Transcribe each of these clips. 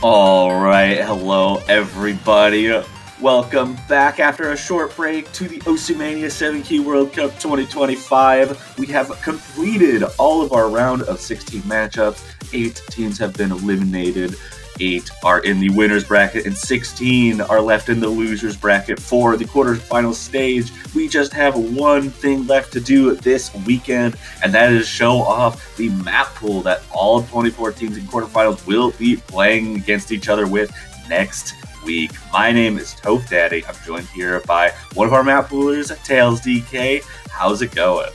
Alright, hello everybody. Welcome back after a short break to the Mania 7 Key World Cup 2025. We have completed all of our round of 16 matchups. 8 teams have been eliminated. 8 are in the winner's bracket, and 16 are left in the loser's bracket for the quarterfinal stage. We just have one thing left to do this weekend, and that is show off the map pool that all 24 teams in quarterfinals will be playing against each other with next week. My name is Toph Daddy. I'm joined here by one of our map poolers, Tails DK. How's it going?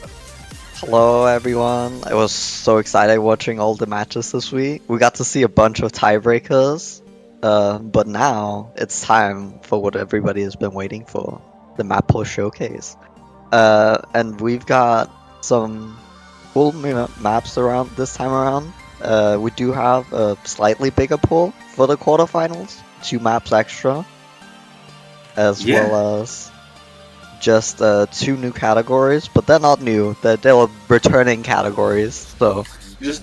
Hello everyone, I was so excited watching all the matches this week. We got to see a bunch of tiebreakers, but now it's time for what everybody has been waiting for, the map pool showcase. And we've got some cool maps around this time around. We do have a slightly bigger pool for the quarterfinals, 2 maps extra, as well as just 2 new categories, but they're not new. They were returning categories, so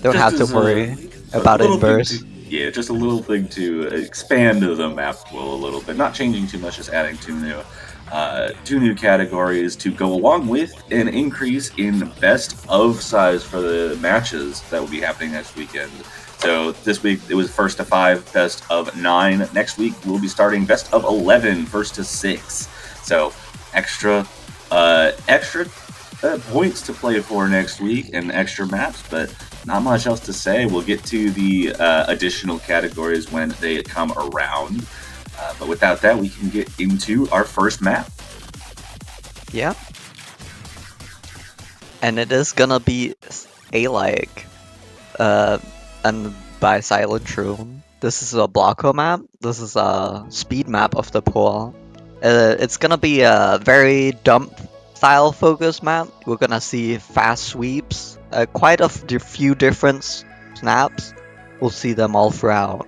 don't have to worry about inverse. Just a little thing to expand the map pool a little bit. Not changing too much, just adding 2 new categories to go along with an increase in best of size for the matches that will be happening next weekend. So this week it was first to 5, best of 9. Next week we'll be starting best of 11, first to 6. So extra points to play for next week and extra maps, but not much else to say. We'll get to the additional categories when they come around. But without that, we can get into our first map. Yeah. And it is gonna be A-like. And by Silent Room. This is a blocker map. This is a speed map of the pool. It's gonna be a very dump style focus map. We're gonna see fast sweeps, quite a few different snaps. We'll see them all throughout.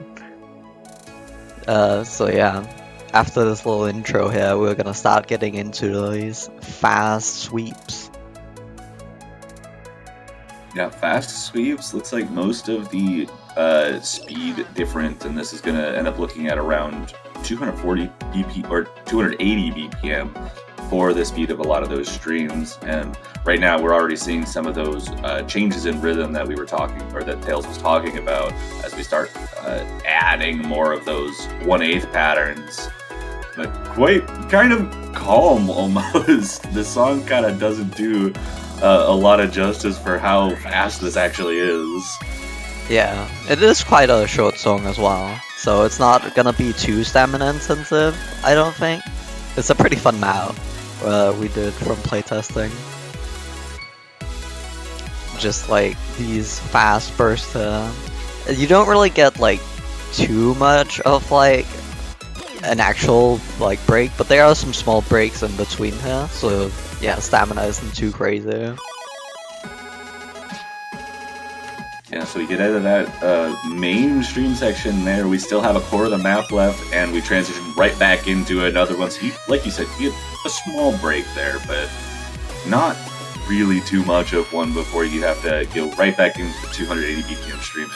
So yeah, after this little intro here, we're gonna start getting into these fast sweeps. Yeah, fast sweeps. Looks like most of the speed difference, and this is going to end up looking at around 240 BP or 280 BPM for the speed of a lot of those streams. And right now, we're already seeing some of those changes in rhythm that we were talking, or that Tails was talking about, as we start adding more of those 1/8 patterns. But kind of calm almost. The song kind of doesn't do a lot of justice for how fast this actually is. Yeah, it is quite a short song as well, so it's not gonna be too stamina intensive, I don't think. It's a pretty fun map we did from playtesting. Just like these fast bursts. You don't really get like too much of like an actual like break, but there are some small breaks in between here, so yeah, stamina isn't too crazy. Yeah, so we get out of that main stream section there. We still have a core of the map left, and we transition right back into another one. So, like you said, you get a small break there, but not really too much of one before you have to go right back into the 280 BPM streaming.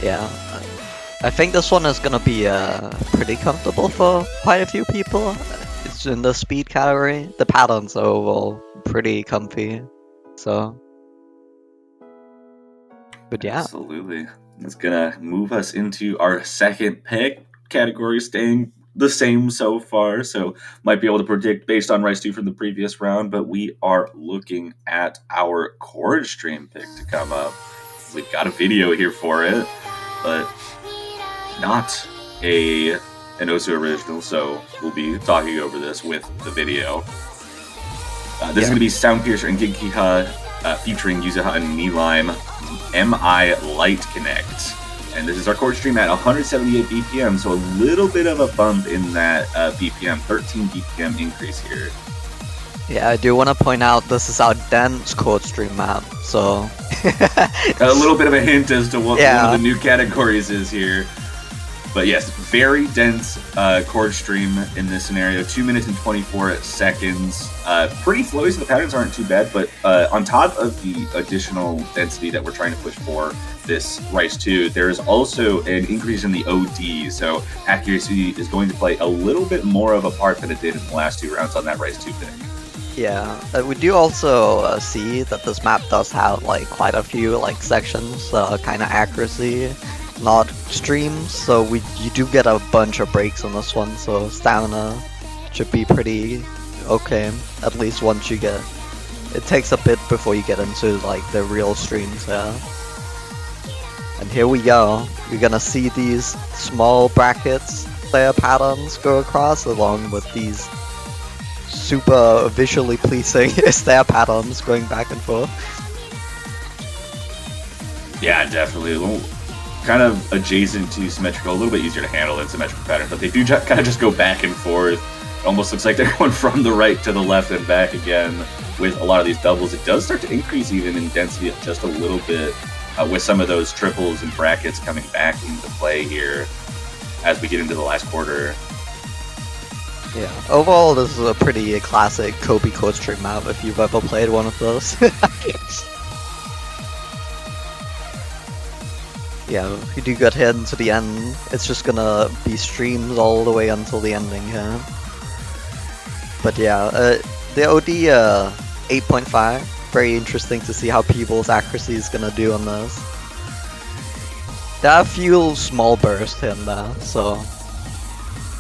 Yeah, I think this one is gonna be pretty comfortable for quite a few people. It's in the speed category. The patterns are overall pretty comfy, so. But yeah. Absolutely. It's gonna move us into our second pick. Category staying the same so far, so might be able to predict based on Rice 2 from the previous round, but we are looking at our chord stream pick to come up. We've got a video here for it, but not an Osu original, so we'll be talking over this with the video. This is going to be Soundpiercer and Gigkiha featuring Yuzuha and Nilime, MI Light Connect. And this is our chord stream at 178 BPM, so a little bit of a bump in that BPM, 13 BPM increase here. Yeah, I do want to point out this is our dance chord stream map, so... a little bit of a hint as to what one of the new categories is here. But yes, very dense chord stream in this scenario. 2 minutes and 24 seconds. Pretty flowy, so the patterns aren't too bad. But on top of the additional density that we're trying to push for this Rice 2, there is also an increase in the OD. So accuracy is going to play a little bit more of a part than it did in the last 2 rounds on that Rice 2 pick. Yeah, we do also see that this map does have like quite a few like sections, kind of accuracy, not streams. So you do get a bunch of breaks on this one. So stamina should be pretty okay. At least once you get, it takes a bit before you get into like the real streams. Yeah. And here we go. You're gonna see these small brackets, player patterns go across along with these super visually pleasing stair patterns going back and forth. Yeah, definitely. Kind of adjacent to symmetrical, a little bit easier to handle than symmetrical patterns, but they do kind of just go back and forth. It almost looks like they're going from the right to the left and back again with a lot of these doubles. It does start to increase even in density just a little bit with some of those triples and brackets coming back into play here as we get into the last quarter. Yeah, overall this is a pretty classic Kobe chord stream map if you've ever played one of those. Yeah, if you do get hit into the end, it's just gonna be streams all the way until the ending here. But yeah, the OD 8.5, very interesting to see how people's accuracy is gonna do on this. There are a few small bursts here and there, so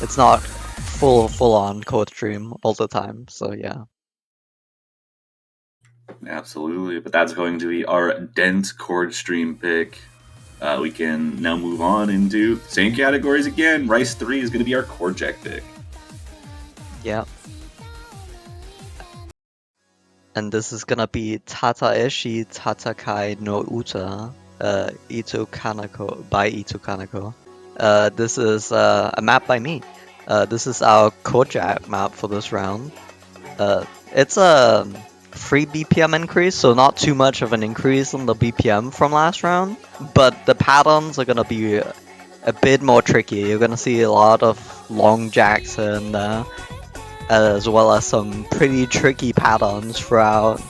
it's not full on chord stream all the time, so yeah. Absolutely, but that's going to be our dense chord stream pick. We can now move on into same categories again. Rice 3 is going to be our chord jack pick. Yeah. And this is gonna be Tataeshi Tatakai no Uta, Ito Kanako, by Ito Kanako. This is a map by me. This is our Kojak map for this round. It's a 3 BPM increase, so not too much of an increase on the BPM from last round, but the patterns are gonna be a bit more tricky. You're gonna see a lot of long jacks and as well as some pretty tricky patterns throughout.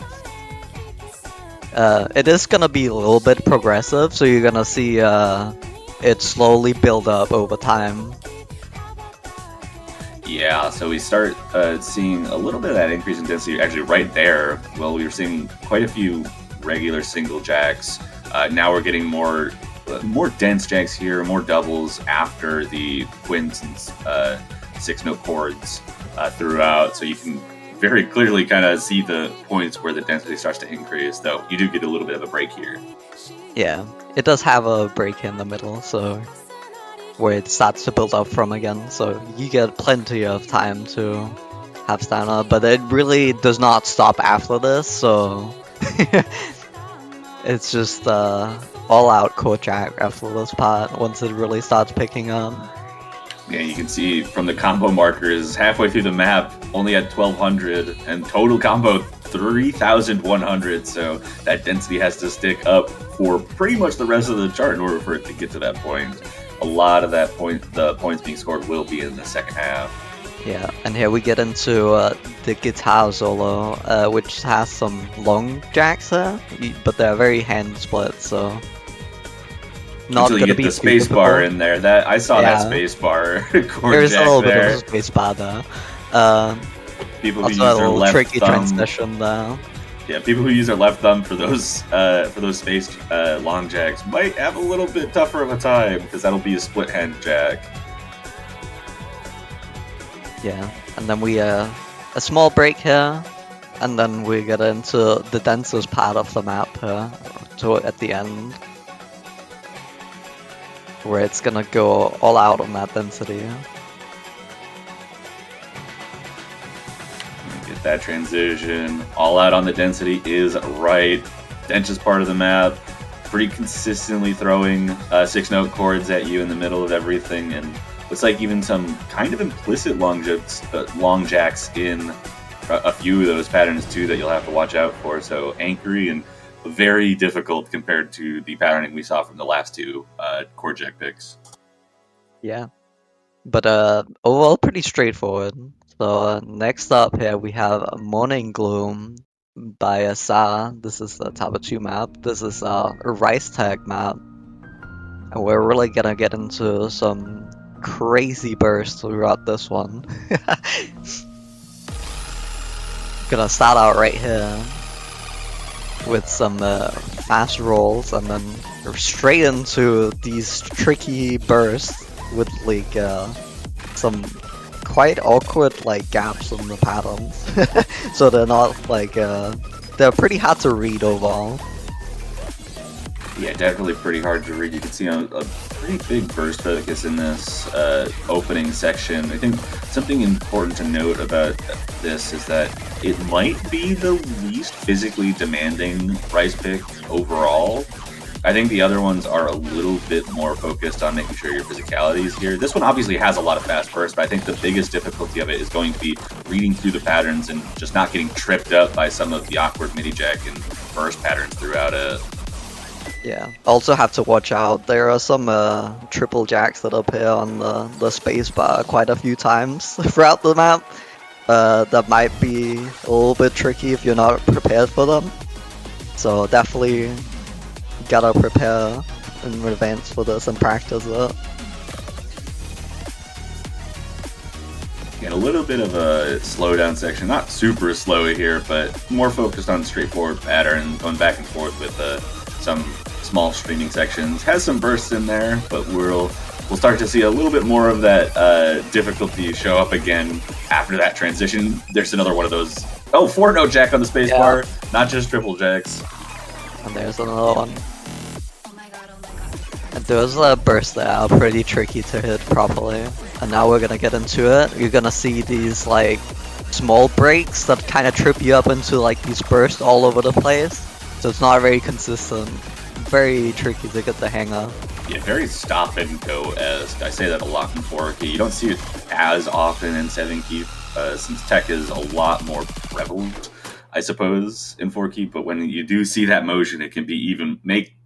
It is gonna be a little bit progressive, so you're gonna see it slowly build up over time. Yeah, so we start seeing a little bit of that increase in density actually right there. Well, we were seeing quite a few regular single jacks. Now we're getting more dense jacks here, more doubles after the quints and 6-note chords throughout. So you can very clearly kind of see the points where the density starts to increase, though you do get a little bit of a break here. Yeah, it does have a break in the middle, so where it starts to build up from again, so you get plenty of time to have stamina, but it really does not stop after this, so it's just all out Kojak after this part once it really starts picking up. Yeah, you can see from the combo markers halfway through the map, only at 1200, and total combo 3100. So that density has to stick up for pretty much the rest of the chart in order for it to get to that point. A lot of the points being scored will be in the second half. Yeah, and here we get into the guitar solo, which has some long jacks there, but they're very hand split, so not until you gonna get be the space typical. bar in there. That I saw Yeah. that space bar chord There's a jack little there. bit of a space bar there. People who use Also a their little left tricky thumb. transition there. Yeah, people who use their left thumb for those space long jacks might have a little bit tougher of a time because that'll be a split hand jack. Yeah, and then we a small break here, and then we get into the densest part of the map here, at the end, where it's gonna go all out on that density. Get that transition. All out on the density is right. Densest part of the map. Pretty consistently throwing 6-note chords at you in the middle of everything, and looks like even some kind of implicit long jacks in a few of those patterns too that you'll have to watch out for. So anchory and very difficult compared to the patterning we saw from the last two chord jack picks. Yeah. But overall pretty straightforward. So next up here we have Morning Gloom by Asa. This is the Tower 2 map. This is a Rice Tag map. And we're really gonna get into some crazy bursts throughout this one. Gonna start out right here with some fast rolls and then straight into these tricky bursts with like some quite awkward like gaps in the patterns. So they're not like they're pretty hard to read overall. Yeah, definitely pretty hard to read. You can see a pretty big burst focus in this opening section. I think something important to note about this is that it might be the least physically demanding rice pick overall. I think the other ones are a little bit more focused on making sure your physicality is here. This one obviously has a lot of fast bursts, but I think the biggest difficulty of it is going to be reading through the patterns and just not getting tripped up by some of the awkward midi jack and burst patterns throughout it. Yeah. Also have to watch out. There are some triple jacks that appear on the space bar quite a few times throughout the map. That might be a little bit tricky if you're not prepared for them. So definitely gotta prepare in advance for this and practice it. And a little bit of a slowdown section, not super slow here, but more focused on straightforward pattern, going back and forth with some small streaming sections. Has some bursts in there, but we'll start to see a little bit more of that difficulty show up again after that transition. There's another one of those. Oh, 4-note jack on the space bar, not just triple jacks. And there's another one. And those bursts that are pretty tricky to hit properly. And now we're gonna get into it. You're gonna see these like small breaks that kind of trip you up into like these bursts all over the place. So it's not very consistent. Very tricky to get the hang of. Yeah, very stop and go-esque. I say that a lot in 4K. You don't see it as often in 7-key, since tech is a lot more prevalent, I suppose, in 4-key. But when you do see that motion, it can be even make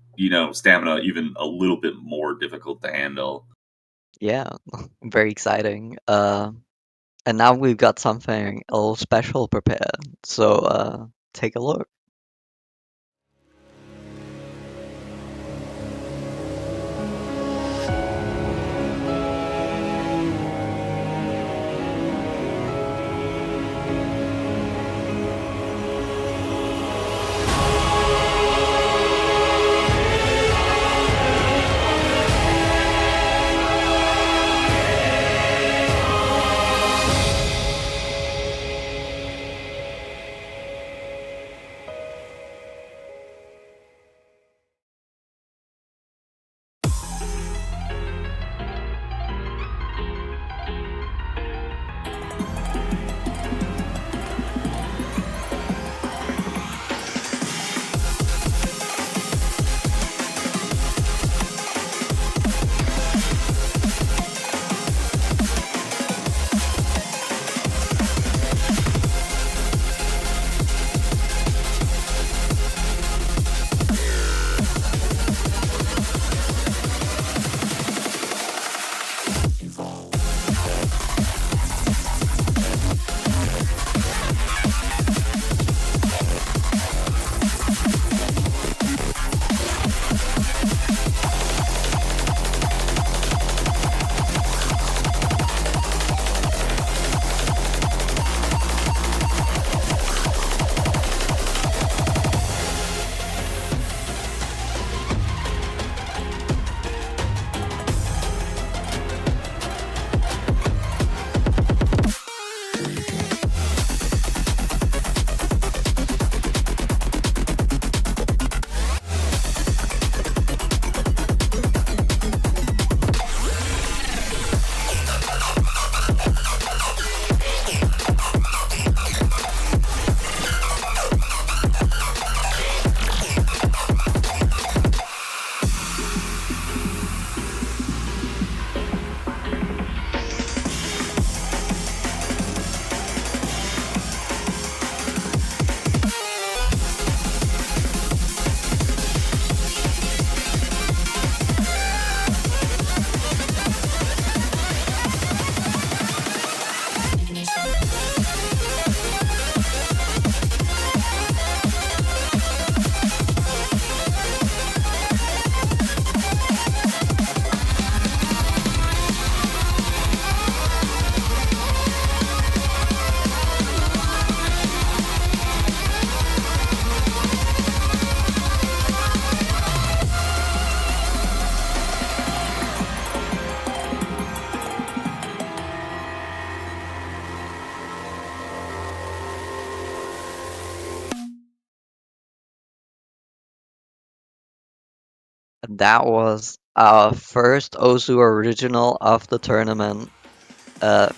stamina even a little bit more difficult to handle. Yeah, very exciting. And now we've got something a little special prepared. So take a look. That was our first Ozu original of the tournament.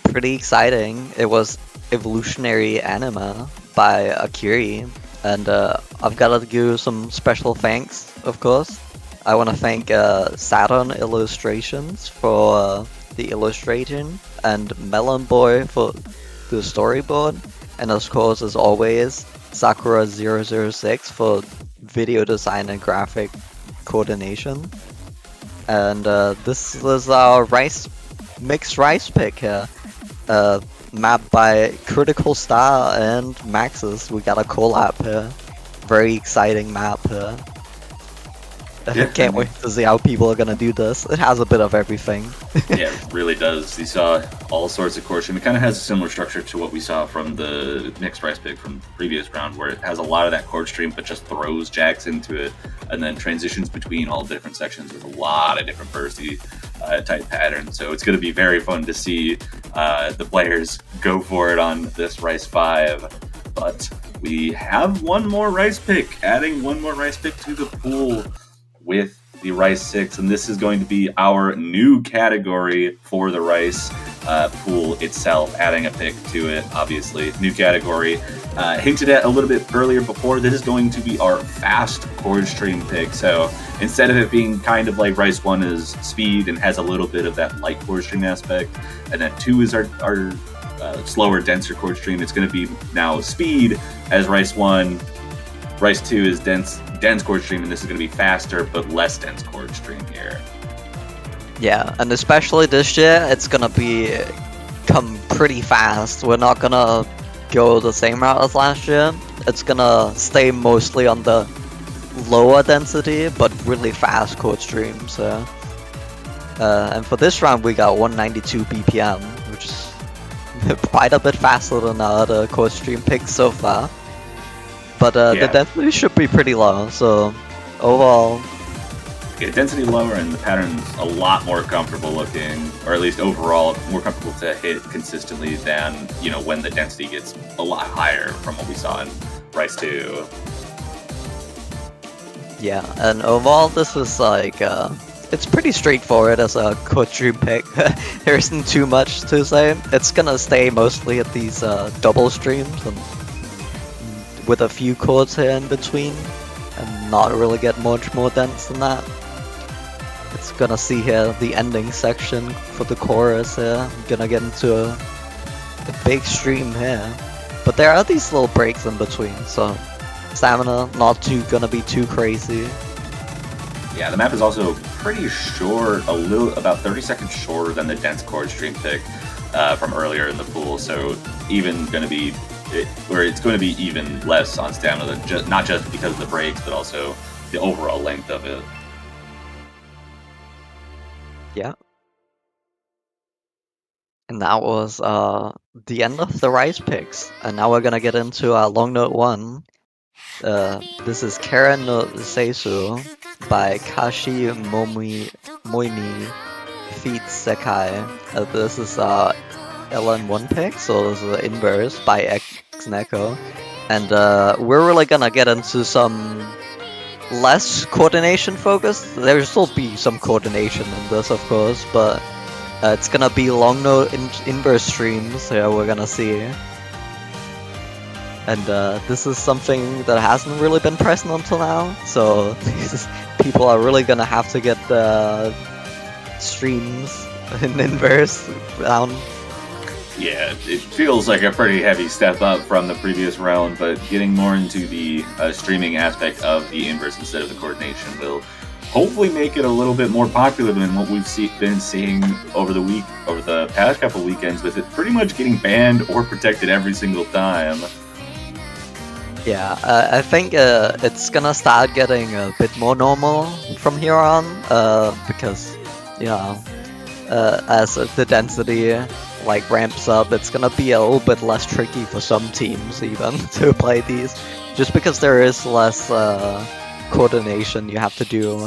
Pretty exciting. It was Evolutionary Anima by Akiri, and I've got to give some special thanks, of course. I want to thank Saturn Illustrations for the illustration, and Melon Boy for the storyboard, and of course, as always, Sakura006 for video design and graphic coordination. And this is our mixed rice pick here. Uh, Mapped by Critical Star and Maxis. We got a collab here. Very exciting map here. Yeah, I Can't mean, wait to see how people are gonna do this. It has a bit of everything. yeah, it really does. You saw all sorts of core stream. It kind of has a similar structure to what we saw from the mixed rice pick from the previous round, where it has a lot of that chord stream, but just throws jacks into it, and then transitions between all different sections with a lot of different bursty type patterns. So it's going to be very fun to see the players go for it on this Rice 5. But we have one more Rice pick, adding one more Rice pick to the pool with the Rice 6, and this is going to be our new category for the Rice pool itself, adding a pick to it, obviously. New category. Hinted at a little bit earlier before, this is going to be our fast chord stream pick. So instead of it being kind of like Rice 1 is speed and has a little bit of that light chord stream aspect, and then 2 is our slower, denser chord stream, it's going to be now speed as Rice 1. Rice 2 is dense chord stream, and this is going to be faster but less dense chord stream here. Yeah, and especially this year, it's gonna come pretty fast. We're not gonna go the same route as last year. It's gonna stay mostly on the lower density, but really fast chord streams. So. And for this round, we got 192 BPM, which is quite a bit faster than our other chord stream picks so far. But the density should be pretty low, so overall... Yeah, density lower and the pattern's a lot more comfortable looking, or at least overall more comfortable to hit consistently than, you know, when the density gets a lot higher from what we saw in Rice 2. Yeah, and overall this is like, it's pretty straightforward as a chord stream pick. There isn't too much to say. It's gonna stay mostly at these double streams and with a few chords here in between, and not really get much more dense than that. It's gonna see here the ending section for the chorus here. I'm gonna get into a big stream here. But there are these little breaks in between, so stamina not gonna be too crazy. Yeah, the map is also pretty short, about 30 seconds shorter than the dense chord stream pick from earlier in the pool, so even gonna be it's going to be even less on stamina, not just because of the breaks, but also the overall length of it. Yeah. And that was the end of the Rice picks. And now we're gonna get into long note 1. This is Karen no Seisu by Kashi Moimi Feet Sekai. This is LN1 pick, so this is the inverse by X-Neko. And we're really gonna get into some less coordination focused. There'll still be some coordination in this, of course, but it's gonna be long note inverse streams here we're gonna see. And this is something that hasn't really been present until now, so people are really gonna have to get the streams in inverse down. Yeah, it feels like a pretty heavy step up from the previous round, but getting more into the streaming aspect of the inverse instead of the coordination will hopefully make it a little bit more popular than what we've been seeing over the past couple weekends, with it pretty much getting banned or protected every single time. Yeah, I think it's gonna start getting a bit more normal from here on, because, you know, as the density like ramps up, it's gonna be a little bit less tricky for some teams even to play these, just because there is less coordination you have to do.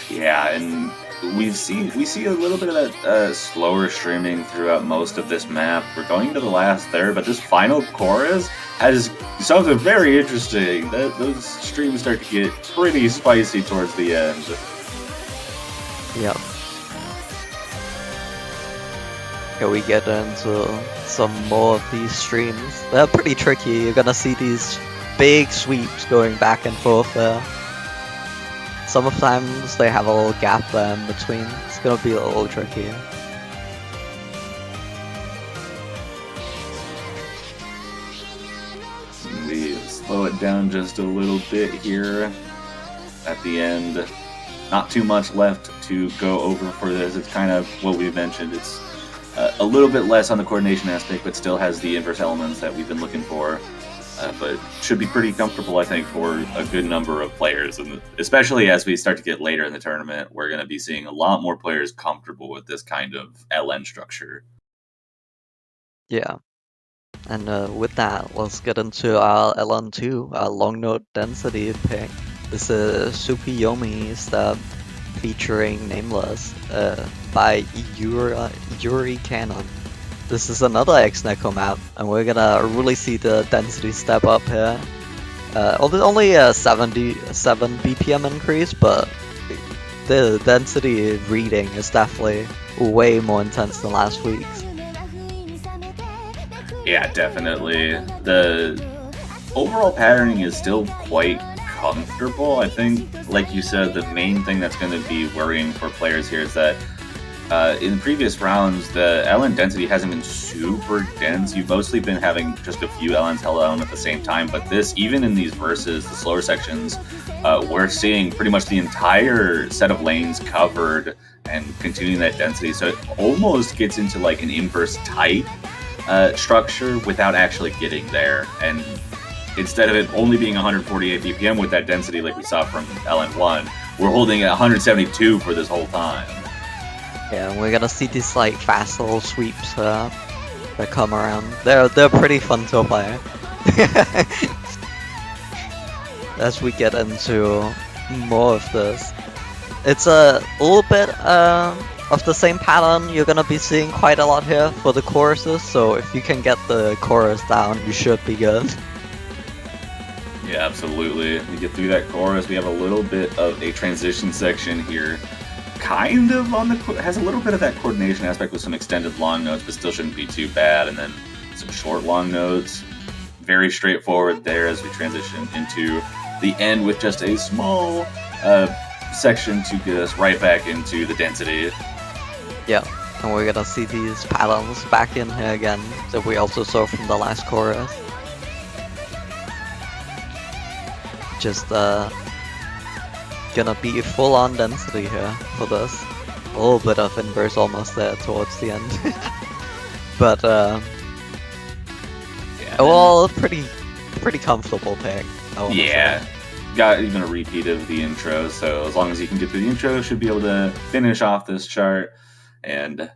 Yeah, and we see a little bit of that slower streaming throughout most of this map. We're going to the last third, but this final chorus has something very interesting. Those streams start to get pretty spicy towards the end. Yep. Here we get into some more of these streams. They're pretty tricky. You're gonna see these big sweeps going back and forth there. Sometimes they have a little gap there in between. It's gonna be a little tricky. We slow it down just a little bit here at the end. Not too much left to go over for this. It's kind of what we mentioned. It's a little bit less on the coordination aspect, but still has the inverse elements that we've been looking for. But should be pretty comfortable, I think, for a good number of players. And especially as we start to get later in the tournament, we're going to be seeing a lot more players comfortable with this kind of LN structure. Yeah. And with that, let's get into our LN2, our long note density pick. This is Tsukiyomi Step featuring Nameless by Yuri Cannon. This is another X-Neko map, and we're gonna really see the density step up here. Only a 77 BPM increase, but the density reading is definitely way more intense than last week's. Yeah, definitely. The overall patterning is still quite comfortable. I think, like you said, the main thing that's going to be worrying for players here is that in previous rounds, the LN density hasn't been super dense. You've mostly been having just a few LNs held on at the same time, but this, even in these verses, the slower sections, we're seeing pretty much the entire set of lanes covered and continuing that density. So it almost gets into like an inverse type structure without actually getting there. And instead of it only being 148 BPM with that density like we saw from LN1, we're holding at 172 for this whole time. Yeah, and we're gonna see these like fast little sweeps that come around. They're pretty fun to play. As we get into more of this, it's a little bit of the same pattern you're gonna be seeing quite a lot here for the choruses. So if you can get the chorus down, you should be good. Yeah, absolutely. We get through that chorus. We have a little bit of a transition section here. Kind of on the has a little bit of that coordination aspect with some extended long notes, but still shouldn't be too bad. And then some short long notes. Very straightforward there as we transition into the end with just a small section to get us right back into the density. Yeah, and we're gonna see these patterns back in here again that we also saw from the last chorus. Just gonna be full on density here for this. A little bit of inverse almost there towards the end. But yeah, well, pretty comfortable pick. Yeah. Got even a repeat of the intro, so as long as you can get through the intro, should be able to finish off this chart. And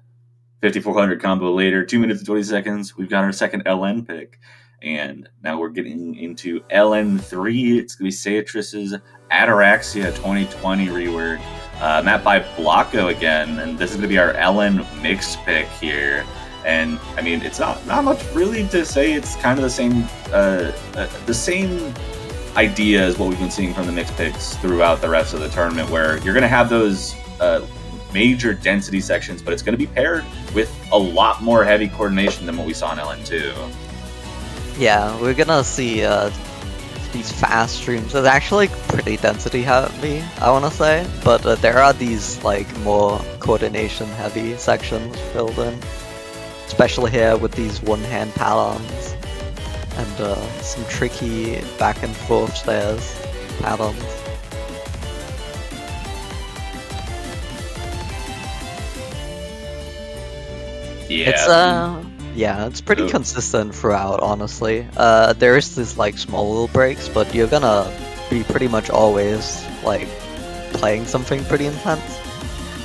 5400 combo later, 2 minutes and 20 seconds, we've got our second LN pick. And now we're getting into LN3. It's going to be Ceatrus's Ataraxia 2020 rework. Map by Blocko again, and this is going to be our LN mix pick here. And I mean, it's not much really to say. It's kind of the same idea as what we've been seeing from the mix picks throughout the rest of the tournament, where you're going to have those major density sections, but it's going to be paired with a lot more heavy coordination than what we saw in LN2. Yeah, we're gonna see these fast streams. It's actually pretty density heavy, I wanna say, but there are these like more coordination heavy sections filled in, especially here with these one-hand patterns and some tricky back and forth stairs patterns. Yeah. It's pretty consistent throughout, honestly. There is this like small little breaks, but you're gonna be pretty much always like playing something pretty intense.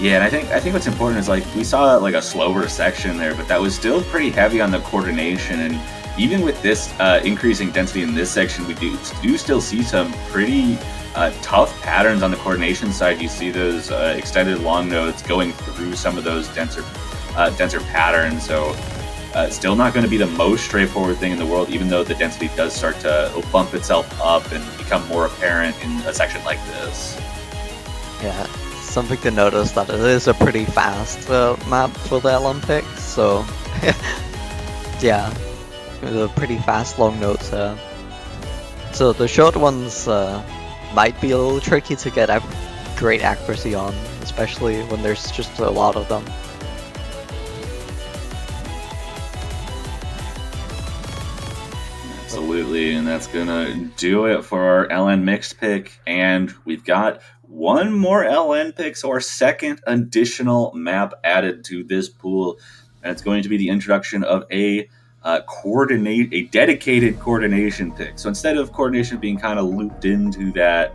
Yeah, and I think what's important is like we saw like a slower section there, but that was still pretty heavy on the coordination. And even with this increasing density in this section, we do still see some pretty Tough patterns on the coordination side. You see those extended long notes going through some of those denser patterns. So still not going to be the most straightforward thing in the world, even though the density does start to bump itself up and become more apparent in a section like this. Yeah, something to notice that it is a pretty fast map for the Olympics, so yeah, the pretty fast long notes here. So the short ones might be a little tricky to get great accuracy on, especially when there's just a lot of them. Absolutely, and that's gonna do it for our LN mixed pick. And we've got one more LN pick, so our second additional map added to this pool, and it's going to be the introduction of a dedicated coordination pick. So instead of coordination being kind of looped into that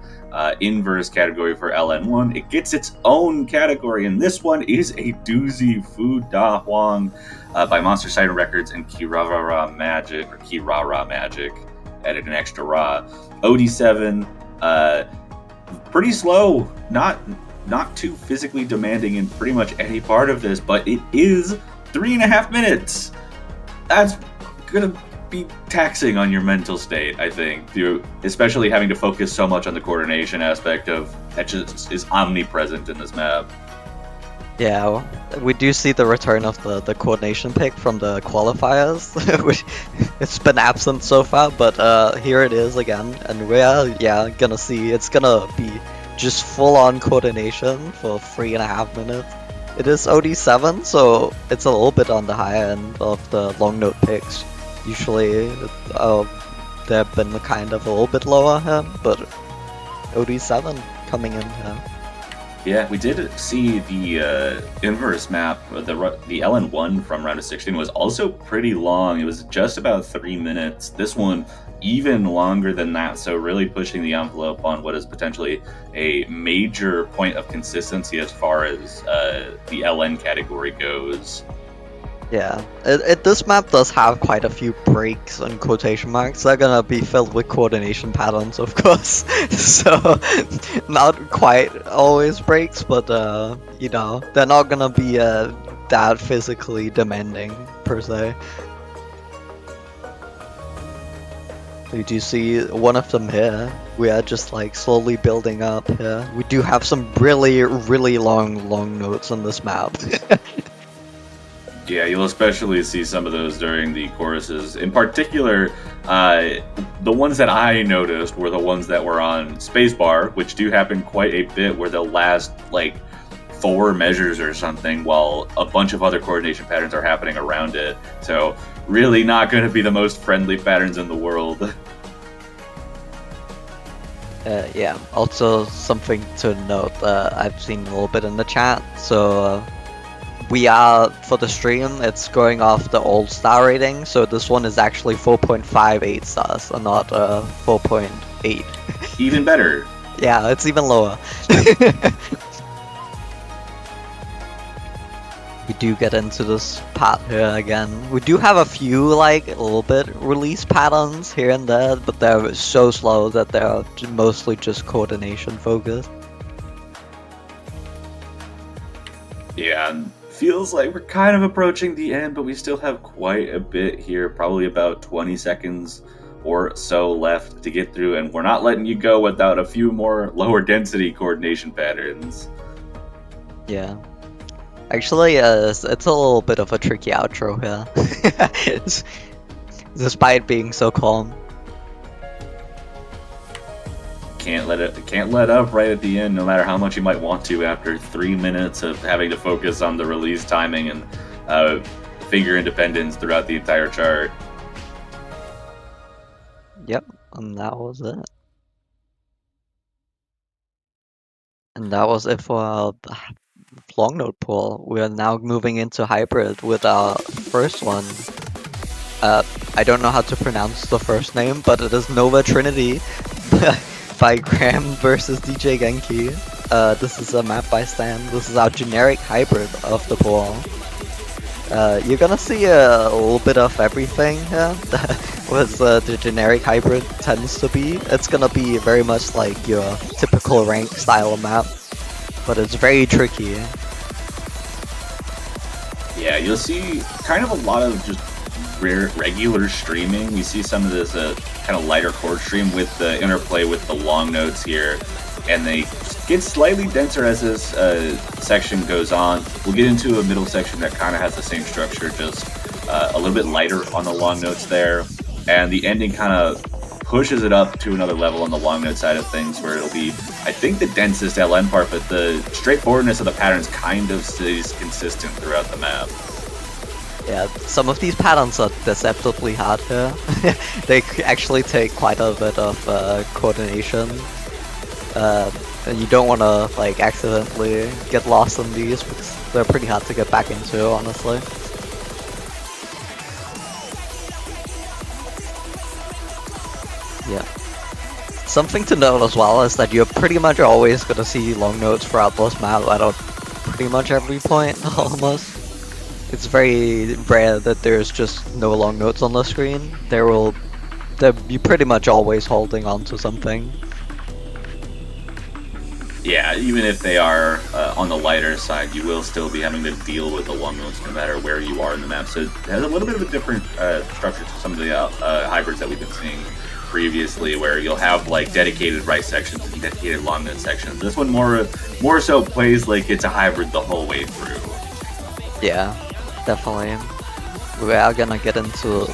inverse category for LN1, it gets its own category, and this one is a doozy, Fu Da Huang by Monster Siren Records and Kirara Magic, added an extra Ra. OD7, pretty slow, not too physically demanding in pretty much any part of this, but it is 3.5 minutes. That's gonna be taxing on your mental state, I think, especially having to focus so much on the coordination aspect of that just is omnipresent in this map. Yeah, we do see the return of the coordination pick from the qualifiers, which it's been absent so far, but here it is again, and we're gonna see it's gonna be just full-on coordination for 3.5 minutes. It is OD7, so it's a little bit on the higher end of the long note picks. Usually, they've been kind of a little bit lower here, but OD7 coming in here. Yeah, we did see the inverse map. The LN1 from round of 16 was also pretty long. It was just about 3 minutes. This one, even longer than that. So really pushing the envelope on what is potentially a major point of consistency as far as the LN category goes. Yeah, this map does have quite a few breaks and quotation marks. They're gonna be filled with coordination patterns, of course. So, not quite always breaks, but you know, they're not gonna be that physically demanding per se. We do see one of them here. We are just like slowly building up here. We do have some really, really long notes on this map. Yeah, you'll especially see some of those during the choruses. In particular, the ones that I noticed were the ones that were on spacebar, which do happen quite a bit, where they'll last like 4 measures or something, while a bunch of other coordination patterns are happening around it. So, really not going to be the most friendly patterns in the world. Yeah, also something to note, I've seen a little bit in the chat, so we are, for the stream, it's going off the old star rating, so this one is actually 4.58 stars, and not 4.8. Even better. Yeah, it's even lower. We do get into this part here again. We do have a few, like, a little bit release patterns here and there, but they're so slow that they're mostly just coordination focused. Yeah, feels like we're kind of approaching the end, but we still have quite a bit here, probably about 20 seconds or so left to get through, and we're not letting you go without a few more lower density coordination patterns. Yeah. Actually, it's a little bit of a tricky outro here. Despite being so calm. Can't let up right at the end, no matter how much you might want to after 3 minutes of having to focus on the release timing and finger independence throughout the entire chart. Yep, and that was it. And that was it for our long note pool. We are now moving into hybrid with our first one. I don't know how to pronounce the first name, but it is Nova Trinity by Graham versus DJ Genki. This is a map by Stan. This is our generic hybrid of the pool. You're gonna see a little bit of everything here. with the generic hybrid tends to be. It's gonna be very much like your typical rank style of map, but it's very tricky. Yeah, you'll see kind of a lot of just regular streaming. You see some of this kind of lighter chord stream with the interplay with the long notes here, and they get slightly denser as this section goes on. We'll get into a middle section that kind of has the same structure, just a little bit lighter on the long notes there, and the ending kind of pushes it up to another level on the long note side of things, where it'll be, I think, the densest LN part, but the straightforwardness of the patterns kind of stays consistent throughout the map. Yeah, some of these patterns are deceptively hard here. They actually take quite a bit of coordination. And you don't want to like accidentally get lost in these because they're pretty hard to get back into, honestly. Yeah. Something to note as well is that you're pretty much always going to see long notes throughout this map at pretty much every point, almost. It's very rare that there's just no long notes on the screen. They'll be pretty much always holding on to something. Yeah, even if they are on the lighter side, you will still be having to deal with the long notes no matter where you are in the map. So it has a little bit of a different structure to some of the hybrids that we've been seeing previously, where you'll have like dedicated right sections and dedicated long note sections. This one more so plays like it's a hybrid the whole way through. Yeah, definitely. We are gonna get into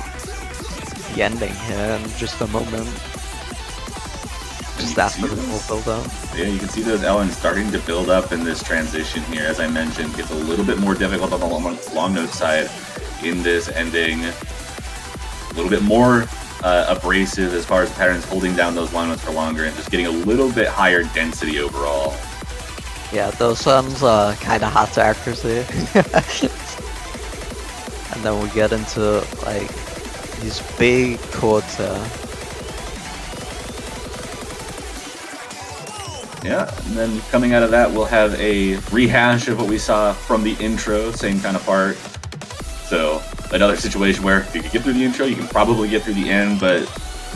the ending here in just a moment. Just after the full build up. Yeah, you can see those LNs starting to build up in this transition here. As I mentioned, gets a little bit more difficult on the long note side in this ending. A little bit more abrasive as far as patterns holding down those long notes for longer and just getting a little bit higher density overall. Yeah, those ones are kind of hard to accuracy. And then we get into like these big chords here. Yeah, and then coming out of that, we'll have a rehash of what we saw from the intro, same kind of part. So another situation where if you can get through the intro, you can probably get through the end, but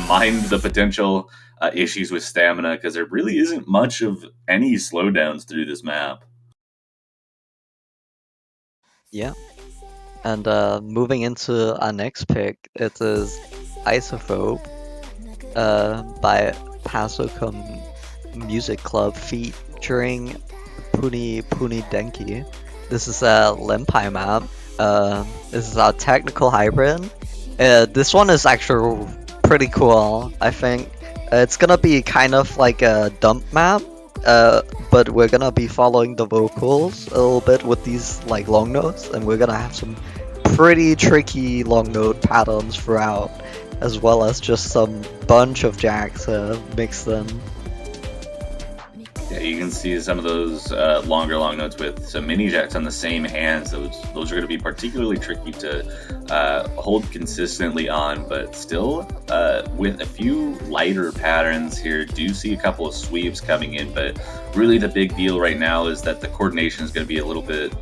mind the potential issues with stamina, because there really isn't much of any slowdowns through this map. Yeah. And moving into our next pick, it is Isophobe by Pasocom Music Club featuring Puni Denki. This is a Lempai map. This is our technical hybrid. This one is actually pretty cool, I think. It's gonna be kind of like a dump map, but we're gonna be following the vocals a little bit with these like long notes, and we're gonna have some pretty tricky long note patterns throughout, as well as just some bunch of jacks mixed in. Yeah, you can see some of those longer long notes with some mini jacks on the same hands. Those are going to be particularly tricky to hold consistently on, but still with a few lighter patterns here. Do see a couple of sweeps coming in, but really the big deal right now is that the coordination is going to be a little bit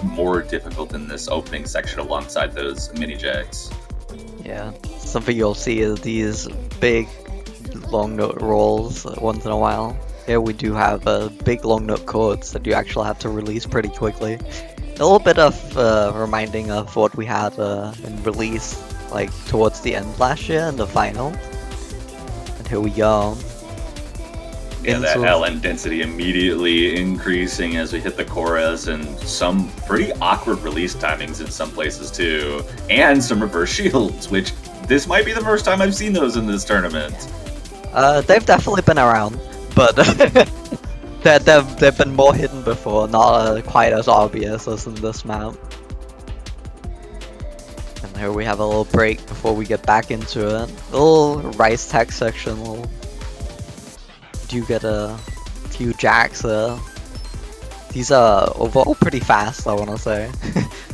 more difficult in this opening section alongside those mini jacks. Yeah, something you'll see is these big long note rolls once in a while. Here we do have big long note chords that you actually have to release pretty quickly. A little bit of reminding of what we had in release like towards the end last year in the final. And here we go. Yeah, that LN density immediately increasing as we hit the chorus, and some pretty awkward release timings in some places too, and some reverse shields, which this might be the first time I've seen those in this tournament. They've definitely been around, but they've been more hidden before, not quite as obvious as in this map. And here we have a little break before we get back into it. A little rice tech section. Do get a few jacks. These are overall pretty fast, I want to say.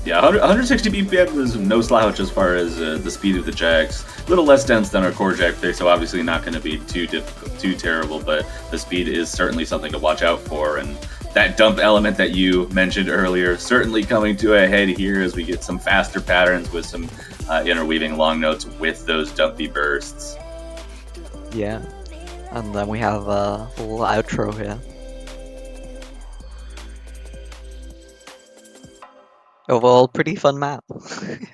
Yeah, 160 BPM was no slouch as far as the speed of the jacks. A little less dense than our core jack pick, so obviously not going to be too terrible, but the speed is certainly something to watch out for. And that dump element that you mentioned earlier certainly coming to a head here as we get some faster patterns with some interweaving long notes with those dumpy bursts. Yeah, and then we have a little outro here. Overall, pretty fun map.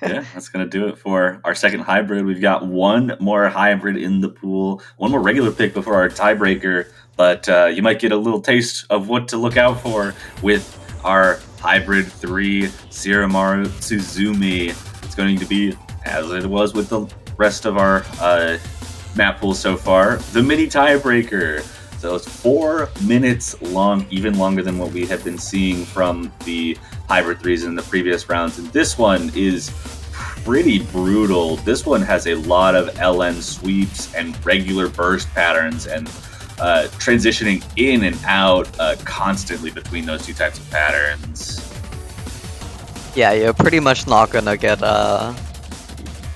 Yeah, that's going to do it for our second hybrid. We've got one more hybrid in the pool, one more regular pick before our tiebreaker, but you might get a little taste of what to look out for with our hybrid 3 Siramaru Tsuzumi. It's going to be, as it was with the rest of our map pool so far, the mini tiebreaker. So it's 4 minutes long, even longer than what we have been seeing from the hybrid threes in the previous rounds. And this one is pretty brutal. This one has a lot of LN sweeps and regular burst patterns and transitioning in and out constantly between those two types of patterns. Yeah, you're pretty much not gonna get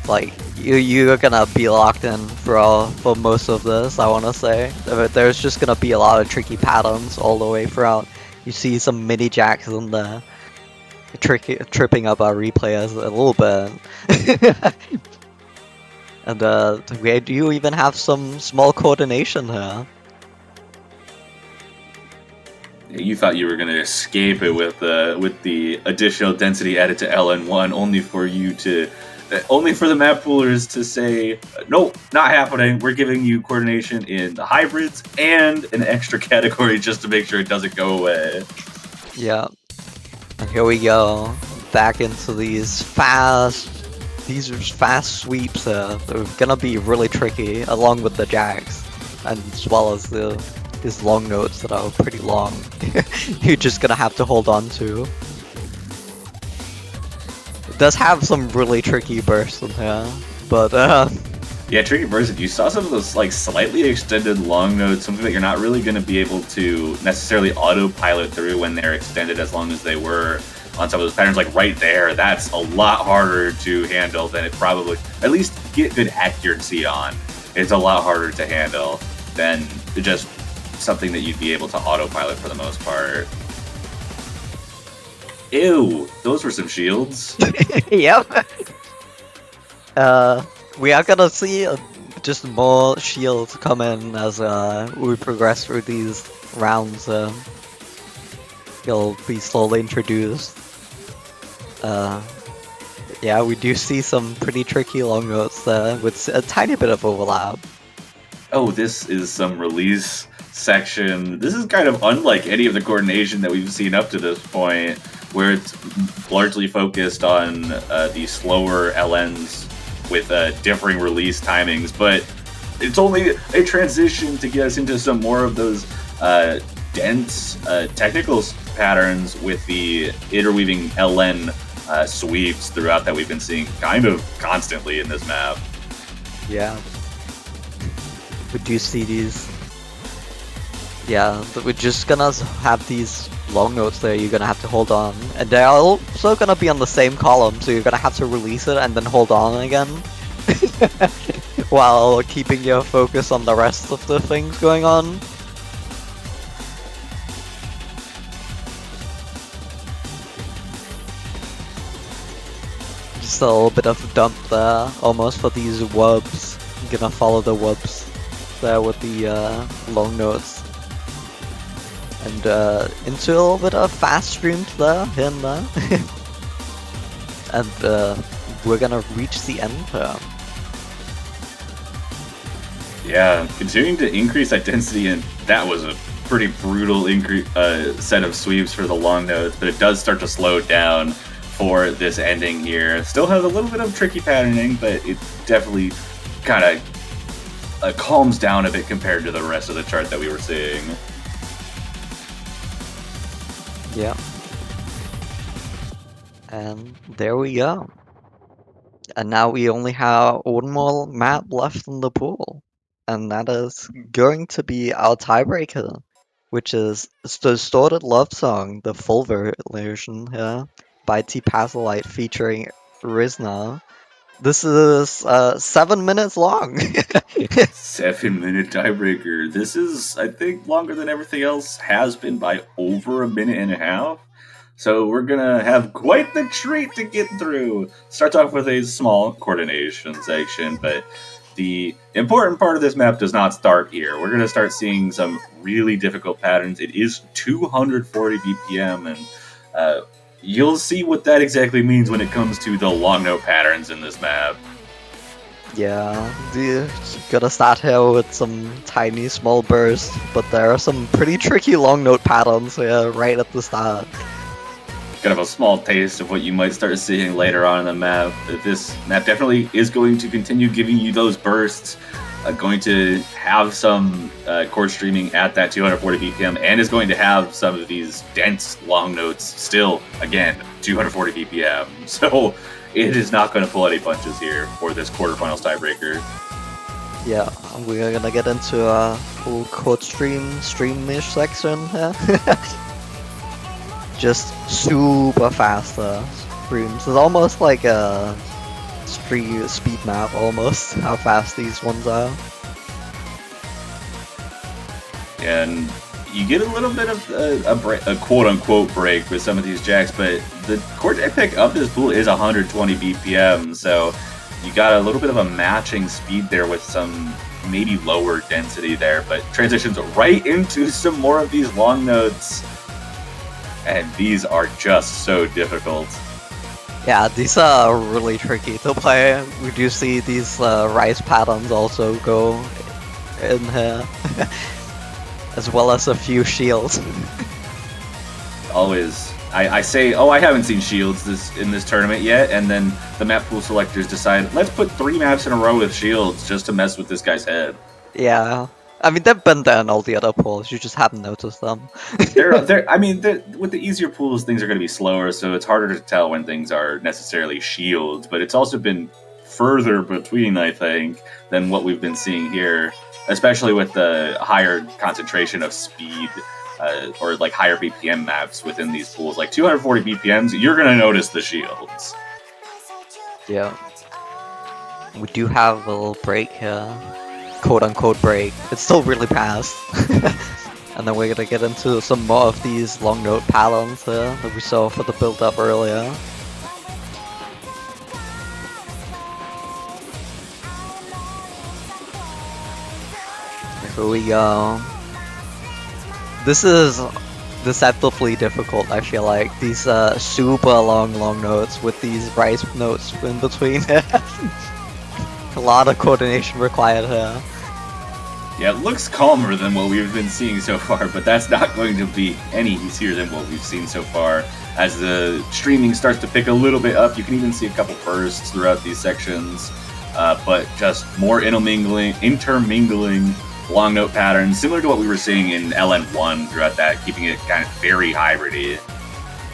like you're gonna be locked in for most of this. I want to say there's just gonna be a lot of tricky patterns all the way throughout. You see some mini jacks in there, tripping up our replayers a little bit. And we do even have some small coordination here. You thought you were going to escape it with the additional density added to LN1, only for the map poolers to say, nope, not happening. We're giving you coordination in the hybrids and an extra category just to make sure it doesn't go away. Yeah. And here we go, back into these fast sweeps. They're gonna be really tricky, along with the jacks, and as well as these long notes that are pretty long. You're just gonna have to hold on to. It does have some really tricky bursts in here, but yeah, tricky bursts. You saw some of those like slightly extended long notes, something that you're not really going to be able to necessarily autopilot through when they're extended as long as they were on some of those patterns. Like right there, that's a lot harder to handle than it probably, at least get good accuracy on. It's a lot harder to handle than just something that you'd be able to autopilot for the most part. Ew, those were some shields. yep. We are gonna see just more shields come in as we progress through these rounds. They'll be slowly introduced. Yeah, we do see some pretty tricky long notes there with a tiny bit of overlap. Oh, this is some release section. This is kind of unlike any of the coordination that we've seen up to this point, where it's largely focused on the slower LNs with differing release timings, but it's only a transition to get us into some more of those dense technical patterns with the interweaving LN sweeps throughout that we've been seeing kind of constantly in this map. Yeah. We do see these. Yeah, we're just gonna have these long notes there you're gonna have to hold on. And they're also gonna be on the same column, so you're gonna have to release it and then hold on again. While keeping your focus on the rest of the things going on. Just a little bit of dump there, almost for these wubs. I'm gonna follow the wubs there with the long notes. And into a little bit of fast streams there, here and there. And we're gonna reach the end here. Yeah, continuing to increase that density, and that was a pretty brutal set of sweeps for the long notes, but it does start to slow down for this ending here. Still has a little bit of tricky patterning, but it definitely kind of calms down a bit compared to the rest of the chart that we were seeing. Yeah. And there we go. And now we only have one more map left in the pool. And that is going to be our tiebreaker, which is the Distorted Love Song, the full version here, by T Pasolite featuring Rizna. This is 7 minutes long. 7-minute tiebreaker. This is, I think, longer than everything else has been by over a minute and a half. So we're gonna have quite the treat to get through. Starts off with a small coordination section, but the important part of this map does not start here. We're gonna start seeing some really difficult patterns. It is 240 BPM, and you'll see what that exactly means when it comes to the long note patterns in this map. Yeah, you gotta start here with some tiny small bursts, but there are some pretty tricky long note patterns here right at the start. Kind of a small taste of what you might start seeing later on in the map. This map definitely is going to continue giving you those bursts, going to have some chord streaming at that 240 BPM, and is going to have some of these dense long notes still, again, 240 BPM. So it is not going to pull any punches here for this quarterfinals tiebreaker. Yeah, we're gonna get into a full chord stream-ish section here. Just super fast streams. It's almost like a speed map, almost, how fast these ones are. And you get a little bit of a quote-unquote break with some of these jacks, but the chord I pick up this pool is 120 BPM, so you got a little bit of a matching speed there with some maybe lower density there, but transitions right into some more of these long notes. And these are just so difficult. Yeah, these are really tricky to play. We do see these rise patterns also go in here, as well as a few shields. Always, I say, oh, I haven't seen shields in this tournament yet, and then the map pool selectors decide, let's put 3 maps in a row with shields just to mess with this guy's head. Yeah. I mean, they've been there in all the other pools, you just haven't noticed them. I mean, with the easier pools, things are going to be slower, so it's harder to tell when things are necessarily shields, but it's also been further between, I think, than what we've been seeing here, especially with the higher concentration of speed, or like higher BPM maps within these pools. Like 240 BPMs, you're going to notice the shields. Yeah. We do have a little break here. Quote-unquote break. It's still really fast. And then we're gonna get into some more of these long note patterns here that we saw for the build-up earlier. Here we go. This is deceptively difficult, I feel like. These super long notes with these rise notes in between. A lot of coordination required here. Yeah, it looks calmer than what we've been seeing so far, but that's not going to be any easier than what we've seen so far. As the streaming starts to pick a little bit up, you can even see a couple bursts throughout these sections, but just more intermingling long note patterns, similar to what we were seeing in LN1 throughout that, keeping it kind of very hybridy.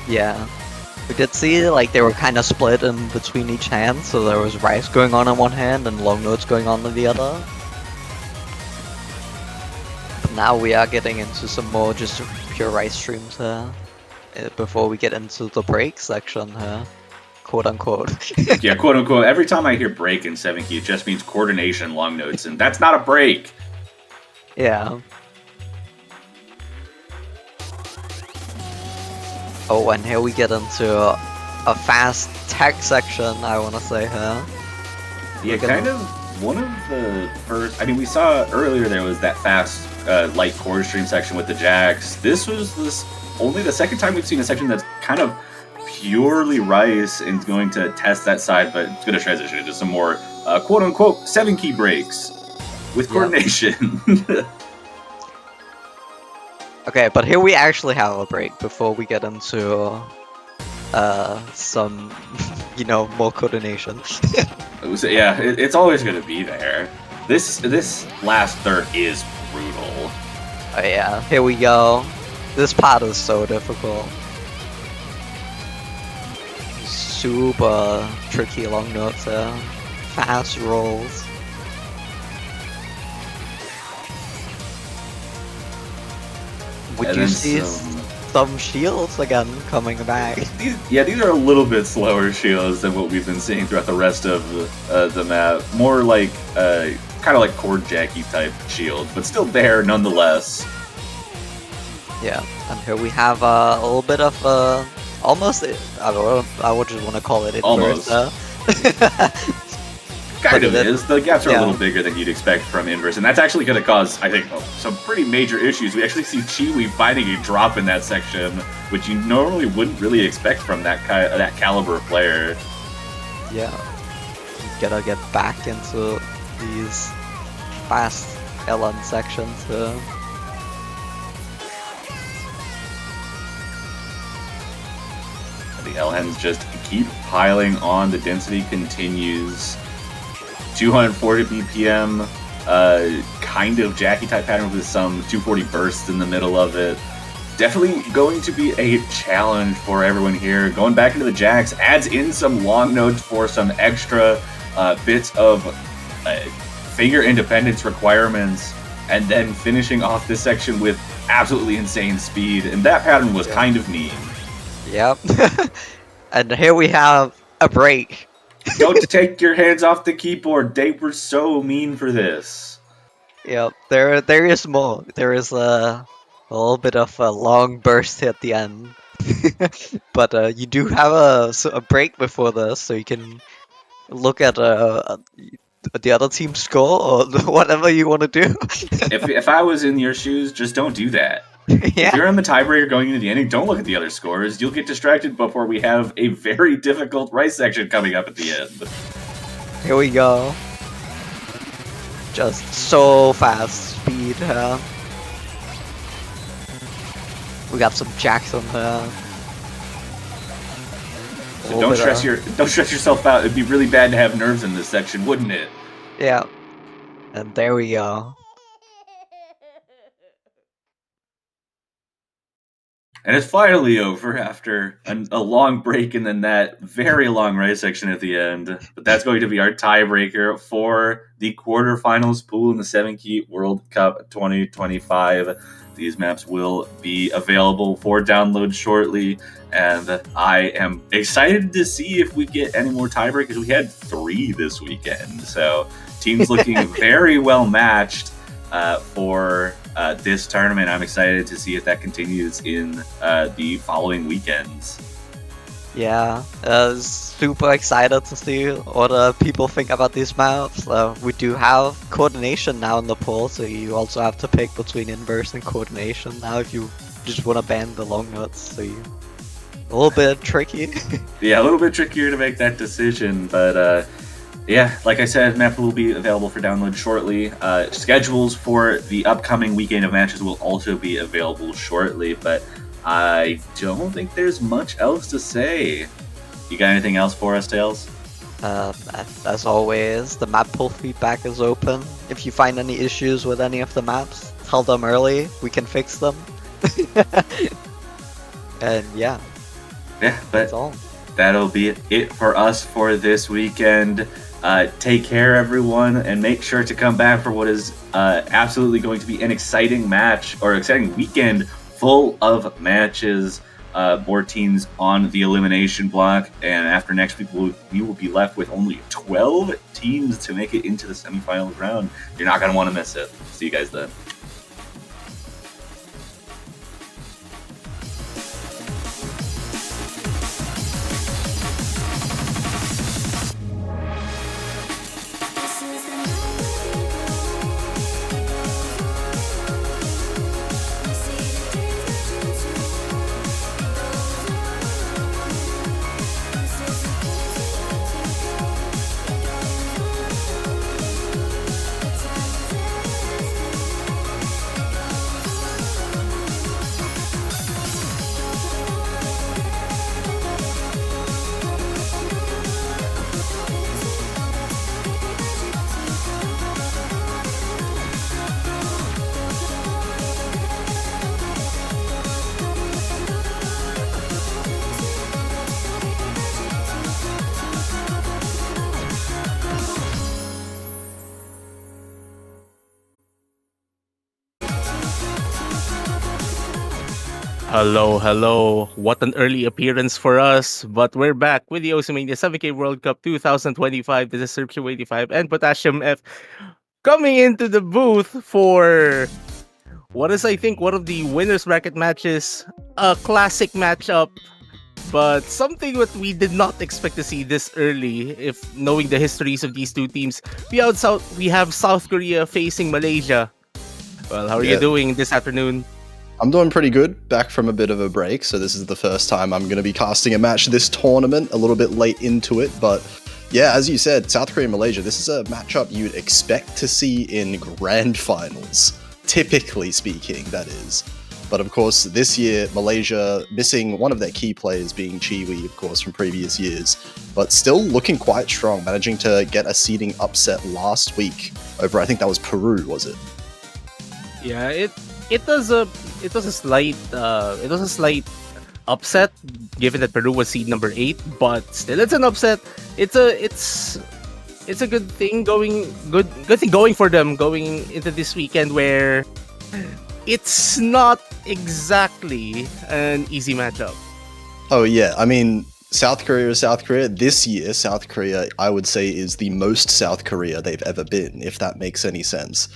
Yeah. We did see like they were kind of split in between each hand, so there was rice going on one hand and long notes going on the other. But now we are getting into some more just pure rice streams here, before we get into the break section here, quote unquote. Yeah, quote unquote. Every time I hear break in 7 key, it just means coordination long notes, and that's not a break. Yeah. Oh, and here we get into a fast tech section, I want to say here. Yeah, kind of one of the first. I mean, we saw earlier there was that fast light chord stream section with the jacks. This was only the second time we've seen a section that's kind of purely rice and going to test that side, but it's going to transition into some more quote unquote 7 key breaks with coordination. Yep. Okay, but here we actually have a break before we get into some, more coordination. Yeah, it's always going to be there. This last third is brutal. Oh yeah, here we go. This part is so difficult. Super tricky long notes there. Fast rolls. Would you see some shields again coming back? These are a little bit slower shields than what we've been seeing throughout the rest of the map. More like kind of like chord jacky type shield, but still there nonetheless. Yeah, and here we have a little bit of almost. I would just want to call it inverse. Almost. But Kind of it, is. The gaps are a little yeah, bigger than you'd expect from inverse, and that's actually going to cause, I think, some pretty major issues. We actually see Chiwi finding a drop in that section, which you normally wouldn't really expect from that caliber of player. yeah. You gotta get back into these fast LN sections. The Elhens just keep piling on. The density continues. 240 BPM, kind of Jackie type pattern with some 240 bursts in the middle of it. Definitely going to be a challenge for everyone here. Going back into the jacks adds in some long notes for some extra bits of finger independence requirements, and then finishing off this section with absolutely insane speed. And that pattern was kind of mean. Yep. And here we have a break. Don't take your hands off the keyboard. They were so mean for this. Yep. There is more. There is a little bit of a long burst at the end. But you do have a break before this, so you can look at the other team's score or whatever you want to do. If I was in your shoes, just don't do that. If Yeah. you're in the tiebreaker going into the ending, don't look at the other scores. You'll get distracted before we have a very difficult rice section coming up at the end. Here we go. Just so fast speed. We got some jacks on here. So don't stress yourself out. It'd be really bad to have nerves in this section, wouldn't it? Yeah. And there we go. And it's finally over after a long break and then that very long race section at the end. But that's going to be our tiebreaker for the quarterfinals pool in the 7-key World Cup 2025. These maps will be available for download shortly, and I am excited to see if we get any more tiebreakers. We had 3 this weekend, so teams looking very well matched for this tournament. I'm excited to see if that continues in the following weekends. Yeah, super excited to see what people think about these maps. We do have coordination now in the pool, so you also have to pick between inverse and coordination now if you just want to ban the long nuts. So a little bit tricky. Yeah, a little bit trickier to make that decision, but yeah, like I said, map will be available for download shortly. Schedules for the upcoming weekend of matches will also be available shortly, but I don't think there's much else to say. You got anything else for us, Tails? As always, the map pool feedback is open. If you find any issues with any of the maps, tell them early. We can fix them. And yeah, Yeah, but that's all. that'll be it for us for this weekend. Take care, everyone, and make sure to come back for what is absolutely going to be an exciting match or exciting weekend full of matches. More teams on the elimination block, and after next week, we will be left with only 12 teams to make it into the semifinals round. You're not going to want to miss it. See you guys then. Hello, hello. What an early appearance for us. But we're back with the Oceania 7K World Cup 2025. This is Sergio 85 and Potassium F coming into the booth for what is, I think, one of the winners bracket matches. A classic matchup But something that we did not expect to see this early, if knowing the histories of these two teams, we have South Korea facing Malaysia. Well, how are you Yeah, doing this afternoon? I'm doing pretty good, back from a bit of a break, so this is the first time I'm going to be casting a match this tournament, a little bit late into it, but yeah, as you said, South Korea and Malaysia, this is a matchup you'd expect to see in grand finals, typically speaking, that is. But of course, this year, Malaysia missing one of their key players, being Chiwi, of course, from previous years, but still looking quite strong, managing to get a seeding upset last week over, I think that was Peru, was it? Yeah, it was a slight upset given that Peru was seed number 8, but still it's an upset. It's a good thing going for them going into this weekend where it's not exactly an easy matchup. Oh yeah, I mean, South Korea is South Korea. This year, South Korea, I would say, is the most South Korea they've ever been, if that makes any sense.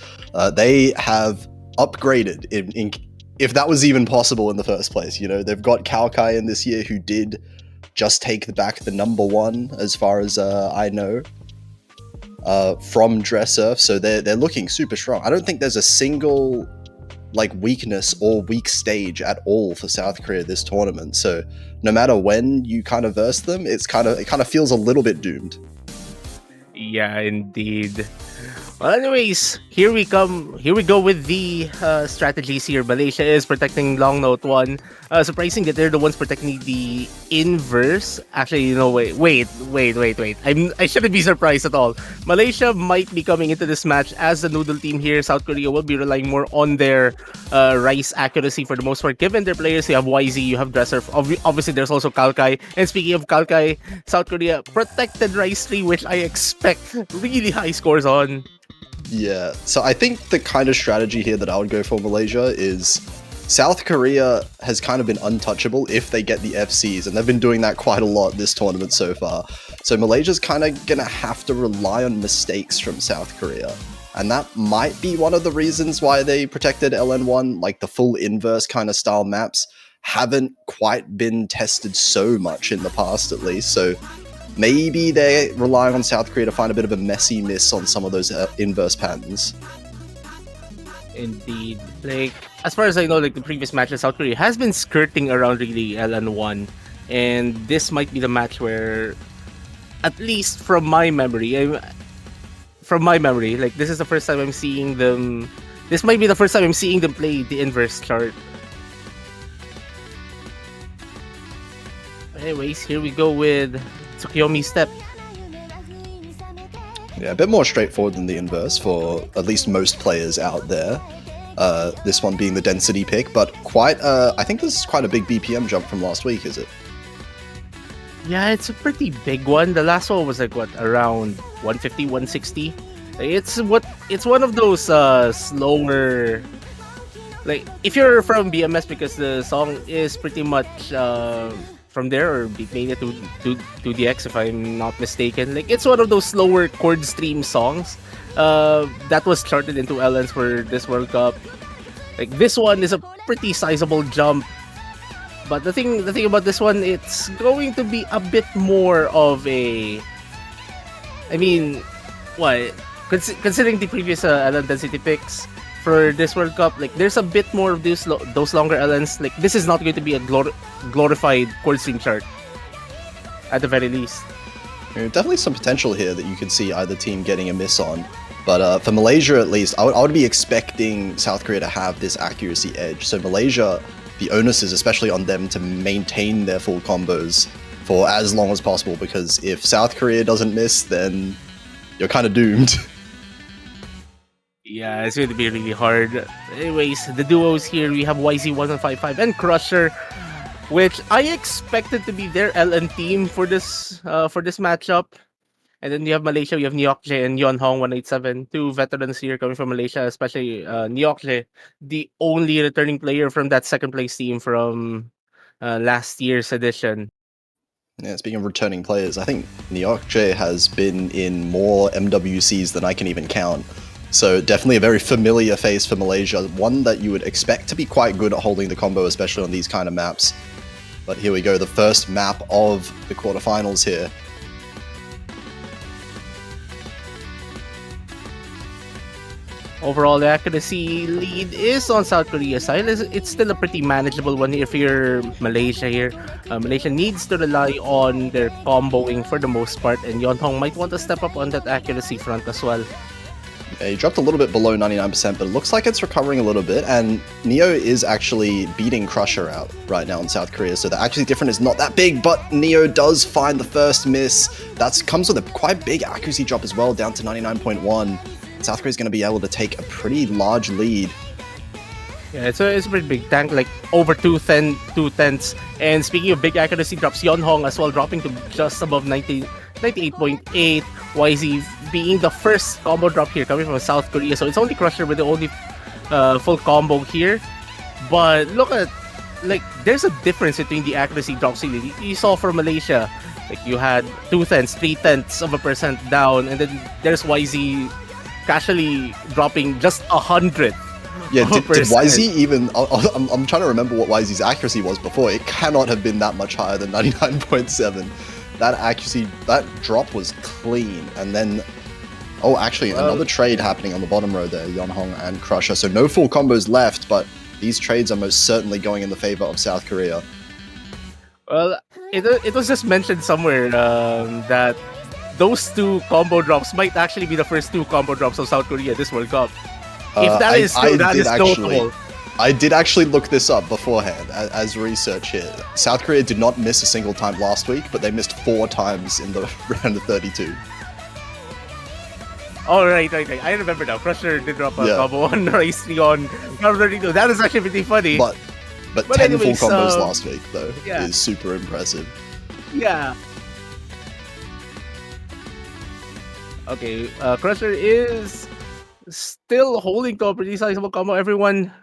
They have upgraded, if that was even possible in the first place. You know, they've got Kai in this year, who did just take back the number 1, as far as I know, from Dress Surf. So they're looking super strong. I don't think there's a single weakness or weak stage at all for South Korea this tournament. So no matter when you kind of verse them, it kind of feels a little bit doomed. Yeah, indeed. Well, anyways, here we go with the strategies here. Malaysia is protecting long note 1. Surprising that they're the ones protecting the inverse. Actually, you know, wait. I shouldn't be surprised at all. Malaysia might be coming into this match as the noodle team here. South Korea will be relying more on their rice accuracy for the most part. Given their players, you have YZ, you have Dresser. Obviously, there's also Kai. And speaking of Kai, South Korea protected Rice 3, which I expect really high scores on. Yeah, so I think the kind of strategy here that I would go for Malaysia is South Korea has kind of been untouchable if they get the FCs, and they've been doing that quite a lot this tournament so far. So Malaysia's kind of gonna have to rely on mistakes from South Korea. And that might be one of the reasons why they protected LN1, like the full inverse kind of style maps haven't quite been tested so much in the past, at least. So maybe they're relying on South Korea to find a bit of a messy miss on some of those inverse patterns. Indeed. Like, as far as I know, like the previous matches, South Korea has been skirting around really LN1. And this might be the match where, at least from my memory, like this is the first time I'm seeing them. This might be the first time I'm seeing them play the inverse chart. Anyways, here we go with Tsukiyomi Step. Yeah, a bit more straightforward than the inverse for at least most players out there. This one being the density pick, but I think this is quite a big BPM jump from last week, is it? Yeah, it's a pretty big one. The last one was like around 150, 160. It's one of those slower. Like if you're from BMS, because the song is pretty much from there, or Beatmania to DX, if I'm not mistaken. Like it's one of those slower chord stream songs that was charted into LNs for this World Cup. Like this one is a pretty sizable jump, but the thing about this one, it's going to be a bit more of a. I mean, what? Considering the previous LN density picks for this World Cup, like there's a bit more of those longer LNs. Like this is not going to be a glorified chord stream chart, at the very least. Definitely some potential here that you could see either team getting a miss on. But for Malaysia, at least, I would be expecting South Korea to have this accuracy edge. So Malaysia, the onus is especially on them to maintain their full combos for as long as possible, because if South Korea doesn't miss, then you're kind of doomed. Yeah, it's going to be really hard. Anyways, the duos here, we have YZ1155 and Crusher, which I expected to be their LN team for this matchup. And then you have Malaysia, you have Nyokje and Yon Hong 187, two veterans here coming from Malaysia, especially Nyokje, the only returning player from that second place team from last year's edition. Yeah, speaking of returning players, I think Nyokje has been in more MWCs than I can even count. So definitely a very familiar face for Malaysia, one that you would expect to be quite good at holding the combo, especially on these kind of maps. But here we go, the first map of the quarterfinals here. Overall, the accuracy lead is on South Korea's side. It's still a pretty manageable one if you're Malaysia here. Malaysia needs to rely on their comboing for the most part, and Yeonhong might want to step up on that accuracy front as well. Yeah, he dropped a little bit below 99%, but it looks like it's recovering a little bit, and Neo is actually beating Crusher out right now in South Korea, so the accuracy difference is not that big, but Neo does find the first miss. That comes with a quite big accuracy drop as well, down to 99.1. South Korea is going to be able to take a pretty large lead. Yeah, it's a pretty big tank, like over 2/10. And speaking of big accuracy drops, Yeonhong as well dropping to just above 98.8. YZ being the first combo drop here coming from South Korea. So it's only Crusher with the only full combo here. But look at, like, there's a difference between the accuracy drops you saw for Malaysia. Like, you had 2/10, 0.3% down, and then there's YZ casually dropping just 100. Yeah, did YZ even... I'm trying to remember what YZ's accuracy was before. It cannot have been that much higher than 99.7. That accuracy, that drop was clean. And then... Oh, actually, another trade happening on the bottom row there, Yeonhong and Crusher. So no full combos left, but these trades are most certainly going in the favor of South Korea. Well, it was just mentioned somewhere that those two combo drops might actually be the first two combo drops of South Korea this World Cup. If that is true, that is notable. I did actually look this up beforehand as research here. South Korea did not miss a single time last week, but they missed 4 times in the round of 32. Oh, right. I remember now. Crusher did drop a combo on Rice on round 32. That is actually pretty funny. But 10 anyways, full combos last week, though, is super impressive. Yeah. Okay, Crusher is still holding to a pretty sizable combo. Everyone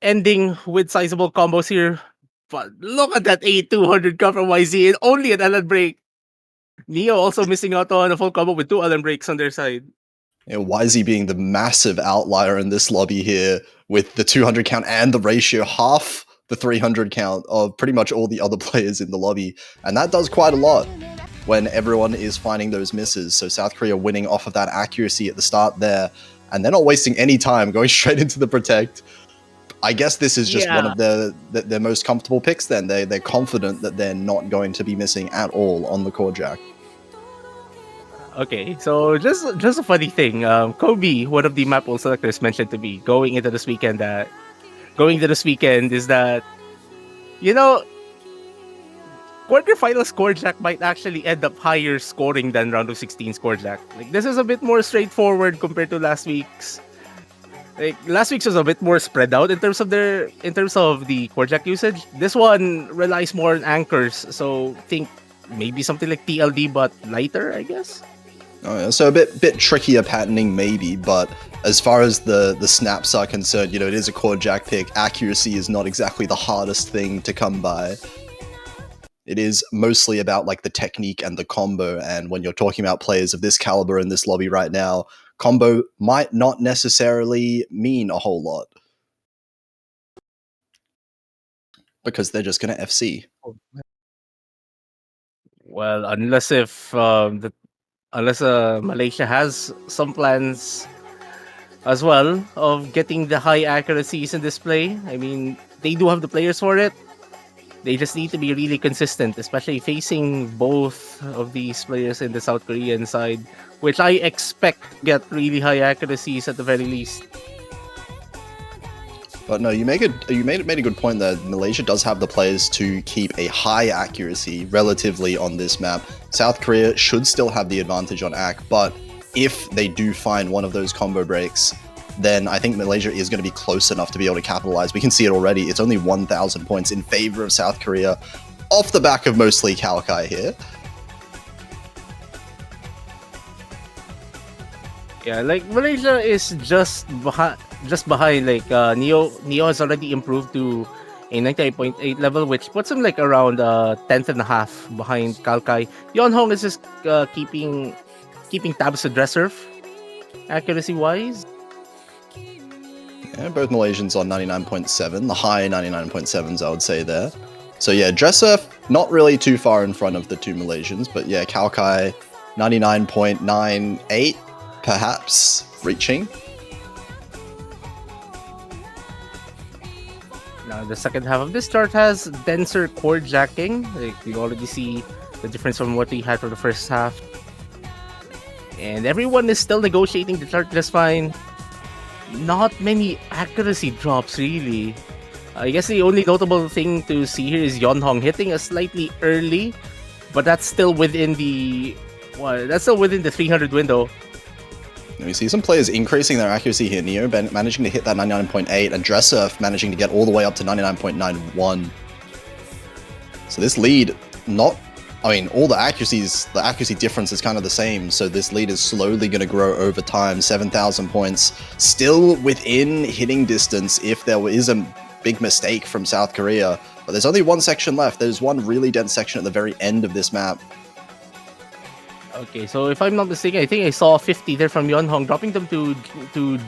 ending with sizable combos here. But look at that 8-200 cut from YZ and only an island break. Neo also missing out on a full combo with 2 island breaks on their side. Yeah, YZ being the massive outlier in this lobby here with the 200 count and the ratio half the 300 count of pretty much all the other players in the lobby. And that does quite a lot when everyone is finding those misses. So South Korea winning off of that accuracy at the start there, and they're not wasting any time going straight into the protect. I guess this is just one of their most comfortable picks then. They're confident that they're not going to be missing at all on the core jack. Okay, so just a funny thing. Kobe, one of the map pool selectors, mentioned to me going into this weekend is that, you know, quarterfinal score jack might actually end up higher scoring than round of 16 score jack. Like, this is a bit more straightforward compared to last week's. Like, last week's was a bit more spread out in terms of the core jack usage. This one relies more on anchors, so think maybe something like TLD but lighter, I guess. Oh, yeah. So a bit trickier patterning maybe, but as far as the snaps are concerned, you know, it is a core jack pick. Accuracy is not exactly the hardest thing to come by. It is mostly about like the technique and the combo, and when you're talking about players of this caliber in this lobby right now, combo might not necessarily mean a whole lot. Because they're just going to FC. Well, unless Malaysia has some plans as well of getting the high accuracies in display. I mean, they do have the players for it. They just need to be really consistent, especially facing both of these players in the South Korean side, which I expect to get really high accuracies at the very least. But no, you made a good point there. Malaysia does have the players to keep a high accuracy relatively on this map. South Korea should still have the advantage on AC, but if they do find one of those combo breaks, then I think Malaysia is going to be close enough to be able to capitalize. We can see it already. It's only 1,000 points in favor of South Korea off the back of mostly Kalkai here. Yeah, like Malaysia is just behind. Like Neo has already improved to a 98.8 level, which puts him like around 10th and a half behind Kalkai. Yeonhong is just keeping tabs to dress surf accuracy wise. Yeah, both Malaysians on 99.7, the high 99.7s I would say there. So yeah, Dresser not really too far in front of the two Malaysians, but yeah, Kaukai 99.98 perhaps reaching. Now, the second half of this chart has denser chord jacking. Like, you already see the difference from what we had for the first half. And everyone is still negotiating the chart just fine. Not many accuracy drops, really. I guess the only notable thing to see here is Yeonhong hitting a slightly early, but that's still within the 300 window. We see some players increasing their accuracy here. Neo managing to hit that 99.8 and Dresser managing to get all the way up to 99.91. So this lead, all the accuracy difference is kind of the same. So this lead is slowly going to grow over time. 7,000 points, still within hitting distance if there is a big mistake from South Korea. But there's only one section left. There's one really dense section at the very end of this map. Okay, so if I'm not mistaken, I think I saw 50 there from Yeonhong, dropping them to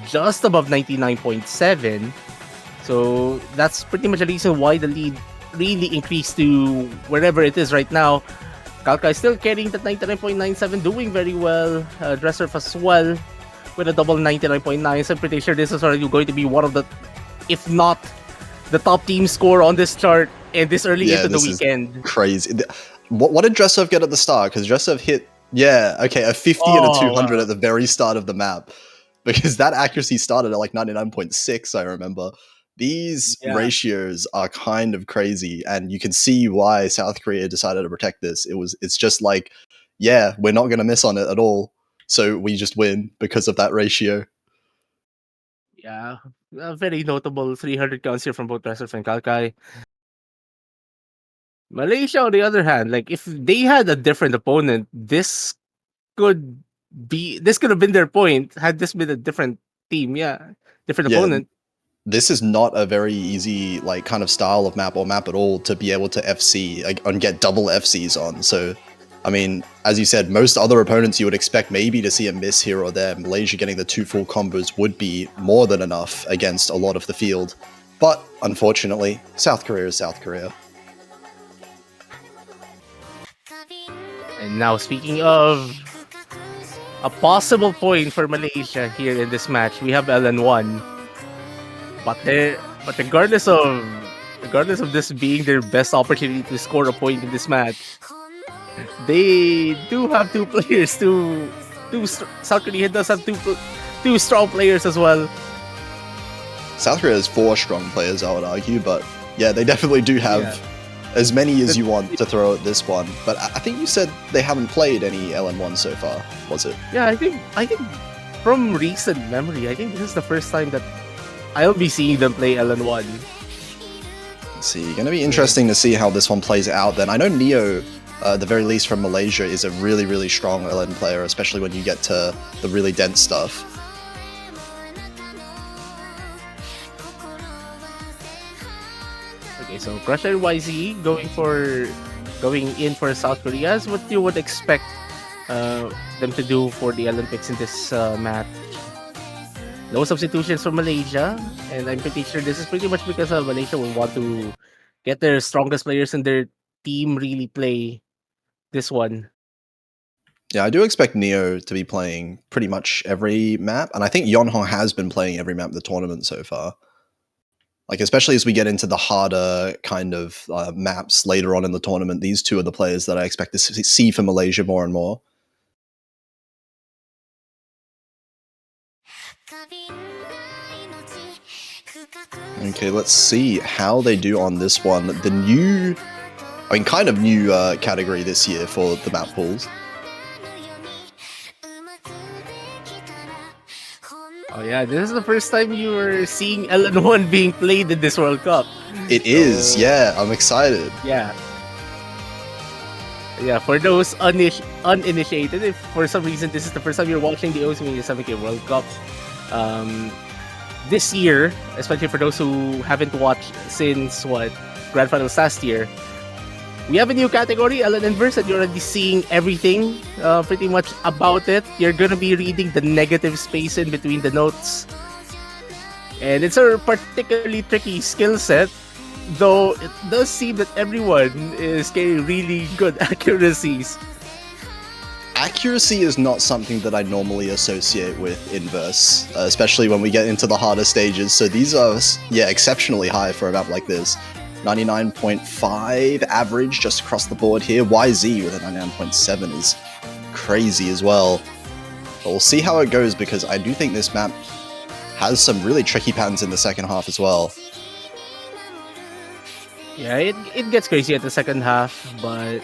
just above 99.7. So that's pretty much the reason why the lead really increased to wherever it is right now. Kalkai still carrying that 99.97, doing very well. Dresser as well with a double 99.9. So I'm pretty sure this is already going to be one of the, if not the top team score on this chart and this early into the weekend. Crazy. What did Dresser get at the start? Because Dresser hit a 50 and a 200 at the very start of the map. Because that accuracy started at like 99.6, I remember. These ratios are kind of crazy, and you can see why South Korea decided to protect this. It's just like, yeah, we're not going to miss on it at all, so we just win because of that ratio. Yeah, a very notable 300 counts here from both Dresser and Kalkai. Malaysia, on the other hand, like if they had a different opponent, this could have been their point had this been a different team. Different opponent. This is not a very easy kind of style of map or map at all to be able to FC and get double FCs on. So, I mean, as you said, most other opponents you would expect maybe to see a miss here or there. Malaysia getting the 2 full combos would be more than enough against a lot of the field. But unfortunately, South Korea is South Korea. And now, speaking of a possible point for Malaysia here in this match, we have LN1. But regardless of this being their best opportunity to score a point in this match, they do have two players. South Korea does have two strong players as well. South Korea has 4 strong players, I would argue, but yeah, they definitely do have as many as you want to throw at this one. But I think you said they haven't played any LN1 so far, was it? Yeah, I think from recent memory, I think this is the first time that I'll be seeing them play LN1. Let's see, gonna be interesting to see how this one plays out then. I know Neo, at the very least from Malaysia, is a really, really strong LN player, especially when you get to the really dense stuff. Okay, so Crush and YZ going in for South Korea is what you would expect them to do for the Olympics in this match. No substitutions for Malaysia, and I'm pretty sure this is pretty much because Malaysia will want to get their strongest players in their team really play this one. Yeah, I do expect Neo to be playing pretty much every map, and I think Yeonhong has been playing every map of the tournament so far. Like, especially as we get into the harder kind of maps later on in the tournament, these two are the players that I expect to see for Malaysia more and more. Okay, let's see how they do on this one. The new, kind of new category this year for the map pools. Oh yeah, this is the first time you were seeing LN1 being played in this World Cup. It is, yeah, I'm excited. Yeah, for those uninitiated, if for some reason this is the first time you're watching the Osmania 7K World Cup, this year, especially for those who haven't watched since Grand Finals last year, we have a new category, LN Inverse, and you're already seeing everything pretty much about it. You're gonna be reading the negative space in between the notes, and it's a particularly tricky skill set. Though it does seem that everyone is getting really good accuracies. Accuracy is not something that I normally associate with inverse, especially when we get into the harder stages. So these are, yeah, exceptionally high for a map like this. 99.5 average just across the board here. YZ with a 99.7 is crazy as well. But we'll see how it goes because I do think this map has some really tricky patterns in the second half as well. Yeah, it gets crazy at the second half, but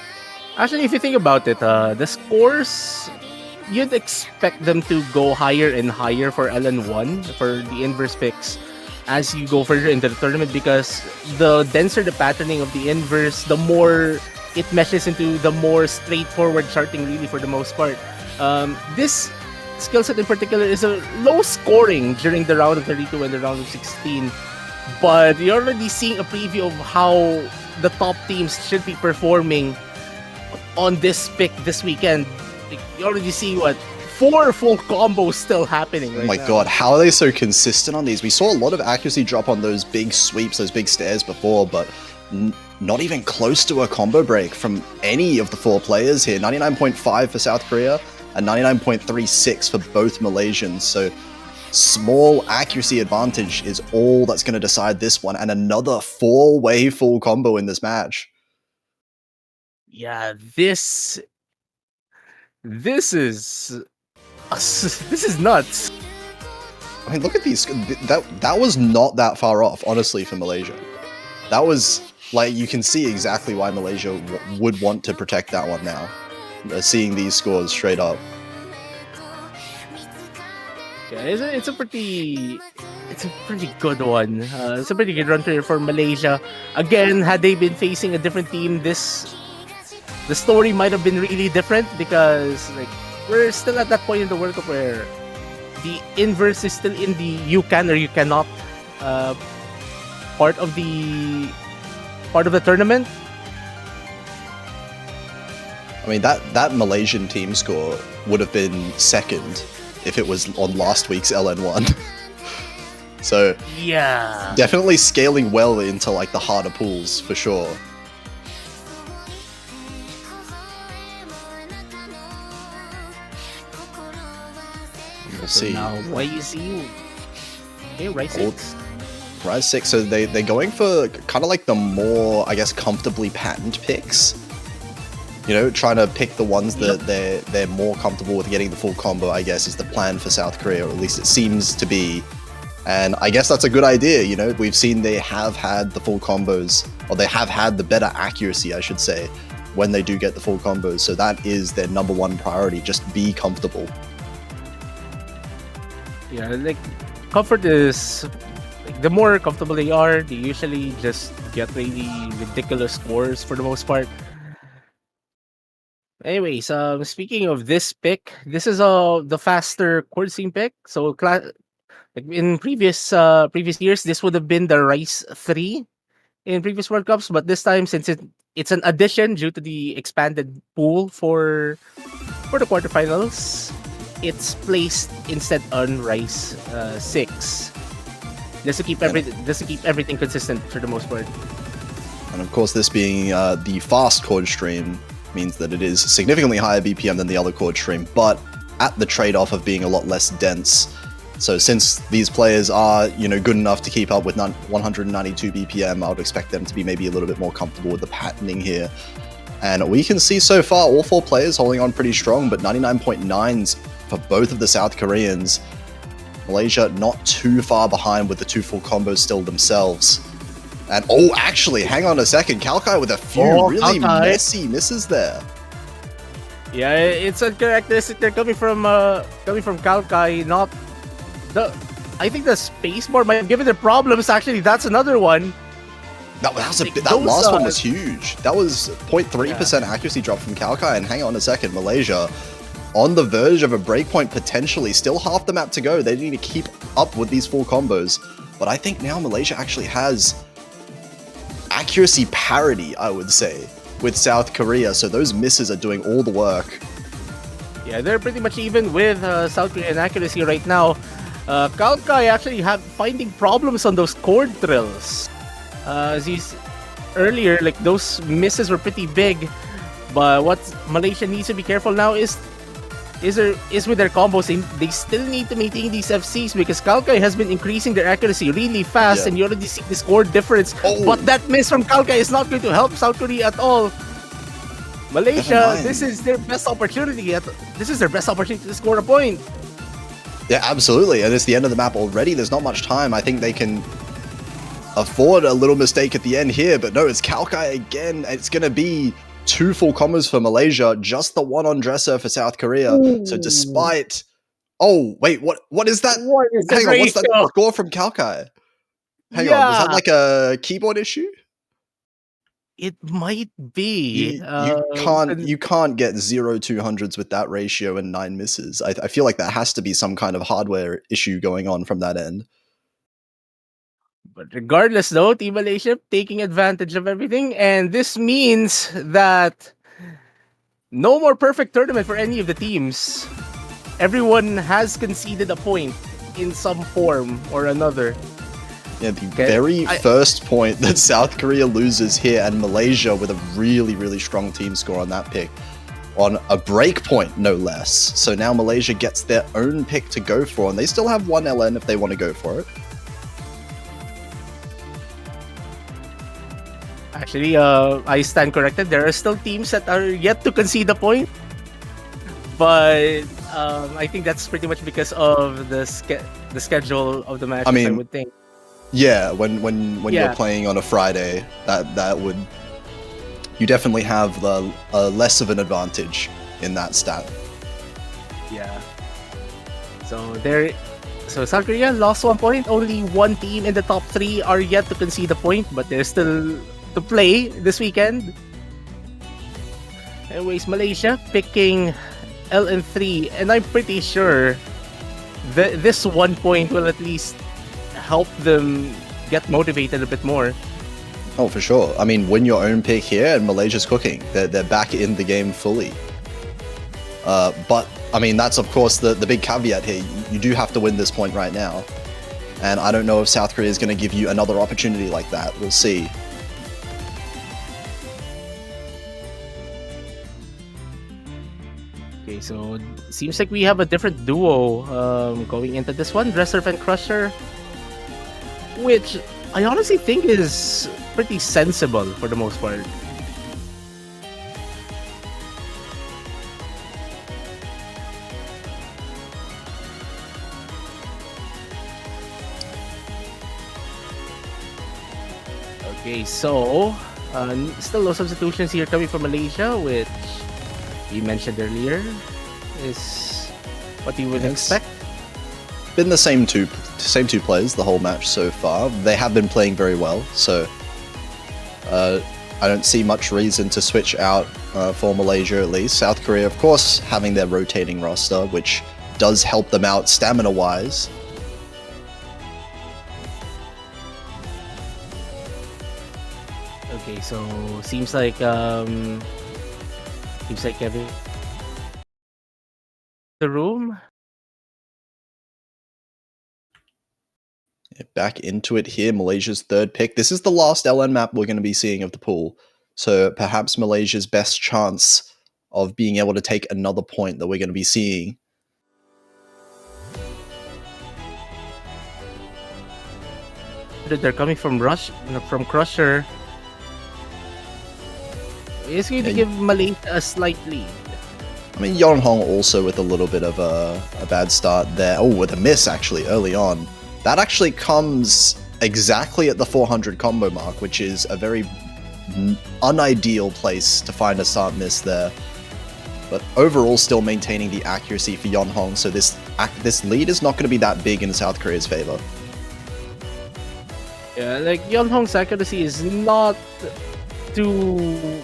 actually, if you think about it, the scores, you'd expect them to go higher and higher for LN1, for the inverse picks, as you go further into the tournament, because the denser the patterning of the inverse, the more it meshes into the more straightforward charting, really, for the most part. This skill set in particular is a low scoring during the round of 32 and the round of 16, but you're already seeing a preview of how the top teams should be performing on this pick this weekend. You already see what 4 full combos still happening right Oh my now. god, how are they so consistent on these? We saw a lot of accuracy drop on those big sweeps, those big stairs before, but not even close to a combo break from any of the 4 players here. 99.5 for South Korea and 99.36 for both Malaysians. So small accuracy advantage is all that's going to decide this one, and another 4-way full combo in this match. Yeah, this is this is nuts. I mean, look at these. That was not that far off, honestly, for Malaysia. That was, like, you can see exactly why Malaysia would want to protect that one now. Seeing these scores straight up. Yeah, it's a pretty good one. It's a pretty good run for Malaysia. Again, had they been facing a different team, the story might have been really different, because like we're still at that point in the World Cup where the inverse is still in the you can or you cannot part of the tournament. I mean, that Malaysian team score would have been second if it was on last week's LN1. So Yeah, definitely scaling well into like the harder pools for sure. We'll see. now YZ, okay, right Old- 6. Rise 6, so they're going for kind of like the more, I guess, comfortably patterned picks. You know, trying to pick the ones that they're more comfortable with getting the full combo, I guess, is the plan for South Korea, or at least it seems to be. And I guess that's a good idea, you know? We've seen they have had the full combos, or they have had the better accuracy, I should say, when they do get the full combos. So that is their number one priority, just be comfortable. Yeah, like comfort is like, the more comfortable they are, they usually just get really ridiculous scores for the most part. Anyways, speaking of this pick, this is the faster chord scene pick. So like in previous years, this would have been the Rice 3 in previous World Cups, but this time, since it's an addition due to the expanded pool for the quarterfinals, it's placed instead on Rice 6. Just to keep everything consistent for the most part. And of course, this being the fast chord stream means that it is significantly higher BPM than the other chord stream, but at the trade-off of being a lot less dense. So since these players are, you know, good enough to keep up with 192 BPM, I would expect them to be maybe a little bit more comfortable with the patterning here. And we can see so far all 4 players holding on pretty strong, but 99.9s for both of the South Koreans. Malaysia not too far behind with the 2 full combos still themselves. And oh, actually, hang on a second. Kalkai with a few really messy misses there. Yeah, it's uncharacteristic. They're coming from Kalkai, not the. I think the spacebar might have given them problems. Actually, that's another one. That last one was huge. That was 0.3% accuracy drop from Kalkai. And hang on a second, Malaysia on the verge of a breakpoint potentially. Still half the map to go. They need to keep up with these full combos. But I think now Malaysia actually has accuracy parity, I would say, with South Korea. So those misses are doing all the work. Yeah, they're pretty much even with South Korean accuracy right now. Kalkai actually finding problems on those chord drills. As earlier, like those misses were pretty big. But what Malaysia needs to be careful now is with their combos. They still need to maintain these FCs because Kalkai has been increasing their accuracy really fast, Yeah. and you already see the score difference. Oh. But that miss from Kalkai is not going to help South Korea at all. Malaysia, mind. this is their best opportunity. This is their best opportunity to score a point. Yeah, absolutely. And it's the end of the map already. There's not much time. I think they can afford a little mistake at the end here, but no, it's Kalkai again. It's going to be 2 full combos for Malaysia, just the one on Dresser for South Korea. Ooh. So despite... Oh, wait, what is that? What is that Hang on, what's that ratio? score from Kalkai? Hang on, was that Yeah. like a keyboard issue? It might be. You can't get 0 200s with that ratio and 9 misses. I feel like there has to be some kind of hardware issue going on from that end. But regardless, though, Team Malaysia taking advantage of everything, and this means that no more perfect tournament for any of the teams. Everyone has conceded a point in some form or another. Yeah, the very first point that South Korea loses here, and Malaysia with a really, really strong team score on that pick. On a break point, no less. So now Malaysia gets their own pick to go for, and they still have 1 LN if they want to go for it. Actually, I stand corrected. There are still teams that are yet to concede a point. But I think that's pretty much because of the schedule of the matches, I would think. Yeah, when you're playing on a Friday, that would... You definitely have less of an advantage in that stat. Yeah. So South Korea lost 1 point. Only 1 team in the top 3 are yet to concede a point, but they're still to play this weekend. Anyways, Malaysia picking LN3, and I'm pretty sure that this 1 point will at least help them get motivated a bit more. Oh, for sure. I mean, win your own pick here, and Malaysia's cooking. They're back in the game fully. But, I mean, that's, of course, the big caveat here. You do have to win this point right now. And I don't know if South Korea is going to give you another opportunity like that. We'll see. Okay, so seems like we have a different duo going into this one. Dresser and Crusher. Which I honestly think is pretty sensible for the most part. Okay, so still no substitutions here coming from Malaysia, which we mentioned earlier is what you would expect. Been the same two players the whole match so far. They have been playing very well, so I don't see much reason to switch out for Malaysia at least. South Korea, of course, having their rotating roster, which does help them out stamina-wise. Okay, so seems like Kevin the room. Back into it here, Malaysia's 3rd pick. This is the last LN map we're going to be seeing of the pool, so perhaps Malaysia's best chance of being able to take another point that we're going to be seeing. They're coming from Crusher. It's going to give Malaysia a slight lead. I mean, Yonhong also with a little bit of a bad start there. Oh, with a miss actually early on. That actually comes exactly at the 400 combo mark, which is a very unideal place to find a start miss there. But overall, still maintaining the accuracy for Yonhong, so this lead is not going to be that big in South Korea's favor. Yeah, like Yonhong's accuracy is not too...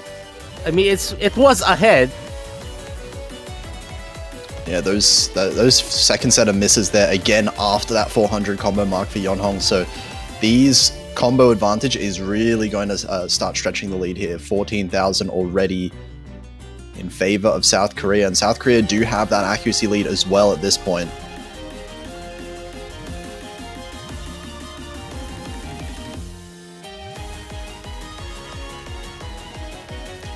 I mean, it was ahead. Yeah, those second set of misses there again after that 400 combo mark for Yonhong. So these combo advantage is really going to start stretching the lead here. 14,000 already in favor of South Korea, and South Korea do have that accuracy lead as well at this point.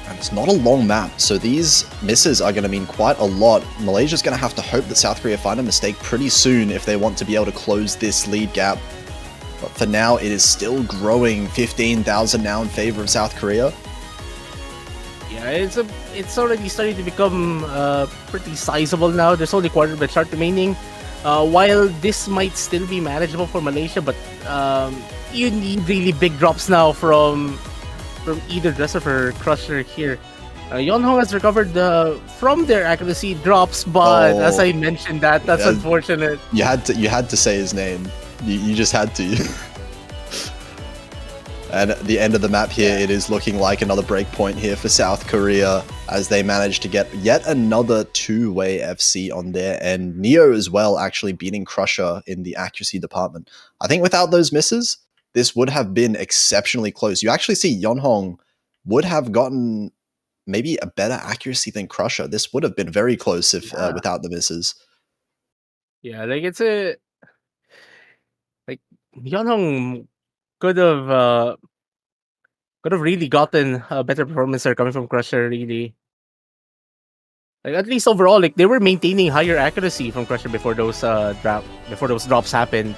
And it's not a long map, so these misses are going to mean quite a lot. Malaysia's going to have to hope that South Korea find a mistake pretty soon if they want to be able to close this lead gap. But for now, it is still growing, 15,000 now in favor of South Korea. Yeah, it's already starting to become pretty sizable now. There's only quarter of the chart remaining. While this might still be manageable for Malaysia, but you need really big drops now from either Dresser or Crusher here. Yonhong has recovered from their accuracy drops, but as I mentioned, that's unfortunate. You had to say his name. You just had to. And at the end of the map here, it is looking like another breakpoint here for South Korea as they manage to get yet another two-way FC on there. And Neo as well actually beating Crusher in the accuracy department. I think without those misses, this would have been exceptionally close. You actually see Yonhong would have gotten maybe a better accuracy than Crusher. This would have been very close if without the misses. Yeah, like Yonhong could have really gotten a better performance there coming from Crusher. Really, like at least overall, like they were maintaining higher accuracy from Crusher before those drops happened.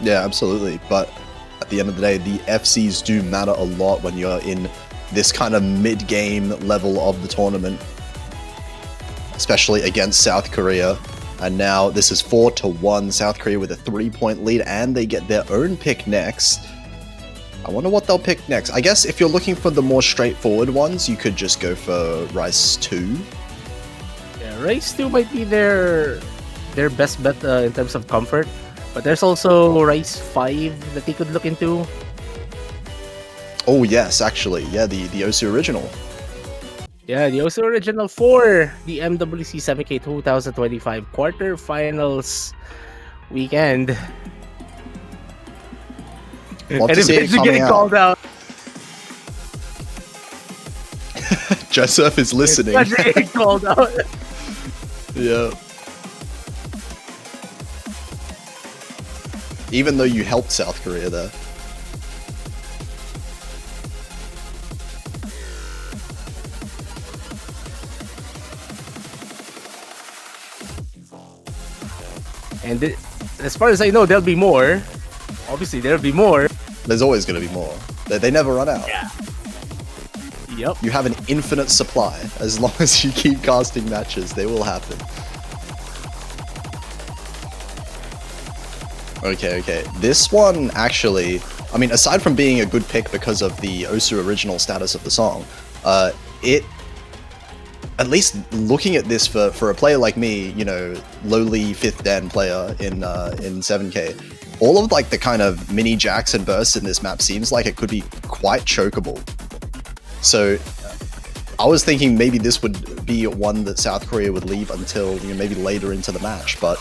Yeah, absolutely. But at the end of the day, the FCs do matter a lot when you're in this kind of mid-game level of the tournament, especially against South Korea. And now this is 4-1, South Korea with a 3-point lead, and they get their own pick next. I wonder what they'll pick next. I guess if you're looking for the more straightforward ones, you could just go for Rice 2. Yeah, Rice 2 might be their best bet in terms of comfort. But there's also Rice 5 that they could look into. Oh yes, actually. Yeah, the OSU original. Yeah, the OSU original for the MWC 7K 2025 quarterfinals weekend. Want to see it coming out. Called out. Joseph is listening. Getting called out. Yeah. Even though you helped South Korea there. And as far as I know, there'll be more. Obviously, there'll be more. There's always going to be more. They never run out. Yeah. Yep. You have an infinite supply. As long as you keep casting matches, they will happen. Okay. This one actually, I mean, aside from being a good pick because of the OSU original status of the song, at least looking at this for a player like me, you know, lowly 5th Dan player in 7K, all of like the kind of mini jacks and bursts in this map seems like it could be quite chokeable. So I was thinking maybe this would be one that South Korea would leave until, you know, maybe later into the match, but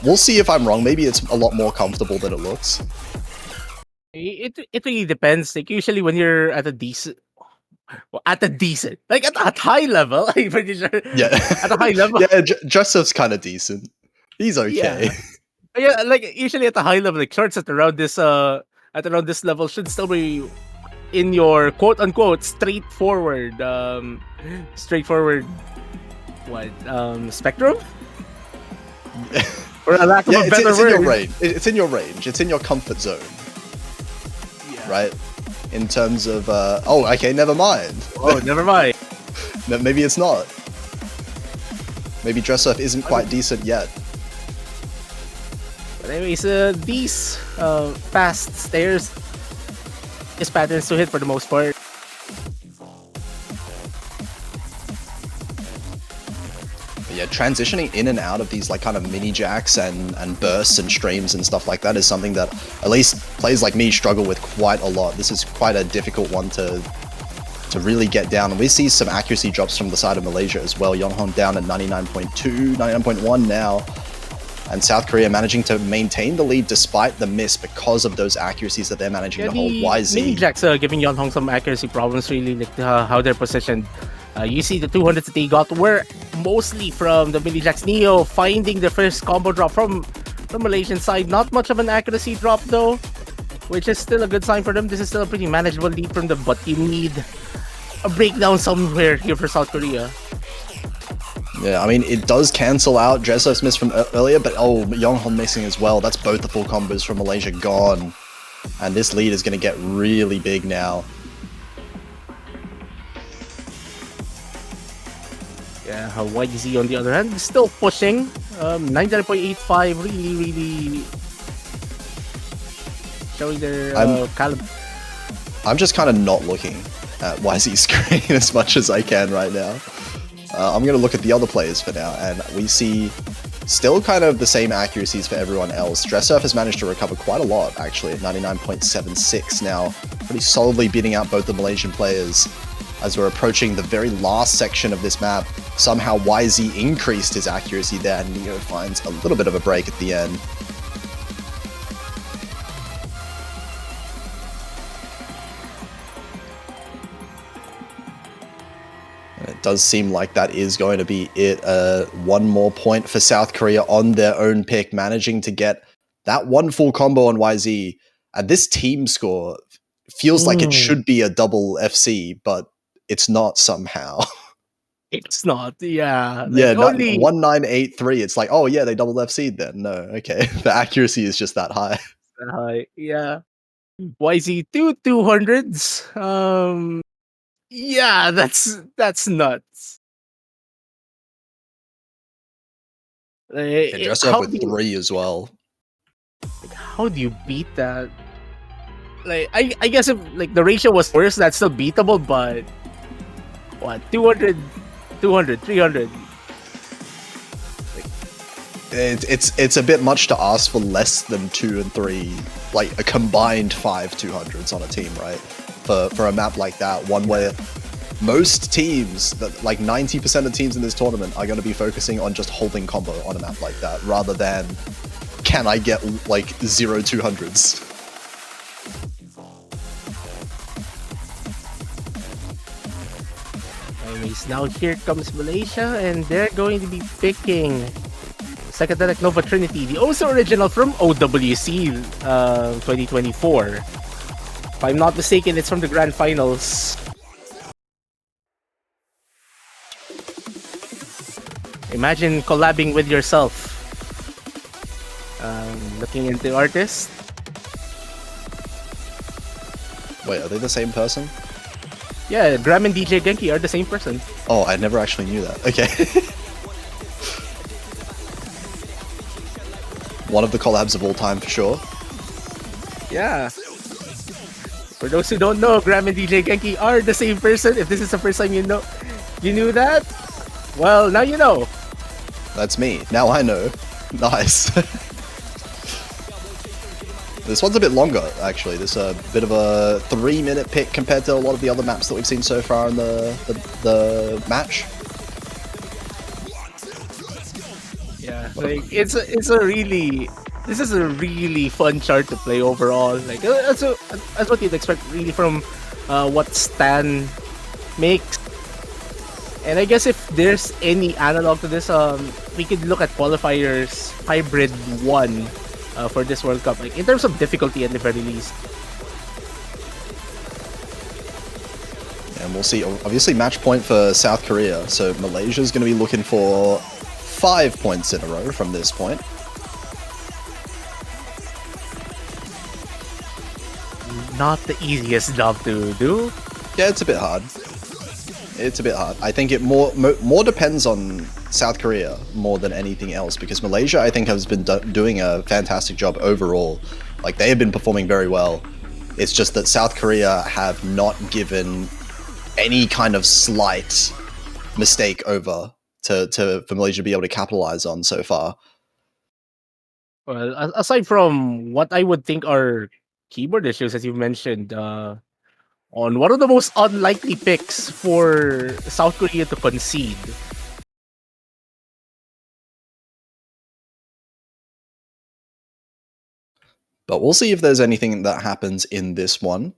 we'll see if I'm wrong. Maybe it's a lot more comfortable than it looks. It really depends. Like usually when you're at a decent, like at high level, I'm pretty sure. Yeah, at a high level. Yeah, Joseph's kind of decent. He's okay. Yeah, like usually at a high level, like shorts at around this level should still be in your quote unquote straightforward spectrum. For a lack of a better it's word. in your range. It's in your range. It's in your comfort zone. Yeah. Right? In terms of oh, okay, never mind. Oh, never mind. No, maybe it's not. Maybe Dress Up isn't quite decent yet. But anyways, these fast stairs is patterns to hit for the most part. But yeah, transitioning in and out of these like kind of mini jacks and bursts and streams and stuff like that is something that at least players like me struggle with quite a lot. This is quite a difficult one to really get down. And we see some accuracy drops from the side of Malaysia as well. Yonhong down at 99.2, 99.1 now. And South Korea managing to maintain the lead despite the miss because of those accuracies that they're managing to hold. YZ. Mini jacks giving Yonhong some accuracy problems, really, like how they're positioned. You see the 200s that they got were mostly from the mini jacks. Neo finding the first combo drop from the Malaysian side. Not much of an accuracy drop though. which is still a good sign for them. This is still a pretty manageable lead from them, but you need a breakdown somewhere here for South Korea. Yeah, I mean, it does cancel out Dresser's miss from earlier, but oh, Yonghon missing as well. That's both the full combos from Malaysia gone. And this lead is going to get really big now. Yeah, YGZ on the other hand, still pushing. 99.85, really showing their caliber. I'm just kind of not looking at YZ's screen as much as I can right now. I'm going to look at the other players for now, and we see still kind of the same accuracies for everyone else. Dressurf has managed to recover quite a lot, actually, at 99.76 now, pretty solidly beating out both the Malaysian players. As we're approaching the very last section of this map, somehow YZ increased his accuracy there, and Neo finds a little bit of a break at the end. It does seem like that is going to be it. One more point for South Korea on their own pick, managing to get that one full combo on YZ. And this team score feels like it should be a double FC, but it's not somehow. It's not, yeah. Like Yeah, only 1983. It's like, oh yeah, they double FC'd then. No, okay. The accuracy is just that high. yeah. YZ 200s. Yeah, that's nuts. It dressed up with 3 as well. How do you beat that? Like I guess if like the ratio was worse, that's still beatable, but what 200, 300. It's a bit much to ask for less than 2 and 3, like a combined 5 200s on a team, right? For a map like that, one where most teams, that like 90% of teams in this tournament are going to be focusing on just holding combo on a map like that, rather than can I get like 0 200s. Anyways, now here comes Malaysia, and they're going to be picking Psychedelic Nova Trinity, the also original from OWC 2024. If I'm not mistaken, it's from the Grand Finals. Imagine collabing with yourself. Looking into artists. Wait, are they the same person? Yeah, Gram and DJ Genki are the same person. Oh, I never actually knew that. Okay. One of the collabs of all time for sure. Yeah. For those who don't know, Gram and DJ Genki are the same person. If this is the first time you knew that, well, now you know. That's me. Now I know. Nice. This one's a bit longer, actually. This is a bit of a 3-minute pick compared to a lot of the other maps that we've seen so far in the match. Yeah, like this is a really fun chart to play overall. Like that's what you'd expect really from what Stan makes. And I guess if there's any analog to this, we could look at qualifiers hybrid 1 for this World Cup, like in terms of difficulty at the very least. And we'll see. Obviously, match point for South Korea. So Malaysia's going to be looking for 5 points in a row from this point. Not the easiest job to do. Yeah, it's a bit hard. It's a bit hard. I think it more depends on South Korea more than anything else, because Malaysia, I think, has been doing a fantastic job overall. Like, they have been performing very well. It's just that South Korea have not given any kind of slight mistake over for Malaysia to be able to capitalize on so far. Well, aside from what I would think are keyboard issues, as you mentioned, on one of the most unlikely picks for South Korea to concede. But we'll see if there's anything that happens in this one.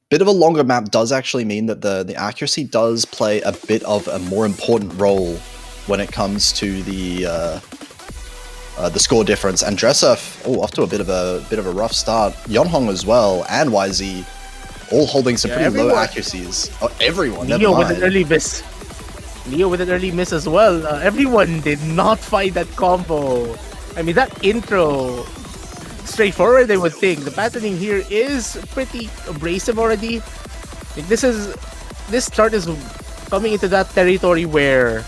Bit of a longer map does actually mean that the accuracy does play a bit of a more important role when it comes to the the score difference. And Dresser, off to a bit of a rough start. Yonhong as well, and YZ, all holding some pretty low accuracies. Oh, everyone, Neo with an early miss. Neo with an early miss as well. Everyone did not find that combo. I mean, that intro, straightforward, they would think. The patterning here is pretty abrasive already. Like, this chart is coming into that territory where,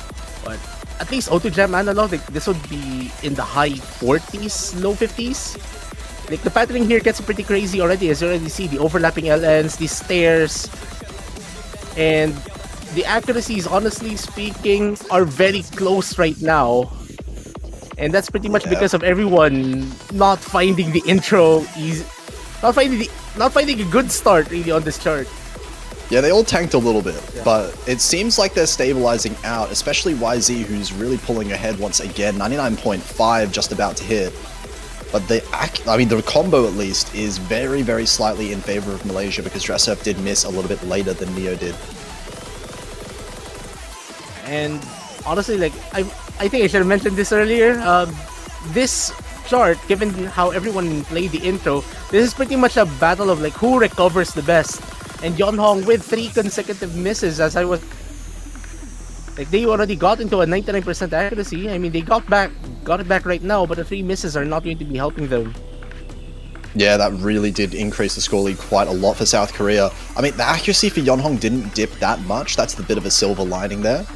at least Auto Jam analog, like, this would be in the high 40s, low 50s. Like, the patterning here gets pretty crazy already, as you already see the overlapping LNs, the stairs, and the accuracies, honestly speaking, are very close right now. And that's pretty much because of everyone not finding the intro easy, not finding a good start really on this chart. Yeah, they all tanked a little bit, but it seems like they're stabilizing out, especially YZ, who's really pulling ahead once again. 99.5 just about to hit. But the combo at least is very, very slightly in favor of Malaysia, because Dressurf did miss a little bit later than Neo did. And honestly, like, I think I should have mentioned this earlier. This chart, given how everyone played the intro, this is pretty much a battle of like who recovers the best. And Yonhong with 3 consecutive misses, as I was like, they already got into a 99% accuracy. I mean, they got it back right now, but the 3 misses are not going to be helping them. Yeah, that really did increase the score lead quite a lot for South Korea. I mean, the accuracy for Yonhong didn't dip that much. That's the bit of a silver lining there.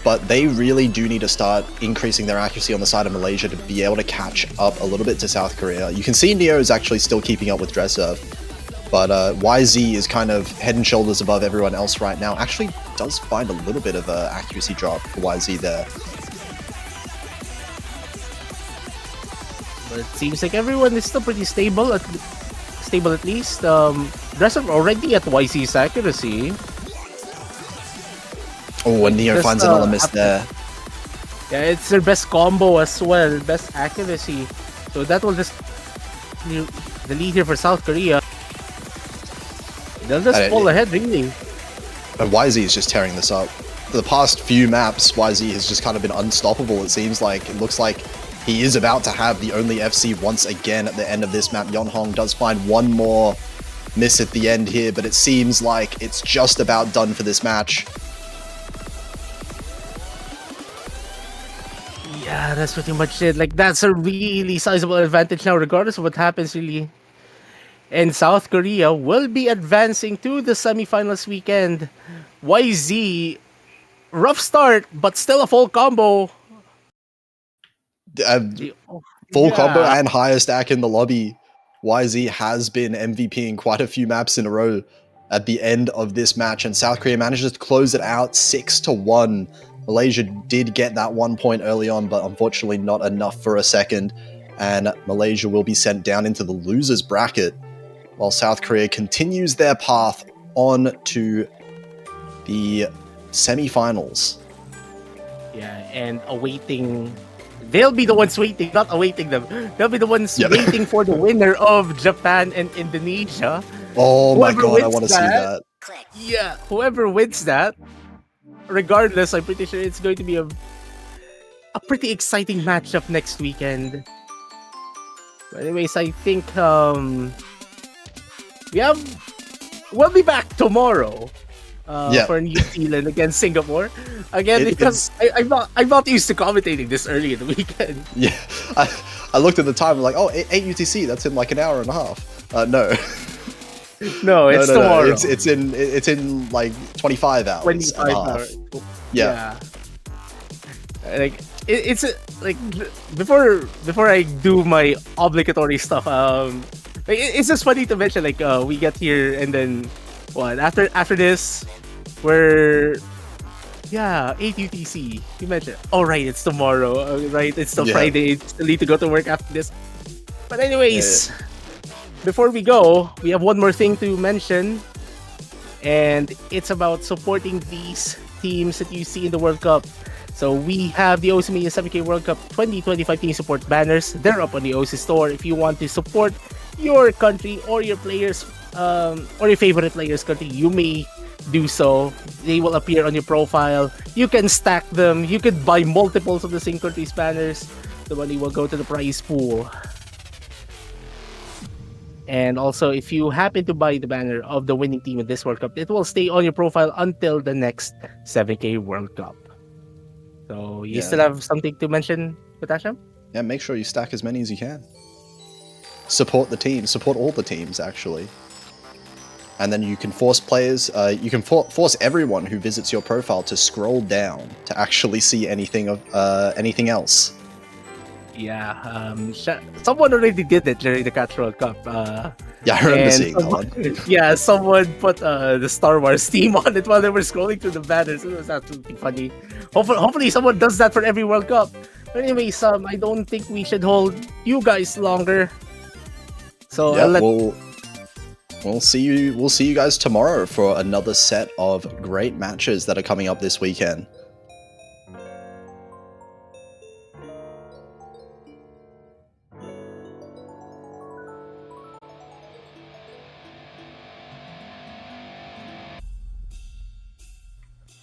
But they really do need to start increasing their accuracy on the side of Malaysia to be able to catch up a little bit to South Korea. You can see Neo is actually still keeping up with Dresser, but YZ is kind of head and shoulders above everyone else right now. Actually does find a little bit of an accuracy drop for YZ there. But it seems like everyone is still pretty stable at least. Dresser already at YC's accuracy. Oh, and Neo finds another miss there. Yeah, it's their best combo as well, best accuracy. So that will just the lead here for South Korea. They'll just pull ahead, really. And YZ is just tearing this up. For the past few maps, YZ has just kind of been unstoppable, it seems like. It looks like he is about to have the only FC once again at the end of this map. Yonhong does find one more miss at the end here, but it seems like it's just about done for this match. Yeah, that's pretty much it. Like, that's a really sizable advantage now, regardless of what happens, really. And South Korea will be advancing to the semifinals weekend. YZ, rough start, but still a full combo. Full combo and highest stack in the lobby. YZ has been MVP in quite a few maps in a row at the end of this match, and South Korea manages to close it out 6-1. Malaysia did get that 1 point early on, but unfortunately not enough for a second, and Malaysia will be sent down into the losers bracket, while South Korea continues their path on to the semi-finals. Yeah, and awaiting... They'll be the ones waiting, not awaiting them. They'll be the ones waiting for the winner of Japan and Indonesia. Oh my god, I want to see that. Yeah, whoever wins that, regardless, I'm pretty sure it's going to be a pretty exciting matchup next weekend. But anyways, I think we'll be back tomorrow for New Zealand against Singapore. Again, because I'm not used to commentating this early in the weekend. Yeah, I looked at the time and like, oh, 8 UTC, that's in like an hour and a half. No. No, it's tomorrow. No. It's in like 25 hours. 25 hours. Yeah. Like it's like before I do my obligatory stuff. Like, it's just funny to mention. Like we get here and then what after this, we're 8 UTC. You mentioned. Oh right, it's tomorrow. Right, it's the Friday. I still need to go to work after this. But anyways. Yeah. Before we go, we have one more thing to mention, and it's about supporting these teams that you see in the World Cup. So we have the OC Mania 7K World Cup 2025 team support banners. They're up on the OC store. If you want to support your country or your players, or your favorite player's country, you may do so. They will appear on your profile. You can stack them. You could buy multiples of the same country's banners. The money will go to the prize pool. And also, if you happen to buy the banner of the winning team in this World Cup, it will stay on your profile until the next 7K World Cup. So you still have something to mention, Patasham? Yeah, make sure you stack as many as you can. Support the team. Support all the teams, actually. And then you can force players, you can force everyone who visits your profile to scroll down to actually see anything else. Yeah, someone already did it during the Catch World Cup. Yeah, I remember seeing that one. Yeah, someone put the Star Wars theme on it while they were scrolling through the banners. It was absolutely funny. Hopefully someone does that for every World Cup. But anyways, I don't think we should hold you guys longer. So Yeah, I'll let we'll see you guys tomorrow for another set of great matches that are coming up this weekend.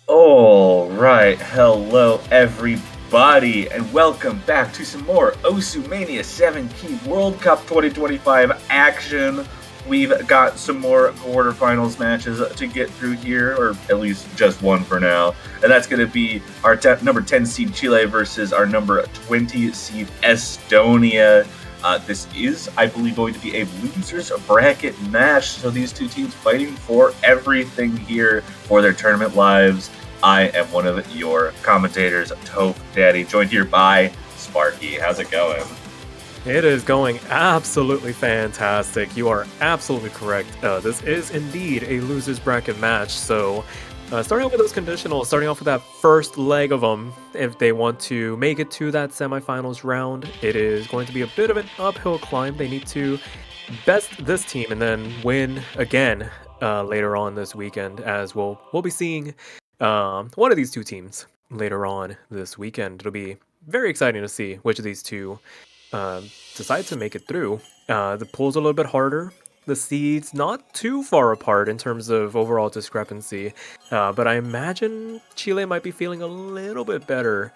All right, hello everybody, and welcome back to some more Osu Mania 7 Key World Cup 2025 action. We've got some more quarterfinals matches to get through here, or at least just one for now. And that's going to be our number 10 seed Chile versus our number 20 seed Estonia. This is, I believe, going to be a loser's bracket match. So these two teams fighting for everything here for their tournament lives. I am one of your commentators, Toph Daddy, joined here by Sparky. How's it going? It is going absolutely fantastic. You are absolutely correct. This is indeed a loser's bracket match. So starting off with those conditionals, starting off with that first leg of them, if they want to make it to that semifinals round, it is going to be a bit of an uphill climb. They need to best this team and then win again later on this weekend, as we'll be seeing one of these two teams later on this weekend. It'll be very exciting to see which of these two decide to make it through. The pool's a little bit harder. The seeds not too far apart in terms of overall discrepancy, but I imagine Chile might be feeling a little bit better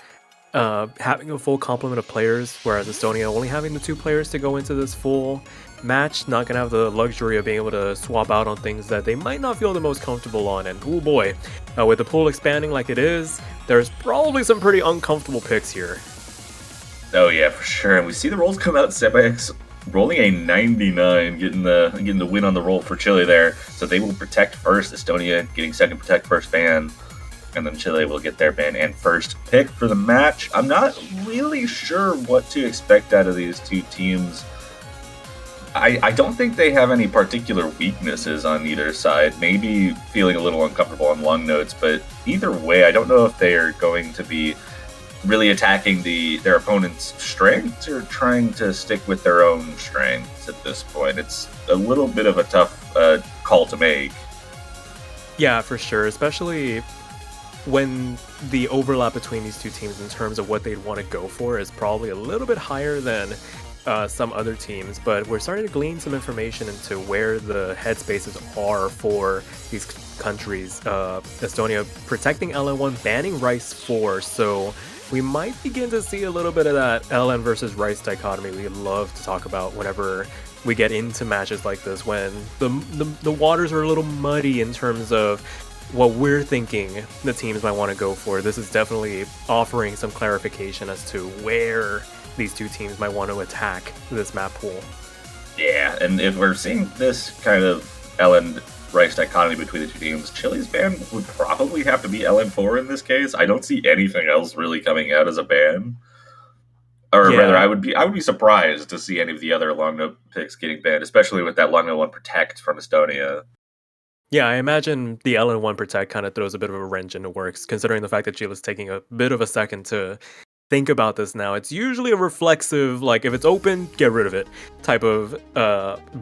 having a full complement of players, whereas Estonia only having the two players to go into this full match, not gonna have the luxury of being able to swap out on things that they might not feel the most comfortable on. And oh boy, with the pool expanding like it is, there's probably some pretty uncomfortable picks here. Oh yeah, for sure. And we see the rolls come out. Sebex rolling a 99, getting the win on the roll for Chile there. So they will protect first. Estonia getting second protect first ban, and then Chile will get their ban and first pick for the match. I'm not really sure what to expect out of these two teams. I don't think they have any particular weaknesses on either side. Maybe feeling a little uncomfortable on long notes, but either way, I don't know if they are going to be really attacking their opponent's strengths or trying to stick with their own strengths at this point. It's a little bit of a tough call to make. Yeah, for sure, especially when the overlap between these two teams in terms of what they'd want to go for is probably a little bit higher than some other teams, but we're starting to glean some information into where the headspaces are for these countries. Estonia protecting LN1, banning Rice 4, so we might begin to see a little bit of that LN versus Rice dichotomy we love to talk about whenever we get into matches like this, when the waters are a little muddy in terms of what we're thinking the teams might want to go for. This is definitely offering some clarification as to where these two teams might want to attack this map pool. Yeah, and if we're seeing this kind of LN Rice dichotomy between the two teams, Chile's ban would probably have to be LN4 in this case. I don't see anything else really coming out as a ban. Or Yeah. rather, I would be surprised to see any of the other long note picks getting banned, especially with that long note one protect from Estonia. Yeah, I imagine the LN1 protect kind of throws a bit of a wrench in the works, considering the fact that Chile's taking a bit of a second to think about this now. It's usually a reflexive, like, if it's open, get rid of it type of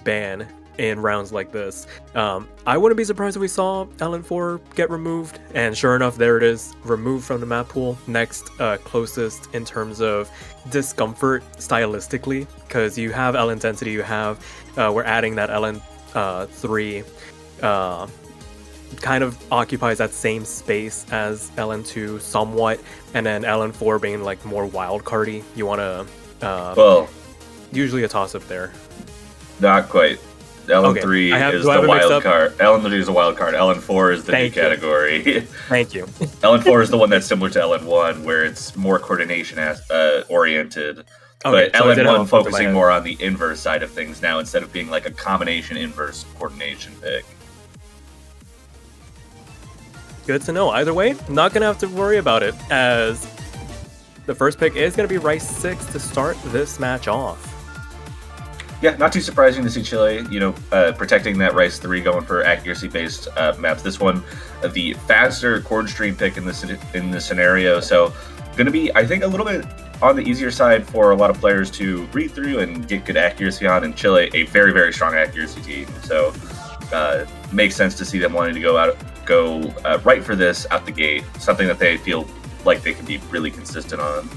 ban in rounds like this. I wouldn't be surprised if we saw LN4 get removed, and sure enough, there it is, removed from the map pool. Next closest in terms of discomfort stylistically, because you have LN density, you have, we're adding that LN3 kind of occupies that same space as LN2 somewhat, and then LN4 being like more wild cardy. You want to Well, usually a toss up there. not quite. LN3 Okay. is the wild card. LN3 is a wild card. LN4 is the new category. Thank you. LN4 is the one that's similar to LN1, where it's more coordination oriented. Okay, But LN1 focusing more on the inverse side of things now instead of being like a combination inverse coordination pick. Good to know. Either way, not going to have to worry about it, as the first pick is going to be Rice 6 to start this match off. Yeah, not too surprising to see Chile, protecting that Rice 3, going for accuracy-based maps. This one, the faster chord stream pick in this scenario, so going to be, I think, a little bit on the easier side for a lot of players to read through and get good accuracy on. And Chile, a very, very strong accuracy team, so makes sense to see them wanting to go right for this out the gate, something that they feel like they can be really consistent on.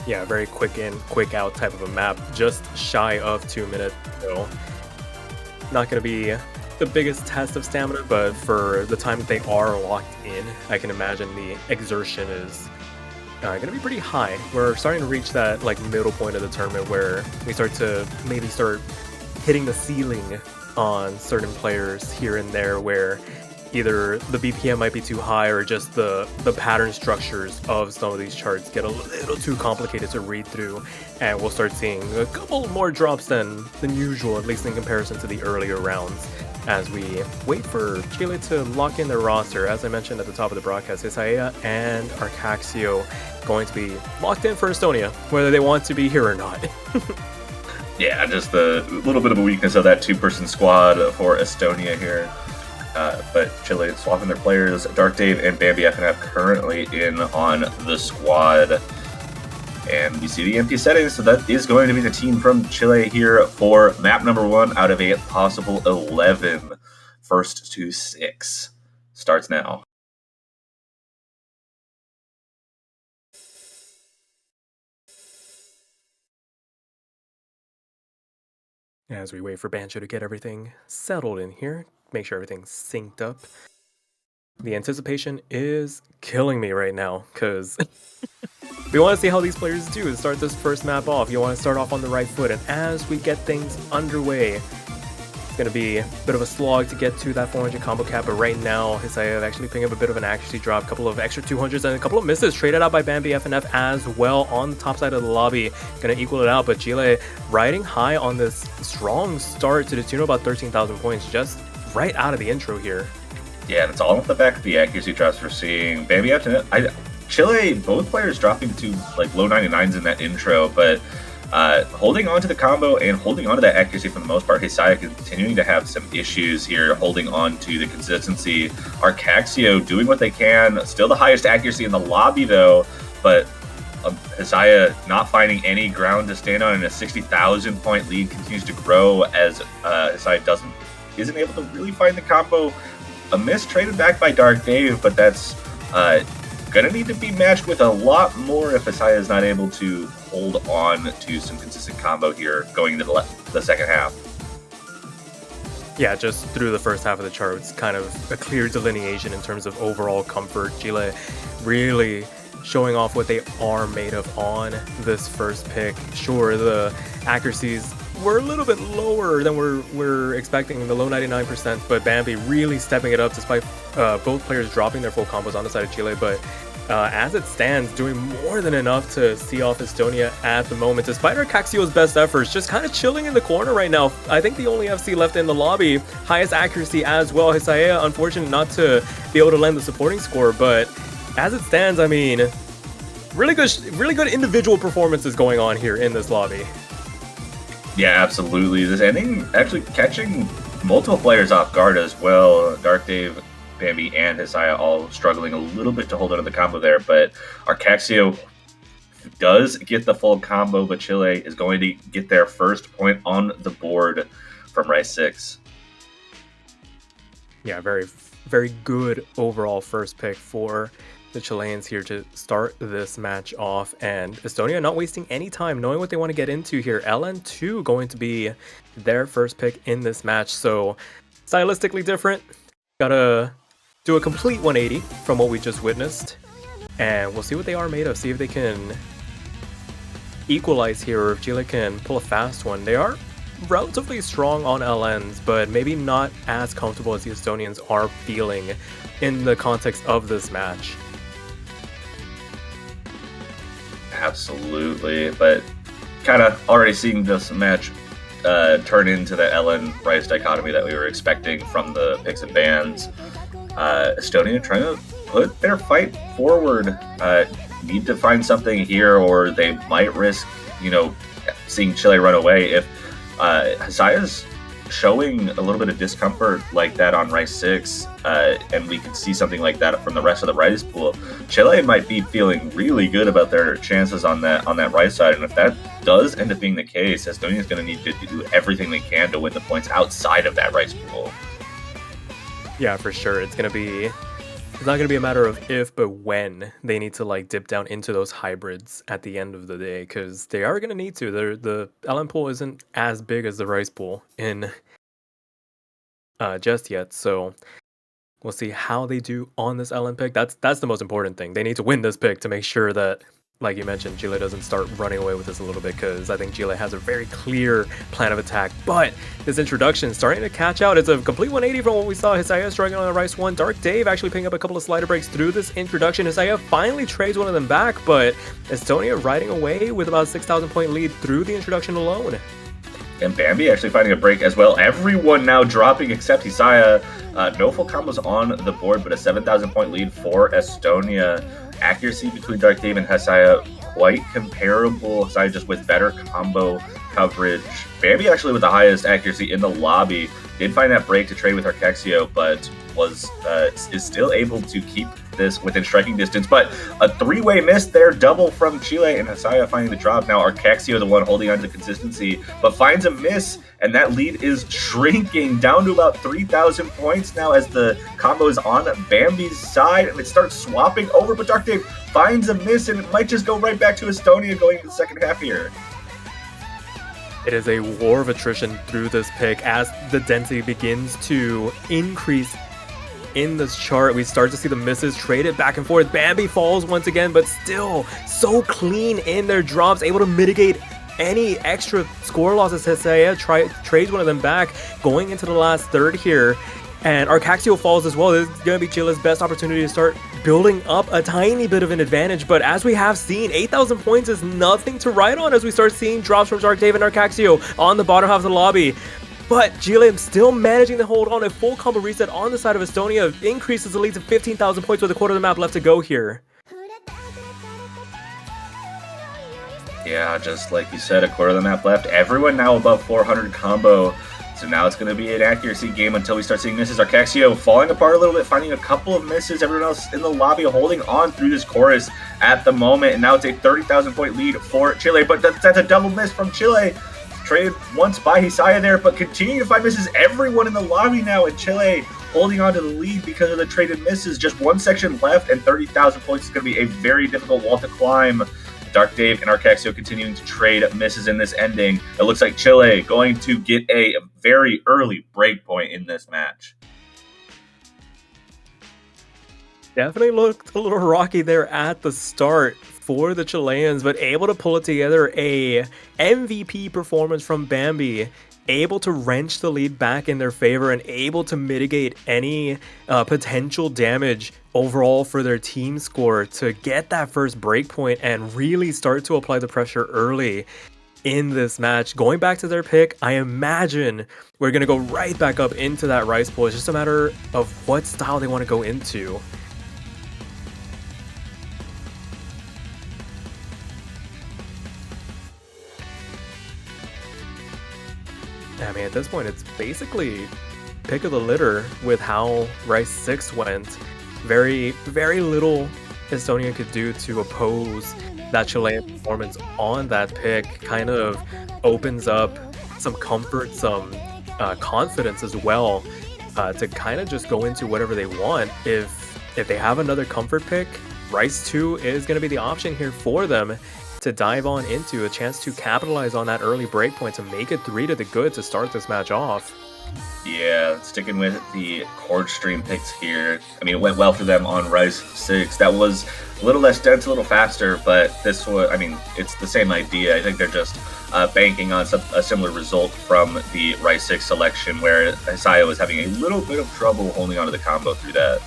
Yeah, very quick in, quick out type of a map, just shy of 2 minutes. So not going to be the biggest test of stamina, but for the time that they are locked in, I can imagine the exertion is going to be pretty high. We're starting to reach that like middle point of the tournament where we start hitting the ceiling on certain players here and there, where either the BPM might be too high or just the pattern structures of some of these charts get a little too complicated to read through, and we'll start seeing a couple more drops than usual, at least in comparison to the earlier rounds, as we wait for Chile to lock in their roster. As I mentioned at the top of the broadcast, Isaiah and Arcaxio going to be locked in for Estonia, whether they want to be here or not. Yeah, just a little bit of a weakness of that two-person squad for Estonia here. But Chile swapping their players. Dark Dave and Bambi FNF currently in on the squad. And we see the empty settings, so that is going to be the team from Chile here for map number 1 out of a possible 11. First to 6 starts now. As we wait for Bancho to get everything settled in here, make sure everything's synced up. The anticipation is killing me right now, because we want to see how these players do to start this first map off. You want to start off on the right foot, and as we get things underway, it's going to be a bit of a slog to get to that 400 combo cap, but right now, Isaiah actually picking up a bit of an accuracy drop, a couple of extra 200s, and a couple of misses traded out by Bambi FNF as well on the top side of the lobby. Going to equal it out, but Chile riding high on this strong start to the tune of about 13,000 points just right out of the intro here. Yeah, and it's all off the back of the accuracy drops we're seeing. Bambi FNF, Chile, both players dropping to like low 99s in that intro, but holding on to the combo and holding on to that accuracy for the most part. Hisaya continuing to have some issues here, holding on to the consistency. Arcaxio doing what they can. Still the highest accuracy in the lobby, though, but Hisaya not finding any ground to stand on, and a 60,000 point lead continues to grow as Hisaya isn't able to really find the combo. A miss traded back by Dark Dave, but that's going to need to be matched with a lot more if Hisaya is not able to hold on to some consistent combo here going into the second half. Yeah, just through the first half of the chart, it's kind of a clear delineation in terms of overall comfort. Chile really showing off what they are made of on this first pick. Sure, the accuracies were a little bit lower than we're expecting, in the low 99%, but Bambi really stepping it up despite both players dropping their full combos on the side of Chile. But as it stands, doing more than enough to see off Estonia at the moment, despite Arcaxio's best efforts, just kind of chilling in the corner right now. I think the only FC left in the lobby, highest accuracy as well. Hisaya, unfortunate not to be able to lend the supporting score, but as it stands, I mean, really good individual performances going on here in this lobby. Yeah, absolutely. This ending actually catching multiple players off guard as well. Dark Dave, Bambi, and Hisaya all struggling a little bit to hold onto the combo there, but Arcaxio does get the full combo, but Chile is going to get their first point on the board from Rice 6. Yeah, very, very good overall first pick for the Chileans here to start this match off, and Estonia not wasting any time, knowing what they want to get into here. LN2 going to be their first pick in this match, so stylistically different. Gotta do a complete 180 from what we just witnessed. And we'll see what they are made of, see if they can equalize here or if Chile can pull a fast one. They are relatively strong on LNs, but maybe not as comfortable as the Estonians are feeling in the context of this match. Absolutely, but kind of already seeing this match turn into the Ellen Rice dichotomy that we were expecting from the picks and bans. Estonia trying to put their fight forward. Need to find something here, or they might risk, seeing Chile run away. If Hasaya's showing a little bit of discomfort like that on Rice 6, and we can see something like that from the rest of the Rice pool, Chile might be feeling really good about their chances on that Rice side. And if that does end up being the case, Estonia's going to need to do everything they can to win the points outside of that Rice pool. Yeah, for sure. It's not gonna be a matter of if, but when they need to dip down into those hybrids at the end of the day, because they are gonna need to. The LN pool isn't as big as the Rice pool in just yet, so we'll see how they do on this LN pick. That's the most important thing. They need to win this pick to make sure that, like you mentioned, Chile doesn't start running away with this a little bit, because I think Chile has a very clear plan of attack. But this introduction starting to catch out. It's a complete 180 from what we saw. Hisaya striking on the Rice 1. Dark Dave actually picking up a couple of slider breaks through this introduction. Hisaya finally trades one of them back, but Estonia riding away with about a 6,000 point lead through the introduction alone. And Bambi actually finding a break as well. Everyone now dropping except Hisaya. No full combos on the board, but a 7,000 point lead for Estonia. Accuracy between Dark Dave and Hisaya quite comparable. Hisaya just with better combo coverage. Bambi actually with the highest accuracy in the lobby. Did find that break to trade with Arcexio, but is still able to keep this within striking distance. But a three-way miss there, double from Chile, and Hisaya finding the drop. Now Arcexio the one holding on to the consistency, but finds a miss, and that lead is shrinking down to about 3,000 points now as the combo is on Bambi's side, and it starts swapping over, but Dark Dave finds a miss, and it might just go right back to Estonia going into the second half here. It is a war of attrition through this pick as the density begins to increase in this chart. We start to see the misses traded back and forth. Bambi falls once again, but still so clean in their drops, able to mitigate any extra score losses. Hisaya trades one of them back going into the last third here. And Arcaxio falls as well. This is going to be Chile's best opportunity to start building up a tiny bit of an advantage. But as we have seen, 8,000 points is nothing to write on as we start seeing drops from Dark Dave and Arcaxio on the bottom half of the lobby. But Chile still managing to hold on. A full combo reset on the side of Estonia increases the lead to 15,000 points with a quarter of the map left to go here. Yeah, just like you said, a quarter of the map left. Everyone now above 400 combo. So now it's going to be an accuracy game until we start seeing misses. Arcaxio falling apart a little bit, finding a couple of misses. Everyone else in the lobby holding on through this chorus at the moment. And now it's a 30,000 point lead for Chile. But that's a double miss from Chile. Traded once by Hisaya there, but continuing to find misses. Everyone in the lobby now, and Chile holding on to the lead because of the traded misses. Just one section left, and 30,000 points is going to be a very difficult wall to climb. Dark Dave and Arcaxio continuing to trade misses in this ending. It looks like Chile going to get a very early break point in this match. Definitely looked a little rocky there at the start for the Chileans, but able to pull it together. A MVP performance from Bambi, able to wrench the lead back in their favor and able to mitigate any potential damage overall for their team score to get that first break point and really start to apply the pressure early in this match. Going back to their pick, I imagine we're going to go right back up into that Rice pool. It's just a matter of what style they want to go into. I mean, at this point, it's basically pick of the litter with how Rice 6 went. Very, very little Estonia could do to oppose that Chilean performance on that pick. Kind of opens up some comfort, some confidence as well, to kind of just go into whatever they want. If they have another comfort pick, Rice 2 is going to be the option here for them to dive on into, a chance to capitalize on that early breakpoint to make it 3 to the good to start this match off. Yeah, sticking with the chord stream picks here. I mean, it went well for them on Rise 6. That was a little less dense, a little faster, but this was, I mean, it's the same idea. I think they're just banking on a similar result from the Rise 6 selection, where Isaiah was having a little bit of trouble holding onto the combo through that.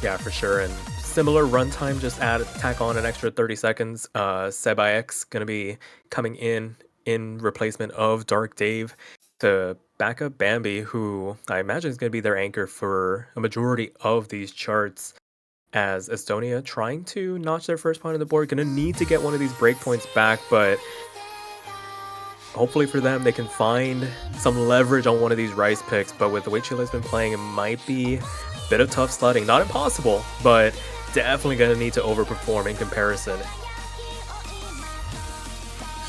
Yeah, for sure. And similar runtime, just tack on an extra 30 seconds. X going to be coming in replacement of Dark Dave to back up Bambi, who I imagine is going to be their anchor for a majority of these charts. As Estonia trying to notch their first point on the board, going to need to get one of these breakpoints back, but hopefully for them, they can find some leverage on one of these Rice picks. But with the way Chile's been playing, it might be a bit of tough sledding. Not impossible, but definitely going to need to overperform in comparison.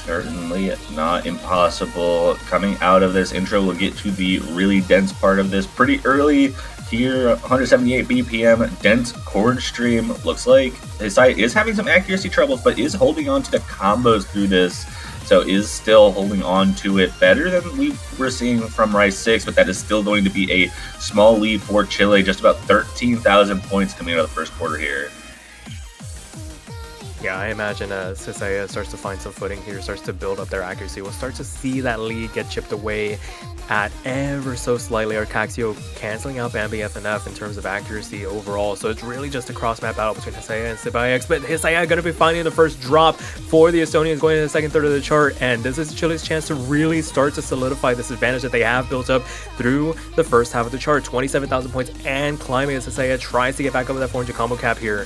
Certainly not impossible. Coming out of this intro, we'll get to the really dense part of this pretty early here. 178 BPM, dense chord stream. Looks like his side is having some accuracy troubles, but is holding on to the combos through this. So is still holding on to it better than we were seeing from Rise 6, but that is still going to be a small lead for Chile. Just about 13,000 points coming out of the first quarter here. Yeah, I imagine as Sisaya starts to find some footing here, starts to build up their accuracy, we'll start to see that lead get chipped away at ever so slightly. Arcaxio canceling out Bambi FNF in terms of accuracy overall. So it's really just a cross-map battle between Hisaya and Sibayex, but Hisaya going to be finding the first drop for the Estonians going into the second third of the chart, and this is Chile's chance to really start to solidify this advantage that they have built up through the first half of the chart. 27,000 points and climbing as Hisaya tries to get back over that 400 combo cap here.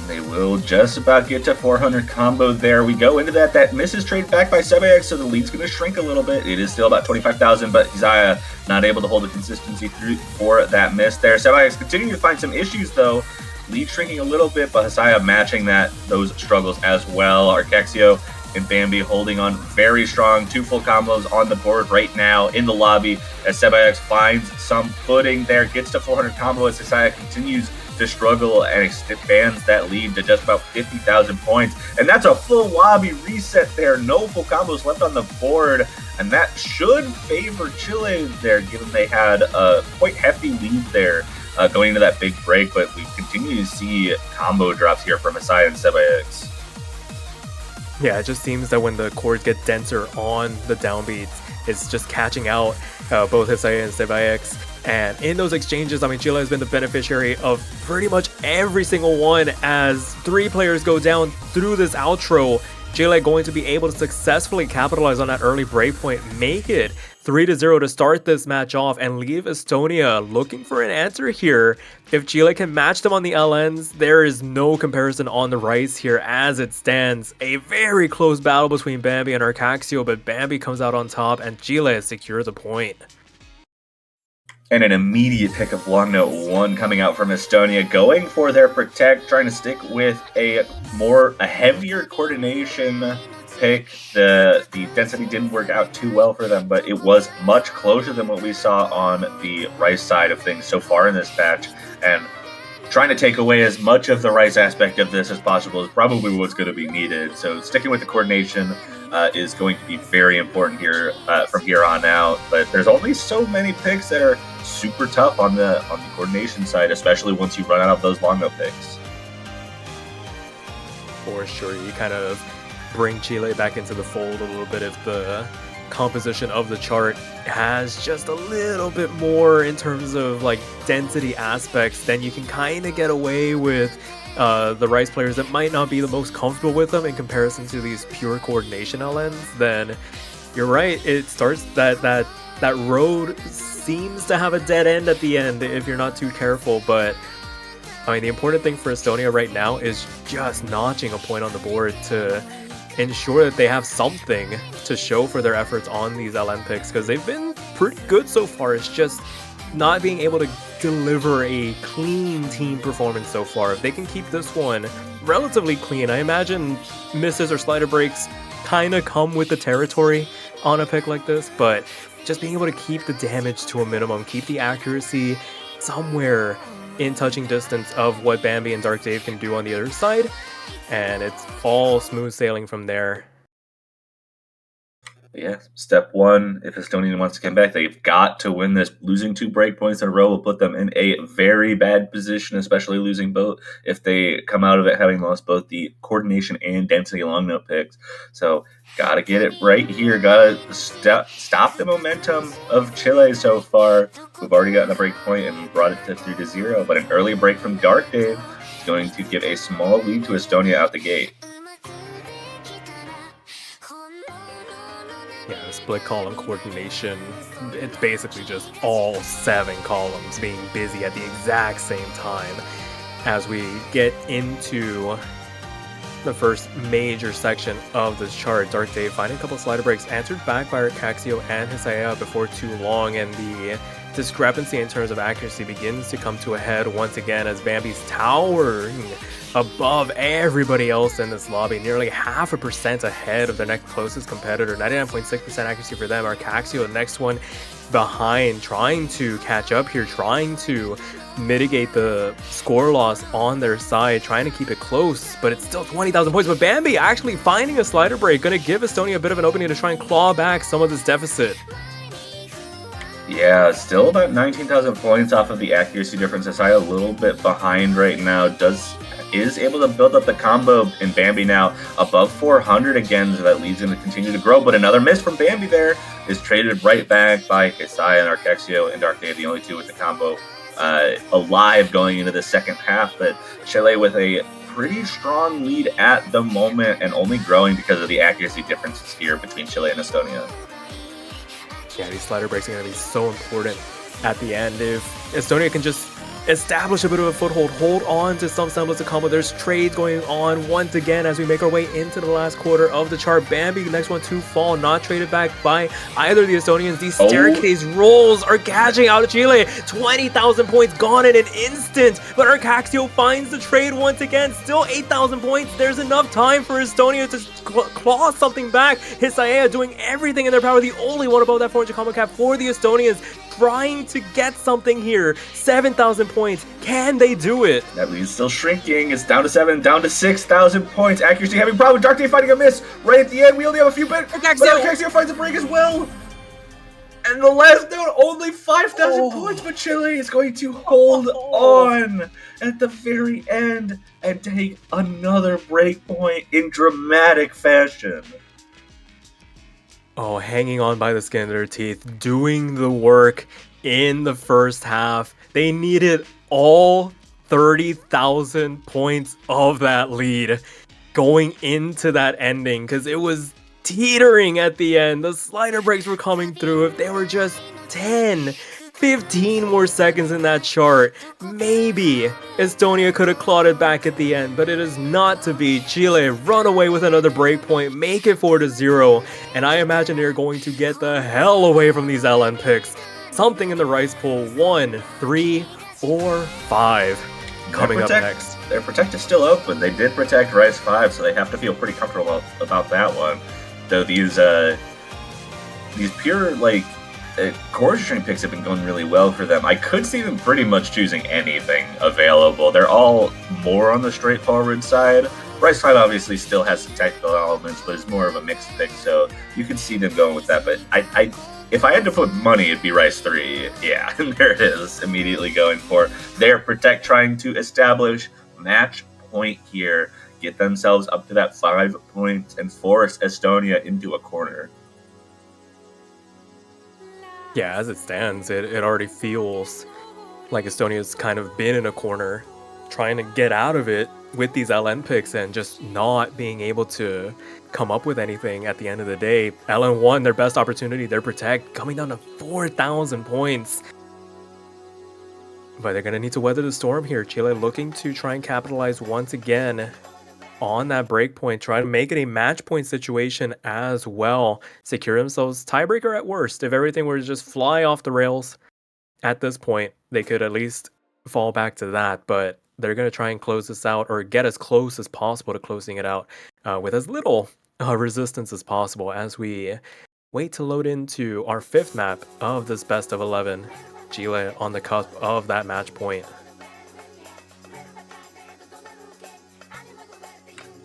They will just about get to 400 combo there. We go into that. That misses trade back by Sebaex, so the lead's going to shrink a little bit. It is still about 25,000, but Isaiah not able to hold the consistency through for that miss there. Sebaex continuing to find some issues, though. Lead shrinking a little bit, but Isaiah matching those struggles as well. Arcaxio and Bambi holding on very strong. 2 full combos on the board right now in the lobby as Sebaex finds some footing there. Gets to 400 combo as Isaiah continues to struggle and expands that lead to just about 50,000 points. And that's a full lobby reset there. No full combos left on the board. And that should favor Chile there, given they had a quite hefty lead there going into that big break. But we continue to see combo drops here from Asai and Sebaex. Yeah, it just seems that when the chords get denser on the downbeats, it's just catching out both Hisaya and Sebaex. And in those exchanges, I mean, Chile has been the beneficiary of pretty much every single one. As 3 players go down through this outro, Chile going to be able to successfully capitalize on that early breakpoint, make it 3-0 to start this match off, and leave Estonia looking for an answer here. If Chile can match them on the LNs, there is no comparison on the Rice here as it stands. A very close battle between Bambi and Arcaxio, but Bambi comes out on top and Chile secures a point. And an immediate pick of long note 1 coming out from Estonia, going for their protect, trying to stick with a heavier coordination pick. The density didn't work out too well for them, but it was much closer than what we saw on the Rice side of things so far in this batch. And trying to take away as much of the Rice aspect of this as possible is probably what's going to be needed. So sticking with the coordination is going to be very important here from here on out. But there's only so many picks that are super tough on the coordination side, especially once you run out of those long note picks. For sure, you kind of bring Chile back into the fold a little bit if the composition of the chart has just a little bit more in terms of like density aspects, then you can kind of get away with the Rice players that might not be the most comfortable with them in comparison to these pure coordination LNs. Then you're right, it starts that road seems to have a dead end at the end if you're not too careful. But I mean, the important thing for Estonia right now is just notching a point on the board to ensure that they have something to show for their efforts on these LN picks, because they've been pretty good so far. It's just not being able to deliver a clean team performance so far. If they can keep this one relatively clean, I imagine misses or slider breaks kind of come with the territory on a pick like this, but just being able to keep the damage to a minimum, keep the accuracy somewhere in touching distance of what Bambi and Dark Dave can do on the other side, and it's all smooth sailing from there. Yeah, step one, if Estonia wants to come back, they've got to win this. Losing 2 breakpoints in a row will put them in a very bad position, especially losing both if they come out of it having lost both the coordination and density long note picks. So, got to get it right here. Got to stop the momentum of Chile so far. We've already gotten a breakpoint and brought it to 3-0, but an early break from Dark Dave is going to give a small lead to Estonia out the gate. Yeah, the split column coordination, it's basically just all 7 columns being busy at the exact same time. As we get into the first major section of this chart, Dark Dave finding a couple of slider breaks, answered back by Arcaxio and Hisaya before too long, and the discrepancy in terms of accuracy begins to come to a head once again as Bambi's towering above everybody else in this lobby, nearly 0.5% ahead of their next closest competitor. 99.6% accuracy for them. Arcaxio, the next one behind, trying to catch up here, trying to mitigate the score loss on their side, trying to keep it close, but it's still 20,000 points. But Bambi actually finding a slider break, going to give Estonia a bit of an opening to try and claw back some of this deficit. Yeah, still about 19,000 points off of the accuracy difference. Asai a little bit behind right now. Is able to build up the combo in Bambi now above 400 again, so that leads him to continue to grow. But another miss from Bambi there is traded right back by Hisaya and Arcaxio and Dark Day, the only two with the combo alive going into the second half. But Chile with a pretty strong lead at the moment and only growing because of the accuracy differences here between Chile and Estonia. Yeah, these slider breaks are going to be so important at the end. If Estonia can just establish a bit of a foothold, hold on to some semblance of combo. There's trades going on once again as we make our way into the last quarter of the chart. Bambi, the next one to fall, not traded back by either of the Estonians. These staircase rolls are catching out of Chile. 20,000 points gone in an instant, but Arcaxio finds the trade once again. Still 8,000 points. There's enough time for Estonia to claw something back. Hisaya doing everything in their power. The only one above that 400 combo cap for the Estonians, trying to get something here. 7,000 points. Can they do it? That lead's still shrinking. It's down to 7, down to 6,000 points. Accuracy having problem. Dark Day finding a miss right at the end. We only have a few bits. Arcaxio finds a break as well. And the last note, only 5,000 points, but Chile is going to hold on at the very end and take another break point in dramatic fashion. Oh, hanging on by the skin of their teeth, doing the work in the first half. They needed all 30,000 points of that lead going into that ending because it was teetering at the end. The slider breaks were coming through. If they were just 10, 15 more seconds in that chart, maybe Estonia could have clawed it back at the end, but it is not to be. Chile run away with another breakpoint, make it 4-0, and I imagine they're going to get the hell away from these LN picks. Something in the rice pool, 1, 3, or 5 coming up next. Their protect is still open. They did protect Rice 5, so they have to feel pretty comfortable about that one. Though these pure, core string picks have been going really well for them. I could see them pretty much choosing anything available. They're all more on the straightforward side. Rice 5 obviously still has some technical elements, but it's more of a mixed pick, so you could see them going with that. But if I had to put money, it'd be Rice 3. Yeah, and there it is, immediately going for their protect, trying to establish match point here, get themselves up to that 5 points, and force Estonia into a corner. Yeah, as it stands, it already feels like Estonia's kind of been in a corner, trying to get out of it with these LN picks and just not being able to come up with anything at the end of the day. LN won their best opportunity, their protect, coming down to 4,000 points. But they're going to need to weather the storm here. Chile looking to try and capitalize once again on that breakpoint, try to make it a match point situation as well. Secure themselves tiebreaker at worst. If everything were to just fly off the rails at this point, they could at least fall back to that. But they're going to try and close this out, or get as close as possible to closing it out with as little resistance as possible as we wait to load into our 5th map of this best of 11. Chile on the cusp of that match point.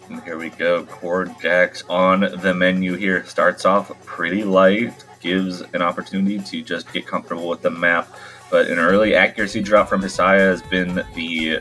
And here we go. Cord Jacks on the menu here. Starts off pretty light, gives an opportunity to just get comfortable with the map. But an early accuracy drop from Hisaya has been the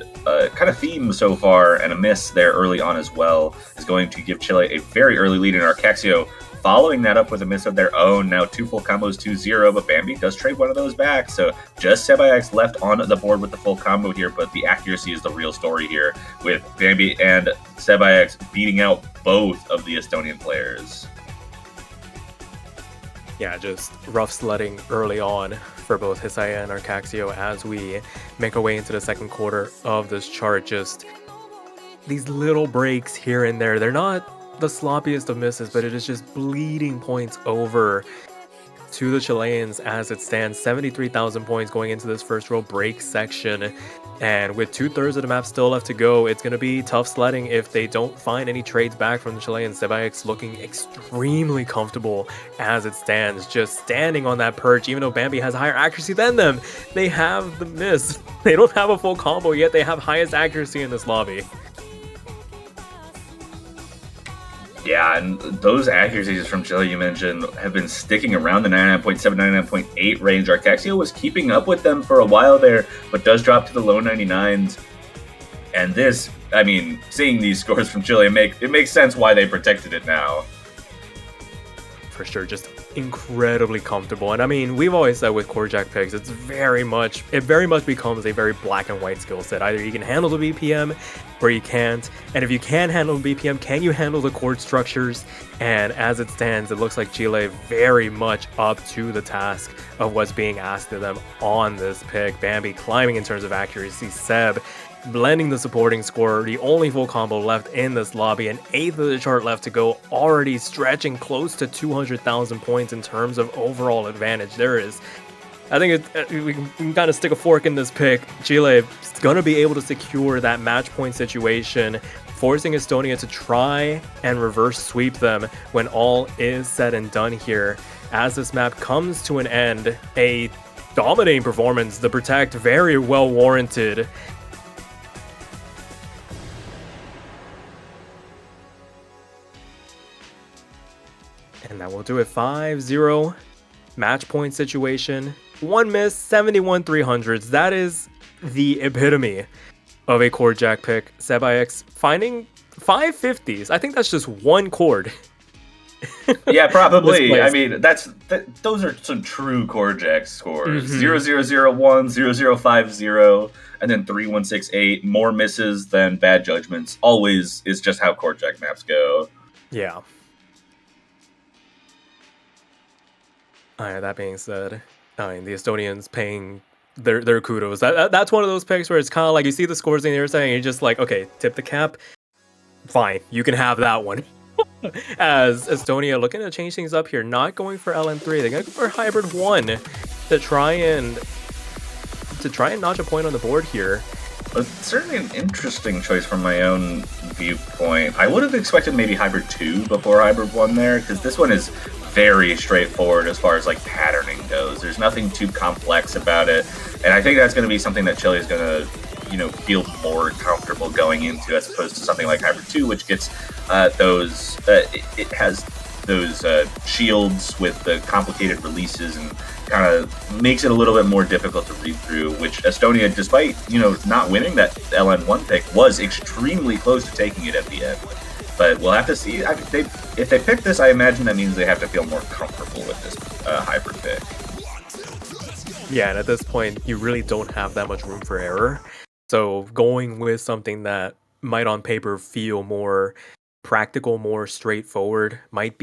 kind of theme so far, and a miss there early on as well is going to give Chile a very early lead in Arcaxio. Following that up with a miss of their own, now 2 full combos 2-0, but Bambi does trade one of those back, so just Sebaix left on the board with the full combo here, but the accuracy is the real story here, with Bambi and Sebaix beating out both of the Estonian players. Yeah, just rough sledding early on for both Hisaya and Arcaxio as we make our way into the second quarter of this chart. Just these little breaks here and there. They're not the sloppiest of misses, but it is just bleeding points over to the Chileans as it stands. 73,000 points going into this first row break section. And with 2/3 of the map still left to go, it's going to be tough sledding if they don't find any trades back from the Chileans. Sebaix looking extremely comfortable as it stands, just standing on that perch. Even though Bambi has higher accuracy than them, they have the miss. They don't have a full combo, yet they have highest accuracy in this lobby. Yeah, and those accuracies from Chile you mentioned have been sticking around the 99.7, 99.8 range. Arcaxio was keeping up with them for a while there, but does drop to the low 99s. And this, I mean, seeing these scores from Chile, it makes sense why they protected it now. For sure, just incredibly comfortable. And I mean, we've always said with core jack picks, it very much becomes a very black and white skill set. Either you can handle the BPM or you can't. And if you can handle the BPM, can you handle the chord structures? And as it stands, it looks like Chile very much up to the task of what's being asked of them on this pick. Bambi climbing in terms of accuracy. Seb blending the supporting score, the only full combo left in this lobby, an 1/8 of the chart left to go, already stretching close to 200,000 points in terms of overall advantage. There is, I think we can kind of stick a fork in this pick. Chile is going to be able to secure that match point situation, forcing Estonia to try and reverse sweep them when all is said and done here. As this map comes to an end, a dominating performance, the Protect very well warranted. And that will do it. 5-0 match point situation. One miss, 71 300s. That is the epitome of a chord jack pick. Sebaix finding 550s. I think that's just one chord. Yeah, probably. I mean, those are some true chord jack scores. 0001, 0050, and then 3168. More misses than bad judgments. Always is just how chord jack maps go. Yeah. Alright, that being said, I mean, the Estonians paying their kudos. That's one of those picks where it's kind of like you see the scores in the saying, and you're just like, okay, tip the cap. Fine, you can have that one. As Estonia looking to change things up here, not going for LN3, they're going to go for Hybrid 1 to try and notch a point on the board here. It's certainly an interesting choice from my own viewpoint. I would have expected maybe Hybrid 2 before Hybrid 1 there, because this one is very straightforward as far as like patterning goes. There's nothing too complex about it, and I think that's going to be something that Chile is going to, feel more comfortable going into, as opposed to something like Hybrid 2, which gets it has those shields with the complicated releases and kind of makes it a little bit more difficult to read through, which Estonia, despite not winning that LN1 pick, was extremely close to taking it at the end. But we'll have to see. If they pick this, I imagine that means they have to feel more comfortable with this hybrid pick. Yeah, and at this point, you really don't have that much room for error. So going with something that might on paper feel more practical, more straightforward, might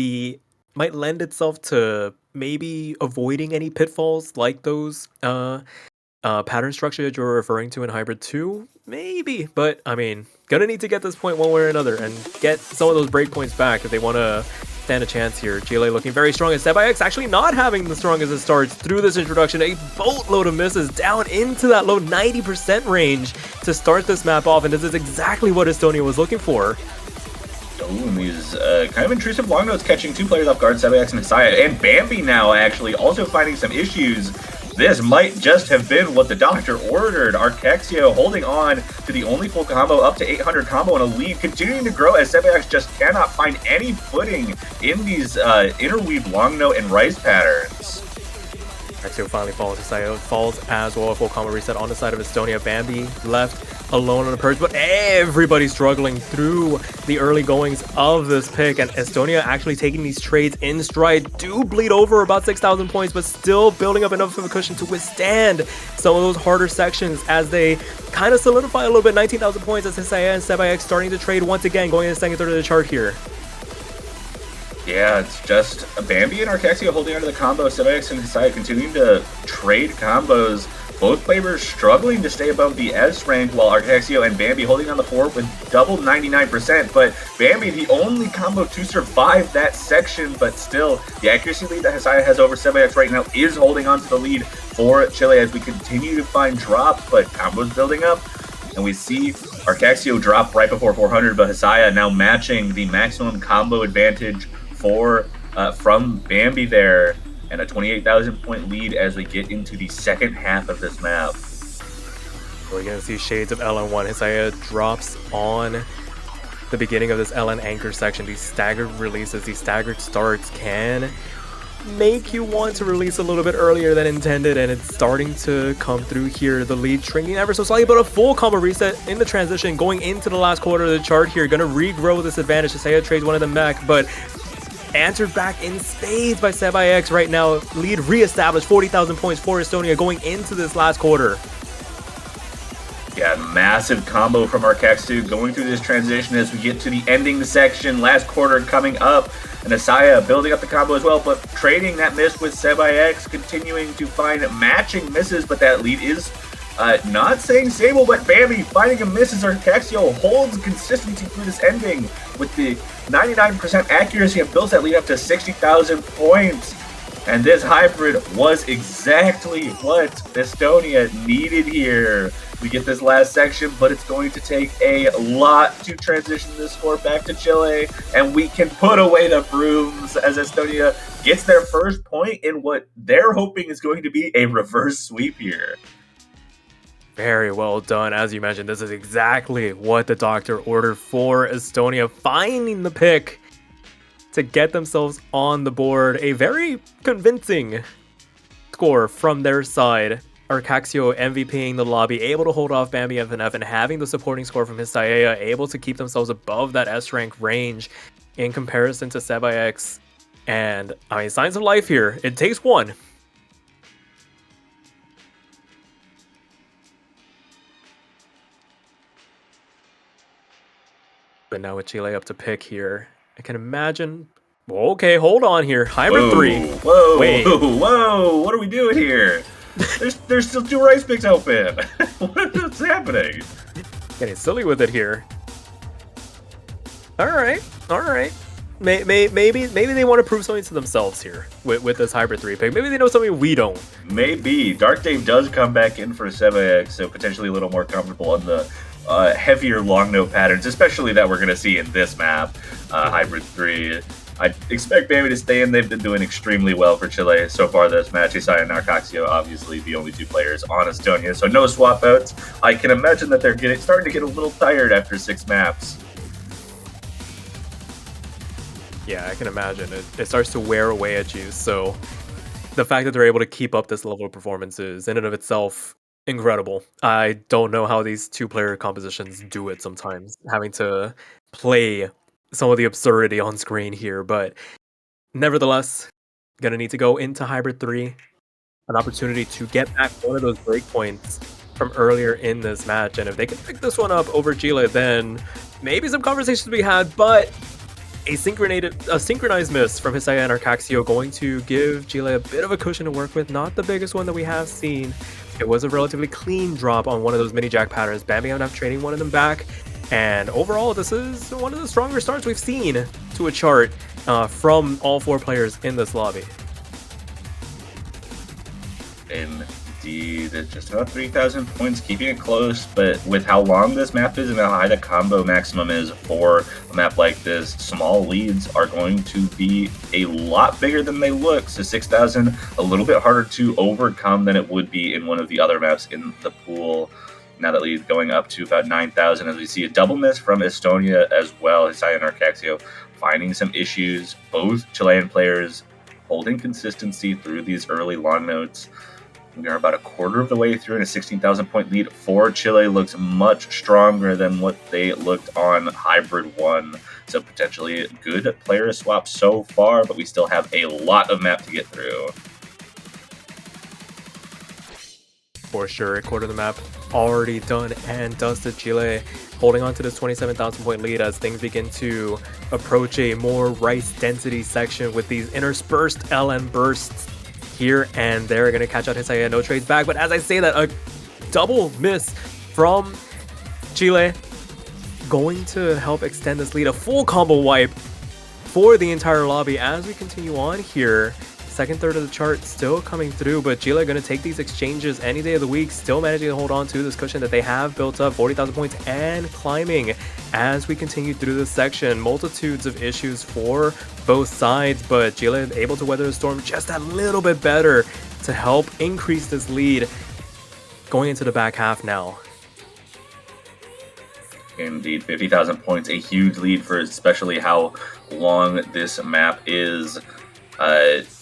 lend itself to maybe avoiding any pitfalls like those pattern structure that you're referring to in Hybrid 2, maybe. But I mean, gonna need to get this point one way or another and get some of those breakpoints back if they want to stand a chance here. Chile looking very strong, as Sebaix actually not having the strongest it starts through this introduction. A boatload of misses down into that low 90% range to start this map off, and this is exactly what Estonia was looking for. And these kind of intrusive long notes catching two players off guard, Sebaix and Hisaya, and Bambi now actually also finding some issues this might just have been what the doctor ordered. Arcexio holding on to the only full combo up to 800 combo and a lead, continuing to grow as Sebayax just cannot find any footing in these interweave long note and rice patterns. Arcexio finally falls. Hisaya falls as well. A full combo reset on the side of Estonia. Bambi left alone on the purge, but everybody's struggling through the early goings of this pick, and Estonia actually taking these trades in stride. Do bleed over about 6,000 points, but still building up enough of a cushion to withstand some of those harder sections as they kind of solidify a little bit. 19,000 points as Hisaya and Sebayax starting to trade once again, going in the second third of the chart here. Yeah, it's just Bambi and Arcexio holding onto the combo. Sebayax and Hisaya continuing to trade combos. Both players struggling to stay above the S rank, while Arcexio and Bambi holding on the fort with double 99%. But Bambi, the only combo to survive that section, but still, the accuracy lead that Hisaya has over Sebayax right now is holding on to the lead for Chile as we continue to find drops, but combos building up. And we see Arcexio drop right before 400, but Hisaya now matching the maximum combo advantage from Bambi there, and a 28,000 point lead as we get into the second half of this map. We're going to see shades of LN1. Hisaya drops on the beginning of this LN anchor section. These staggered releases, these staggered starts can make you want to release a little bit earlier than intended, and it's starting to come through here. The lead shrinking ever so slightly, but a full combo reset in the transition going into the last quarter of the chart here. Gonna regrow this advantage. Hisaya trades one of them back, but answered back in spades by Sebayax right now. Lead reestablished, 40,000 points for Estonia going into this last quarter. Yeah, massive combo from Arcexio going through this transition as we get to the ending section. Last quarter coming up, and Hisaya building up the combo as well, but trading that miss with Sebayax, continuing to find matching misses, but that lead is not saying stable, but Bambi finding a miss as Arcexio holds consistency through this ending with the 99% accuracy and builds that lead up to 60,000 points. And this hybrid was exactly what Estonia needed here. We get this last section, but it's going to take a lot to transition this score back to Chile, and we can put away the brooms as Estonia gets their first point in what they're hoping is going to be a reverse sweep here. Very well done. As you mentioned, this is exactly what the doctor ordered for Estonia, finding the pick to get themselves on the board. A very convincing score from their side. Arcexio MVPing the lobby, able to hold off Bambi FNF, and having the supporting score from Hisaya, able to keep themselves above that S rank range in comparison to Sebayax. And I mean, signs of life here. It takes one. But now with Chile up to pick here, I can imagine. Okay, hold on here. Hybrid 3. Whoa, Wait. whoa, what are we doing here? There's still 2 rice picks open. What's happening? Getting silly with it here. All right. Maybe they want to prove something to themselves here with this hybrid 3 pick. Maybe they know something we don't. Maybe. Dark Dave does come back in for Sebayax, so potentially a little more comfortable on the heavier long note patterns, especially that we're going to see in this map, hybrid 3. I expect Bambi to stay in. They've been doing extremely well for Chile so far this match. Hisaya and Arcexio, obviously the only 2 players on Estonia, so no swap outs. I can imagine that they're starting to get a little tired after 6 maps. Yeah, I can imagine. It starts to wear away at you, so the fact that they're able to keep up this level of performance is in and of itself incredible. I don't know how these 2-player compositions do it sometimes, having to play some of the absurdity on screen here, but nevertheless, gonna need to go into hybrid 3, an opportunity to get back one of those breakpoints from earlier in this match, and if they can pick this one up over Chile, then maybe some conversations to be had, but a synchronized miss from Hisaya and Arcexio going to give Chile a bit of a cushion to work with, not the biggest one that we have seen. It was a relatively clean drop on one of those mini jack patterns. Bambi ended up trading one of them back. And overall, this is one of the stronger starts we've seen to a chart from all 4 players in this lobby. Indeed, just about 3,000 points, keeping it close, but with how long this map is and how high the combo maximum is for a map like this, small leads are going to be a lot bigger than they look. So 6,000, a little bit harder to overcome than it would be in one of the other maps in the pool. Now that lead going up to about 9,000 as we see a double miss from Estonia as well. Hisaya and Arcaxio finding some issues, both Chilean players holding consistency through these early long notes. We are about a quarter of the way through, and a 16,000 point lead for Chile looks much stronger than what they looked on Hybrid 1. So potentially a good player swap so far, but we still have a lot of map to get through. For sure, a quarter of the map already done and dusted. Chile holding on to this 27,000 point lead as things begin to approach a more rice density section with these interspersed LN bursts here and there. Going to catch out Hisaya, no trades back, but as I say that, a double miss from Chile going to help extend this lead. A full combo wipe for the entire lobby as we continue on here. Second, third of the chart still coming through, but Chile going to take these exchanges any day of the week, still managing to hold on to this cushion that they have built up, 40,000 points and climbing as we continue through this section. Multitudes of issues for both sides, but Chile able to weather the storm just a little bit better to help increase this lead going into the back half now. Indeed, 50,000 points, a huge lead for especially how long this map is.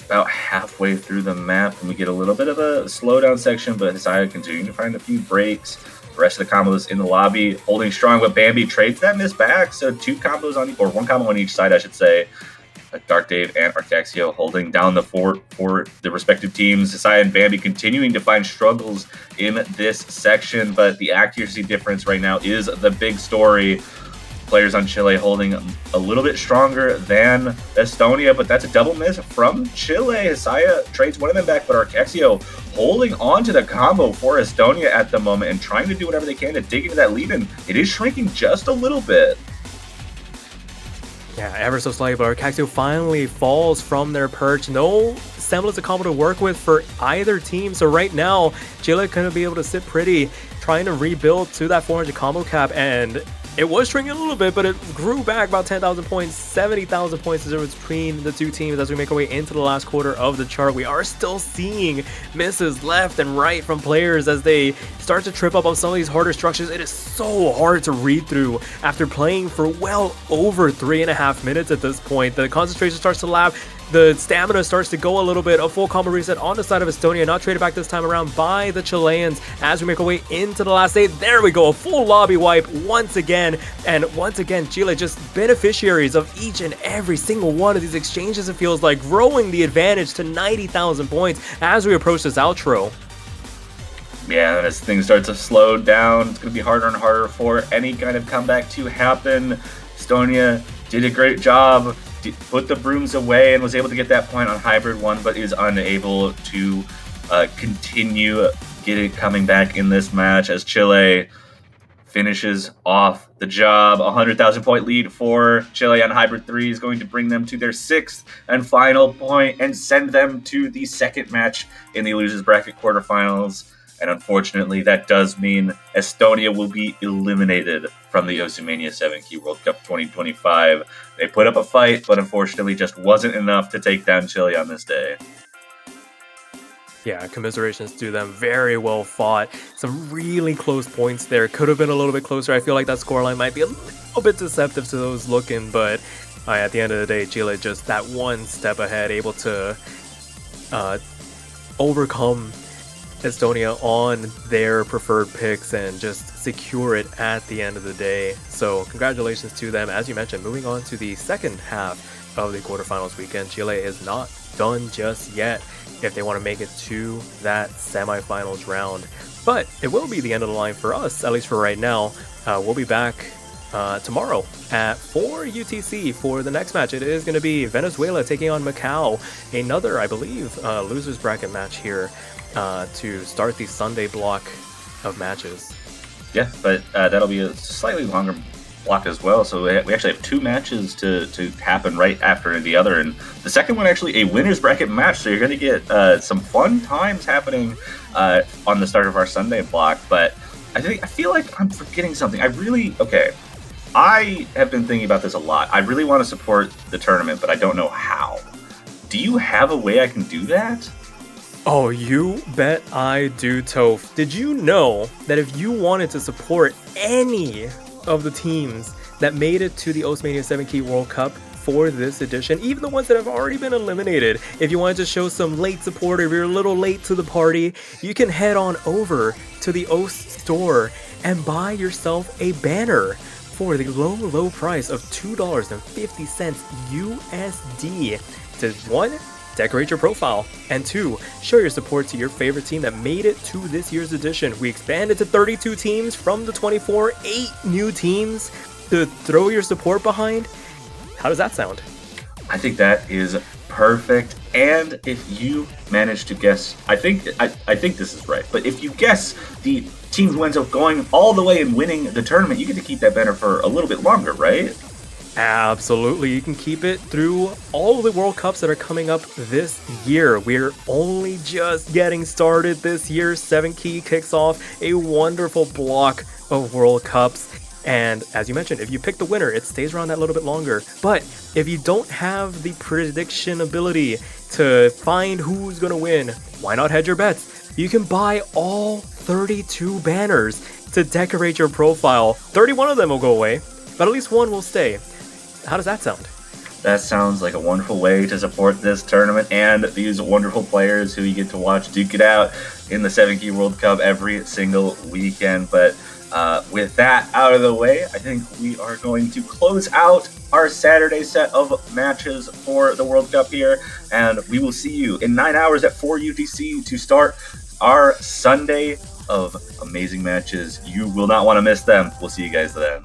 About halfway through the map, and we get a little bit of a slowdown section, but Hisaya continuing to find a few breaks. The rest of the combos in the lobby holding strong, but Bambi trades that miss back, so two combos on, or one combo on each side, I should say. Dark Dave and Arcaxio holding down the fort for the respective teams. Hisaya and Bambi continuing to find struggles in this section, but the accuracy difference right now is the big story. Players on Chile holding a little bit stronger than Estonia, but that's a double miss from Chile. Hisaya trades one of them back, but Arcaxio holding on to the combo for Estonia at the moment and trying to do whatever they can to dig into that lead, and it is shrinking just a little bit. Yeah, ever so slightly, but Arcaxio finally falls from their perch. No semblance of combo to work with for either team, so right now, Chile couldn't be able to sit pretty, trying to rebuild to that 400 combo cap, and it was shrinking a little bit, but it grew back about 10,000 points, 70,000 points is between the two teams as we make our way into the last quarter of the chart. We are still seeing misses left and right from players as they start to trip up on some of these harder structures. It is so hard to read through after playing for well over 3.5 minutes at this point. The concentration starts to lap. The stamina starts to go a little bit. A full combo reset on the side of Estonia, not traded back this time around by the Chileans as we make our way into the last 8. There we go, a full lobby wipe once again. And once again, Chile just beneficiaries of each and every single one of these exchanges, it feels like, growing the advantage to 90,000 points as we approach this outro. Yeah, as things start to slow down, it's going to be harder and harder for any kind of comeback to happen. Estonia did a great job, put the brooms away, and was able to get that point on Hybrid 1, but is unable to continue coming back in this match as Chile finishes off the job. 100,000 point lead for Chile on Hybrid 3 is going to bring them to their 6th and final point and send them to the second match in the Losers Bracket quarterfinals. And unfortunately, that does mean Estonia will be eliminated from the Oceania 7 Key World Cup 2025. They put up a fight, but unfortunately just wasn't enough to take down Chile on this day. Yeah, commiserations to them. Very well fought. Some really close points there. Could have been a little bit closer. I feel like that scoreline might be a little bit deceptive to those looking, but at the end of the day, Chile just that one step ahead, able to overcome Estonia on their preferred picks and just secure it at the end of the day. So congratulations to them. As you mentioned, moving on to the second half of the quarterfinals weekend, Chile is not done just yet if they want to make it to that semifinals round. But it will be the end of the line for us, at least for right now. We'll be back tomorrow at 4 UTC for the next match. It is going to be Venezuela taking on Macau, another, I believe, losers bracket match here to start the Sunday block of matches. Yeah, but that'll be a slightly longer block as well. So we actually have 2 matches to happen right after the other, and the second one actually a winners bracket match. So you're going to get some fun times happening on the start of our Sunday block. But I feel like I'm forgetting something. I have been thinking about this a lot. I really want to support the tournament, but I don't know how. Do you have a way I can do that? Oh, you bet I do, Toph. Did you know that if you wanted to support any of the teams that made it to the Oceania 7 Key World Cup for this edition, even the ones that have already been eliminated, if you wanted to show some late support, or if you're a little late to the party, you can head on over to the OS store and buy yourself a banner for the low price of $2.50 USD to 1, decorate your profile, and 2, show your support to your favorite team that made it to this year's edition. We expanded to 32 teams from the 24, 8 new teams to throw your support behind. How does that sound? I think that is perfect. And if you manage to guess, I think this is right, but if you guess the team who ends up going all the way and winning the tournament, you get to keep that banner for a little bit longer, right? Absolutely, you can keep it through all of the World Cups that are coming up this year. We're only just getting started this year. 7 Key kicks off a wonderful block of World Cups. And as you mentioned, if you pick the winner, it stays around that little bit longer. But if you don't have the prediction ability to find who's going to win, why not hedge your bets? You can buy all 32 banners to decorate your profile. 31 of them will go away, but at least one will stay. How does that sound? That sounds like a wonderful way to support this tournament and these wonderful players who you get to watch duke it out in the 7 Key World Cup every single weekend. But with that out of the way, I think we are going to close out our Saturday set of matches for the World Cup here, and we will see you in 9 hours at 4 UTC to start our Sunday of amazing matches. You will not want to miss them. We'll see you guys then.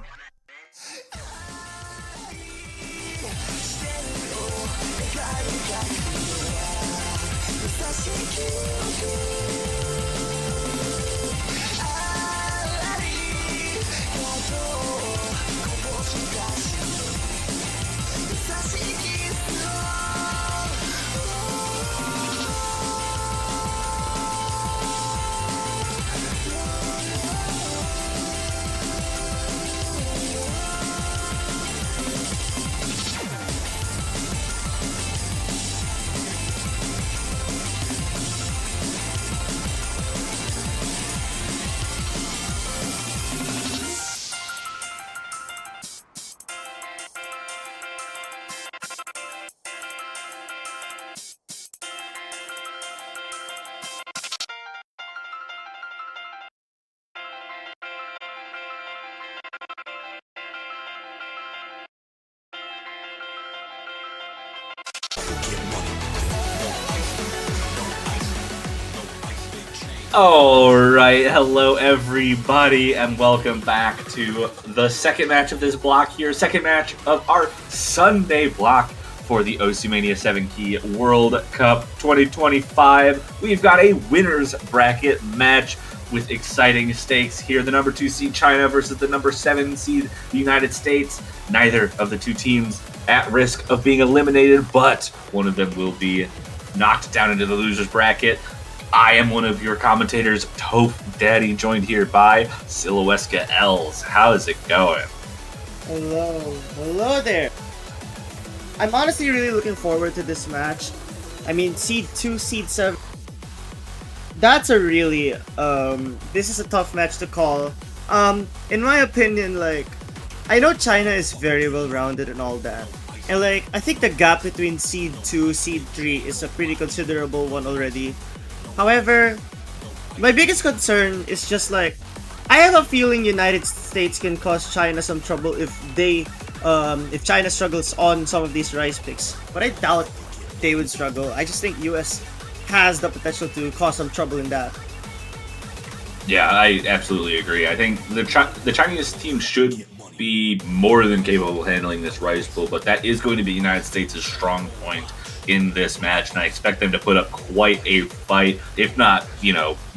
Alright, hello everybody, and welcome back to the second match of this block here, second match of our Sunday block for the Oceania 7 Key World Cup 2025. We've got a winner's bracket match with exciting stakes here. The number 2 seed China versus the number 7 seed the United States. Neither of the two teams at risk of being eliminated, but one of them will be knocked down into the loser's bracket. I am one of your commentators, Toph Daddy, joined here by Silhouesca Els. How is it going? Hello there. I'm honestly really looking forward to this match. I mean, seed 2, seed 7. That's a really, this is a tough match to call. In my opinion, like, I know China is very well-rounded and all that. And like, I think the gap between seed 2, seed 3 is a pretty considerable one already. However, my biggest concern is just like, I have a feeling United States can cause China some trouble if China struggles on some of these rise picks. But I doubt they would struggle. I just think US has the potential to cause some trouble in that. Yeah, I absolutely agree. I think the Chinese team should be more than capable of handling this rise pool, but that is going to be United States' strong point in this match, and I expect them to put up quite a fight, if not,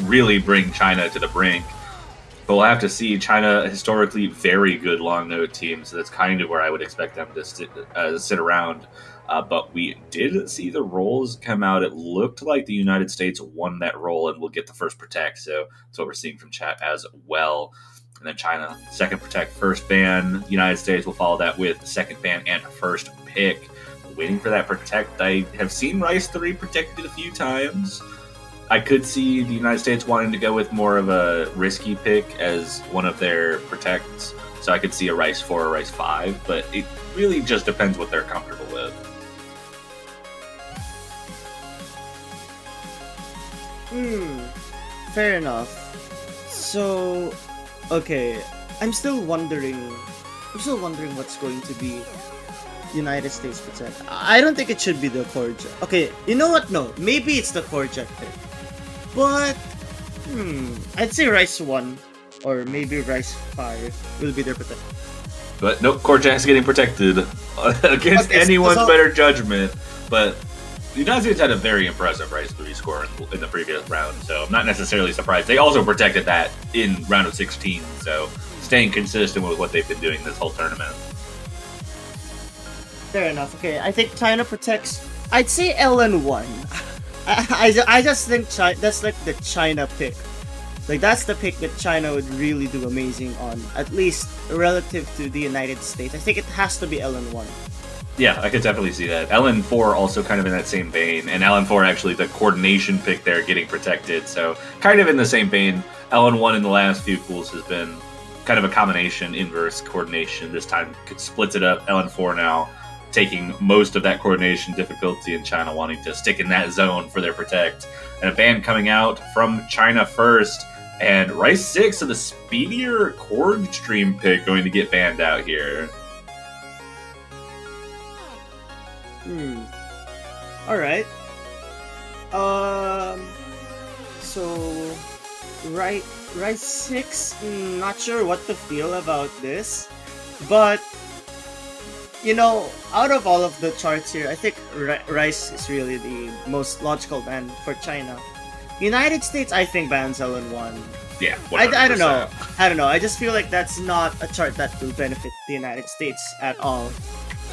really bring China to the brink. But we'll have to see. China historically very good long note team, so that's kind of where I would expect them to sit around. But we did see the rolls come out. It looked like the United States won that roll and will get the first protect. So that's what we're seeing from chat as well. And then China, second protect, first ban. United States will follow that with second ban and first pick. Waiting for that protect. I have seen Rice 3 protected a few times. I could see the United States wanting to go with more of a risky pick as one of their protects. So I could see a Rice 4 or Rice 5, but it really just depends what they're comfortable with. Fair enough. So, okay, I'm still wondering what's going to be United States protect. I don't think it should be the core jet. Okay, you know what? No, maybe it's the core jet pick. But, I'd say Rice 1 or maybe Rice 5 will be their protect. But nope, Korjak's getting protected against anyone's better judgment. But the United States had a very impressive Rice 3 score in the previous round, so I'm not necessarily surprised. They also protected that in round of 16, so staying consistent with what they've been doing this whole tournament. Fair enough. Okay, I think China protects. I'd say LN1. I just think that's like the China pick. Like that's the pick that China would really do amazing on, at least relative to the United States. I think it has to be LN1. Yeah, I could definitely see that. LN4 also kind of in that same vein, and LN4 actually the coordination pick there getting protected, so kind of in the same vein. LN1 in the last few pools has been kind of a combination inverse coordination. This time splits it up. LN4 now taking most of that coordination difficulty, and China wanting to stick in that zone for their protect. And a ban coming out from China first, and Rice 6, so the speedier chord stream pick going to get banned out here. Alright. So Rice 6, not sure what to feel about this, but you know, out of all of the charts here, I think Rice is really the most logical ban for China. United States, I think, bans LN1. Yeah, 100%. I don't know. I just feel like that's not a chart that will benefit the United States at all.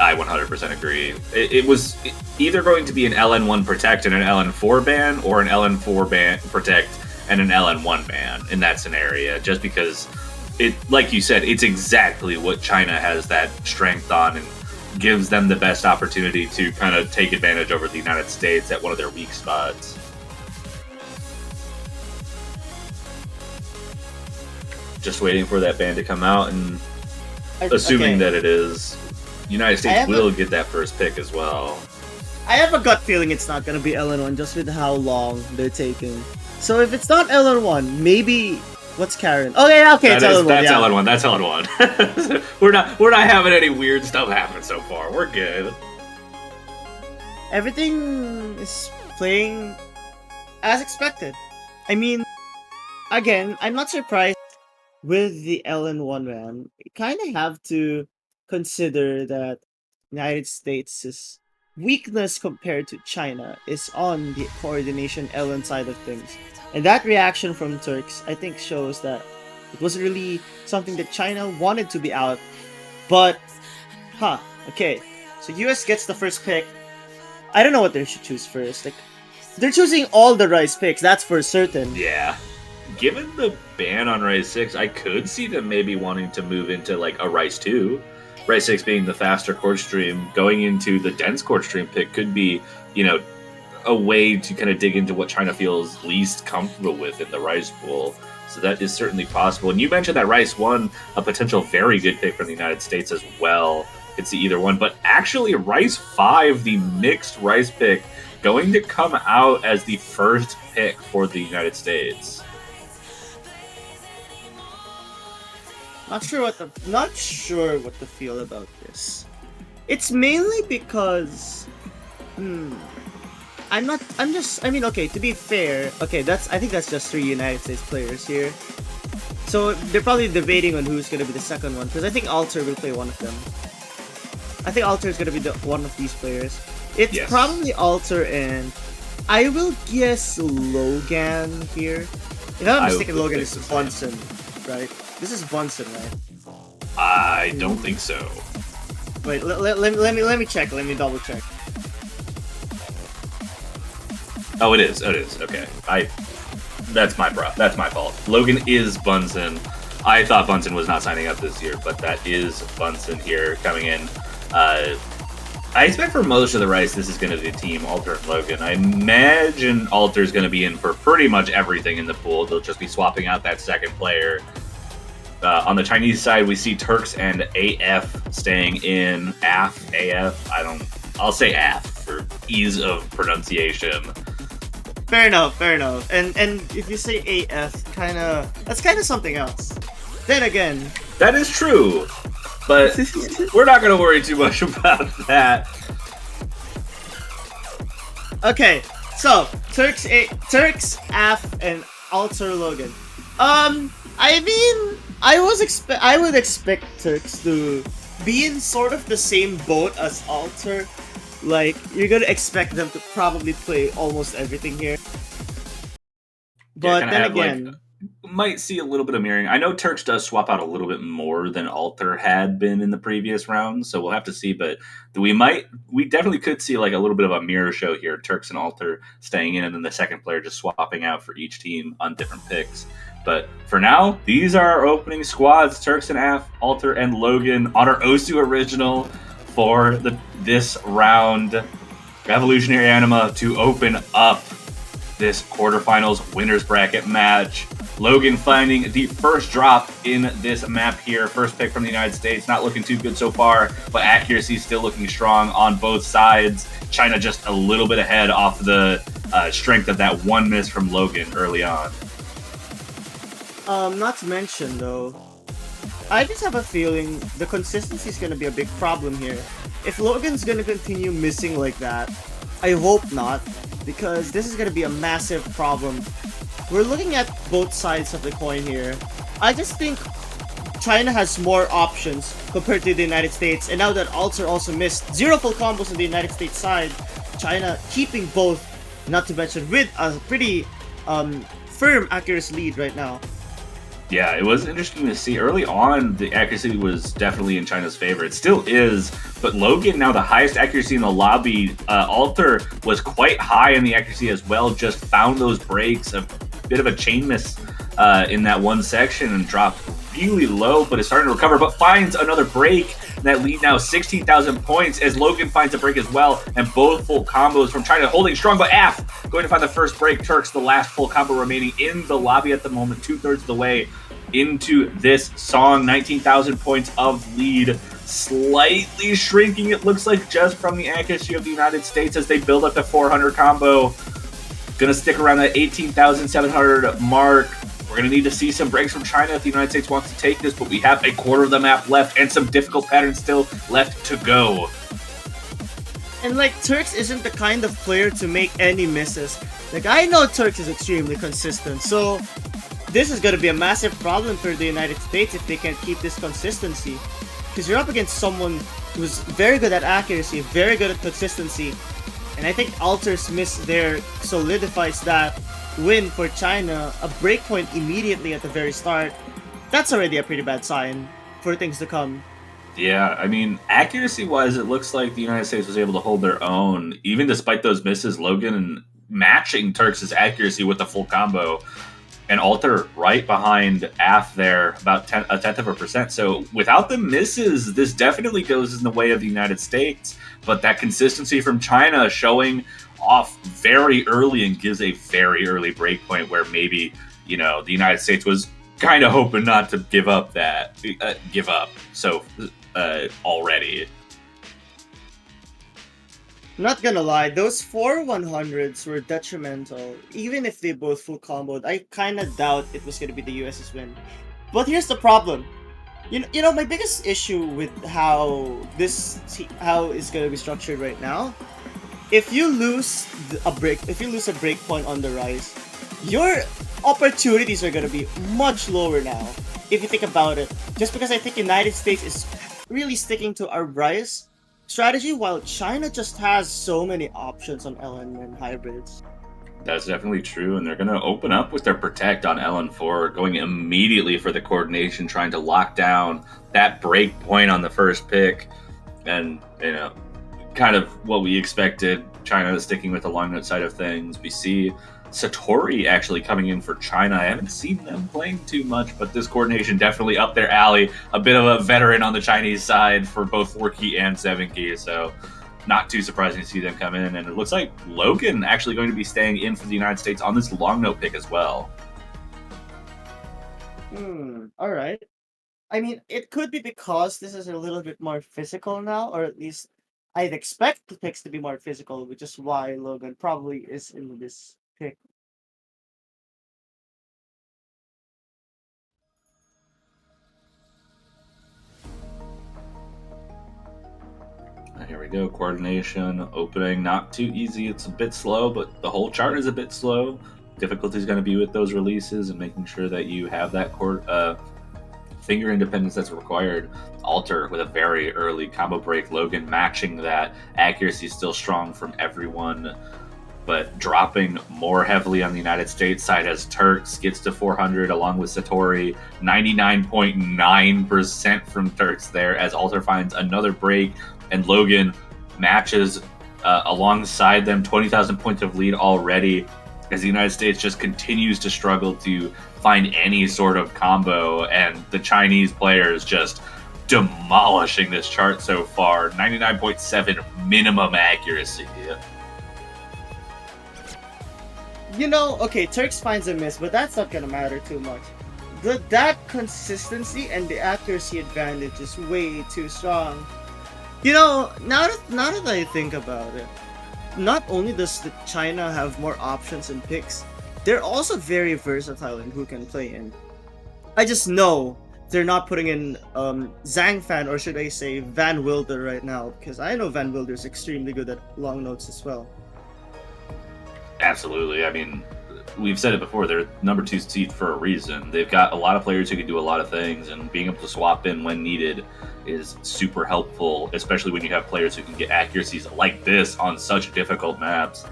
I 100% agree. It was either going to be an LN1 protect and an LN4 ban, or an LN4 ban protect and an LN1 ban in that scenario, just because it, like you said, it's exactly what China has that strength on and gives them the best opportunity to kind of take advantage over the United States at one of their weak spots. Just waiting for that ban to come out, and assuming that it is, United States will get that first pick as well. I have a gut feeling it's not going to be LN1 just with how long they're taking. So if it's not LN1, maybe... What's Karen? Okay, it's LN1. That's LN1. That's LN1. we're not having any weird stuff happen so far. We're good. Everything is playing as expected. I mean, again, I'm not surprised with the LN1 ban. You kind of have to consider that United States' weakness compared to China is on the coordination LN side of things. And that reaction from Turks, I think, shows that it wasn't really something that China wanted to be out. But, okay. So US gets the first pick. I don't know what they should choose first. Like, they're choosing all the Rice picks, that's for certain. Yeah. Given the ban on Rice 6, I could see them maybe wanting to move into like a Rice 2. Rice 6 being the faster chord stream, going into the dense chord stream pick could be, a way to kind of dig into what China feels least comfortable with in the Rice pool. So that is certainly possible. And you mentioned that Rice 1, a potential very good pick from the United States as well. Could see either one. But actually, Rice 5, the mixed Rice pick, going to come out as the first pick for the United States. Not sure what to feel about this. It's mainly because to be fair, I think that's just 3 United States players here. So they're probably debating on who's gonna be the second one, because I think Alter will play one of them. I think Alter is gonna be one of these players. It's probably Alter, and I will guess Logan here. If I'm not mistaken, Logan is Swanson. right? This is Bunsen, right? I don't think so. Wait, let me check. Let me double check. Oh, it is. Oh, it is. Okay. That's my fault. Logan is Bunsen. I thought Bunsen was not signing up this year, but that is Bunsen here coming in. I expect for most of the race, this is going to be Team Alter and Logan. I imagine Alter is going to be in for pretty much everything in the pool. They'll just be swapping out that second player. On the Chinese side, we see Turks and AF staying in. AF. I'll say AF for ease of pronunciation. Fair enough. And if you say AF, that's kind of something else. Then again, that is true, but we're not going to worry too much about that. Okay, so Turks, AF, and Alter Logan. I mean, I would expect Turks to be in sort of the same boat as Alter. Like, you're gonna expect them to probably play almost everything here. But Yeah, then again, might see a little bit of mirroring. I know Turks does swap out a little bit more than Alter had been in the previous round, so we'll have to see. But we definitely could see like a little bit of a mirror show here. Turks and Alter staying in, and then the second player just swapping out for each team on different picks. But for now, these are our opening squads: Turks and AF, Alter, and Logan on our Osu original for this round. Revolutionary Anima to open up this quarterfinals winners bracket match. Logan finding the first drop in this map here. First pick from the United States. Not looking too good so far, but accuracy still looking strong on both sides. China just a little bit ahead off the strength of that one miss from Logan early on. not to mention though, I just have a feeling the consistency is gonna be a big problem here. If Logan's gonna continue missing like that, I hope not, because this is gonna be a massive problem. We're looking at both sides of the coin here. I just think China has more options compared to the United States, and now that Alter also missed 0 full combos on the United States side, China keeping both, not to mention with a pretty firm accuracy lead right now. Yeah, it was interesting to see. Early on, the accuracy was definitely in China's favor. It still is, but Logan, now the highest accuracy in the lobby. Alter was quite high in the accuracy as well, just found those breaks, a bit of a chain miss in that one section and dropped really low, but is starting to recover, but finds another break. That lead now 16,000 points as Logan finds a break as well, and both full combos from China holding strong, but AF going to find the first break. Turks, the last full combo remaining in the lobby at the moment, 2/3 of the way into this song. 19,000 points of lead, slightly shrinking, it looks like, just from the accuracy of the United States as they build up the 400 combo. Gonna stick around that 18,700 mark. We're going to need to see some breaks from China if the United States wants to take this, but we have a quarter of the map left and some difficult patterns still left to go. And like, Turks isn't the kind of player to make any misses. Like, I know Turks is extremely consistent, so this is going to be a massive problem for the United States if they can't keep this consistency. Because you're up against someone who's very good at accuracy, very good at consistency, and I think Alter's miss there solidifies that win for China, a breakpoint immediately at the very start. That's already a pretty bad sign for things to come. Yeah, I mean, accuracy-wise, it looks like the United States was able to hold their own, even despite those misses. Logan matching Turks' accuracy with the full combo, and Alter right behind AF there, about a tenth of a percent. So without the misses, this definitely goes in the way of the United States. But that consistency from China showing off very early and gives a very early breakpoint where maybe, the United States was kind of hoping not to give up already. Not gonna lie, those 4 100s were detrimental. Even if they both full comboed, I kinda doubt it was gonna be the US's win. But here's the problem. My biggest issue with how it's gonna be structured right now, if you lose a break point on the rise, your opportunities are gonna be much lower now. If you think about it, just because I think United States is really sticking to our rise strategy, while China just has so many options on LN and hybrids. That's definitely true, and they're going to open up with their protect on LN4, going immediately for the coordination, trying to lock down that break point on the first pick, and kind of what we expected. China sticking with the long note side of things. We see Satori actually coming in for China. I haven't seen them playing too much, but this coordination definitely up their alley. A bit of a veteran on the Chinese side for both 4-key and 7-key, so not too surprising to see them come in. And it looks like Logan actually going to be staying in for the United States on this long note pick as well. All right. I mean, it could be because this is a little bit more physical now, or at least I'd expect the picks to be more physical, which is why Logan probably is in this pick. Here we go. Coordination, opening, not too easy. It's a bit slow, but the whole chart is a bit slow. Difficulty is going to be with those releases and making sure that you have that finger independence that's required. Alter with a very early combo break. Logan matching that. Accuracy still strong from everyone, but dropping more heavily on the United States side as Turks gets to 400 along with Satori. 99.9% from Turks there as Alter finds another break, and Logan matches alongside them. 20,000 points of lead already as the United States just continues to struggle to find any sort of combo, and the Chinese players just demolishing this chart so far. 99.7 minimum accuracy. Okay, Turks finds a miss, but that's not gonna matter too much. That consistency and the accuracy advantage is way too strong. Now that I think about it, not only does China have more options and picks, they're also very versatile in who can play in. I just know they're not putting in Zhang Fan, or should I say Van Wilder right now, because I know Van Wilder is extremely good at long notes as well. Absolutely. I mean, we've said it before, they're number 2 seed for a reason. They've got a lot of players who can do a lot of things, and being able to swap in when needed is super helpful, especially when you have players who can get accuracies like this on such difficult maps.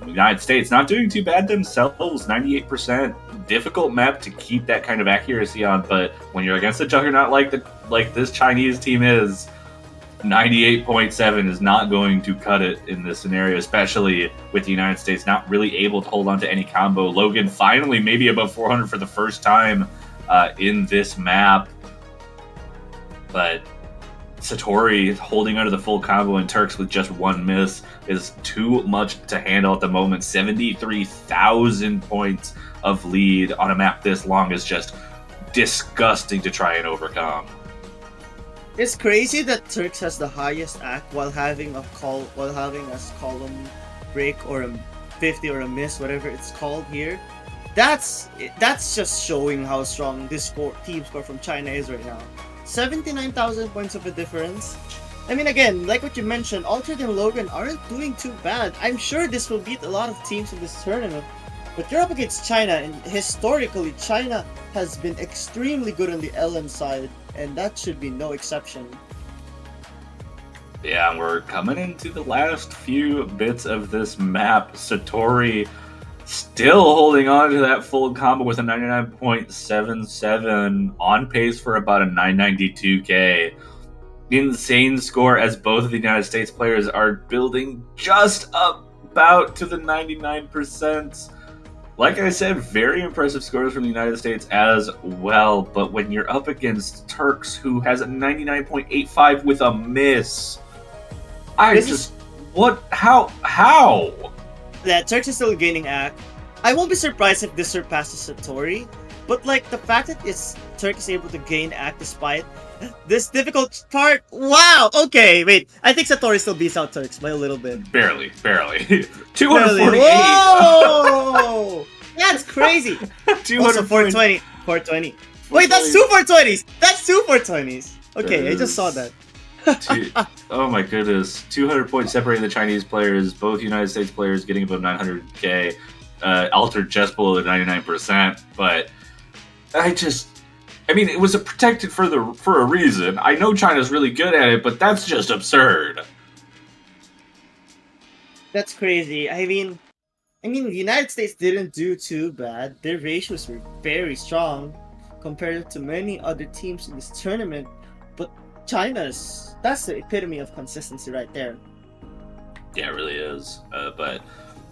The United States not doing too bad themselves, 98%. Difficult map to keep that kind of accuracy on, but when you're against a juggernaut like this Chinese team is, 98.7 is not going to cut it in this scenario, especially with the United States not really able to hold on to any combo. Logan finally maybe above 400 for the first time in this map, but Satori holding under the full combo and Turks with just one miss is too much to handle at the moment. 73,000 points of lead on a map this long is just disgusting to try and overcome. It's crazy that Turks has the highest act while having a column break or a 50 or a miss, whatever it's called here. That's just showing how strong this team score from China is right now. 79,000 points of a difference. I mean, again, like what you mentioned, Altered and Logan aren't doing too bad. I'm sure this will beat a lot of teams in this tournament. But you're up against China, and historically, China has been extremely good on the LM side, and that should be no exception. Yeah, we're coming into the last few bits of this map. Satori still holding on to that full combo with a 99.77, on pace for about a 992k. Insane score as both of the United States players are building just about to the 99%. Like I said, very impressive scores from the United States as well, but when you're up against Turks, who has a 99.85 with a miss, how? Yeah, Turks is still gaining act. I won't be surprised if this surpasses Satori, but like the fact that Turks is able to gain act despite this difficult part. Wow. Okay, wait. I think Satori still beats out Turks by a little bit. Barely. 248. Whoa! That's crazy. 200 also 420. 420. Wait, that's 2 420s. That's 2 420s. Okay, I just saw that. Oh my goodness. 200 points separating the Chinese players, both United States players getting above 900k. Altered just below the 99%, but I mean, it was protected for a reason. I know China's really good at it, but that's just absurd. That's crazy. I mean, I mean, the United States didn't do too bad. Their ratios were very strong compared to many other teams in this tournament. But that's the epitome of consistency right there. Yeah, it really is. But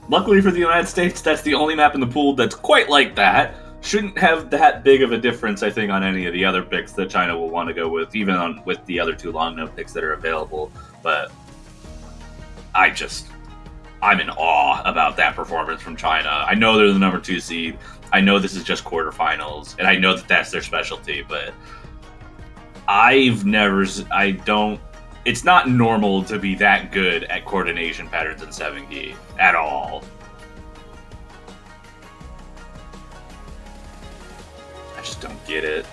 luckily for the United States, that's the only map in the pool that's quite like that. Shouldn't have that big of a difference, I think, on any of the other picks that China will want to go with, even with the other two long note picks that are available. But I'm in awe about that performance from China. I know they're the number 2 seed. I know this is just quarterfinals, and I know that that's their specialty, but it's not normal to be that good at coordination patterns in 7G at all. I just don't get it.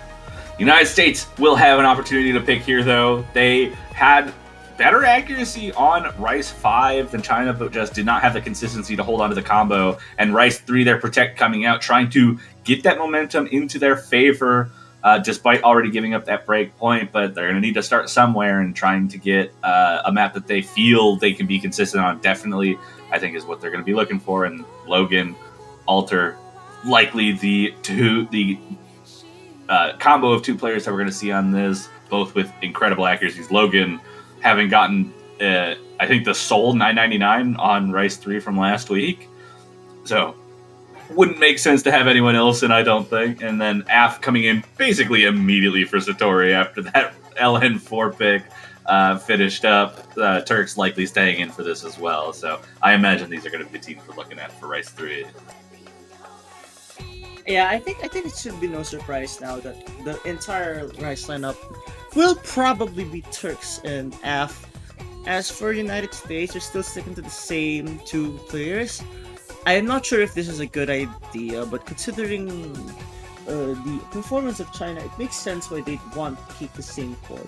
United States will have an opportunity to pick here, though. They had better accuracy on Rice 5 than China, but just did not have the consistency to hold on to the combo. And Rice 3, their Protect coming out, trying to get that momentum into their favor, despite already giving up that break point. But they're going to need to start somewhere, and trying to get a map that they feel they can be consistent on, definitely, I think, is what they're going to be looking for. And Logan, Alter, likely the combo of two players that we're going to see on this, both with incredible accuracies. Logan having gotten, I think, the sole 999 on Rice 3 from last week. So, wouldn't make sense to have anyone else in, I don't think. And then Af coming in basically immediately for Satori after that LN4 pick finished up. Turks likely staying in for this as well. So, I imagine these are going to be the teams we're looking at for Rice 3. Yeah, I think it should be no surprise now that the entire Rice lineup will probably be Turks and Af. As for United States, they're still sticking to the same two players. I am not sure if this is a good idea, but considering the performance of China, it makes sense why they'd want to keep the same core.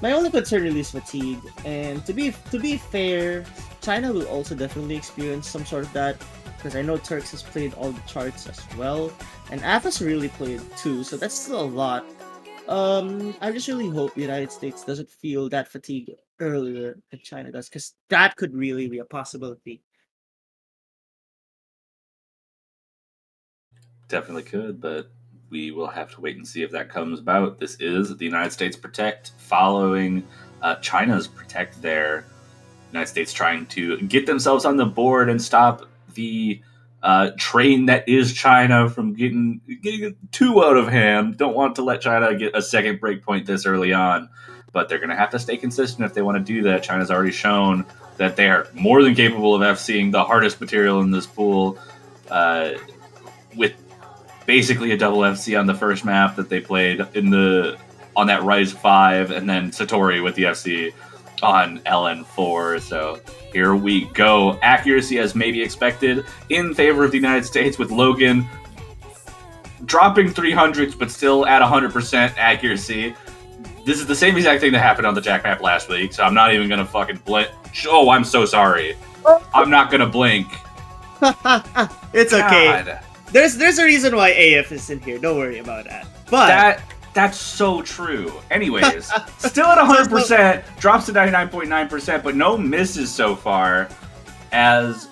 My only concern really is fatigue, and to be fair, China will also definitely experience some sort of that, because I know Turks has played all the charts as well, and Af has really played too, so that's still a lot. I just really hope the United States doesn't feel that fatigue earlier than China does, because that could really be a possibility. Definitely could, but we will have to wait and see if that comes about. This is the United States Protect following China's Protect there. United States trying to get themselves on the board and stop the train that is China from getting too out of hand. Don't want to let China get a second break point this early on, but they're going to have to stay consistent if they want to do that. China's already shown that they are more than capable of FCing the hardest material in this pool, with basically a double FC on the first map that they played on that Rise 5, and then Satori with the FC on LN4. So here we go. Accuracy as maybe expected in favor of the United States, with Logan dropping 300s but still at 100% accuracy. This is the same exact thing that happened on the Jack map last week, so I'm not even going to fucking blink. Oh, I'm so sorry. I'm not going to blink. It's okay. God. There's a reason why AF is in here. Don't worry about that. But that's so true. Anyways, still at 100%, drops to 99.9%, but no misses so far. As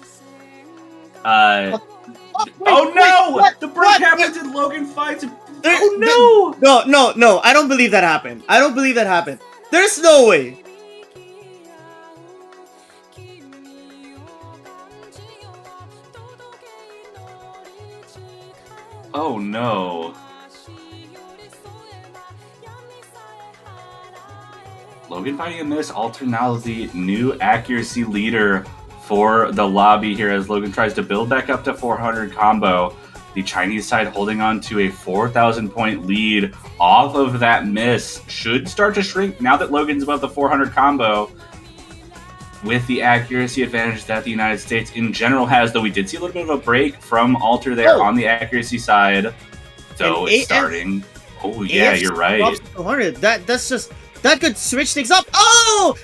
oh no! What? The break happens and Logan fights. Oh no! No! I don't believe that happened. There's no way. Oh no! Logan fighting a miss. Alter now the new accuracy leader for the lobby here as Logan tries to build back up to 400 combo. The Chinese side holding on to a 4,000 point lead off of that miss. Should start to shrink now that Logan's above the 400 combo, with the accuracy advantage that the United States in general has, though we did see a little bit of a break from Alter there on the accuracy side. So it's starting. Oh yeah, you're right. 200. That could switch things up. Oh,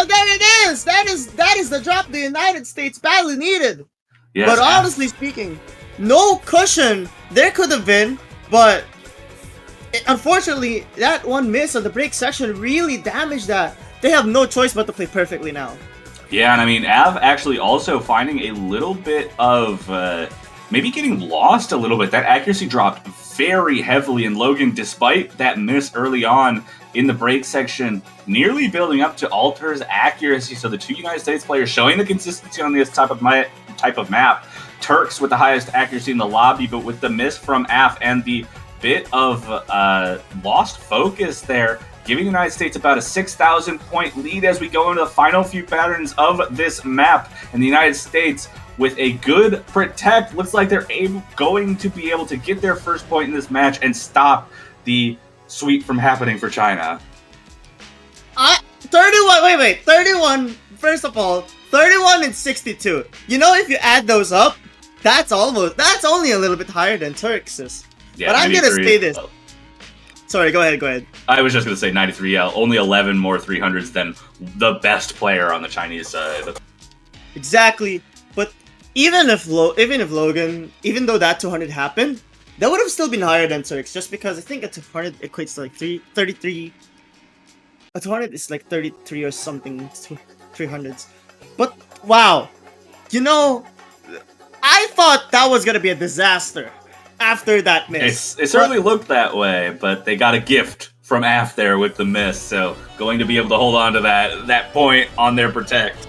there it is. That is the drop the United States badly needed. Yes, but honestly speaking, no cushion there could have been, but unfortunately, that one miss on the break section really damaged that. They have no choice but to play perfectly now. Yeah, and I mean, Av actually also finding a little bit of maybe getting lost a little bit. That accuracy dropped very heavily, and Logan, despite that miss early on in the break section, nearly building up to Alter's accuracy. So the two United States players showing the consistency on this type of map. Turks with the highest accuracy in the lobby, but with the miss from Af and the bit of lost focus there, giving the United States about a 6,000 point lead as we go into the final few patterns of this map. And the United States, with a good protect, looks like they're going to be able to get their first point in this match and stop the sweep from happening for China. 31, wait, 31, first of all, 31 and 62. You know, if you add those up, that's only a little bit higher than Turks'. Yeah, but I'm going to say this. Sorry, go ahead. I was just going to say 93L, only 11 more 300s than the best player on the Chinese side. Exactly, but even if Logan, even though that 200 happened, that would have still been higher than Turks, just because I think a 200 equates to like 33. A 200 is like 33 or something, 300s. But wow, you know, I thought that was gonna be a disaster after that miss. It certainly looked that way, but they got a gift from Af there with the miss, so going to be able to hold on to that point on their protect.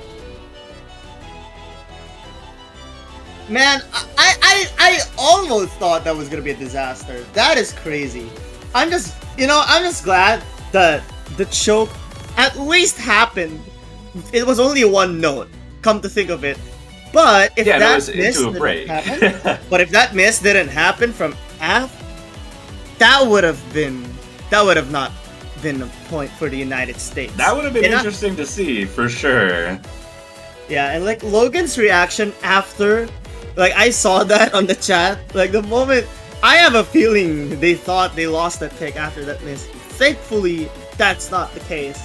Man, I almost thought that was gonna be a disaster. That is crazy. I'm just glad that the choke at least happened. It was only one note, come to think of it. But if but if that miss didn't happen from Af, that would have not been a point for the United States. That would have been interesting to see, for sure. Yeah, and like Logan's reaction after, like I saw that on the chat, like the moment, I have a feeling they thought they lost that pick after that miss. Thankfully, that's not the case.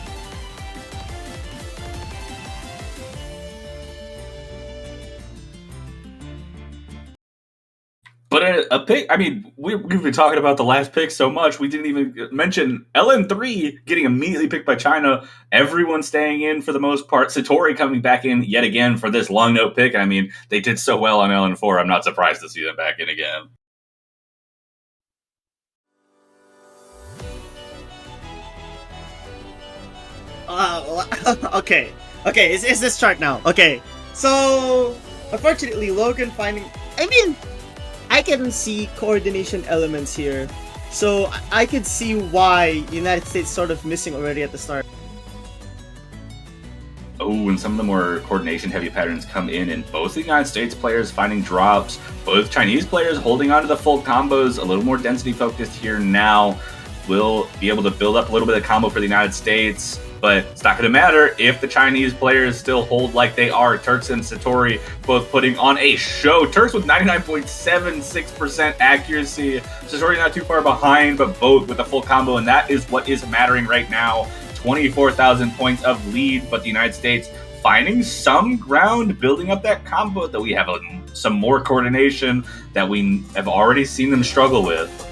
But a pick, I mean, we've been talking about the last pick so much, we didn't even mention LN3 getting immediately picked by China, everyone staying in for the most part, Satori coming back in yet again for this long note pick. I mean, they did so well on LN4, I'm not surprised to see them back in again. Okay, is this chart now? Okay, so unfortunately, Logan finding. I mean, I can see coordination elements here, so I could see why United States sort of missing already at the start. Oh, and some of the more coordination-heavy patterns come in, and both the United States players finding drops, both Chinese players holding on to the full combos, a little more density-focused here now. Will be able to build up a little bit of combo for the United States, but it's not going to matter if the Chinese players still hold like they are. Turks and Satori both putting on a show. Turks with 99.76% accuracy. Satori not too far behind, but both with a full combo, and that is what is mattering right now. 24,000 points of lead, but the United States finding some ground, building up that combo that we have some more coordination that we have already seen them struggle with.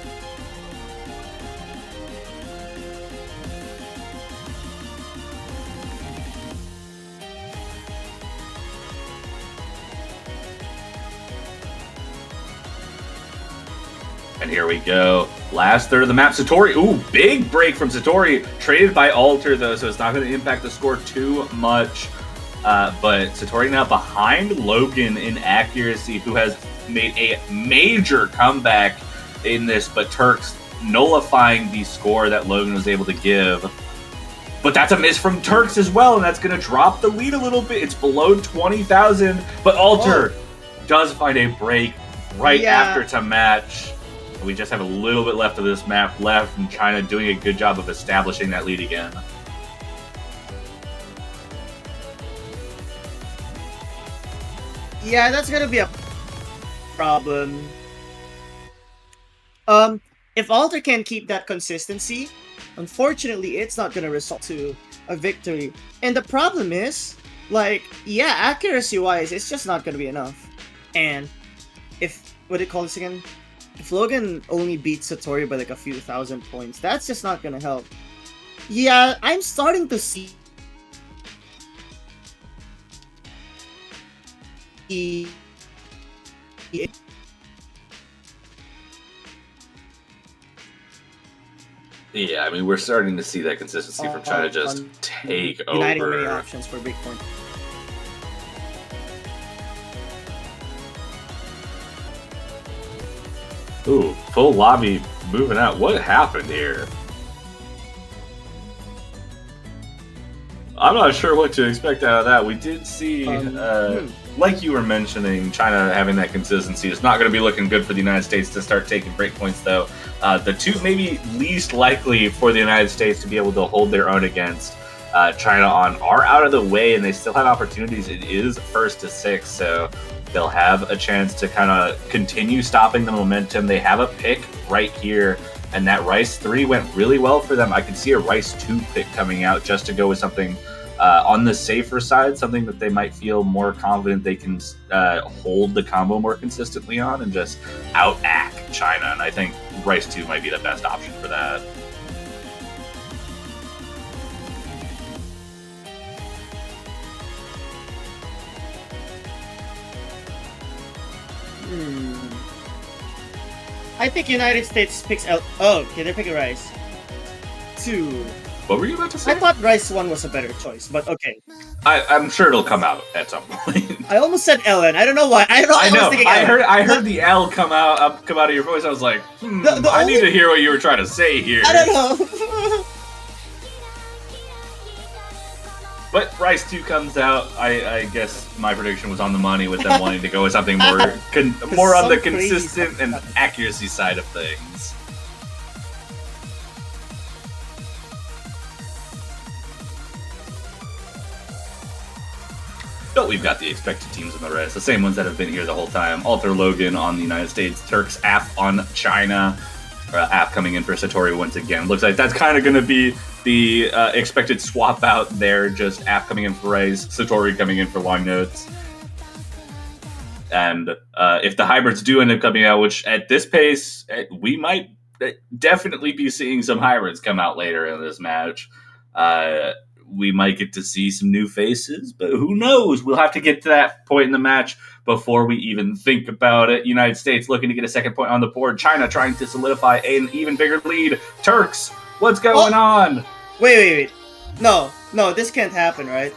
And here we go. Last third of the map, Satori. Ooh, big break from Satori. Traded by Alter, though, so it's not going to impact the score too much. But Satori now behind Logan in accuracy, who has made a major comeback in this, but Turks nullifying the score that Logan was able to give. But that's a miss from Turks as well, and that's going to drop the lead a little bit. It's below 20,000, but Alter does find a break right after to match. We just have a little bit left of this map left, and China doing a good job of establishing that lead again. Yeah, that's gonna be a problem. If Alter can keep that consistency, unfortunately, it's not gonna result to a victory. And the problem is, like, yeah, accuracy-wise, it's just not gonna be enough. And if, what do you call this again? If Logan only beats Satori by like a few thousand points, that's just not gonna help. Yeah, I'm starting to see Yeah, I mean, we're starting to see that consistency from China just take uniting over. many options for breakpoint. Ooh, full lobby moving out. What happened here? I'm not sure what to expect out of that. We did see, like you were mentioning, China having that consistency. It's not going to be looking good for the United States to start taking breakpoints, though. The two maybe least likely for the United States to be able to hold their own against China on are out of the way, and they still have opportunities. It is first to 6, so they'll have a chance to kind of continue stopping the momentum. They have a pick right here, and that Rice 3 went really well for them. I could see a Rice 2 pick coming out just to go with something on the safer side, something that they might feel more confident they can hold the combo more consistently on and just out-act China. And I think Rice 2 might be the best option for that. I think United States picks L. Oh, okay, they're picking Rice 2. What were you about to say? I thought Rice 1 was a better choice, but okay. I'm sure it'll come out at some point. I almost said Ellen. I don't know why. I know. I heard the L come out of your voice. I was like, I need to hear what you were trying to say here. I don't know. But Rice 2 comes out. I guess my prediction was on the money with them wanting to go with something more on the consistent and accuracy side of things. But we've got the expected teams in the rest, the same ones that have been here the whole time. Alter Logan on the United States, Turks AF on China. AF coming in for Satori once again. Looks like that's kind of going to be the expected swap out there. Just AF coming in for Rice, Satori coming in for Long Notes. And if the hybrids do end up coming out, which at this pace, we might definitely be seeing some hybrids come out later in this match. We might get to see some new faces, but who knows? We'll have to get to that point in the match before we even think about it. United States looking to get a second point on the board. China trying to solidify an even bigger lead. Turks, what's going on? Wait. No, this can't happen, right?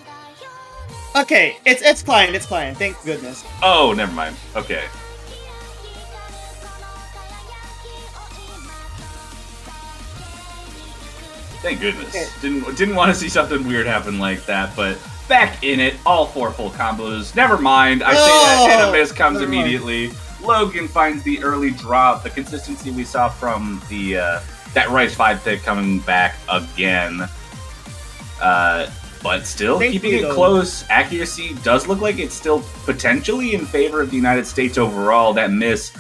Okay, it's Klein. Thank goodness. Oh, never mind. Okay. Thank goodness. Okay. Didn't want to see something weird happen like that, but back in it, all 4 full combos. Never mind. I say that and a miss comes immediately. Logan finds the early drop. The consistency we saw from the that Rice 5 pick coming back again. But still keeping it close. Accuracy does look like it's still potentially in favor of the United States overall. That miss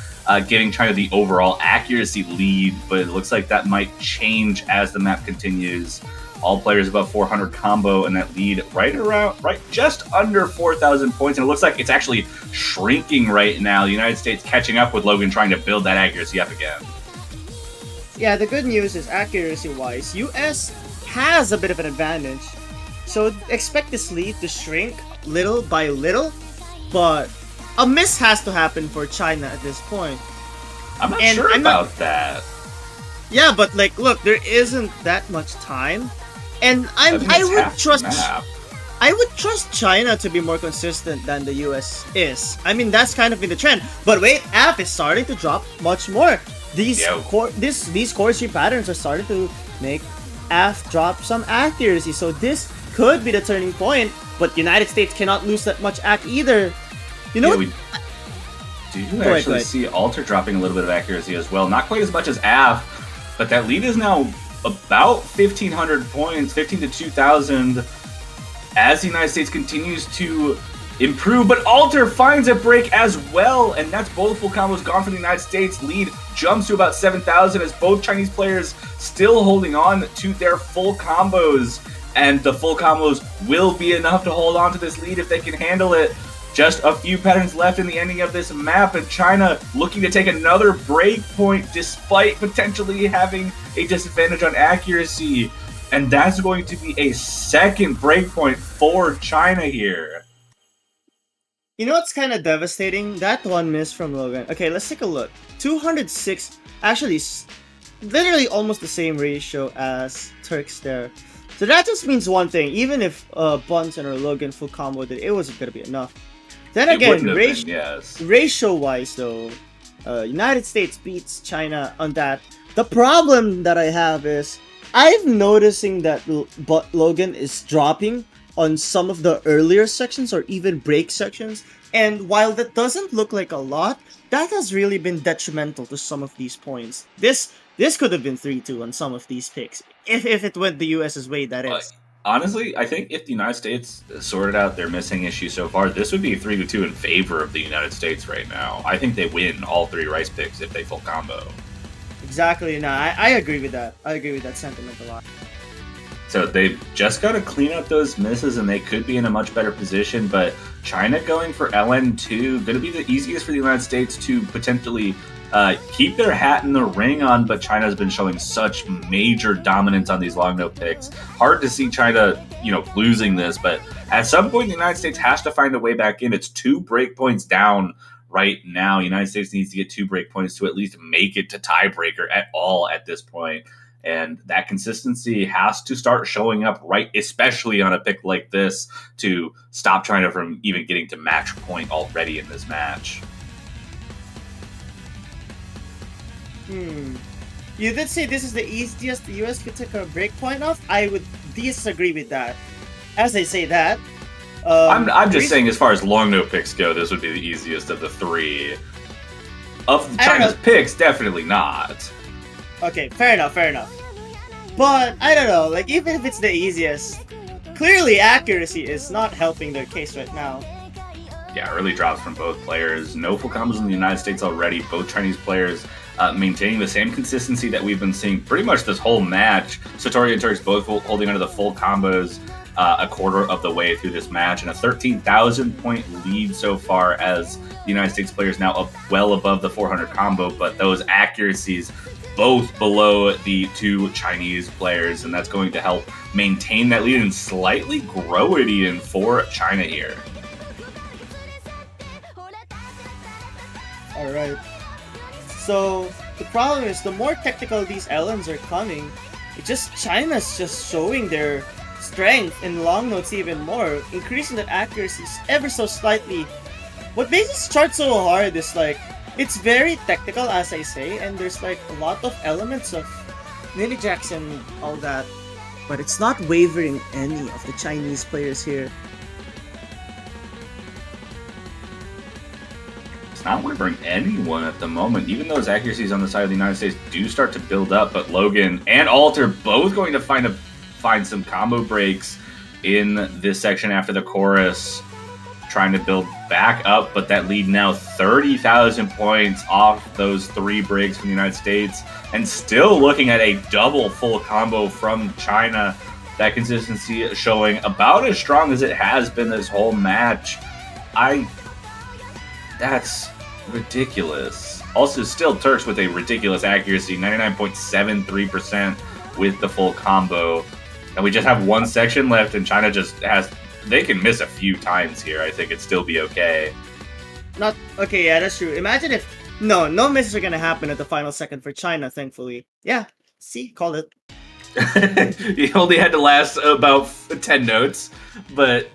giving China the overall accuracy lead, but it looks like that might change as the map continues. All players above 400 combo, and that lead right just under 4,000 points, and it looks like it's actually shrinking right now. The United States catching up with Logan, trying to build that accuracy up again. Yeah, the good news is accuracy-wise, US has a bit of an advantage, so expect this lead to shrink little by little, but a miss has to happen for China at this point. I'm not sure about that. Yeah, but like, look, there isn't that much time, and I would trust China to be more consistent than the US is. I mean, that's kind of been the trend. But wait, AF is starting to drop much more. These core 3 patterns are starting to make AF drop some accuracy. So this could be the turning point. But United States cannot lose that much AC either. You know, we do actually see Alter dropping a little bit of accuracy as well. Not quite as much as AF, but that lead is now about 1,500 points, 15 to 2,000, as the United States continues to improve. But Alter finds a break as well, and that's both full combos gone for the United States. Lead jumps to about 7,000 as both Chinese players still holding on to their full combos, and the full combos will be enough to hold on to this lead if they can handle it. Just a few patterns left in the ending of this map, and China looking to take another break point despite potentially having a disadvantage on accuracy. And that's going to be a second break point for China here. You know what's kind of devastating? That one miss from Logan. Okay, let's take a look. 206, actually, literally almost the same ratio as Turks there. So that just means one thing. Even if Bunsen or Logan full combo did, it wasn't gonna be enough. Then It again, wouldn't have been, yes. ratio-wise though, United States beats China on that. The problem that I have is I'm noticing that Logan is dropping on some of the earlier sections or even break sections. And while that doesn't look like a lot, that has really been detrimental to some of these points. This could have been 3-2 on some of these picks. If it went the US's way, that is. Honestly, I think if the United States sorted out their missing issues so far, this would be 3-2 in favor of the United States right now. I think they win all 3 rice picks if they full combo. Exactly. No, I agree with that. I agree with that sentiment a lot. So they've just got to clean up those misses, and they could be in a much better position. But China going for LN2, going to be the easiest for the United States to potentially keep their hat in the ring on. But China's been showing such major dominance on these long no picks. Hard to see China, losing this. But at some point, the United States has to find a way back in. It's 2 break points down right now. The United States needs to get 2 break points to at least make it to tiebreaker at all at this point. And that consistency has to start showing up right, especially on a pick like this, to stop China from even getting to match point already in this match. You did say this is the easiest the US could take a break point off. I would disagree with that. As I say that, I'm just saying, as far as long no picks go, this would be the easiest of the 3. Of China's picks, definitely not. Okay, fair enough. But I don't know, like even if it's the easiest, clearly accuracy is not helping their case right now. Yeah, early drops from both players. No full combos in the United States already. Both Chinese players maintaining the same consistency that we've been seeing pretty much this whole match. Satori and Turks both holding under the full combos a quarter of the way through this match, and a 13,000 point lead so far, as the United States players now up well above the 400 combo, but those accuracies both below the 2 Chinese players, and that's going to help maintain that lead and slightly grow it even for China here. Alright. So the problem is, the more technical these LNs are coming, China's just showing their strength in long notes even more, increasing that accuracy ever so slightly. What makes this chart so hard is it's very technical, as I say, and there's a lot of elements of mini jacks and all that, but it's not wavering any of the Chinese players here. It's not wavering anyone at the moment. Even those accuracies on the side of the United States do start to build up, but Logan and Alter both going to find some combo breaks in this section after the chorus, trying to build back up, but that lead now 30,000 points off those 3 breaks from the United States, and still looking at a double full combo from China. That consistency showing about as strong as it has been this whole match. That's ridiculous. Also, still Turks with a ridiculous accuracy, 99.73% with the full combo. And we just have 1 section left, and China just has... They can miss a few times here. I think it'd still be okay. Okay, yeah, that's true. Imagine if... No misses are gonna happen at the final second for China, thankfully. Yeah, see? Called it. You only had to last about 10 notes, but...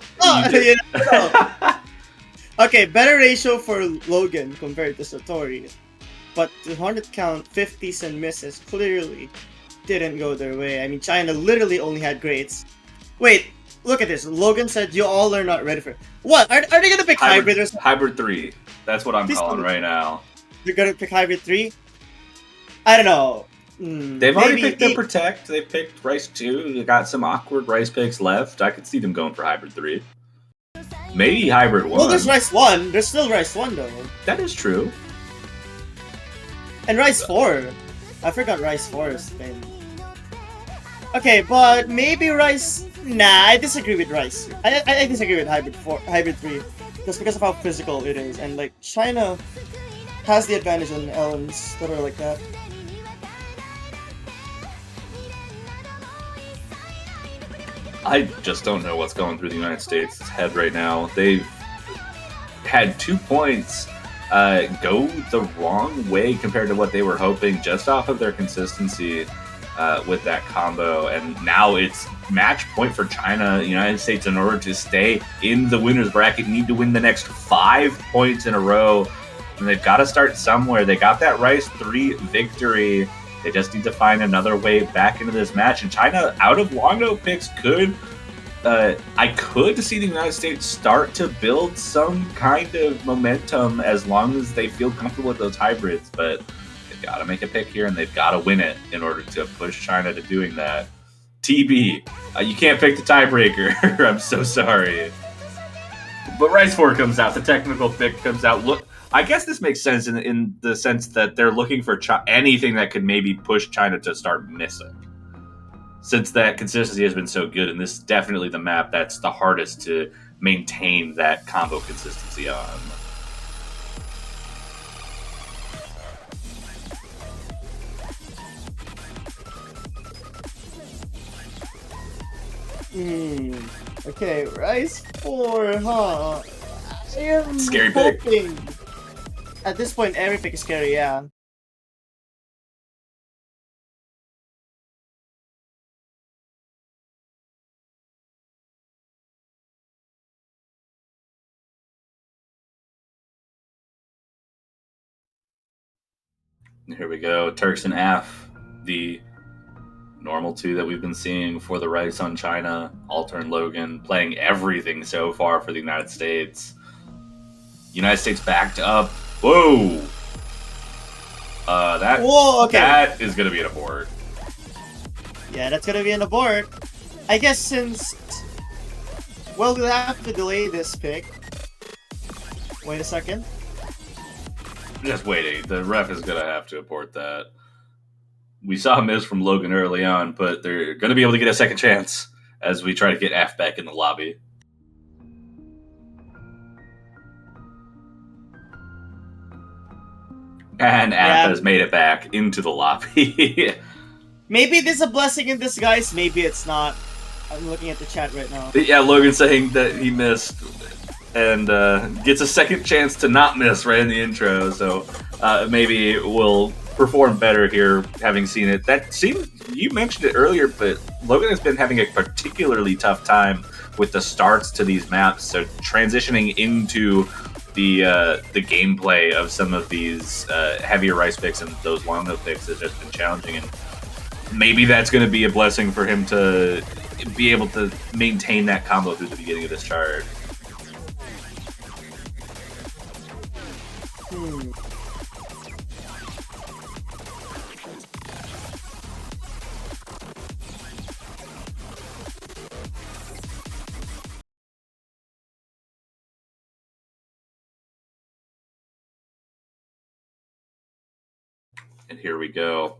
Okay, better ratio for Logan compared to Satori. But the 100 count 50s and misses clearly didn't go their way. I mean, China literally only had greats. Wait, look at this. Logan said you all are not ready for it. What? Are they gonna pick hybrid or something? Hybrid 3. That's what I'm calling right now. They're gonna pick hybrid 3? I don't know. They've already picked their Protect. They picked Rice 2. They got some awkward Rice picks left. I could see them going for hybrid 3. Maybe hybrid 1. Well, there's Rice 1. There's still Rice 1, though. That is true. And Rice 4. I forgot Rice 4 is thing. Okay, but maybe Rice... Nah, I disagree with Rice. I disagree with hybrid 3. Just because of how physical it is. And, China has the advantage on LNs that are like that. I just don't know what's going through the United States' head right now. had 2 points go the wrong way compared to what they were hoping, just off of their consistency with that combo. And now it's match point for China. The United States, in order to stay in the winner's bracket, need to win the next 5 points in a row. And they've got to start somewhere. They got that Rice 3 victory. They just need to find another way back into this match. And China, out of long no picks, I could see the United States start to build some kind of momentum as long as they feel comfortable with those hybrids. But they've got to make a pick here, and they've got to win it in order to push China to doing that. TB, you can't pick the tiebreaker. I'm so sorry. But Rice 4 comes out. The technical pick comes out. Look, I guess this makes sense in the sense that they're looking for anything that could maybe push China to start missing. Since that consistency has been so good, and this is definitely the map that's the hardest to maintain that combo consistency on. Okay, Rice 4, huh? I am Scary pick. hoping. At this point, every pick is scary, yeah. Here we go. Turks and Af, the normal 2 that we've been seeing for the Rice on China. Alter and Logan playing everything so far for the United States. United States backed up. Whoa! Whoa, okay. That is going to be an abort. Yeah, that's gonna be an abort. I guess since... Well, we'll have to delay this pick. Wait a second. Just waiting. The ref is going to have to abort that. We saw a miss from Logan early on, but they're going to be able to get a second chance as we try to get F back in the lobby. And F has made it back into the lobby. Maybe this is a blessing in disguise, maybe it's not. I'm looking at the chat right now. Yeah, Logan saying that he missed and gets a second chance to not miss right in the intro, so maybe we'll perform better here, having seen it. That seemed, you mentioned it earlier, but Logan has been having a particularly tough time with the starts to these maps, so transitioning into the gameplay of some of these heavier Rice picks and those long no picks has just been challenging, and maybe that's going to be a blessing for him to be able to maintain that combo through the beginning of this chart. And here we go.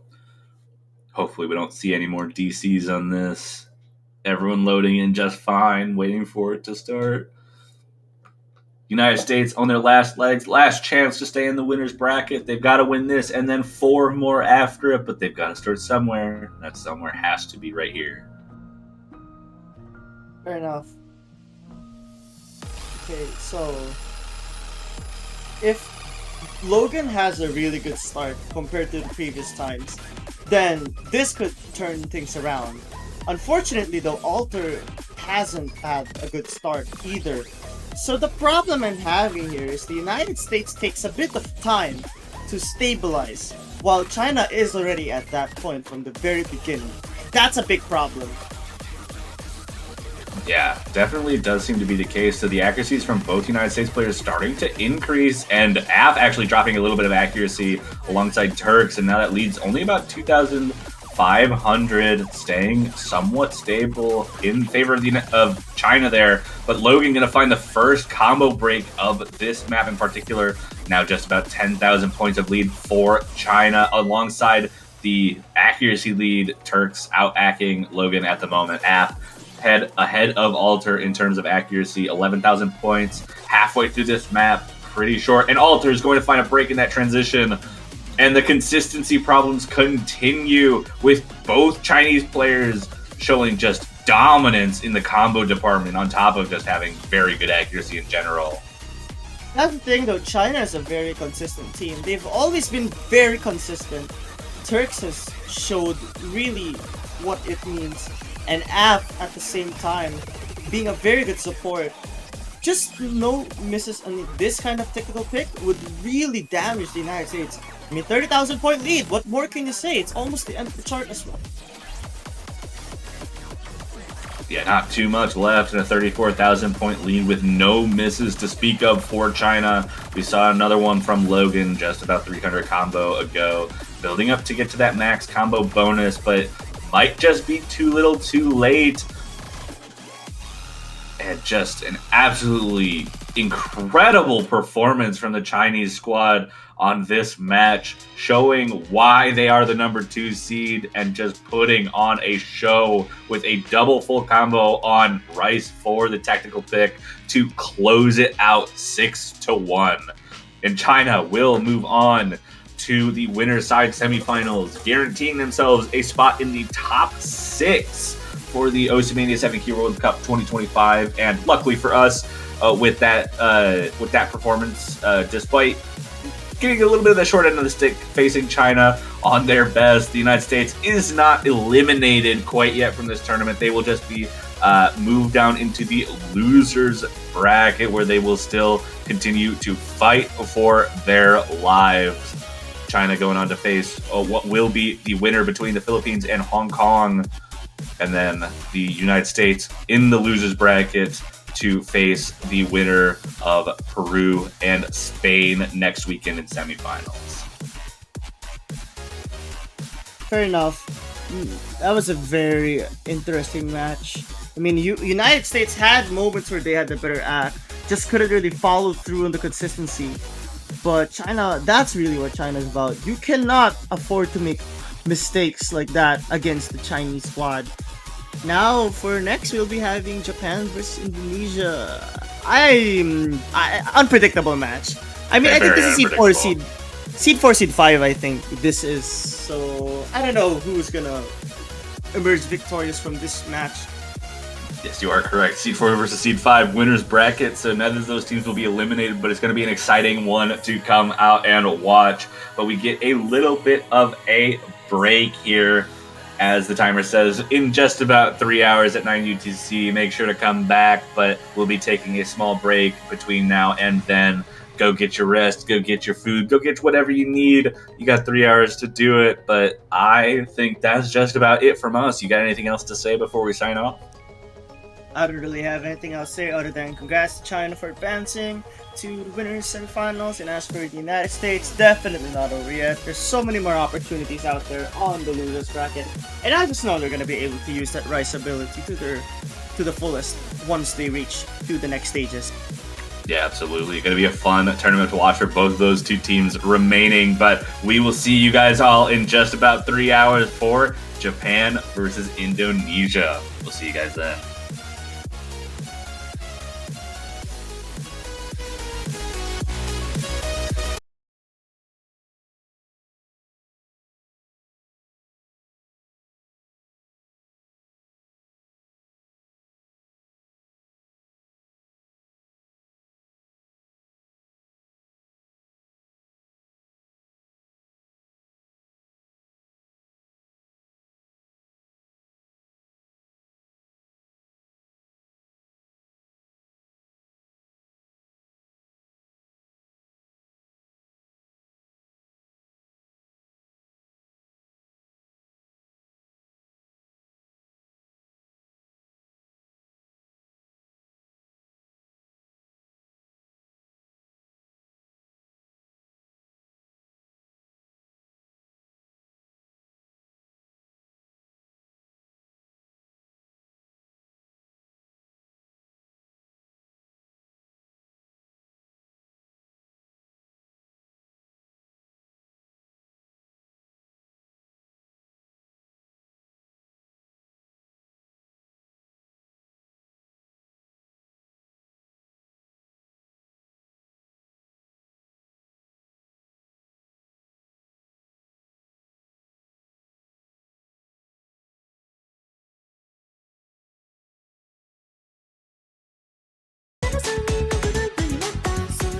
Hopefully we don't see any more DCs on this. Everyone loading in just fine, waiting for it to start. United States on their last legs, last chance to stay in the winner's bracket. They've got to win this and then 4 more after it, but they've got to start somewhere. That somewhere has to be right here. Fair enough. Okay, so if Logan has a really good start compared to the previous times, then this could turn things around. Unfortunately though, Alter hasn't had a good start either. So the problem I'm having here is the United States takes a bit of time to stabilize, while China is already at that point from the very beginning. That's a big problem. Yeah, definitely does seem to be the case. So the accuracies from both United States players starting to increase, and Af actually dropping a little bit of accuracy alongside Turks, and now that leads only about 2,500, staying somewhat stable in favor of China there. But Logan going to find the first combo break of this map in particular. Now just about 10,000 points of lead for China, alongside the accuracy lead. Turks out-acking Logan at the moment. Af ahead of Alter in terms of accuracy, 11,000 points halfway through this map, pretty short. And Alter is going to find a break in that transition, and the consistency problems continue with both Chinese players showing just dominance in the combo department on top of just having very good accuracy in general. That's the thing though, China is a very consistent team. They've always been very consistent. Turks has showed really what it means. And AF at the same time, being a very good support. Just no misses on this kind of technical pick would really damage the United States. I mean, 30,000 point lead, what more can you say? It's almost the end of the chart as well. Yeah, not too much left in a 34,000 point lead with no misses to speak of for China. We saw another one from Logan just about 300 combo ago, building up to get to that max combo bonus, but might just be too little too late. And just an absolutely incredible performance from the Chinese squad on this match, showing why they are the number 2 seed and just putting on a show with a double full combo on Rice for the technical pick to close it out 6-1. And China will move on to the winner's side semifinals, guaranteeing themselves a spot in the top 6 for the Oceania 7K World Cup 2025. And luckily for us, with that performance, despite getting a little bit of the short end of the stick facing China on their best, the United States is not eliminated quite yet from this tournament. They will just be moved down into the losers bracket, where they will still continue to fight for their lives. China going on to face what will be the winner between the Philippines and Hong Kong, and then the United States in the losers bracket to face the winner of Peru and Spain next weekend in semifinals. Fair enough. That was a very interesting match. I mean, United States had moments where they had the better act, just couldn't really follow through on the consistency. But China, that's really what China's about. You cannot afford to make mistakes like that against the Chinese squad. Now, for next, we'll be having Japan versus Indonesia. Unpredictable match. I mean, I think this is seed 4, seed 5. I think this is, so I don't know who's gonna emerge victorious from this match. Yes, you are correct. Seed 4 versus Seed 5 winners bracket. So neither of those teams will be eliminated, but it's going to be an exciting one to come out and watch. But we get a little bit of a break here, as the timer says, in just about 3 hours at 9 UTC. Make sure to come back, but we'll be taking a small break between now and then. Go get your rest, go get your food, go get whatever you need. You got 3 hours to do it, but I think that's just about it from us. You got anything else to say before we sign off? I don't really have anything else to say other than congrats to China for advancing to the winners semifinals. And as for the United States, definitely not over yet. There's so many more opportunities out there on the losers bracket, and I just know they're gonna be able to use that Rice ability to the fullest once they reach to the next stages. Yeah, absolutely. Going to be a fun tournament to watch for both of those two teams remaining. But we will see you guys all in just about 3 hours for Japan versus Indonesia. We'll see you guys then.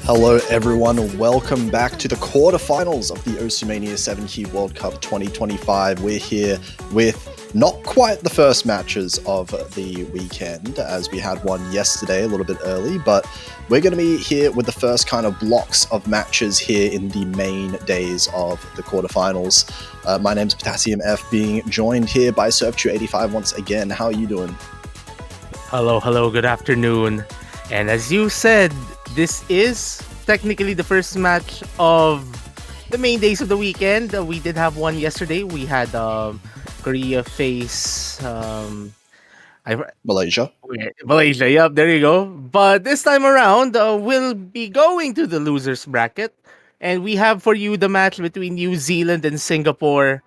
Hello, everyone, and welcome back to the quarterfinals of the Osumania 7 Key World Cup 2025. We're here with not quite the first matches of the weekend, as we had one yesterday a little bit early, but we're going to be here with the first kind of blocks of matches here in the main days of the quarterfinals. My name's Potassium F, being joined here by Surf285 once again. How are you doing? Hello, good afternoon. And as you said, this is technically the first match of the main days of the weekend. We did have one yesterday. We had Korea face Malaysia. Malaysia. Yep, there you go. But this time around, we'll be going to the losers bracket, and we have for you the match between New Zealand and Singapore.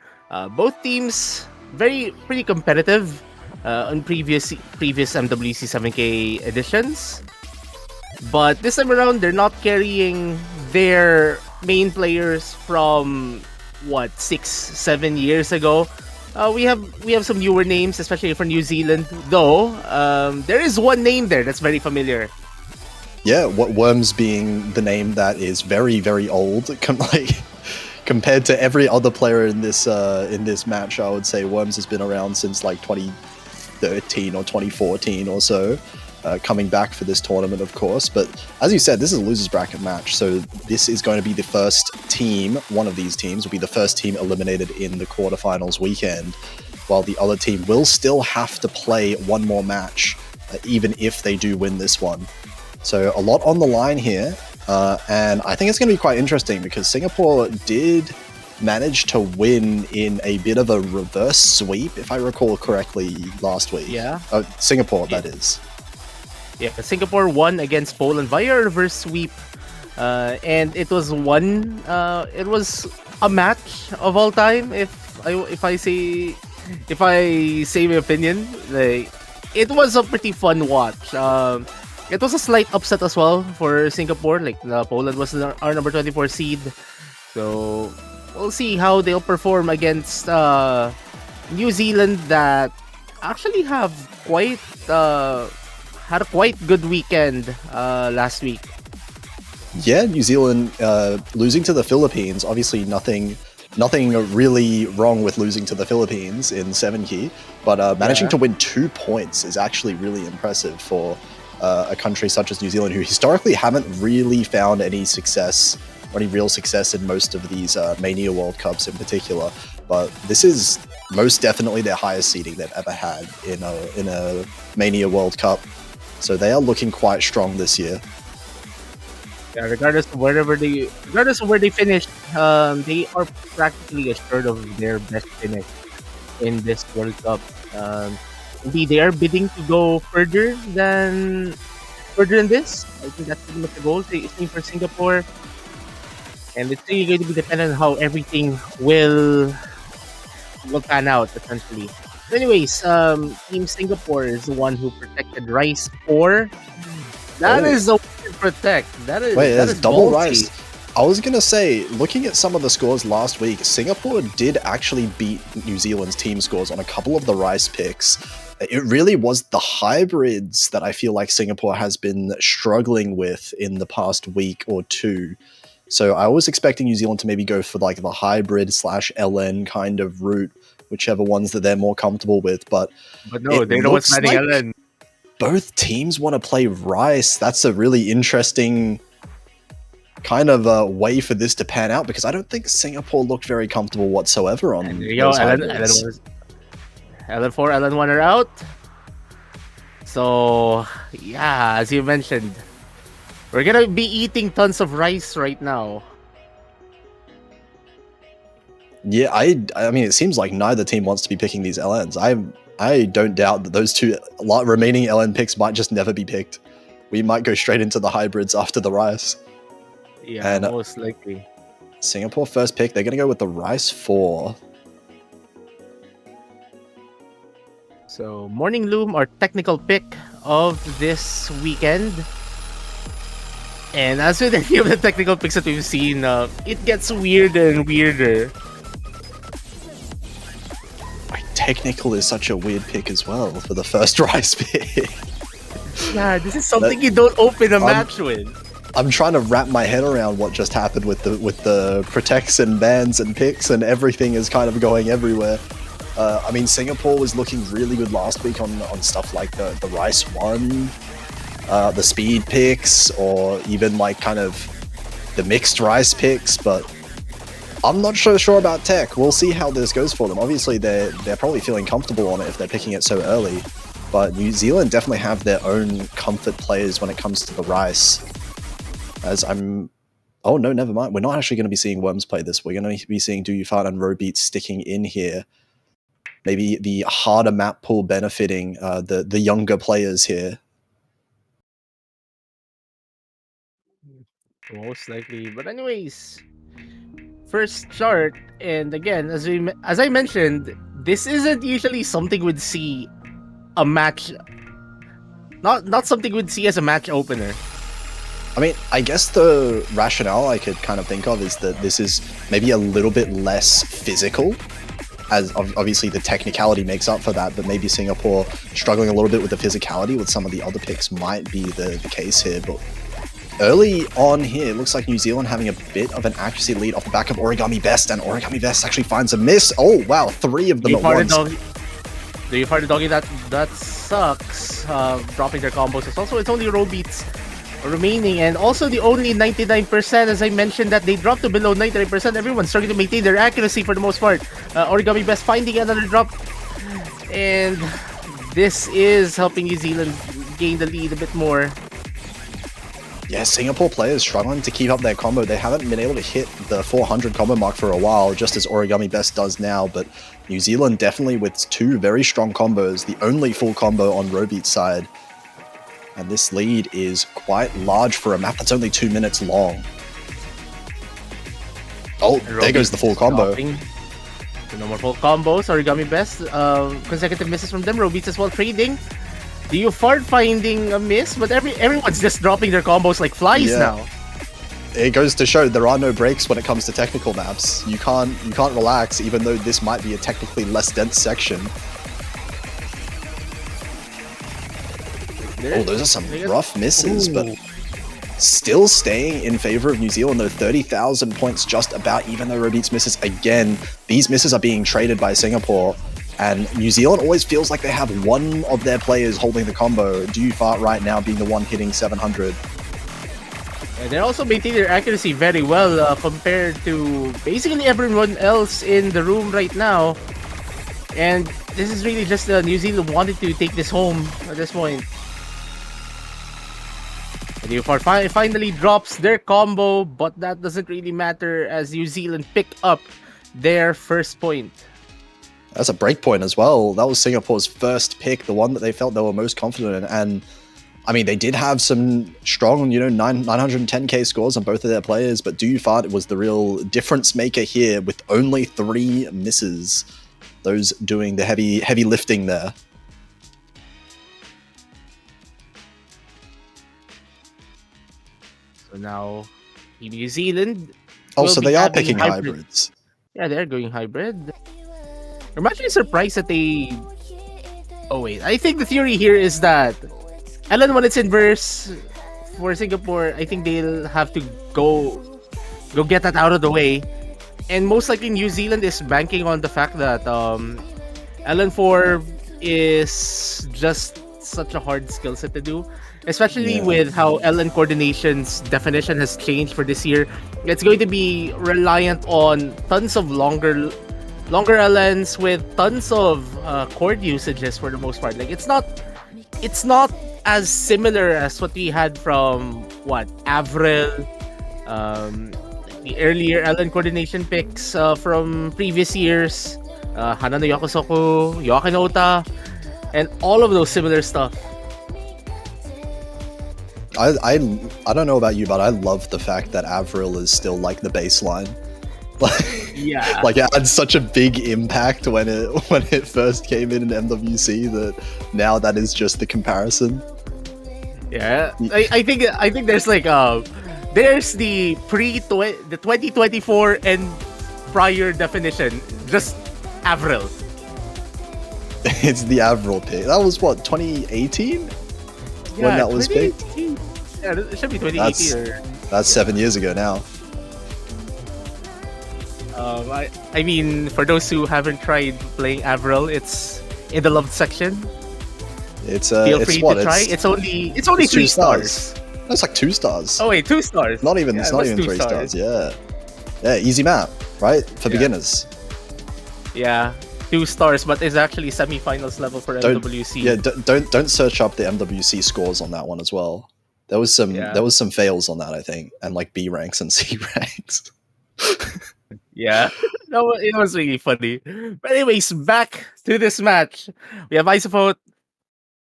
Both teams pretty competitive on previous MWC 7K editions. But this time around, they're not carrying their main players from 6-7 years ago. We have some newer names, especially for New Zealand. Though there is one name there that's very familiar. Yeah, Worms being the name that is very, very old. Compared to every other player in this match, I would say Worms has been around since like 2013 or 2014 or so. Coming back for this tournament, of course. But as you said, this is a losers bracket match, so this is going to be the first team, one of these teams will be the first team eliminated in the quarterfinals weekend, while the other team will still have to play one more match, even if they do win this one. So a lot on the line here, and I think it's going to be quite interesting because Singapore did manage to win in a bit of a reverse sweep, if I recall correctly, last week. Yeah. Singapore, that is. Yeah, Singapore won against Poland via a reverse sweep, and it was It was a match of all time. If I say my opinion, like it was a pretty fun watch. It was a slight upset as well for Singapore. Like Poland was our number 24 seed, so we'll see how they'll perform against New Zealand that actually have had a quite good weekend last week. Yeah, New Zealand losing to the Philippines. Obviously, nothing really wrong with losing to the Philippines in 7 key, but managing to win 2 points is actually really impressive for a country such as New Zealand, who historically haven't really found any success or any real success in most of these Mania World Cups in particular. But this is most definitely their highest seeding they've ever had in a Mania World Cup. So they are looking quite strong this year. Yeah, regardless of where they finish, they are practically assured of their best finish in this World Cup. Indeed, they are bidding to go further than this. I think that's pretty much the goal. Same for Singapore, and it's really going to be dependent on how everything will pan out essentially. Anyways, Team Singapore is the one who protected Rice 4. That is the way to protect. That is double ballsy. Rice. I was going to say, looking at some of the scores last week, Singapore did actually beat New Zealand's team scores on a couple of the Rice picks. It really was the hybrids that I feel like Singapore has been struggling with in the past week or two. So I was expecting New Zealand to maybe go for like the hybrid / LN kind of route, whichever ones that they're more comfortable with. But no, they know what's happening. Ellen. Both teams want to play Rice. That's a really interesting kind of way for this to pan out, because I don't think Singapore looked very comfortable whatsoever on those hybrids. Ellen 4, Ellen 1 are out. So yeah, as you mentioned, we're gonna be eating tons of rice right now. Yeah, I mean, it seems like neither team wants to be picking these LNs. I don't doubt that those two remaining LN picks might just never be picked. We might go straight into the hybrids after the Rice. Yeah, and most likely. Singapore first pick, they're going to go with the Rice 4. So, Morning Loom, our technical pick of this weekend. And as with any of the technical picks that we've seen, it gets weirder and weirder. Technical is such a weird pick as well for the first Rice pick. Yeah, this is something you don't open a match with. I'm trying to wrap my head around what just happened with the protects and bans and picks, and everything is kind of going everywhere. I mean, Singapore was looking really good last week on stuff like the Rice 1, the speed picks, or even like kind of the mixed Rice picks, but I'm not so sure about tech. We'll see how this goes for them. Obviously, they're probably feeling comfortable on it if they're picking it so early, but New Zealand definitely have their own comfort players when it comes to the Rice. As I'm... Oh, no, never mind. We're not actually going to be seeing Worms play this. We're going to be seeing Do You Fart and Robeat sticking in here. Maybe the harder map pool benefiting the younger players here. Most likely. But anyways, first chart, and again, as I mentioned, this isn't usually something we'd see a match. Not something we'd see as a match opener. I mean, I guess the rationale I could kind of think of is that this is maybe a little bit less physical, as obviously the technicality makes up for that, but maybe Singapore struggling a little bit with the physicality with some of the other picks might be the case here. But early on here, it looks like New Zealand having a bit of an accuracy lead off the back of Origami Best, and Origami Best actually finds a miss. Oh, wow, 3 of them at once. Do you find the doggy that sucks, dropping their combos. It's also, it's only Robeats remaining, and also the only 99%, as I mentioned, that they dropped to below 99%. Everyone's starting to maintain their accuracy for the most part. Origami Best finding another drop, and this is helping New Zealand gain the lead a bit more. Yeah, Singapore players struggling to keep up their combo. They haven't been able to hit the 400 combo mark for a while, just as Origami Best does now, but New Zealand definitely with 2 very strong combos, the only full combo on Robeat's side. And this lead is quite large for a map that's only 2 minutes long. Oh, there goes the full combo. No more full combos. Origami Best, consecutive misses from them. Robeats as well trading. Do you fart finding a miss? But everyone's just dropping their combos like flies now. It goes to show there are no breaks when it comes to technical maps. You can't relax, even though this might be a technically less dense section. Oh, those are some rough misses, but still staying in favor of New Zealand, though. 30,000 points just about, even though Robeats misses again. These misses are being traded by Singapore, and New Zealand always feels like they have one of their players holding the combo. Do You Fart right now being the one hitting 700. And they're also maintaining their accuracy very well compared to basically everyone else in the room right now. And this is really just New Zealand wanted to take this home at this point. And UFR finally drops their combo, but that doesn't really matter as New Zealand pick up their first point. That's a break point as well. That was Singapore's first pick, the one that they felt they were most confident in. And I mean, they did have some strong, 910k scores on both of their players, but Do You Fart was the real difference maker here with only 3 misses. Those doing the heavy lifting there. So now, New Zealand. Oh, so they are picking hybrids. Yeah, they're going hybrid. I'm actually surprised that they... Oh wait, I think the theory here is that Ellen, when it's inverse for Singapore, I think they'll have to go get that out of the way. And most likely New Zealand is banking on the fact that LN4 is just such a hard skill set to do. Especially with how LN coordination's definition has changed for this year. It's going to be reliant on tons of longer LNs with tons of chord usages for the most part. Like it's not as similar as what we had from Avril, the earlier LN coordination picks from previous years, Hana no Yakusoku, Yokinota, and all of those similar stuff. I don't know about you, but I love the fact that Avril is still like the baseline. Yeah. Like it had such a big impact when it first came in MWC that now that is just the comparison. Yeah, I think there's like there's the 2024 and prior definition, just Avril. It's the Avril pick. That was what, 2018? Yeah, when that was picked? Yeah, it should be 2018 That's 7 years ago now. I mean, for those who haven't tried playing Avril, it's in the loved section. It's Feel it's free what to try. it's It's only it's 3 2 stars. That's like 2 stars. Oh wait, 2 stars. Not even Yeah, it's it not was even 2 3 stars. Yeah, easy map, right? For Yeah. beginners. Yeah, 2 stars, but it's actually semifinals level for Don't- MWC. Yeah, don't search up the MWC scores on that one as well. There was some fails on that, I think, and like B ranks and C ranks. Yeah, it was really funny. But anyways, back to this match. We have Isovote,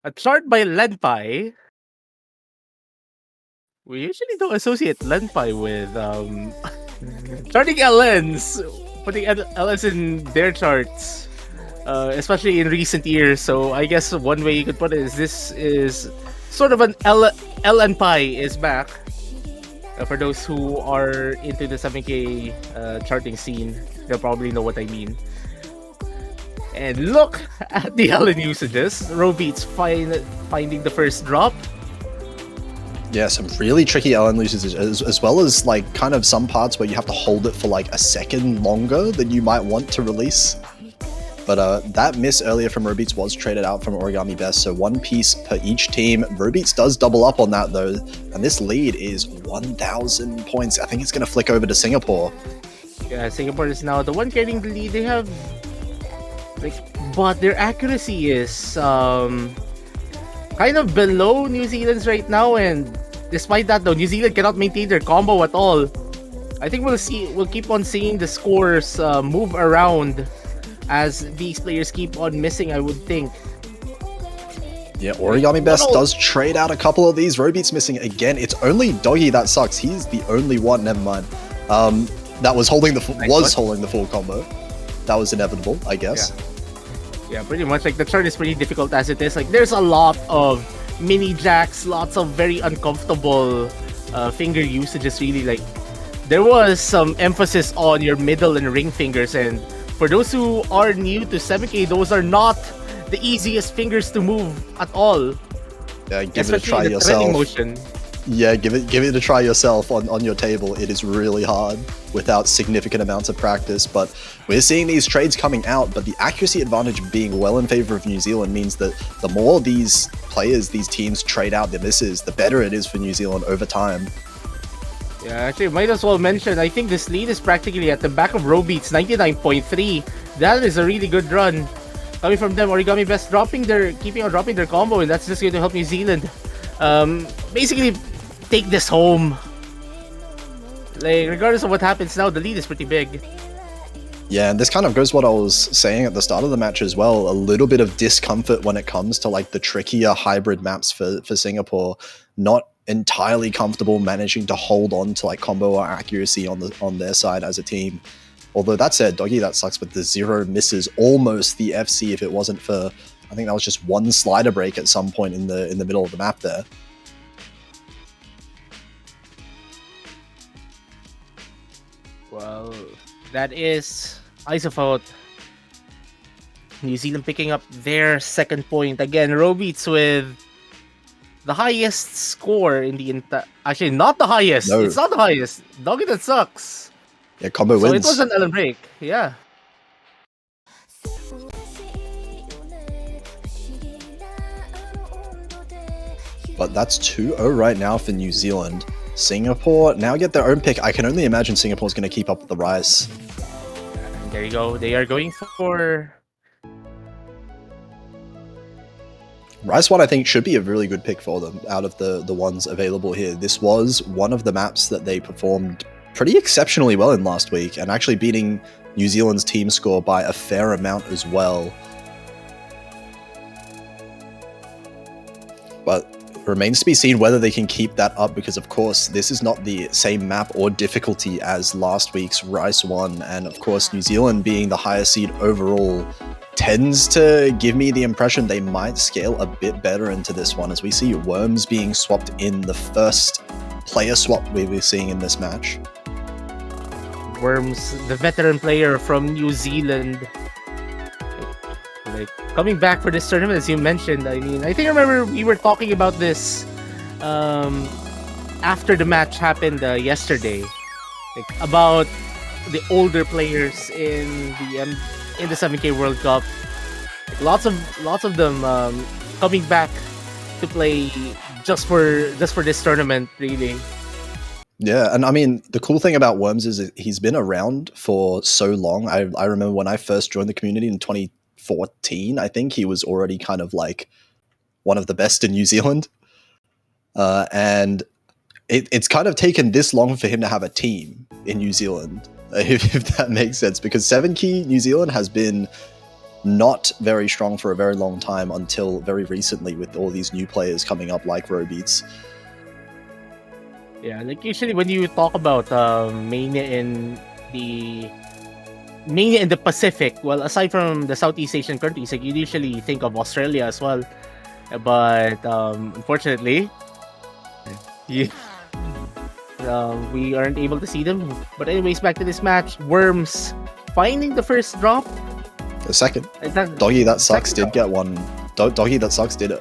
a chart by Lenpai. We usually don't associate Lenpai with charting LNs, putting LNs in their charts, especially in recent years. So I guess one way you could put it is this is sort of an LNpai is back. For those who are into the 7K charting scene, they'll probably know what I mean. And look at the LN usages. Robeats finding the first drop. Yeah, some really tricky LN losers, as well as like kind of some parts where you have to hold it for like a second longer than you might want to release. But that miss earlier from Robeats was traded out from Origami Best, so 1 piece per each team. Robeats does double up on that though, and this lead is 1,000 points. I think it's going to flick over to Singapore. Yeah, Singapore is now the one carrying the lead. They have but their accuracy is kind of below New Zealand's right now, and despite that though, New Zealand cannot maintain their combo at all. I think we'll keep on seeing the scores move around as these players keep on missing, I would think. Yeah, Origami Best does trade out a couple of these. Robeats missing again. It's only Doggy that sucks. He's the only one. Never mind. That was holding the full combo. That was inevitable, I guess. Yeah, pretty much. Like the chart is pretty difficult as it is. Like there's a lot of mini jacks, lots of very uncomfortable finger usages. Really, like there was some emphasis on your middle and ring fingers, and for those who are new to 7K, those are not the easiest fingers to move at all. Yeah, give it a try yourself. Motion. Yeah, give it a try yourself on your table. It is really hard without significant amounts of practice, but we're seeing these trades coming out, but the accuracy advantage being well in favor of New Zealand means that the more these players, these teams trade out their misses, the better it is for New Zealand over time. Yeah, actually, might as well mention, I think this lead is practically at the back of Robeats, 99.3. That is a really good run. Coming from them, Origami Best keeping on dropping their combo, and that's just going to help New Zealand basically take this home. Like, regardless of what happens now, the lead is pretty big. Yeah, and this kind of goes what I was saying at the start of the match as well. A little bit of discomfort when it comes to like the trickier hybrid maps for Singapore. Not entirely comfortable managing to hold on to like combo or accuracy on their side as a team. Although that said, Doggy that sucks with the 0 misses, almost the FC if it wasn't for, I think that was just 1 slider break at some point in the middle of the map there. Well, that is Isovote. New Zealand picking up their second point. Again, Robeats with the highest score in the entire... Actually, not the highest. No. It's not the highest. Doggy that sucks. Yeah, combo So wins. it was an Ellen break. Yeah. But that's 2-0 right now for New Zealand. Singapore now get their own pick. I can only imagine Singapore's going to keep up with the Rice. And there you go. They are going for... Rice one, I think, should be a really good pick for them out of the ones available here. This was one of the maps that they performed pretty exceptionally well in last week, and actually beating New Zealand's team score by a fair amount as well. But it remains to be seen whether they can keep that up, because of course this is not the same map or difficulty as last week's Rice one, and of course New Zealand being the higher seed overall tends to give me the impression they might scale a bit better into this one, as we see Worms being swapped in the first player swap we were seeing in this match. Worms, the veteran player from New Zealand, like coming back for this tournament, as you mentioned. I mean, I think I remember we were talking about this after the match happened yesterday, like about the older players in the 7K World Cup. Like, lots of them coming back to play just for this tournament, really. Yeah, and I mean, the cool thing about Worms is he's been around for so long. I remember when I first joined the community in 2014, I think he was already kind of like one of the best in New Zealand. And it's kind of taken this long for him to have a team in New Zealand, if that makes sense, because 7Key New Zealand has been not very strong for a very long time until very recently with all these new players coming up like Robeats. Yeah, like usually when you talk about mania in the Pacific, well, aside from the Southeast Asian countries, like you usually think of Australia as well, but unfortunately, yeah, we aren't able to see them. But anyways, back to this match. Worms finding the first drop. The second. That, Doggy That Sucks second did get one. Doggy That Sucks did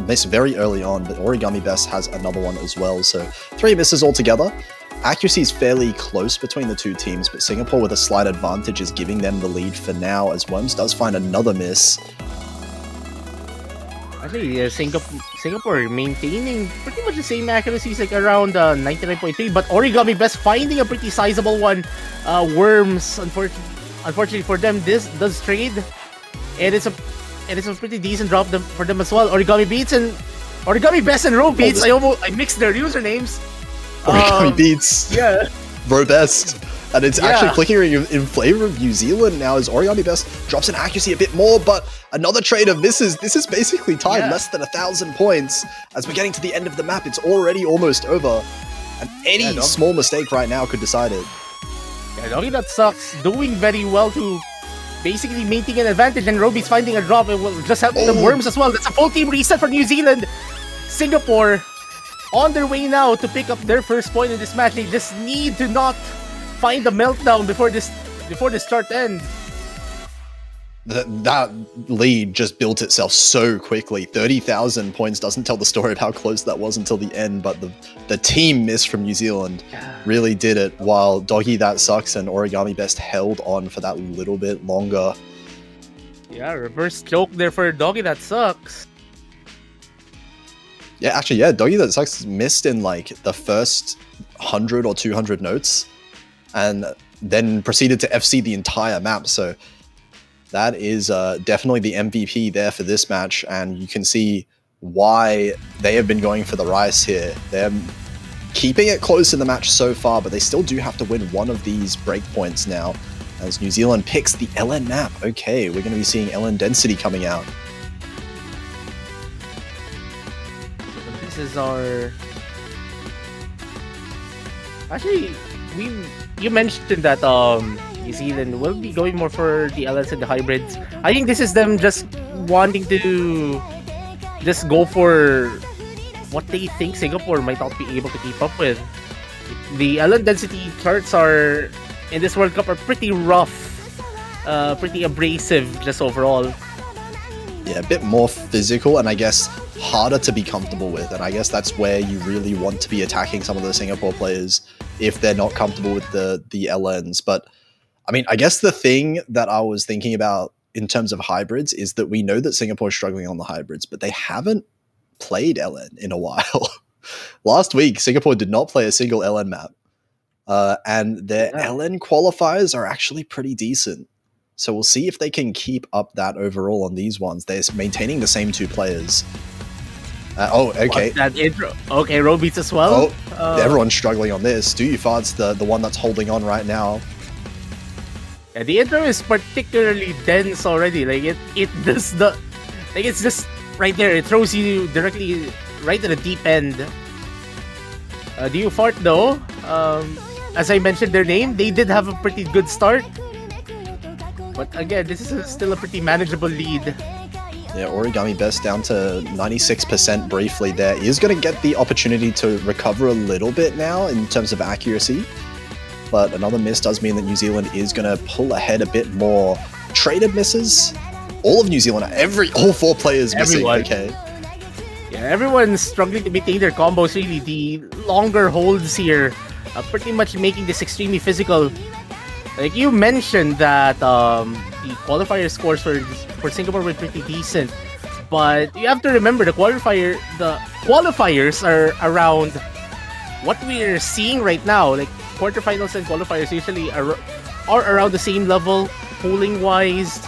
miss very early on, but Origami Best has another one as well. So 3 misses altogether. Accuracy is fairly close between the two teams, but Singapore with a slight advantage is giving them the lead for now, as Worms does find another miss. Actually, Singapore maintaining pretty much the same accuracies, like around 99.3, but Origami Best finding a pretty sizable one. Worms, unfortunately for them, this does trade, and it's a pretty decent drop for them as well. Origami Best and Robe Beats. I mixed their usernames. Origami Beats. Yeah. Bro Best. And it's actually clicking in favor of New Zealand now as Origami Best drops in accuracy a bit more, but another trade of misses. This is basically tied less than 1,000 points. As we're getting to the end of the map, it's already almost over. And any small mistake right now could decide it. Yeah, Doggy That Sucks doing very well to basically maintain an advantage, and Roby's finding a drop. It will just help the Worms as well. That's a full team reset for New Zealand. Singapore on their way now to pick up their first point in this match. They just need to not find the meltdown before this start ends. That lead just built itself so quickly. 30,000 points doesn't tell the story of how close that was until the end, but the team miss from New Zealand really did it, while Doggy That Sucks and Origami Best held on for that little bit longer. Yeah, reverse choke there for Doggy That Sucks. Yeah, actually, Doggy That Sucks missed in like the first 100 or 200 notes, and then proceeded to FC the entire map, so that is definitely the MVP there for this match, and you can see why they have been going for the rice here. They're keeping it close in the match so far, but they still do have to win one of these breakpoints now, as New Zealand picks the LN map. Okay, we're going to be seeing LN Density coming out. This is our... Actually, you mentioned that New Zealand will be going more for the LNs and the hybrids. I think this is them just wanting to just go for what they think Singapore might not be able to keep up with. The LN density charts are in this World Cup are pretty rough, pretty abrasive just overall. Yeah, a bit more physical, and I guess harder to be comfortable with, and I guess that's where you really want to be attacking some of the Singapore players if they're not comfortable with the LNs. But I mean, I guess the thing that I was thinking about in terms of hybrids is that we know that Singapore is struggling on the hybrids, but they haven't played LN in a while. Last week, Singapore did not play a single LN map, and their LN qualifiers are actually pretty decent. So we'll see if they can keep up that overall on these ones. They're maintaining the same 2 players. Okay. That intro. Okay, Robeats as well. Everyone's struggling on this. Do You Fard's the one that's holding on right now. Yeah, the intro is particularly dense already. Like it does the, like it's just right there. It throws you directly right to the deep end. Do You Fart though? As I mentioned their name, they did have a pretty good start. But again, this is still a pretty manageable lead. Yeah, Origami Best down to 96% briefly there. He is going to get the opportunity to recover a little bit now in terms of accuracy. But another miss does mean that New Zealand is going to pull ahead a bit more. Traded misses. All of New Zealand, all 4 players missing. Everyone. Okay. Yeah, Everyone's struggling to maintain their combos. Really, the longer holds here, pretty much making this extremely physical. Like you mentioned that the qualifier scores for Singapore were pretty decent, but you have to remember the qualifiers are around what we're seeing right now. Like quarterfinals and qualifiers usually are around the same level, pooling wise.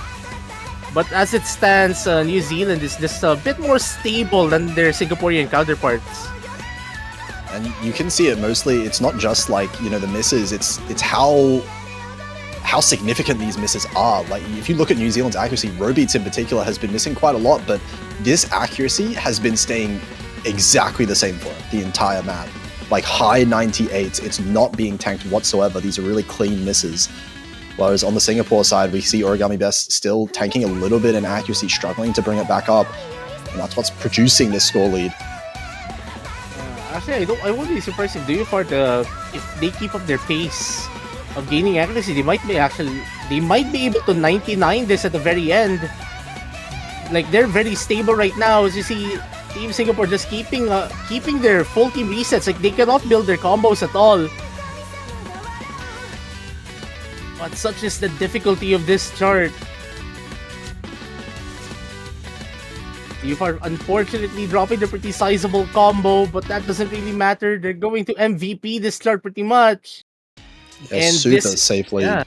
But as it stands, New Zealand is just a bit more stable than their Singaporean counterparts. And you can see it mostly. It's not just like the misses. It's how significant these misses are. Like if you look at New Zealand's accuracy, Robeats in particular has been missing quite a lot, but this accuracy has been staying exactly the same for the entire map. Like high 98s. It's not being tanked whatsoever. These are really clean misses. Whereas on the Singapore side, we see Origami Best still tanking a little bit in accuracy, struggling to bring it back up. And that's what's producing this score lead. Actually, I won't be surprised if if they keep up their pace of gaining accuracy, they might be able to 99 this at the very end. Like they're very stable right now. As you see, Team Singapore just keeping their full team resets. Like they cannot build their combos at all. But such is the difficulty of this chart. UFAR unfortunately dropping the pretty sizable combo, but that doesn't really matter. They're going to MVP this chart pretty much. Yeah, super safely. Yeah.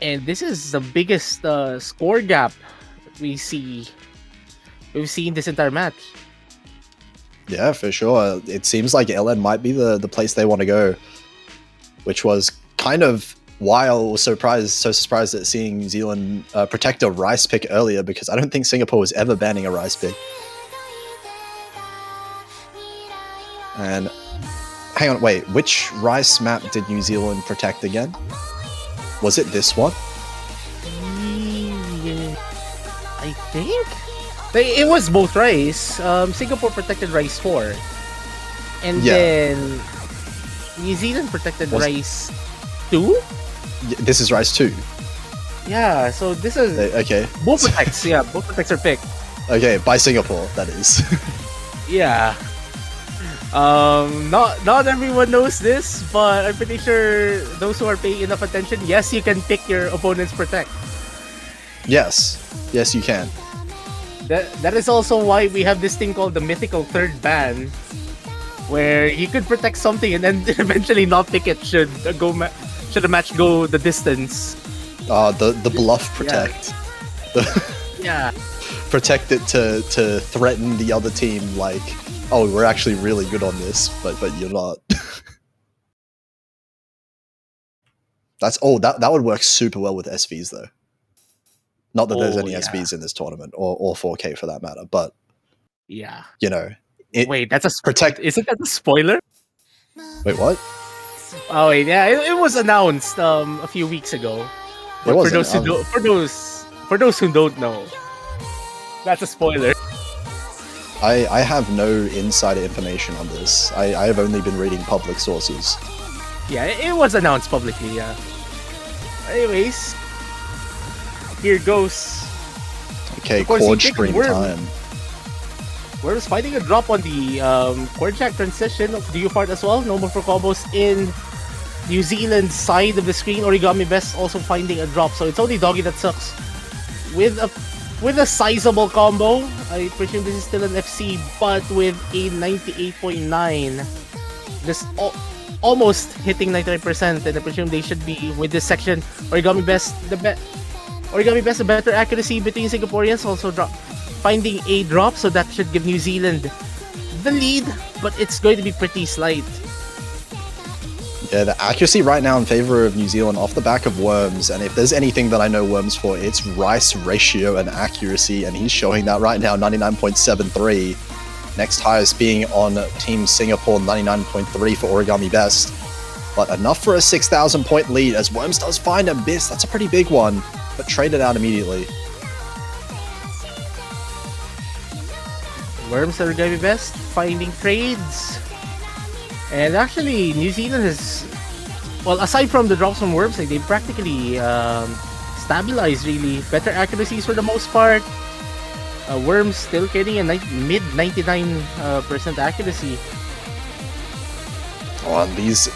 And this is the biggest score gap we've seen this entire match. Yeah, for sure. It seems like LN might be the place they want to go, which was kind of why I was so surprised at seeing New Zealand protect a Rice pick earlier, because I don't think Singapore was ever banning a Rice pick. And hang on, wait, which Rice map did New Zealand protect again? Was it this one? I think it was both Rice. Singapore protected Rice 4, and then New Zealand protected Rice 2. This is Rice 2. Yeah, so this is okay. Both protects, yeah, both protects are picked. Okay, by Singapore, that is. Yeah. Not everyone knows this, but I'm pretty sure those who are paying enough attention, yes, you can pick your opponent's protect. Yes, you can. That is also why we have this thing called the mythical third ban, where you could protect something and then eventually not pick it should the match go the distance. The bluff protect. Yeah. Protect it to threaten the other team, like, oh, we're actually really good on this, but you're not. That would work super well with SVs though. Not that there's any SVs in this tournament, or 4K for that matter, but yeah, wait, that's a protect. Isn't that a spoiler? Wait, what? Oh wait, yeah, it was announced a few weeks ago. But for those who don't know, that's a spoiler. I have no insider information on this. I have only been reading public sources. Yeah, it was announced publicly, yeah. Anyways, here goes. Okay, chord stream time. Worms finding a drop on the chord jack transition of the UFART as well. No more for combos in New Zealand's side of the screen. Origami Best also finding a drop, so it's only Doggy that sucks. With a sizable combo. I presume this is still an FC, but with a 98.9. Just almost hitting 99%, and I presume they should be with this section. Origami Best the better accuracy between Singaporeans, also finding a drop, so that should give New Zealand the lead, but it's going to be pretty slight. Yeah, the accuracy right now in favor of New Zealand off the back of Worms, and if there's anything that I know Worms for, it's Rice ratio and accuracy, and he's showing that right now, 99.73. Next highest being on Team Singapore, 99.3 for Origami Best. But enough for a 6,000 point lead, as Worms does find a miss. That's a pretty big one, but traded out immediately. Worms Origami Best finding trades. And actually, New Zealand has, well, aside from the drops from Worms, like, they practically stabilized, really. Better accuracies for the most part. Worms still getting a mid 99% accuracy. Oh, and these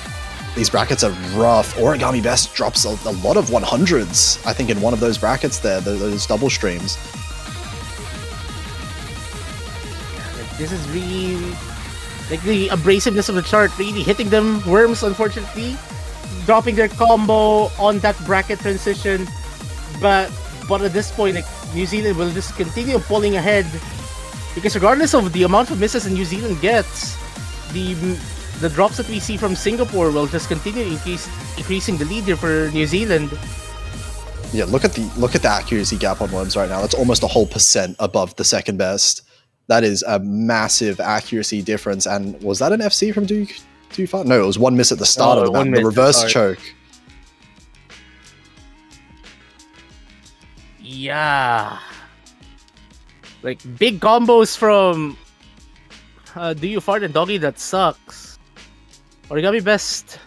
brackets are rough. Origami Best drops a lot of 100s, I think, in one of those brackets there, those double streams. Like, this is really like the abrasiveness of the chart really hitting them. Worms, unfortunately, dropping their combo on that bracket transition. But at this point, like, New Zealand will just continue pulling ahead because regardless of the amount of misses that New Zealand gets, the drops that we see from Singapore will just continue increasing the lead here for New Zealand. Yeah, look at the accuracy gap on Worms right now. That's almost a whole % above the second best. That is a massive accuracy difference. And was that an FC from too far? No, it was one miss at the start of the map. The reverse choke. Yeah. Like, big combos from Do You Fart and Doggy That Sucks. Origami Best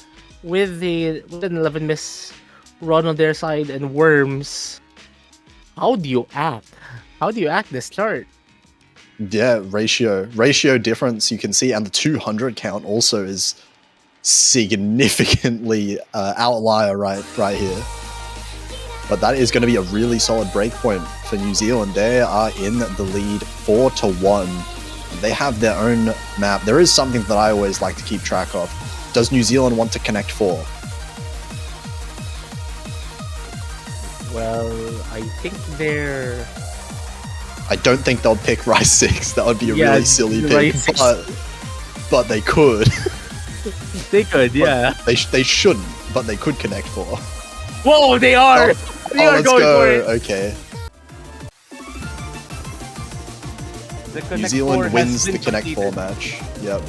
with an 11 miss run on their side, and Worms. How do you act? How do you act this chart? Yeah, ratio difference you can see, and the 200 count also is significantly outlier right here. But that is going to be a really solid breakpoint for New Zealand. They are in the lead 4-1. They have their own map. There is something that I always like to keep track of. Does New Zealand want to connect 4? Well, I think they're... I don't think they'll pick Rise 6. That would be a really silly pick. But they could. They could, yeah. They shouldn't, but they could connect 4. Whoa, they are! They are let's going go. for it! Okay. New Zealand wins the Connect 4 match. Yep.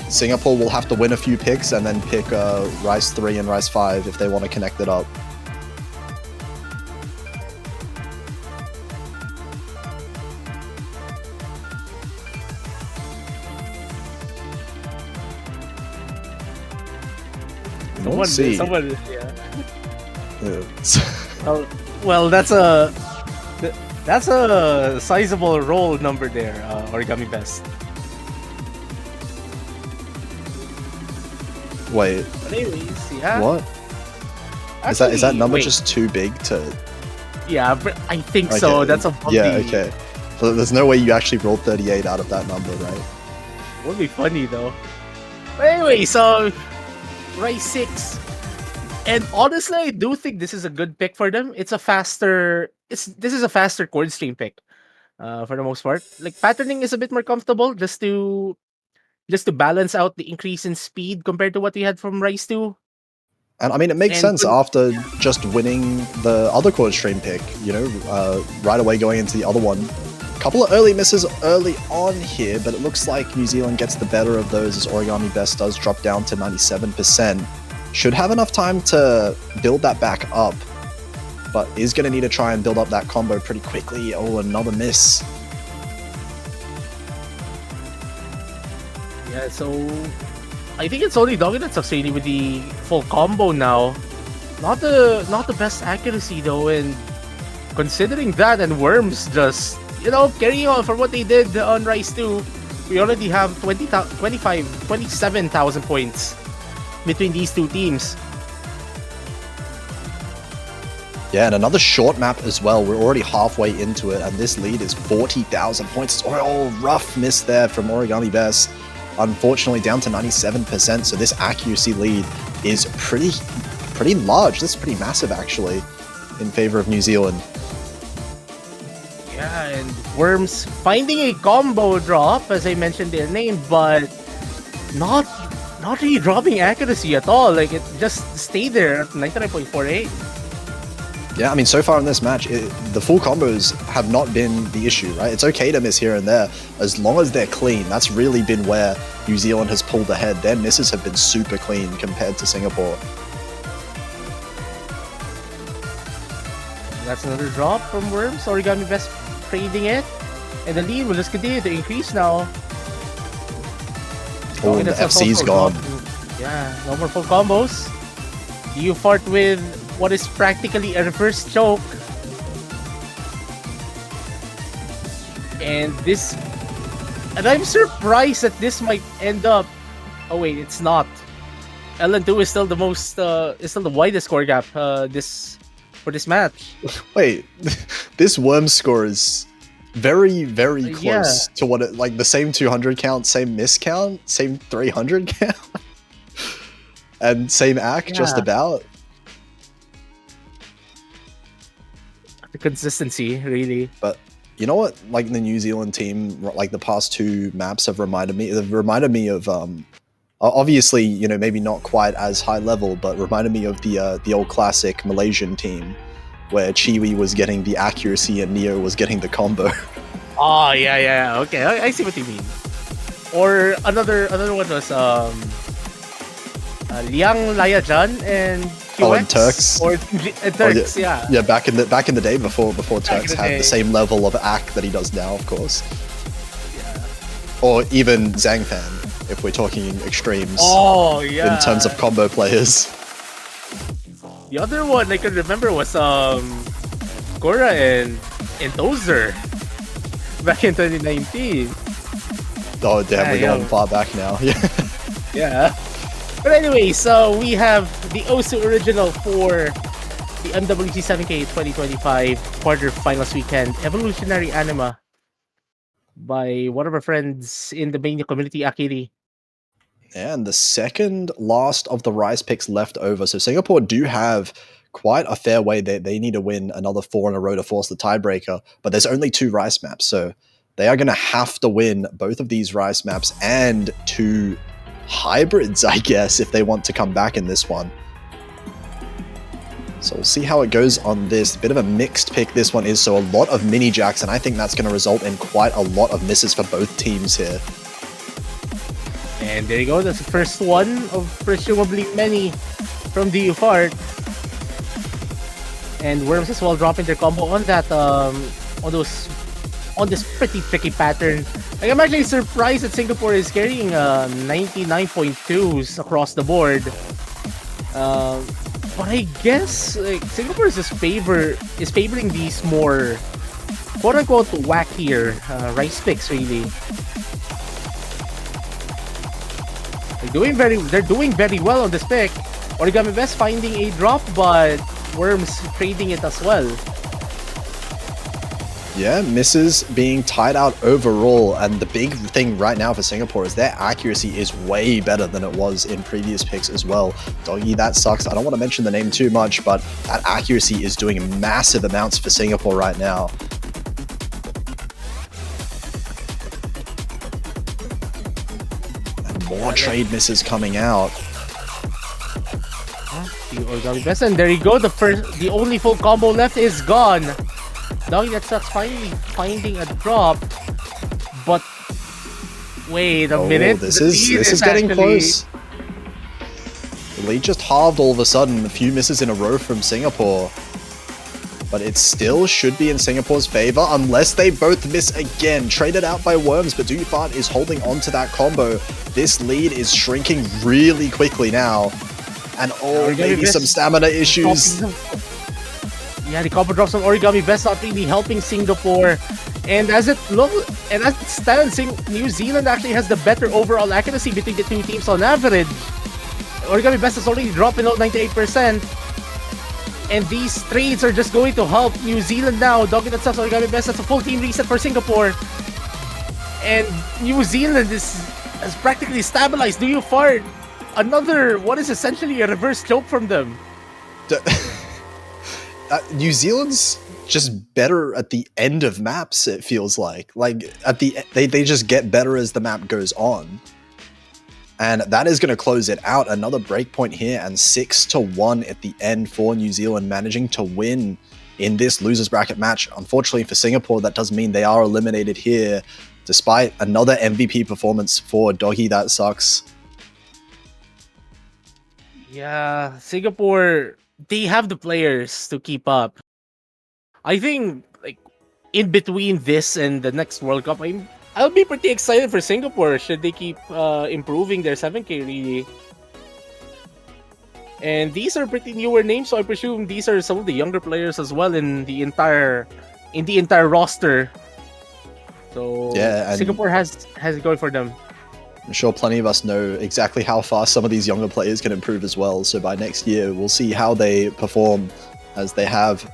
Singapore will have to win a few picks and then pick Rise 3 and Rise 5 if they want to connect it up. Someone, yeah. Yeah. Well, that's a sizable roll number there, Origami Best. Wait. But anyways, yeah. What? Actually, is that number wait. just too big to? Yeah, but I think so. Okay. That's a Yeah. Okay. So there's no way you actually rolled 38 out of that number, right? Would be funny though. But anyway, so Rise 6. And honestly, I do think this is a good pick for them. This is a faster chord stream pick. For the most part. Like, patterning is a bit more comfortable just to balance out the increase in speed compared to what we had from Rise 2. And I mean, it makes sense after just winning the other chord stream pick, you know, right away going into the other one. Couple of early misses early on here, but it looks like New Zealand gets the better of those as Origami Best does drop down to 97%. Should have enough time to build that back up, but is going to need to try and build up that combo pretty quickly. Oh, another miss. Yeah, so I think it's only Doggy that sucks really with the full combo now. Not the best accuracy though, and considering that and Worms just, you know, carrying on for what they did on Rise 2, we already have 27,000 points between these two teams. Yeah, and another short map as well. We're already halfway into it, and this lead is 40,000 points. Oh, rough miss there from Origami Best. Unfortunately, down to 97%, so this accuracy lead is pretty large. This is pretty massive, actually, in favor of New Zealand. Yeah, and Worms finding a combo drop, as I mentioned their name, but not really dropping accuracy at all. Like, it just stayed there at 99.48. Yeah, I mean, so far in this match, the full combos have not been the issue, right? It's okay to miss here and there, as long as they're clean. That's really been where New Zealand has pulled ahead. Their misses have been super clean compared to Singapore. That's another drop from Worms. Origami Best trading it, and the lead will just continue to increase now. Oh, the FC's gone. Yeah, no more full combos. You fart with what is practically a reverse choke. And I'm surprised that this might end up. Oh wait, it's not. LN2 is still the widest score gap for this match. Wait, this worm score is very, very Yeah. close to what it, like the same 200 count, same miss count, same 300 count, and same act just Yeah. about. The consistency, really. But you know what? Like the New Zealand team, like the past two maps have reminded me. They've reminded me of obviously, you know, maybe not quite as high level, but reminded me of the old classic Malaysian team, where Chiwi was getting the accuracy and Neo was getting the combo. Oh yeah. Okay, I see what you mean. Or another one was Liang Layajan and QX. Oh, and Turks. Or Turks, yeah. Yeah, back in the day before Turks the had day. the same level of act that he does now, of course. Yeah. Or even Zhangfan, if we're talking extremes Oh yeah. in terms of combo players. The other one I could remember was Korra and Dozer back in 2019. Oh damn, we're Yeah, going far back now. Yeah. Yeah. But anyway, so we have the Osu original for the MWG 7K 2025 quarterfinals weekend, Evolutionary Anima, by one of our friends in the Mania community, Akiri. And the second last of the rice picks left over. So Singapore do have quite a fair way. They need to win another 4 in a row to force the tiebreaker, but there's only 2 rice maps. So they are going to have to win both of these rice maps and 2 hybrids, I guess, if they want to come back in this one. So we'll see how it goes on this. Bit of a mixed pick this one is, so a lot of mini jacks, and I think that's going to result in quite a lot of misses for both teams here. And there you go, that's the first one of presumably many from the UFART. And Worms as well dropping their combo on that on this pretty tricky pattern. Like, I'm actually surprised that Singapore is carrying 99.2s across the board. But I guess like Singapore is favoring these more quote unquote wackier rice picks, really. They're doing very well on this pick. Origami Best finding a drop, but Worms trading it as well. Yeah, misses being tied out overall, and the big thing right now for Singapore is their accuracy is way better than it was in previous picks as well. Doggy, that sucks. I don't want to mention the name too much, but that accuracy is doing massive amounts for Singapore right now. And more trade misses coming out. The Origami Best, and there you go. The only full combo left is gone. Doggy that sucks finally finding a drop, but wait a minute. This is getting close. The lead just halved all of a sudden. A few misses in a row from Singapore, but it still should be in Singapore's favor unless they both miss again. Traded out by Worms, but Dufart is holding on to that combo. This lead is shrinking really quickly now, and maybe some stamina issues. Yeah, the combo drops on Origami Best not really helping Singapore. And as it stands, New Zealand actually has the better overall accuracy between the two teams on average. Origami Best has already dropped below 98%. And these trades are just going to help New Zealand now. Doggy that sucks, Origami Best, that's a full team reset for Singapore. And New Zealand has practically stabilized. Do you fart? Another, what is essentially a reverse choke from them. New Zealand's just better at the end of maps, it feels like. Like at they just get better as the map goes on. And that is going to close it out. Another breakpoint here, and 6-1 at the end for New Zealand, managing to win in this losers bracket match. Unfortunately for Singapore, that does mean they are eliminated here, despite another MVP performance for Doggy That Sucks. Yeah, Singapore, they have the players to keep up. I think, like, in between this and the next World Cup, I'll be pretty excited for Singapore should they keep improving their 7K, really. And these are pretty newer names, so I presume these are some of the younger players as well in the entire roster. So Yeah, and Singapore has it going for them. I'm sure plenty of us know exactly how fast some of these younger players can improve as well. So by next year, we'll see how they perform, as they have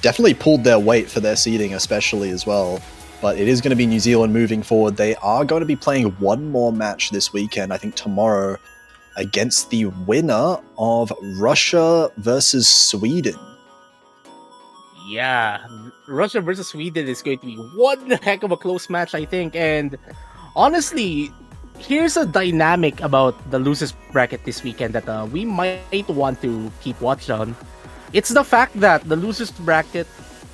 definitely pulled their weight for their seeding, especially as well. But it is going to be New Zealand moving forward. They are going to be playing one more match this weekend, I think tomorrow, against the winner of Russia versus Sweden. Yeah, Russia versus Sweden is going to be one heck of a close match, I think. And honestly, here's a dynamic about the losers bracket this weekend that we might want to keep watch on. It's the fact that the losers bracket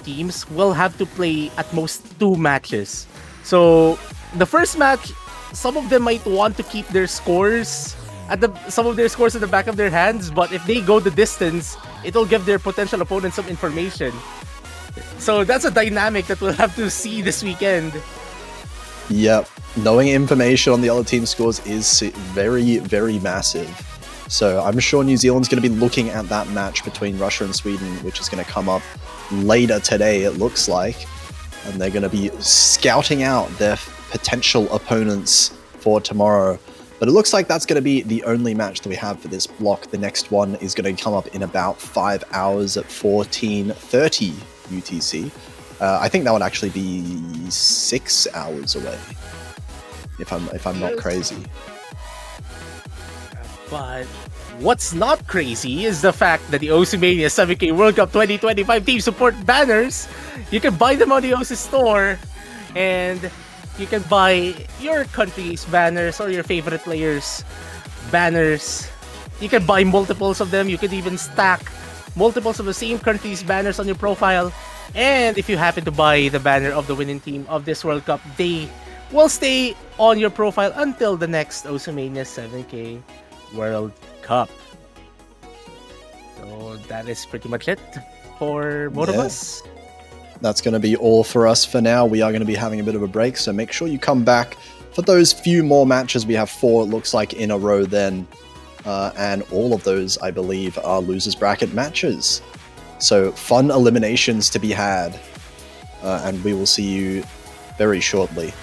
teams will have to play at most 2 matches. So the first match, some of them might want to keep their scores some of their scores at the back of their hands, but if they go the distance, it'll give their potential opponent some information. So that's a dynamic that we'll have to see this weekend. Yep, knowing information on the other team's scores is very, very massive. So I'm sure New Zealand's going to be looking at that match between Russia and Sweden, which is going to come up later today, it looks like. And they're going to be scouting out their potential opponents for tomorrow. But it looks like that's going to be the only match that we have for this block. The next one is going to come up in about 5 hours at 14:30 UTC. I think that would actually be 6 hours away, if I'm not crazy. But what's not crazy is the fact that the Osimania 7K World Cup 2025 team support banners, you can buy them on the OC store, and you can buy your country's banners or your favorite players' banners. You can buy multiples of them. You can even stack multiples of the same country's banners on your profile. And if you happen to buy the banner of the winning team of this World Cup, they will stay on your profile until the next Osimania 7K World Cup. So that is pretty much it for both of us. That's going to be all for us for now. We are going to be having a bit of a break, so make sure you come back for those few more matches. We have 4, it looks like, in a row then. And all of those, I believe, are losers bracket matches. So fun eliminations to be had. And we will see you very shortly.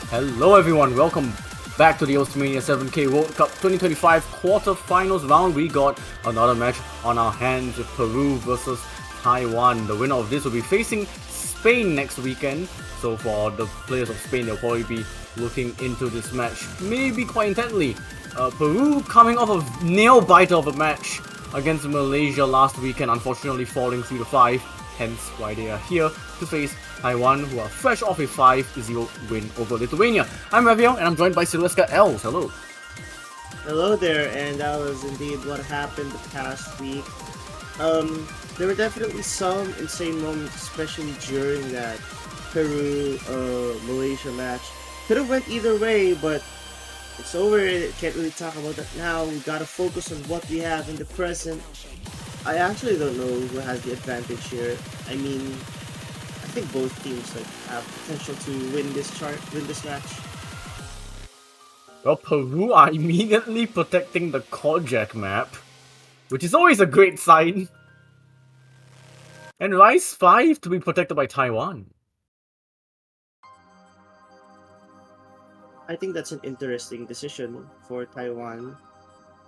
Hello everyone, welcome back to the Osimania 7K World Cup 2025 quarterfinals round. We got another match on our hands with Peru versus Taiwan. The winner of this will be facing Spain next weekend. So for the players of Spain, they'll probably be looking into this match maybe quite intently. Peru coming off a nail-biter of a match against Malaysia last weekend, unfortunately falling 3-5, hence why they are here to face Taiwan, who are fresh off a 5-0 win over Lithuania. I'm Raviel, and I'm joined by Sileska Els. Hello. Hello there, and that was indeed what happened the past week. There were definitely some insane moments, especially during that Peru Malaysia match. Could have went either way, but It's over. Can't really talk about that now. We gotta focus on what we have in the present. I actually don't know who has the advantage here. I mean, I think both teams like have potential to win this match. Well, Peru are immediately protecting the Kojak map, which is always a great sign. And Rise 5 to be protected by Taiwan. I think that's an interesting decision for Taiwan,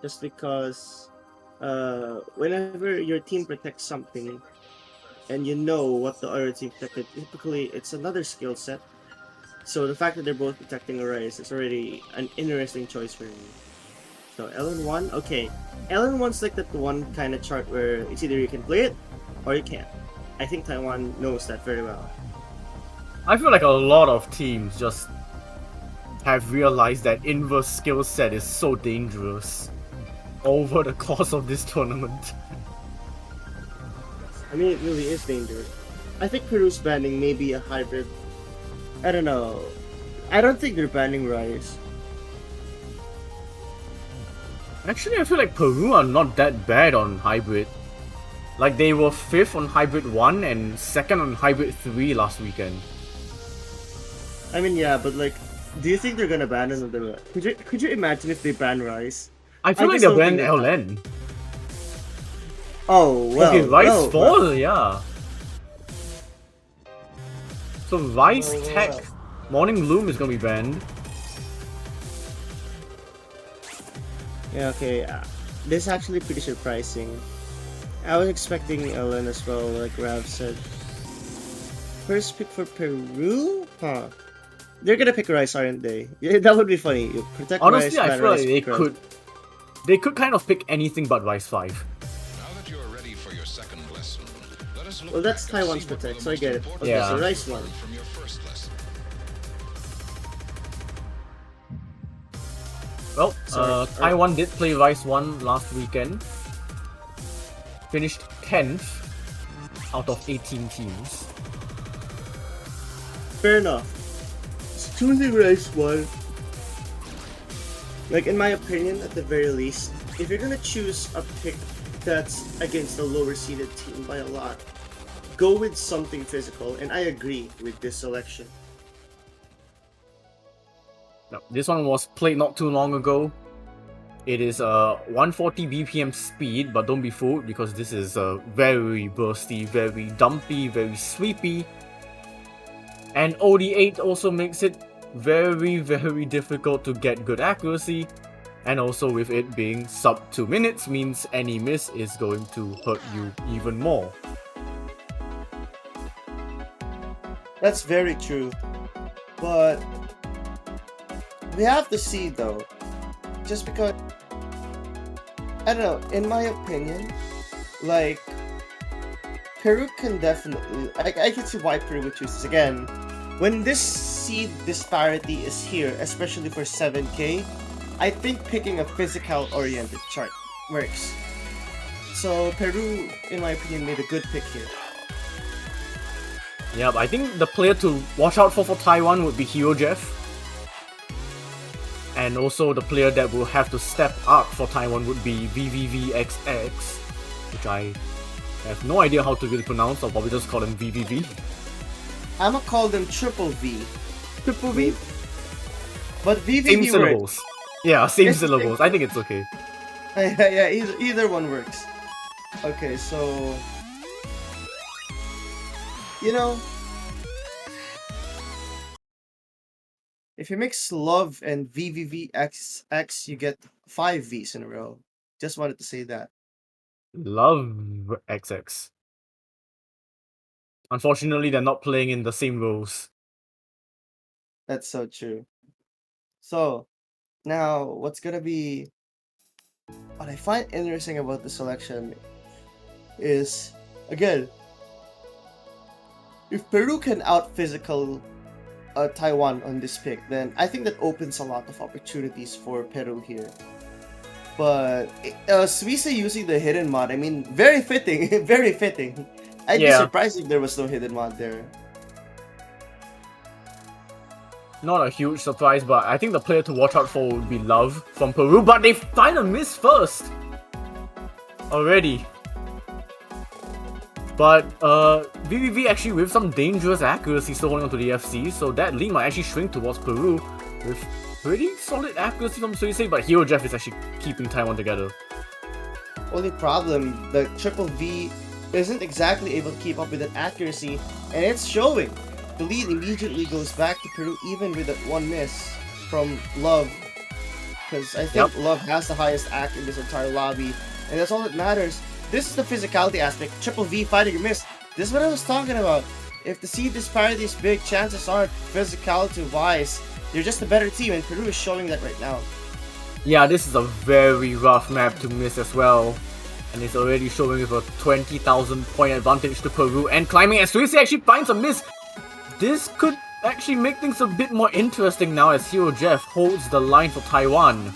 just because whenever your team protects something and you know what the other team protected, typically it's another skill set. So the fact that they're both protecting a Rise is already an interesting choice for me. So LN1, okay. LN1's like that one kind of chart where it's either you can play it or you can't. I think Taiwan knows that very well. I feel like a lot of teams just have realized that inverse skill set is so dangerous over the course of this tournament. I mean, it really is dangerous. I think Peru's banning may be a hybrid. I don't know. I don't think they're banning Rise. Actually, I feel like Peru are not that bad on hybrid. Like, they were 5th on hybrid 1 and 2nd on hybrid 3 last weekend. I mean, yeah, but like, do you think they're gonna ban another? Could you imagine if they ban Rise? I feel like just they're don't think banning LN. Oh well. Okay, Rise well, 4, well. yeah. So Rise Well, Tech, well. Morning Bloom is gonna be banned. Yeah, okay. This is actually pretty surprising. I was expecting LN as well, like Rav said. First pick for Peru? Huh. They're gonna pick Rice, aren't they? Yeah, that would be funny. You protect Honestly, Rice, I ban feel like Rice, pick Rice. they could kind of pick anything but Rise 5. Now that you're ready for your second lesson, let us look Well, that's back and Taiwan's see what protect, were so I the get it. most Okay, Yeah. so important Rice lessons one. learned from your first lesson. Well, Sorry. Taiwan did play Rise 1 last weekend. Finished 10th out of 18 teams. Fair enough. It's choosing Rice one. Like, in my opinion, at the very least, if you're gonna choose a pick that's against a lower seeded team by a lot, go with something physical, and I agree with this selection. Now, this one was played not too long ago. It is 140 BPM speed, but don't be fooled because this is very bursty, very dumpy, very sweepy. And OD8 also makes it very, very difficult to get good accuracy. And also with it being sub 2 minutes means any miss is going to hurt you even more. That's very true. But we have to see though. Just because I don't know, in my opinion, like Peru can definitely I can see why Peru would choose this again. When this seed disparity is here, especially for 7K, I think picking a physical oriented chart works. So Peru, in my opinion, made a good pick here. Yeah, but I think the player to watch out for Taiwan would be Hero Jeff. And also the player that will have to step up for Taiwan would be VVVXX, which I have no idea how to really pronounce, I'll probably just call him VVV. I'ma call them triple V. Triple V? But VVV Same works. syllables. Yeah, same It's the same syllables. I think it's okay. Yeah, either one works. Okay, so you know, if you mix love and VVVXX, you get 5 V's in a row. Just wanted to say that. Love XX. Unfortunately, they're not playing in the same roles. That's so true. So now, what I find interesting about the selection is, again, if Peru can out physical Taiwan on this pick, then I think that opens a lot of opportunities for Peru here. But Suisse using the hidden mod, I mean, very fitting, very fitting. I'd be Yeah. surprised if there was no hidden mod there. not a huge surprise, but I think the player to watch out for would be Love from Peru, but they find a miss first! Already. But VVV actually with some dangerous accuracy still holding on to the FC, so that lead might actually shrink towards Peru with pretty solid accuracy from Suisei, but Hero Jeff is actually keeping Taiwan together. Only problem, the Triple V isn't exactly able to keep up with that accuracy, and it's showing. The lead immediately goes back to Peru even with that one miss from Love, because I think Love has the highest act in this entire lobby, and that's all that matters. This is the physicality aspect. Triple V fighting a miss. This is what I was talking about. If the seed disparity is big, chances are physicality-wise, they're just a better team, and Peru is showing that right now. Yeah, this is a very rough map to miss as well. And it's already showing with a 20,000 point advantage to Peru and climbing as Suisei actually finds a miss. This could actually make things a bit more interesting now as Hero Jeff holds the line for Taiwan.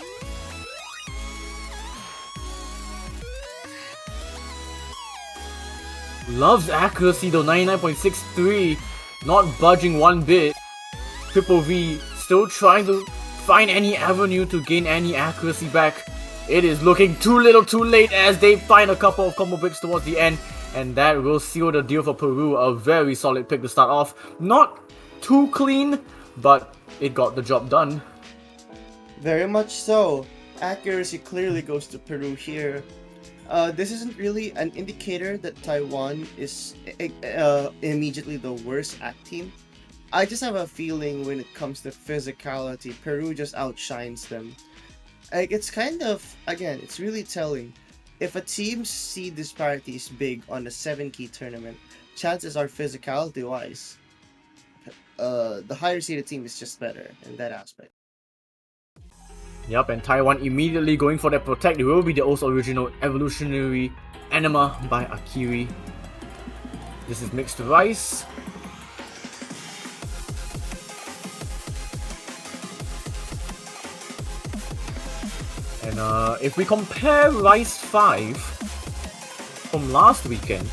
Love's accuracy though, 99.63, not budging one bit. Triple V still trying to find any avenue to gain any accuracy back. It is looking too little too late as they find a couple of combo breaks towards the end, and that will seal the deal for Peru. A very solid pick to start off. Not too clean, but it got the job done. Very much so. Accuracy clearly goes to Peru here. This isn't really an indicator that Taiwan is immediately the worst act team. I just have a feeling when it comes to physicality, Peru just outshines them. Like, it's kind of, again, it's really telling. If a team's seed disparity is big on a 7-key tournament, chances are physicality-wise, the higher seeded team is just better in that aspect. Yup, and Taiwan immediately going for that protect. It will be the also original evolutionary anima by Akiri. This is mixed rice. And if we compare Rice 5 from last weekend,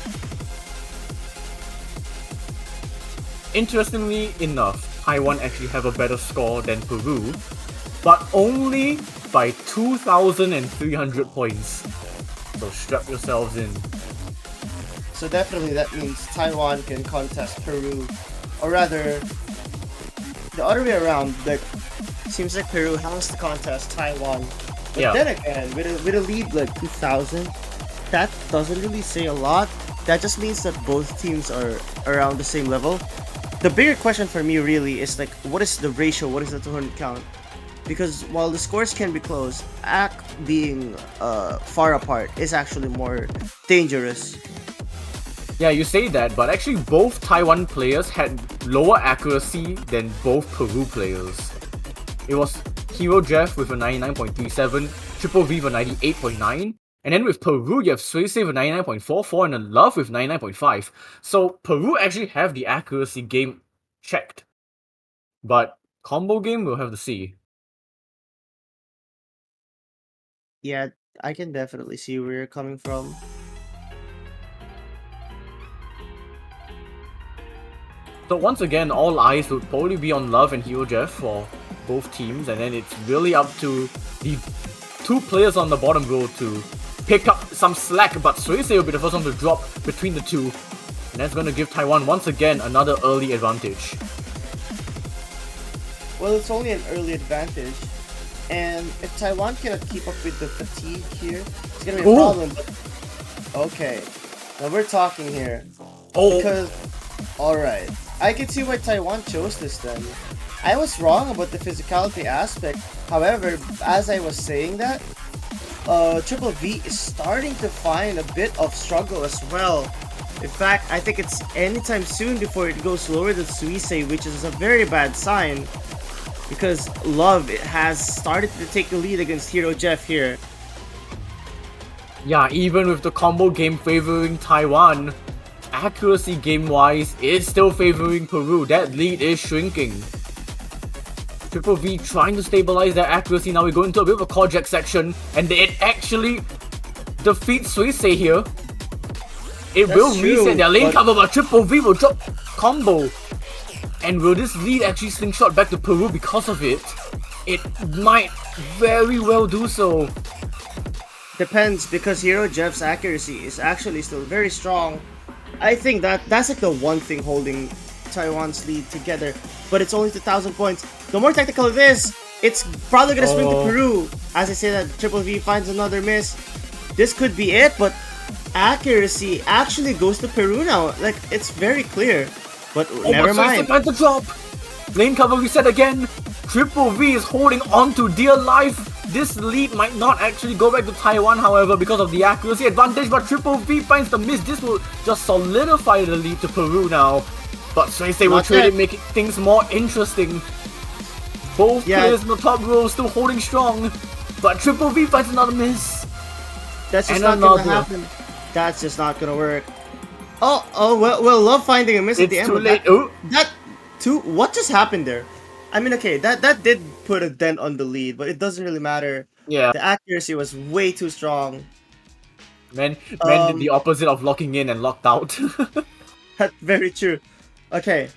interestingly enough, Taiwan actually have a better score than Peru, but only by 2,300 points. So strap yourselves in. So definitely that means Taiwan can contest Peru, or rather, the other way around. Like, seems like Peru has to contest Taiwan. But then again, with a lead like 2,000, that doesn't really say a lot. That just means that both teams are around the same level. The bigger question for me really is like, what is the ratio? What is the tournament count? Because while the scores can be close, act being far apart is actually more dangerous. Yeah, you say that, but actually both Taiwan players had lower accuracy than both Peru players. It was Hero Jeff with a 99.37, Triple V with a 98.9, and then with Peru you have Suisei with 99.44 and a Love with 99.5. So Peru actually have the accuracy game checked. But combo game, we'll have to see. Yeah, I can definitely see where you're coming from. So once again, all eyes would probably be on Love and Hero Jeff for both teams, and then it's really up to the two players on the bottom row to pick up some slack, but Suisei will be the first one to drop between the two, and that's going to give Taiwan once again another early advantage. Well, it's only an early advantage, and if Taiwan cannot keep up with the fatigue here, it's gonna be a problem. But okay, now we're talking here. Because, alright, I can see why Taiwan chose this then. I was wrong about the physicality aspect. However, as I was saying that, Triple V is starting to find a bit of struggle as well. In fact, I think it's anytime soon before it goes lower than Suisei, which is a very bad sign. Because Love has started to take the lead against Hero Jeff here. Yeah, even with the combo game favoring Taiwan, accuracy game-wise is still favoring Peru. That lead is shrinking. Triple V trying to stabilize their accuracy. Now we go into a bit of a core jack section, and it actually defeats Suisei here. It will reset their lane cover, but Triple V will drop combo. And will this lead actually slingshot back to Peru because of it? It might very well do so. Depends, because Hero Jeff's accuracy is actually still very strong. I think that's like the one thing holding Taiwan's lead together, but it's only 2,000 points. The more technical it is, it's probably gonna swing to Peru. As I say that, Triple V finds another miss. This could be it, but accuracy actually goes to Peru now. Like, it's very clear. But never mind. At the drop. Lane cover reset again. Triple V is holding on to dear life. This lead might not actually go back to Taiwan, however, because of the accuracy advantage, but Triple V finds the miss. This will just solidify the lead to Peru now. But Suisei will trade it, making things more interesting. Both players in the top row still holding strong, but Triple V finds another miss. That's just not gonna happen. That's just not gonna work. Oh, we'll love finding a miss at the end. It's too late. What just happened there? I mean, okay, that did put a dent on the lead, but it doesn't really matter. Yeah. The accuracy was way too strong. Men did the opposite of locking in and locked out. That's very true. Okay.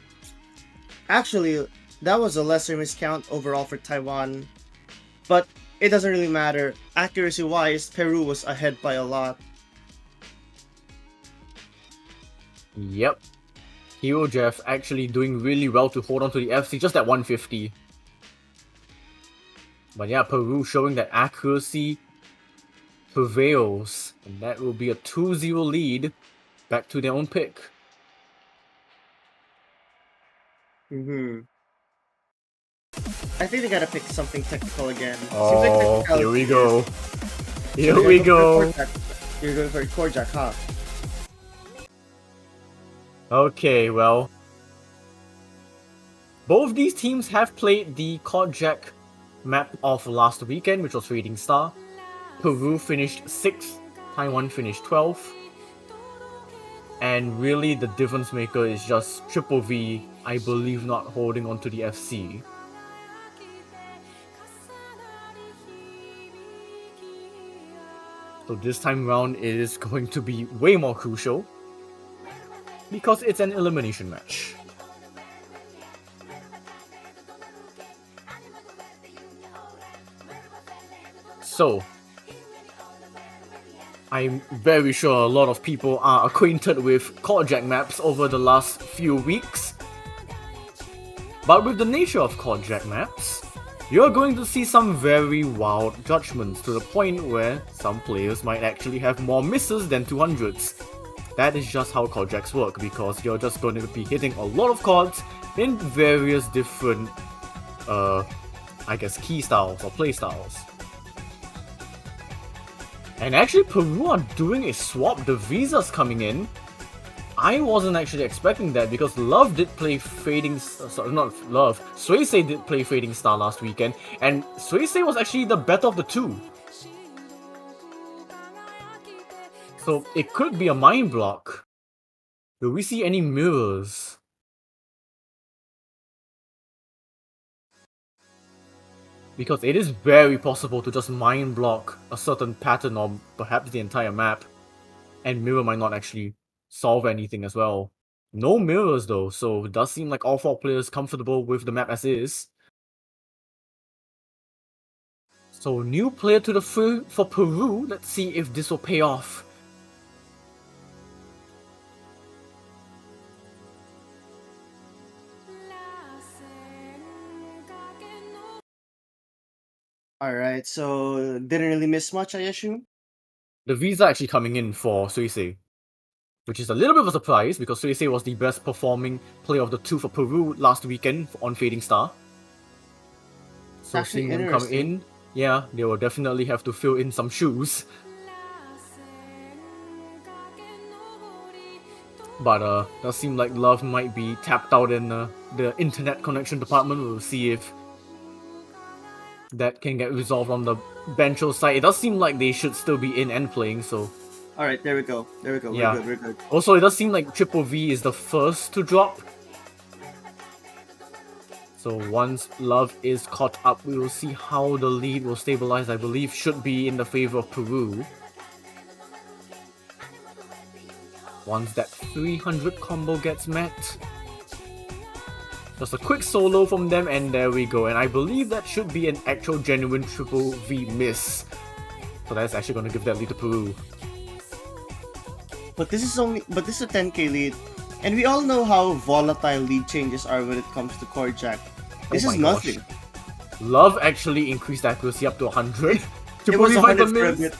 Actually, that was a lesser miscount overall for Taiwan. But it doesn't really matter. Accuracy-wise, Peru was ahead by a lot. Yep. Hero Jeff actually doing really well to hold on to the FC, just at 150. But yeah, Peru showing that accuracy prevails. And that will be a 2-0 lead back to their own pick. I think they gotta pick something technical again. Oh, like here we go. Here we go. You're going for a Korjak, huh? Okay, well. Both these teams have played the Korjak map of last weekend, which was Fading Star. Peru finished 6th, Taiwan finished 12th. And really the difference maker is just Triple V, I believe, not holding on to the FC. So this time round it is going to be way more crucial, because it's an elimination match. So, I'm very sure a lot of people are acquainted with Korjak maps over the last few weeks. But with the nature of Korjak maps, you're going to see some very wild judgments, to the point where some players might actually have more misses than 200s. That is just how Korjaks work, because you're just going to be hitting a lot of cards in various different, I guess, key styles or play styles. And actually Peru are doing a swap. The Visa's coming in. I wasn't actually expecting that, because Love did play Fading... Sorry, not Love. Suisei did play Fading Star last weekend, and Suisei was actually the better of the two. So it could be a mind block. Do we see any mirrors? Because it is very possible to just mind block a certain pattern or perhaps the entire map, and mirror might not actually solve anything as well. No mirrors though, so it does seem like all 4 players comfortable with the map as is. So new player to the field for Peru. Let's see if this will pay off. Alright, so didn't really miss much, I assume? The Visa actually coming in for Suisei, which is a little bit of a surprise, because Suisei was the best performing player of the 2 for Peru last weekend on Fading Star. So seeing them come in, yeah, they will definitely have to fill in some shoes. But does seem like Love might be tapped out in the internet connection department. We'll see if that can get resolved on the Bencho side. It does seem like they should still be in and playing, so... Alright, there we go. Yeah. We're good. Also, it does seem like Triple V is the first to drop. So once Love is caught up, we will see how the lead will stabilize. I believe should be in the favor of Peru. Once that 300 combo gets met. Just a quick solo from them, and there we go. And I believe that should be an actual genuine triple V miss. So that's actually going to give that lead to Peru. But this is a 10k lead, and we all know how volatile lead changes are when it comes to core jack. This Oh is my gosh. nothing. Love actually increased accuracy up to 100. It Triple was V finds a 100 for a miss. bit.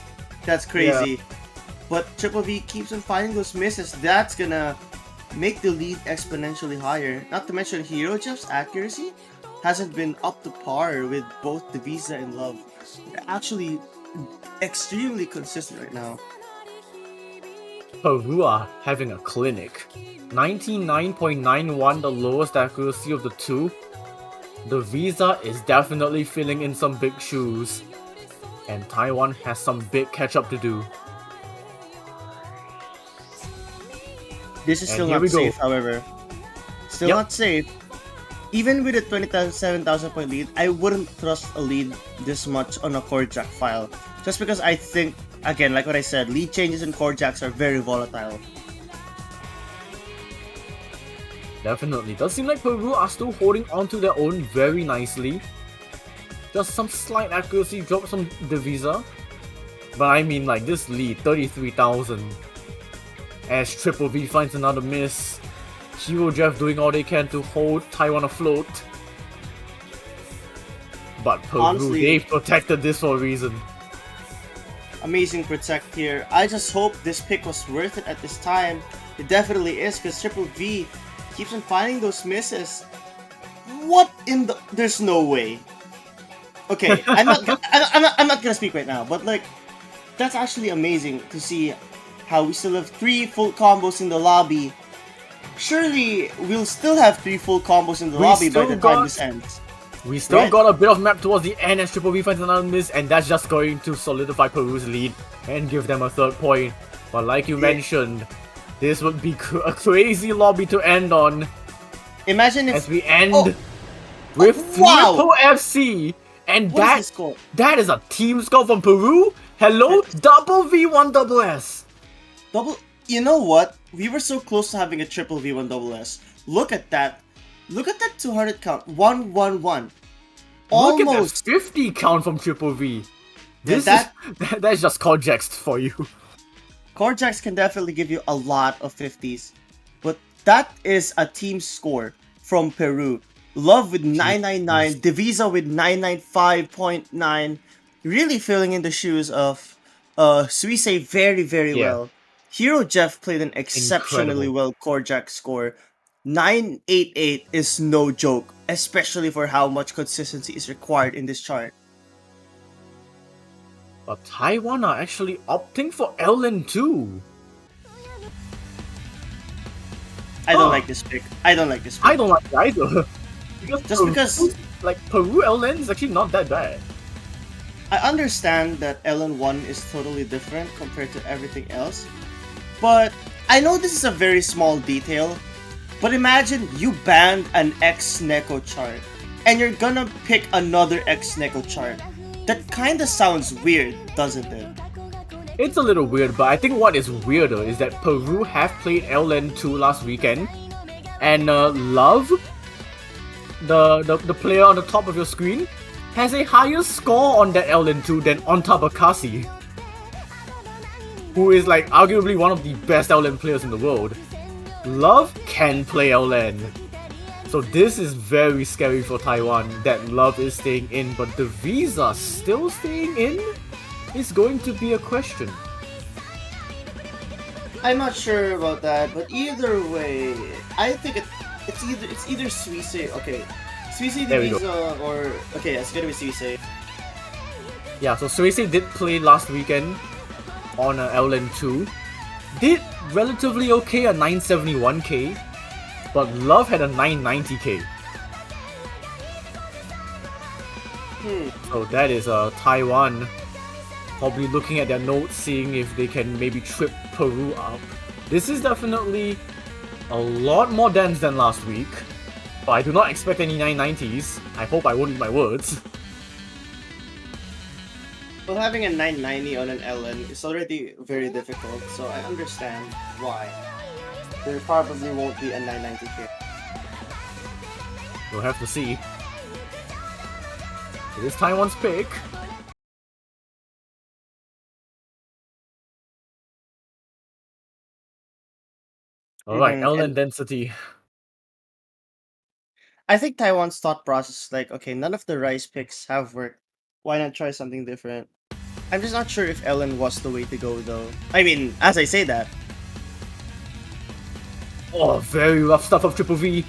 That's crazy. But Triple V keeps on finding those misses. That's gonna make the lead exponentially higher. Not to mention Hero Jeff's accuracy hasn't been up to par with both the Visa and Love. They're actually extremely consistent right now. Peru are having a clinic. 99.91, the lowest accuracy of the two. The Visa is definitely filling in some big shoes. And Taiwan has some big catch up to do. This is And still here not we go. safe, however. Still Yep. not safe. Even with a 27,000 point lead, I wouldn't trust a lead this much on a core jack file. Just because I think, again, like what I said, lead changes in core jacks are very volatile. Definitely. Does seem like Peru are still holding onto their own very nicely. Just some slight accuracy drops from the Visa. But I mean, like, this lead, 33,000. As Triple V finds another miss. Hero Jeff doing all they can to hold Taiwan afloat. But Peru, Honestly- they've protected this for a reason. Amazing protect here. I just hope this pick was worth it at this time. It definitely is, because Triple V keeps on finding those misses. What in the... There's no way. Okay, I'm not gonna speak right now, but like, that's actually amazing to see how we still have 3 full combos in the lobby. Surely we'll still have 3 full combos in the We lobby by still the time got- this ends. We still Right. got a bit of map towards the end as Triple V finds another miss, and that's just going to solidify Peru's lead and give them a 3rd point. But like you Yeah. mentioned, this would be a crazy lobby to end on Imagine as if... we end Oh. with Wow. Triple FC. And What is that, the score? that is a team score from Peru. Hello, double V1 double S. Double... You know what? We were so close to having a triple V1 double S. Look at that. Look at that 200 count. 111. Look at that Almost. 50 count from Triple V. This that- is that's just context for you. Core jacks can definitely give you a lot of 50s. But that is a team score from Peru. Love with 999, Divisa with 995.9. Really filling in the shoes of Suisse very, very Yeah. well. Hero Jeff played an exceptionally Incredible. well core jack score. 988 is no joke, especially for how much consistency is required in this chart. But Taiwan are actually opting for LN2. I don't Huh. like this pick. I don't like this pick. I don't like it either. Just because like Peru LN is actually not that bad. I understand that LN1 is totally different compared to everything else, but I know this is a very small detail, but imagine you banned an X-Neko chart, and you're gonna pick another X-Neko chart. That kinda sounds weird, doesn't it? It's a little weird, but I think what is weirder is that Peru have played LN2 last weekend, and Love, the player on the top of your screen, has a higher score on that LN2 than Onta Bakasi, who is like arguably one of the best LN players in the world. Love can play LN. So this is very scary for Taiwan that Love is staying in, but the Visa still staying in is going to be a question. I'm not sure about that, but either way, I think it's either Suisse. Okay, Suisse There we go. Divisa or okay, it's gonna be Suisse. Yeah, so Suisse did play last weekend on LN2. Did relatively okay at 971k, but Love had a 990k. So that is Taiwan probably looking at their notes, seeing if they can maybe trip Peru up. This is definitely a lot more dense than last week, but I do not expect any 990s. I hope I won't eat my words. Well, having a 990 on an LN is already very difficult, so I understand why. There probably won't be a 990 here. We'll have to see. It is Taiwan's pick. Alright, Ellen And density. I think Taiwan's thought process is like, okay, none of the rice picks have worked. Why not try something different? I'm just not sure if Ellen was the way to go though. I mean, as I say that, Oh, very rough stuff of Triple V.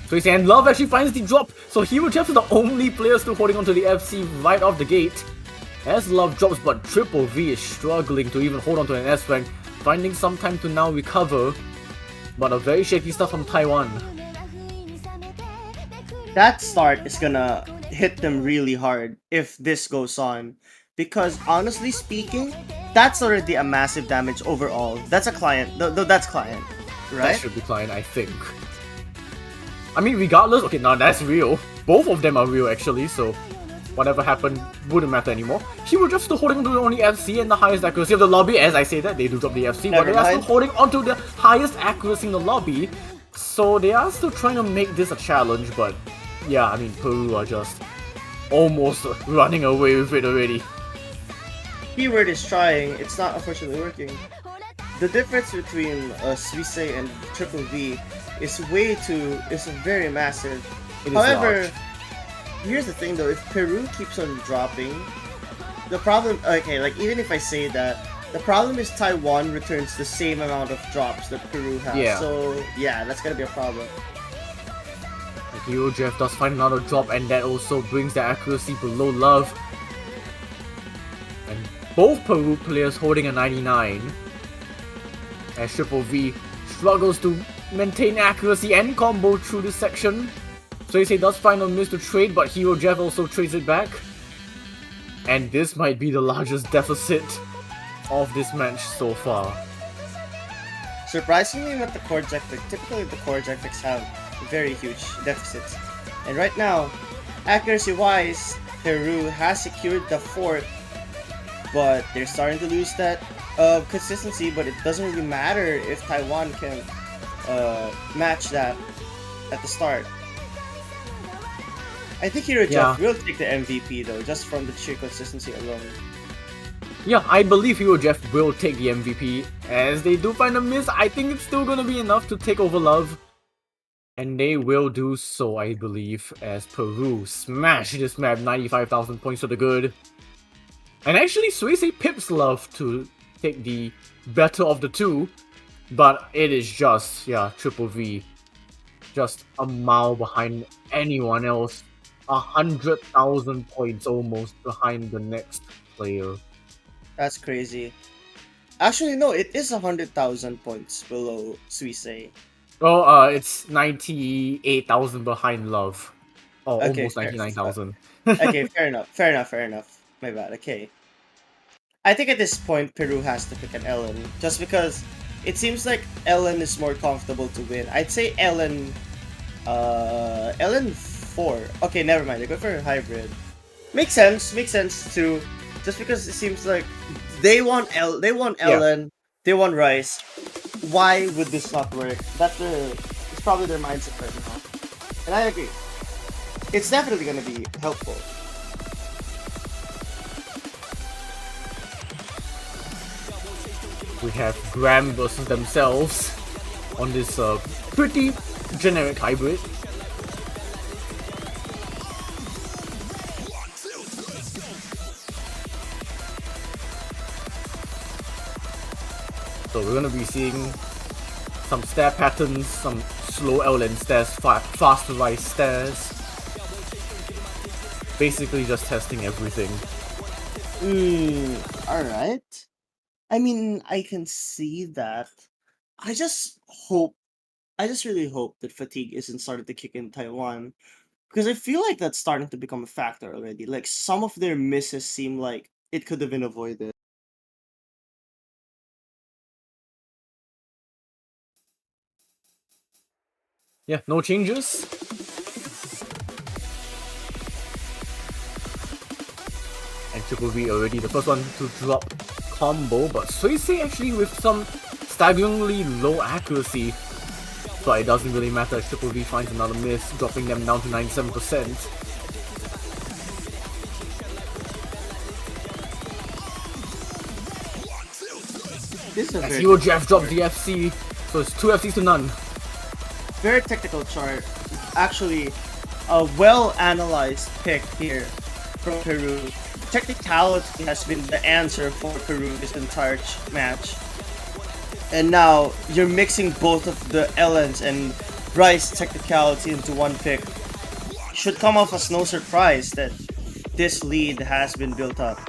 So he's saying Love actually finds the drop, so Hero Jeff is the only player still holding onto the FC right off the gate. As Love drops, but Triple V is struggling to even hold onto an S rank, finding some time to now recover. But a very shaky stuff from Taiwan. that start is gonna hit them really hard if this goes on. Because honestly speaking, that's already a massive damage overall. That's a client. That's client, That right? should be Klein, I think. I mean, regardless, okay, now that's real. Both of them are real actually, so whatever happened wouldn't matter anymore. He was just still holding onto the only FC and the highest accuracy of the lobby. As I say that, they do drop the FC, but Never they are still mind. holding onto the highest accuracy in the lobby. So they are still trying to make this a challenge, but yeah, I mean, Peru are just almost running away with it already. Keyword is trying. It's not unfortunately working. The difference between Suisse and Triple V is very massive. It is However, large. here's the thing though, if Peru keeps on dropping, the problem, okay, like even if I say that, the problem is Taiwan returns the same amount of drops that Peru has. Yeah. So yeah, that's gonna be a problem. Hero Jeff does find another drop, and that also brings the accuracy below Love. And both Peru players holding a 99. As Triple V struggles to maintain accuracy and combo through this section. So he does find a miss to trade, but Hero Jeff also trades it back. And this might be the largest deficit of this match so far. Surprisingly, with the core Jetfix, typically the core Jetfix have very huge deficits. And right now, accuracy-wise, Peru has secured the fourth, but they're starting to lose that consistency, but it doesn't really matter if Taiwan can match that at the start. I think Hero Jeff will take the MVP though, just from the sheer consistency alone. Yeah, I believe Hero Jeff will take the MVP. As they do find a miss, I think it's still gonna be enough to take over Love. And they will do so, I believe, as Peru smash this map, 95,000 points to the good. And actually, Suisse pips Love to take the better of the two, but it is just, yeah, Triple V. Just a mile behind anyone else. 100,000 points almost behind the next player. That's crazy. Actually, no, it is 100,000 points below Suisse. Oh, it's 98,000 behind Love. Oh, Okay, almost fair. 99,000. Okay, fair enough. My bad, okay. I think at this point, Peru has to pick an Ellen, just because it seems like Ellen is more comfortable to win. I'd say Ellen 4. Okay, never mind, I go for a hybrid. Makes sense too, just because it seems like they want Ellen, they want Rice. Why would this not work? It's probably their mindset right now. And I agree. It's definitely gonna be helpful. We have Graham versus themselves on this pretty generic hybrid. So we're gonna be seeing some stare patterns, some slow LN stares, fast rise stares. Basically just testing everything. Alright. I mean, I can see that. I just really hope that fatigue isn't starting to kick in Taiwan. Because I feel like that's starting to become a factor already. Like, some of their misses seem like it could have been avoided. Yeah, no changes. And Triple V already the first one to drop combo, but Suisse actually with some staggeringly low accuracy. but it doesn't really matter. Triple V finds another miss, dropping them down to 97%. This is a As very, Hero Jeff dropped the FC, so it's 2 FCs to none. very technical chart. Actually, a well-analyzed pick here from Peru. Technicality has been the answer for Peru this entire match. And now you're mixing both of the Ellens and Bryce technicality into one pick. Should come off as no surprise that this lead has been built up.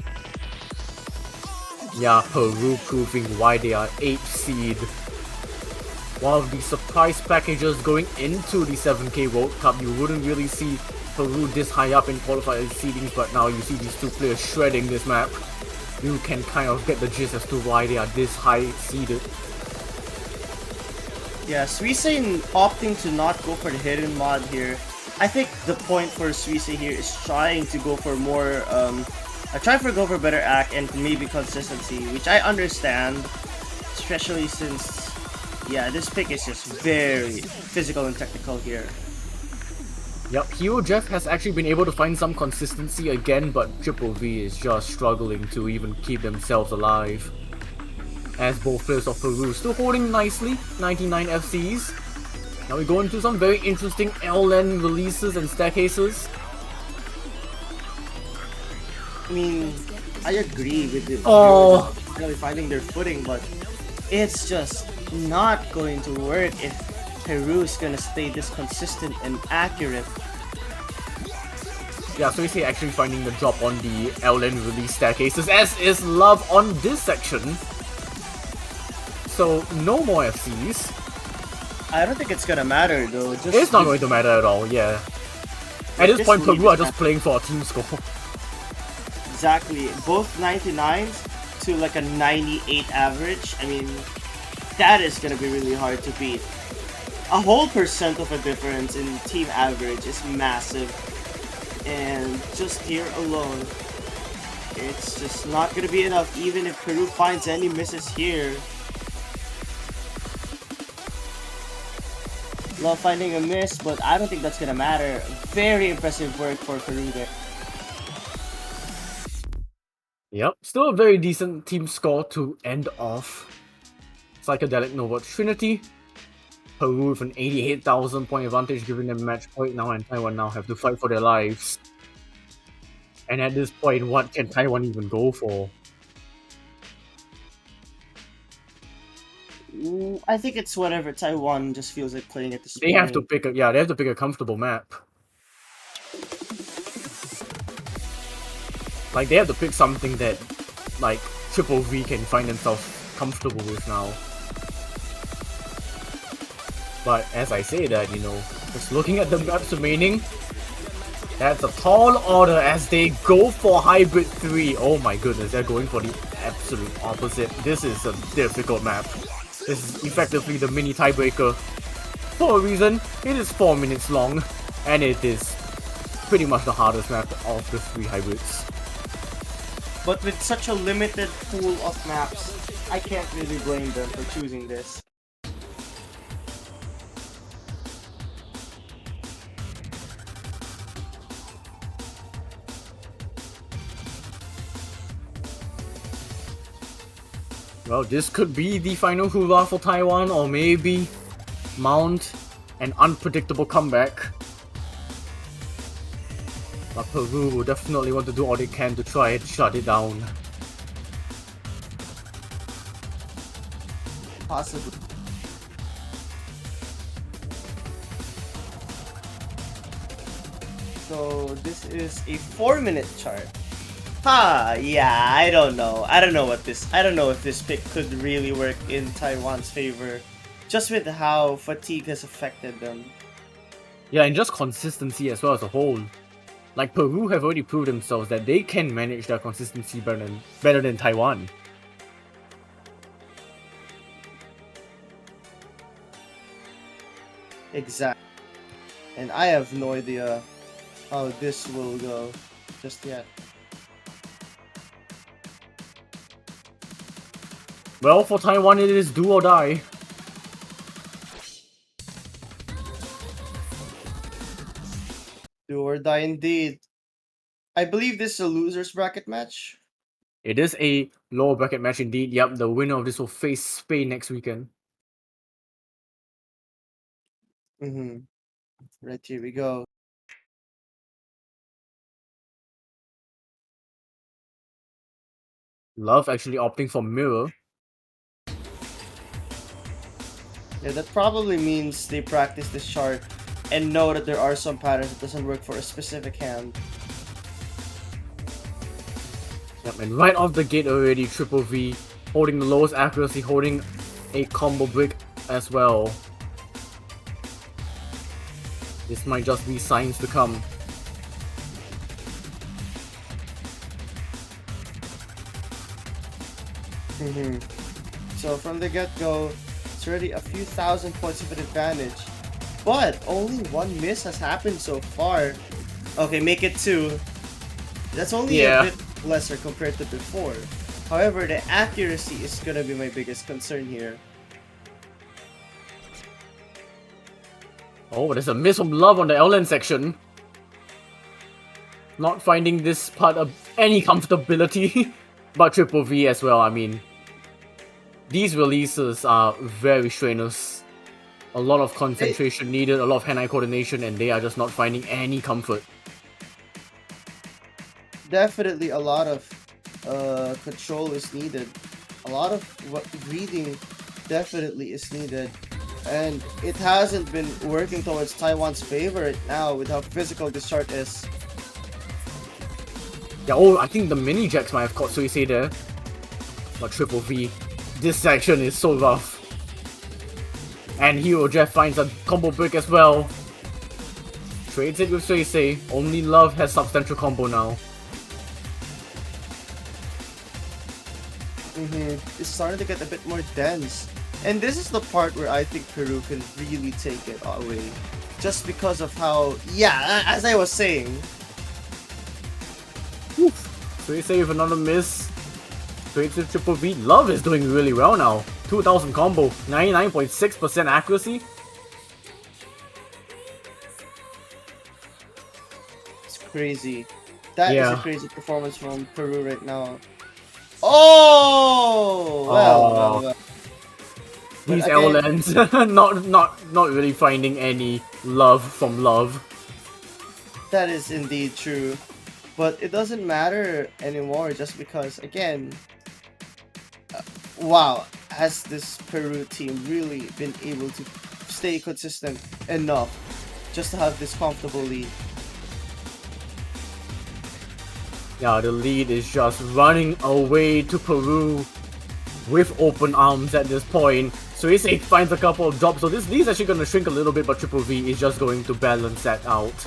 Yeah, Peru proving why they are 8th seed. One of the surprise packages going into the 7K World Cup, you wouldn't really see Peru this high up in qualifier seedings, but now you see these two players shredding this map. You can kind of get the gist as to why they are this high seeded. Yeah, Suisse opting to not go for the hidden mod here. I think the point for Suisse here is trying to go for more, go for better act and maybe consistency, which I understand, especially since, yeah, this pick is just very physical and technical here. Yep, Hero Jeff has actually been able to find some consistency again, but Triple V is just struggling to even keep themselves alive. As both players of Peru still holding nicely, 99 FCs. Now we go into some very interesting LN releases and staircases. I mean, I agree with the Oh. really finding their footing, but it's just not going to work if Peru is gonna stay this consistent and accurate. Yeah, so we see actually finding the drop on the LN release staircases, as is Love on this section. So no more FCs. I don't think it's gonna matter though. Just It's not going to matter at all, yeah. At this point, lead Peru are is just playing for a team score. exactly both 99s to like a 98 average. I mean, that is gonna be really hard to beat. A whole percent of a difference in team average is massive, and just here alone, it's just not gonna be enough. Even if Peru finds any misses here. Love finding a miss, but I don't think that's gonna matter. Very impressive work for Peru there. Yep, still a very decent team score to end off. Psychedelic Nova Trinity. Peru with an 88,000 point advantage, giving them match point now, and Taiwan now have to fight for their lives. And at this point, what can Taiwan even go for? I think it's whatever Taiwan just feels like playing at this They point. have to pick a comfortable map. Like, they have to pick something that, like, Triple V can find themselves comfortable with now. But as I say that, you know, just looking at the maps remaining, that's a tall order as they go for Hybrid 3. Oh my goodness, they're going for the absolute opposite. This is a difficult map. This is effectively the mini tiebreaker. For a reason, it is 4 minutes long, and it is pretty much the hardest map of the 3 hybrids. But with such a limited pool of maps, I can't really blame them for choosing this. Well, this could be the final hurrah for Taiwan, or maybe mount an unpredictable comeback. But Peru will definitely want to do all they can to try and shut it down. Possibly. So this is a 4-minute chart. Yeah, I don't know. I don't know if this pick could really work in Taiwan's favor, just with how fatigue has affected them. Yeah, and just consistency as well as a whole. Like, Peru have already proved themselves that they can manage their consistency better than Taiwan. Exactly. And I have no idea how this will go just yet. Well, for Taiwan it is do or die. or die indeed. I believe this is a loser's bracket match. It is a lower bracket match indeed. Yep, the winner of this will face Spain next weekend. Mm-hmm. Right, here we go. Love actually opting for Mirror. Yeah, that probably means they practice this chart and know that there are some patterns that doesn't work for a specific hand. Yep, and right off the gate already, Triple V holding the lowest accuracy, holding a combo brick as well. This might just be signs to come. Mm-hmm. So from the get-go, it's already a few thousand points of an advantage. But only one miss has happened so far. Okay, make it two. That's only a bit lesser compared to before. However, the accuracy is gonna be my biggest concern here. Oh, there's a miss from Love on the LN section. Not finding this part of any comfortability. But Triple V as well, I mean. These releases are very strenuous. A lot of concentration needed, a lot of hand-eye coordination, and they are just not finding any comfort. Definitely a lot of control is needed. A lot of reading definitely is needed. And it hasn't been working towards Taiwan's favor right now with how physical this chart is. Yeah, oh, I think the mini jacks might have caught Suisei there. But Triple V, this section is so rough. And Hero Jeff finds a combo break as well. Trades it with Suisei. Only Love has substantial combo now. It's starting to get a bit more dense. And this is the part where I think Peru can really take it away. Just because of how, yeah, as I was saying. Suisei with another miss. Trades with Triple V. Love is doing really well now. 2000 combo, 99.6% accuracy. It's crazy. That is a crazy performance from Peru right now. Oh! Well. These LNs not really finding any love from Love. That is indeed true. But it doesn't matter anymore just because, again, wow, has this Peru team really been able to stay consistent enough just to have this comfortable lead? Yeah, the lead is just running away to Peru with open arms at this point. Suisei finds a couple of drops, so this lead is actually going to shrink a little bit, but Triple V is just going to balance that out.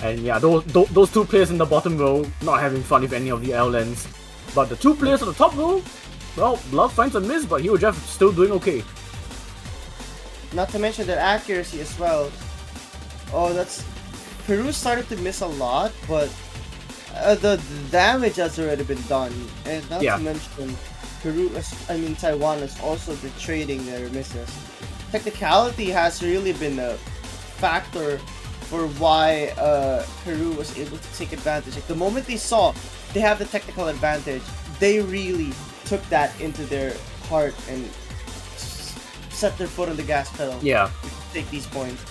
And yeah, those two players in the bottom row not having fun with any of the LNs. But the two players on the top row, well, Love finds a miss, but Hero Jeff still doing okay. Not to mention their accuracy as well. Oh, that's... Peru started to miss a lot, but the damage has already been done. And not to mention, Taiwan has also been trading their misses. Technicality has really been a factor for why Peru was able to take advantage. Like, the moment they saw they have the technical advantage, they really took that into their heart and set their foot on the gas pedal. Yeah. To take these points.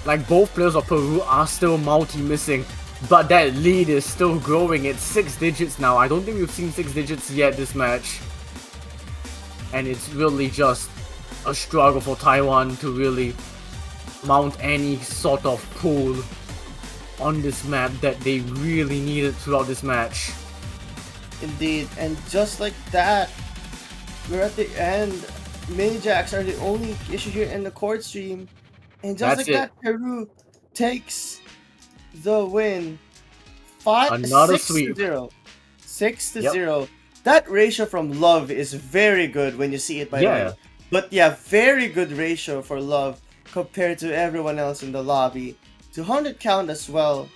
Like, both players of Peru are still multi-missing, but that lead is still growing. It's 6 digits now. I don't think we've seen 6 digits yet this match. And it's really just a struggle for Taiwan to really mount any sort of pull on this map that they really needed throughout this match. Indeed, and just like that, we're at the end. Mini jacks are the only issue here in the court stream, and just that, Peru takes the win. Another 6 sweep. to 0. 6 to 0. That ratio from Love is very good when you see it, by the way. But yeah, very good ratio for Love compared to everyone else in the lobby. 200 count as well.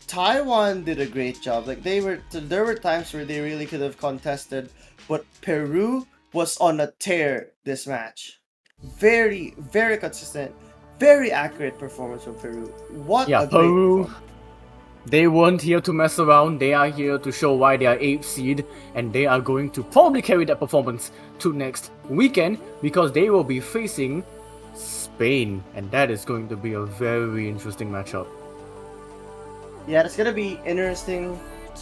Taiwan did a great job. Like, there were times where they really could have contested, but Peru was on a tear this match. Very, very consistent, very accurate performance from Peru. What Yeah, a great Peru. performance. They weren't here to mess around. They are here to show why they are 8th seed, and they are going to probably carry that performance to next weekend because they will be facing Spain, and that is going to be a very interesting matchup. Yeah, it's gonna be interesting.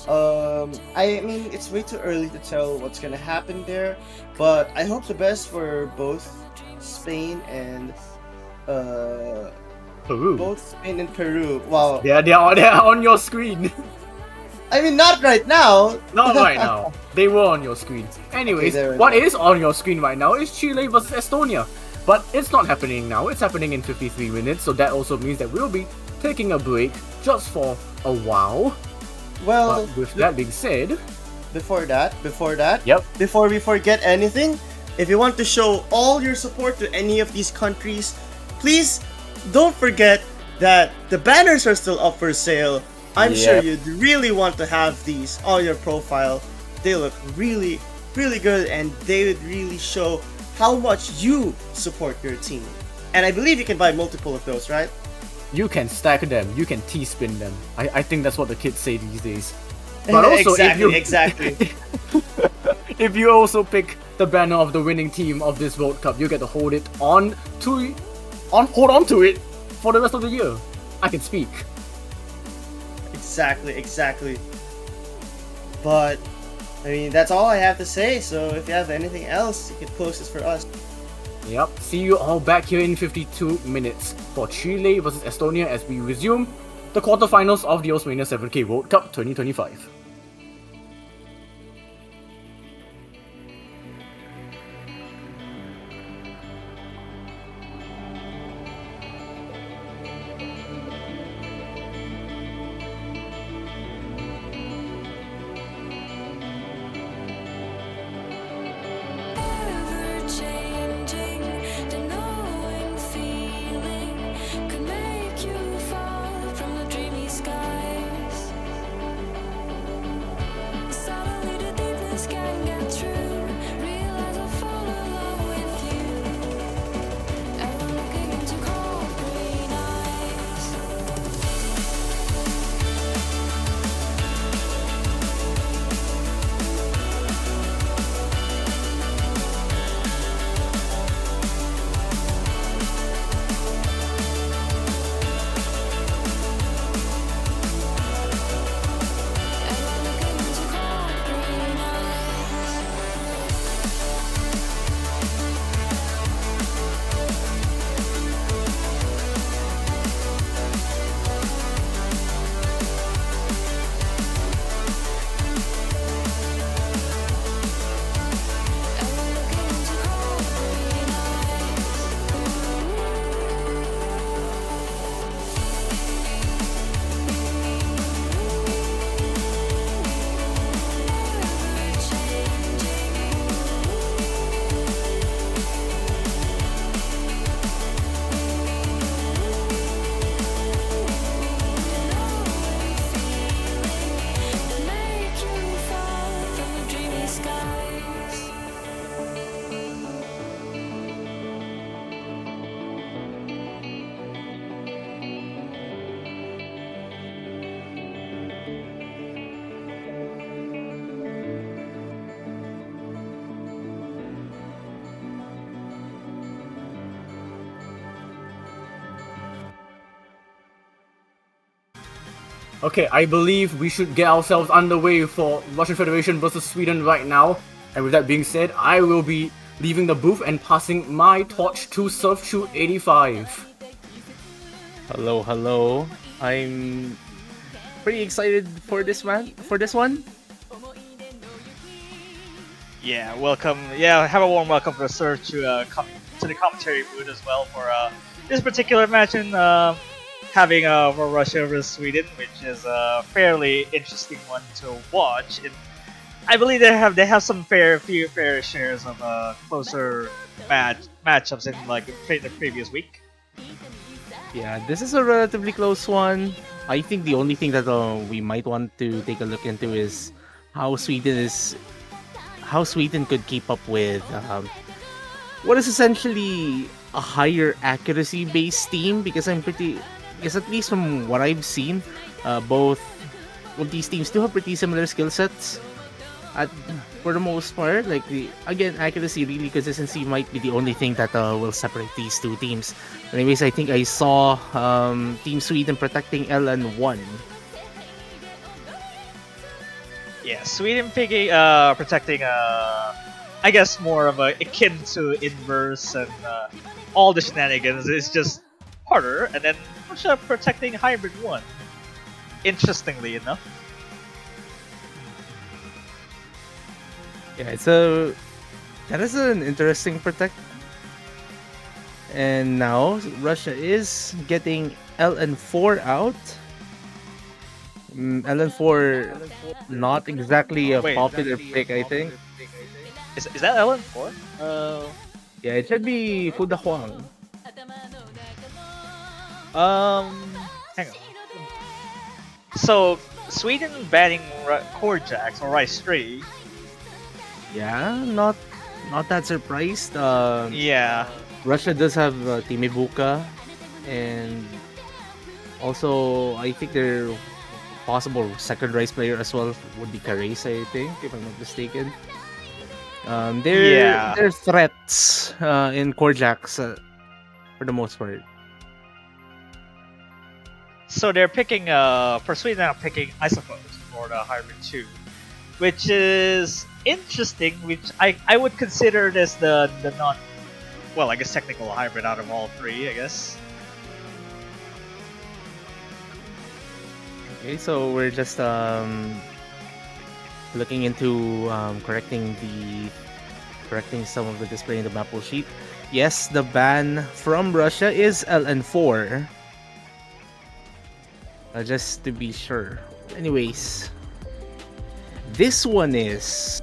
I mean, it's way too early to tell what's gonna happen there, but I hope the best for both Spain and Peru. both Spain and Peru. Wow, They are on your screen. I mean, not right now. Not right now. They were on your screen. Anyways, there we what go. is on your screen right now is Chile versus Estonia. But it's not happening now. It's happening in 53 minutes, so that also means that we'll be taking a break just for a while. Well, But with that being said, before that, yep, before we forget anything, if you want to show all your support to any of these countries, please don't forget that the banners are still up for sale. I'm sure Yep. you'd really want to have these on your profile. They look really, really good, and they would really show how much you support your team. And I believe you can buy multiple of those, right? you can stack them, you can T-spin them. I think that's what the kids say these days. But also, exactly. if you also pick the banner of the winning team of this World Cup, you get to hold on to it for the rest of the year. I can speak. Exactly. But I mean, that's all I have to say. So if you have anything else, you can close this for us. Yep, see you all back here in 52 minutes for Chile versus Estonia as we resume the quarterfinals of the Osmania 7K World Cup 2025. Ever-changing, the knowing feeling could make you fall from the dreamy skies. Suddenly the deepness can get through. Realize I'll fall along with you. Ever looking into cold green eyes. Ever looking into cold green eyes. Ever looking into cold green make you fall from the dreamy skies. Okay, I believe we should get ourselves underway for Russian Federation versus Sweden right now. And with that being said, I will be leaving the booth and passing my torch to Surfshoot85. Hello. I'm pretty excited for this one. Yeah, welcome. Yeah, have a warm welcome for Sir to the commentary booth as well for this particular match and having for Russia versus Sweden, which is a fairly interesting one to watch. And I believe they have some few fair shares of closer matchups in like the previous week. Yeah, this is a relatively close one. I think the only thing that we might want to take a look into is how Sweden could keep up with what is essentially a higher accuracy based team because because at least from what I've seen, both of these teams do have pretty similar skill sets. At For the most part, like again, accuracy, really consistency might be the only thing that will separate these two teams. Anyways, I think I saw Team Sweden protecting LN1. Yeah, Sweden picking, protecting, I guess more of a akin to inverse and all the shenanigans. It's just harder, and then Russia protecting hybrid one. Interestingly enough. Yeah, that is an interesting protect. And now Russia is getting LN4 out. LN4 not exactly a Wait, popular pick, I think. is that LN4? Yeah, it should be Fuda Huang. Hang on. So Sweden banning core jacks or Rice 3. Yeah, not that surprised. Yeah. Russia does have Team Ibuka, and also I think their possible second Rice player as well would be Carece, I think, if I'm not mistaken. Yeah. They're threats in core jacks for the most part. So they're picking for Sweden now picking Isophones for the hybrid 2. Which is interesting, which I would consider this the non, well, I guess technical hybrid out of all three, I guess. Okay, so we're just looking into correcting some of the display in the Maple sheet. Yes, the ban from Russia is LN4. Just to be sure. Anyways, this one is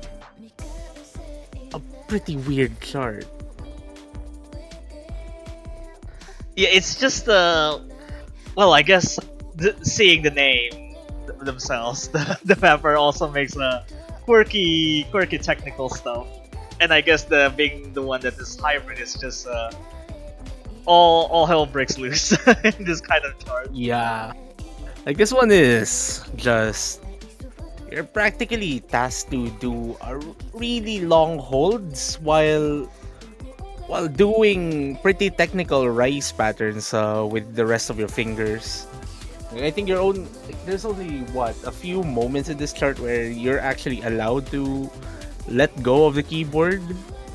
a pretty weird chart. Yeah, it's just well, I guess seeing the name themselves, the mapper also makes a quirky technical stuff, and I guess the being the one that is hybrid is just all hell breaks loose in this kind of chart. Yeah, like this one is just you're practically tasked to do a really long holds while doing pretty technical rice patterns with the rest of your fingers. I think there's only a few moments in this chart where you're actually allowed to let go of the keyboard,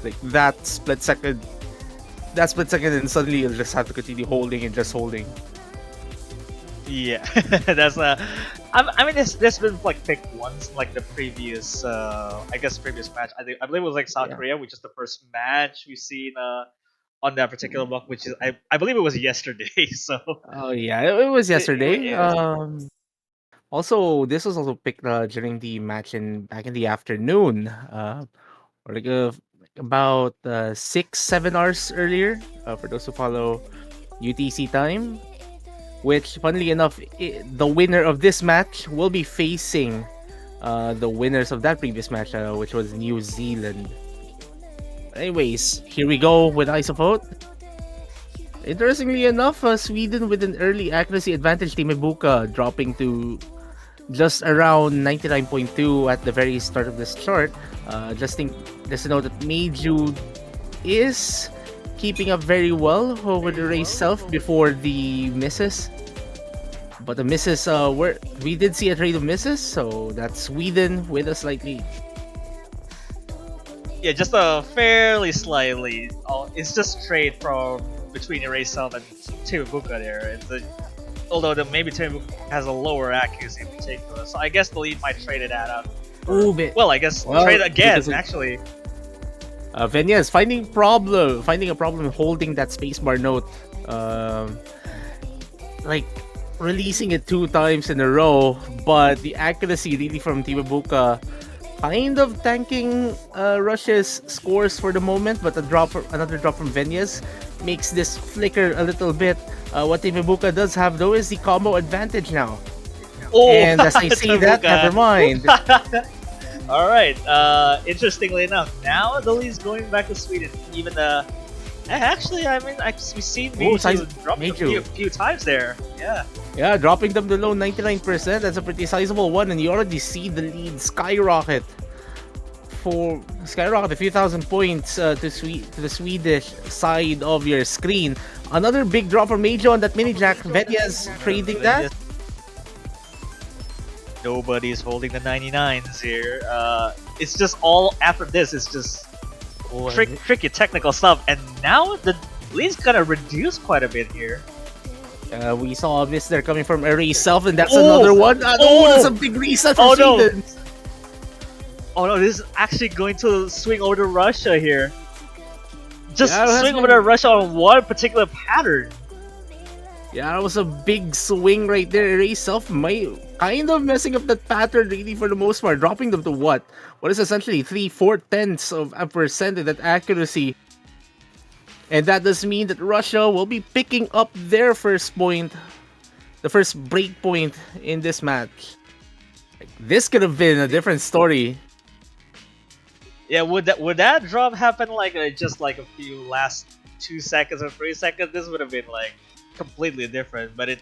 like that split second, and suddenly you'll just have to continue holding and just holding. Yeah, that's I mean, there's been like picked once, like the previous, I guess previous match. I believe it was like South Yeah. Korea, which is the first match we've seen on that particular block, which is I believe it was yesterday. So Oh yeah, it was yesterday. it- Also, this was also picked during the match back in the afternoon, or like about 6-7 hours earlier. For those who follow UTC time, which, funnily enough, the winner of this match will be facing the winners of that previous match, which was New Zealand. Anyways, here we go with Isovote. Interestingly enough, Sweden with an early accuracy advantage, Team Ibuka dropping to just around 99.2 at the very start of this chart. Just to note that Meiju is keeping up very well over the race self before the misses. But the misses we did see a trade of misses, so that's Sweden with a slight lead. yeah, just a fairly slightly. Oh, it's just trade from between Erasel and Tibuka there. Although maybe Tibuka has a lower accuracy in particular, so I guess the lead might trade it out. Well, I guess trade again actually. Venya is finding a problem holding that spacebar note, like releasing it 2 times in a row, but the accuracy really from Tibuka kind of tanking Russia's scores for the moment, but another drop from Venya's makes this flicker a little bit. What Tibuka does have though is the combo advantage now. Oh, and as I say that, never mind. Alright, interestingly enough, now the lead's going back to Sweden. Even Actually, I mean, we've seen Oh, Meiju drop a Meiju. few times there. Yeah. Yeah, dropping them below 99%. That's a pretty sizable one, and you already see the lead skyrocket a few thousand points to the Swedish side of your screen. Another big drop for Meiju on that mini jack. Venyas trading that. Nobody's holding the 99s here. It's just all after this. It's just tricky technical stuff, and now the lead's gonna reduce quite a bit here. We saw a miss there coming from Erase Self, and that's another one. That's a big reset for Sweden. Oh no, this is actually going to swing over to Russia here. Just Yeah, swing over to Russia on one particular pattern. Yeah, that was a big swing right there. Erase Self might kind of messing up that pattern really for the most part, dropping them to what? What is essentially 3/4 of a percent in that accuracy. And that does mean that Russia will be picking up their first point, the first break point in this match. This could have been a different story. Yeah, would that drop happen like just like a few last 2 seconds or 3 seconds? This would have been like completely different. But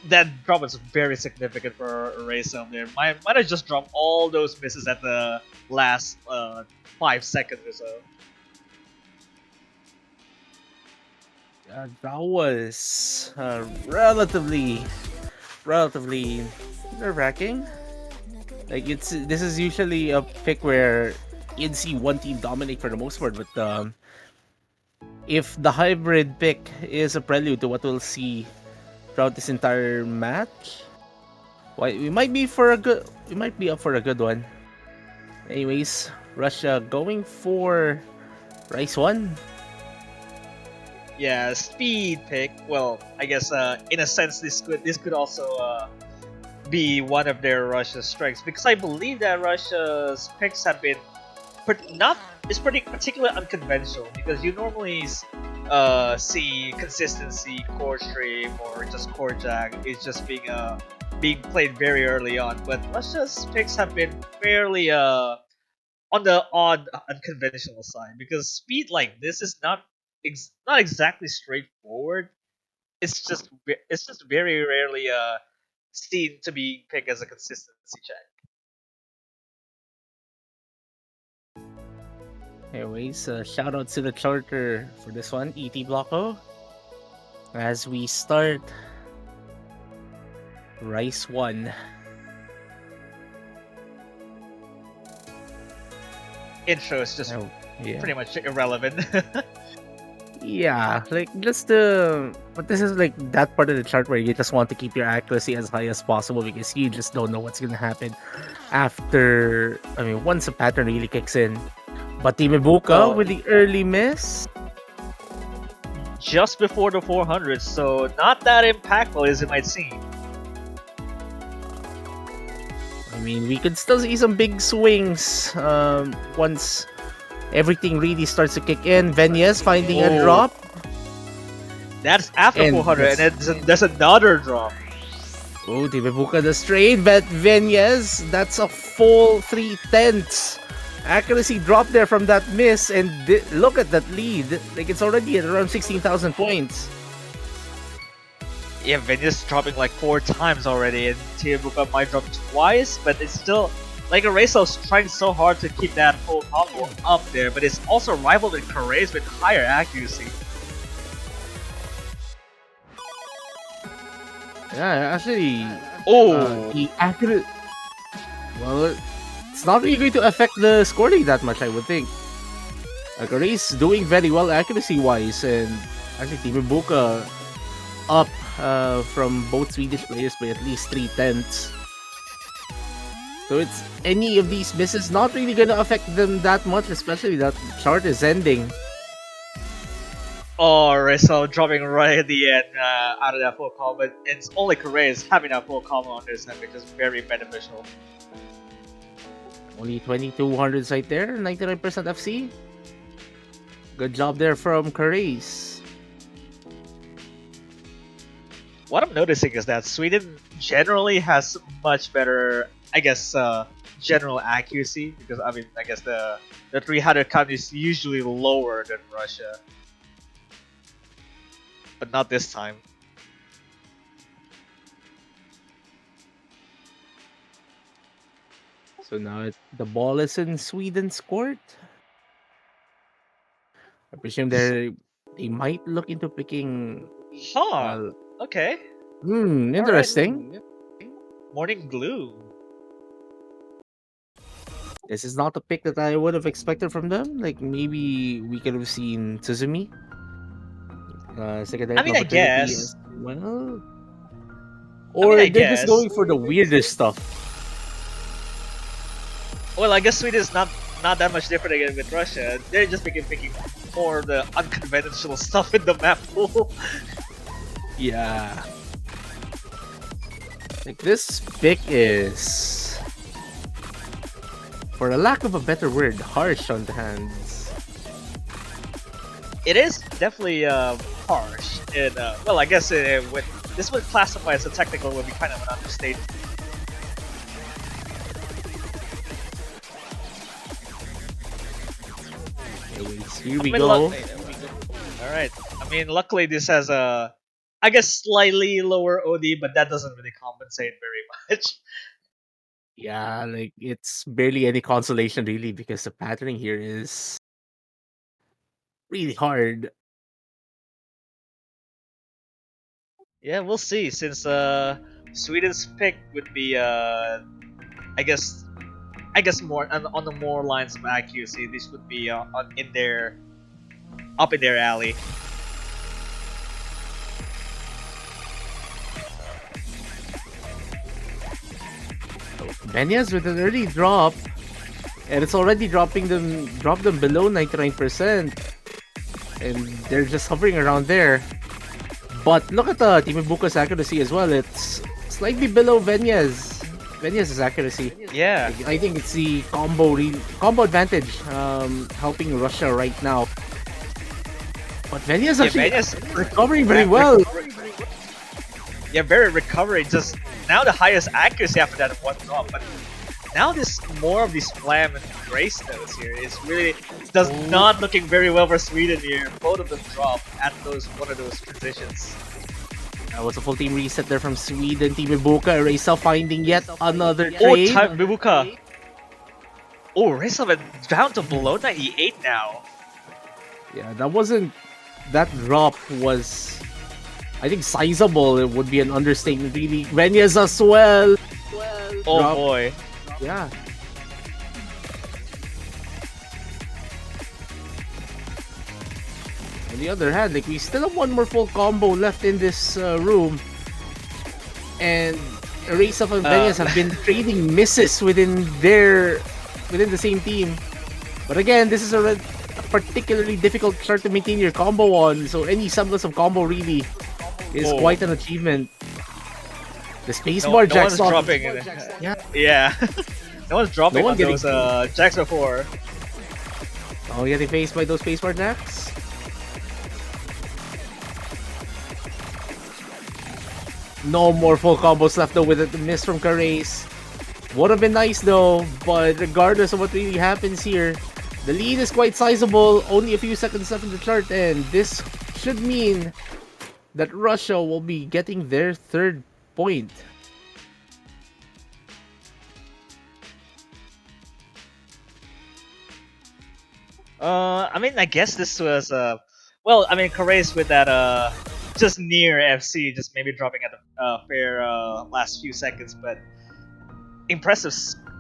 that drop is very significant for Erase up there. Might have just dropped all those misses at the last 5 seconds or so. That was relatively nerve-wracking. Like this is usually a pick where you'd see one team dominate for the most part, but if the hybrid pick is a prelude to what we'll see throughout this entire match, we might be up for a good one. Anyways, Russia going for Rice 1. Yeah, speed pick. Well, I guess in a sense this could also be one of their Russia's strengths, because I believe that Russia's picks have been pretty particularly unconventional, because you normally see consistency core stream or just core jack is just being played very early on, but Russia's picks have been fairly on the odd unconventional side, because speed like this is not exactly straightforward. It's just very rarely seen to be picked as a consistency check. Anyways, shout out to the charter for this one, ET Blocko. As we start Rice 1. Intro is just pretty much irrelevant. Yeah, like but this is like that part of the chart where you just want to keep your accuracy as high as possible, because you just don't know what's gonna happen once a pattern really kicks in. But Team Ibuka with the early miss. Just before the 400, so not that impactful as it might seem. I mean, we could still see some big swings once everything really starts to kick in. Venyas finding a drop. That's after 400, and there's another drop. Oh, Team Ibuka the straight, but Venyas, that's a full 3/10 accuracy drop there from that miss, and look at that lead. Like, it's already at around 16,000 points. Yeah, Venyas dropping like 4 times already, and Tiabuka might drop twice, but it's still like Eraso's trying so hard to keep that full combo up there, but it's also rivaled in Karae's with higher accuracy. Yeah, actually. The accurate. Well, it's not really going to affect the scoring that much, I would think. Karae's doing very well accuracy-wise, and actually Team Ibuka up from both Swedish players by at least 3/10. So it's any of these misses not really gonna affect them that much, especially that chart is ending. Oh, Rizzo dropping right at the end out of that full combo, but it's only Karae's having that full combo on this end, which is very beneficial. Only 2200s right there, 99% FC. Good job there from Karae's. What I'm noticing is that Sweden generally has much better, I guess, general accuracy, because I guess the 300 count is usually lower than Russia. but not this time. So now the ball is in Sweden's court. I presume they might look into picking. Huh. Okay. Alright. Interesting. Morning Gloom. This is not the pick that I would have expected from them. Like maybe we could have seen Tsuzumi. Second I mean, I opportunity guess. as well. I mean, Or I they're just guess. going for the weirdest stuff. Well, I guess Sweden is not that much different again with Russia. They're just picking more of the unconventional stuff in the map pool. Yeah. Like this pick is, for a lack of a better word, harsh on the hands. It is definitely harsh. And well, I guess this would classify as a technical would be kind of an understatement. Anyways, here we I mean, go. Alright. I mean, luckily this has a, I guess, slightly lower OD, but that doesn't really compensate very much. Yeah, like it's barely any consolation really because the patterning here is really hard. Yeah, we'll see. Since Sweden's pick would be I guess more on the more lines of accuracy. This would be in their up in their alley. Menyas with an early drop, and it's already dropped them below 99%, and they're just hovering around there. But look at the Team Ibuka's accuracy as well. It's slightly below Venya's accuracy. Yeah. I think it's the combo advantage helping Russia right now. But Venya's actually recovering very well. Yeah, very recovery. Just now the highest accuracy after that one drop, but now this more of the slam and grace notes here is really not looking very well for Sweden here. Both of them drop at one of those transitions. That was a full team reset there from Sweden. Team Ibuka, Reza finding yet another Oh, trade. Ibuka. Oh, Reza went down to below 98 now. Yeah, that drop was, I think, sizable. It would be an understatement, really. Venyas as well. Oh Drop. boy. Yeah. On the other hand, like we still have one more full combo left in this room, and Reza and Venyas have been trading misses within the same team. But again, this is a particularly difficult chart to maintain your combo on, so any semblance of combo really is quite an achievement. The spacebar jacks no one's dropping. Yeah. No one's dropping on those jacks before. Oh, getting faced by those spacebar jacks. No more full combos left though with the miss from Karace. Would have been nice though, but regardless of what really happens here, the lead is quite sizable. Only a few seconds left in the chart, and this should mean that Russia will be getting their third point. I mean, I guess this was well, I mean, Karace with that just near FC, just maybe dropping at the fair last few seconds, but impressive.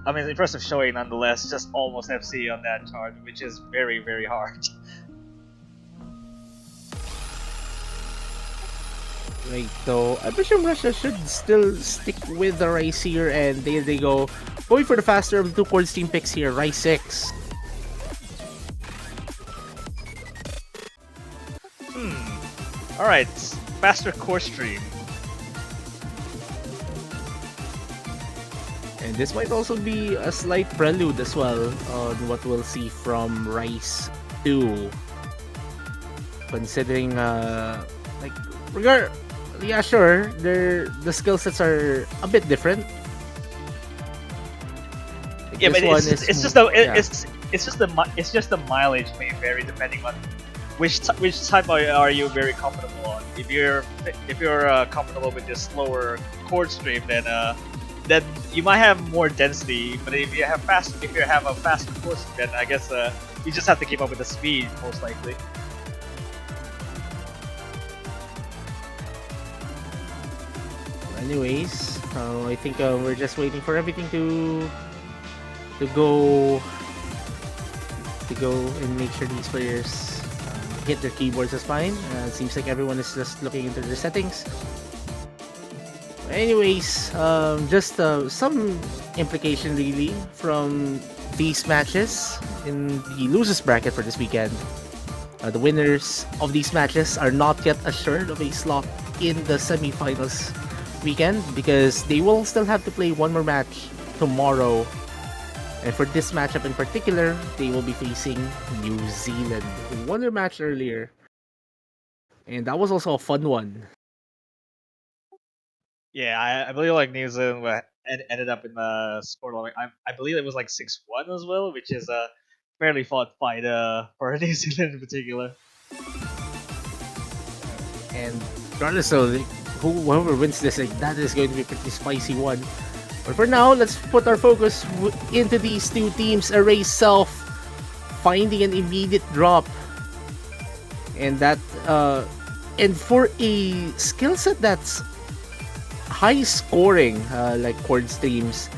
I mean, impressive showing nonetheless. Just almost FC on that chart, which is very, very hard. Right, so I presume Russia should still stick with the Rice here, and there they go. Going for the faster of the two chords team picks here, Rice 6. Alright, faster core stream. And this might also be a slight prelude as well on what we'll see from Rice 2. Considering, yeah, sure, the skill sets are a bit different. Yeah, but it's just the mileage may vary depending on which type are you very comfortable on? If you're comfortable with the slower chord stream, then you might have more density. But if you have a faster chord stream, then I guess you just have to keep up with the speed most likely. Anyways, I think we're just waiting for everything to go and make sure these players hit their keyboards just fine. It seems like everyone is just looking into their settings. Anyways, just some implication really from these matches in the losers bracket for this weekend. The winners of these matches are not yet assured of a slot in the semifinals weekend because they will still have to play one more match tomorrow. And for this matchup in particular, they will be facing New Zealand, who won their match earlier. And that was also a fun one. Yeah, I believe like New Zealand ended up in the scoreline. I believe it was like 6-1 as well, which is a fairly fought fight for New Zealand in particular. And regardless of whoever wins this, like, that is going to be a pretty spicy one. But for now, let's put our focus into these two teams. Array Self finding an immediate drop, and that and for a skill set that's high scoring, like chord streams,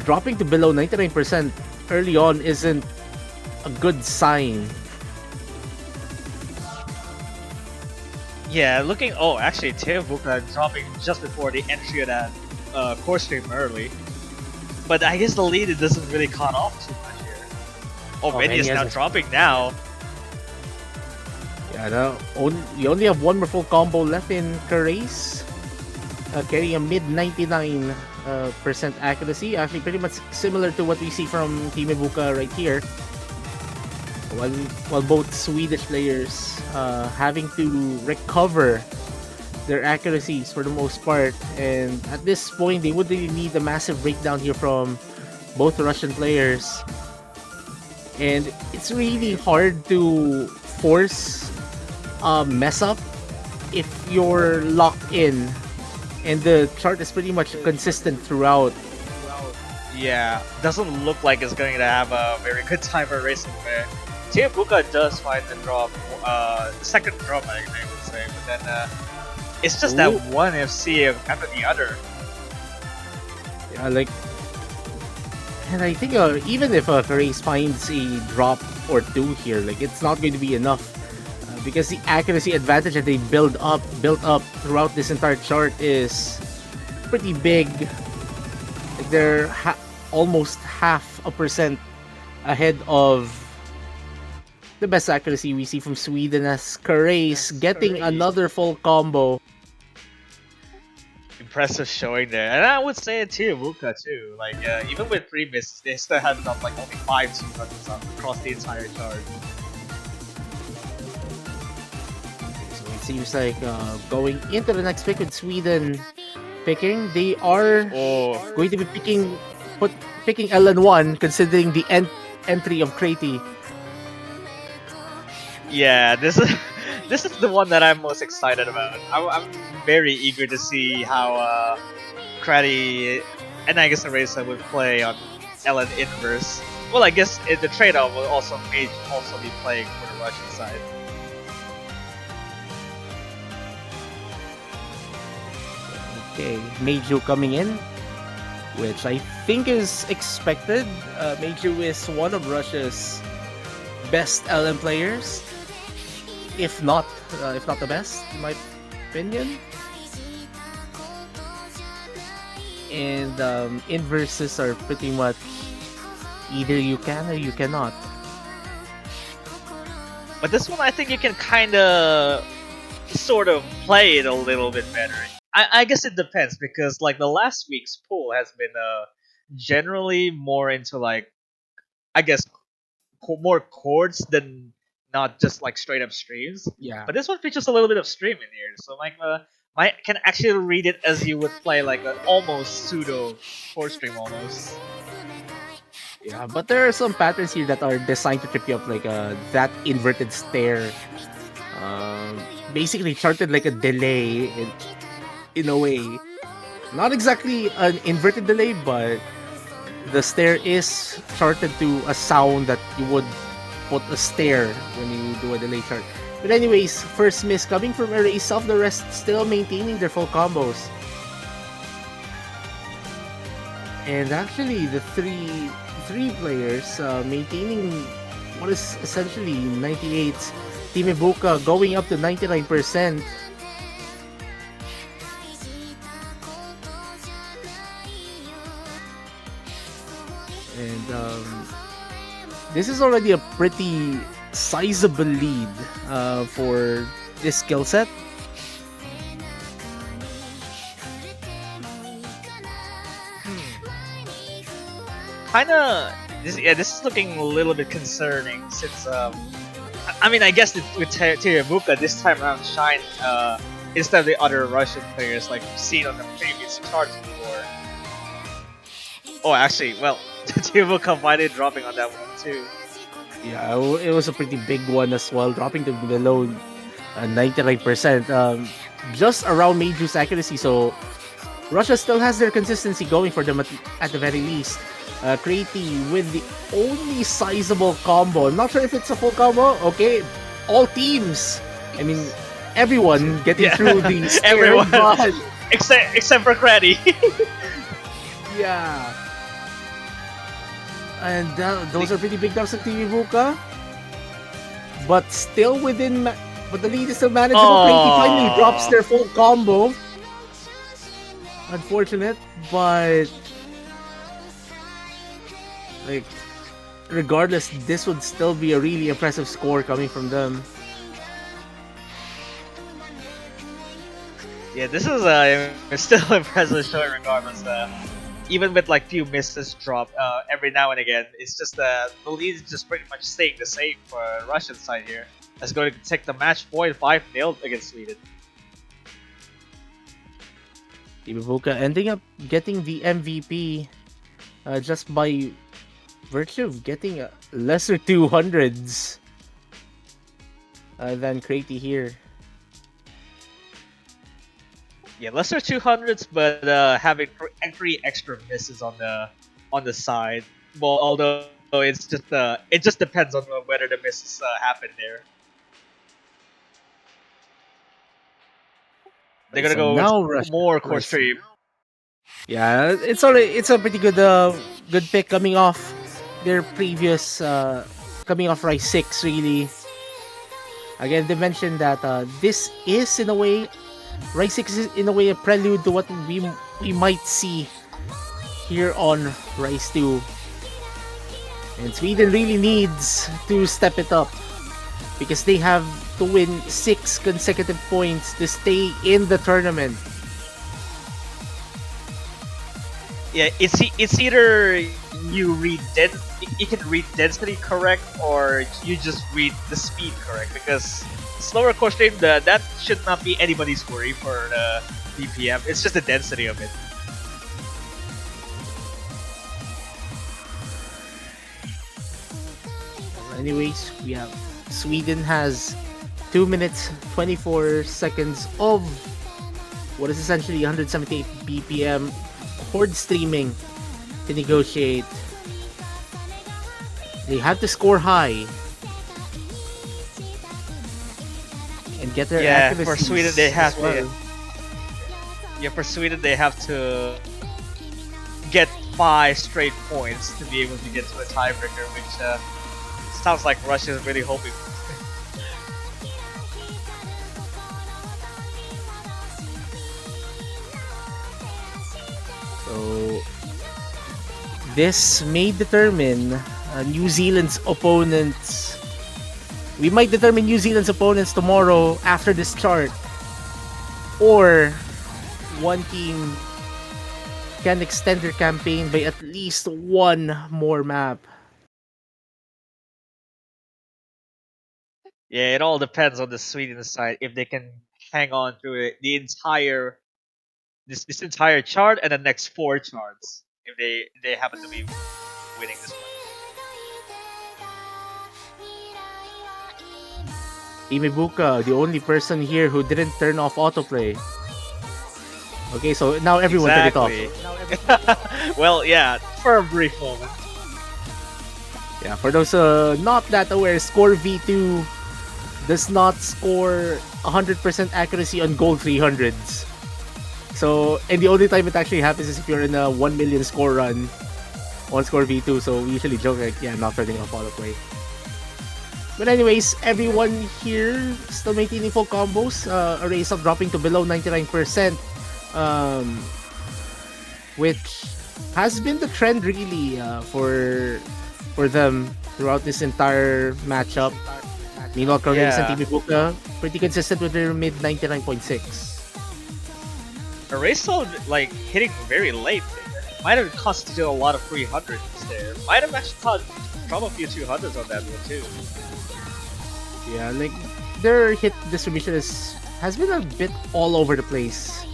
dropping to below 99% early on isn't a good sign. Yeah, looking. Oh, actually, Tiebreaker dropping just before the entry of that core stream early. But I guess the lead doesn't really cut off too much here. Oh, Mania is now dropping now. Yeah, no, you only have one more full combo left in Carace. Carrying a mid 99% accuracy. Actually, pretty much similar to what we see from Team Ibuka right here. While both Swedish players having to recover their accuracies for the most part, and at this point they would really need a massive breakdown here from both Russian players, and it's really hard to force a mess up if you're locked in, and the chart is pretty much consistent throughout. Yeah, doesn't look like it's going to have a very good timer racing there. Tiebreaker does find the drop, the second drop I would say, but then it's just that one FC after the other. Yeah, like, and I think even if Carace finds a drop or two here, like, it's not going to be enough because the accuracy advantage that they built up throughout this entire chart is pretty big. Like, they're almost 0.5% ahead of the best accuracy we see from Sweden, as Carace getting another full combo. Impressive showing there, and I would say it too, Wuka too. Like even with 3 misses, they still had done like only 5 200s across the entire chart. So it seems like going into the next pick with Sweden picking, they are going to be picking LN1 considering the entry of Krati. Yeah, this is the one that I'm most excited about. I'm very eager to see how Krati and I guess Arisa would play on LN Inverse. Well, I guess the trade-off will also be playing for the Russian side. Okay, Meiju coming in, which I think is expected. Meiju is one of Russia's best LM players, if not the best, in my opinion. And inverses are pretty much either you can or you cannot. But this one, I think you can kind of, sort of play it a little bit better. I guess it depends because like the last week's pool has been generally more into like, I guess, more chords than not just like straight up streams. Yeah. But this one features a little bit of stream in here, so like I can actually read it as you would play like an almost pseudo chord stream almost. Yeah, but there are some patterns here that are designed to trip you up, like that inverted stare. Um, Basically charted like a delay in a way. Not exactly an inverted delay, but the stare is charted to a sound that you would put a stare when you do a delay chart. But anyways, first miss coming from Erase off, the rest still maintaining their full combos. And actually, the three players maintaining what is essentially 98. Team Ibuka going up to 99%. And this is already a pretty sizable lead for this skill set. Kinda, this is looking a little bit concerning since I mean, I guess with Terabuka this time around shine instead of the other Russian players like we've seen on the previous charts before. Oh, actually, well, Terabuka finally dropping on that one too. Yeah, it was a pretty big one as well, dropping to below 99%, just around Meiju's accuracy. So Russia still has their consistency going for them at the very least. Creaty with the only sizable combo. I'm not sure if it's a full combo. Okay, all teams. I mean, everyone getting Yeah, through the stair, everyone but except for Craddy. yeah. And those are pretty big dogs of TV Buka. But still within. But the lead is still manageable. Creaty finally drops their full combo. Unfortunate, but like regardless, this would still be a really impressive score coming from them. Yeah, this is still impressive showing regardless. Even with like few misses drop every now and again, it's just the lead is just pretty much staying the same for Russian side here. That's going to take the match point 5-0 against Sweden. Ibubuka ending up getting the MVP just by virtue of getting lesser 200s than Creaty here. Yeah, lesser 200s, but having three extra misses on the side. Well, although it just depends on whether the misses happen there. They're gonna So go with now Russia. more core Russia. stream. Yeah, it's a pretty good pick coming off their previous coming off Rise 6 really. Again, they mentioned that this is in a way Rise 6 is in a way a prelude to what we might see here on Rise 2. And Sweden really needs to step it up because they have to win 6 consecutive points to stay in the tournament. Yeah, it's either you can read density correct, or you just read the speed correct. Because slower core stream, that should not be anybody's worry for the BPM. It's just the density of it. Anyways, we have Sweden has 2 minutes 24 seconds of what is essentially 178 BPM horde streaming to negotiate. They have to score high and get their Yeah, for accuracies Sweden they have as well. for Sweden they have to get 5 straight points to be able to get to a tiebreaker, which sounds like Russia is really hoping. So this may determine New Zealand's opponents. We might determine New Zealand's opponents tomorrow after this chart, or one team can extend their campaign by at least one more map. Yeah, it all depends on the Sweden side if they can hang on through the entire this entire chart and the next 4 charts if they happen to be winning this one. Team Ibuka, the only person here who didn't turn off autoplay. Okay, so now everyone turned it off. Well, yeah, for a brief moment. Yeah, for those not that aware, Score V2 does not score 100% accuracy on gold 300s. So, and the only time it actually happens is if you're in a 1 million score run on Score V2. So we usually joke like, yeah, not turning off autoplay. But anyways, everyone here still maintaining full combos. Arrays of dropping to below 99%. Which has been the trend really for them throughout this entire matchup. Meanwhile, Correas and Team Ibuka pretty consistent with their mid 99.6. Eraso like hitting very late there. Might have constituted a lot of 300s there. Might have actually drop a few 200s on that one too. Yeah, like their hit distribution has been a bit all over the place.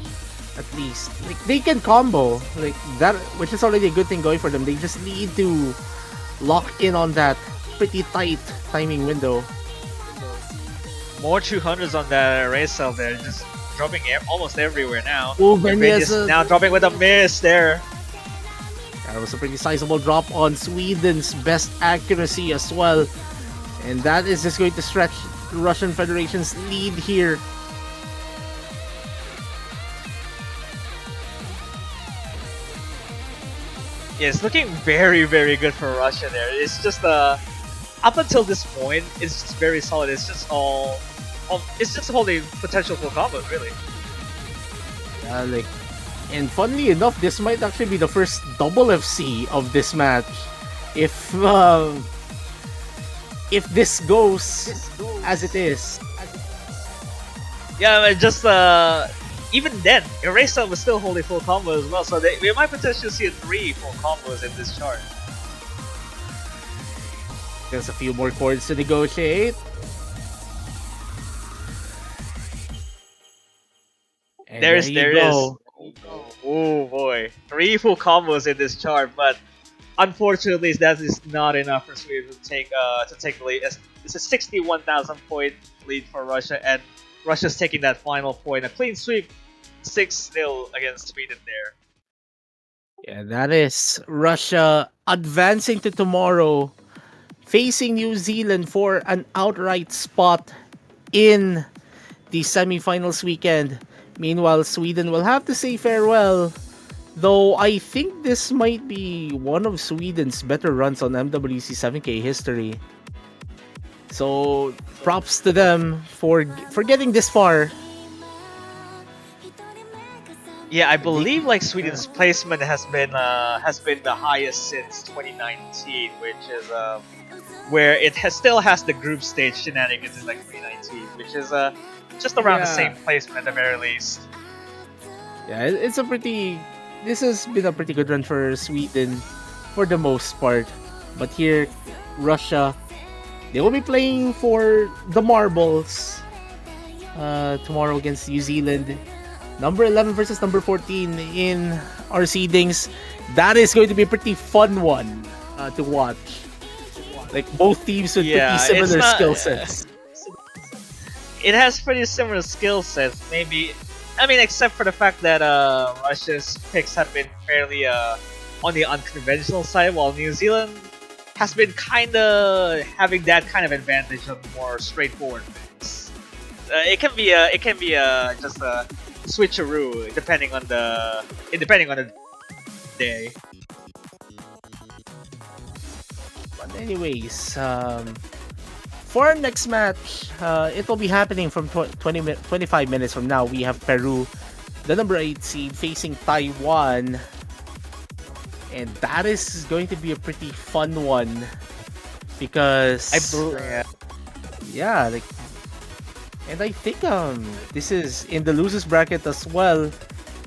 At least, like they can combo like that, which is already a good thing going for them. They just need to lock in on that pretty tight timing window. More 200s on that array cell there, just dropping almost everywhere now. Oh, is now dropping with a miss there. That was a pretty sizable drop on Sweden's best accuracy as well. And that is just going to stretch the Russian Federation's lead here. Yeah, it's looking very, very good for Russia there. It's just up until this point, it's just very solid. It's just it's just holding potential for combos, really. And funnily enough, this might actually be the first double FC of this match. If this goes as it is. Yeah, but just even then, Eraser was still holding full combo as well, so we might potentially see 3 full combos in this chart. There's a few more chords to negotiate. And there is. Oh boy, 3 full combos in this chart, but unfortunately that is not enough for Sweden to take the lead. It's a 61,000 point lead for Russia, and Russia's taking that final point. A clean sweep, 6-0 against Sweden there. Yeah, that is Russia advancing to tomorrow, facing New Zealand for an outright spot in the semifinals weekend. Meanwhile, Sweden will have to say farewell, though I think this might be one of Sweden's better runs on MWC 7K history. So, props to them for getting this far. Yeah, I believe like Sweden's placement has been the highest since 2019, which is where it still has the group stage shenanigans in like 2019, which is just around the same placement at the very least. Yeah, this has been a pretty good run for Sweden for the most part. But here, Russia, they will be playing for the marbles tomorrow against New Zealand. Number 11 versus number 14 in our seedings. That is going to be a pretty fun one to watch. Like both teams with pretty similar skill sets. It has pretty similar skill sets, maybe. I mean, except for the fact that Russia's picks have been fairly on the unconventional side, while New Zealand has been kind of having that kind of advantage of more straightforward picks. It can be just a switcheroo depending on the day. But anyways, for our next match, it will be happening from 25 minutes from now. We have Peru, the number 8 seed, facing Taiwan. And that is going to be a pretty fun one. Because... And I think this is in the losers bracket as well.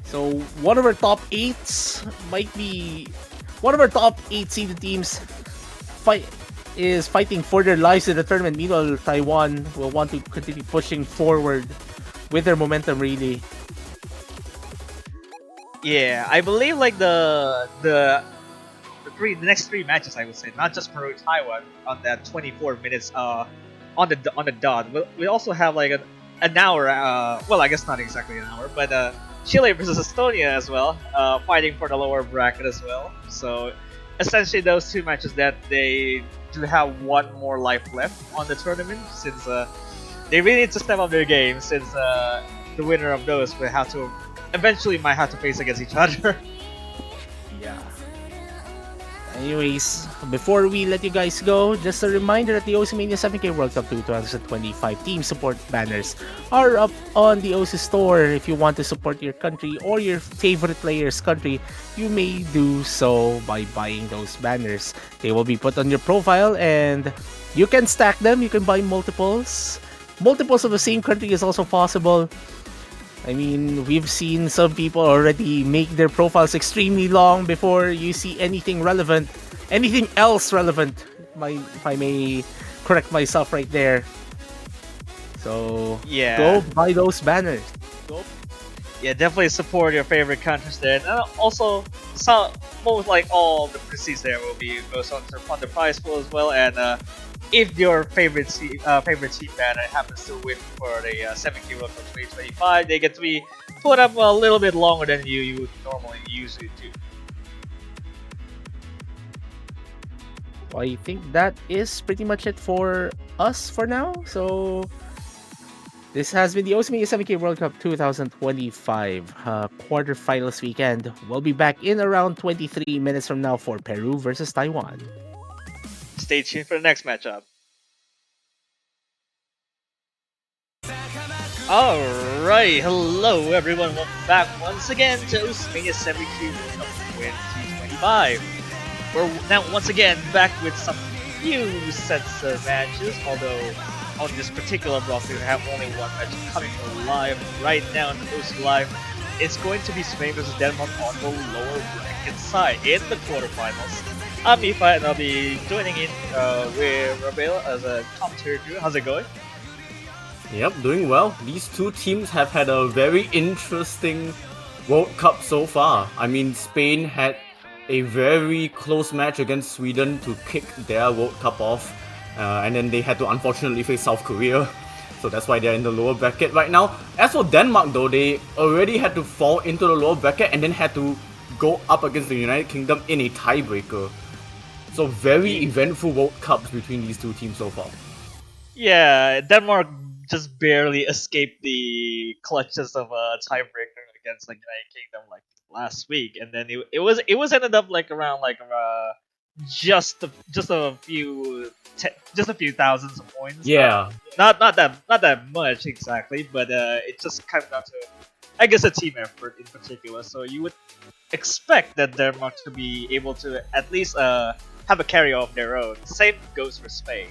So one of our top 8s might be... One of our top 8 seeded teams is fighting for their lives in the tournament. Meanwhile, Taiwan will want to continue pushing forward with their momentum, really. Yeah, I believe like the the next three matches, I would say, not just Peru Taiwan on that 24 minutes on the dot. We also have like an hour. Well, I guess not exactly an hour, but Chile versus Estonia as well, fighting for the lower bracket as well. So essentially, those two matches that they do have one more life left on the tournament, since they really need to step up their game, since the winner of those will have to eventually might have to face against each other. Yeah. Anyways, before we let you guys go, just a reminder that the Osimania 7K World Cup 2025 team support banners are up on the OC store. If you want to support your country or your favorite player's country, you may do so by buying those banners. They will be put on your profile and you can stack them. You can buy multiples. Multiples of the same country is also possible. I mean, we've seen some people already make their profiles extremely long before you see anything relevant, anything else relevant. If I may correct myself right there. So Yeah. go buy those banners. Yeah, definitely support your favorite countries there. And also, some most like all the proceeds there will be goes on to fund the prize pool as well. And if your favorite team banner happens to win for the 7K World Cup 2025, they get to be put up a little bit longer than you would normally usually do. I think that is pretty much it for us for now. So this has been the Osimania 7K World Cup 2025 quarterfinals weekend. We'll be back in around 23 minutes from now for Peru versus Taiwan. Stay tuned for the next matchup. Alright, hello everyone, welcome back once again to Osimania 7K World Cup 2025. We're now once again back with some few sets of matches, although on this particular block we have only one match coming live right now in the OC Live. It's going to be Spain versus Denmark on the lower bracket side in the quarterfinals. I'm Mifa and I'll be joining in with Rabel as a commentator too. How's it going? Yep, doing well. These two teams have had a very interesting World Cup so far. I mean, Spain had a very close match against Sweden to kick their World Cup off, and then they had to unfortunately face South Korea. So that's why they're in the lower bracket right now. As for Denmark though, they already had to fall into the lower bracket and then had to go up against the United Kingdom in a tiebreaker. So very eventful World Cups between these two teams so far. Yeah, Denmark just barely escaped the clutches of a tiebreaker against like United Kingdom like last week, and then it was ended up like around just a few thousands of points. Yeah. Not that much exactly, but it just comes down to, I guess, a team effort in particular. So you would expect that Denmark to be able to at least have a carry of their own. Same goes for Spain.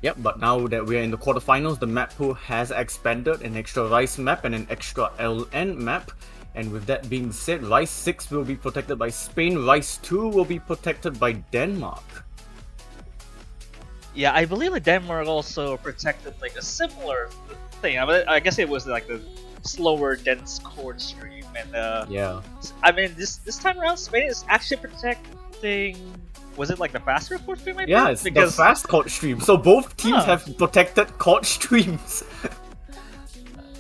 Yep, but now that we're in the quarterfinals, the map pool has expanded, an extra Rice map and an extra LN map. And with that being said, Rice 6 will be protected by Spain, Rice 2 will be protected by Denmark. Yeah, I believe that Denmark also protected like a similar thing. I guess it was like the slower, dense chord stream, and Yeah. I mean this time around, Spain is actually protecting. Was it like the faster chord stream? Yeah, it's the fast chord stream. So both teams have protected chord streams.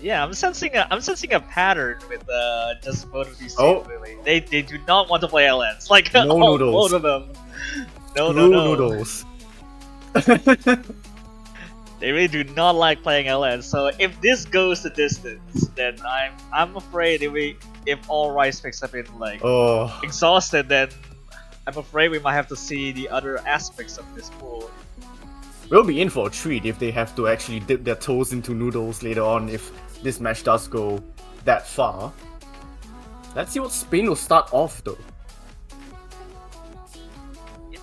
Yeah, I'm sensing a pattern with just both of these teams. Really, they do not want to play LNs. Like No noodles. both of them. No, True no. noodles. They really do not like playing LN. So if this goes the distance, then I'm afraid if all Rice picks up in like exhausted, then I'm afraid we might have to see the other aspects of this pool. We'll be in for a treat if they have to actually dip their toes into noodles later on if this match does go that far. Let's see what Spain will start off though.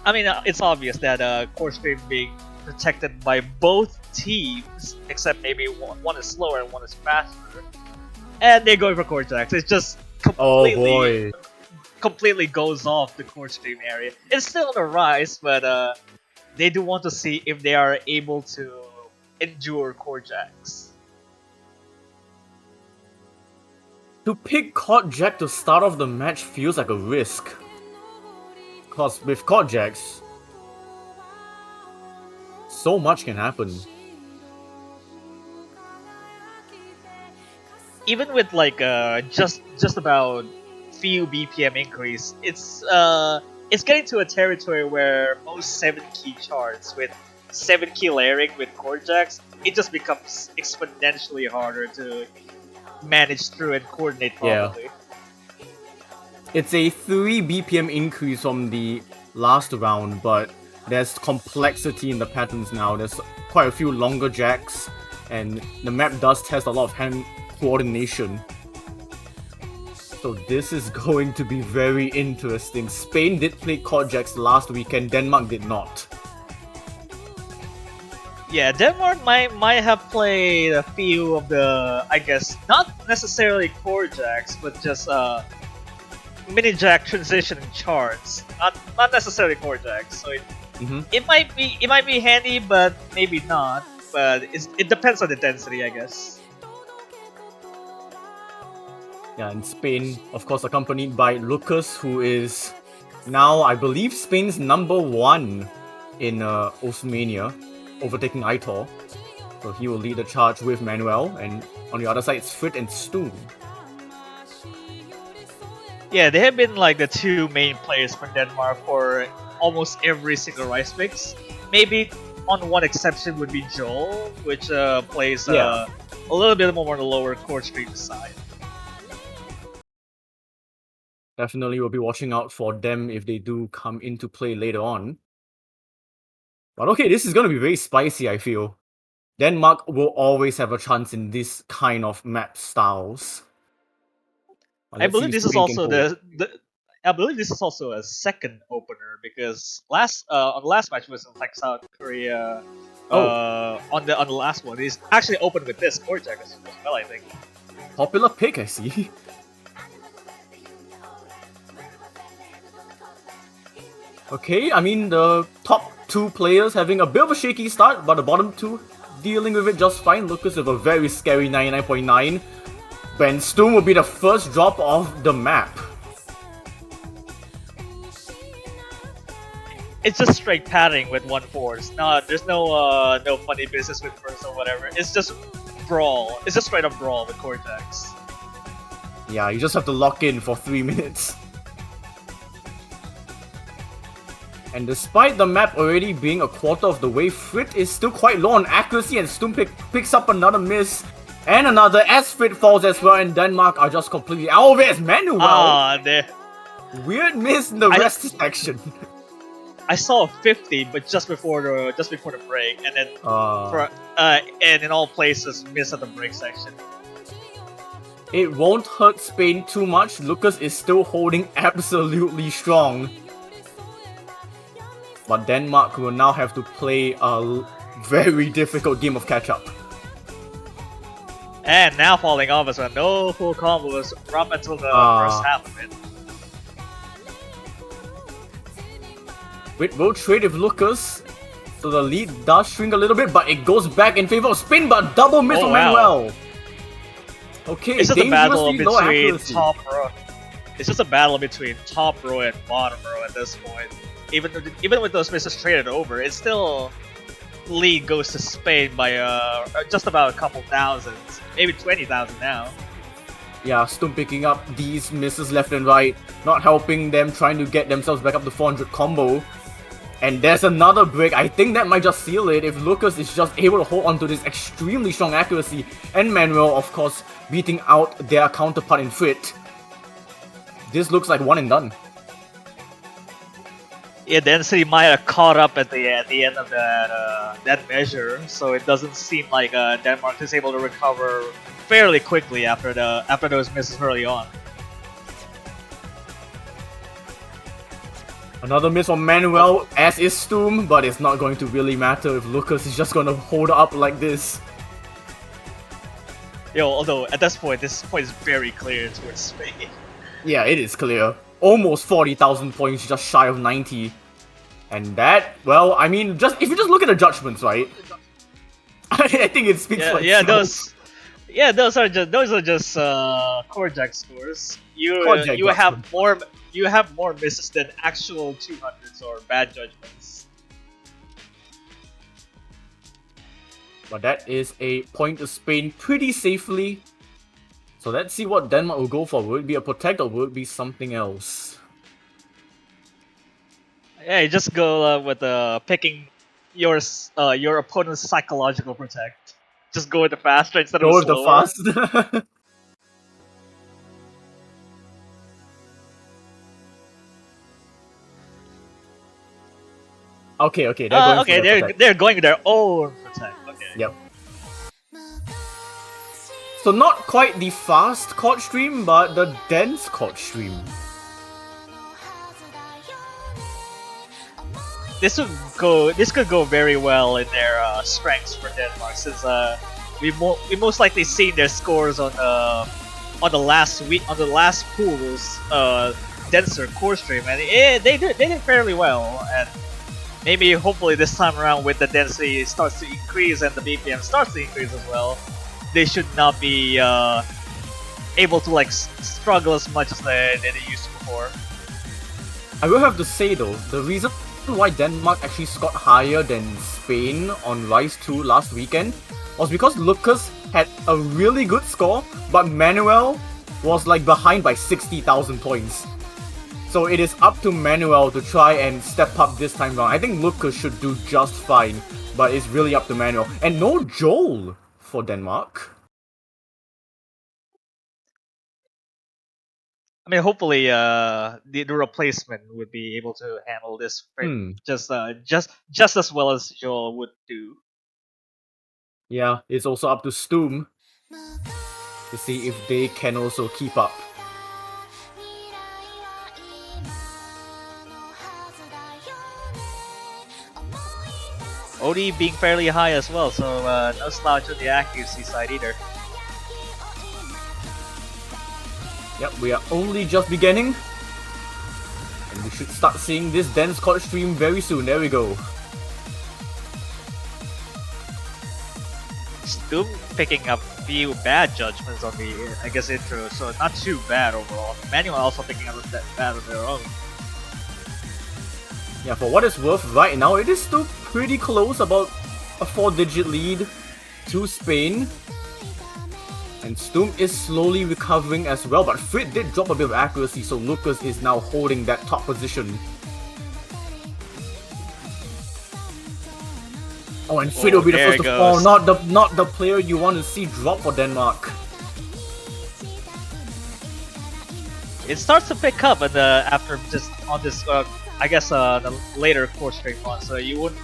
I mean, it's obvious that core stream being protected by both teams, except maybe one is slower and one is faster, and they're going for core jacks. It's just completely goes off the core stream area. It's still on the rise, but they do want to see if they are able to endure core jacks. To pick Court Jack to start off the match feels like a risk. Because with Court Jacks, so much can happen. Even with like just about few BPM increase, it's getting to a territory where most 7-key charts with 7-key layering with chord jacks, it just becomes exponentially harder to manage through and coordinate properly. It's a 3 BPM increase from the last round, but there's complexity in the patterns now. There's quite a few longer jacks, and the map does test a lot of hand coordination. So this is going to be very interesting. Spain did play chord jacks last weekend, Denmark did not. Yeah, Denmark might have played a few of the, I guess, not necessarily chord jacks, but just mini jack transition charts. Not necessarily chord jacks. So it might be handy, but maybe not. But it depends on the density, I guess. Yeah, and Spain, of course, accompanied by Lucas, who is now, I believe, Spain's #1 in Osmania, overtaking Aitor. So he will lead the charge with Manuel, and on the other side, it's Frit and Stoom. Yeah, they have been like the two main players for Denmark for almost every single Rice mix. Maybe on one exception would be Joel, which plays a little bit more on the lower chord stream side. Definitely will be watching out for them if they do come into play later on. But okay, this is going to be very spicy, I feel. Denmark will always have a chance in this kind of map styles. I believe this is also I believe this is also a second opener because on the last match was in like South Korea. On the last one, he's actually opened with this chord jack as well, I think. Popular pick, I see. Okay, I mean the top 2 players having a bit of a shaky start, but the bottom 2 dealing with it just fine. Lucas with a very scary 99.9. Ben Stoom will be the first drop of the map. It's just straight padding with 1/4. No, there's no funny business with first or whatever. It's just brawl. It's just straight up brawl with chord jacks. Yeah, you just have to lock in for 3 minutes. And despite the map already being a quarter of the way, Frit is still quite low on accuracy, and Stoom picks up another miss. And another as Frit falls as well, and Denmark are just completely out of it as Manuel. Weird miss in the rest section. I saw a 50, but just before the break, and then and in all places miss at the break section. It won't hurt Spain too much. Lucas is still holding absolutely strong. But Denmark will now have to play a very difficult game of catch-up. And now falling off as well. No full combos up until the first half of it. Wait, we'll trade with Lucas. So the lead does shrink a little bit, but it goes back in favor of Spain, but double miss on Manuel. Okay, it's just a battle between accuracy. top row. It's just a battle between top row and bottom row at this point. Even with those misses traded over, it's still lead goes to Spain by just about a couple thousand, maybe 20,000 now. Yeah, Stoom picking up these misses left and right, not helping them, trying to get themselves back up to 400 combo. And there's another break. I think that might just seal it if Lucas is just able to hold on to this extremely strong accuracy. And Manuel, of course, beating out their counterpart in Frit. This looks like one and done. Yeah, density might have caught up at the end of that measure, so it doesn't seem like Denmark is able to recover fairly quickly after those misses early on. Another miss from Manuel, as is Stoom, but it's not going to really matter if Lucas is just going to hold up like this. Although at this point is very clear towards Spain. Yeah, it is clear. Almost 40,000 points, just shy of 90. And that, well, I mean, if you just look at the judgments, right? I think it speaks for itself. Yeah, those are just core jack scores. Project You got have more misses than actual 200s or bad judgments. But that is a point to Spain pretty safely. So let's see what Denmark will go for. Will it be a protect or will it be something else? Yeah, you just go with picking your opponent's psychological protect. Just go with the faster instead of Go the with the slower. fast. Okay, they're going for Okay, the they're protect. they're going with their own protect. Okay. Yep. So not quite the fast court stream, but the dense court stream. This could go very well in their strengths for Denmark, since we most likely seen their scores on the last pool's denser core stream, and they did fairly well. And maybe hopefully this time around, with the density starts to increase and the BPM starts to increase as well, they should not be able to like struggle as much as they used to before. I will have to say though, the reason why Denmark actually scored higher than Spain on Rise 2 last weekend was because Lucas had a really good score, but Manuel was like behind by 60,000 points. So it is up to Manuel to try and step up this time round. I think Lucas should do just fine, but it's really up to Manuel. And no Joel for Denmark. I mean, hopefully, the replacement would be able to handle this just as well as Joel would do. Yeah, it's also up to Stoom to see if they can also keep up. OD being fairly high as well, so no slouch on the accuracy side either. Yep, we are only just beginning. And we should start seeing this dense court stream very soon. There we go. Stoom picking up a few bad judgments on the, I guess, intro, so not too bad overall. Manuel also picking up that bad on their own. Yeah, for what it's worth, right now it is still pretty close, about a 4-digit lead to Spain. And Stoom is slowly recovering as well, but Frit did drop a bit of accuracy, so Lucas is now holding that top position. Oh, and Frit will be the there first it to fall, goes. not the player you want to see drop for Denmark. It starts to pick up after just on this, I guess, the later core stream one, so you wouldn't.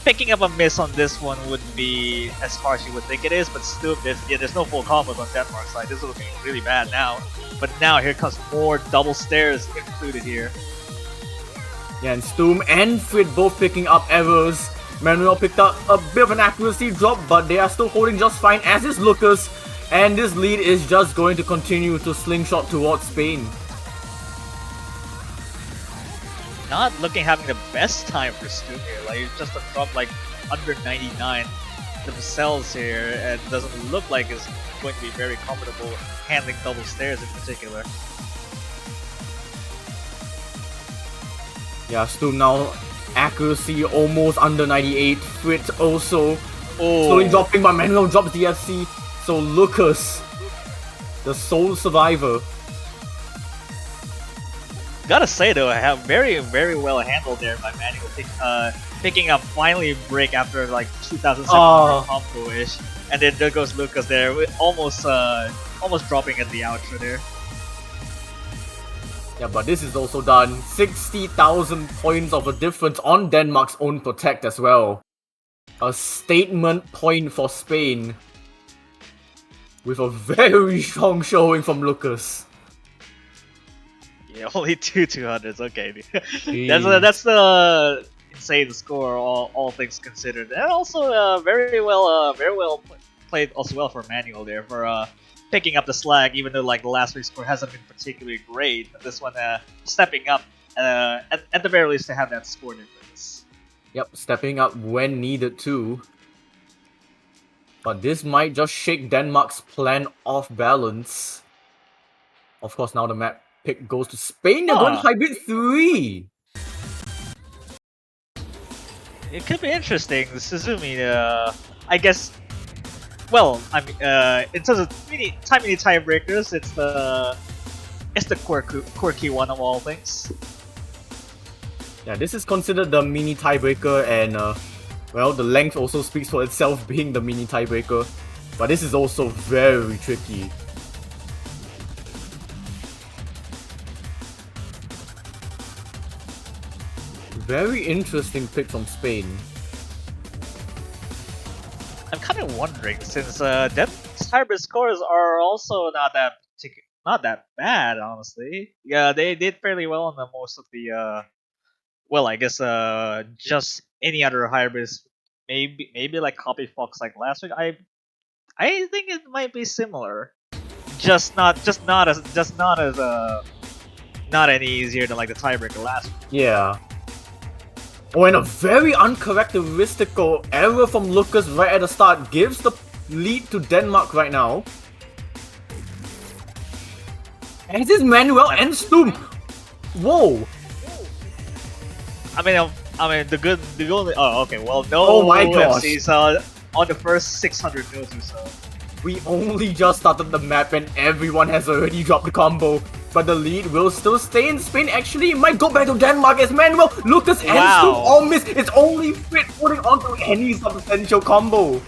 Picking up a miss on this one wouldn't be as harsh as you would think it is, but still, there's no full combos on Denmark's side. This is looking really bad now. But now here comes more double stairs included here. Yeah, and Stoom and Frit both picking up errors. Manuel picked up a bit of an accuracy drop, but they are still holding just fine, as is Lucas. And this lead is just going to continue to slingshot towards Spain. Not looking having the best time for Stu here. Like, it's just a drop like under 99 themselves here, and doesn't look like it's going to be very comfortable handling double stairs in particular. Yeah, Stoom now accuracy almost under 98. Frit also slowly dropping, but Manuel drops the FC. So Lucas, the sole survivor. Gotta say though, I have very well handled there by Manuel, picking up finally break after like 2007 combo-ish, and then there goes Lucas there, almost dropping at the outro there. Yeah, but this is also done. 60,000 points of a difference on Denmark's own protect as well. A statement point for Spain, with a very strong showing from Lucas. Yeah, only two 200s. Okay, that's the insane score, all things considered, and also very well played also well for Manuel there for picking up the slack, even though like the last week's score hasn't been particularly great, but this one stepping up at the very least to have that score difference. Yep, stepping up when needed too. But this might just shake Denmark's plan off balance. Of course, now the map pick goes to Spain. They're going hybrid 3. It could be interesting. Suzumi, I guess. Well, I mean, in terms of mini tiebreakers, it's the quirky one of all things. Yeah, this is considered the mini tiebreaker, and well, the length also speaks for itself being the mini tiebreaker. But this is also very tricky. Very interesting pick from Spain. I'm kind of wondering, since Denmark's hybrid scores are also not that bad, honestly. Yeah, they did fairly well on most of the well, I guess just any other hybrids, maybe like Copy Fox like last week. I think it might be similar, not any easier than like the tiebreaker last week. Yeah. Oh, and a very uncharacteristical error from Lucas right at the start gives the lead to Denmark right now. And this is Manuel and Stum. Whoa. I mean the only. Oh, okay. Well, no. Oh my gosh. FCs on the first 600 nodes or so. We only just started the map and everyone has already dropped the combo. But the lead will still stay in Spain. Actually, it might go back to Denmark as Manuel, Lucas, and Stum all miss. It's only Fit holding on to any substantial combo.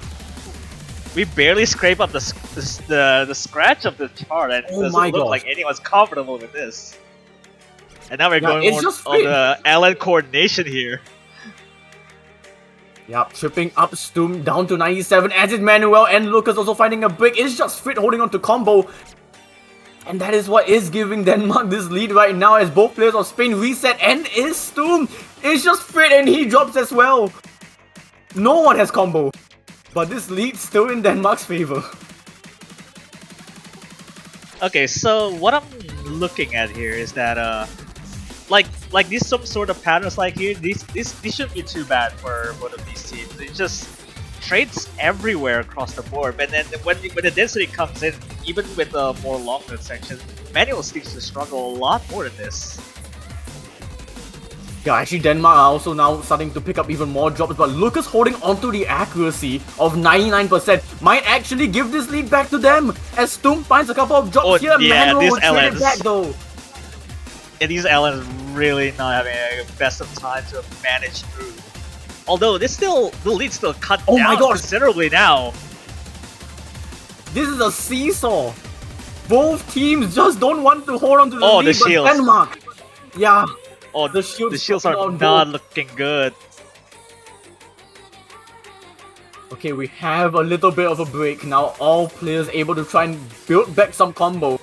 We barely scrape up the scratch of the chart, and it doesn't look like anyone's comfortable with this. And now we're going more on the LN coordination here. Yep, tripping up Stum down to 97, as is Manuel, and Lucas also finding a break. It's just Fit holding on to combo. And that is what is giving Denmark this lead right now, as both players of Spain reset, and is Stum. It's just Fit and he drops as well. No one has combo. But this lead's still in Denmark's favor. Okay, so what I'm looking at here is that like these some sort of patterns like here, these shouldn't be too bad for both of these teams. It's just trades everywhere across the board, but then when the density comes in, even with the more long node section, Manuel seems to struggle a lot more than this. Yeah, actually Denmark are also now starting to pick up even more drops, but Lucas holding onto the accuracy of 99% might actually give this lead back to them, as Stum finds a couple of drops here. Yeah, Manuel will trade it back though. Yeah, these LNs really not having a best of time to manage through. Although the lead still cut down considerably now. This is a seesaw. Both teams just don't want to hold on to the lead, the shields. But Denmark. Yeah. Oh, the shields are not looking good. Okay, we have a little bit of a break. Now all players able to try and build back some combo.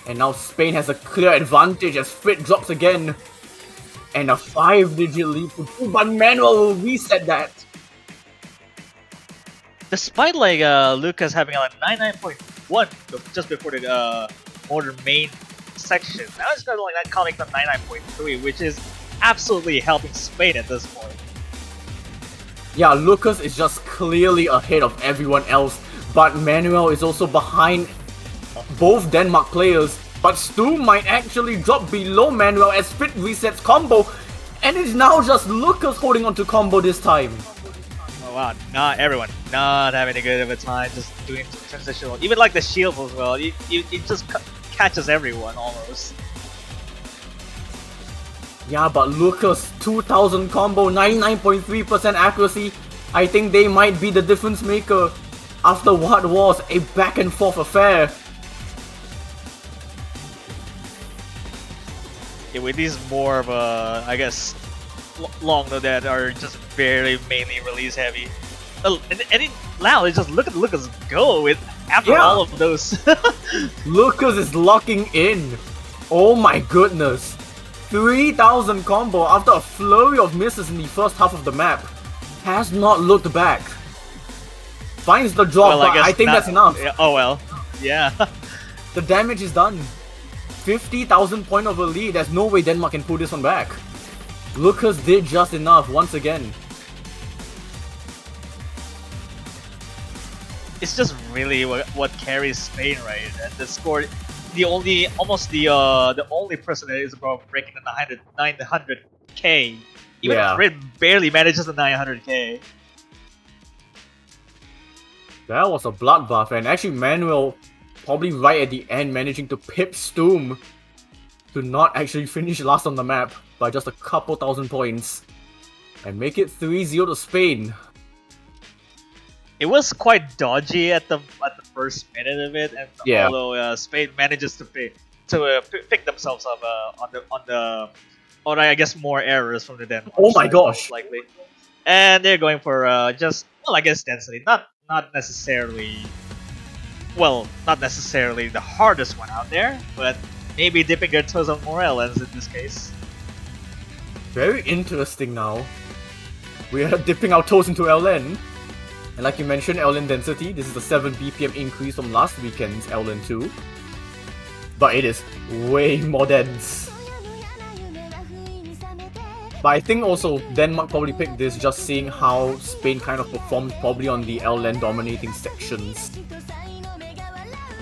And now Spain has a clear advantage as Fit drops again. And a 5-digit lead to 2, but Manuel will reset that. Despite like Lucas having a 99.1 just before the modern main section, now it's kind of like that counting the 99.3, which is absolutely helping Spain at this point. Yeah, Lucas is just clearly ahead of everyone else, but Manuel is also behind both Denmark players. But Stu might actually drop below Manuel as Fit resets combo, and it's now just Lucas holding on to combo this time. Oh wow, not everyone, not having a good of a time, just doing transitional. Even like the shield as well, it just catches everyone almost. Yeah, but Lucas, 2000 combo, 99.3% accuracy. I think they might be the difference maker after what was a back and forth affair. Yeah, with these more of a, I guess, long though that are just very mainly release heavy. And now just look at Lucas go with after all of those. Lucas is locking in. Oh my goodness. 3000 combo after a flurry of misses in the first half of the map. Has not looked back. Finds the drop, well, but I think that's enough. Yeah, oh well. Yeah. The damage is done. 50,000 point of a lead. There's no way Denmark can pull this one back. Lucas did just enough once again. it's just really what carries Spain, right? And the score, the only person that is about breaking the 900k. Even Yeah. Fred barely manages the 900k. That was a bloodbath, and actually Manuel probably right at the end managing to pip Stoom to not actually finish last on the map by just a couple thousand points and make it 3-0 to Spain. It was quite dodgy at the first minute of it, and Yeah. although Spain manages to pick themselves up on I guess more errors from the Denmark Oh my side, gosh. most likely, and they're going for just I guess density, not necessarily the hardest one out there, but maybe dipping their toes on more LNs in this case. Very interesting now. We are dipping our toes into LN. And like you mentioned, LN density, this is a 7 BPM increase from last weekend's LN 2. But it is way more dense. But I think also Denmark probably picked this just seeing how Spain kind of performed probably on the LN dominating sections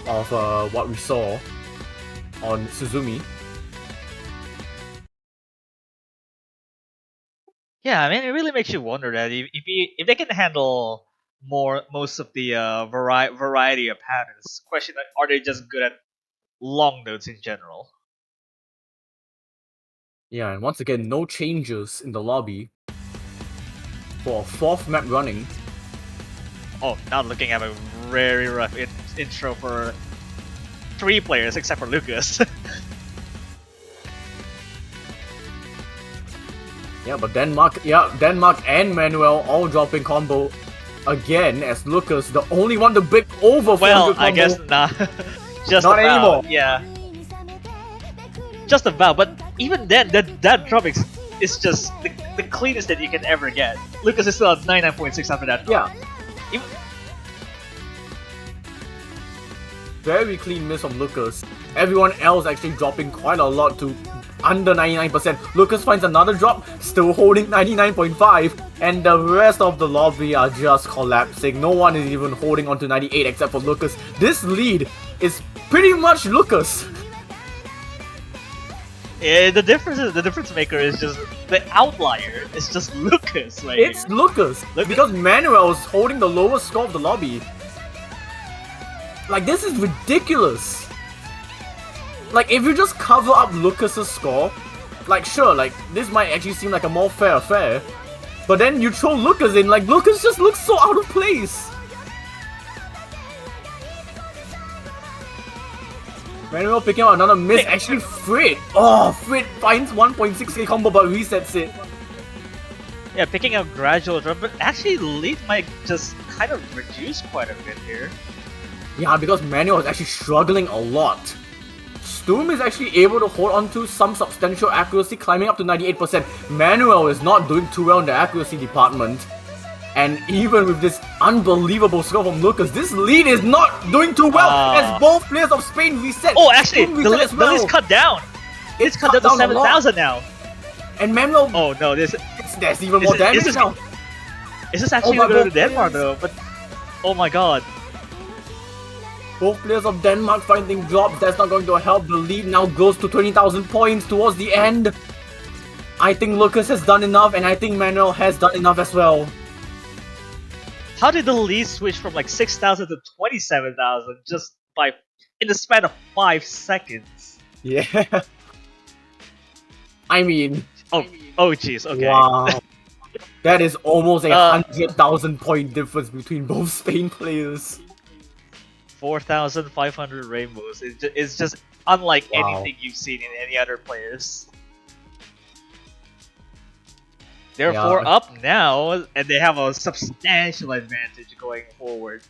of what we saw on Suzumi. Yeah, I mean, it really makes you wonder that if they can handle most of the variety of patterns. Question: are they just good at long notes in general? Yeah, and once again, no changes in the lobby for a 4th map running. Oh, now looking at a very rough intro for 3 players except for Lucas. Yeah, but Denmark and Manuel all dropping combo again as Lucas, the only one to break over 400 well, combo. I guess not. Just Not about, anymore. Yeah. Just about, but even then, that drop is just the cleanest that you can ever get. Lucas is still at 99.6 after that drop. Yeah. Very clean miss from Lucas. Everyone else actually dropping quite a lot to under 99%. Lucas finds another drop, still holding 99.5, and the rest of the lobby are just collapsing. No one is even holding on to 98 except for Lucas. This lead is pretty much Lucas. Yeah, the difference maker is just the outlier. It's just Lucas, right? It's here. Lucas because Manuel is holding the lowest score of the lobby. Like, this is ridiculous. Like, if you just cover up Lucas's score, like, sure, like, this might actually seem like a more fair affair. But then you throw Lucas in, like, Lucas just looks so out of place. Manuel picking out another miss. Actually, Frit. Oh, Frit finds 1.6k combo but resets it. Yeah, picking up gradual drop, but actually lead might just kind of reduce quite a bit here. Yeah, because Manuel is actually struggling a lot. Stoom is actually able to hold on to some substantial accuracy, climbing up to 98%. Manuel is not doing too well in the accuracy department. And even with this unbelievable score from Lucas, this lead is not doing too well as both players of Spain reset. Oh, actually, the lead's cut down. It's cut down to 7,000 now. And Manuel... Oh no, there's even more damage now. Is this actually going to Denmark though? But oh my god. Both players of Denmark finding drops. That's not going to help. The lead now goes to 20,000 points towards the end. I think Lucas has done enough, and I think Manuel has done enough as well. How did the lead switch from like 6,000 to 27,000 just in the span of 5 seconds? Yeah. I mean... Oh jeez, okay. Wow. That is almost a 100,000 point difference between both Spain players. 4,500 rainbows. It's just unlike anything you've seen in any other players. They're 4 up now, and they have a substantial advantage going forward.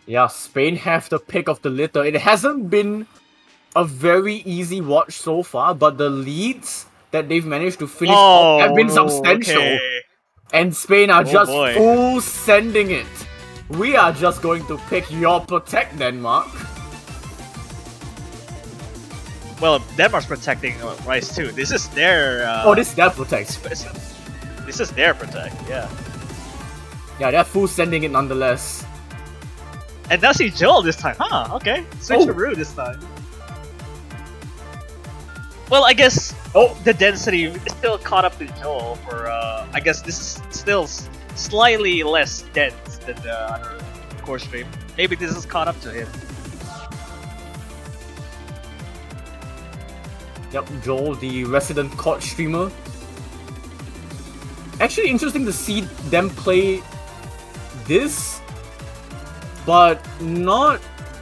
Yeah, Spain have the pick of the litter. It hasn't been a very easy watch so far, but the leads that they've managed to finish off have been substantial. Okay. And Spain are just full sending it. We are just going to pick your protect, Denmark. Well, Denmark's protecting Rice too. This is their... this is their protect. This is their protect, yeah. Yeah, they're full sending it nonetheless. And now see Joel this time, huh? Okay, switcheroo this time. Well, I guess the density is still caught up to Joel for, I guess this is still slightly less dense than the other core stream. Maybe this is caught up to him. Yep, Joel, the resident COD streamer. Actually interesting to see them play this, but not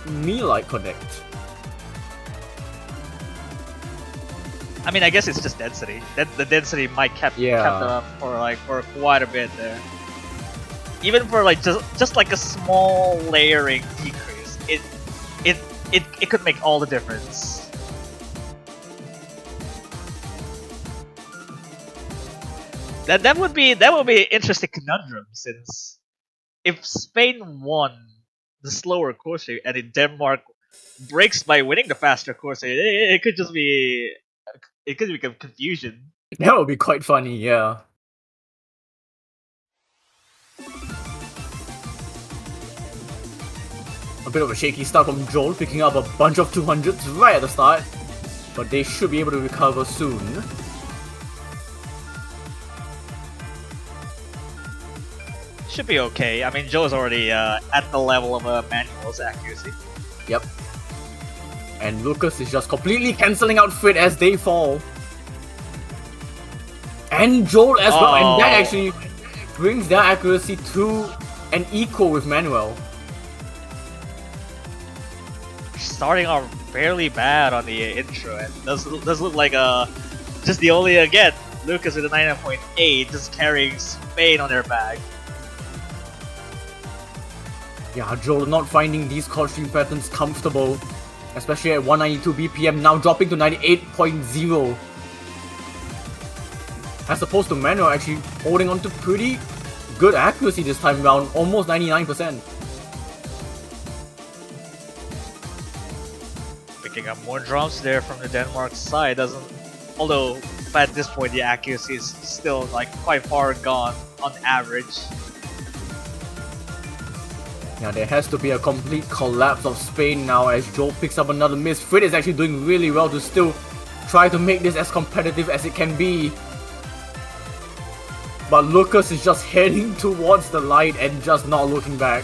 me-like Connect. I mean, I guess it's just density. The density might kept them up for quite a bit there. Even for like just like a small layering decrease, it could make all the difference. That would be an interesting conundrum, since if Spain won the slower course and if Denmark breaks by winning the faster course, it could just be confusion. That would be quite funny, yeah. A bit of a shaky start from Joel, picking up a bunch of 200s right at the start, but they should be able to recover soon. Should be okay. I mean, Joe's already at the level of Manuel's accuracy. Yep. And Lucas is just completely cancelling out Frit as they fall. And Joel as well, and that actually brings their accuracy to an equal with Manuel. Starting off fairly bad on the intro, and does look like just the only again Lucas with a 99.8 just carrying Spain on their back. Yeah, Joel not finding these core stream patterns comfortable, especially at 192 BPM, now dropping to 98.0. As opposed to Manuel actually holding on to pretty good accuracy this time around, almost 99%. Picking up more drums there from the Denmark side, although at this point the accuracy is still like quite far gone on average. Yeah, there has to be a complete collapse of Spain now as Joel picks up another miss. Frit is actually doing really well to still try to make this as competitive as it can be. But Lucas is just heading towards the light and just not looking back.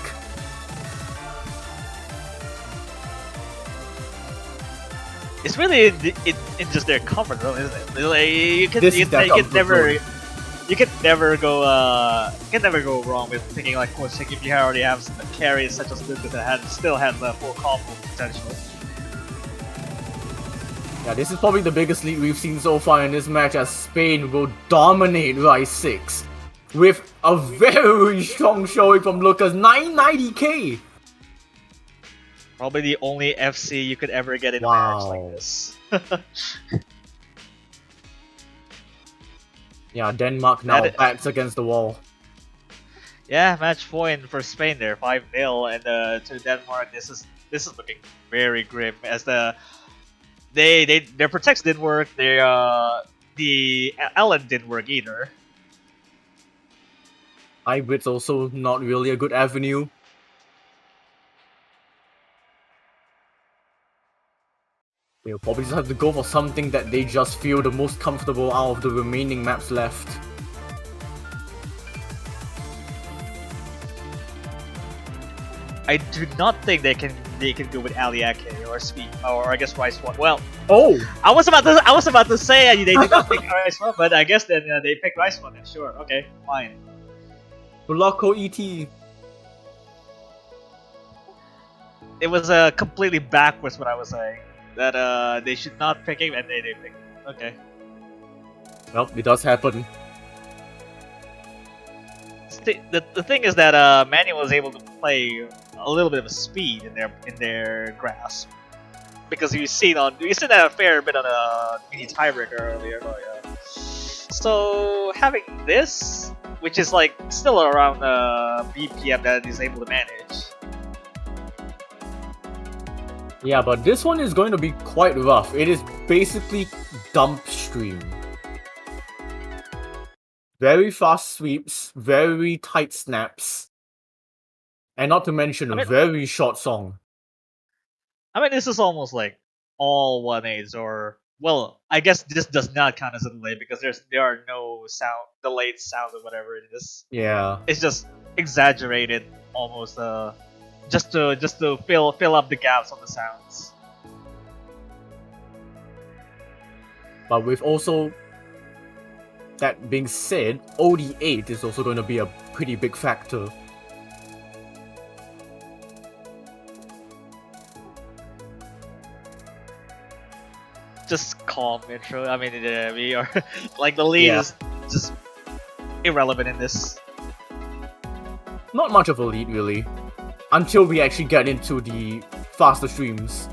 It's really in just their comfort zone, isn't it? Like, you can never go wrong with picking like Coach Chick if you already have some carries such as Lucas that still has the full combo potential. Yeah, this is probably the biggest lead we've seen so far in this match, as Spain will dominate Rise 6 with a very strong showing from Lucas, 990k. Probably the only FC you could ever get in a match like this. Yeah, Denmark now backs against the wall. Yeah, match point for Spain there, 5-0, and to Denmark this is looking very grim as their protects didn't work. The Ellen didn't work either. Hybrid's also not really a good avenue. They'll probably just have to go for something that they just feel the most comfortable out of the remaining maps left. I do not think they can go with Aliake or Speed or I guess Rice One. Well, I was about to say they did not pick Rice One, but I guess then they picked Rice One. Sure, okay, fine. Blanco ET. It was completely backwards what I was saying. That they should not pick him and they picked him. Okay. Well, it does happen. The thing is that Manuel was able to play a little bit of a speed in their grasp, because we've seen that a fair bit on a mini tiebreaker earlier. So having this, which is like still around BPM that he's able to manage. Yeah, but this one is going to be quite rough. It is basically dump stream. Very fast sweeps, very tight snaps, and not to mention I a mean, very short song. this is almost like all 1-8s, or well, I guess this does not count as a delay because there are no sound delayed sound or whatever it is. Yeah. It's just exaggerated almost, just to fill up the gaps of the sounds. But with also that being said, OD8 is also going to be a pretty big factor. Just calm intro. We are like the lead Yeah. is just irrelevant in this. Not much of a lead, really. Until we actually get into the faster streams.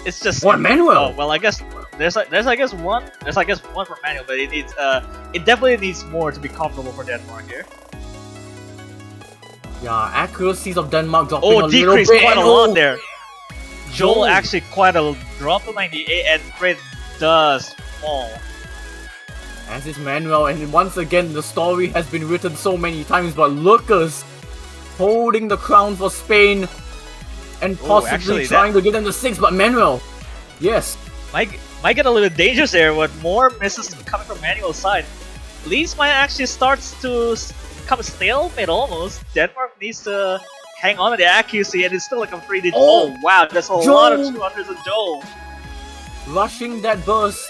It's just What, Manuel? Oh well, I guess there's I guess one for Manuel, but it definitely needs more to be comfortable for Denmark here. Yeah, accuracies of Denmark dropping a little Decreased bit. quite a and lot oh, there. Joel Joel. actually quite a drop to 98, and Fred does fall. As is Manuel, and once again the story has been written so many times, but Lucas holding the crown for Spain and possibly actually, trying to get them to 6, but Manuel, yes. Might get a little dangerous there with more misses coming from Manuel's side. Leeds might actually starts to come stalemate almost. Denmark needs to hang on to the accuracy, and it's still like a 3D. Oh wow, that's a lot of 200s of Joel. Rushing that burst,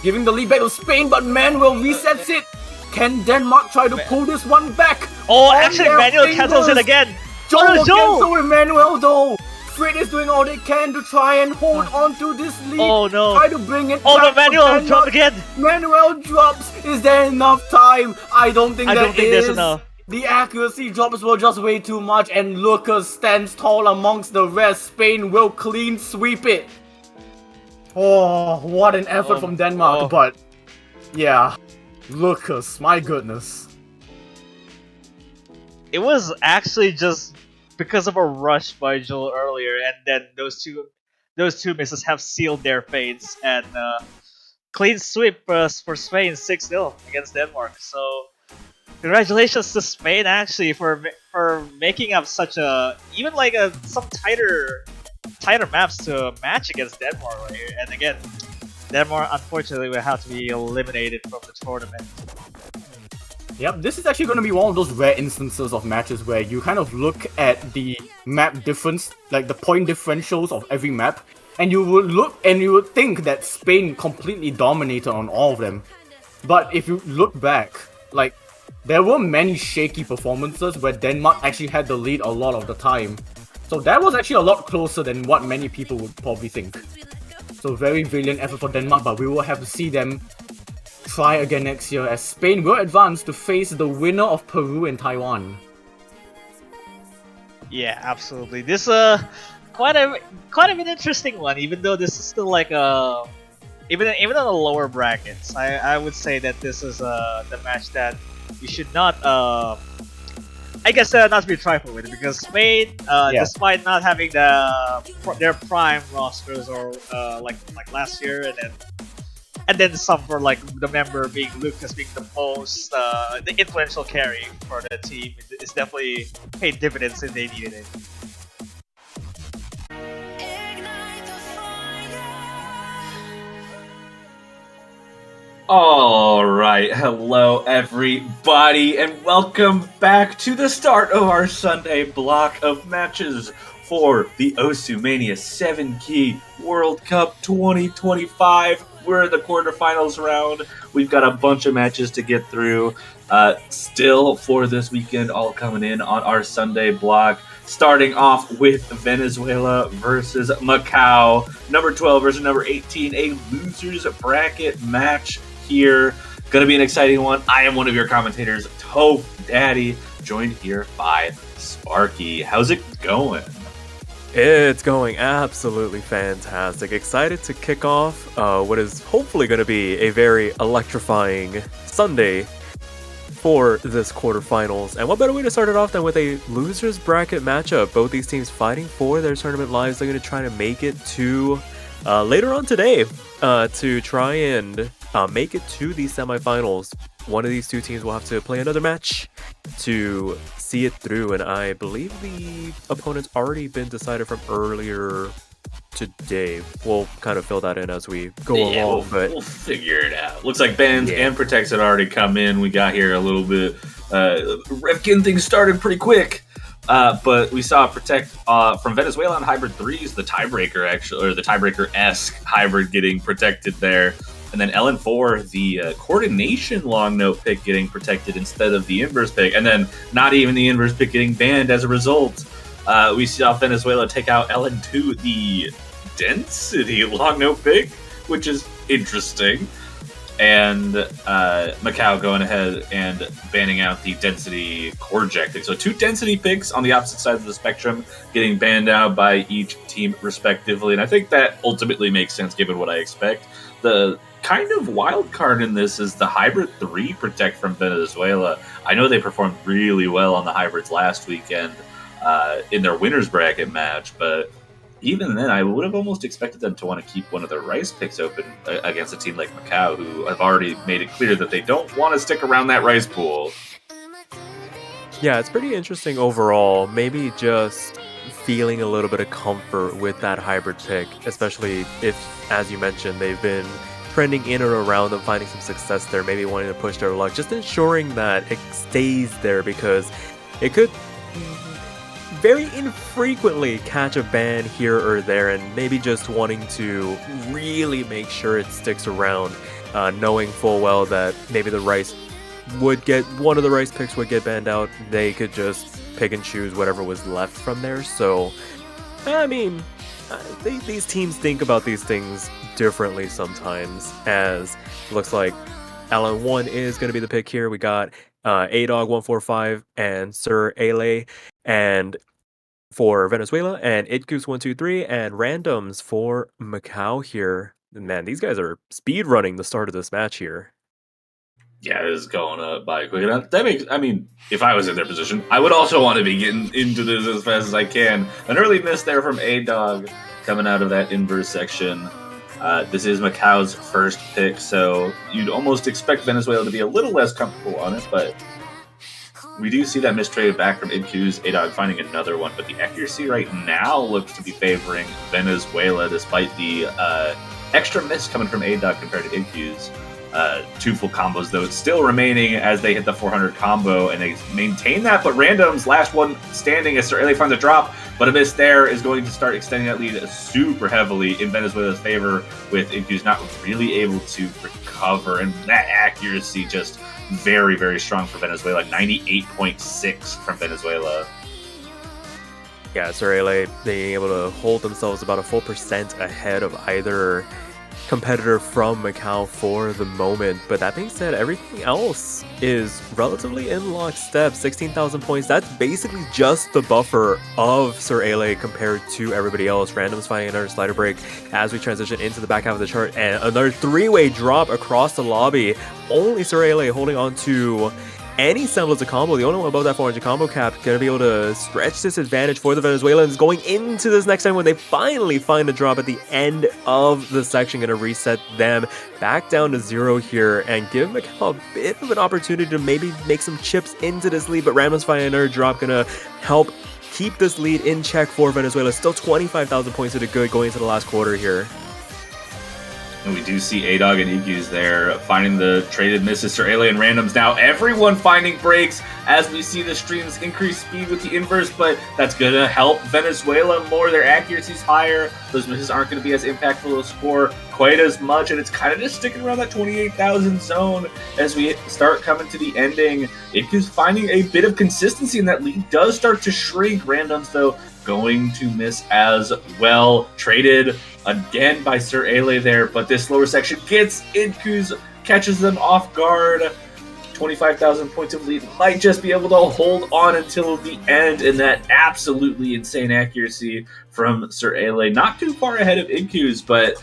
giving the lead back to Spain, but Manuel resets it. Can Denmark try to pull this one back? Oh, On actually, their Manuel cancels it fingers. again. Joel Oh, no, Joel! cancel with Manuel though. Fred is doing all they can to try and hold on to this lead. Oh no! Try to bring it Oh no, back for Manuel Denmark. dropped again. Manuel drops. Is there enough time? I don't think there's enough. The accuracy drops were just way too much, and Lucas stands tall amongst the rest. Spain will clean sweep it. Oh, what an effort from Denmark, but yeah, Lucas, my goodness. It was actually just because of a rush by Joel earlier, and then those two misses have sealed their fates, and clean sweep for Spain 6-0 against Denmark. So congratulations to Spain actually for making up such a some tighter maps to match against Denmark right here. And again, Denmark unfortunately will have to be eliminated from the tournament. Yep, this is actually going to be one of those rare instances of matches where you kind of look at the map difference, like the point differentials of every map, and you would think that Spain completely dominated on all of them. But if you look back, like, there were many shaky performances where Denmark actually had the lead a lot of the time. So that was actually a lot closer than what many people would probably think. So very valiant effort for Denmark, but we will have to see them try again next year as Spain will advance to face the winner of Peru and Taiwan. Yeah, absolutely. This quite an interesting one, even though this is still like even on the lower brackets. I would say that this is the match that we should not not to be trifled with, because Spain, despite not having their prime rosters or like last year, and then some for like the member being Lucas being the most the influential carry for the team, it's definitely paid dividends if they needed it. All right, hello everybody, and welcome back to the start of our Sunday block of matches for the Osumania 7 Key World Cup 2025. We're in the quarterfinals round. We've got a bunch of matches to get through still for this weekend, all coming in on our Sunday block. Starting off with Venezuela versus Macau, number 12 versus number 18, a losers bracket match here. Gonna be an exciting one. I am one of your commentators, Toph Daddy, joined here by Sparky. How's it going? It's going absolutely fantastic. Excited to kick off what is hopefully going to be a very electrifying Sunday for this quarterfinals. And what better way to start it off than with a losers bracket matchup? Both these teams fighting for their tournament lives. They're going to try to make it to later on today to try and make it to the semifinals. One of these two teams will have to play another match to see it through, and I believe the opponent's already been decided from earlier today. We'll kind of fill that in as we go along, but we'll figure it out. Looks like Bans Yeah. and Protects had already come in. We got here a little bit. Revkin things started pretty quick. But we saw Protect from Venezuela on Hybrid 3s, the Tiebreaker actually, or the Tiebreaker-esque hybrid getting protected there. And then LN4, the Coordination long note pick getting protected instead of the inverse pick. And then not even the inverse pick getting banned as a result. We saw Venezuela take out LN2, the Density long note pick, which is interesting. And Macau going ahead and banning out the Density core ejecting. So 2 Density picks on the opposite sides of the spectrum getting banned out by each team respectively. And I think that ultimately makes sense given what I expect. The kind of wild card in this is the Hybrid 3 Protect from Venezuela. I know they performed really well on the Hybrids last weekend in their winner's bracket match, but even then, I would have almost expected them to want to keep one of their Rice picks open against a team like Macau, who have already made it clear that they don't want to stick around that Rice pool. yeah, it's pretty interesting overall. Maybe just feeling a little bit of comfort with that hybrid pick, especially if, as you mentioned, they've been trending in or around them, finding some success there, maybe wanting to push their luck, just ensuring that it stays there, because it could very infrequently catch a ban here or there, and maybe just wanting to really make sure it sticks around, knowing full well that maybe the Rice would get, one of the Rice picks would get banned out. They could just pick and choose whatever was left from there. So, I mean, these teams think about these things differently sometimes, as it looks like LN1 is going to be the pick here. We got ADOG145 and Sir Ale, and for Venezuela, and ItGoose123 and Randoms for Macau here. And man, these guys are speed running the start of this match here. Yeah, this is going up by quick enough. That makes, I mean, if I was in their position, I would also want to be getting into this as fast as I can. An early miss there from A-Dog coming out of that inverse section. This is Macau's first pick, so you'd almost expect Venezuela to be a little less comfortable on it, but we do see that mistraded back from InQ's A-Dog finding another one, but the accuracy right now looks to be favoring Venezuela despite the extra miss coming from A-Dog compared to InQ's. 2 full combos, though, it's still remaining as they hit the 400 combo, and they maintain that, but Random's last one standing as Sir Ale finds a drop, but a miss there is going to start extending that lead super heavily in Venezuela's favor, with InQ's not really able to recover, and that accuracy just very, very strong for Venezuela. 98.6 from Venezuela. Yeah, Sir Ale being able to hold themselves about a full percent ahead of either competitor from Macau for the moment. But that being said, everything else is relatively in lockstep. 16,000 points, that's basically just the buffer of Sir Ale compared to everybody else. Random's finding another slider break as we transition into the back half of the chart, and another 3-way drop across the lobby. Only Sir Ale holding on to any semblance of combo. The only one above that 400 combo cap going to be able to stretch this advantage for the Venezuelans going into this next time when they finally find a drop at the end of the section. Going to reset them back down to 0 here and give Macau a bit of an opportunity to maybe make some chips into this lead, but Ramos finding another drop going to help keep this lead in check for Venezuela. Still 25,000 points to the good going into the last quarter here. And we do see A-Dog and EQs there finding the traded misses. Sir Ale and Randoms now. Everyone finding breaks as we see the streams increase speed with the inverse, but that's going to help Venezuela more. Their accuracy's higher. Those misses aren't going to be as impactful to score quite as much, and it's kind of just sticking around that 28,000 zone as we start coming to the ending. EQ's finding a bit of consistency, and that lead does start to shrink. Randoms, though, going to miss as well. Traded again by Sir Ale there, but this lower section gets InQ's, catches them off guard. 25,000 points of lead, might just be able to hold on until the end, and that absolutely insane accuracy from Sir Ale. Not too far ahead of InQ's, but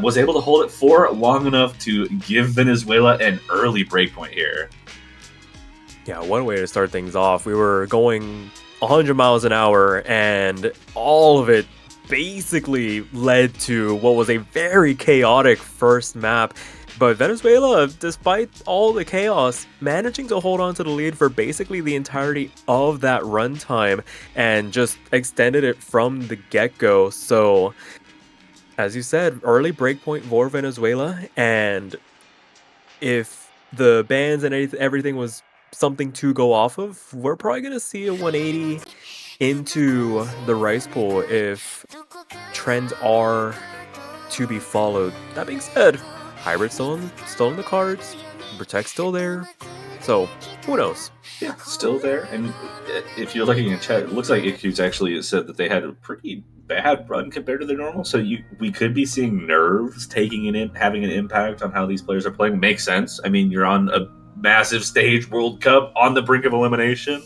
was able to hold it for long enough to give Venezuela an early breakpoint here. Yeah, one way to start things off, we were going 100 miles an hour, and all of it basically led to what was a very chaotic first map. But Venezuela, despite all the chaos, managing to hold on to the lead for basically the entirety of that runtime and just extended it from the get-go. So, as you said, early breakpoint for Venezuela, and if the bans and everything was something to go off of, we're probably going to see a 180 into the Rice Pool if trends are to be followed. That being said, Hybrid's still in the cards, Protect's still there, so who knows? Yeah, still there. And if you're looking in chat, it looks like IQ's actually said that they had a pretty bad run compared to their normal. So we could be seeing nerves having an impact on how these players are playing. Makes sense. I mean, you're on a massive stage, World Cup, on the brink of elimination.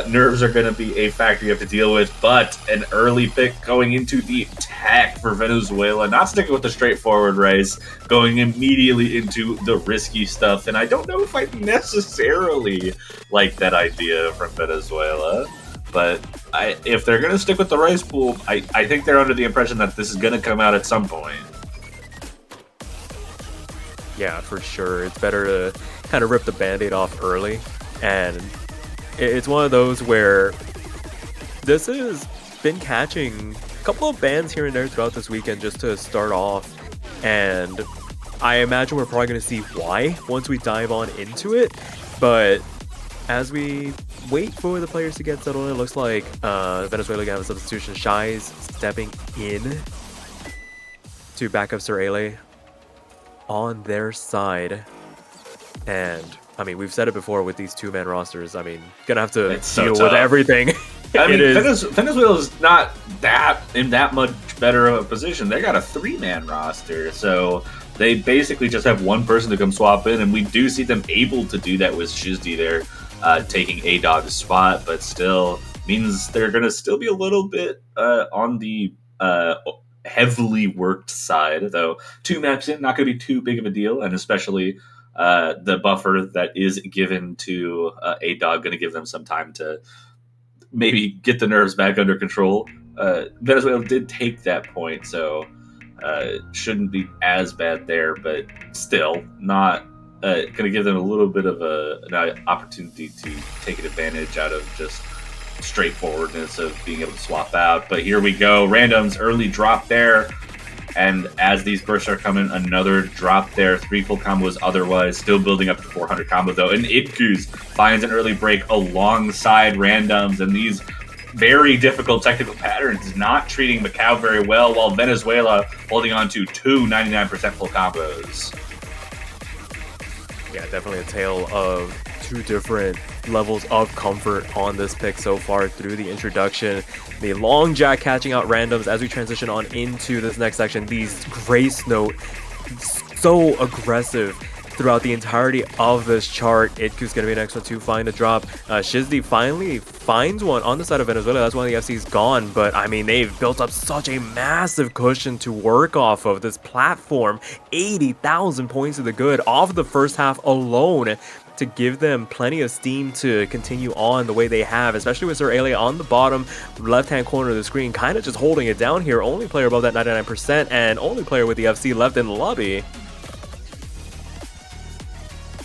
Nerves are going to be a factor you have to deal with, but an early pick going into the attack for Venezuela, not sticking with the straightforward race, going immediately into the risky stuff, and I don't know if I necessarily like that idea from Venezuela, but if they're going to stick with the rice pool, I think they're under the impression that this is going to come out at some point. Yeah, for sure. It's better to kind of rip the band-aid off early, and it's one of those where this has been catching a couple of bans here and there throughout this weekend just to start off, and I imagine we're probably going to see why once we dive on into it, but as we wait for the players to get settled, it looks like Venezuela got a substitution. Shai's stepping in to back up Sir Ele on their side, and I mean, we've said it before with these two-man rosters. I mean, gonna have to deal with everything. I mean, Venezuela's not in that much better of a position. They got a three-man roster, so they basically just have one person to come swap in, and we do see them able to do that with Shizdi there, taking A-Dog's spot, but still means they're gonna still be a little bit on the heavily worked side, though 2 maps in, not gonna be too big of a deal, and especially the buffer that is given to A-Dog going to give them some time to maybe get the nerves back under control. Venezuela did take that point, so shouldn't be as bad there, but still not going to give them a little bit of an opportunity to take an advantage out of just straightforwardness of being able to swap out. But here we go. Random's early drop there. And as these bursts are coming, another drop there. 3 full combos otherwise. Still building up to 400 combo though. And Idkus finds an early break alongside Randoms. And these very difficult technical patterns not treating Macau very well, while Venezuela holding on to 2 99% full combos. Yeah, definitely a tale of 2 different levels of comfort on this pick so far through the introduction. The long jack catching out Randoms as we transition on into this next section. These Grace Note, so aggressive throughout the entirety of this chart. Itku's going to be next one to find a drop. Shizdi finally finds one on the side of Venezuela. That's why the FC's gone, but I mean, they've built up such a massive cushion to work off of. This platform, 80,000 points to the good off of the first half alone, to give them plenty of steam to continue on the way they have, especially with Sir Ele on the bottom left-hand corner of the screen, kind of just holding it down here. Only player above that 99% and only player with the FC left in the lobby.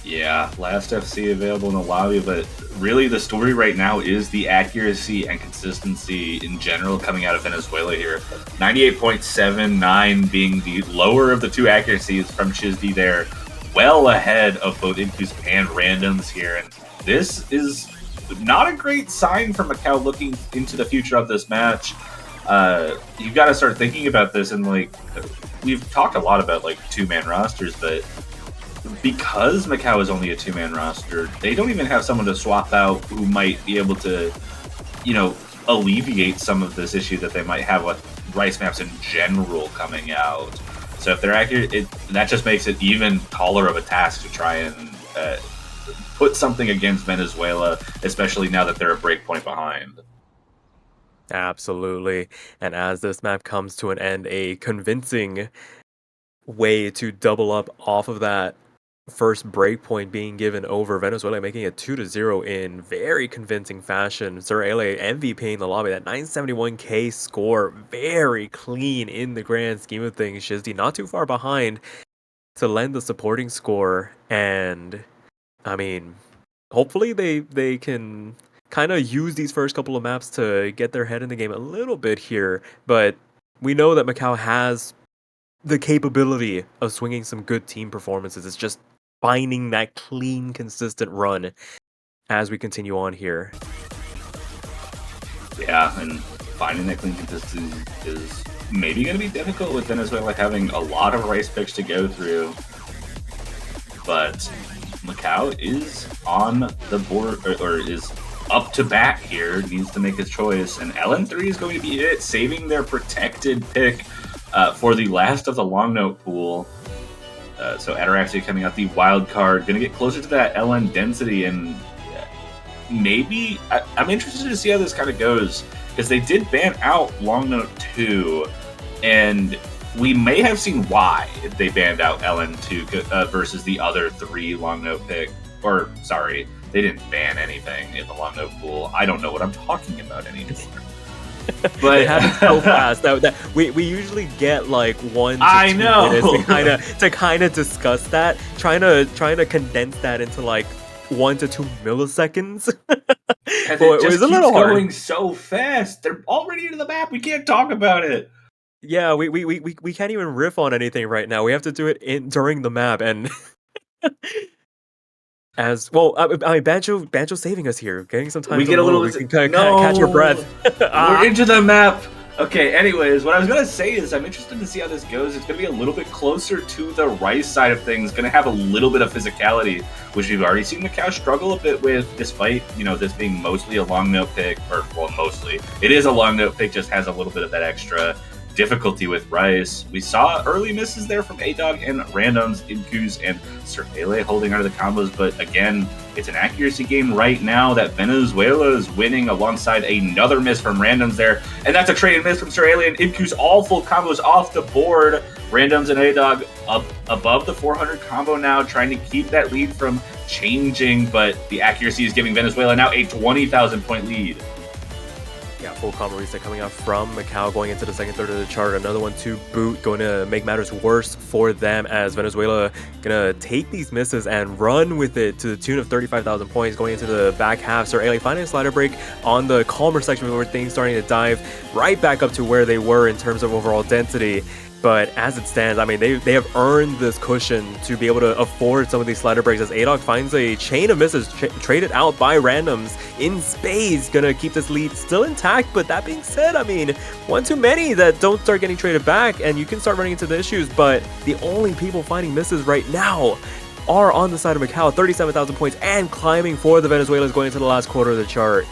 Yeah, last FC available in the lobby, but really the story right now is the accuracy and consistency in general coming out of Venezuela here. 98.79 being the lower of the 2 accuracies from Shizdi there, well ahead of both Inkus and Randoms here, and this is not a great sign for Macau looking into the future of this match. You got to start thinking about this, and like we've talked a lot about like 2-man rosters, but because Macau is only a 2-man roster, they don't even have someone to swap out who might be able to, alleviate some of this issue that they might have with rice maps in general coming out. So if they're accurate, that just makes it even taller of a task to try and put something against Venezuela, especially now that they're a breakpoint behind. Absolutely. And as this map comes to an end, a convincing way to double up off of that first breakpoint being given over, Venezuela making it 2-0 in very convincing fashion. Sir Ale MVP in the lobby, that 971k score, very clean in the grand scheme of things. Shizdy not too far behind to lend the supporting score, and I mean, hopefully they can kind of use these first couple of maps to get their head in the game a little bit here, but we know that Macau has the capability of swinging some good team performances. It's just finding that clean, consistent run as we continue on here. Yeah, and finding that clean consistency is maybe going to be difficult with Venezuela having a lot of rice picks to go through. But Macau is on the board, or is up to bat here, needs to make his choice, and LN3 is going to be it, saving their protected pick for the last of the long note pool. So Ataraxia coming out the wild card, going to get closer to that LN density, and maybe I'm interested to see how this kind of goes, because they did ban out long note 2, and we may have seen why they banned out LN2 versus the other 3 long note pick. Or, sorry, they didn't ban anything in the long note pool. I don't know what I'm talking about anymore. But it happens so fast that we usually get like 1 to 2 minutes to kind of discuss that, trying to condense that into like 1 to 2 milliseconds. It was a little hard. Going so fast. They're already into the map. We can't talk about it. Yeah, we can't even riff on anything right now. We have to do it during the map, and as well, I mean, Banjo saving us here, getting some time. We get a little. We can catch your breath. We're into the map. Okay. Anyways, what I was gonna say is I'm interested to see how this goes. It's gonna be a little bit closer to the Rice side of things. Gonna have a little bit of physicality, which we've already seen Macau struggle a bit with, despite this being mostly a long note pick, or well, mostly it is a long note pick. Just has a little bit of that extra difficulty with Rice. We saw early misses there from A-Dog and randoms, Ibkus and Sir Ale holding out of the combos, but again, it's an accuracy game right now that Venezuela is winning alongside another miss from randoms there, and that's a trade miss from Sir Ale and Ibkus, all full combos off the board. Randoms and A-Dog up above the 400 combo now, trying to keep that lead from changing, but the accuracy is giving Venezuela now a 20,000 point lead. Yeah, full combo reset coming out from Macau, going into the second third of the chart. Another one to boot, going to make matters worse for them, as Venezuela gonna take these misses and run with it to the tune of 35,000 points going into the back half. Sir Ale finding a slider break on the calmer section where things starting to dive right back up to where they were in terms of overall density. But as it stands, I mean, they have earned this cushion to be able to afford some of these slider breaks, as A-Dog finds a chain of misses traded out by randoms in space, gonna keep this lead still intact. But that being said, I mean, one too many that don't start getting traded back, and you can start running into the issues. But the only people finding misses right now are on the side of Macau, 37,000 points, and climbing for the Venezuelans going into the last quarter of the chart.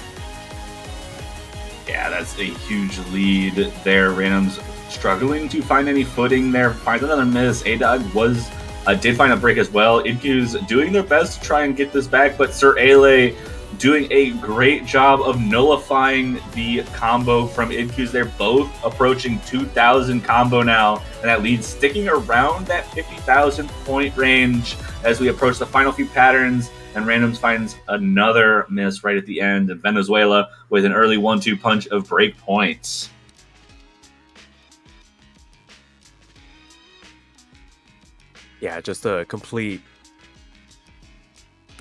Yeah, that's a huge lead there. Randoms struggling to find any footing there, finds another miss. A-Dog did find a break as well. Ibku's doing their best to try and get this back, but Sir Ale doing a great job of nullifying the combo from Ibku's. They're both approaching 2,000 combo now, and that lead sticking around that 50,000 point range as we approach the final few patterns. And Randoms finds another miss right at the end, and Venezuela with an early 1-2 punch of break points. Yeah, just a complete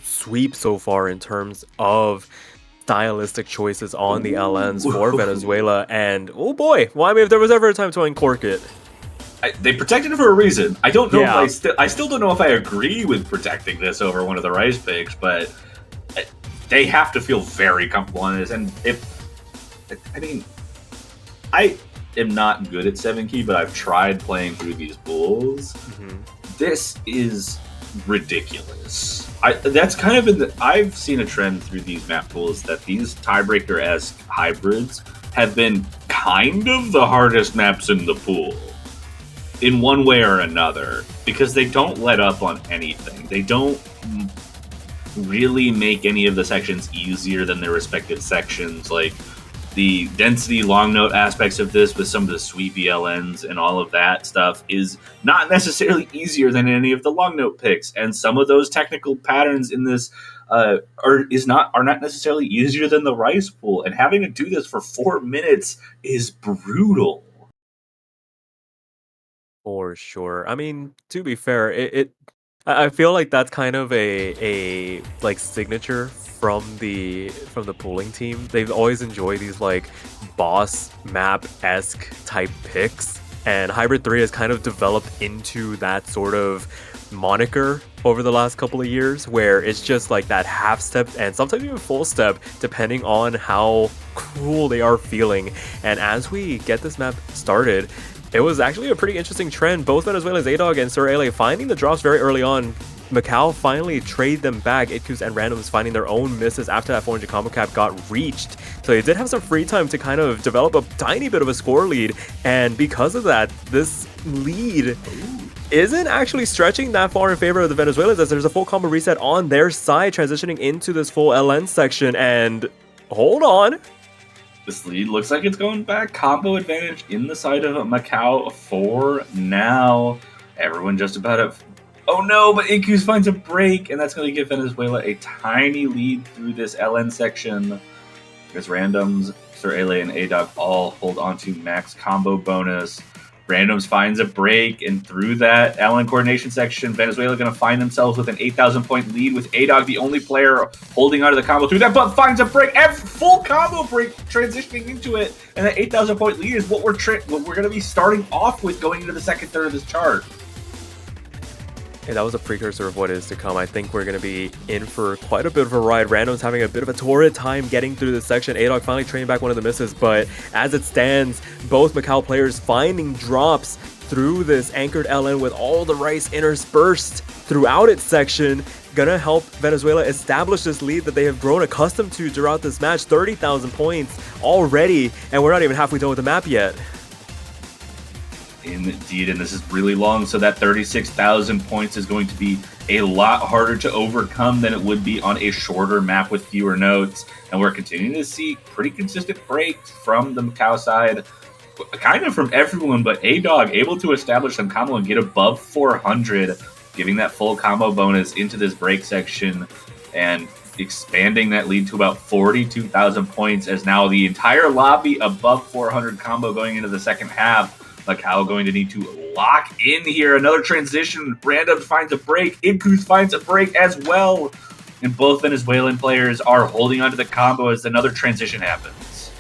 sweep so far in terms of stylistic choices on the LNs for Venezuela. And oh boy, well, I mean, if there was ever a time to uncork it. They protected it for a reason. I don't know if I still don't know if I agree with protecting this over one of the Rice picks, but they have to feel very comfortable on this. And I am not good at 7 key, but I've tried playing through these pools. Mm-hmm. This is ridiculous. That's kind of I've seen a trend through these map pools that these Tiebreaker-esque hybrids have been kind of the hardest maps in the pool, in one way or another, because they don't let up on anything. They don't really make any of the sections easier than their respective sections. Like, the density long note aspects of this with some of the sweepy LNs and all of that stuff is not necessarily easier than any of the long note picks, and some of those technical patterns in this are not necessarily easier than the rice pool, and having to do this for 4 minutes is brutal. For sure. I mean, to be fair, I feel like that's kind of a like signature from the pooling team. They've always enjoyed these like boss map-esque type picks, and Hybrid 3 has kind of developed into that sort of moniker over the last couple of years, where it's just like that half step and sometimes even full step depending on how cool they are feeling. And as we get this map started, it was actually a pretty interesting trend. Both Venezuela's A-Dog and Sir Ale finding the drops very early on. Macau finally trade them back. Itkus and Randoms finding their own misses after that 400 combo cap got reached. So they did have some free time to kind of develop a tiny bit of a score lead. And because of that, this lead isn't actually stretching that far in favor of the Venezuelans, as there's a full combo reset on their side, transitioning into this full LN section. And hold on. This lead looks like it's going back. Combo advantage in the side of Macau for now. Everyone just about at... Oh no, but Incus finds a break, and that's going to give Venezuela a tiny lead through this LN section. There's Randoms, Sir Ale, and A-Dog all hold onto max combo bonus. Randoms finds a break, and through that LN coordination section, Venezuela going to find themselves with an 8,000 point lead, with A-Dog the only player holding onto the combo through that, but finds a break, full combo break, transitioning into it, and that 8,000 point lead is what we're going to be starting off with going into the second third of this chart. And that was a precursor of what is to come. I think we're going to be in for quite a bit of a ride. Random's having a bit of a torrid time getting through this section. A-Dog finally trading back one of the misses, but as it stands, both Macau players finding drops through this anchored LN with all the rice interspersed throughout its section. Gonna help Venezuela establish this lead that they have grown accustomed to throughout this match. 30,000 points already, and we're not even halfway done with the map yet. Indeed, and this is really long, so that 36,000 points is going to be a lot harder to overcome than it would be on a shorter map with fewer nodes. And we're continuing to see pretty consistent breaks from the Macau side, kind of from everyone, but A-Dog able to establish some combo and get above 400, giving that full combo bonus into this break section and expanding that lead to about 42,000 points, as now the entire lobby above 400 combo going into the second half. Macau going to need to lock in here. Another transition. Random finds a break. Incus finds a break as well. And both Venezuelan players are holding onto the combo as another transition happens.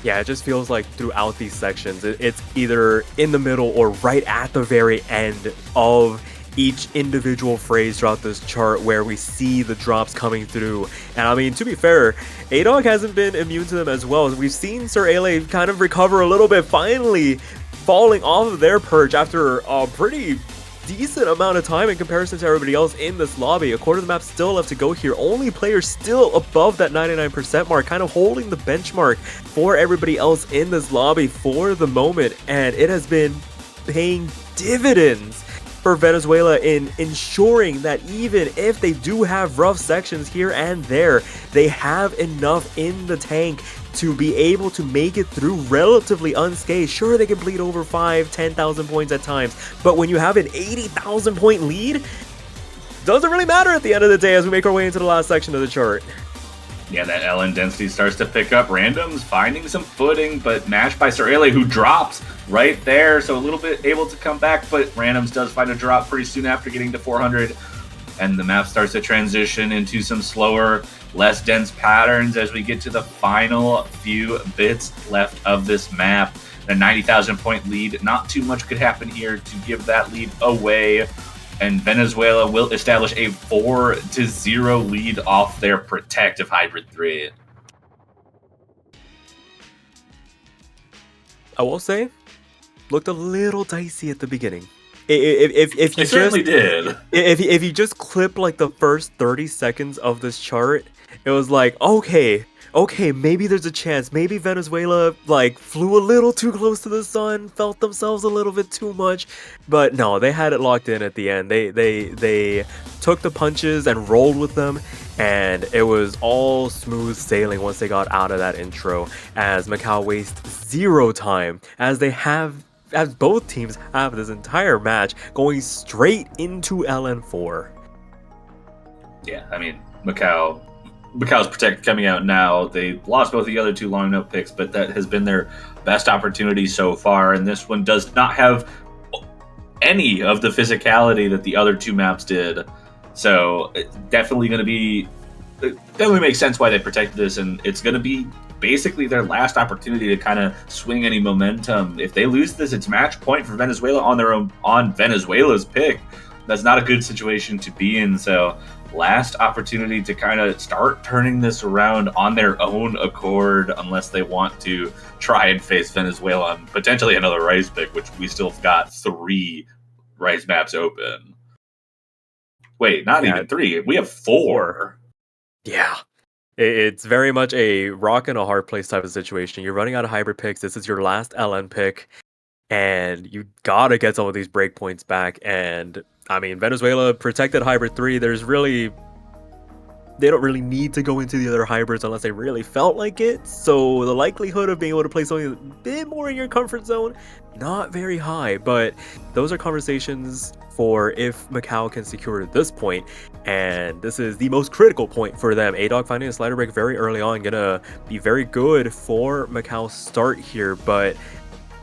Yeah, it just feels like throughout these sections, it's either in the middle or right at the very end of each individual phrase throughout this chart where we see the drops coming through. And I mean, to be fair, A-Dog hasn't been immune to them as well. We've seen Sir Ale kind of recover a little bit, finally falling off of their perch after a pretty decent amount of time in comparison to everybody else in this lobby. A quarter of the map still left to go here. Only players still above that 99% mark, kind of holding the benchmark for everybody else in this lobby for the moment. And it has been paying dividends for Venezuela in ensuring that even if they do have rough sections here and there, they have enough in the tank to be able to make it through relatively unscathed. Sure, they can bleed over 5,000-10,000 points at times, but when you have an 80,000 point lead, doesn't really matter at the end of the day as we make our way into the last section of the chart. Yeah, that LN density starts to pick up. Randoms finding some footing, but mashed by Sir Ale, who drops right there. So a little bit able to come back, but Randoms does find a drop pretty soon after getting to 400. And the map starts to transition into some slower, less dense patterns as we get to the final few bits left of this map. A 90,000 point lead. Not too much could happen here to give that lead away. And Venezuela will establish a 4-0 lead off their protective Hybrid 3. I will say, looked a little dicey at the beginning. If you certainly did. If you just clip like the first 30 seconds of this chart, it was like, okay, maybe there's a chance. Maybe Venezuela like flew a little too close to the sun, felt themselves a little bit too much, but no, they had it locked in at the end. They took the punches and rolled with them, and it was all smooth sailing once they got out of that intro. As Macau wastes zero time, as both teams have this entire match going straight into LN4. Yeah, I mean, Macau's protected coming out now. They lost both the other two long note picks, but that has been their best opportunity so far. And this one does not have any of the physicality that the other two maps did. So it's definitely going to be. It definitely makes sense why they protected this, and it's going to be basically their last opportunity to kind of swing any momentum. If they lose this, it's match point for Venezuela on Venezuela's pick. That's not a good situation to be in. So last opportunity to kind of start turning this around on their own accord, unless they want to try and face Venezuela on potentially another Rice pick, which we still got 3 Rice maps open. Wait, not even 3. We have 4. Yeah. It's very much a rock and a hard place type of situation. You're running out of hybrid picks. This is your last LN pick, and you gotta get some of these breakpoints back. And I mean, Venezuela protected hybrid 3. They don't really need to go into the other hybrids unless they really felt like it. So the likelihood of being able to play something a bit more in your comfort zone, not very high. But those are conversations for if Macau can secure this point. And this is the most critical point for them. A-Dog finding a slider break very early on, gonna be very good for Macau's start here. But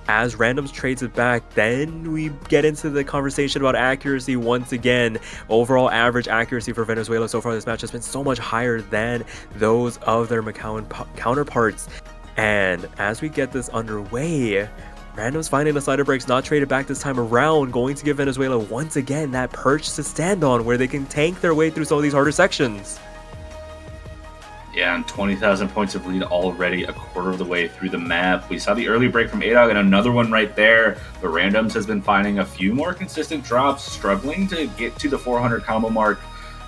as Randoms trades it back, then we get into the conversation about accuracy once again. Overall average accuracy for Venezuela so far this match has been so much higher than those of their Macauan counterparts. And as we get this underway, Randoms finding the slider breaks not traded back this time around, going to give Venezuela once again that perch to stand on where they can tank their way through some of these harder sections. Yeah, and 20,000 points of lead already, a quarter of the way through the map. We saw the early break from A-Dog and another one right there. But Randoms has been finding a few more consistent drops, struggling to get to the 400 combo mark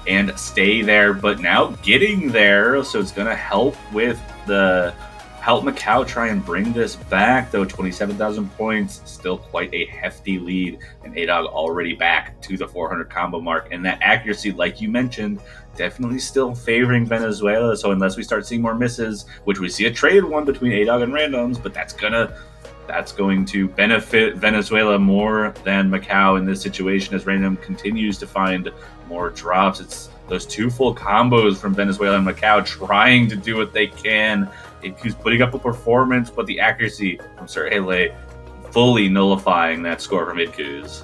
and stay there, but now getting there. So it's going to help Macau try and bring this back, though 27,000 points, still quite a hefty lead, and A-Dog already back to the 400 combo mark. And that accuracy, like you mentioned, definitely still favoring Venezuela. So unless we start seeing more misses, which we see a trade one between A-Dog and Randoms, but that's going to benefit Venezuela more than Macau in this situation as Random continues to find more drops. It's those 2 full combos from Venezuela and Macau trying to do what they can. Who's putting up a performance, but the accuracy from Sir Hele fully nullifying that score from Idkuz.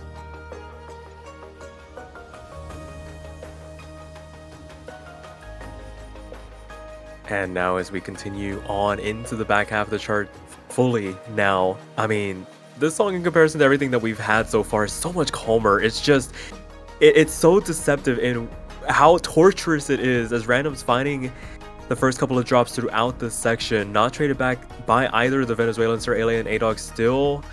And now as we continue on into the back half of the chart fully now, I mean, this song in comparison to everything that we've had so far is so much calmer. It's just, it's so deceptive in how torturous it is as Random's finding the first couple of drops throughout this section, not traded back by either the Venezuelans or Alien and A-Dog, still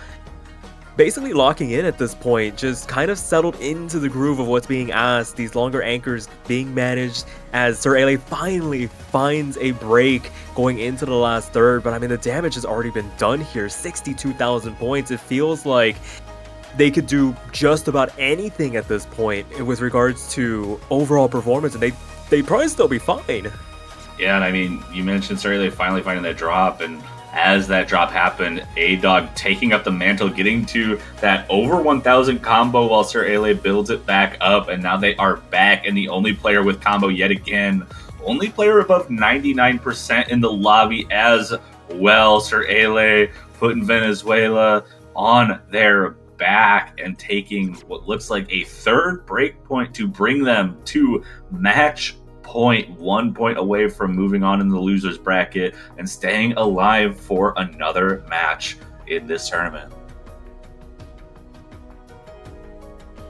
basically locking in at this point, just kind of settled into the groove of what's being asked, these longer anchors being managed as Sir Ale finally finds a break going into the last third. But I mean, the damage has already been done here, 62,000 points. It feels like they could do just about anything at this point with regards to overall performance, and they'd probably still be fine. Yeah, and I mean, you mentioned Sir Ale finally finding that drop, and as that drop happened, A-Dog taking up the mantle, getting to that over 1,000 combo while Sir Ale builds it back up, and now they are back, and the only player with combo yet again. Only player above 99% in the lobby as well. Sir Ale putting Venezuela on their back and taking what looks like a third break point to bring them to match point, 1 point away from moving on in the losers bracket and staying alive for another match in this tournament.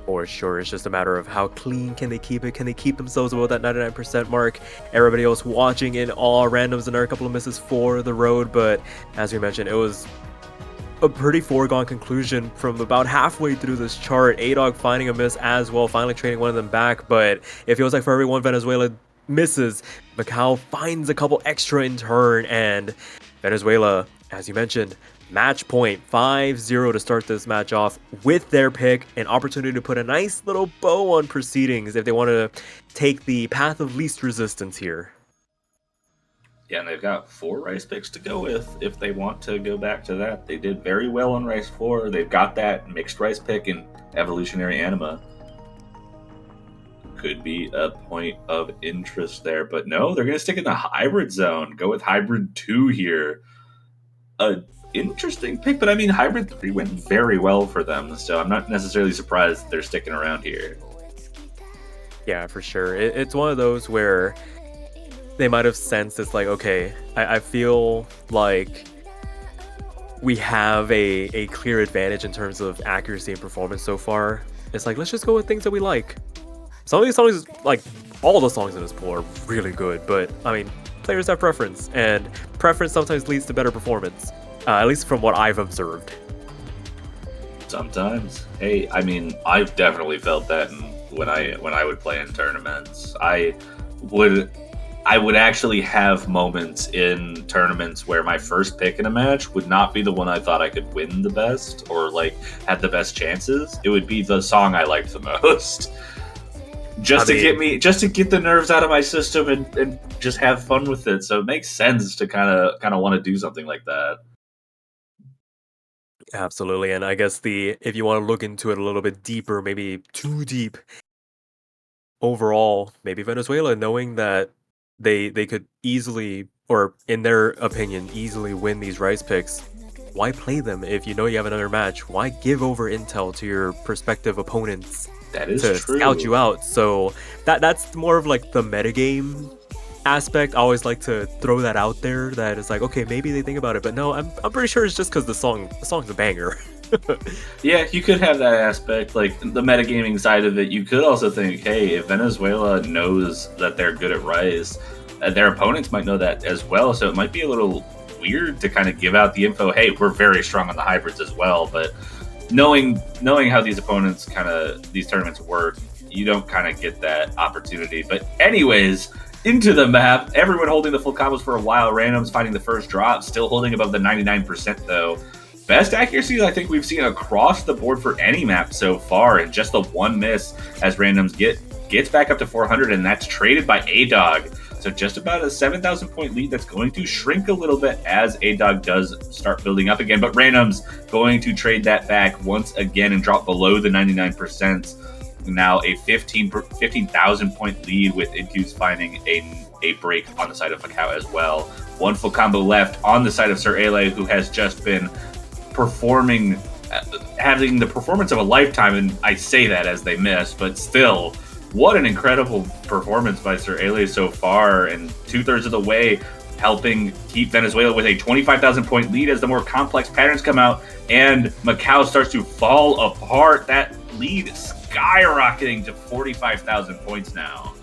For sure, it's just a matter of how clean can they keep it. Can they keep themselves above that 99% mark? Everybody else watching in awe. Randoms and there are a couple of misses for the road, but as we mentioned, it was a pretty foregone conclusion from about halfway through this chart. A-Dog finding a miss as well, finally trading one of them back, but it feels like for every one Venezuela misses. Macau finds a couple extra in turn, and Venezuela, as you mentioned, match point 5-0 to start this match off with their pick, an opportunity to put a nice little bow on proceedings if they want to take the path of least resistance here. Yeah, and they've got 4 rice picks to go with if they want to go back to that. They did very well on rice 4. They've got that mixed rice pick and evolutionary anima. Could be a point of interest there, but no, they're going to stick in the hybrid zone. Go with hybrid 2 here. A interesting pick, but I mean, hybrid 3 went very well for them, so I'm not necessarily surprised they're sticking around here. Yeah, for sure. It's one of those where they might have sensed it's like, okay, I feel like we have a clear advantage in terms of accuracy and performance so far. It's like, let's just go with things that we like. Some of these songs, like all the songs in this pool, are really good, but I mean, players have preference, and preference sometimes leads to better performance, at least from what I've observed. Sometimes. Hey, I mean, I've definitely felt that when I would play in tournaments. I would actually have moments in tournaments where my first pick in a match would not be the one I thought I could win the best or like had the best chances. It would be the song I liked the most. Just to get the nerves out of my system and just have fun with it. So it makes sense to kind of want to do something like that. Absolutely, and I guess if you want to look into it a little bit deeper, maybe too deep, overall, maybe Venezuela, knowing that they could easily, or in their opinion, easily win these rice picks, why play them if you know you have another match? Why give over intel to your prospective opponents That is to true. scout you out? So that's more of like the metagame aspect. I always like to throw that out there, that it's like, okay, maybe they think about it, but no, I'm pretty sure it's just because the song's a banger. Yeah, you could have that aspect, like the metagaming side of it. You could also think, hey, if Venezuela knows that they're good at rice, their opponents might know that as well, so it might be a little weird to kind of give out the info, hey, we're very strong on the hybrids as well, but knowing how these tournaments work, you don't kind of get that opportunity. But anyways, into the map, everyone holding the full combos for a while. Randoms finding the first drop, still holding above the 99% though. Best accuracy I think we've seen across the board for any map so far, and just the one miss as Randoms gets back up to 400, and that's traded by A-Dog. So just about a 7,000 point lead that's going to shrink a little bit as A-Dog does start building up again. But Random's going to trade that back once again and drop below the 99%. Now a 15,000 point lead, with InQ's finding a break on the side of Macau as well. One full combo left on the side of Sir Ale, who has just been performing, having the performance of a lifetime, and I say that as they miss, but still, what an incredible performance by Sir Ale so far, and 2/3 of the way helping keep Venezuela with a 25,000 point lead as the more complex patterns come out and Macau starts to fall apart. That lead skyrocketing to 45,000 points now.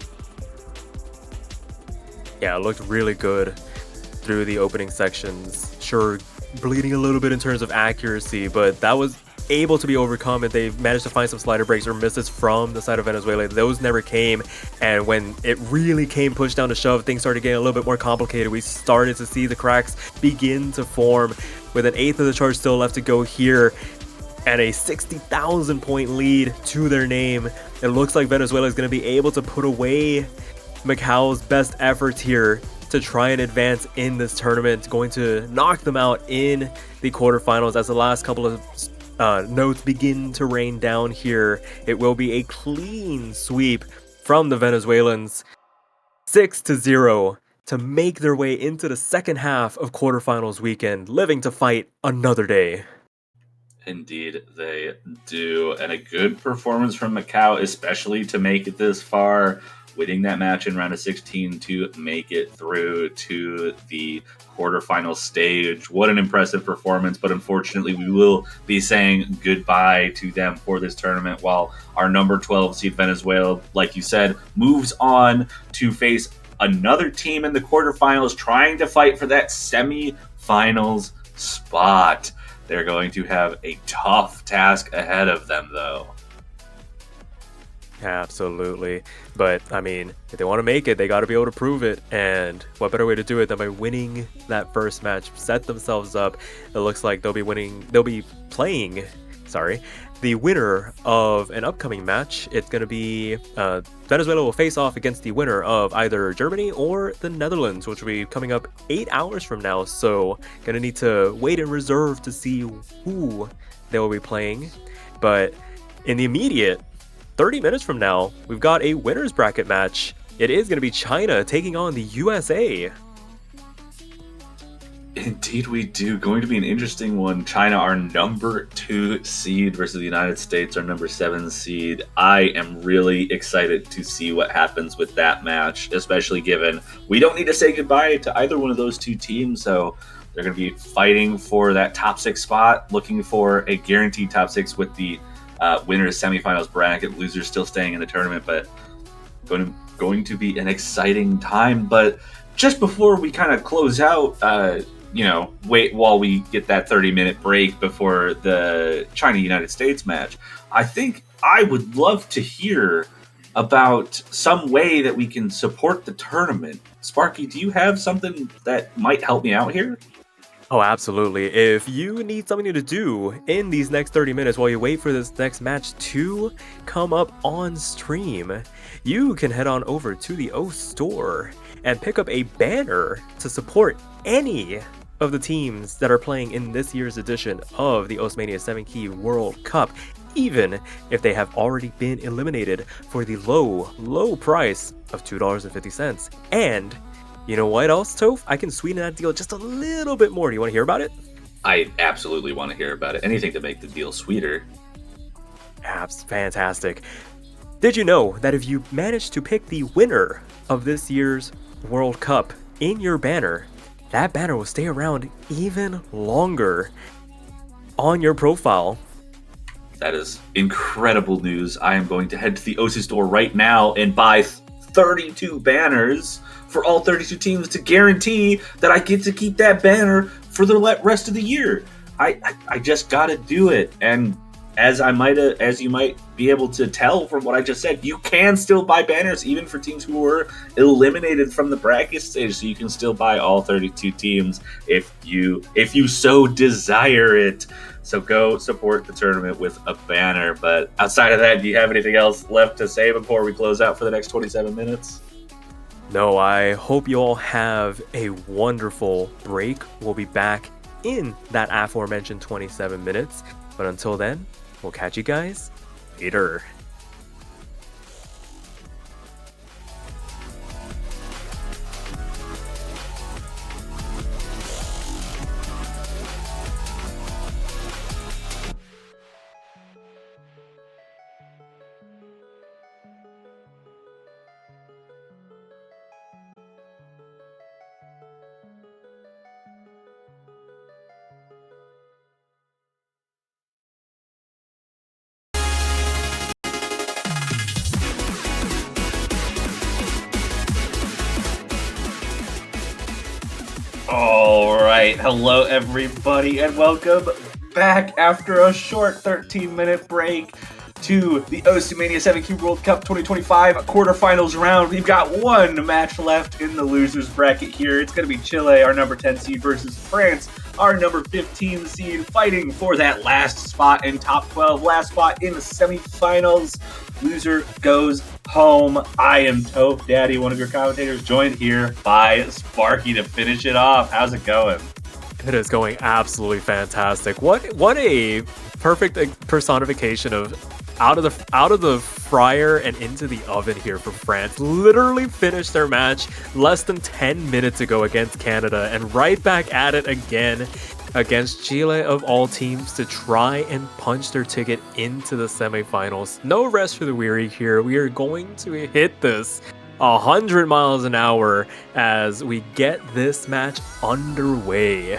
Yeah, it looked really good through the opening sections. Sure, bleeding a little bit in terms of accuracy, but that was able to be overcome, and they managed to find some slider breaks or misses from the side of Venezuela. Those never came, and when it really came push down to shove, things started getting a little bit more complicated. We started to see the cracks begin to form, with an eighth of the charge still left to go here, and a 60,000 point lead to their name. It looks like Venezuela is going to be able to put away Macau's best efforts here to try and advance in this tournament, going to knock them out in the quarterfinals as the last couple of notes begin to rain down here. It will be a clean sweep from the Venezuelans, 6-0, to make their way into the second half of quarterfinals weekend, living to fight another day. Indeed, they do. And a good performance from Macau, especially to make it this far, winning that match in round of 16 to make it through to the quarterfinal stage. What an impressive performance, but unfortunately we will be saying goodbye to them for this tournament, while our number 12 seed Venezuela, like you said, moves on to face another team in the quarterfinals, trying to fight for that semi-finals spot. They're going to have a tough task ahead of them, though. Absolutely. But, I mean, if they want to make it, they got to be able to prove it. And what better way to do it than by winning that first match? Set themselves up. It looks like they'll be playing, the winner of an upcoming match. It's going to be Venezuela will face off against the winner of either Germany or the Netherlands, which will be coming up 8 hours from now. So, going to need to wait in reserve to see who they will be playing. But in the immediate 30 minutes from now, we've got a winner's bracket match. It is going to be China taking on the USA. Indeed we do. Going to be an interesting one. China, our number 2 seed, versus the United States, our number 7 seed. I am really excited to see what happens with that match, especially given we don't need to say goodbye to either one of those two teams, so they're going to be fighting for that top 6 spot, looking for a guaranteed top 6 with the winners semifinals bracket, losers still staying in the tournament, but going to be an exciting time. But just before we kind of close out, wait while we get that 30-minute break before the China-United States match, I think I would love to hear about some way that we can support the tournament. Sparky, do you have something that might help me out here? Oh, absolutely. If you need something to do in these next 30 minutes while you wait for this next match to come up on stream, you can head on over to the O store and pick up a banner to support any of the teams that are playing in this year's edition of the Osmania 7-Key World Cup, even if they have already been eliminated for the low price of $2.50. And you know what else, Toph? I can sweeten that deal just a little bit more. Do you want to hear about it? I absolutely want to hear about it. Anything to make the deal sweeter. Fantastic. Did you know that if you manage to pick the winner of this year's World Cup in your banner, that banner will stay around even longer on your profile? That is incredible news. I am going to head to the OC store right now and buy 32 banners for all 32 teams to guarantee that I get to keep that banner for the rest of the year. I just gotta do it. And as you might be able to tell from what I just said, you can still buy banners even for teams who were eliminated from the bracket stage. So you can still buy all 32 teams if you so desire it. So go support the tournament with a banner. But outside of that, do you have anything else left to say before we close out for the next 27 minutes? No, I hope you all have a wonderful break. We'll be back in that aforementioned 27 minutes. But until then, we'll catch you guys later. All right, hello everybody, and welcome back after a short 13-minute break to the Osmania 7-Key World Cup 2025 quarterfinals round. We've got one match left in the losers bracket here. It's going to be Chile, our number 10 seed, versus France, our number 15 seed, fighting for that last spot in top 12, last spot in the semifinals. Loser goes home. I am Toph Daddy, one of your commentators, joined here by Sparky to finish it off. How's it going? It is going absolutely fantastic. What a perfect personification of out of the fryer and into the oven here for France. Literally finished their match less than 10 minutes ago against Canada, and right back at it again against Chile of all teams to try and punch their ticket into the semifinals. No rest for the weary here. We are going to hit this 100 miles an hour as we get this match underway.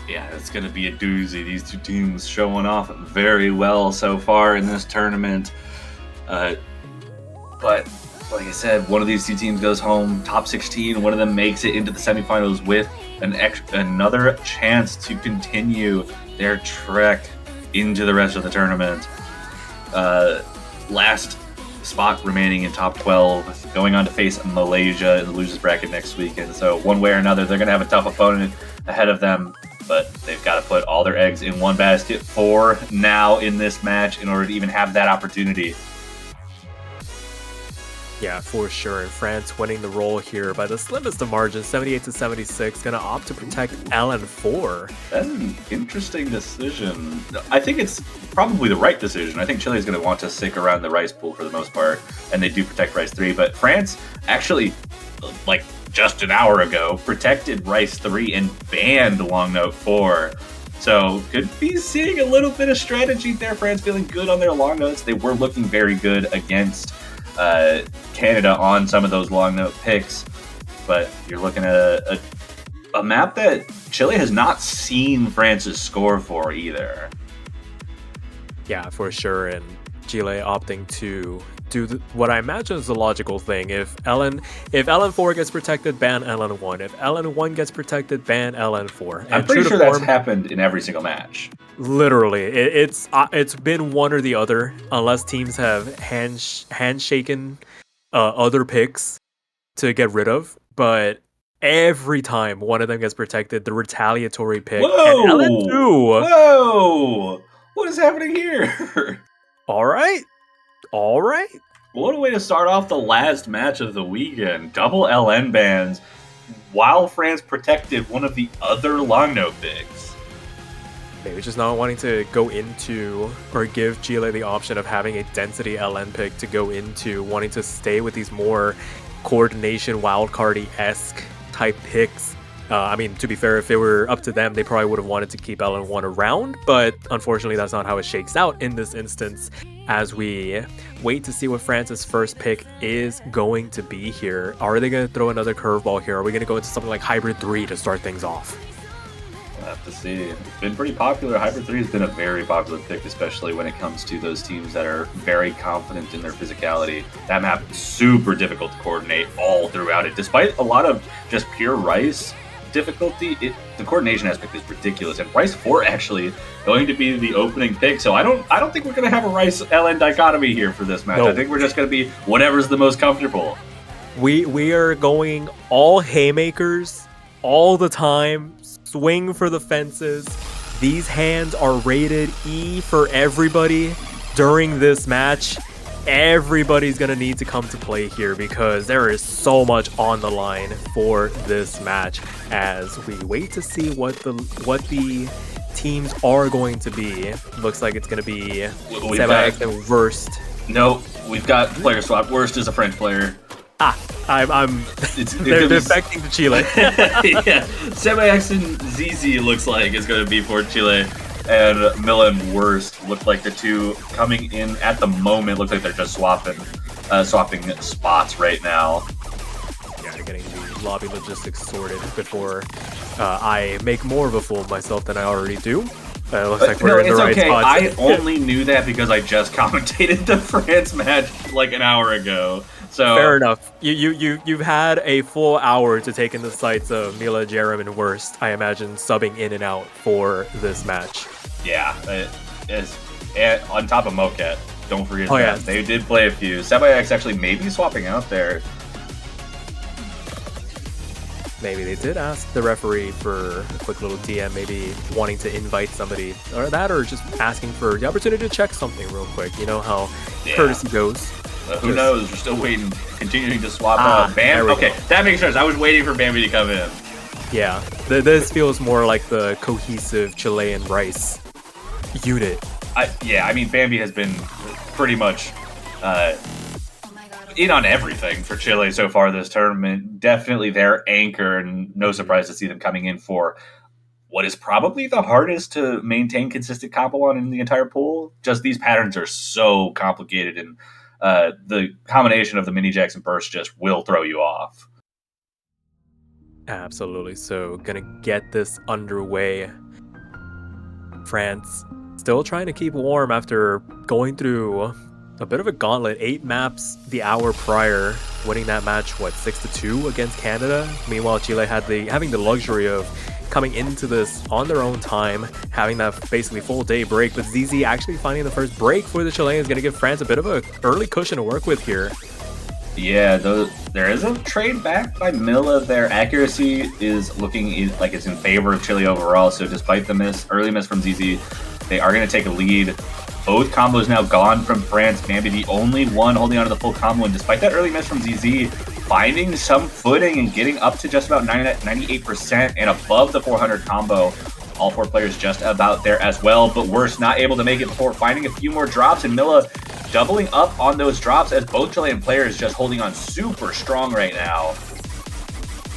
Yeah, it's going to be a doozy. These two teams showing off very well so far in this tournament. But like I said, one of these two teams goes home, top 16. One of them makes it into the semifinals with another chance to continue their trek into the rest of the tournament. Last spot remaining in top 12, going on to face Malaysia in the losers bracket next weekend. So one way or another, they're going to have a tough opponent ahead of them, but they've got to put all their eggs in one basket for now in this match in order to even have that opportunity. Yeah, for sure. And France winning the roll here by the slimmest of margins, 78-76, going to opt to protect LN4. That's an interesting decision. I think it's probably the right decision. I think Chile is going to want to stick around the rice pool for the most part, and they do protect rice 3. But France actually, like just an hour ago, protected rice 3 and banned long note 4. So could be seeing a little bit of strategy there. France feeling good on their long notes. They were looking very good against Canada on some of those long note picks, but you're looking at a map that Chile has not seen France's score for either. Yeah, for sure. And Chile opting to do what I imagine is the logical thing. If LN4 gets protected, ban LN1. If LN1 gets protected, ban LN4. And I'm pretty sure that's happened in every single match. Literally, it's been one or the other, unless teams have handshaken other picks to get rid of. But every time one of them gets protected, the retaliatory pick. Whoa! And LN2. Whoa! What is happening here? All right. What a way to start off the last match of the weekend. Double LN bans while France protected one of the other long note picks. Maybe just not wanting to go into or give Chile the option of having a density LN pick to go into, wanting to stay with these more coordination wildcardy-esque type picks. I mean, to be fair, if it were up to them, they probably would have wanted to keep LN1 around, but unfortunately that's not how it shakes out in this instance as we wait to see what France's first pick is going to be here. Are they going to throw another curveball here? Are we going to go into something like Hybrid 3 to start things off? We'll have to see. It's been pretty popular. Hybrid 3 has been a very popular pick, especially when it comes to those teams that are very confident in their physicality. That map is super difficult to coordinate all throughout it. Despite a lot of just pure Rice difficulty, the coordination aspect is ridiculous. And Rice 4 actually going to be the opening pick. So I don't think we're going to have a Rice LN dichotomy here for this match. Nope. I think we're just going to be whatever's the most comfortable. We are going all haymakers all the time. Swing for the fences. These hands are rated E for everybody during this match. Everybody's gonna need to come to play here because there is so much on the line for this match as we wait to see what the teams are going to be. Looks like it's gonna be Sebax and Worst. No, we've got player swap. Worst is a French player. They're defecting to Chile. Yeah, Sebax and ZZ looks like is going to be for Chile, and Milan Worst look like the two coming in at the moment. Looks like they're just swapping spots right now. Yeah, they're getting the lobby logistics sorted before I make more of a fool of myself than I already do. Looks like we're in the right spots. I only knew that because I just commentated the France match like an hour ago. So fair enough. You've had a full hour to take in the sights of Mila, Jerem, and Worst. I imagine subbing in and out for this match. Yeah, it is. And on top of Moket, don't forget that. Yeah. They did play a few. Sebax actually maybe swapping out there. Maybe they did ask the referee for a quick little DM, maybe wanting to invite somebody or that, or just asking for the opportunity to check something real quick. You know how courtesy goes. Who knows? We're still waiting, continuing to swap out. Bam. Okay, that makes sense. I was waiting for Bambi to come in. Yeah, this feels more like the cohesive Chilean Rice unit. I mean, Bambi has been pretty much in on everything for Chile so far this tournament. Definitely their anchor, and no surprise to see them coming in for what is probably the hardest to maintain consistent combo on in the entire pool. Just these patterns are so complicated, and the combination of the mini jacks and bursts just will throw you off. Absolutely. So gonna get this underway. France still trying to keep warm after going through a bit of a gauntlet. 8 maps the hour prior, winning that match 6-2 against Canada. Meanwhile, Chile had having the luxury of coming into this on their own time, having that basically full day break, but ZZ actually finding the first break for the Chileans, going to give France a bit of a early cushion to work with here. Yeah, there is a trade back by Milla. Their accuracy is looking like it's in favor of Chile overall, so despite the early miss from ZZ, they are going to take a lead. Both combos now gone from France. Bambi the only one holding on to the full combo, and despite that early miss from ZZ, finding some footing and getting up to just about 98% and above the 400 combo. All four players just about there as well, but Worst not able to make it before finding a few more drops, and Milla doubling up on those drops as both Chilean players just holding on super strong right now.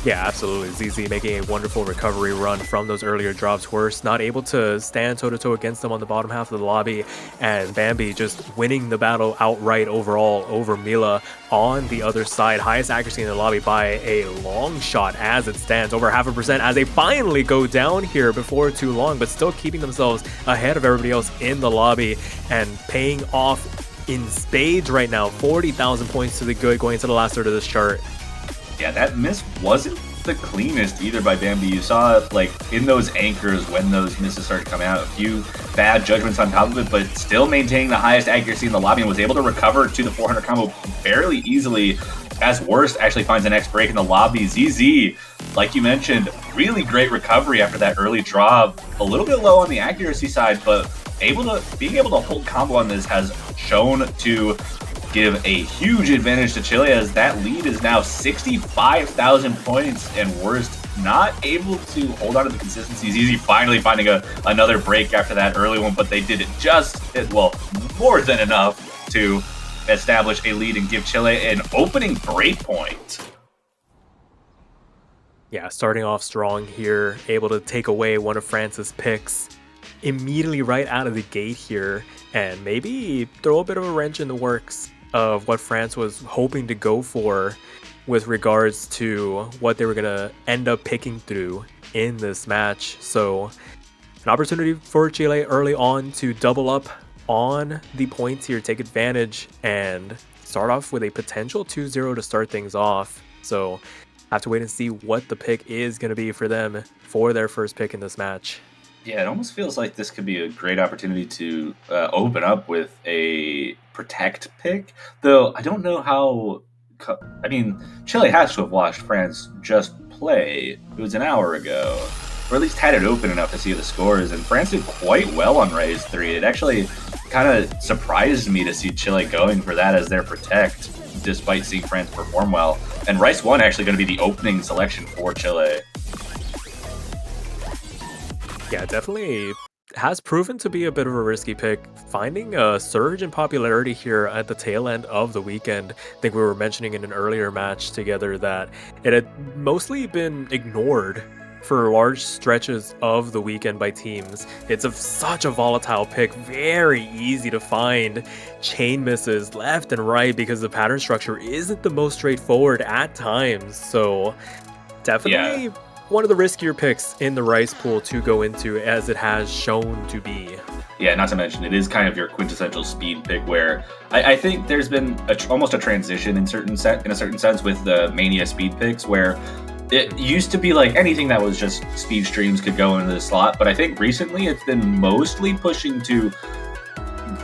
Yeah, absolutely. ZZ making a wonderful recovery run from those earlier drops. Worst not able to stand toe-to-toe against them on the bottom half of the lobby, and Bambi just winning the battle outright overall over Milla on the other side. Highest accuracy in the lobby by a long shot as it stands, over 0.5% as they finally go down here before too long, but still keeping themselves ahead of everybody else in the lobby and paying off in spades right now. 40,000 points to the good going into the last third of this chart. Yeah, that miss wasn't the cleanest either by Bambi. You saw, like, in those anchors when those misses started coming out, a few bad judgments on top of it, but still maintaining the highest accuracy in the lobby and was able to recover to the 400 combo fairly easily as Worst actually finds the next break in the lobby. ZZ, like you mentioned, really great recovery after that early drop. A little bit low on the accuracy side, but being able to hold combo on this has shown to give a huge advantage to Chile, as that lead is now 65,000 points, and Worst not able to hold on to the consistency. ZZ finally finding another break after that early one, but they did it more than enough to establish a lead and give Chile an opening break point. Yeah, starting off strong here, able to take away one of France's picks immediately right out of the gate here, and maybe throw a bit of a wrench in the works of what France was hoping to go for with regards to what they were going to end up picking through in this match. So an opportunity for Chile early on to double up on the points here, take advantage, and start off with a potential 2-0 to start things off. So have to wait and see what the pick is going to be for them for their first pick in this match. Yeah, it almost feels like this could be a great opportunity to open up with a protect pick, though I don't know how. Chile has to have watched France just play. It was an hour ago, or at least had it open enough to see the scores, and France did quite well on Raise 3. It actually kind of surprised me to see Chile going for that as their protect, despite seeing France perform well. And Rice 1 actually going to be the opening selection for Chile. Yeah, definitely has proven to be a bit of a risky pick. Finding a surge in popularity here at the tail end of the weekend. I think we were mentioning in an earlier match together that it had mostly been ignored for large stretches of the weekend by teams. It's such a volatile pick, very easy to find chain misses left and right because the pattern structure isn't the most straightforward at times. So definitely one of the riskier picks in the Rice pool to go into, as it has shown to be. Yeah, not to mention, it is kind of your quintessential speed pick, where I think there's been almost a transition in a certain sense with the Mania speed picks, where it used to be like anything that was just speed streams could go into the slot, but I think recently it's been mostly pushing to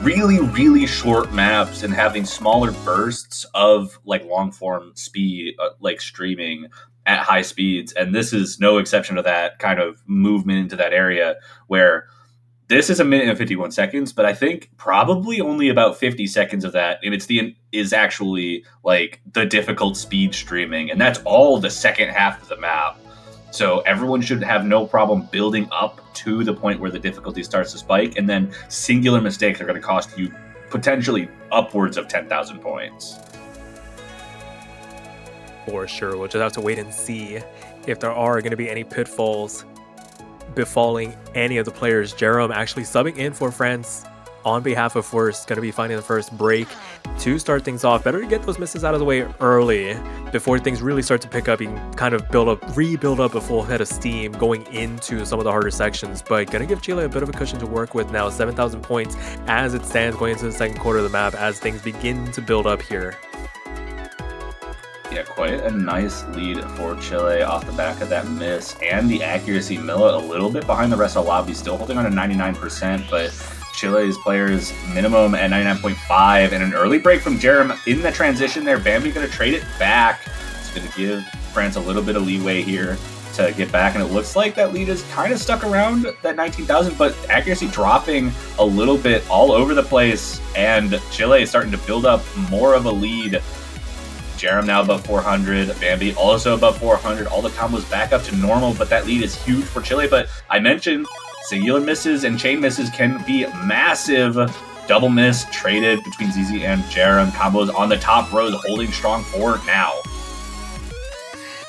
really, really short maps and having smaller bursts of like long form speed, like streaming at high speeds. And this is no exception to that kind of movement into that area, where this is 1 minute and 51 seconds, but I think probably only about 50 seconds of that, and is actually like the difficult speed streaming, and that's all the second half of the map. So everyone should have no problem building up to the point where the difficulty starts to spike, and then singular mistakes are going to cost you potentially upwards of 10,000 points. For sure, we'll just have to wait and see if there are going to be any pitfalls befalling any of the players. Jerome actually subbing in for France on behalf of Worst, going to be finding the first break to start things off. Better to get those misses out of the way early before things really start to pick up. You can kind of rebuild up a full head of steam going into some of the harder sections, but going to give Chile a bit of a cushion to work with now. 7,000 points as it stands going into the second quarter of the map as things begin to build up here. Yeah, quite a nice lead for Chile off the back of that miss and the accuracy. Milla a little bit behind the rest of the lobby, still holding on to 99%, but Chile's players minimum at 99.5, and an early break from Jerem in the transition there. Bambi going to trade it back. It's going to give France a little bit of leeway here to get back, and it looks like that lead is kind of stuck around that 19,000, but accuracy dropping a little bit all over the place, and Chile is starting to build up more of a lead. Jerem now above 400, Bambi also above 400, all the combos back up to normal, but that lead is huge for Chile. But I mentioned singular misses and chain misses can be massive. Double miss traded between ZZ and Jerem. Combos on the top rows holding strong for now.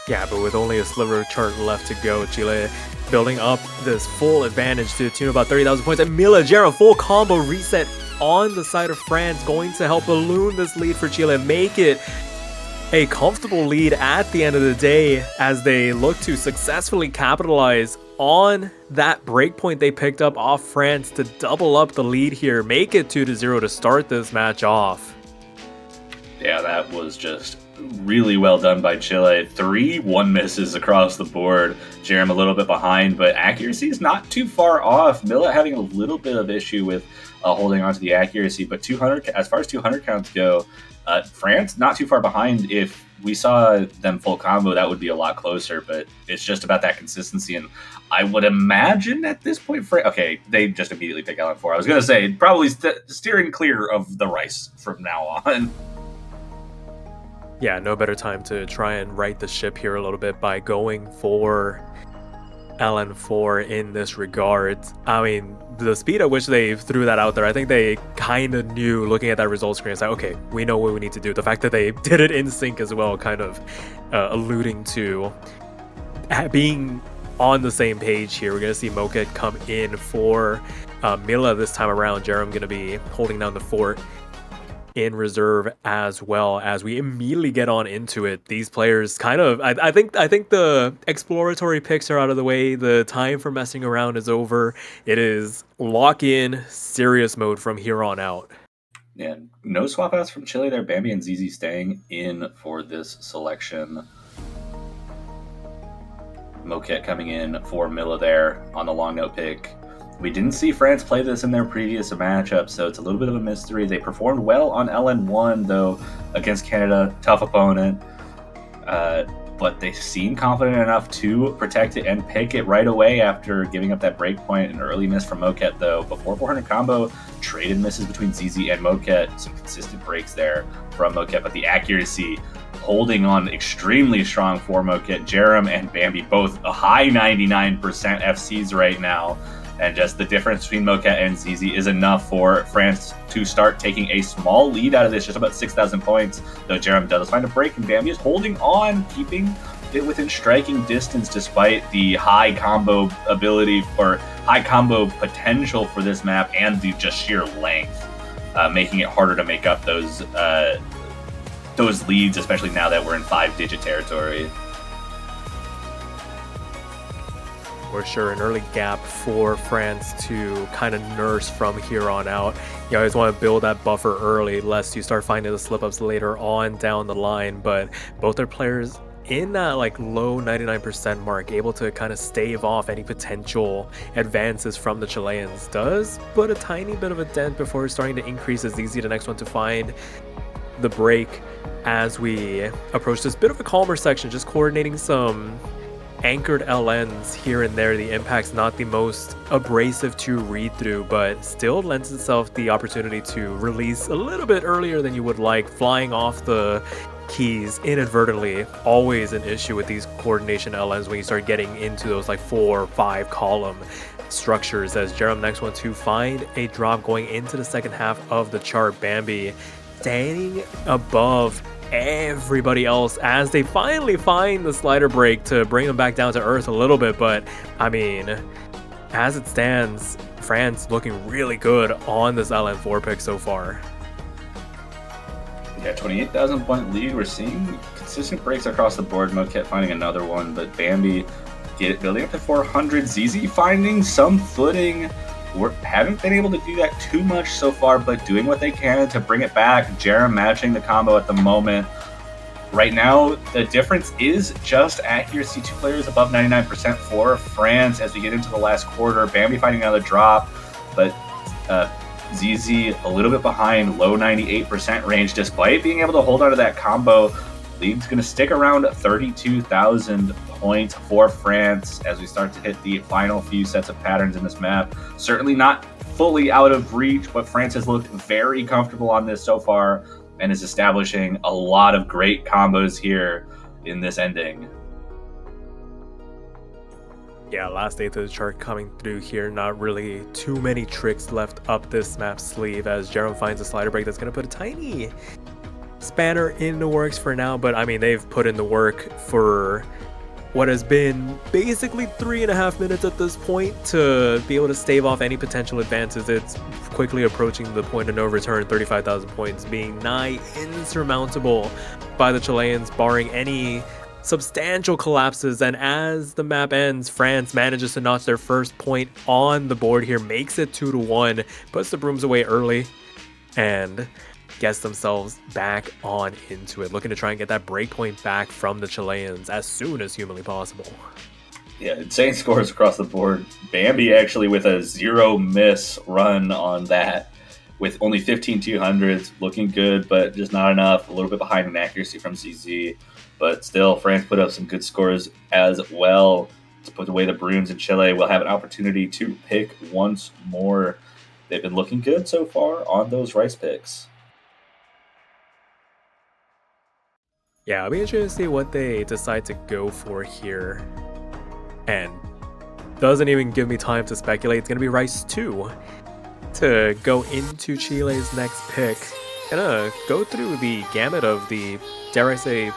Yeah, but with only a sliver of chart left to go, Chile building up this full advantage to the tune of about 30,000 points. And Milla Jerem full combo reset on the side of France, going to help balloon this lead for Chile, make it a comfortable lead at the end of the day as they look to successfully capitalize on that breakpoint they picked up off France to double up the lead here, make it 2-0 to start this match off. Yeah, that was just really well done by Chile. 3 1 misses across the board. Jerem a little bit behind, but accuracy is not too far off. Milla having a little bit of issue with holding on to the accuracy, but 200, as far as 200 counts go, France not too far behind. If we saw them full combo, that would be a lot closer, but it's just about that consistency. And I would imagine at this point, okay, they just immediately pick LN4. I was going to say, probably steering clear of the rice from now on. Yeah, no better time to try and right the ship here a little bit by going for LN4 in this regard. I mean, the speed at which they threw that out there, I think they kind of knew, looking at that result screen, it's like, okay, we know what we need to do. The fact that they did it in sync as well, kind of alluding to being on the same page here. We're going to see Moket come in for Milla this time around. Jerem going to be holding down the fort in reserve, as well as we immediately get on into it. These players kind of, I think the exploratory picks are out of the way. The time for messing around is over. It is lock in serious mode from here on out. Yeah, no swap outs from Chile there. Bambi and ZZ staying in for this selection. Moket coming in for Milla there on the long note pick. We didn't see France play this in their previous matchup, so it's a little bit of a mystery. They performed well on LN1, though, against Canada. Tough opponent. But they seem confident enough to protect it and pick it right away after giving up that break point. An early miss from Moket, though. Before 400 combo, traded misses between ZZ and Moket. Some consistent breaks there from Moket, but the accuracy holding on extremely strong for Moket. Jerem and Bambi both a high 99% FCs right now. And just the difference between Moket and ZZ is enough for France to start taking a small lead out of this, just about 6,000 points. Though Jerem does find a break, and Bambi is holding on, keeping it within striking distance despite the high combo ability or high combo potential for this map and the just sheer length, making it harder to make up those leads, especially now that we're in 5-digit territory. For sure, an early gap for France to kind of nurse from here on out. You always want to build that buffer early, lest you start finding the slip-ups later on down the line. But both their players in that like low 99% mark, able to kind of stave off any potential advances from the Chileans. Does put a tiny bit of a dent before starting to increase as easy the next one to find the break as we approach this bit of a calmer section, just coordinating some anchored LNs here and there. The impact's not the most abrasive to read through, but still lends itself the opportunity to release a little bit earlier than you would like. Flying off the keys inadvertently, always an issue with these coordination LNs when you start getting into those like 4 or 5 column structures. As Jerem next one to find a drop going into the second half of the chart. Bambi standing above everybody else as they finally find the slider break to bring them back down to earth a little bit. But I mean, as it stands, France looking really good on this LN4 pick so far. Yeah, 28,000 point lead. We're seeing consistent breaks across the board. Moket finding another one, but Bambi building up to 400. ZZ finding some footing. Haven't been able to do that too much so far, but doing what they can to bring it back. Jerem matching the combo at the moment. right now, the difference is just accuracy. 2 players above 99% for France as we get into the last quarter. Bambi finding another drop, but ZZ a little bit behind, low 98% range, despite being able to hold on to that combo. League's going to stick around 32,000 points for France as we start to hit the final few sets of patterns in this map. Certainly not fully out of reach, but France has looked very comfortable on this so far and is establishing a lot of great combos here in this ending. Yeah, last eighth of the chart coming through here. Not really too many tricks left up this map sleeve as Jerem finds a slider break that's going to put a tiny spanner in the works for now. But I mean, they've put in the work for what has been basically 3.5 minutes at this point to be able to stave off any potential advances. It's quickly approaching the point of no return, 35,000 points being nigh insurmountable by the Chileans, barring any substantial collapses. And as the map ends, France manages to notch their first point on the board here, makes it 2-1, puts the brooms away early, and gets themselves back on into it, looking to try and get that break point back from the Chileans as soon as humanly possible. Yeah, insane scores across the board. Bambi actually with a 0 miss run on that, with only 15 200s, looking good, but just not enough. A little bit behind in accuracy from ZZ, but still, France put up some good scores as well to put away the brooms, and Chile will have an opportunity to pick once more. They've been looking good so far on those rice picks. Yeah, I'll be interested to see what they decide to go for here. And doesn't even give me time to speculate. It's going to be Rice 2 to go into Chile's next pick. Gonna go through the gamut of the, dare I say,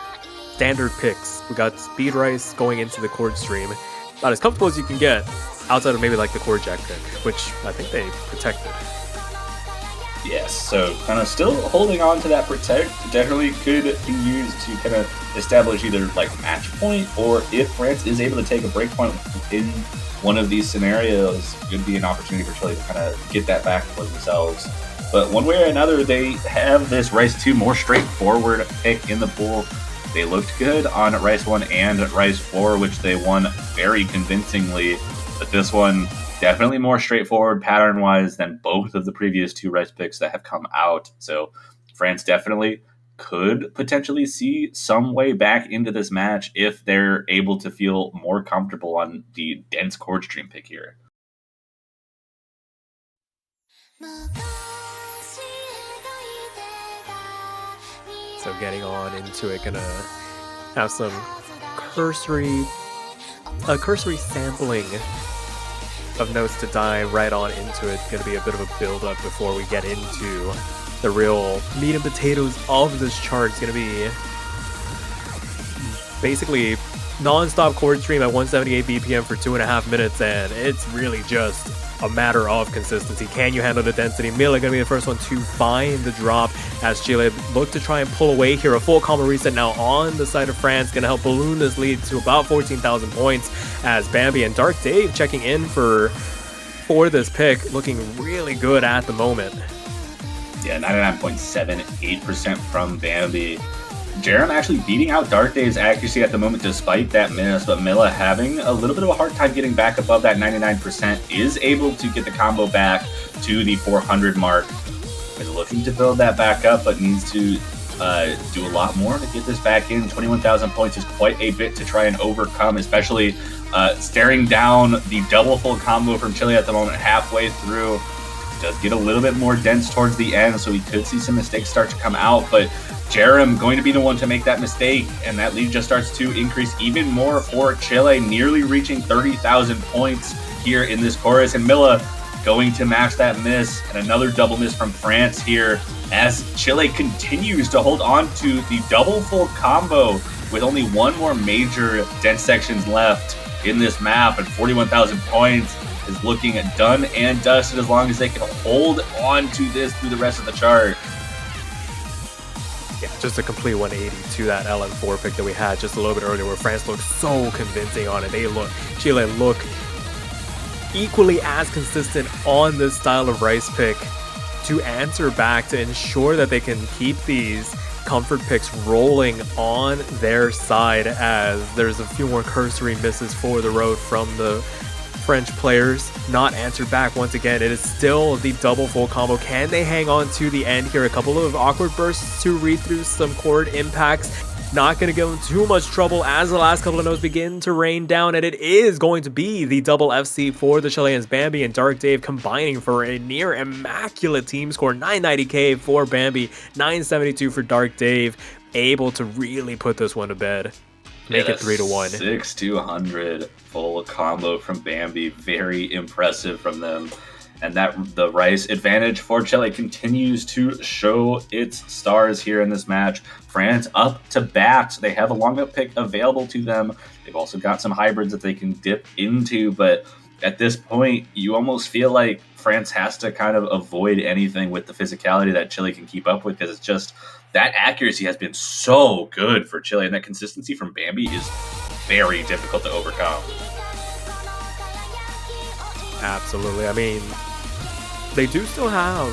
standard picks. We got Speed Rice going into the Chord Stream. About as comfortable as you can get outside of maybe like the Chord Jack pick, which I think they protected. Yes, so kind of still holding on to that protect. Definitely could be used to kind of establish either like match point, or if France is able to take a break point in one of these scenarios, could be an opportunity for Chile to kind of get that back for themselves. But one way or another, they have this Rice 2 more straightforward pick in the pool. They looked good on Rice 1 and Rice 4, which they won very convincingly. But this one, definitely more straightforward pattern-wise than both of the previous 2 Rice picks that have come out. So France definitely could potentially see some way back into this match if they're able to feel more comfortable on the dense chord stream pick here. So getting on into it, gonna have some cursory sampling of notes to dive right on into it. Gonna be a bit of a build-up before we get into the real meat and potatoes of this chart. It's gonna be basically non-stop chord stream at 178 BPM for 2.5 minutes, and it's really just a matter of consistency. Can you handle the density? Mila gonna be the first one to find the drop as Chile look to try and pull away here. A full combo reset now on the side of France, gonna help balloon this lead to about 14,000 points as Bambi and Dark Dave checking in for this pick, looking really good at the moment. Yeah, 99.78% from Bambi. Jerem actually beating out Dark Dave's accuracy at the moment despite that miss, but Mila having a little bit of a hard time getting back above that 99%, is able to get the combo back to the 400 mark. Is looking to build that back up, but needs to do a lot more to get this back in. 21,000 points is quite a bit to try and overcome, especially staring down the double full combo from Chile at the moment halfway through. Does get a little bit more dense towards the end, so we could see some mistakes start to come out, but Jerem going to be the one to make that mistake, and that lead just starts to increase even more for Chile, nearly reaching 30,000 points here in this chorus, and Mila going to match that miss, and another double miss from France here as Chile continues to hold on to the double full combo with only one more major dense sections left in this map, and 41,000 points is looking done and dusted as long as they can hold on to this through the rest of the chart. Yeah, just a complete 180 to that LN4 pick that we had just a little bit earlier, where France looked so convincing on it. Chile look equally as consistent on this style of Rice pick to answer back, to ensure that they can keep these comfort picks rolling on their side as there's a few more cursory misses for the road from the French players. Not answered back once again. It is still the double full combo. Can they hang on to the end here? A couple of awkward bursts to read through some chord impacts. Not going to give them too much trouble as the last couple of notes begin to rain down, and it is going to be the double FC for the Chileans. Bambi and Dark Dave combining for a near immaculate team score. 990k for Bambi, 972 for Dark Dave. Able to really put this one to bed. Make it 3-1. 6-200 full combo from Bambi. Very impressive from them. And that the Rice advantage for Chile continues to show its stars here in this match. France up to bat. They have a long up pick available to them. They've also got some hybrids that they can dip into, but at this point, you almost feel like France has to kind of avoid anything with the physicality that Chile can keep up with, because it's just that accuracy has been so good for Chile, and that consistency from Bambi is very difficult to overcome. Absolutely. I mean, they do still have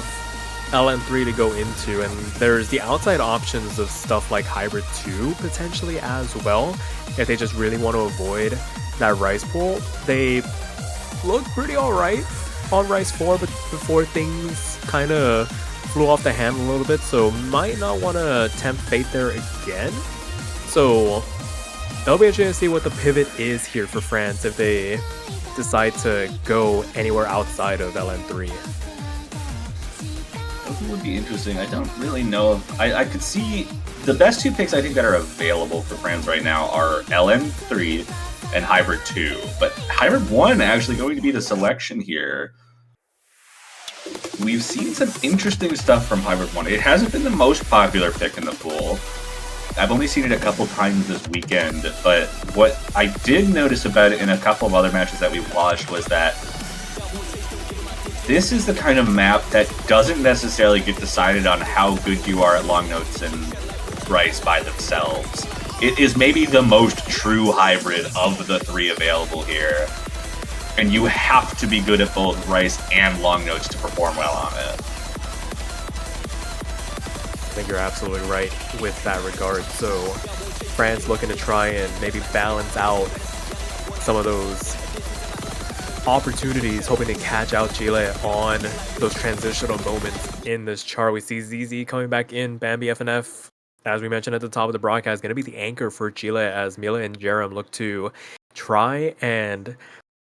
LN3 to go into, and there's the outside options of stuff like Hybrid 2 potentially as well. If they just really want to avoid that Rice pool, they look pretty alright on Rice 4, but before things kind of flew off the handle a little bit, so might not want to tempt fate there again. So it'll be interesting to see what the pivot is here for France if they decide to go anywhere outside of LN3. That would be interesting. I don't really know. I could see the best two picks I think that are available for France right now are LN3 and Hybrid 2. But Hybrid 1 actually going to be the selection here. We've seen some interesting stuff from Hybrid 1. It hasn't been the most popular pick in the pool. I've only seen it a couple times this weekend, but what I did notice about it in a couple of other matches that we watched was that this is the kind of map that doesn't necessarily get decided on how good you are at long notes and Rice by themselves. It is maybe the most true hybrid of the three available here, and you have to be good at both Rice and long notes to perform well on it. I think you're absolutely right with that regard. So France looking to try and maybe balance out some of those opportunities, hoping to catch out Chile on those transitional moments in this chart. We see ZZ coming back in. Bambi FNF, as we mentioned at the top of the broadcast, going to be the anchor for Chile as Mila and Jerem look to try and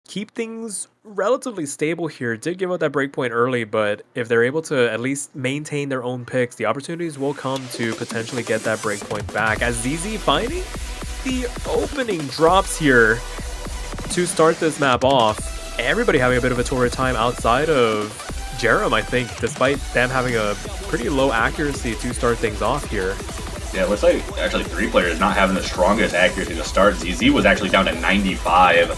keep things relatively stable here. Did give out that breakpoint early, but if they're able to at least maintain their own picks, the opportunities will come to potentially get that breakpoint back. As ZZ finding the opening drops here to start this map off. Everybody having a bit of a torrid time outside of Jerem, I think, despite them having a pretty low accuracy to start things off here. Yeah, it looks like actually three players not having the strongest accuracy to start. ZZ was actually down to 95.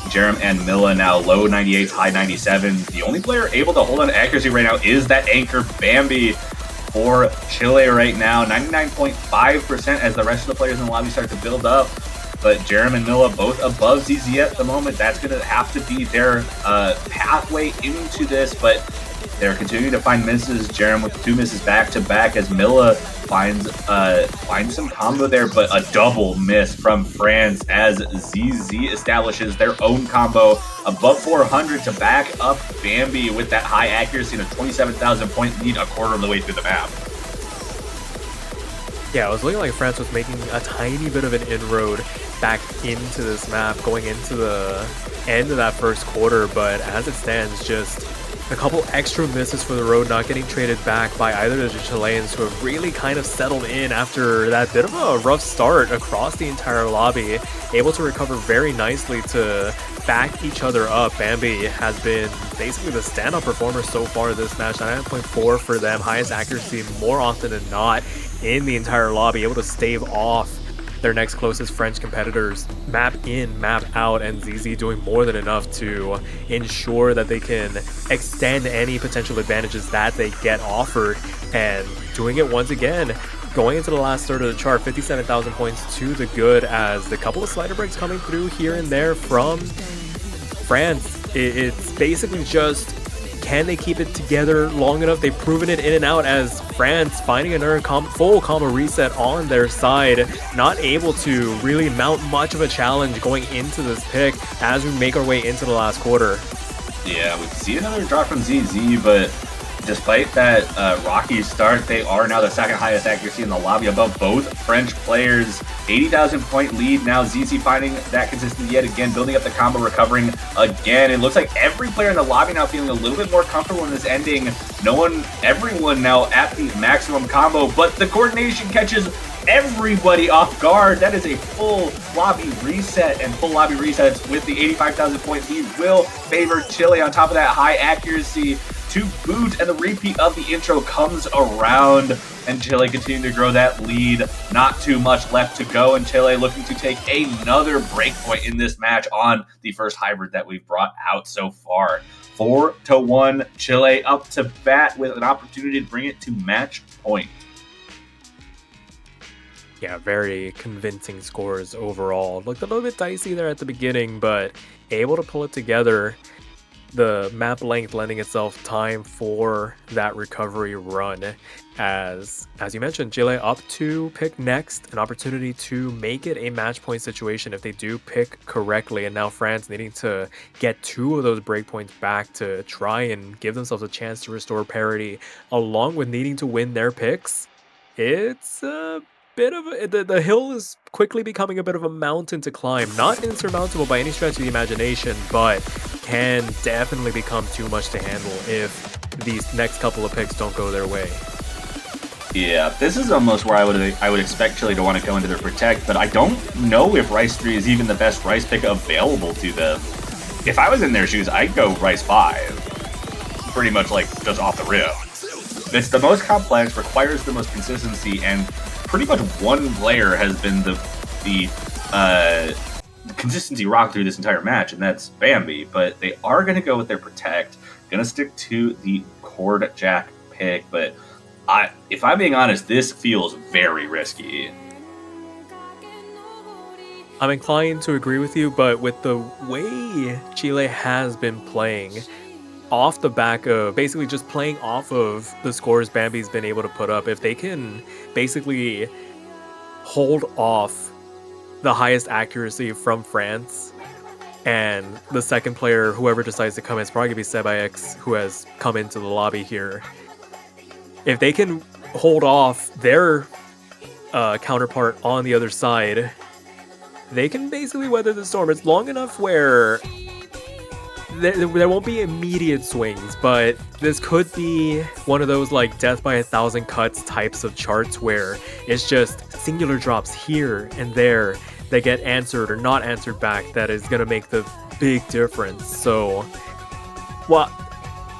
Jerem and Milla now low 98s, high 97s. The only player able to hold on to accuracy right now is that anchor Bambi for Chile right now. 99.5% as the rest of the players in the lobby start to build up. But Jerem and Milla both above ZZ at the moment. That's going to have to be their pathway into this, but they're continuing to find misses. Jerem with 2 misses back to back as Milla finds some combo there, but a double miss from France as ZZ establishes their own combo above 400 to back up Bambi with that high accuracy and a 27,000 point lead a quarter of the way through the map. Yeah, it was looking like France was making a tiny bit of an inroad back into this map going into the end of that first quarter, but as it stands, just a couple extra misses for the road, not getting traded back by either of the Chileans, who have really kind of settled in after that bit of a rough start across the entire lobby, able to recover very nicely to back each other up. Bambi has been basically the standout performer so far this match, 99.4 for them, highest accuracy more often than not in the entire lobby, able to stave off their next closest French competitors, map in, map out, and ZZ doing more than enough to ensure that they can extend any potential advantages that they get offered, and doing it once again. Going into the last third of the chart, 57,000 points to the good as the couple of slider breaks coming through here and there from France. It's basically just can they keep it together long enough? They've proven it in and out as France finding another full combo reset on their side, not able to really mount much of a challenge going into this pick as we make our way into the last quarter. Yeah, we see another drop from ZZ, but despite that rocky start, they are now the second highest accuracy in the lobby above both French players. 80,000 point lead. Now ZZ finding that consistency yet again, building up the combo, recovering again. It looks like every player in the lobby now feeling a little bit more comfortable in this ending. Everyone now at the maximum combo, but the coordination catches everybody off guard. That is a full lobby reset, and full lobby resets with the 85,000 point lead will favor Chile. On top of that, high accuracy to boot, and the repeat of the intro comes around, and Chile continuing to grow that lead. Not too much left to go, and Chile looking to take another breakpoint in this match on the first hybrid that we've brought out so far. 4-1, Chile up to bat with an opportunity to bring it to match point. Yeah, very convincing scores overall. Looked a little bit dicey there at the beginning, but able to pull it together. The map length lending itself time for that recovery run. As you mentioned, Chile up to pick next, an opportunity to make it a match point situation if they do pick correctly. And now France needing to get 2 of those breakpoints back to try and give themselves a chance to restore parity, along with needing to win their picks. It's a bit of the hill is quickly becoming a bit of a mountain to climb. Not insurmountable by any stretch of the imagination, but can definitely become too much to handle if these next couple of picks don't go their way. Yeah, this is almost where I would expect Chile to want to go into their protect, but I don't know if Rice 3 is even the best Rice pick available to them. If I was in their shoes, I'd go Rice 5. Pretty much like just off the rip. It's the most complex, requires the most consistency, and pretty much one player has been the consistency rock through this entire match, and that's Bambi. But they are going to go with their protect, going to stick to the Cord Jack pick. But if I'm being honest, this feels very risky. I'm inclined to agree with you, but with the way Chile has been playing, off the back of basically just playing off of the scores Bambi's been able to put up, if they can basically hold off the highest accuracy from France, and the second player, whoever decides to come in, it's probably going to be SebIX, who has come into the lobby here. If they can hold off their counterpart on the other side, they can basically weather the storm. It's long enough where there won't be immediate swings, but this could be one of those like death by 1,000 cuts types of charts where it's just singular drops here and there that get answered or not answered back that is going to make the big difference. So, well,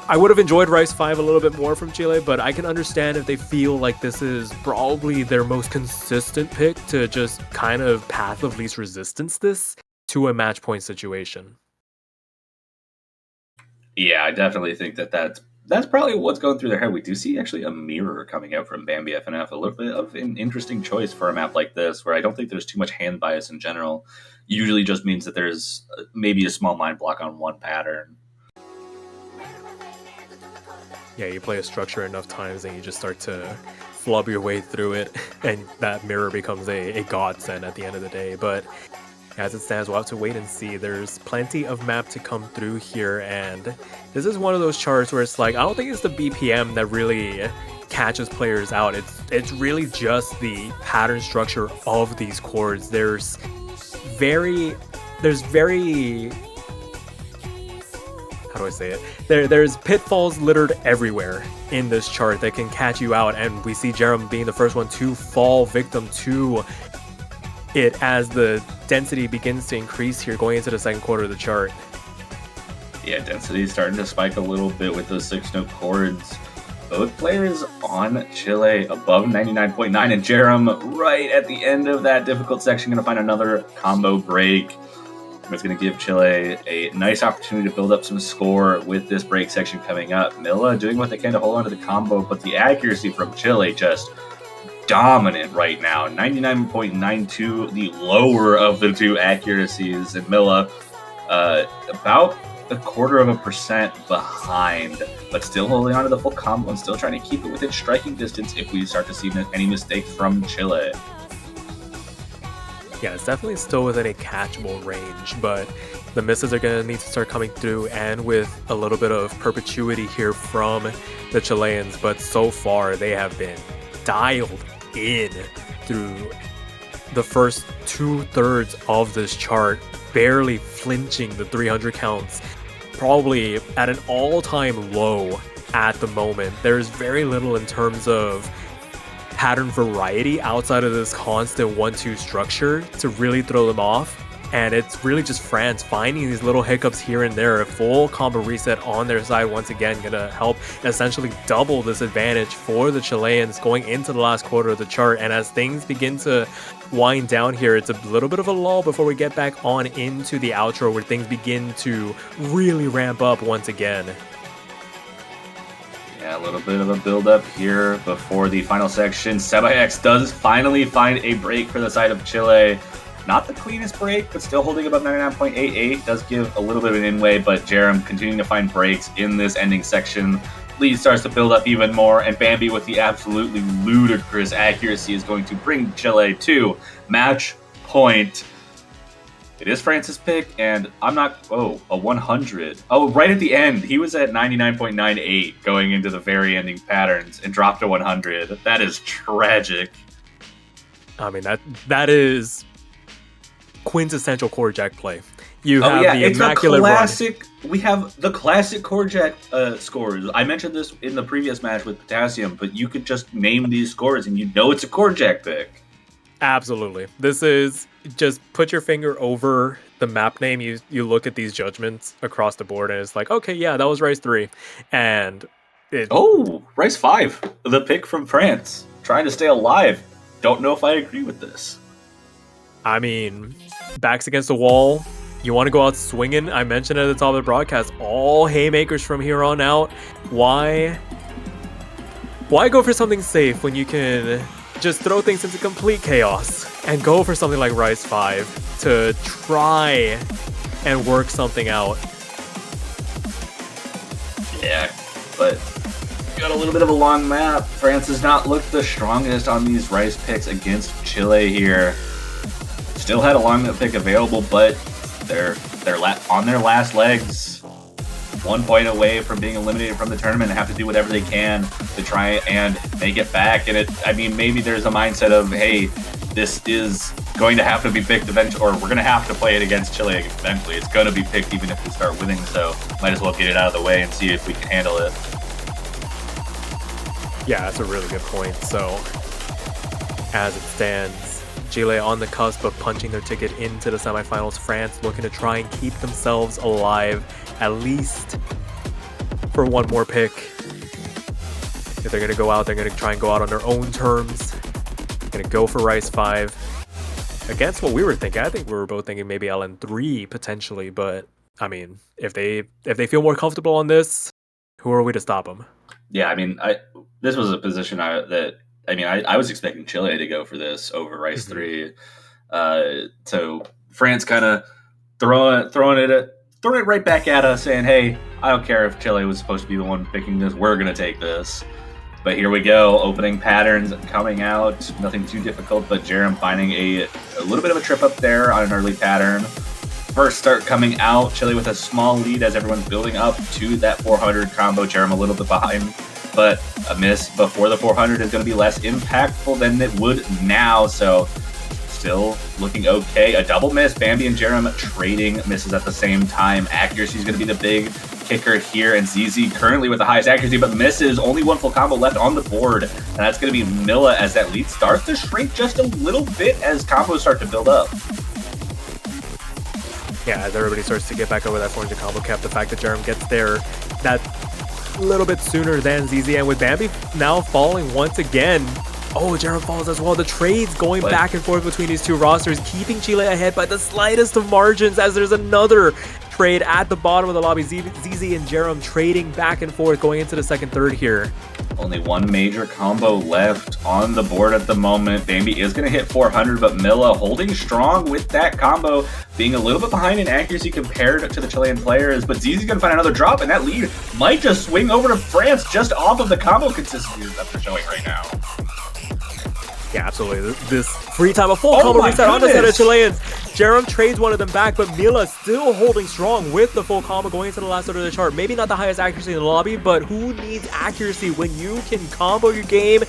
I would have enjoyed Rice 5 a little bit more from Chile, but I can understand if they feel like this is probably their most consistent pick to just kind of path of least resistance this to a match point situation. Yeah, I definitely think that's probably what's going through their head. We do see actually a mirror coming out from Bambi FNF, a little bit of an interesting choice for a map like this, where I don't think there's too much hand bias in general. Usually just means that there's maybe a small mind block on one pattern. Yeah, you play a structure enough times and you just start to flub your way through it, and that mirror becomes a godsend at the end of the day. But as it stands, we'll have to wait and see. There's plenty of map to come through here, and this is one of those charts where it's like, I don't think it's the BPM that really catches players out. It's really just the pattern structure of these chords. There's very how do I say it? There's pitfalls littered everywhere in this chart that can catch you out, and we see Jerem being the first one to fall victim to it as the density begins to increase here going into the second quarter of the chart. Yeah, density is starting to spike a little bit with those 6-note chords. Both players on Chile above 99.9, and Jerem right at the end of that difficult section going to find another combo break. It's going to give Chile a nice opportunity to build up some score with this break section coming up. Milla doing what they can to hold on to the combo, but the accuracy from Chile just dominant right now. 99.92, the lower of the two accuracies, and Milla about 0.25% behind, but still holding on to the full combo and still trying to keep it within striking distance if we start to see any mistakes from Chile. Yeah, it's definitely still within a catchable range, but the misses are going to need to start coming through, and with a little bit of perpetuity here from the Chileans, but so far they have been dialed in through the first 2/3 of this chart, barely flinching the 300 counts, probably at an all-time low at the moment. There's very little in terms of pattern variety outside of this constant 1-2 structure to really throw them off, and it's really just France finding these little hiccups here and there. A full combo reset on their side once again gonna help essentially double this advantage for the Chileans going into the last quarter of the chart. And as things begin to wind down here, it's a little bit of a lull before we get back on into the outro where things begin to really ramp up once again. Yeah, a little bit of a build-up here before the final section. Sebax does finally find a break for the side of Chile. Not the cleanest break, but still holding above 99.88. Does give a little bit of an in-way, but Jerem continuing to find breaks in this ending section. Lead starts to build up even more, and Bambi with the absolutely ludicrous accuracy is going to bring Chile to match point. It is France's pick, and I'm not... Oh, a 100. Oh, right at the end. He was at 99.98 going into the very ending patterns and dropped a 100. That is tragic. I mean, that is quintessential core jack play. You have the it's immaculate a classic. We have the classic core jack scores. I mentioned this in the previous match with Potassium, but you could just name these scores and you know it's a core jack pick. Absolutely. This is just put your finger over the map name. You look at these judgments across the board and it's like, okay, yeah, that was Rice 3. And Rice 5, the pick from France, trying to stay alive. Don't know if I agree with this. I mean, backs against the wall. You want to go out swinging? I mentioned at the top of the broadcast, all haymakers from here on out. Why go for something safe when you can just throw things into complete chaos and go for something like Rice 5 to try and work something out? Yeah, but got a little bit of a long map. France has not looked the strongest on these Rice picks against Chile here. Still had a long map pick available, but they're on their last legs. 1 point away from being eliminated from the tournament and have to do whatever they can to try and make it back. And maybe there's a mindset of, hey, this is going to have to be picked eventually, or we're going to have to play it against Chile eventually. It's going to be picked even if we start winning, so might as well get it out of the way and see if we can handle it. Yeah, that's a really good point. So, as it stands, Chile on the cusp of punching their ticket into the semifinals. France looking to try and keep themselves alive, at least for one more pick. If they're going to go out, they're going to try and go out on their own terms. Going to go for Rice 5. Against what we were thinking. I think we were both thinking maybe LN3 potentially, but I mean, if they feel more comfortable on this, who are we to stop them? Yeah, I mean, this was a position I was expecting Chile to go for this over Rice 3. So France kind of throwing it right back at us, saying, hey, I don't care if Chile was supposed to be the one picking this, we're going to take this. But here we go, opening patterns coming out, nothing too difficult, but Jerem finding a little bit of a trip up there on an early pattern. First start coming out, Chile with a small lead as everyone's building up to that 400 combo. Jerem a little bit behind, but a miss before the 400 is going to be less impactful than it would now, so still looking okay. A double miss, Bambi and Jerem trading misses at the same time. Accuracy is going to be the big kicker here, and ZZ currently with the highest accuracy, but misses. Only one full combo left on the board, and that's going to be Milla as that lead starts to shrink just a little bit as combos start to build up. Yeah, as everybody starts to get back over that 400 combo cap, the fact that Jerem gets there that little bit sooner than ZZ, and with Bambi now falling once again. Oh, Jerem falls as well. The trades going back and forth between these two rosters, keeping Chile ahead by the slightest of margins as there's another trade at the bottom of the lobby. ZZ and Jerem trading back and forth going into the second third here. Only one major combo left on the board at the moment. Bambi is going to hit 400, but Milla holding strong with that combo, being a little bit behind in accuracy compared to the Chilean players. But ZZ's going to find another drop, and that lead might just swing over to France just off of the combo consistency that they're showing right now. Yeah, absolutely. This free time, a full combo reset on the set of Chileans. Jerem trades one of them back, but Milla still holding strong with the full combo going into the last third of the chart. Maybe not the highest accuracy in the lobby, but who needs accuracy when you can combo your game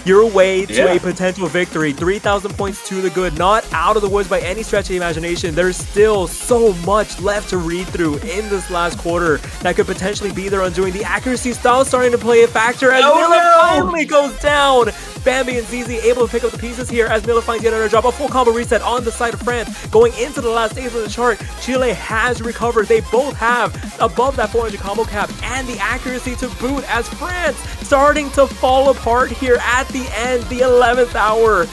your way to a potential victory? 3,000 points to the good, not out of the woods by any stretch of the imagination. There's still so much left to read through in this last quarter that could potentially be their undoing. The accuracy style starting to play a factor as Milla finally goes down. Bambi and ZZ able to pick up the pieces here as Milla finds yet another drop. A full combo reset on the side of France going into the last days of the chart. Chile has recovered. They both have above that 400 combo cap and the accuracy to boot as France starting to fall apart here at the end, the 11th hour.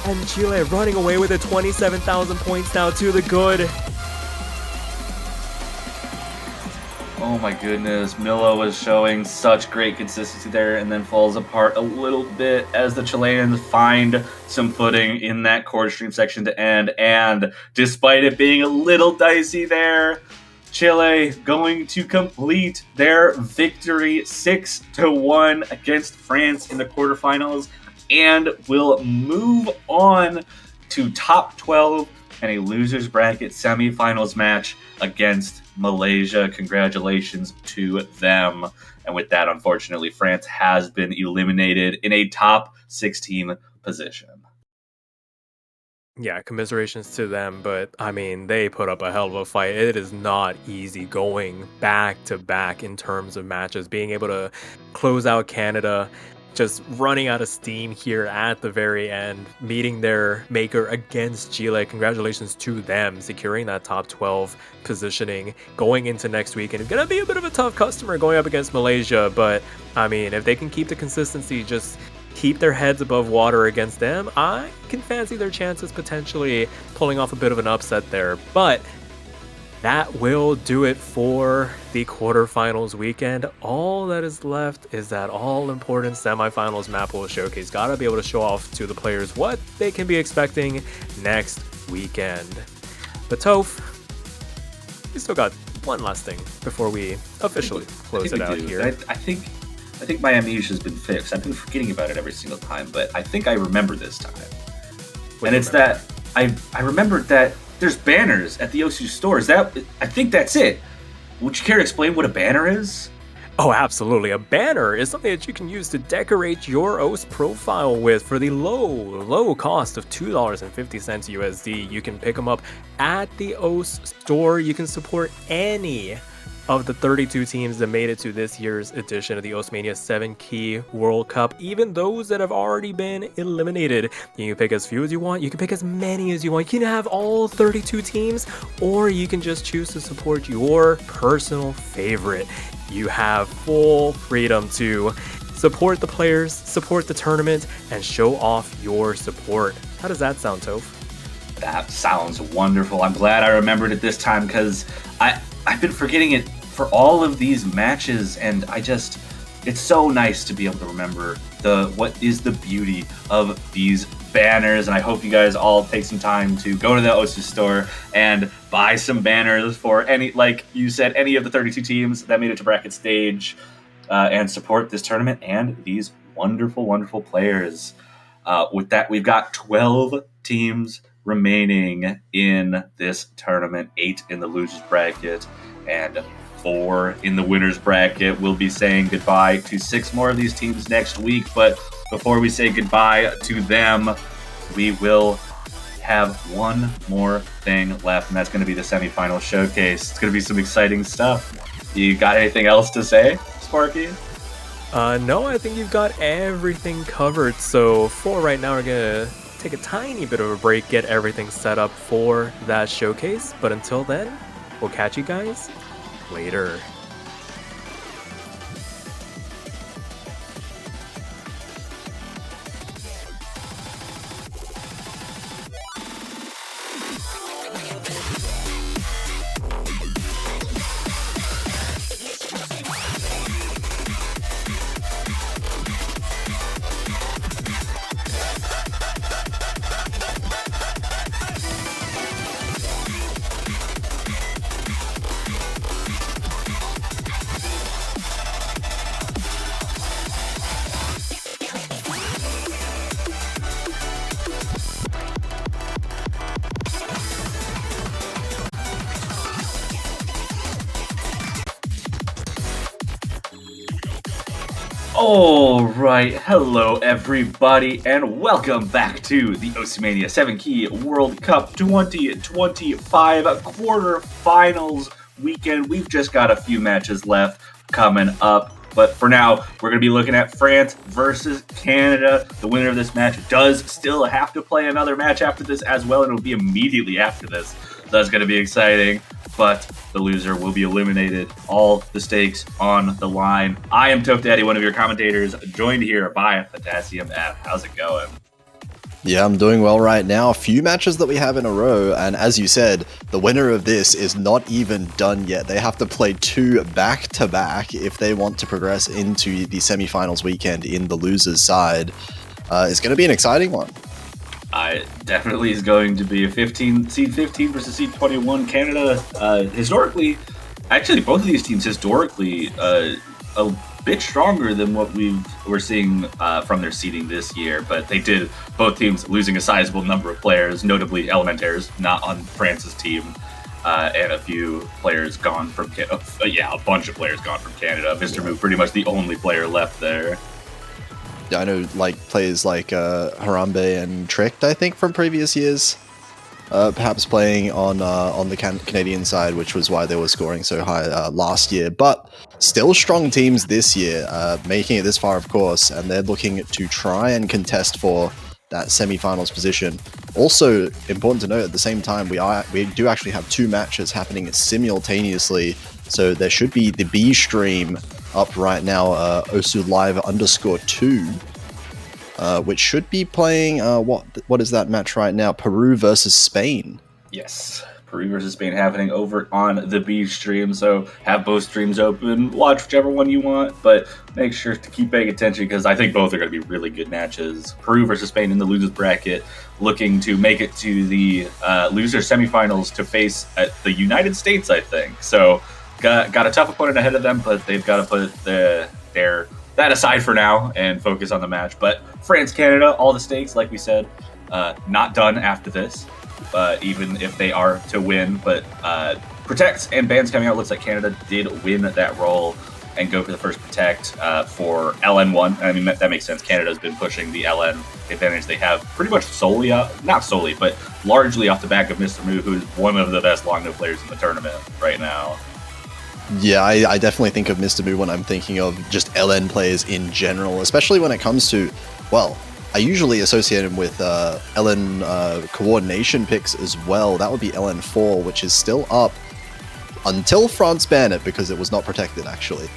And Chile running away with it, 27,000 points now to the good. Oh my goodness, Milla was showing such great consistency there and then falls apart a little bit as the Chileans find some footing in that quarter stream section to end. And despite it being a little dicey there, Chile going to complete their victory 6-1 against France in the quarterfinals and will move on to top 12 and a losers bracket semifinals match against Malaysia. Congratulations to them. And with that, unfortunately, France has been eliminated in a top 16 position. Yeah, commiserations to them, but I mean, they put up a hell of a fight. It is not easy going back to back in terms of matches. Being able to close out Canada, just running out of steam here at the very end, meeting their maker against Chile. Congratulations to them, securing that top 12 positioning going into next week. And it's going to be a bit of a tough customer going up against Malaysia, but I mean, if they can keep the consistency, just keep their heads above water against them, I can fancy their chances potentially pulling off a bit of an upset there. But that will do it for the quarterfinals weekend. All that is left is that all-important semifinals map will showcase. Gotta be able to show off to the players what they can be expecting next weekend. But Toph, we still got one last thing before we officially close it out here. I think my amnesia has been fixed. I've been forgetting about it every single time, but I think I remember this time. And it's that I remembered that there's banners at the Osu store. I think that's it. Would you care to explain what a banner is? Oh, absolutely. A banner is something that you can use to decorate your OS profile with for the low cost of $2.50 USD. You can pick them up at the OS store. You can support any of the 32 teams that made it to this year's edition of the Osmania 7 Key World Cup, even those that have already been eliminated. You can pick as few as you want, you can pick as many as you want, you can have all 32 teams, or you can just choose to support your personal favorite. You have full freedom to support the players, support the tournament, and show off your support. How does that sound, Toph? That sounds wonderful. I'm glad I remembered it this time because I've been forgetting it for all of these matches, and it's so nice to be able to remember what is the beauty of these banners. And I hope you guys all take some time to go to the Osu store and buy some banners for any, like you said, any of the 32 teams that made it to bracket stage, and support this tournament and these wonderful, wonderful players. With that, we've got 12 teams remaining in this tournament, 8 in the losers bracket and 4 in the winners bracket. We'll be saying goodbye to 6 more of these teams next week, but before we say goodbye to them, we will have one more thing left, and that's going to be the semifinal showcase. It's going to be some exciting stuff. You got anything else to say, Sparky? No, I think you've got everything covered. So for right now, we're going to take a tiny bit of a break, get everything set up for that showcase. But until then, we'll catch you guys later. All right, hello everybody, and welcome back to the Oceania 7 Key World Cup 2025 quarterfinals weekend. We've just got a few matches left coming up, but for now, we're going to be looking at France versus Canada. The winner of this match does still have to play another match after this as well, and it'll be immediately after this. So that's going to be exciting. But the loser will be eliminated. All the stakes on the line. I am Toph Daddy, one of your commentators, joined here by Potassium F. How's it going? Yeah, I'm doing well right now. A few matches that we have in a row, and as you said, the winner of this is not even done yet. They have to play 2 back-to-back if they want to progress into the semifinals weekend in the loser's side. It's going to be an exciting one. It definitely is going to be a seed 15 versus seed 21. Canada, historically, actually both of these teams historically a bit stronger than what we're seeing from their seeding this year. But they did, both teams losing a sizable number of players, notably Elementaires, not on France's team, and a few players gone from a bunch of players gone from Canada. Mr. Moo, pretty much the only player left there. Yeah, I know players like Harambe and Tricked, I think, from previous years. Perhaps playing on the Canadian side, which was why they were scoring so high last year. But still strong teams this year, making it this far, of course, and they're looking to try and contest for that semi-finals position. Also, important to note, at the same time, we do actually have 2 matches happening simultaneously, so there should be the B stream up right now, Osu Live _2, which should be playing, what is that match right now? Peru versus Spain. Yes, Peru versus Spain happening over on the B stream, so have both streams open, watch whichever one you want, but make sure to keep paying attention because I think both are going to be really good matches. Peru versus Spain in the losers bracket, looking to make it to the loser semifinals to face the United States, I think. So got a tough opponent ahead of them, but they've got to put that aside for now and focus on the match. But France, Canada, all the stakes, like we said, not done after this, even if they are to win. But protects and bans coming out. Looks like Canada did win that role and go for the first protect for LN1. I mean, that makes sense. Canada's been pushing the LN advantage they have pretty much not solely, but largely off the back of Mr. Moo, who's one of the best long-no players in the tournament right now. Yeah, I definitely think of Mr. Moo when I'm thinking of just LN players in general, especially when it comes to, well, I usually associate him with LN coordination picks as well. That would be LN4, which is still up until France banned it because it was not protected, actually.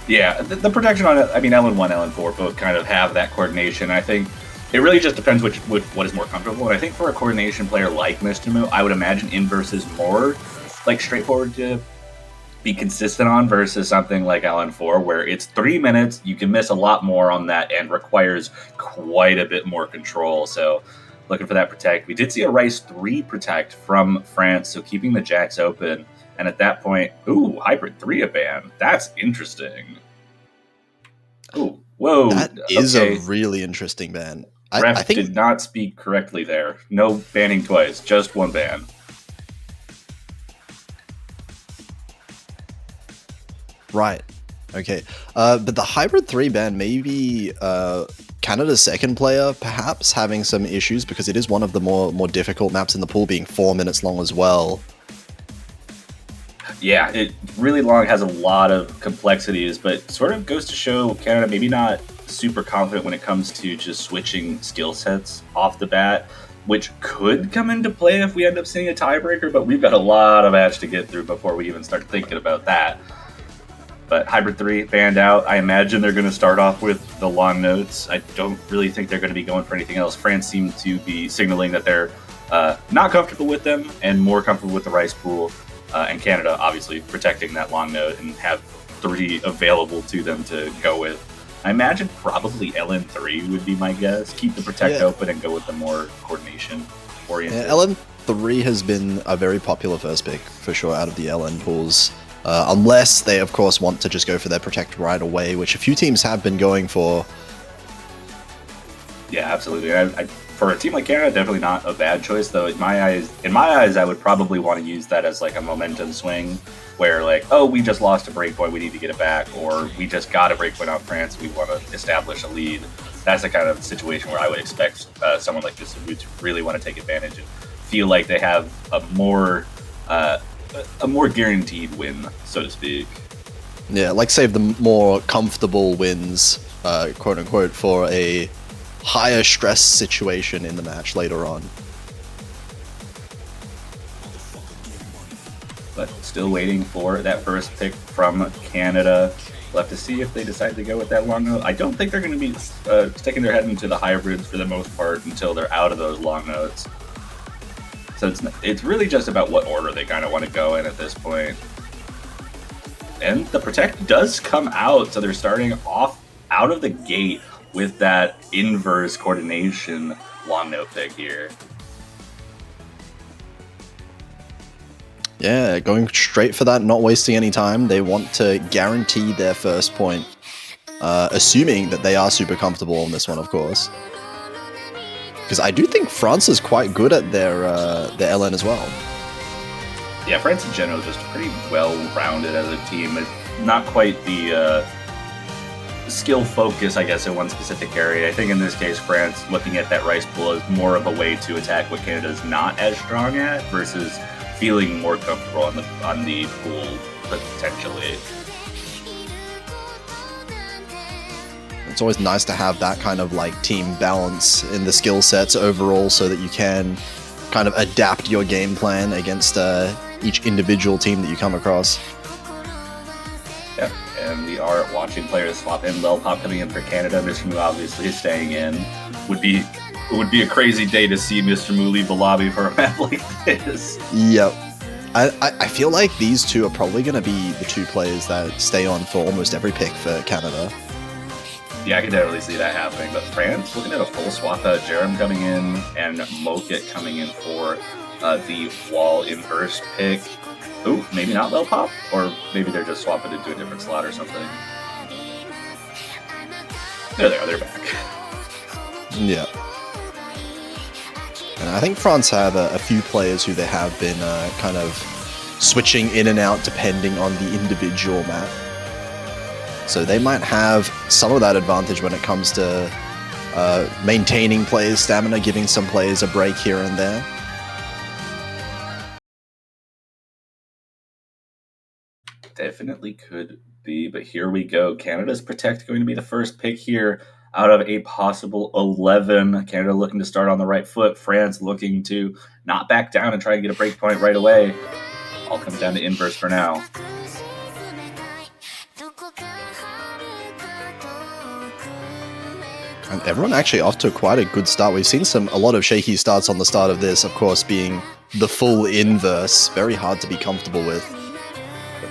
Yeah, the protection on it, I mean, LN1, LN4 both kind of have that coordination. I think it really just depends what is more comfortable. And I think for a coordination player like Mr. Moo, I would imagine inverse is more straightforward to be consistent on versus something like LN4 where it's 3 minutes, you can miss a lot more on that and requires quite a bit more control. So looking for that protect. We did see a Rice 3 protect from France, so keeping the jacks open. And at that point, Hybrid 3 a ban. That's interesting. Oh, whoa. That is a really interesting ban. Ref I think did not speak correctly there. No banning twice, just one ban. Right. Okay. But the Hybrid 3 ban may be Canada's second player, perhaps, having some issues because it is one of the more difficult maps in the pool, being 4 minutes long as well. Yeah, it really long, has a lot of complexities, but sort of goes to show Canada maybe not super confident when it comes to just switching skill sets off the bat, which could come into play if we end up seeing a tiebreaker, but we've got a lot of match to get through before we even start thinking about that. But Hybrid 3 banned out. I imagine they're going to start off with the long notes. I don't really think they're going to be going for anything else. France seems to be signaling that they're not comfortable with them and more comfortable with the Rice pool. And Canada, obviously, protecting that long note and have 3 available to them to go with. I imagine probably LN3 would be my guess. Keep the protect open and go with the more coordination-oriented. Yeah, LN3 has been a very popular first pick, for sure, out of the LN pools. Unless they, of course, want to just go for their protect right away, which a few teams have been going for. Yeah, absolutely. For a team like Canada, definitely not a bad choice, though. In my eyes, I would probably want to use that as like a momentum swing where like, oh, we just lost a breakpoint, we need to get it back, or we just got a breakpoint on France, we want to establish a lead. That's the kind of situation where I would expect someone like this to really want to take advantage and feel like they have a more guaranteed win, so to speak. Yeah, like save the more comfortable wins, quote unquote, for a higher stress situation in the match later on. But still waiting for that first pick from Canada. We'll have to see if they decide to go with that long note. I don't think they're going to be sticking their head into the hybrids for the most part until they're out of those long notes. So it's really just about what order they kind of want to go in at this point. And the Protect does come out, so they're starting off out of the gate with that inverse coordination long note pick here. Yeah, going straight for that, not wasting any time. They want to guarantee their first point, assuming that they are super comfortable on this one, of course. Because I do think France is quite good at their LN as well. Yeah, France in general is just pretty well-rounded as a team. It's not quite the skill focus, I guess, in one specific area. I think in this case, France, looking at that rice pool is more of a way to attack what Canada's not as strong at versus feeling more comfortable on the pool potentially. It's always nice to have that kind of like team balance in the skill sets overall, so that you can kind of adapt your game plan against each individual team that you come across. Yep, and we are watching players swap in. Lil Pop coming in for Canada. Mr. Mu obviously staying in. It would be a crazy day to see Mr. Mu leave the lobby for a map like this. Yep. I feel like these two are probably going to be the two players that stay on for almost every pick for Canada. Yeah, I can definitely see that happening. But France, looking at a full swap, Jerem coming in and Moket coming in for the wall inverse pick. Ooh, maybe not Lil Pop, or maybe they're just swapping into a different slot or something. There they are, they're back. Yeah. And I think France have a few players who they have been kind of switching in and out depending on the individual map. So they might have some of that advantage when it comes to maintaining players' stamina, giving some players a break here and there. Definitely could be, but here we go. Canada's Protect going to be the first pick here out of a possible 11. Canada looking to start on the right foot. France looking to not back down and try and get a break point right away. All comes down to inverse for now. And everyone actually off to quite a good start. We've seen a lot of shaky starts on the start of this, of course, being the full inverse. Very hard to be comfortable with.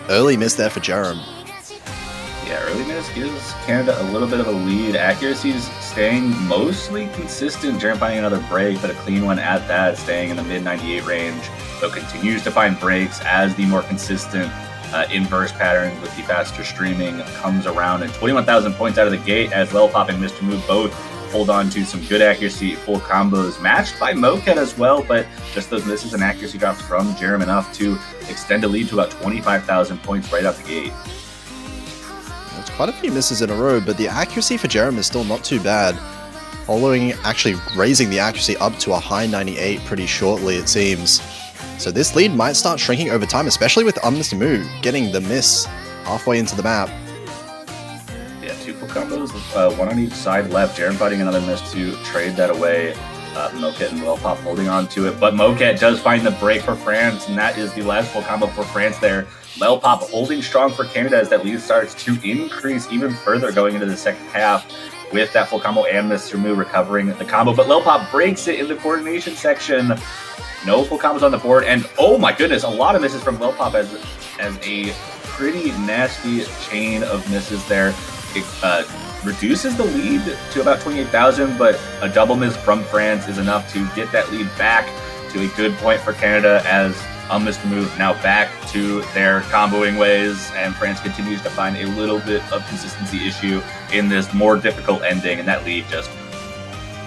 Early miss there for Jerem. Yeah, early miss gives Canada a little bit of a lead. Accuracy's staying mostly consistent. Jerem finding another break, but a clean one at that, staying in the mid-98 range. So continues to find breaks as the more consistent inverse patterns with the faster streaming comes around. And 21,000 points out of the gate as Lil Pop and Mr. Move both hold on to some good accuracy full combos, matched by Moket as well, but just those misses and accuracy drops from Jerem enough to extend a lead to about 25,000 points right out the gate. There's quite a few misses in a row, but the accuracy for Jerem is still not too bad. Following, actually raising the accuracy up to a high 98 pretty shortly, it seems. So this lead might start shrinking over time, especially with Mr. Mu getting the miss halfway into the map. Yeah, two full combos, one on each side left. Jerem fighting another miss to trade that away. Moket and Lil Pop holding on to it, but Moket does find the break for France, and that is the last full combo for France there. Lil Pop holding strong for Canada as that lead starts to increase even further going into the second half with that full combo and Mr. Mu recovering the combo, but Lil Pop breaks it in the coordination section. No full combos on the board, and oh my goodness, a lot of misses from Lil Pop as a pretty nasty chain of misses there. It reduces the lead to about 28,000, but a double miss from France is enough to get that lead back to a good point for Canada as Mr. Move now back to their comboing ways, and France continues to find a little bit of consistency issue in this more difficult ending, and that lead just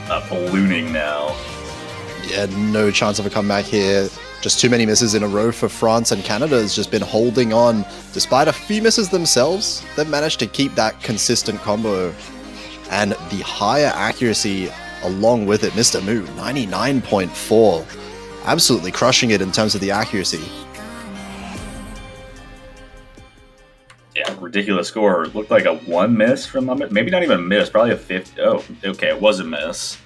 ballooning now. Yeah, no chance of a comeback here. Just too many misses in a row for France, and Canada has just been holding on. Despite a few misses themselves, they've managed to keep that consistent combo. And the higher accuracy along with it, Mr. Moo, 99.4. Absolutely crushing it in terms of the accuracy. Yeah, ridiculous score. It looked like a 1 miss from maybe not even a miss, probably a 50. Oh, okay, it was a miss.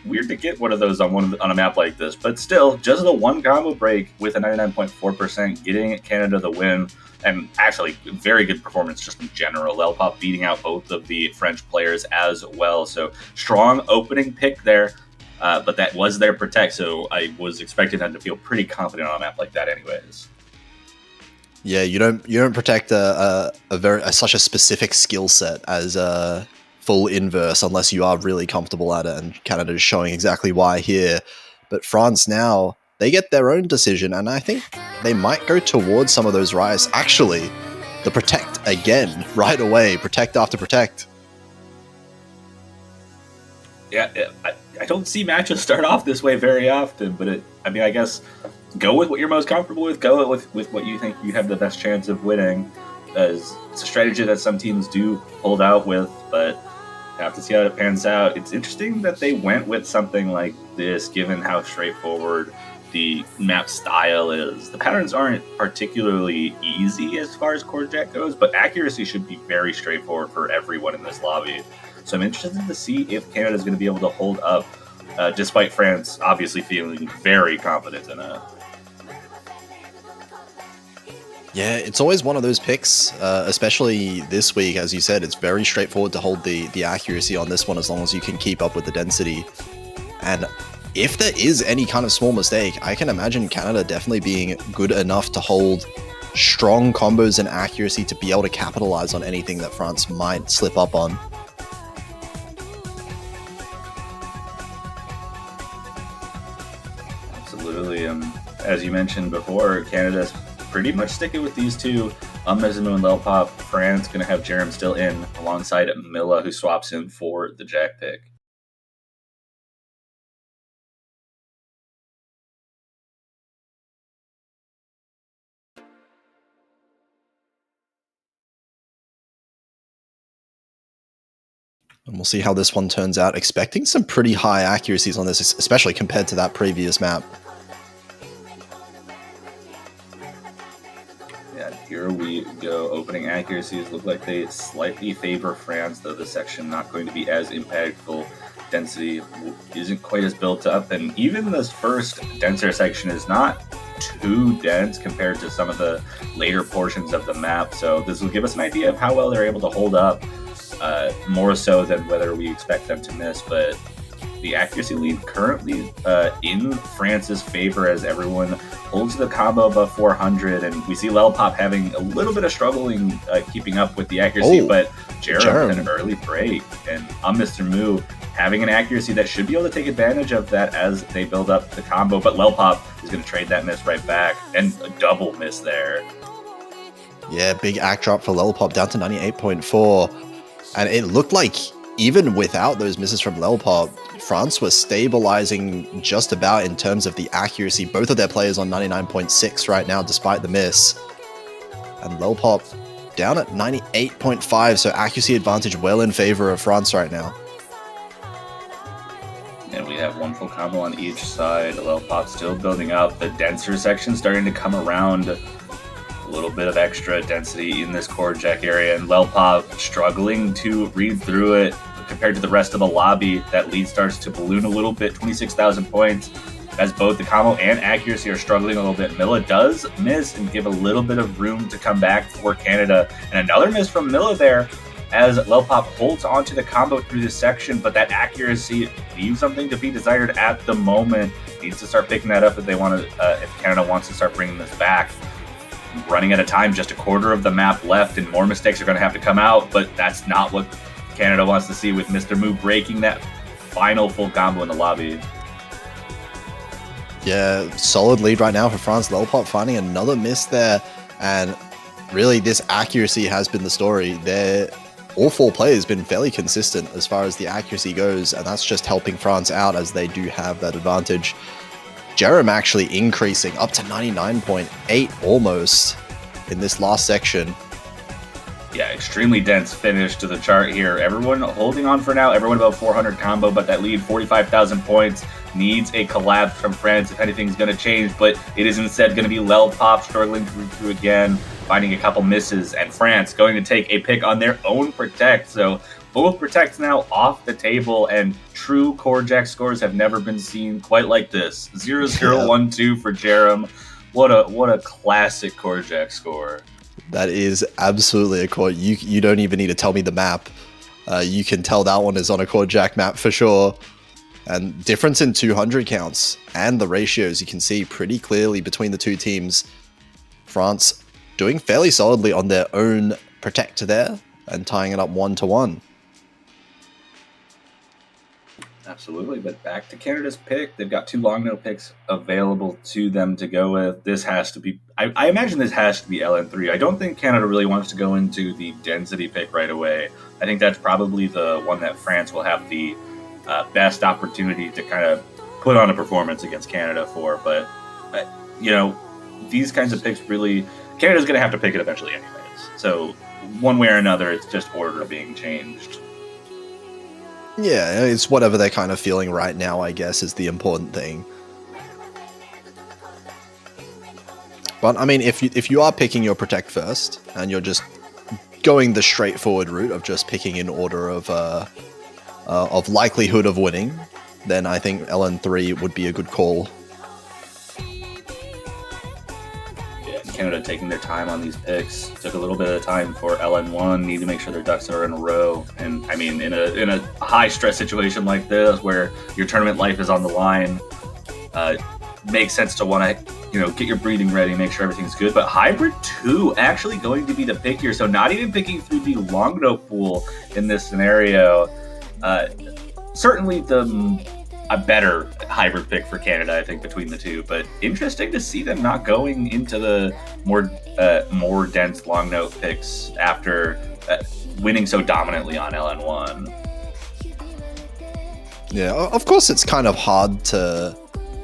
Weird to get one of those on a map like this, but still, just the 1 combo break with a 99.4%, getting Canada the win, and actually very good performance just in general. Lelpop beating out both of the French players as well, so strong opening pick there, but that was their protect, so I was expecting them to feel pretty confident on a map like that anyways. Yeah, you don't protect such a specific skill set as full inverse unless you are really comfortable at it, and Canada is showing exactly why here. But France now, they get their own decision, and I think they might go towards some of those riots. Actually, the protect again, right away, protect after protect. Yeah, I don't see matches start off this way very often, but I guess go with what you're most comfortable with. Go with what you think you have the best chance of winning. As it's a strategy that some teams do hold out with, but have to see how it pans out. It's interesting that they went with something like this, given how straightforward the map style is. The patterns aren't particularly easy as far as core jet goes, but accuracy should be very straightforward for everyone in this lobby. So I'm interested to see if Canada is going to be able to hold up, despite France obviously feeling very confident in it. Yeah, it's always one of those picks, especially this week. As you said, it's very straightforward to hold the accuracy on this one as long as you can keep up with the density. And if there is any kind of small mistake, I can imagine Canada definitely being good enough to hold strong combos and accuracy to be able to capitalize on anything that France might slip up on. Absolutely. As you mentioned before, Canada's pretty much sticking with these two. Mezimu and Lelpop. France going to have Jerem still in alongside Milla, who swaps in for the Jack pick. And we'll see how this one turns out. Expecting some pretty high accuracies on this, especially compared to that previous map. Yeah, here we go. Opening accuracies look like they slightly favor France, though this section not going to be as impactful. Density isn't quite as built up, and even this first denser section is not too dense compared to some of the later portions of the map, so this will give us an idea of how well they're able to hold up, more so than whether we expect them to miss. But the accuracy lead currently in France's favor as everyone holds the combo above 400, and we see Lelpop having a little bit of struggling keeping up with the accuracy, but Jerem with an early break, and Mr. Moo having an accuracy that should be able to take advantage of that as they build up the combo, but Lelpop is going to trade that miss right back, and a double miss there. Yeah, big act drop for Lelpop, down to 98.4, and it looked like even without those misses from Lelpop, France was stabilizing just about in terms of the accuracy. Both of their players on 99.6 right now, despite the miss. And Lelpop down at 98.5, so accuracy advantage well in favor of France right now. And we have one full combo on each side. Lelpop still building up. The denser section starting to come around. A little bit of extra density in this core jack area, and Lelpop struggling to read through it compared to the rest of the lobby. That lead starts to balloon a little bit, 26,000 points, as both the combo and accuracy are struggling a little bit. Milla does miss and give a little bit of room to come back for Canada, and another miss from Milla there as Lelpop holds onto the combo through this section, but that accuracy leaves something to be desired at the moment. Needs to start picking that up if they want to, if Canada wants to start bringing this back. Running out of time, just a quarter of the map left, and more mistakes are going to have to come out, but that's not what Canada wants to see, with Mr. Moo breaking that final full combo in the lobby. Yeah, solid lead right now for France. Lelpop finding another miss there, and really this accuracy has been the story. All four players been fairly consistent as far as the accuracy goes, and that's just helping France out as they do have that advantage. Jerem actually increasing up to 99.8 almost in this last section. Yeah, extremely dense finish to the chart here. Everyone holding on for now. Everyone above 400 combo, but that lead, 45,000 points, needs a collapse from France if anything's going to change. But it is instead going to be Lel Pop struggling through again, finding a couple misses, and France going to take a pick on their own Protect. So both Protects now off the table, and true Core Jack scores have never been seen quite like this. 0-0-1-2 for Jerem. What a classic Core Jack score. That is absolutely a core. You don't even need to tell me the map. You can tell that one is on a Core Jack map for sure. And difference in 200 counts and the ratios you can see pretty clearly between the two teams. France doing fairly solidly on their own Protect there and tying it up 1-1. Absolutely, but back to Canada's pick. They've got 2 long no picks available to them to go with. This has to be, I imagine this has to be LN3. I don't think Canada really wants to go into the density pick right away. I think that's probably the one that France will have the best opportunity to kind of put on a performance against Canada for. But, you know, these kinds of picks really, Canada's going to have to pick it eventually anyways. So one way or another, it's just order being changed. Yeah, it's whatever they're kind of feeling right now, I guess, is the important thing. But, I mean, if you are picking your Protect first, and you're just going the straightforward route of just picking in order of likelihood of winning, then I think LN3 would be a good call. Canada taking their time on these picks. Took a little bit of time for LN1. Need to make sure their ducks are in a row. And I mean, in a high stress situation like this, where your tournament life is on the line, makes sense to want to get your breathing ready, make sure everything's good. But Hybrid 2 actually going to be the pick here. So not even picking through the long no pool in this scenario. Certainly a better hybrid pick for Canada, I think, between the two. But interesting to see them not going into the more dense long note picks after winning so dominantly on LN1. Yeah, of course it's kind of hard to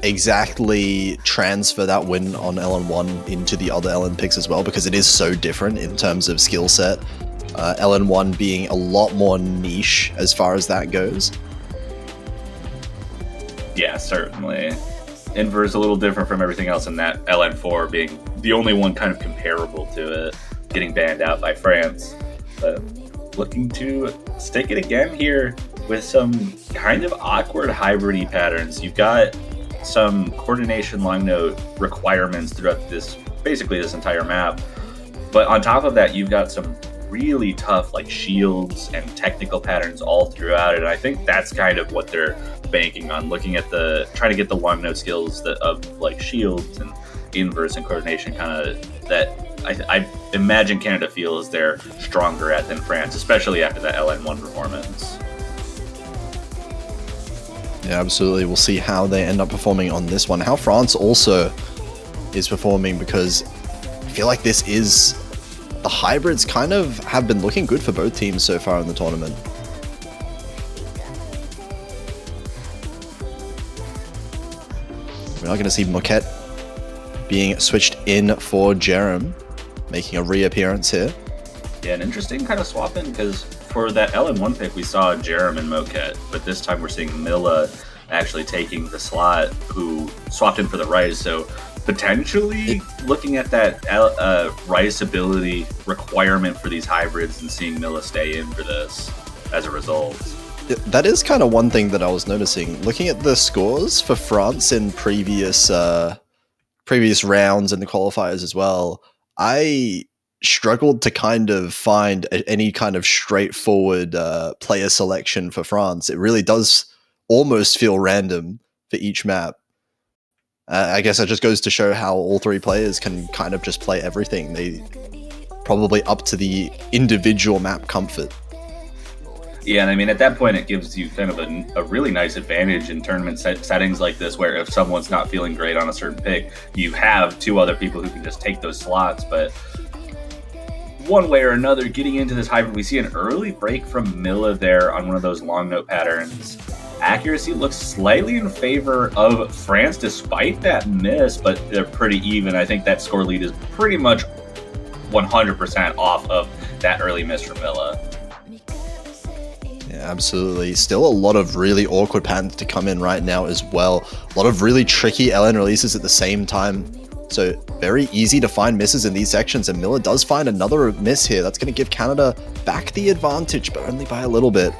exactly transfer that win on LN1 into the other LN picks as well, because it is so different in terms of skill set. LN1 being a lot more niche as far as that goes. Yeah, certainly. Inver's a little different from everything else in that, LN4 being the only one kind of comparable to it, getting banned out by France. But looking to stick it again here with some kind of awkward hybrid-y patterns. You've got some coordination long note requirements throughout basically this entire map. But on top of that, you've got some really tough like shields and technical patterns all throughout it. And I think that's kind of what they're banking on, looking at trying to get the long note skills of like shields and inverse and coordination, kind of that I imagine Canada feels they're stronger at than France, especially after that LN1 performance. Yeah, absolutely. We'll see how they end up performing on this one. How France also is performing, because I feel like this is the hybrids kind of have been looking good for both teams so far in the tournament. We are going to see Moquette being switched in for Jerem, making a reappearance here. Yeah, an interesting kind of swap in, because for that LN1 pick, we saw Jerem and Moquette, but this time we're seeing Milla actually taking the slot, who swapped in for the Rice. So potentially looking at that Rice ability requirement for these hybrids and seeing Milla stay in for this as a result. That is kind of one thing that I was noticing. Looking at the scores for France in previous rounds and the qualifiers as well, I struggled to kind of find any kind of straightforward player selection for France. It really does almost feel random for each map. I guess that just goes to show how all three players can kind of just play everything. They probably up to the individual map comfort. Yeah, and I mean, at that point, it gives you kind of a really nice advantage in tournament settings like this, where if someone's not feeling great on a certain pick, you have 2 other people who can just take those slots. But one way or another, getting into this hybrid, we see an early break from Milla there on one of those long note patterns. Accuracy looks slightly in favor of France despite that miss, but they're pretty even. I think that score lead is pretty much 100% off of that early miss from Milla. Yeah, absolutely. Still a lot of really awkward patterns to come in right now as well. A lot of really tricky LN releases at the same time. So very easy to find misses in these sections, and Milla does find another miss here. That's going to give Canada back the advantage, but only by a little bit.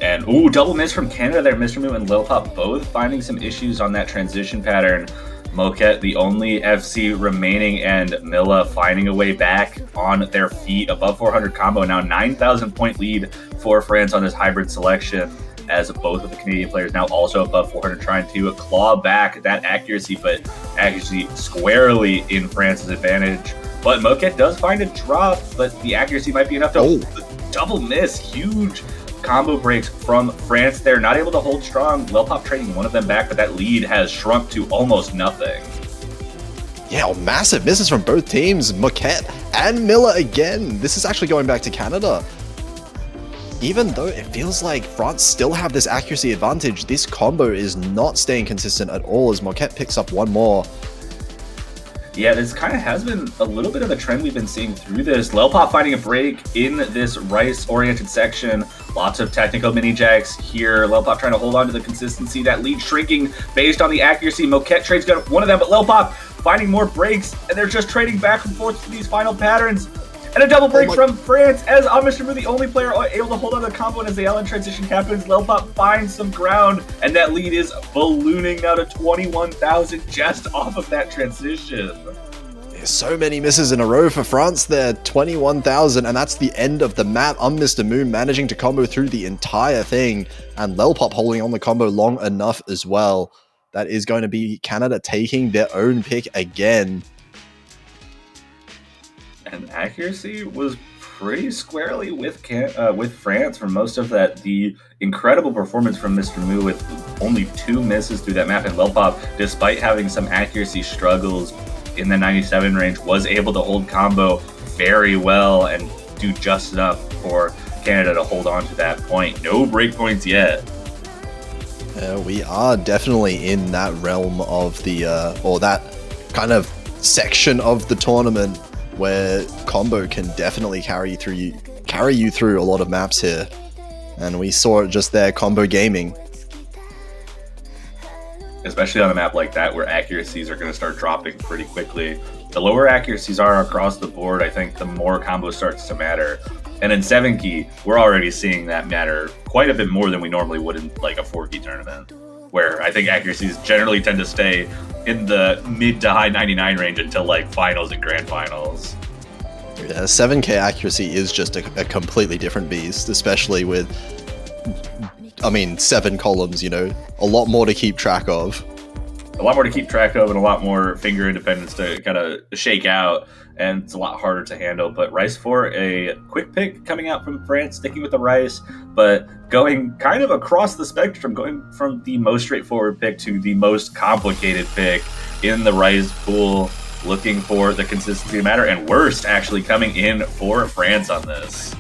And double miss from Canada there. Mr. Moo and Lil Pop both finding some issues on that transition pattern. Moquette, the only FC remaining, and Milla finding a way back on their feet. Above 400 combo, now 9,000 point lead for France on this hybrid selection, as both of the Canadian players now also above 400, trying to claw back that accuracy, but accuracy squarely in France's advantage. But Moquette does find a drop, but the accuracy might be enough to double miss. Huge combo breaks from France. They're not able to hold strong. Lil Pop trading one of them back, but that lead has shrunk to almost nothing. Yeah, massive misses from both teams. Moquette and Milla again. This is actually going back to Canada. Even though it feels like France still have this accuracy advantage, this combo is not staying consistent at all as Moquette picks up one more. Yeah, this kind of has been a little bit of a trend we've been seeing through this. Lil Pop finding a break in this rice-oriented section. Lots of technical mini-jacks here. Lil Pop trying to hold on to the consistency. That lead shrinking based on the accuracy. Moquette trades one of them, but Lil Pop finding more breaks, and they're just trading back and forth to these final patterns. And a double break from France as Mr. Moo, the only player able to hold on to the combo, and as the LN transition happens, Lil Pop finds some ground, and that lead is ballooning now to 21,000 just off of that transition. There's so many misses in a row for France there, 21,000, and that's the end of the map. Mr. Moo managing to combo through the entire thing, and Lil Pop holding on the combo long enough as well. That is going to be Canada taking their own pick again. And accuracy was pretty squarely with France for most of that. The incredible performance from Mr. Moo with only 2 misses through that map, and Lil Pop, despite having some accuracy struggles in the 97 range, was able to hold combo very well and do just enough for Canada to hold on to that point. No breakpoints yet. We are definitely in that realm of the, or that kind of section of the tournament where combo can definitely carry you through a lot of maps here. And we saw it just there, combo gaming. Especially on a map like that where accuracies are going to start dropping pretty quickly. The lower accuracies are across the board, I think the more combo starts to matter. And in 7 key, we're already seeing that matter quite a bit more than we normally would in like a 4 key tournament, where I think accuracies generally tend to stay in the mid to high 99 range until like finals and grand finals. Yeah, 7k accuracy is just a completely different beast, especially with, 7 columns, a lot more to keep track of. A lot more to keep track of and a lot more finger independence to kind of shake out, and it's a lot harder to handle. But Rice for a quick pick coming out from France, sticking with the Rice, but going kind of across the spectrum, going from the most straightforward pick to the most complicated pick in the Rice pool, looking for the consistency to matter, and worst actually coming in for France on this.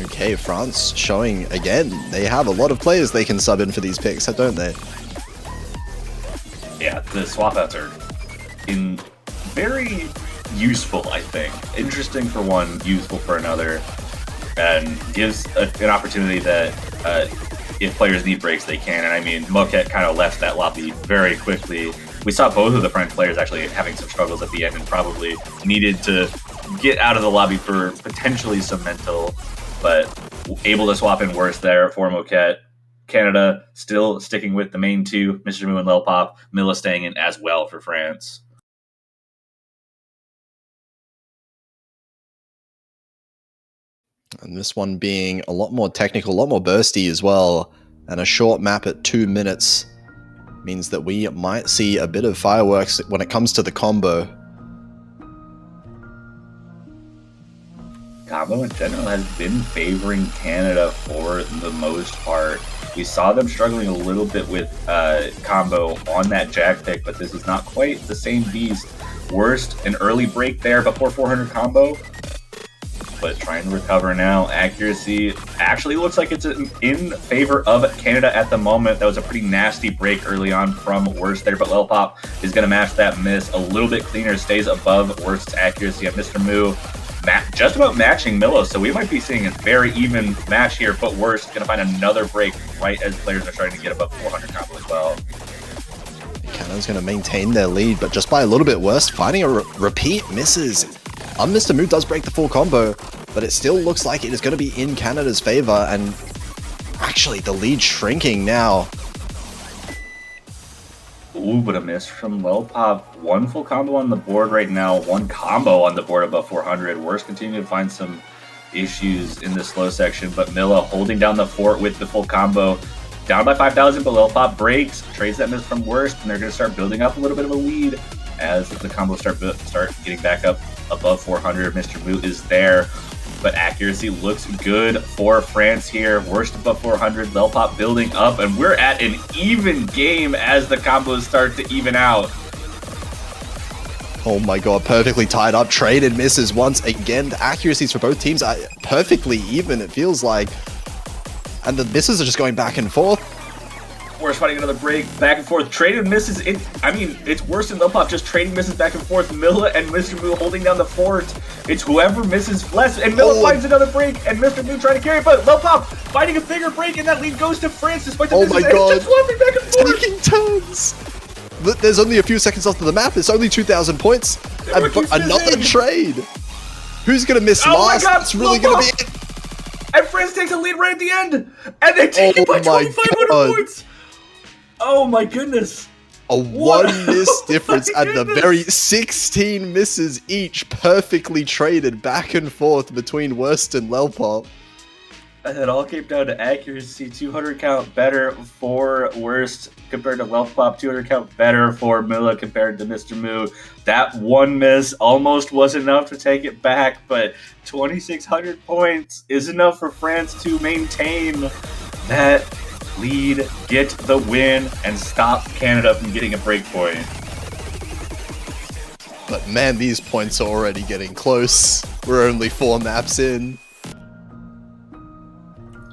Okay, France showing again. They have a lot of players they can sub in for these picks, don't they? Yeah, the swap outs are very useful, I think. Interesting for one, useful for another, and gives an opportunity that if players need breaks, they can. And Moquette kind of left that lobby very quickly. We saw both of the French players actually having some struggles at the end and probably needed to get out of the lobby for potentially some mental, but able to swap in worse there for Moquette. Canada still sticking with the main 2, Mr. Moo and Lil Pop. Milla staying in as well for France. And this one being a lot more technical, a lot more bursty as well. And a short map at 2 minutes means that we might see a bit of fireworks when it comes to the combo. Combo in general has been favoring Canada for the most part. We saw them struggling a little bit with combo on that jack pick, but this is not quite the same beast. Worst, an early break there before 400 combo. but trying to recover now. Accuracy actually looks like it's in favor of Canada at the moment. That was a pretty nasty break early on from Worst there, but Lelpop is going to match that miss a little bit cleaner, stays above Worst's accuracy. And Mr. Moo just about matching Milo, so we might be seeing a very even match here, but Worst is going to find another break right as players are starting to get above 400 combo as well. Canada's going to maintain their lead, but just by a little bit worse, finding a repeat misses. Mr. Moo does break the full combo, but it still looks like it is going to be in Canada's favor, and actually the lead shrinking now. Ooh, but a miss from Lelpop. One full combo on the board right now, one combo on the board above 400. Worst continue to find some issues in the slow section, but Milla holding down the fort with the full combo. Down by 5,000, but Lelpop breaks, trades that miss from Worst, and they're going to start building up a little bit of a lead as the combos start getting back up above 400. Mr. Moo is there, but accuracy looks good for France here. Worst above 400, Lelpop building up, and we're at an even game as the combos start to even out. Oh my god, perfectly tied up. Traded misses once again. The accuracies for both teams are perfectly even, it feels like. And the misses are just going back and forth. Worst finding another break, back and forth. Traded misses. It's worse than Lelpop, just trading misses back and forth. Milla and Mr. Moo holding down the fort. It's whoever misses less, and Milla finds another break, and Mr. Moo trying to carry it, but Lelpop finding a bigger break, and that lead goes to France despite the misses. Oh my god, it's just swapping back and forth. taking turns. There's only a few seconds left of the map. It's only 2,000 points. And another trade. Who's going to miss last? My god, it's really going to be it. And France takes a lead right at the end, and they take it by 2,500 points. Oh my goodness. A one miss difference and the very 16 misses each perfectly traded back and forth between Worst and Lelpop. And it all came down to accuracy. 200 count better for Worst compared to Lelpop. 200 count better for Milla compared to Mr. Moo. That one miss almost was enough to take it back, but 2,600 points is enough for France to maintain that lead, get the win, and stop Canada from getting a break point. But man, these points are already getting close. We're only 4 maps in.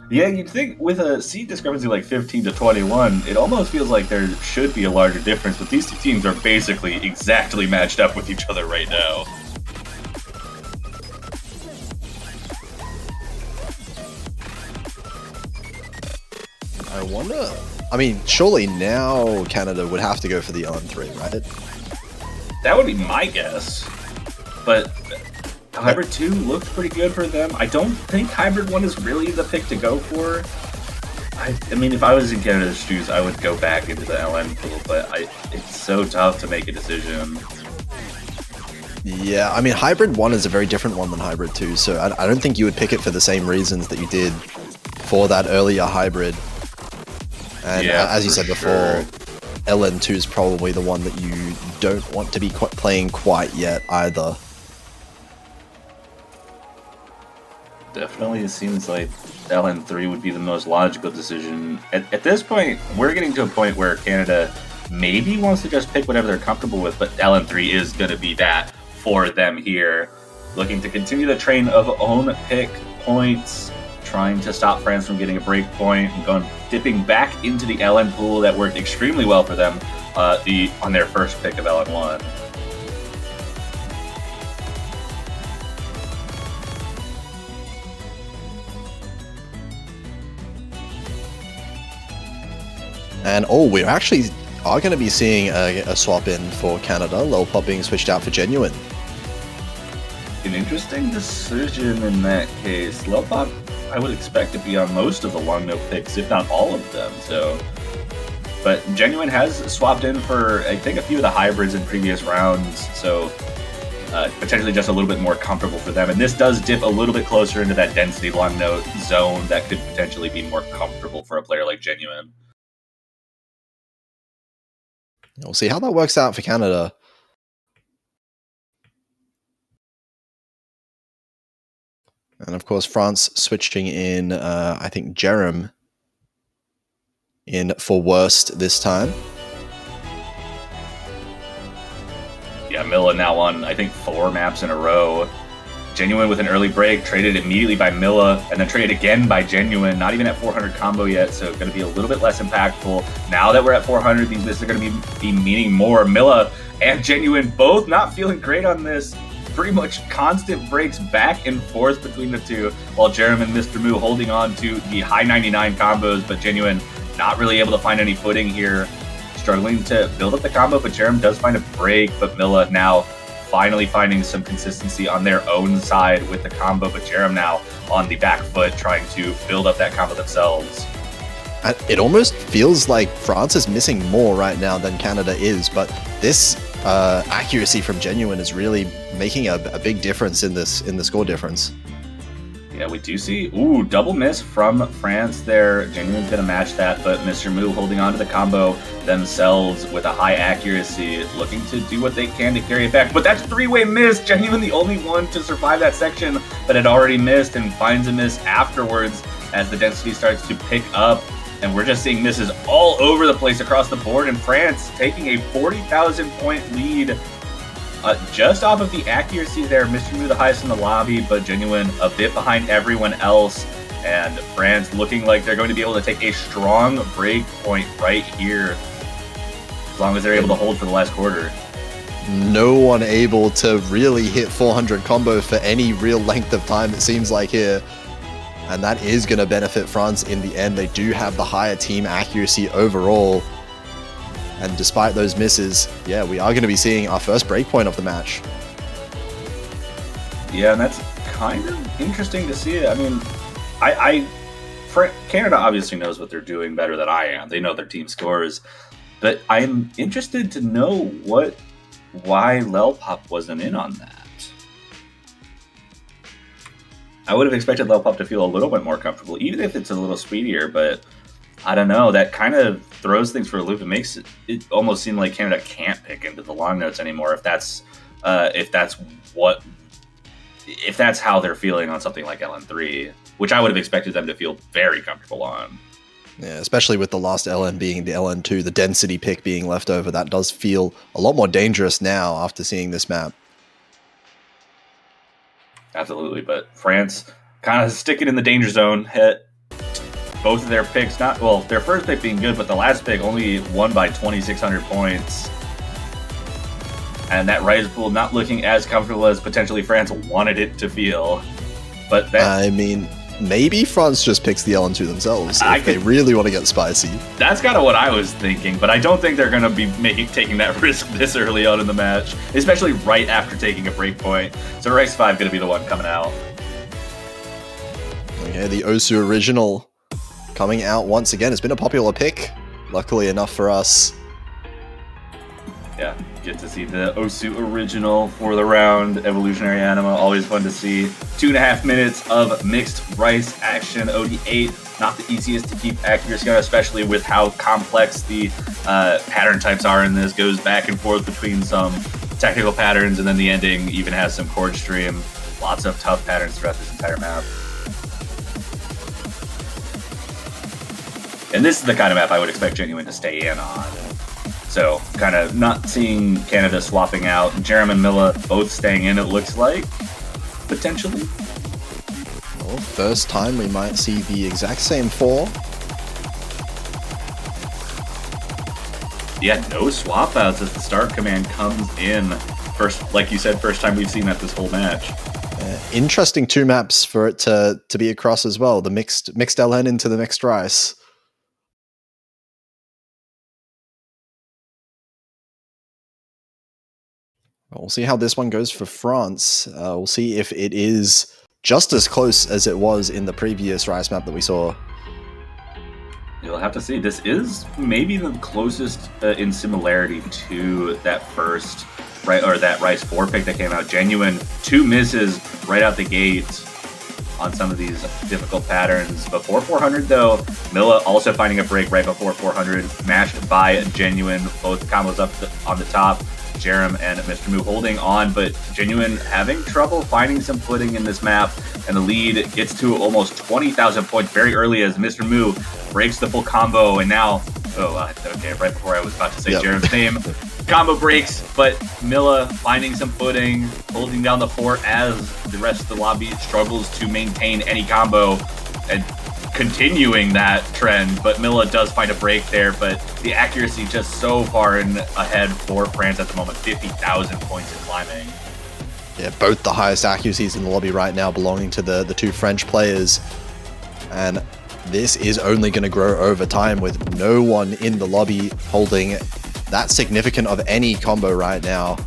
Yeah, you'd think with a seed discrepancy like 15 to 21, it almost feels like there should be a larger difference, but these two teams are basically exactly matched up with each other right now. I wonder... I mean, surely now Canada would have to go for the LN3, right? That would be my guess. But Hybrid 2 looked pretty good for them. I don't think Hybrid 1 is really the pick to go for. I mean, if I was in Canada's shoes, I would go back into the LN pool, but it's so tough to make a decision. Yeah, I mean, Hybrid 1 is a very different one than Hybrid 2, so I don't think you would pick it for the same reasons that you did for that earlier Hybrid. And yeah, as you said before, LN2 is probably the one that you don't want to be playing quite yet either. Definitely, it seems like LN3 would be the most logical decision. At this point, we're getting to a point where Canada maybe wants to just pick whatever they're comfortable with, but LN3 is going to be that for them here. Looking to continue the train of own pick points, trying to stop France from getting a break point, and dipping back into the LN pool that worked extremely well for them on their first pick of LN1. And we actually are going to be seeing a swap in for Canada, Lelpop being switched out for Genuine. An interesting decision in that case. Lelpop, I would expect to be on most of the long note picks, if not all of them. But Genuine has swapped in for, I think, a few of the hybrids in previous rounds, so potentially just a little bit more comfortable for them. And this does dip a little bit closer into that density long note zone that could potentially be more comfortable for a player like Genuine. We'll see how that works out for Canada. And of course, France switching in, I think, Jerem in for Worst this time. Yeah, Milla now on, I think, 4 maps in a row. Genuine with an early break, traded immediately by Milla, and then traded again by Genuine, not even at 400 combo yet, so going to be a little bit less impactful. Now that we're at 400, these misses are going to be meaning more. Milla and Genuine both not feeling great on this. Pretty much constant breaks back and forth between the two, while Jerem and Mr. Moo holding on to the high 99 combos, but Genuine not really able to find any footing here. Struggling to build up the combo, but Jerem does find a break, but Milla now finally finding some consistency on their own side with the combo, but Jerem now on the back foot trying to build up that combo themselves. It almost feels like France is missing more right now than Canada is, but this accuracy from Genuine is really making a big difference in the score difference. Yeah, we do see, double miss from France there. Genuine's going to match that, but Mr. Moo holding on to the combo themselves with a high accuracy, looking to do what they can to carry it back. But that's three-way miss. Genuine the only one to survive that section that had already missed and finds a miss afterwards as the density starts to pick up. And we're just seeing misses all over the place across the board, and France taking a 40,000 point lead just off of the accuracy there. Mr. Moo the highest in the lobby, but Genuine a bit behind everyone else. And France looking like they're going to be able to take a strong break point right here, as long as they're able to hold for the last quarter. No one able to really hit 400 combo for any real length of time, it seems like here. And that is going to benefit France in the end. They do have the higher team accuracy overall. And despite those misses, yeah, we are going to be seeing our first breakpoint of the match. Yeah, and that's kind of interesting to see. I mean, Canada obviously knows what they're doing better than I am. They know their team scores. But I'm interested to know why Lelpop wasn't in on that. I would have expected Lelpop to feel a little bit more comfortable, even if it's a little speedier, but I don't know. That kind of throws things for a loop. It makes it almost seem like Canada can't pick into the long notes anymore if that's how they're feeling on something like LN3, which I would have expected them to feel very comfortable on. Yeah, especially with the last LN being the LN2, the density pick being left over, that does feel a lot more dangerous now after seeing this map. Absolutely, but France kind of sticking in the danger zone, hit both of their picks, their first pick being good, but the last pick only won by 2,600 points. And that Rise pool not looking as comfortable as potentially France wanted it to feel. But I mean, maybe France just picks the LN2 themselves if they really want to get spicy. That's kind of what I was thinking, but I don't think they're going to be taking that risk this early on in the match, especially right after taking a break point. So Race 5 going to be the one coming out. Okay, the Osu original coming out once again. It's been a popular pick, luckily enough for us. Yeah, get to see the Osu original for the round. Evolutionary Anima, always fun to see. 2.5 minutes of mixed rice action. OD8, not the easiest to keep accuracy on, especially with how complex the pattern types are in this. Goes back and forth between some technical patterns, and then the ending even has some chord stream. Lots of tough patterns throughout this entire map. And this is the kind of map I would expect Genuine to stay in on. So, kind of not seeing Canada swapping out. Jerem and Milla both staying in, it looks like, potentially. Well, first time we might see the exact same four. Yeah, no swap outs as the start command comes in. First, like you said, first time we've seen that this whole match. Interesting two maps for it to be across as well. The mixed LN into the mixed rice. We'll see how this one goes for France. We'll see if it is just as close as it was in the previous rice map that we saw. You'll have to see. This is maybe the closest in similarity to that first that Rice 4 pick that came out. Genuine 2 misses right out the gate on some of these difficult patterns. Before 400 though, Milla also finding a break right before 400, mashed by Genuine. Both combos up on the top. Jerem and Mr. Moo holding on, but Genuine having trouble finding some footing in this map, and the lead gets to almost 20,000 points very early as Mr. Moo breaks the full combo, and now, okay, right before I was about to say Jerem's name, combo breaks, but Milla finding some footing, holding down the fort as the rest of the lobby struggles to maintain any combo and continuing that trend. But Milla does find a break there, but the accuracy just so far ahead for France at the moment, 50,000 points in climbing. Yeah, both the highest accuracies in the lobby right now belonging to the two French players. And this is only going to grow over time with no one in the lobby holding that significant of any combo right now.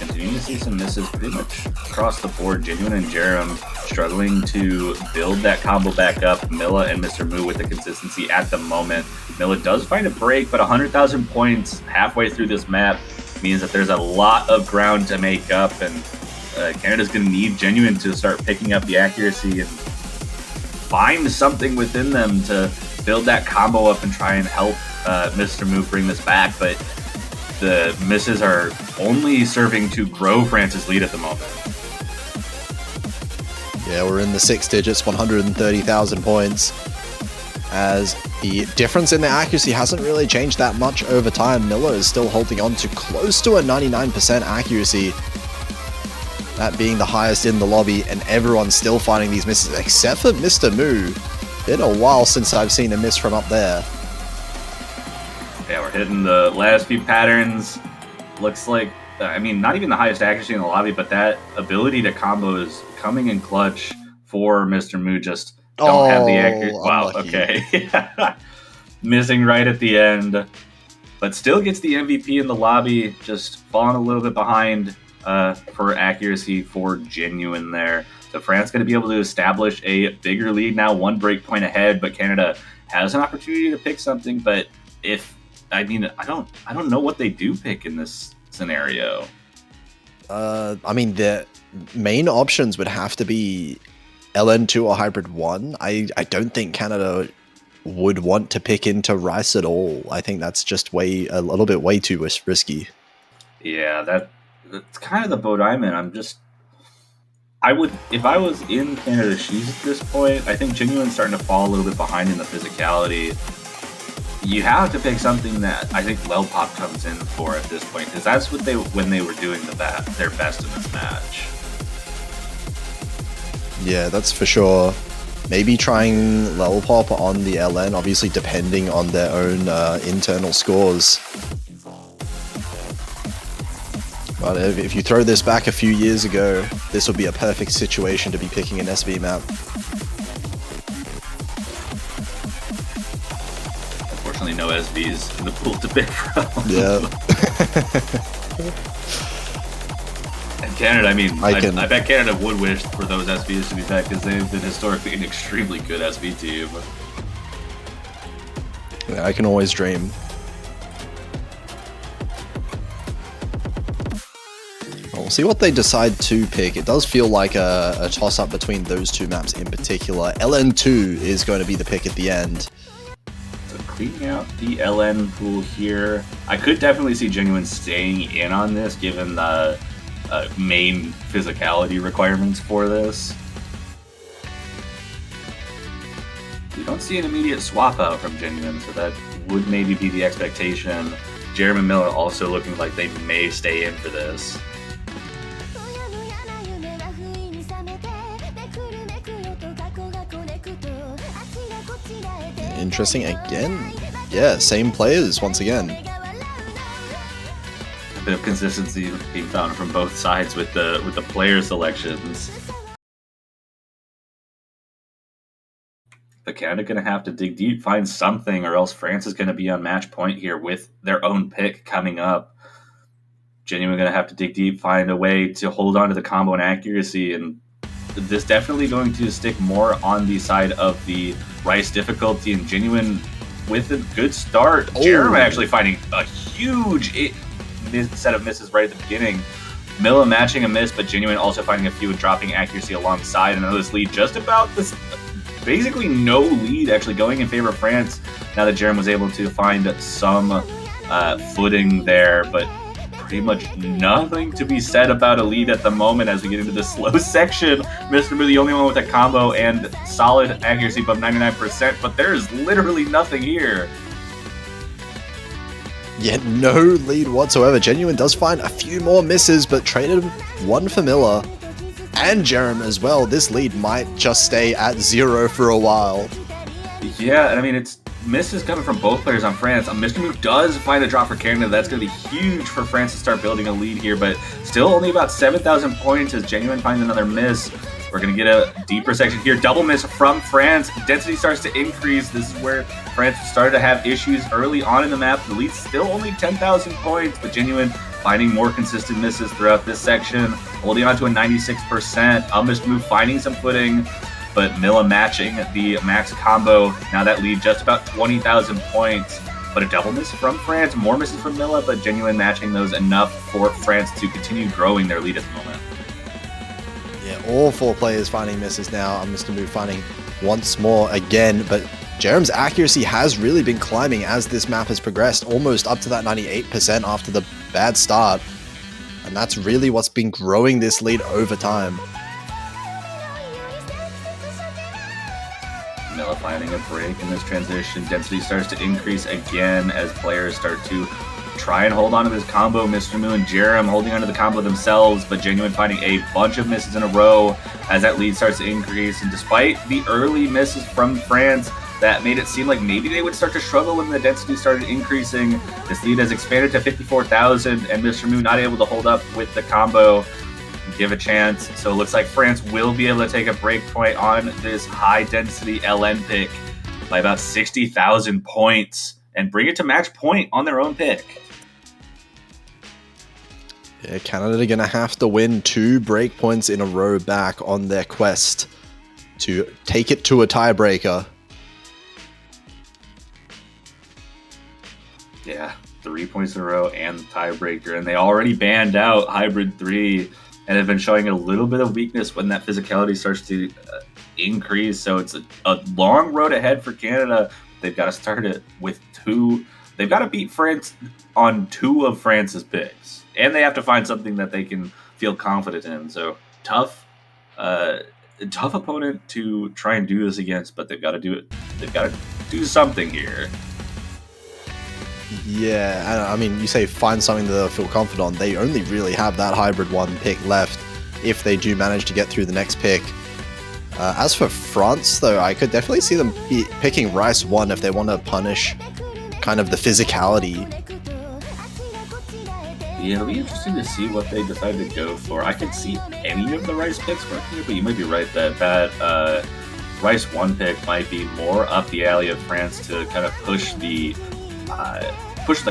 Continuing to see some misses pretty much across the board. Genuine and Jerem struggling to build that combo back up. Milla and Mr. Moo with the consistency at the moment. Milla does find a break, but 100,000 points halfway through this map means that there's a lot of ground to make up, and Canada's going to need Genuine to start picking up the accuracy and find something within them to build that combo up and try and help Mr. Moo bring this back. But the misses are only serving to grow France's lead at the moment. Yeah, we're in the 6 digits, 130,000 points. As the difference in the accuracy hasn't really changed that much over time. Milla is still holding on to close to a 99% accuracy. That being the highest in the lobby, and everyone's still finding these misses, except for Mr. Moo. Been a while since I've seen a miss from up there. Yeah, we're hitting the last few patterns. Looks like, I mean, not even the highest accuracy in the lobby, but that ability to combo is coming in clutch for Mr. Moo. Just don't have the accuracy. Wow, unlucky. okay. Missing right at the end, but still gets the MVP in the lobby, just falling a little bit behind for accuracy for Genuine there. So France going to be able to establish a bigger lead now, 1 break point ahead, but Canada has an opportunity to pick something. But I don't know what they do pick in this scenario. I mean, the main options would have to be LN2 or Hybrid 1. I don't think Canada would want to pick into Rice at all. I think that's just a little bit way too risky. Yeah, that's kind of the boat I'm in. If I was in Canada's shoes at this point, I think Genuine's starting to fall a little bit behind in the physicality. You have to pick something that I think Lelpop comes in for at this point, because that's what when they were doing their best in this match. Yeah, that's for sure. Maybe trying Lelpop on the LN, obviously depending on their own internal scores. But if you throw this back a few years ago, this would be a perfect situation to be picking an SB map. Unfortunately, no SBs in the pool to pick from. Yeah. And Canada, I mean, I bet Canada would wish for those SBs to be back, because they've been historically an extremely good SB team. Yeah, I can always dream. We'll see what they decide to pick. It does feel like a toss-up between those two maps in particular. LN2 is going to be the pick at the end. So cleaning out the LN pool here. I could definitely see Genuine staying in on this, given the main physicality requirements for this. We don't see an immediate swap out from Genuine, so that would maybe be the expectation. Jeremy Miller also looking like they may stay in for this. Interesting again. Yeah, same players once again. A bit of consistency being found from both sides with the player selections. But Canada gonna have to dig deep, find something, or else France is gonna be on match point here with their own pick coming up. Genuine gonna have to dig deep, find a way to hold on to the combo and accuracy, and this definitely going to stick more on the side of the Rice difficulty, and Genuine with a good start. Jeremy actually finding a huge set of misses right at the beginning. Milla matching a miss, but Genuine also finding a few and dropping accuracy alongside. And this lead just about this, basically no lead actually going in favor of France now that Jeremy was able to find some footing there. But pretty much nothing to be said about a lead at the moment as we get into the slow section. Mr. Moo, the only one with a combo and solid accuracy above 99%, but there is literally nothing here. Yet no lead whatsoever. Genuine does find a few more misses, but traded one for Miller and Jerem as well. This lead might just stay at 0 for a while. Yeah, and I mean, it's misses coming from both players on France. Mr. Moo does find a drop for Canada. That's going to be huge for France to start building a lead here, but still only about 7,000 points as Genuine finds another miss. We're going to get a deeper section here. Double miss from France. Density starts to increase. This is where France started to have issues early on in the map. The lead's still only 10,000 points, but Genuine finding more consistent misses throughout this section, holding on to a 96%. Mr. Moo finding some footing, but Milla matching the max combo. Now that lead just about 20,000 points. But a double miss from France, more misses from Milla, but Genuine matching those enough for France to continue growing their lead at the moment. Yeah, all 4 players finding misses now. Mr. Moo finding once more again, but Jerem's accuracy has really been climbing as this map has progressed, almost up to that 98% after the bad start. And that's really what's been growing this lead over time. Milla finding a break in this transition. Density starts to increase again as players start to try and hold on to this combo. Mr. Moo and Jerem holding onto the combo themselves, but Genuine finding a bunch of misses in a row as that lead starts to increase. And despite the early misses from France, that made it seem like maybe they would start to struggle when the density started increasing. This lead has expanded to 54,000, and Mr. Moo not able to hold up with the combo. Give a chance. So it looks like France will be able to take a break point on this high-density LN pick by about 60,000 points and bring it to match point on their own pick. Yeah, Canada are going to have to win 2 breakpoints in a row back on their quest to take it to a tiebreaker. Yeah, 3 points in a row and the tiebreaker, and they already banned out Hybrid 3 and have been showing a little bit of weakness when that physicality starts to increase. So it's a long road ahead for Canada. They've got to start it with 2. They've got to beat France on 2 of France's picks, and they have to find something that they can feel confident in. So tough opponent to try and do this against, but they've got to do it. They've got to do something here. Yeah, I mean, you say find something that they'll feel confident on. They only really have that Hybrid 1 pick left if they do manage to get through the next pick. As for France, though, I could definitely see them picking Rice 1 if they want to punish kind of the physicality. Yeah, it'll be interesting to see what they decide to go for. I could see any of the Rice picks working here, but you might be right that Rice 1 pick might be more up the alley of France to kind of push the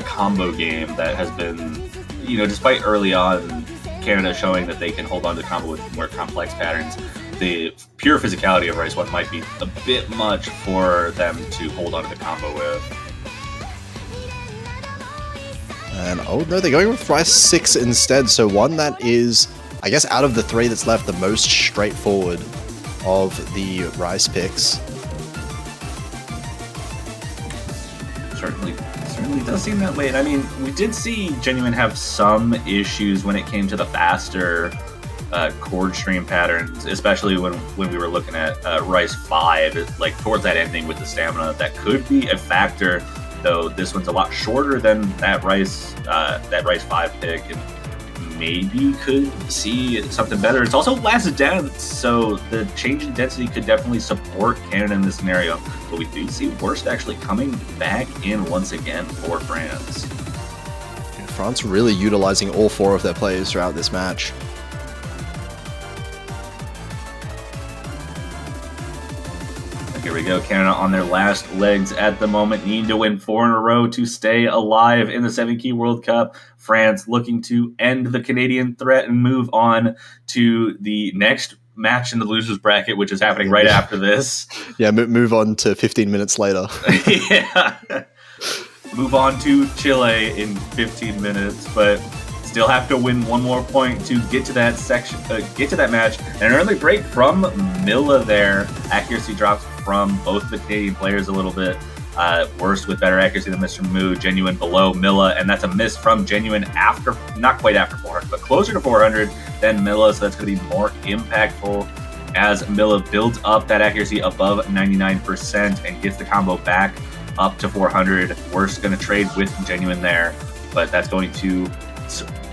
combo game that has been, despite early on Canada showing that they can hold on to the combo with more complex patterns, the pure physicality of Rice 1 might be a bit much for them to hold on to the combo with. And oh no, they're going with Rice 6 instead, so one that is, I guess, out of the 3 that's left, the most straightforward of the Rice picks. Certainly does seem that way. And I mean, we did see Genuine have some issues when it came to the faster chord stream patterns, especially when we were looking at Rice 5, like towards that ending with the stamina. That could be a factor, though this one's a lot shorter than that Rice 5 pick, and maybe could see something better. It's also last dense, so the change in density could definitely support Canada in this scenario. But we do see Worst actually coming back in once again for France. France really utilizing all 4 of their players throughout this match. Here we go, Canada on their last legs at the moment, needing to win 4 in a row to stay alive in the 7-Key World Cup. France looking to end the Canadian threat and move on to the next match in the losers bracket, which is happening right after this. Yeah, move on to 15 minutes later. Yeah. Move on to Chile in 15 minutes, but still have to win 1 more point to get to that section, get to that match. And an early break from Milla there. Accuracy drops from both the Canadian players a little bit. Worst with better accuracy than Mr. Moo, Genuine below Milla, and that's a miss from Genuine after, not quite after 400, but closer to 400 than Milla, so that's going to be more impactful as Milla builds up that accuracy above 99% and gets the combo back up to 400. Worst going to trade with Genuine there, but that's going to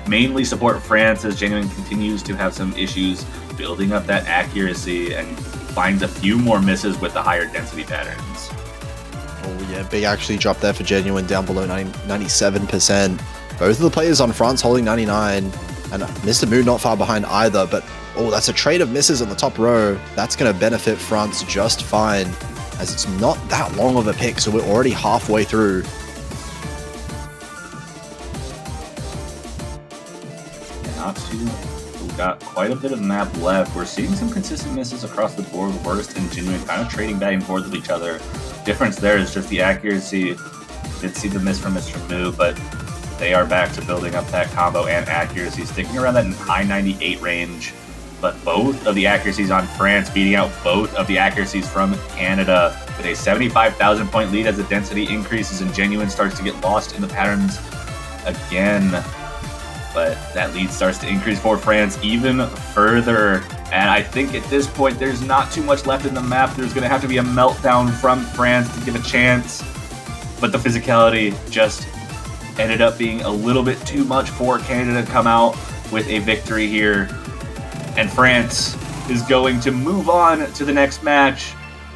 mainly support France as Genuine continues to have some issues building up that accuracy and finds a few more misses with the higher density patterns. Oh yeah, big actually dropped there for Genuine, down below 97%. Both of the players on France holding 99, and Mr. Moo not far behind either, but oh, that's a trade of misses on the top row. That's going to benefit France just fine, as it's not that long of a pick, so we're already halfway through. Not too. We've got quite a bit of map left. We're seeing some consistent misses across the board. Worst and Genuine kind of trading back and forth with each other. Difference there is just the accuracy. Did see the miss from Mr. Moo, but they are back to building up that combo and accuracy, sticking around that high 98 range. But both of the accuracies on France beating out both of the accuracies from Canada with a 75,000 point lead as the density increases and Genuine starts to get lost in the patterns again. But that lead starts to increase for France even further. And I think at this point, there's not too much left in the map. There's going to have to be a meltdown from France to give a chance. But the physicality just ended up being a little bit too much for Canada to come out with a victory here. And France is going to move on to the next match,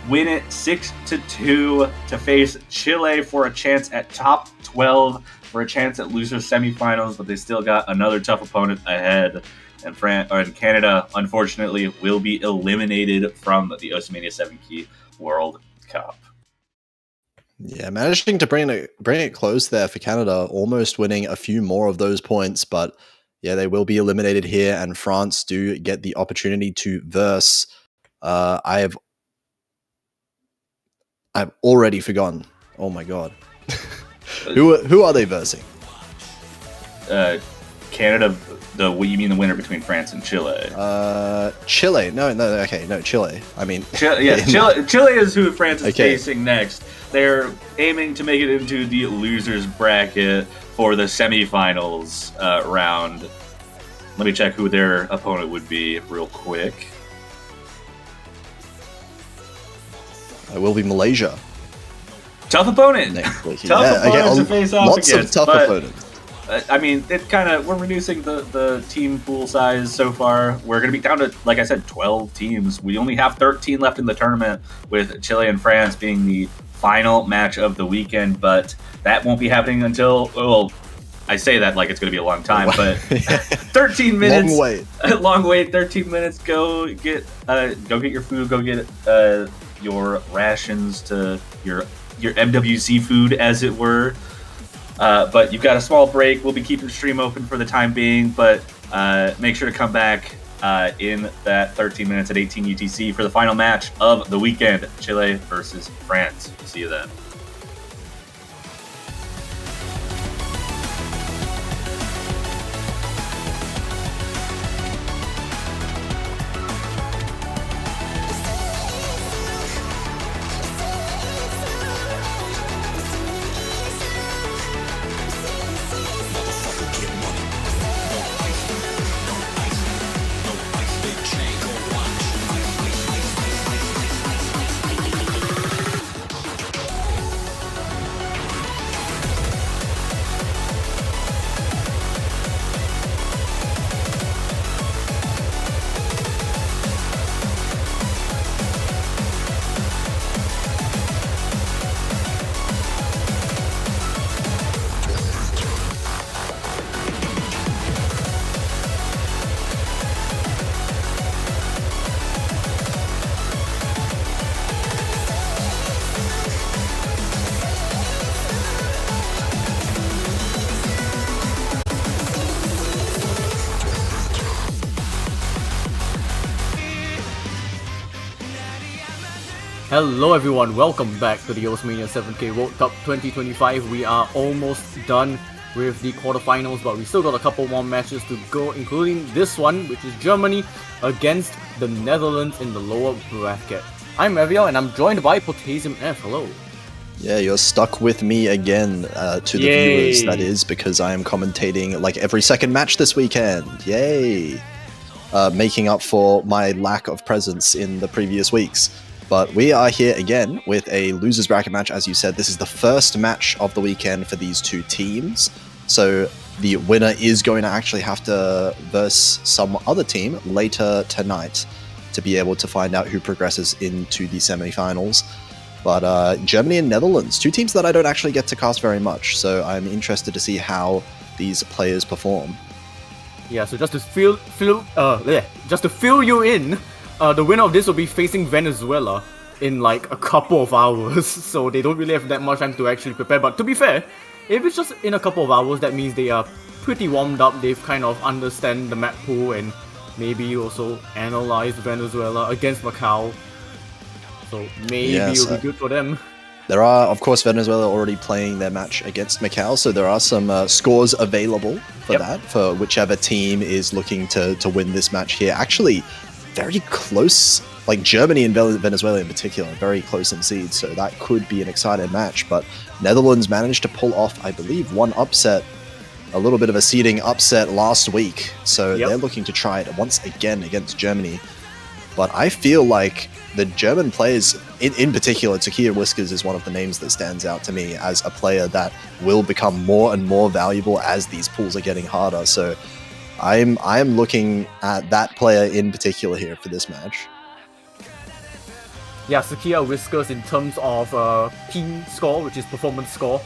win it 6-2 to face Chile for a chance at top 12, for a chance at loser semifinals, but they still got another tough opponent ahead. And Canada, unfortunately, will be eliminated from the Oceania 7Key World Cup. Yeah, managing to bring it close there for Canada, almost winning a few more of those points, but yeah, they will be eliminated here, and France do get the opportunity to verse. I've already forgotten. Oh my god. Who are they versing? Canada. What you mean the winner between France and Chile? Chile. No, Chile. I mean, Chile is who France is facing next. They're aiming to make it into the losers bracket for the semifinals round. Let me check who their opponent would be real quick. It will be Malaysia. Tough opponent. Tough opponent to face off lots against. Lots of tough opponents. I mean, we're reducing the team pool size so far. We're going to be down to, like I said, 12 teams. We only have 13 left in the tournament, with Chile and France being the final match of the weekend, but that won't be happening until, well, I say that like it's going to be a long time, but 13 minutes. Long wait. Long wait, 13 minutes. Go get your food, go get your rations to your MWC food, as it were. But you've got a small break. We'll be keeping the stream open for the time being, but make sure to come back in that 13 minutes at 18 UTC for the final match of the weekend, Chile versus France. See you then. Hello everyone, welcome back to the Oceania 7K World Cup 2025. We are almost done with the quarterfinals, but we still got a couple more matches to go, including this one, which is Germany against the Netherlands in the lower bracket. I'm Eviel and I'm joined by Potassium F. Hello. Yeah, you're stuck with me again, to the viewers, that is, because I am commentating like every second match this weekend. Yay! Making up for my lack of presence in the previous weeks. But we are here again with a losers bracket match. As you said, this is the first match of the weekend for these two teams. So the winner is going to actually have to verse some other team later tonight to be able to find out who progresses into the semi-finals. But Germany and Netherlands, two teams that I don't actually get to cast very much, so I'm interested to see how these players perform. Yeah, so just to fill you in, the winner of this will be facing Venezuela in like a couple of hours, so they don't really have that much time to actually prepare. But to be fair, if it's just in a couple of hours, that means they are pretty warmed up. They've kind of understand the map pool and maybe also analyze Venezuela against Macau. So maybe it'll be good for them. There are, of course, Venezuela already playing their match against Macau, so there are some scores available for that, for whichever team is looking to win this match here. Actually, very close, like Germany and Venezuela in particular, very close in seeds, so that could be an exciting match. But Netherlands managed to pull off, I believe, one upset, a little bit of a seeding upset last week, so they're looking to try it once again against Germany. But I feel like the German players, in particular, Takia Whiskers is one of the names that stands out to me as a player that will become more and more valuable as these pools are getting harder. So I'm looking at that player in particular here for this match. Yeah, Takia Whiskers in terms of team score, which is performance score,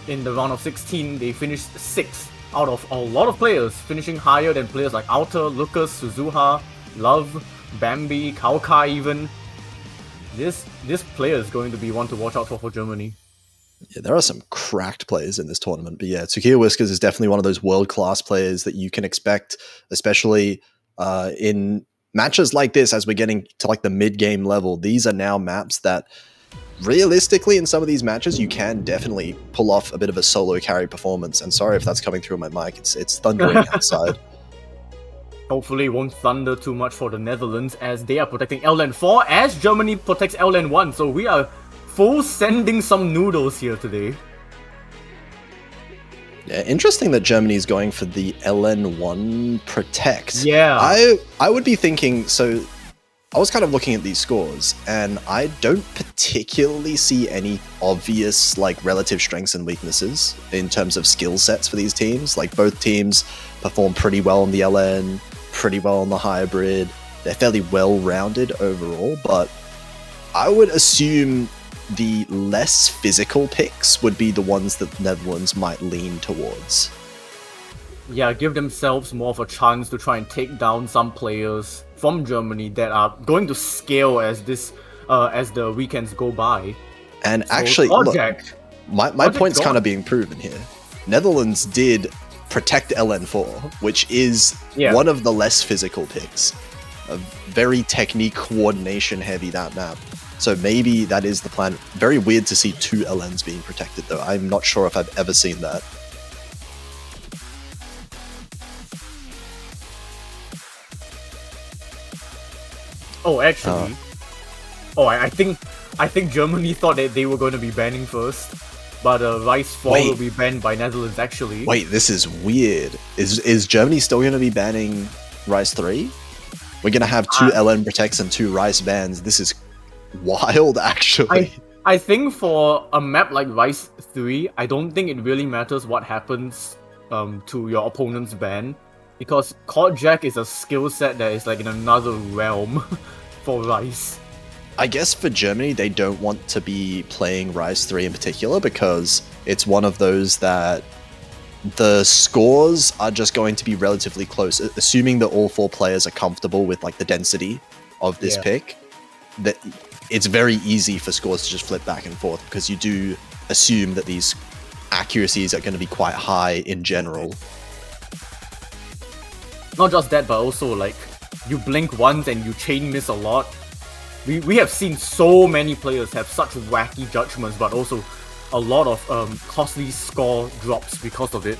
in the round of 16, they finished 6th out of a lot of players, finishing higher than players like Alter, Lucas, Suzuha, Love, Bambi, Kaukai even. This player is going to be one to watch out for Germany. Yeah, there are some cracked players in this tournament, but yeah, Takia Whiskers is definitely one of those world-class players that you can expect, especially in matches like this as we're getting to like the mid-game level. These are now maps that realistically in some of these matches you can definitely pull off a bit of a solo carry performance. And sorry if that's coming through my mic, it's thundering outside. Hopefully it won't thunder too much for the Netherlands as they are protecting LN 4 as Germany protects LN 1. So we are full sending some noodles here today. Yeah, interesting that Germany is going for the LN1 protect. Yeah. I would be thinking, so I was kind of looking at these scores and I don't particularly see any obvious like relative strengths and weaknesses in terms of skill sets for these teams. Like both teams perform pretty well on the LN, pretty well on the hybrid. They're fairly well-rounded overall, but I would assume the less physical picks would be the ones that the Netherlands might lean towards. Yeah, give themselves more of a chance to try and take down some players from Germany that are going to scale as the weekends go by. And so actually, look, my point's kind of being proven here. Netherlands did protect LN4, which is one of the less physical picks. Very technique coordination heavy, that map. So maybe that is the plan. Very weird to see two LNs being protected though. I'm not sure if I've ever seen that. Oh, actually. I think Germany thought that they were going to be banning first. But Rice 4 will be banned by Netherlands actually. Wait, this is weird. Is Germany still going to be banning Rice 3? We're going to have two LN protects and two Rice bans. This is wild, actually. I think for a map like Rice 3, I don't think it really matters what happens to your opponent's ban. Because Cord Jack is a skill set that is like in another realm for Rice. I guess for Germany, they don't want to be playing Rise 3 in particular because it's one of those that the scores are just going to be relatively close. Assuming that all four players are comfortable with like the density of this pick, that it's very easy for scores to just flip back and forth because you do assume that these accuracies are going to be quite high in general. Not just that, but also like you blink once and you chain miss a lot. We have seen so many players have such wacky judgments, but also a lot of costly score drops because of it.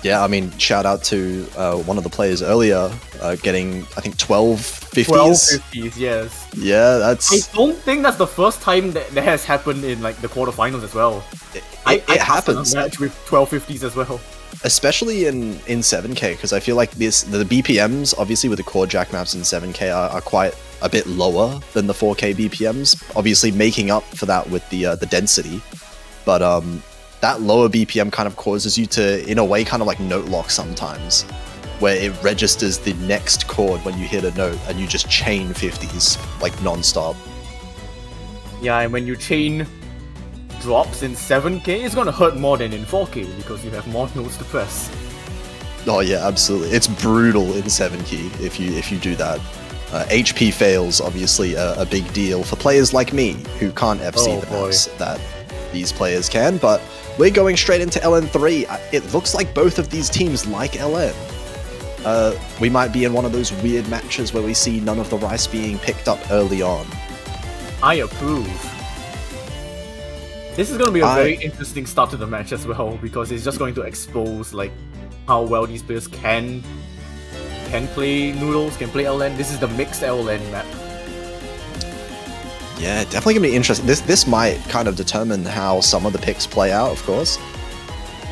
Yeah, I mean, shout out to one of the players earlier, getting, I think, 12 50s. 12 50s, yes. Yeah, I that's... don't think that's the first time that has happened in like the quarterfinals as well. It I happens. A match with 12 50s as well. Especially in 7K, because I feel like the BPMs, obviously with the core jack maps in 7K, are quite a bit lower than the 4K BPMs, obviously making up for that with the density. But that lower BPM kind of causes you to, in a way, kind of like note lock sometimes, where it registers the next chord when you hit a note, and you just chain 50s, like non-stop. Yeah, and when you chain drops in 7K, it's gonna hurt more than in 4K because you have more notes to press. Oh yeah, absolutely. It's brutal in 7K if you do that. HP fails, obviously, a big deal for players like me, who can't FC Oh, the boy. maps that these players can, but we're going straight into LN3. It looks like both of these teams like LN. We might be in one of those weird matches where we see none of the rice being picked up early on. I approve. This is going to be a very interesting start to the match as well, because it's just going to expose like how well these players can play Noodles, can play LN. This is the mixed LN map. Yeah, definitely gonna be interesting. This might kind of determine how some of the picks play out, of course.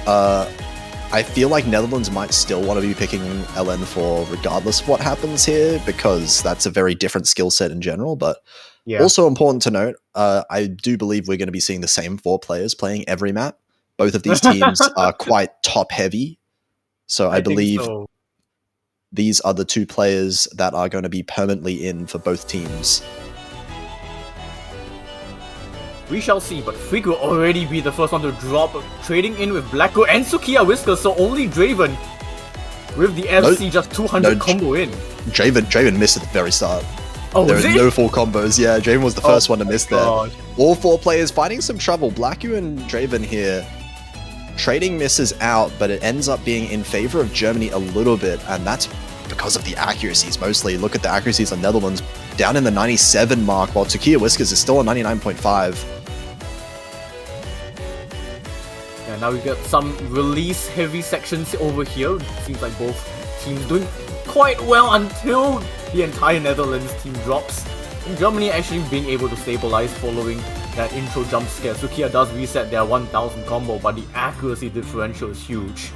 I feel like Netherlands might still want to be picking LN4 regardless of what happens here, because that's a very different skill set in general, but Yeah. also important to note, I do believe we're going to be seeing the same 4 players playing every map. Both of these teams are quite top-heavy, so I believe think so. these are the 2 players that are going to be permanently in for both teams. We shall see, but Freak will already be the first one to drop, trading in with Blacko and Sukiya Whiskers, so only Draven with the FC just 200 combo in. Draven missed at the very start. Oh, there was are it? no full combos. Yeah, Draven was the first one to miss there. God. All 4 players finding some trouble. Blacku and Draven here trading misses out, but it ends up being in favor of Germany a little bit, and that's because of the accuracies mostly. Look at the accuracies on Netherlands, down in the 97 mark, while Sukiya Whiskers is still on 99.5. Yeah, now we got some release heavy sections over here. Seems like both teams doing quite well until the entire Netherlands team drops. And Germany actually being able to stabilize following that intro jump scare. Sukiya does reset their 1000 combo, but the accuracy differential is huge.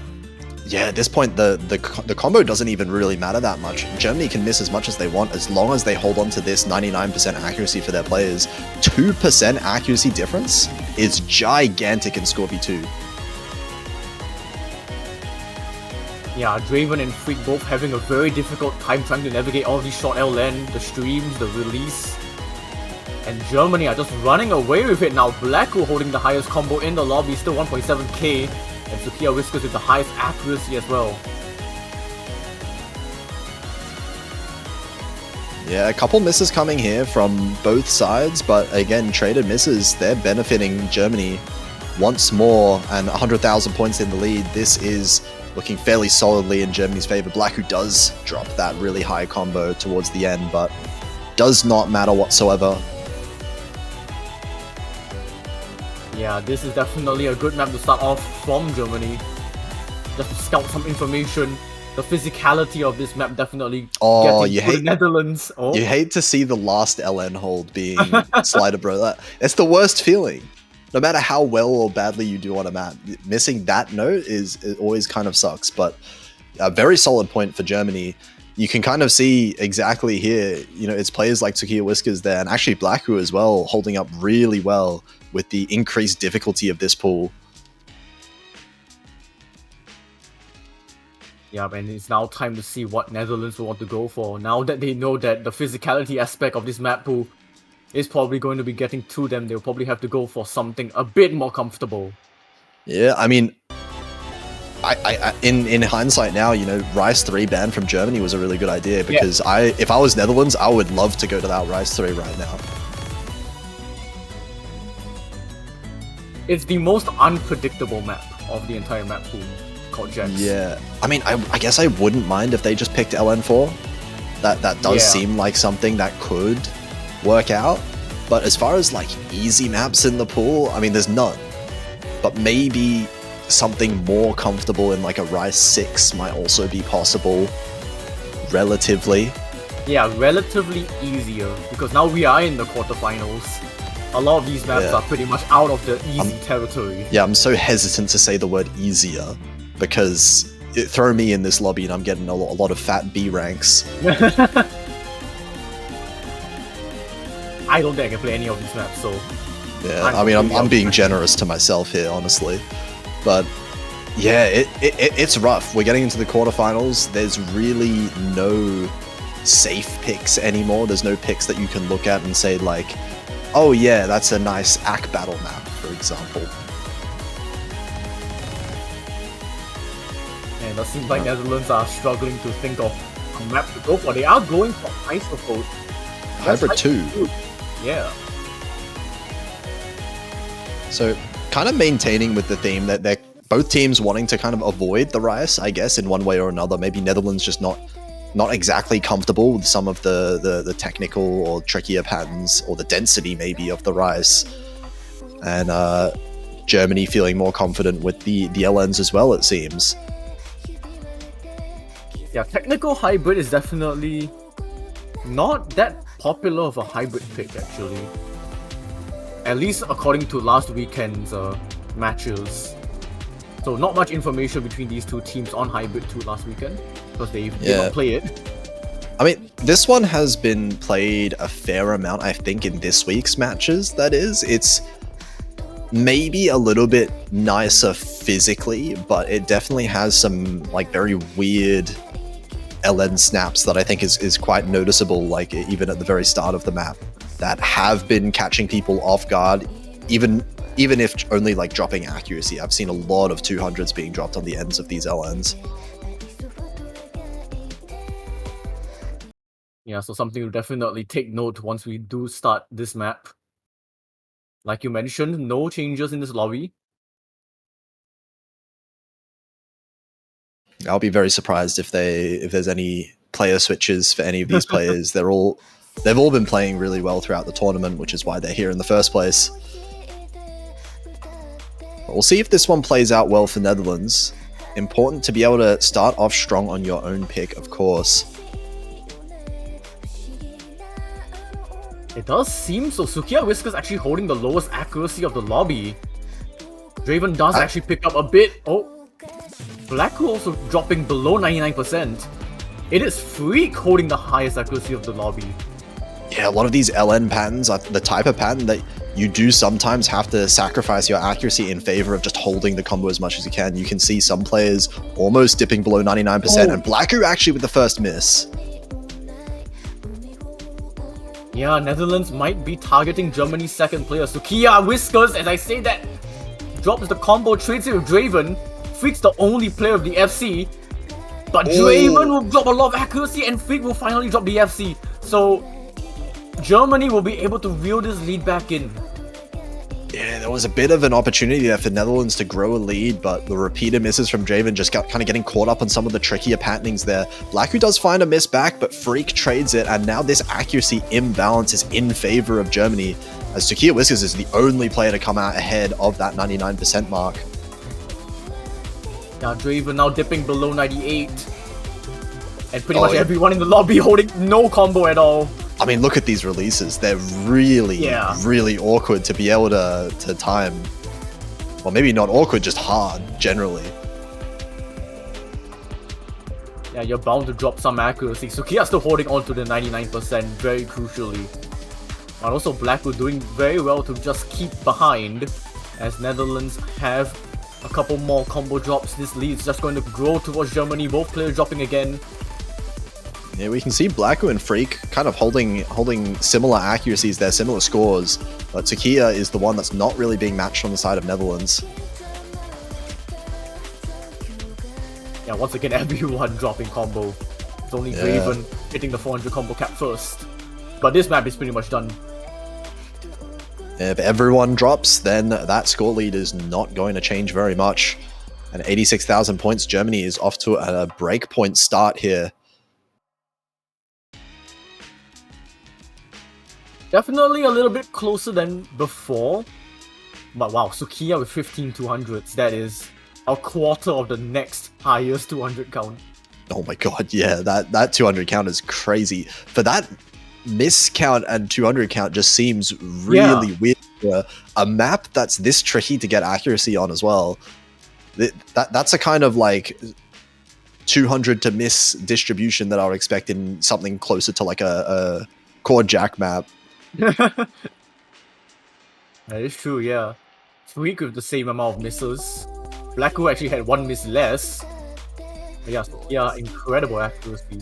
Yeah, at this point, the combo doesn't even really matter that much. Germany can miss as much as they want as long as they hold on to this 99% accuracy for their players. 2% accuracy difference is gigantic in Scorpy 2. Yeah, Draven and Freak both having a very difficult time trying to navigate all these short LN, the streams, the release. And Germany are just running away with it now. Blacko holding the highest combo in the lobby, still 1.7k. And Sukiya Whiskers with the highest accuracy as well. Yeah, a couple misses coming here from both sides, but again, traded misses, they're benefiting Germany once more, and 100,000 points in the lead. This is looking fairly solidly in Germany's favor. Blacko does drop that really high combo towards the end, but does not matter whatsoever. Yeah, this is definitely a good map to start off from Germany. Just to scout some information. The physicality of this map definitely getting to the Netherlands. Oh. You hate to see the last LN hold being Slider Bro. It's the worst feeling. No matter how well or badly you do on a map, missing that note it always kind of sucks. But a very solid point for Germany. You can kind of see exactly here, you know, it's players like Sukiya Whiskers there, and actually Blacko as well, holding up really well with the increased difficulty of this pool. Yeah, and it's now time to see what Netherlands will want to go for. Now that they know that the physicality aspect of this map pool is probably going to be getting to them, they'll probably have to go for something a bit more comfortable. Yeah, I mean, in hindsight now, you know, Rise 3 ban from Germany was a really good idea, because if I was Netherlands, I would love to go to that Rise 3 right now. It's the most unpredictable map of the entire map pool, called Jax. Yeah, I mean, I guess I wouldn't mind if they just picked LN4. That does seem like something that could work out. But as far as like easy maps in the pool, I mean, there's none. But maybe something more comfortable in like a Rise 6 might also be possible, relatively. Yeah, relatively easier, because now we are in the quarterfinals. A lot of these maps are pretty much out of the easy territory. Yeah, I'm so hesitant to say the word easier, because throw me in this lobby and I'm getting a lot of fat B ranks. I don't think I can play any of these maps, so... Yeah, I mean, I'm being generous to myself here, honestly. But yeah, it's rough. We're getting into the quarterfinals. There's really no safe picks anymore. There's no picks that you can look at and say like, oh yeah, that's a nice AC battle map, for example. And it seems like Netherlands are struggling to think of a map to go for. They are going for Isofode. Hybrid 2. Yeah. So kind of maintaining with the theme that they're both teams wanting to kind of avoid the Rice, I guess, in one way or another. Maybe Netherlands just not exactly comfortable with some of the technical or trickier patterns, or the density maybe of the Rice. And Germany feeling more confident with the LNs as well, it seems. Yeah, technical hybrid is definitely not that popular of a hybrid pick, actually. At least according to last weekend's matches. So not much information between these two teams on Hybrid 2 last weekend, because they did not play it. I mean, this one has been played a fair amount, I think, in this week's matches, that is. It's maybe a little bit nicer physically, but it definitely has some, like, very weird LN snaps that I think is quite noticeable, like, even at the very start of the map, that have been catching people off guard, even if only like dropping accuracy. I've seen a lot of 200s being dropped on the ends of these LNs. Yeah, so something to definitely take note once we do start this map. Like you mentioned, no changes in this lobby. I'll be very surprised if there's any player switches for any of these players. They've all been playing really well throughout the tournament, which is why they're here in the first place. We'll see if this one plays out well for Netherlands. Important to be able to start off strong on your own pick, of course. It does seem so. Sukiya Whiskers actually holding the lowest accuracy of the lobby. Draven does actually pick up a bit. Oh, Blacku also dropping below 99%. It is Freak holding the highest accuracy of the lobby. Yeah, a lot of these LN patterns are the type of pattern that you do sometimes have to sacrifice your accuracy in favor of just holding the combo as much as you can. You can see some players almost dipping below 99%, and Blacku actually with the first miss. Yeah, Netherlands might be targeting Germany's second player. Sukiya Whiskers, as I say that, drops the combo, trades it with Draven. Freak's the only player of the FC. But Draven will drop a lot of accuracy and Freak will finally drop the FC. So Germany will be able to reel this lead back in. Yeah, there was a bit of an opportunity there for Netherlands to grow a lead, but the repeated misses from Draven just got kind of getting caught up on some of the trickier patternings there. Blacku does find a miss back, but Freak trades it, and now this accuracy imbalance is in favor of Germany, as Sukiya Whiskers is the only player to come out ahead of that 99% mark. Now Draven now dipping below 98. And pretty much everyone in the lobby holding no combo at all. I mean, look at these releases. They're really, really awkward to be able to time. Well, maybe not awkward, just hard, generally. Yeah, you're bound to drop some accuracy. Sukiya still holding on to the 99% very crucially. And also Blacku doing very well to just keep behind, as Netherlands have a couple more combo drops. This lead's just going to grow towards Germany, both players dropping again. Yeah, we can see Blacku and Freak kind of holding similar accuracies there, similar scores, but Sukiya is the one that's not really being matched on the side of Netherlands. Yeah, once again, everyone dropping combo. It's only Draven hitting the 400 combo cap first. But this map is pretty much done. If everyone drops, then that score lead is not going to change very much. And 86,000 points, Germany is off to a breakpoint start here. Definitely a little bit closer than before. But wow, Sukiya with 15 200s, that is a quarter of the next highest 200 count. Oh my god, yeah, that 200 count is crazy. For that miss count and 200 count just seems really weird. A map that's this tricky to get accuracy on as well. That's a kind of like 200 to miss distribution that I would expect in something closer to like a core jack map. That is true, yeah. Freak with the same amount of misses. Blacko actually had 1 miss less. But yeah, incredible accuracy.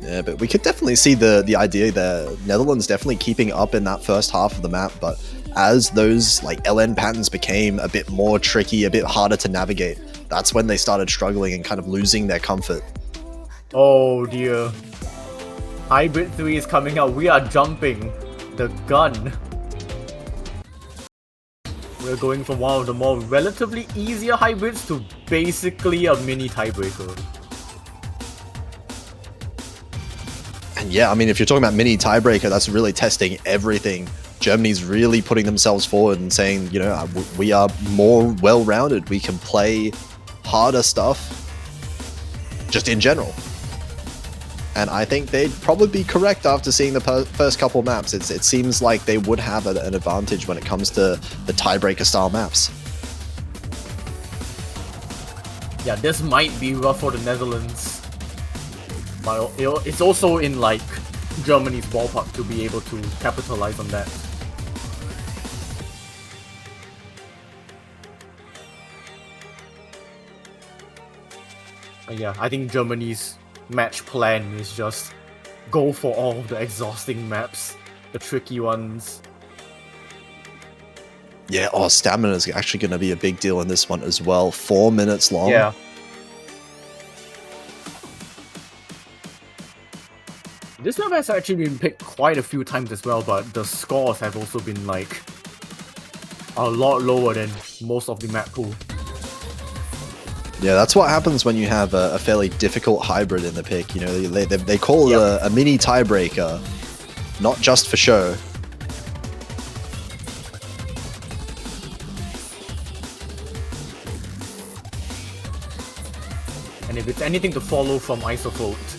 Yeah, but we could definitely see the idea there. Netherlands definitely keeping up in that first half of the map, but as those like LN patterns became a bit more tricky, a bit harder to navigate, that's when they started struggling and kind of losing their comfort. Oh dear. Hybrid 3 is coming out. We are jumping the gun. We're going from one of the more relatively easier hybrids to basically a mini tiebreaker. And yeah, I mean, if you're talking about mini tiebreaker, that's really testing everything. Germany's really putting themselves forward and saying, you know, we are more well-rounded. We can play harder stuff just in general. And I think they'd probably be correct after seeing the first couple maps. It seems like they would have an advantage when it comes to the tiebreaker style maps. Yeah, this might be rough for the Netherlands. But it's also in like Germany's ballpark to be able to capitalize on that. But yeah, I think Germany's match plan is just go for all the exhausting maps, the tricky ones. Yeah, stamina is actually going to be a big deal in this one as well. 4 minutes long. Yeah. This map has actually been picked quite a few times as well, but the scores have also been like a lot lower than most of the map pool. Yeah, that's what happens when you have a fairly difficult hybrid in the pick. You know, they call it a mini tiebreaker, not just for show. And if it's anything to follow from Isophote,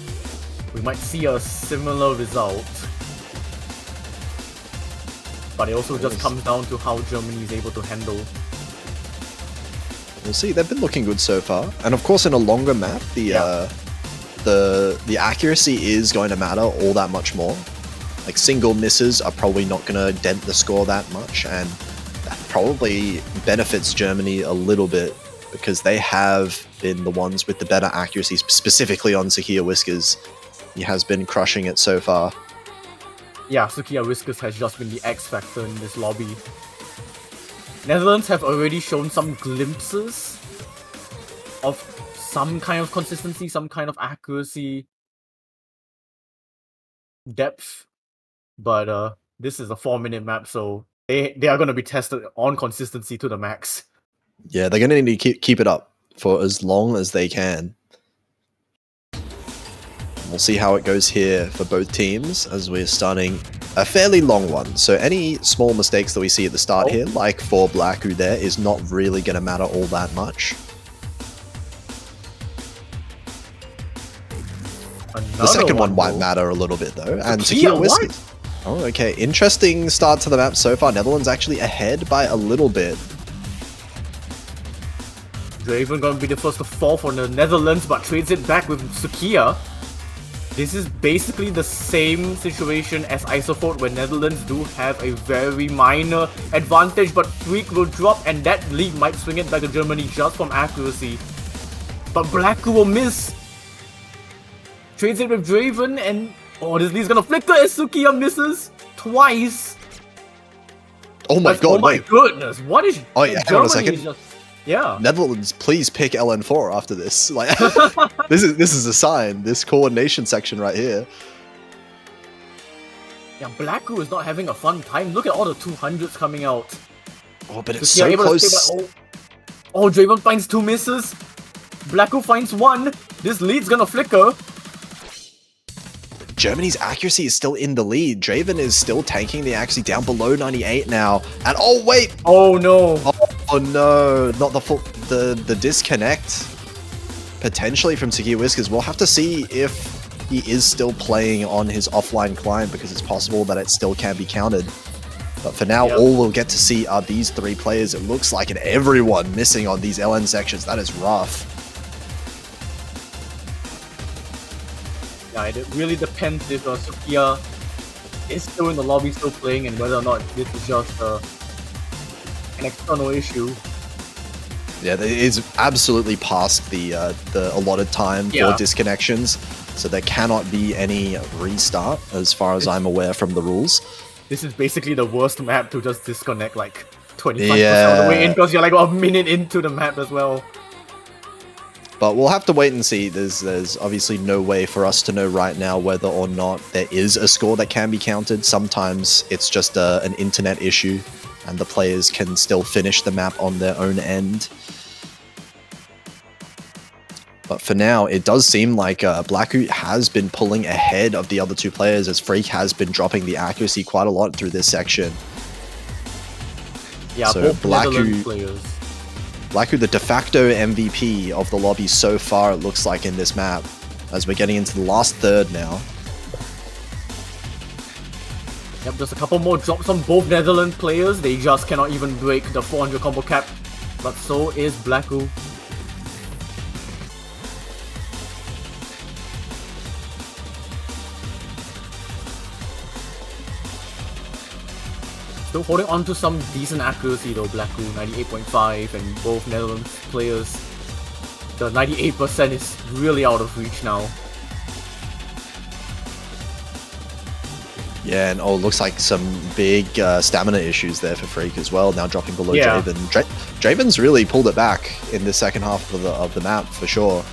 we might see a similar result. But it also just comes down to how Germany is able to handle. We'll see. They've been looking good so far, and of course, in a longer map, the accuracy is going to matter all that much more. Like single misses are probably not going to dent the score that much, and that probably benefits Germany a little bit because they have been the ones with the better accuracy, specifically on Sakia Whiskers. He has been crushing it so far. Yeah, Sakia Whiskers has just been the X factor in this lobby. Netherlands have already shown some glimpses of some kind of consistency, some kind of accuracy, depth, but this is a 4-minute map, so they are going to be tested on consistency to the max. Yeah, they're going to need to keep it up for as long as they can. We'll see how it goes here for both teams as we're starting a fairly long one. So any small mistakes that we see at the start here, like for Blacku there, is not really going to matter all that much. The second one might matter a little bit though. And Sakia Whiskers. Oh, okay. Interesting start to the map so far. Netherlands actually ahead by a little bit. Draven gonna be the first to fall for the Netherlands, but trades it back with Sakia. This is basically the same situation as Isophote, where Netherlands do have a very minor advantage, but Freak will drop and that lead might swing it back to Germany just from accuracy. But Blacku will miss. Trades it with Draven and... oh, this lead's gonna flicker as Sakia misses twice. Oh my god, oh my goodness, what is... oh yeah, hang on a second. Just, yeah. Netherlands, please pick LN4 after this. Like, this is a sign. This coordination section right here. Yeah, Blacku is not having a fun time. Look at all the 200s coming out. Oh, but it's so close. Oh, Draven finds 2 misses. Blacku finds 1. This lead's gonna flicker. Germany's accuracy is still in the lead. Draven is still tanking the accuracy down below 98 now. And oh wait! Oh no! Oh no, not the full... the disconnect potentially from Takia Whiskers. We'll have to see if he is still playing on his offline client, because it's possible that it still can be counted. But for now, all we'll get to see are these 3 players, it looks like, and everyone missing on these LN sections. That is rough. Yeah, it really depends if Sukiya is still in the lobby, still playing, and whether or not this is just an external issue. Yeah, it is absolutely past the allotted time for disconnections, so there cannot be any restart as far as I'm aware from the rules. This is basically the worst map to just disconnect like 25% of the way in, because you're like a minute into the map as well. But we'll have to wait and see. There's obviously no way for us to know right now whether or not there is a score that can be counted. Sometimes it's just an internet issue, and the players can still finish the map on their own end. But for now, it does seem like Blackoot has been pulling ahead of the other 2 players, as Freak has been dropping the accuracy quite a lot through this section. Yeah, so both Netherlands players. Blackoot, the de facto MVP of the lobby so far, it looks like, in this map, as we're getting into the last third now. Yep, there's a couple more drops on both Netherlands players. They just cannot even break the 400 combo cap. But so is Blackoot. Still holding on to some decent accuracy though, Blackoot 98.5, and both Netherlands players, the 98% is really out of reach now. Yeah, and looks like some big stamina issues there for Freak as well, now dropping below Draven. Draven's really pulled it back in the second half of the map, for sure.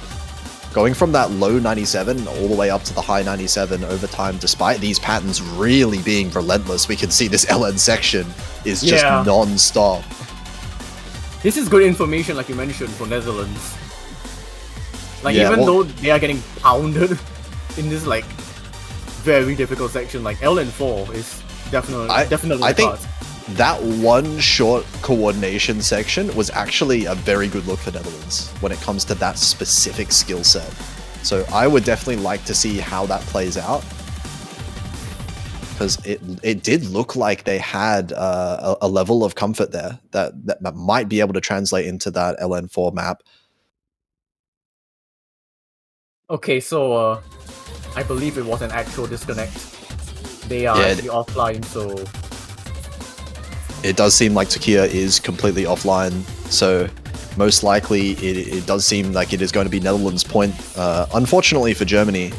Going from that low 97 all the way up to the high 97 over time, despite these patterns really being relentless, we can see this LN section is just non-stop. This is good information, like you mentioned, for Netherlands. Like, even though they are getting pounded in this, like, very difficult section, like, LN4 is definitely I think that one short coordination section was actually a very good look for Netherlands when it comes to that specific skill set. So I would definitely like to see how that plays out, because it did look like they had a level of comfort there that might be able to translate into that LN4 map. Okay, so I believe it was an actual disconnect. They are actually offline, so it does seem like Takia is completely offline, so most likely it does seem like it is going to be Netherlands' point, unfortunately for Germany.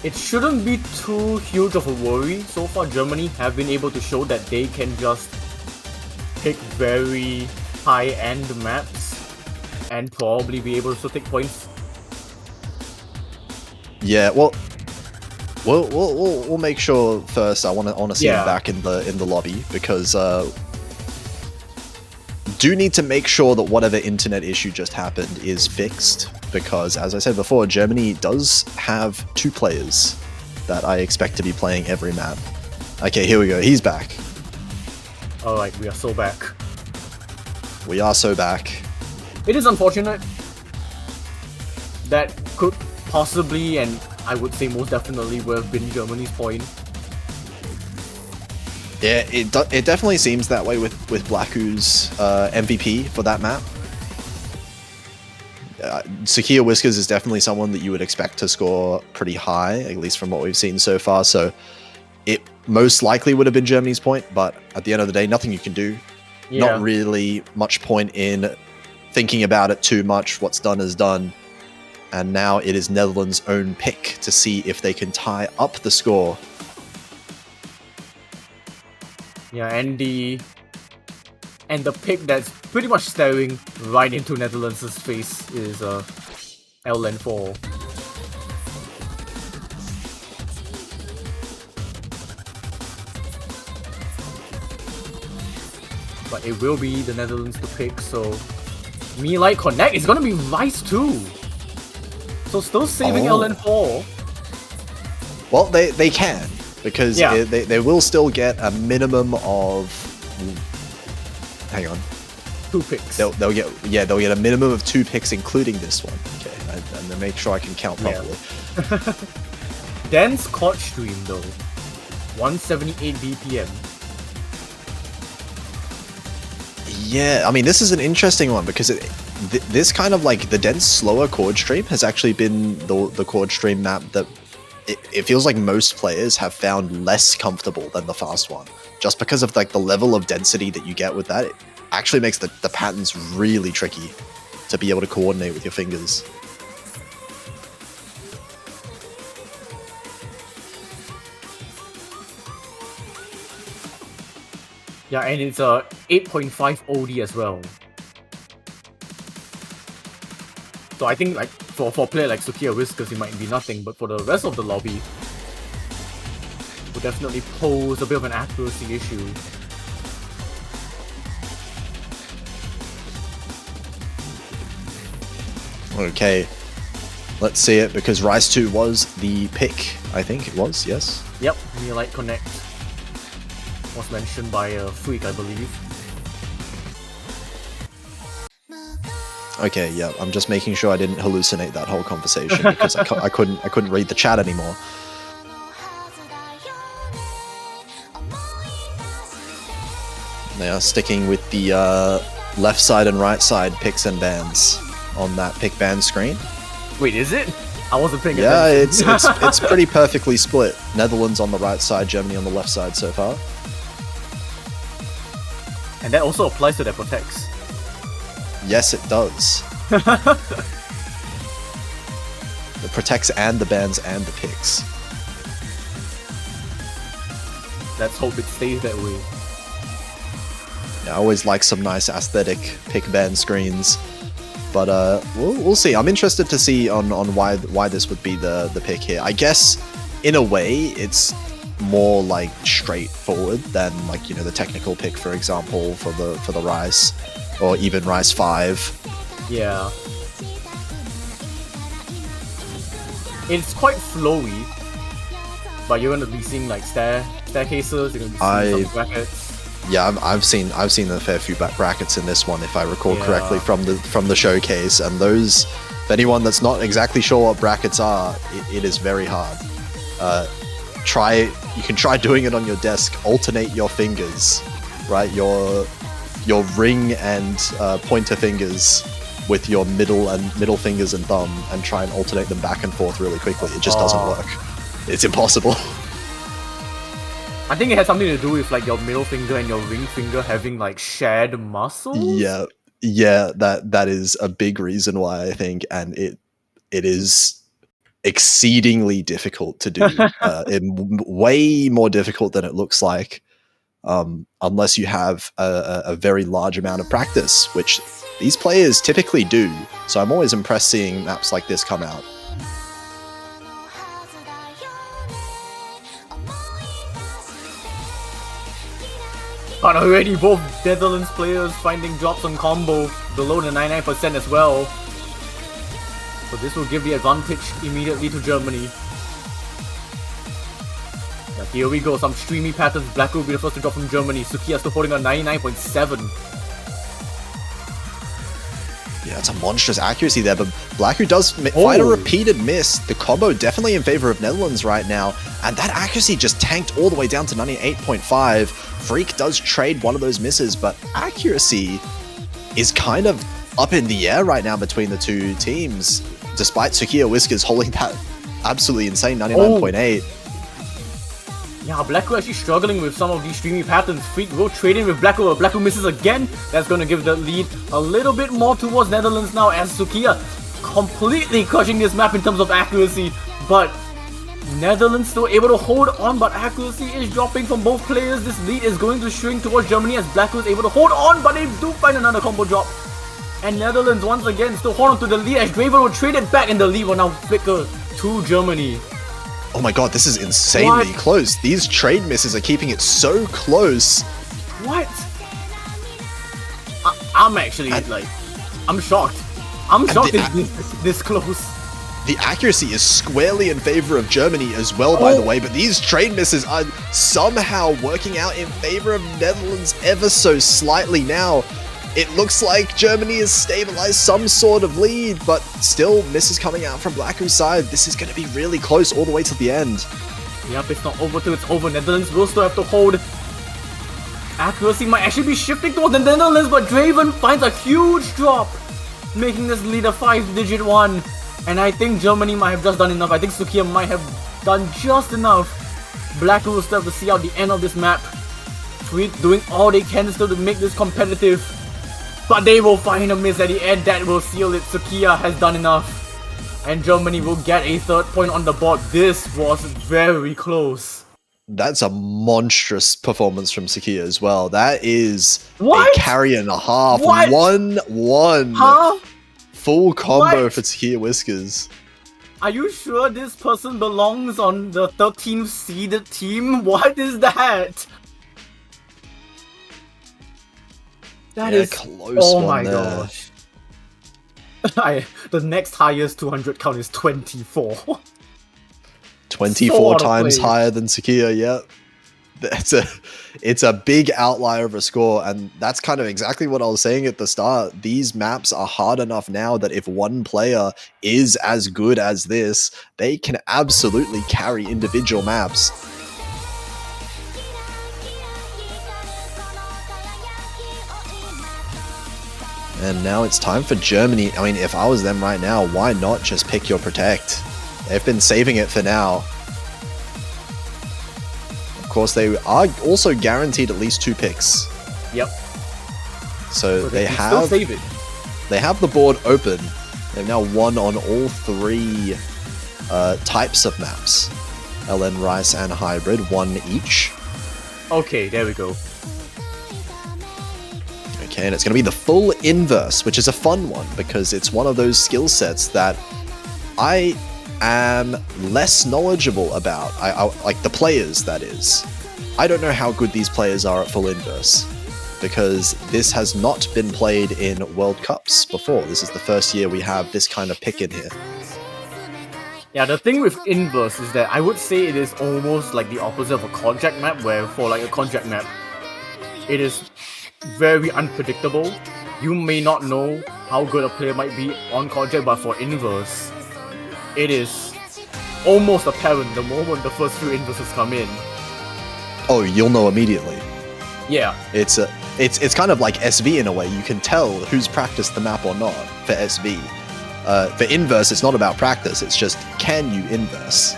it shouldn't be too huge of a worry. So far, Germany have been able to show that they can just pick very high-end maps and probably be able to take points. Yeah, well, we'll make sure first. I want to see him back in the lobby, because do need to make sure that whatever internet issue just happened is fixed, because as I said before, Germany does have 2 players that I expect to be playing every map. Okay, here we go. He's back. Alright, we are so back. We are so back. It is unfortunate. That could possibly, and I would say most definitely, would have been Germany's point. Yeah, it definitely seems that way with Blackoot's MVP for that map. Sakia Whiskers is definitely someone that you would expect to score pretty high, at least from what we've seen so far, so it most likely would have been Germany's point, but at the end of the day, nothing you can do. Yeah. Not really much point in thinking about it too much. What's done is done. And now it is Netherlands' own pick to see if they can tie up the score. Yeah, and the pick that's pretty much staring right into Netherlands' face is LN4. But it will be the Netherlands to pick, so Me Light Connect is gonna be Vice too. So still saving LN4. Well, they can. because Yeah. they will still get a minimum of. Hang on. 2 picks. They'll get a minimum of 2 picks, including this one. Okay, and to make sure I can count Yeah. properly. Dense COD stream though. 178 BPM. Yeah, I mean, this is an interesting one because this kind of like the dense, slower chord stream has actually been the chord stream map that it feels like most players have found less comfortable than the fast one. Just because of like the level of density that you get with that, it actually makes the patterns really tricky to be able to coordinate with your fingers. Yeah, and it's a 8.5 OD as well. So I think like for a player like Sukiya Whiskers, it might be nothing, but for the rest of the lobby, will definitely pose a bit of an accuracy issue. Okay, let's see it because Rise 2 was the pick. I think it was, yes. Yep, Neolite Connect was mentioned by a Freak, I believe. Okay, yeah, I'm just making sure I didn't hallucinate that whole conversation because I couldn't read the chat anymore. They are sticking with the left side and right side picks and bans on that pick ban screen. Wait, is it? I wasn't paying Yeah, attention. it's pretty perfectly split. Netherlands on the right side, Germany on the left side so far. And that also applies to their protects. Yes, it does. The protects and the bans and the picks. Let's hope it stays that way. Yeah, I always like some nice aesthetic pick ban screens. But we'll see. I'm interested to see on why this would be the pick here. I guess in a way it's more like straightforward than like, you know, the technical pick, for example, for the Rise or even Rise 5. Yeah. It's quite flowy, but you're gonna be seeing like staircases. You're gonna be seeing some brackets. Yeah, I've seen a fair few brackets in this one, if I recall correctly from the showcase. And those, if anyone that's not exactly sure what brackets are, it is very hard. You can try doing it on your desk. Alternate your fingers, right? Your ring and pointer fingers with your middle fingers and thumb, and try and alternate them back and forth really quickly. It just doesn't work. It's impossible. I think it has something to do with like your middle finger and your ring finger having like shared muscles. Yeah, that is a big reason why, I think, and it is exceedingly difficult to do. Way more difficult than it looks like, unless you have a very large amount of practice, which these players typically do. So I'm always impressed seeing maps like this come out. But already both Netherlands players finding drops on combo below the 99% as well. So this will give the advantage immediately to Germany. Now here we go, some streamy patterns. Black will be the first to drop from Germany. Sukiya still holding on 99.7. Yeah, it's a monstrous accuracy there, but Blacku does find a repeated miss. The combo definitely in favor of Netherlands right now, and that accuracy just tanked all the way down to 98.5. Freak does trade one of those misses, but accuracy is kind of up in the air right now between the two teams, despite Sukiya Whiskers holding that absolutely insane 99.8. Yeah, Blacku actually struggling with some of these streamy patterns. Freak will trade in with Blacku, but Blacku misses again. That's going to give the lead a little bit more towards Netherlands now, as Sukiya completely crushing this map in terms of accuracy. But Netherlands still able to hold on, but accuracy is dropping from both players. This lead is going to shrink towards Germany as Blacku is able to hold on, but they do find another combo drop. And Netherlands once again still hold on to the lead as Draven will trade it back, and the lead will now flicker to Germany. Oh my god, this is insanely close. These trade misses are keeping it so close. What? I'm actually, I'm shocked. I'm shocked it's this close. The accuracy is squarely in favor of Germany as well, by the way, but these trade misses are somehow working out in favor of Netherlands ever so slightly now. It looks like Germany has stabilized some sort of lead, but still misses coming out from Blacku's side. This is going to be really close all the way to the end. Yep, it's not over till it's over. Netherlands will still have to hold. Accuracy might actually be shifting towards the Netherlands, but Draven finds a huge drop, making this lead a 5-digit one. And I think Germany might have just done enough. I think Sukiya might have done just enough. Black will still have to see out the end of this map. Tweet doing all they can still to make this competitive. But they will find a miss at the end that will seal it. Sukiya has done enough. And Germany will get a 3rd point on the board. This was very close. That's a monstrous performance from Sukiya as well. That is What? a carry and a half. What? 1-1. Huh? Full combo What? for Sukiya Whiskers. Are you sure this person belongs on the 13th seeded team? What is that? That Yeah, is close oh one my there. gosh. The next highest 200 count is 24. 24 So out of times place. higher than Sukiya, yep. It's a big outlier of a score, and that's kind of exactly what I was saying at the start. These maps are hard enough now that if one player is as good as this, they can absolutely carry individual maps. And now it's time for Germany. I mean, if I was them right now, why not just pick your Protect? They've been saving it for now. Of course, they are also guaranteed at least 2 picks. Yep. So they can have still save it. they have the board open. They've now won on all 3 types of maps. LN, Rice, and Hybrid, 1 each. Okay, there we go. Okay, and it's going to be the full inverse, which is a fun one because it's one of those skill sets that I am less knowledgeable about. I like the players, that is. I don't know how good these players are at full inverse because this has not been played in World Cups before. This is the first year we have this kind of pick in here. Yeah, the thing with inverse is that I would say it is almost like the opposite of a contract map, where for like a contract map, it is very unpredictable. You may not know how good a player might be on contract, but for inverse, it is almost apparent the moment the first few inverses come in. Oh, you'll know immediately. Yeah, It's kind of like SV in a way. You can tell who's practiced the map or not for SV. For inverse, it's not about practice. It's just, can you inverse?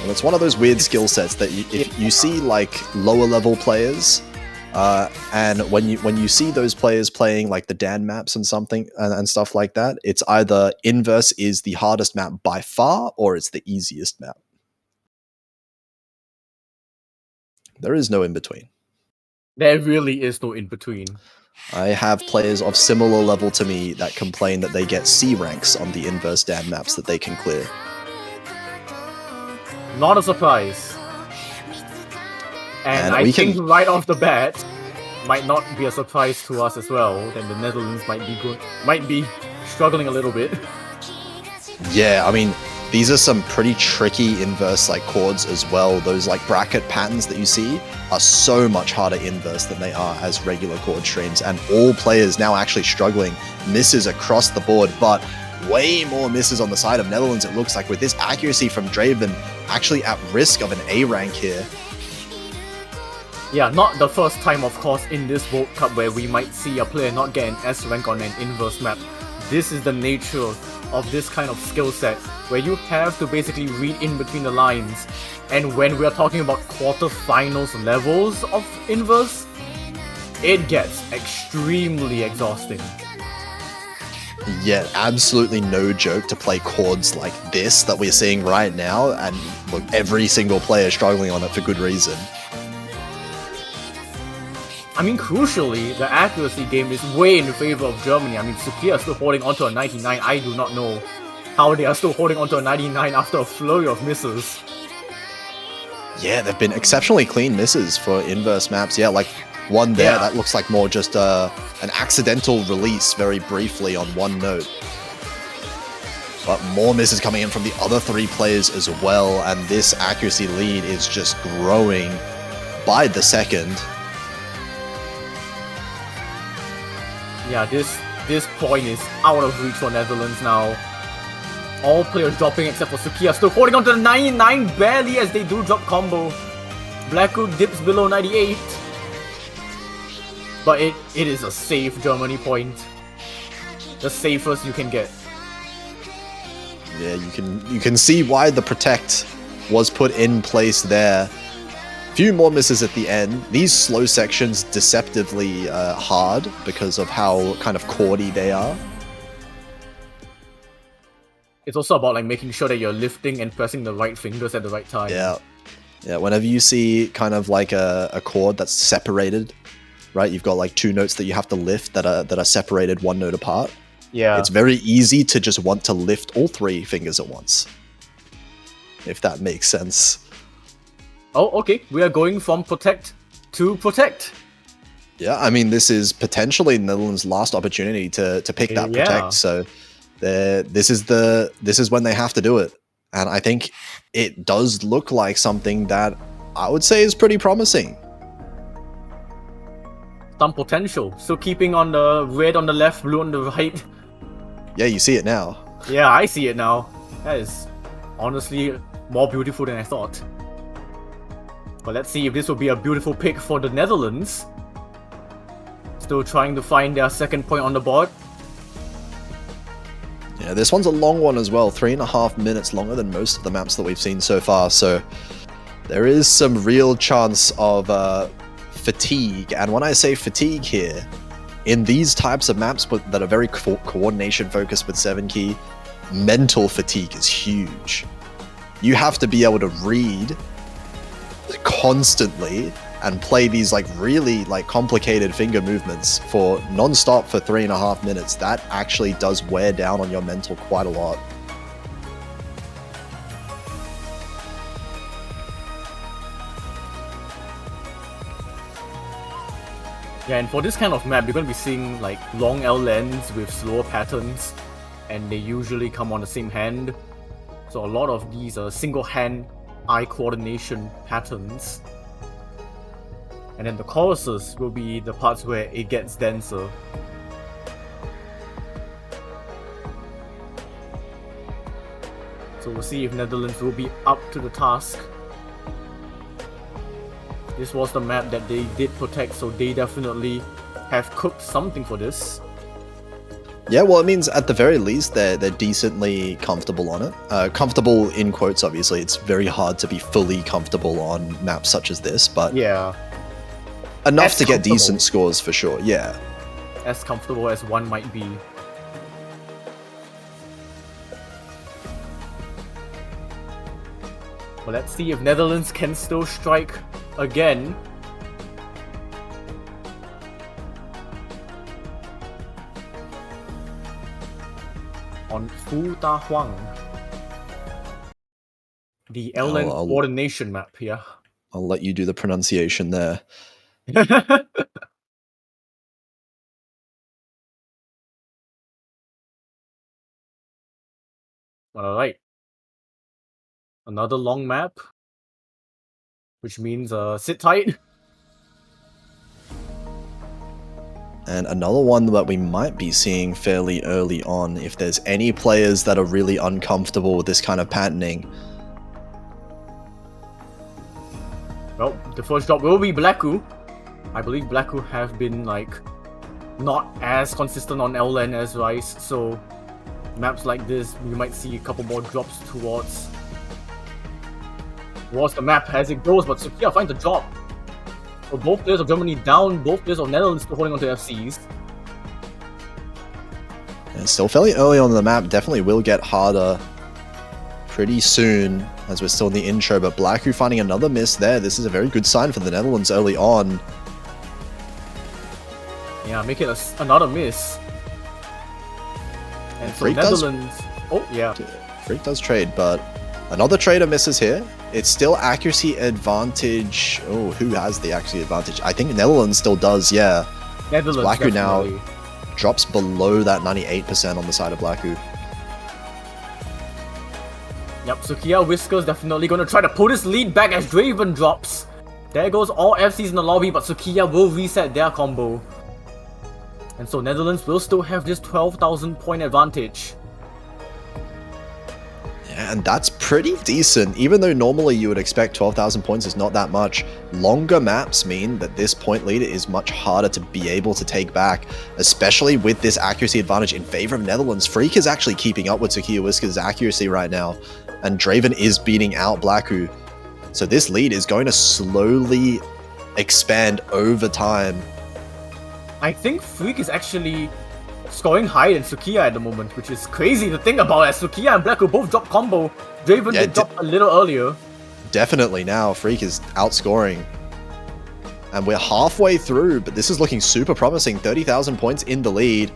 Well, it's one of those weird skill sets that if you see like lower level players, and when you see those players playing like the Dan maps and something and stuff like that, it's either inverse is the hardest map by far or it's the easiest map. There is no in between. there really is no in between. I have players of similar level to me that complain that they get C ranks on the inverse Dan maps that they can clear. Not a surprise. And I we think can- right off the bat, might not be a surprise to us as well. Then the Netherlands might be struggling a little bit. Yeah, I mean, these are some pretty tricky inverse like chords as well. Those like bracket patterns that you see are so much harder inverse than they are as regular chord streams, and all players now actually struggling. Misses across the board, but way more misses on the side of Netherlands, it looks like, with this accuracy from Draven actually at risk of an A rank here. Yeah, not the first time, of course, in this World Cup where we might see a player not get an S rank on an inverse map. This is the nature of this kind of skill set, where you have to basically read in between the lines. And when we are talking about quarterfinals levels of inverse, it gets extremely exhausting. Yeah, absolutely no joke to play chords like this that we're seeing right now, and look, every single player struggling on it for good reason. I mean, crucially, the accuracy game is way in favor of Germany. I mean, Sukiya is still holding onto a 99. I do not know how they are still holding onto a 99 after a flurry of misses. Yeah, they've been exceptionally clean misses for inverse maps. Yeah, like one there, Yeah. that looks like more just an accidental release very briefly on one note. But more misses coming in from the other 3 players as well, and this accuracy lead is just growing by the second. Yeah, this point is out of reach for Netherlands now. All players dropping except for Sukiya, still holding on to the 99 barely as they do drop combo. Blackout dips below 98. But it is a safe Germany point. The safest you can get. Yeah, you can see why the protect was put in place there. Few more misses at the end. These slow sections deceptively hard because of how kind of chordy they are. It's also about like making sure that you're lifting and pressing the right fingers at the right time. Yeah. Yeah, whenever you see kind of like a chord that's separated, right? You've got like 2 notes that you have to lift that are separated 1 note apart. Yeah. It's very easy to just want to lift all 3 fingers at once. If that makes sense. Oh, okay. We are going from protect to protect. Yeah, I mean, this is potentially Netherlands' last opportunity to pick that Yeah. protect. So this is when they have to do it. And I think it does look like something that I would say is pretty promising. Some potential. So keeping on the red on the left, blue on the right. Yeah, you see it now. Yeah, I see it now. That is honestly more beautiful than I thought. But let's see if this will be a beautiful pick for the Netherlands. Still trying to find their second point on the board. Yeah, this one's a long one as well. 3.5 minutes longer than most of the maps that we've seen so far. So there is some real chance of fatigue. And when I say fatigue here, in these types of maps that are very coordination focused with 7 key, mental fatigue is huge. You have to be able to read constantly and play these like really like complicated finger movements for non-stop for 3.5 minutes. That actually does wear down on your mental quite a lot. Yeah, and for this kind of map, you're going to be seeing like long L lens with slower patterns, and they usually come on the same hand. So a lot of these are single hand eye coordination patterns. And then the choruses will be the parts where it gets denser. So we'll see if Netherlands will be up to the task. This was the map that they did protect, so they definitely have cooked something for this. Yeah, well, it means at the very least they're decently comfortable on it. Comfortable in quotes, obviously. It's very hard to be fully comfortable on maps such as this, but yeah, enough as to get comfortable. decent scores for sure. Yeah. As comfortable as one might be. Well, let's see if Netherlands can still strike again. On Fu Da Huang. The LN I'll- coordination map, yeah. I'll let you do the pronunciation there. Alright. Another long map. Which means sit tight. And another one that we might be seeing fairly early on, if there's any players that are really uncomfortable with this kind of patterning. Well, the first drop will be Blacku. I believe Blacku have been like not as consistent on LN as Rice, so maps like this we might see a couple more drops towards the map as it goes, but Sukiya finds a drop. So both players of Germany down, both players of Netherlands still holding on to FCs. And still fairly early on the map, definitely will get harder pretty soon as we're still in the intro, but Blacku finding another miss there. This is a very good sign for the Netherlands early on. Yeah, make it another miss. And so Freak does- Netherlands... Oh, yeah. Freak does trade, but another trader misses here. It's still accuracy advantage. Oh, who has the accuracy advantage? I think Netherlands still does, yeah. Netherlands Blacku now definitely. drops below that 98% on the side of Blacku. Sukiya Whiskers definitely gonna try to pull this lead back as Draven drops. There goes all FCs in the lobby, but Sukiya will reset their combo. And so Netherlands will still have this 12,000 point advantage. Yeah, and that's pretty decent. Even though normally you would expect 12,000 points is not that much, longer maps mean that this point lead is much harder to be able to take back, especially with this accuracy advantage in favor of Netherlands. Freak is actually keeping up with Sukiya Whiskers' accuracy right now, and Draven is beating out Blacku. So this lead is going to slowly expand over time. I think Freak is actually scoring higher than Sukiya at the moment, which is crazy to think about as Sukiya and Blacku both drop combo. Draven did drop a little earlier. Definitely now, Freak is outscoring. And we're halfway through, but this is looking super promising. 30,000 points in the lead.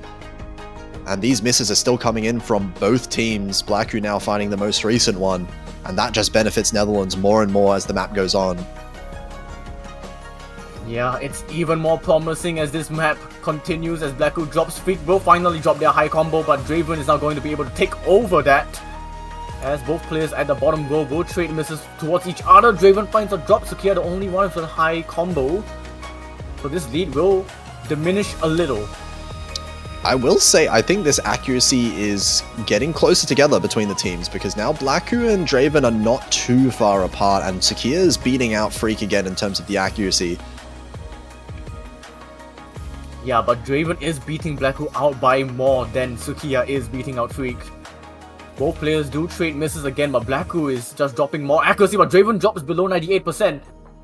And these misses are still coming in from both teams. Blacku now finding the most recent one. And that just benefits Netherlands more and more as the map goes on. Yeah, it's even more promising as this map continues as Blacku drops. Freak will finally drop their high combo, but Draven is now going to be able to take over that. As both players at the bottom row will trade misses towards each other. Draven finds a drop, Sukiya the only one with a high combo. So this lead will diminish a little. I will say, I think this accuracy is getting closer together between the teams because now Blacku and Draven are not too far apart and Sukiya is beating out Freak again in terms of the accuracy. Yeah, but Draven is beating Blacku out by more than Sukiya is beating out Freak. Both players do trade misses again, but Blacku is just dropping more accuracy, but Draven drops below 98%.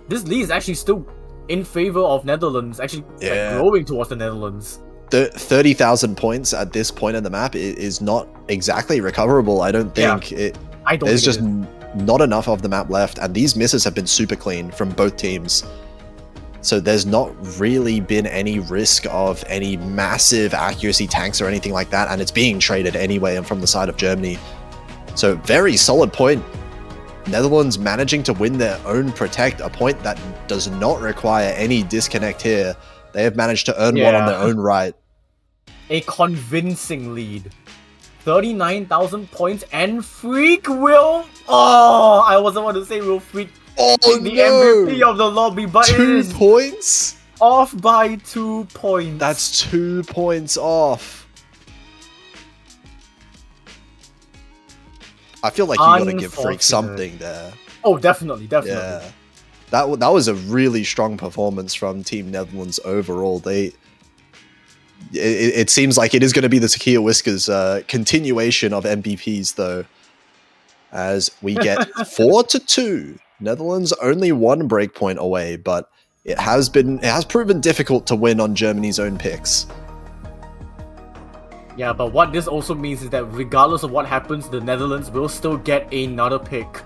This lead is actually still in favor of Netherlands, actually like, growing towards the Netherlands. 30,000 points at this point in the map is not exactly recoverable. I don't think there's just not enough of the map left, and these misses have been super clean from both teams. So there's not really been any risk of any massive accuracy tanks or anything like that, and it's being traded anyway and from the side of Germany. So very solid point. Netherlands managing to win their own protect, a point that does not require any disconnect here. They have managed to earn one on their own right. A convincing lead. 39,000 points and Freak will... Oh, I wasn't want to say will Freak the MVP of the lobby, but 2 points? Off by 2 points. That's 2 points off. I feel like you gotta give Freak something there. Oh, definitely. Yeah. That was a really strong performance from Team Netherlands overall. It seems like it is going to be the Sukiya Whiskers continuation of MVPs though, as we get 4-2. Netherlands only 1 breakpoint away, but it has proven difficult to win on Germany's own picks. Yeah, but what this also means is that regardless of what happens, the Netherlands will still get another pick.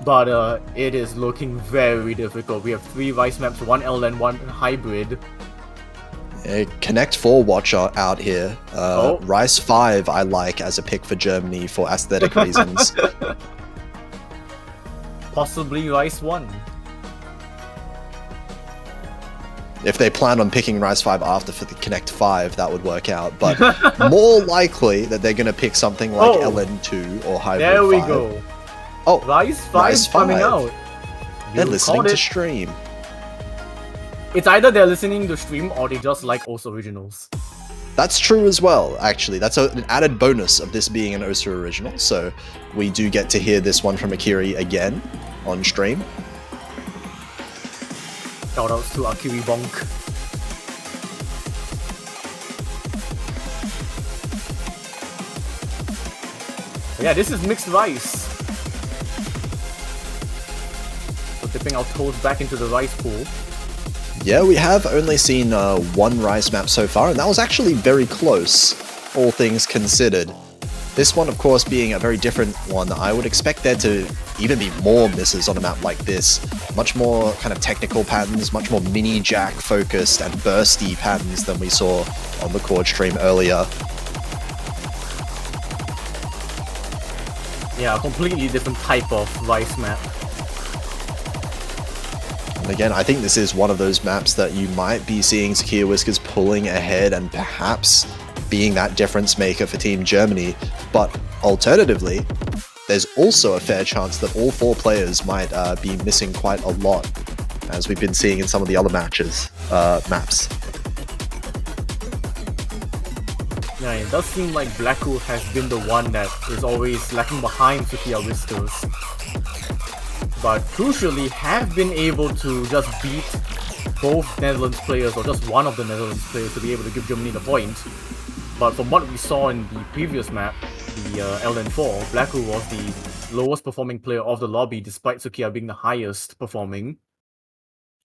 But it is looking very difficult. We have 3 Rice maps, 1 LN, 1 hybrid. Connect 4 watcher out here. Rice 5 I like as a pick for Germany for aesthetic reasons. Possibly Rice 1. If they plan on picking Rice 5 after for the Connect 5, that would work out. But more likely that they're going to pick something like LN2 or Hybrid 5. There we go. Oh, Rice 5 coming out. They're listening to stream. It's either they're listening to stream or they just like OSU originals. That's true as well, actually. That's an added bonus of this being an OSU original. So we do get to hear this one from Akiri again on stream. Shoutouts to Akiri Bonk. Yeah, this is mixed rice. So dipping our toes back into the rice pool. Yeah, we have only seen 1 rice map so far, and that was actually very close, all things considered. This one, of course, being a very different one, I would expect there to even be more misses on a map like this. Much more kind of technical patterns, much more mini-jack focused and bursty patterns than we saw on the Cord stream earlier. Yeah, a completely different type of rice map. And again, I think this is one of those maps that you might be seeing Sukiya Whiskers pulling ahead and perhaps being that difference maker for Team Germany. But alternatively, there's also a fair chance that all 4 players might be missing quite a lot, as we've been seeing in some of the other maps. Yeah, it does seem like Blacku has been the one that is always lacking behind Sukiya Whiskers. But crucially have been able to just beat both Netherlands players, or just one of the Netherlands players, to be able to give Germany the point. But from what we saw in the previous map, the LN4, Blacku was the lowest performing player of the lobby, despite Sukiya being the highest performing.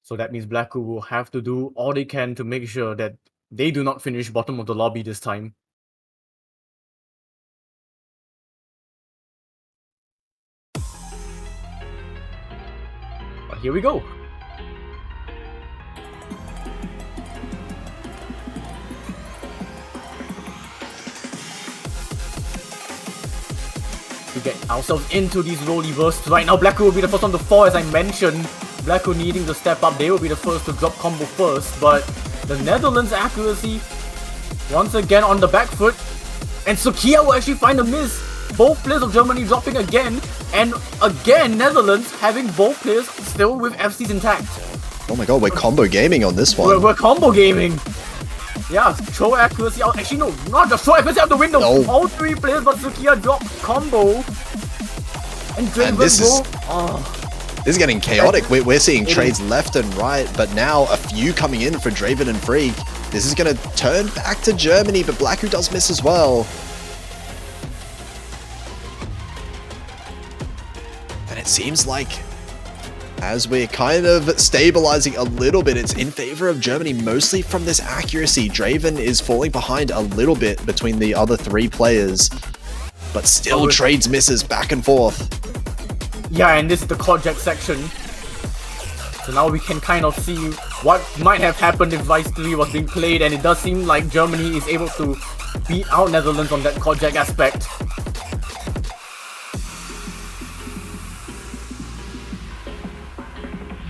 So that means Blacku will have to do all they can to make sure that they do not finish bottom of the lobby this time. But here we go. To get ourselves into these rolly bursts right now. Blacku will be the first one to fall, as I mentioned. Blacku needing to step up. They will be the first to drop combo first, but the Netherlands' accuracy once again on the back foot, and Sukiya will actually find a miss. Both players of Germany dropping again, and again Netherlands having both players still with FCs intact. Oh my god, we're combo gaming on this one. We're combo gaming. Yeah, throw accuracy out. Actually, no, not just throw accuracy out the window. No. All 3 players but Sukiya drop combo. And Draven this is- will... Oh. This is getting chaotic. We're seeing trades left and right, but now a few coming in for Draven and Freak. This is going to turn back to Germany, but Blacku does miss as well. And it seems like, as we're kind of stabilizing a little bit, it's in favor of Germany, mostly from this accuracy. Draven is falling behind a little bit between the other 3 players, but still trades misses back and forth. Yeah, and this is the Kojak section. So now we can kind of see what might have happened if Vice 3 was being played, and it does seem like Germany is able to beat out Netherlands on that Kojak aspect.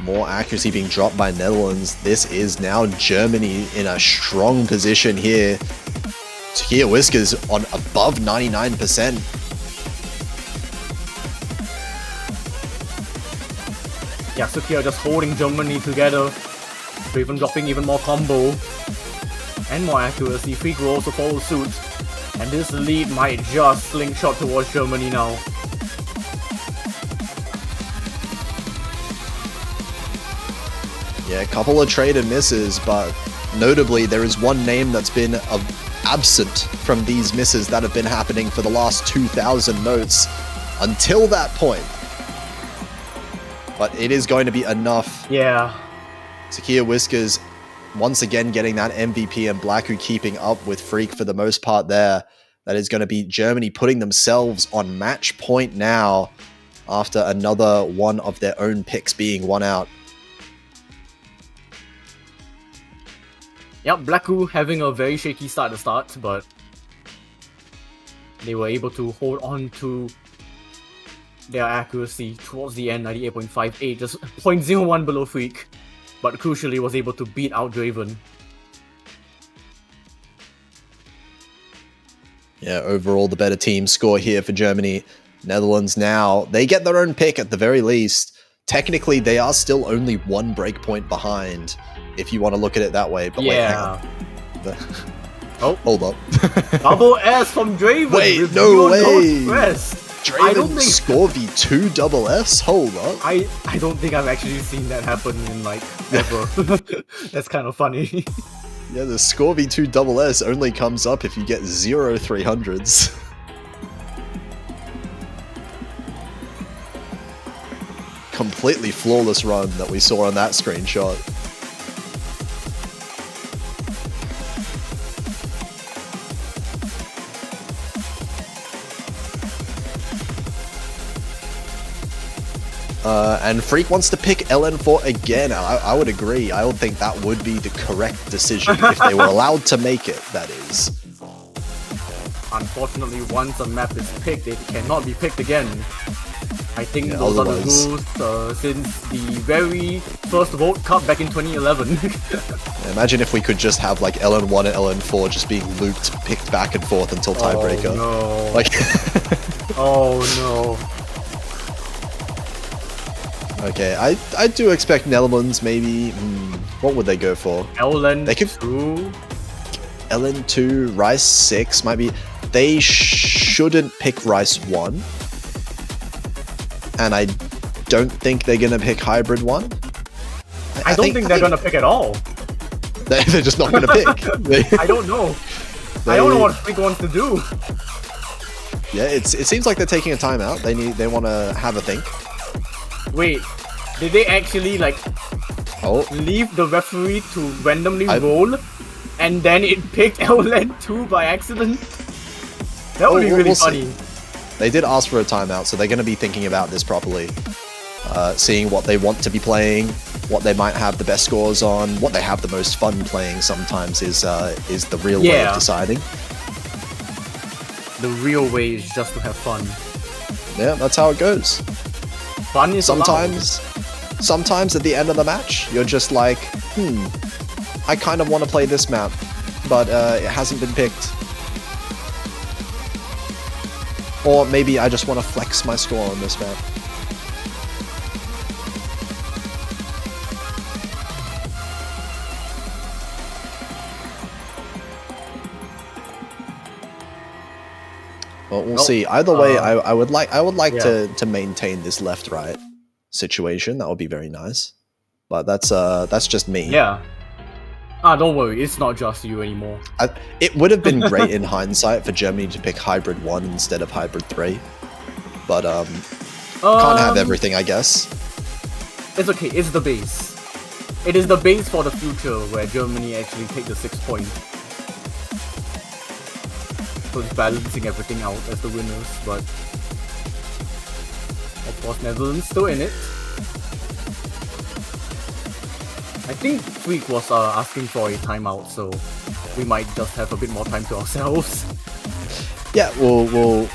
More accuracy being dropped by Netherlands. This is now Germany in a strong position here. Sukiya Whiskers on above 99%. Yeah, Sukiya just holding Germany together. Draven dropping even more combo. And more accuracy. Freak will also follow suit. And this lead might just slingshot towards Germany now. Yeah, a couple of trade and misses, but notably there is one name that's been absent from these misses that have been happening for the last 2,000 notes until that point. But it is going to be enough. Yeah. Sukiya Whiskers once again getting that MVP, and Blacku keeping up with Freak for the most part there. That is going to be Germany putting themselves on match point now after another one of their own picks being won out. Yep, Blacku having a very shaky start at the start, but they were able to hold on to their accuracy towards the end, 98.58, just 0.01 below Freak, but crucially was able to beat out Draven. Yeah, overall the better team score here for Germany. Netherlands now, they get their own pick at the very least. Technically, they are still only 1 breakpoint behind, if you want to look at it that way. But yeah. Wait, hang on. Oh. Hold up. Double S from Draven! Wait, no way! Draven Scorvy 2 double S? Hold up. I don't think I've actually seen that happen in, like, ever. That's kind of funny. Yeah, the Scorvy 2 double S only comes up if you get 0 300s. Completely flawless run that we saw on that screenshot. And Freak wants to pick LN4 again. I would agree. I would think that would be the correct decision if they were allowed to make it, that is. Unfortunately, once a map is picked, it cannot be picked again. I think those are the rules since the very first World Cup back in 2011. Imagine if we could just have like LN1 and LN4 just being looped, picked back and forth until tiebreaker. Oh, no. Like, Oh no. Okay, I do expect Netherlands maybe. What would they go for? LN They could- 2. LN2, Rice 6 might be. They shouldn't pick Rice 1. And I don't think they're gonna pick Hybrid 1. I don't think they're gonna pick at all. They're just not gonna pick. I don't know. I don't know what Freak wants to do. Yeah, it seems like they're taking a timeout. They want to have a think. Wait, did they actually like Oh, leave the referee to randomly roll, and then it picked LN2 by accident? That would be really we'll funny. see. They did ask for a timeout, so they're going to be thinking about this properly. Seeing what they want to be playing, what they might have the best scores on, what they have the most fun playing sometimes is the real way of deciding. The real way is just to have fun. Yeah, that's how it goes. Fun is Sometimes at the end of the match, you're just like, I kind of want to play this map, but it hasn't been picked. Or maybe I just want to flex my score on this map. Well, we'll see. Either way, I would like to maintain this left-right situation. That would be very nice. But that's just me. Yeah. Ah, don't worry, it's not just you anymore. It would have been great in hindsight for Germany to pick Hybrid 1 instead of Hybrid 3. But can't have everything, I guess. It's okay, it's the base. It is the base for the future where Germany actually take the 6 point. So it's balancing everything out as the winners, but of course Netherlands still in it. I think Freak was asking for a timeout, so we might just have a bit more time to ourselves. Yeah, we'll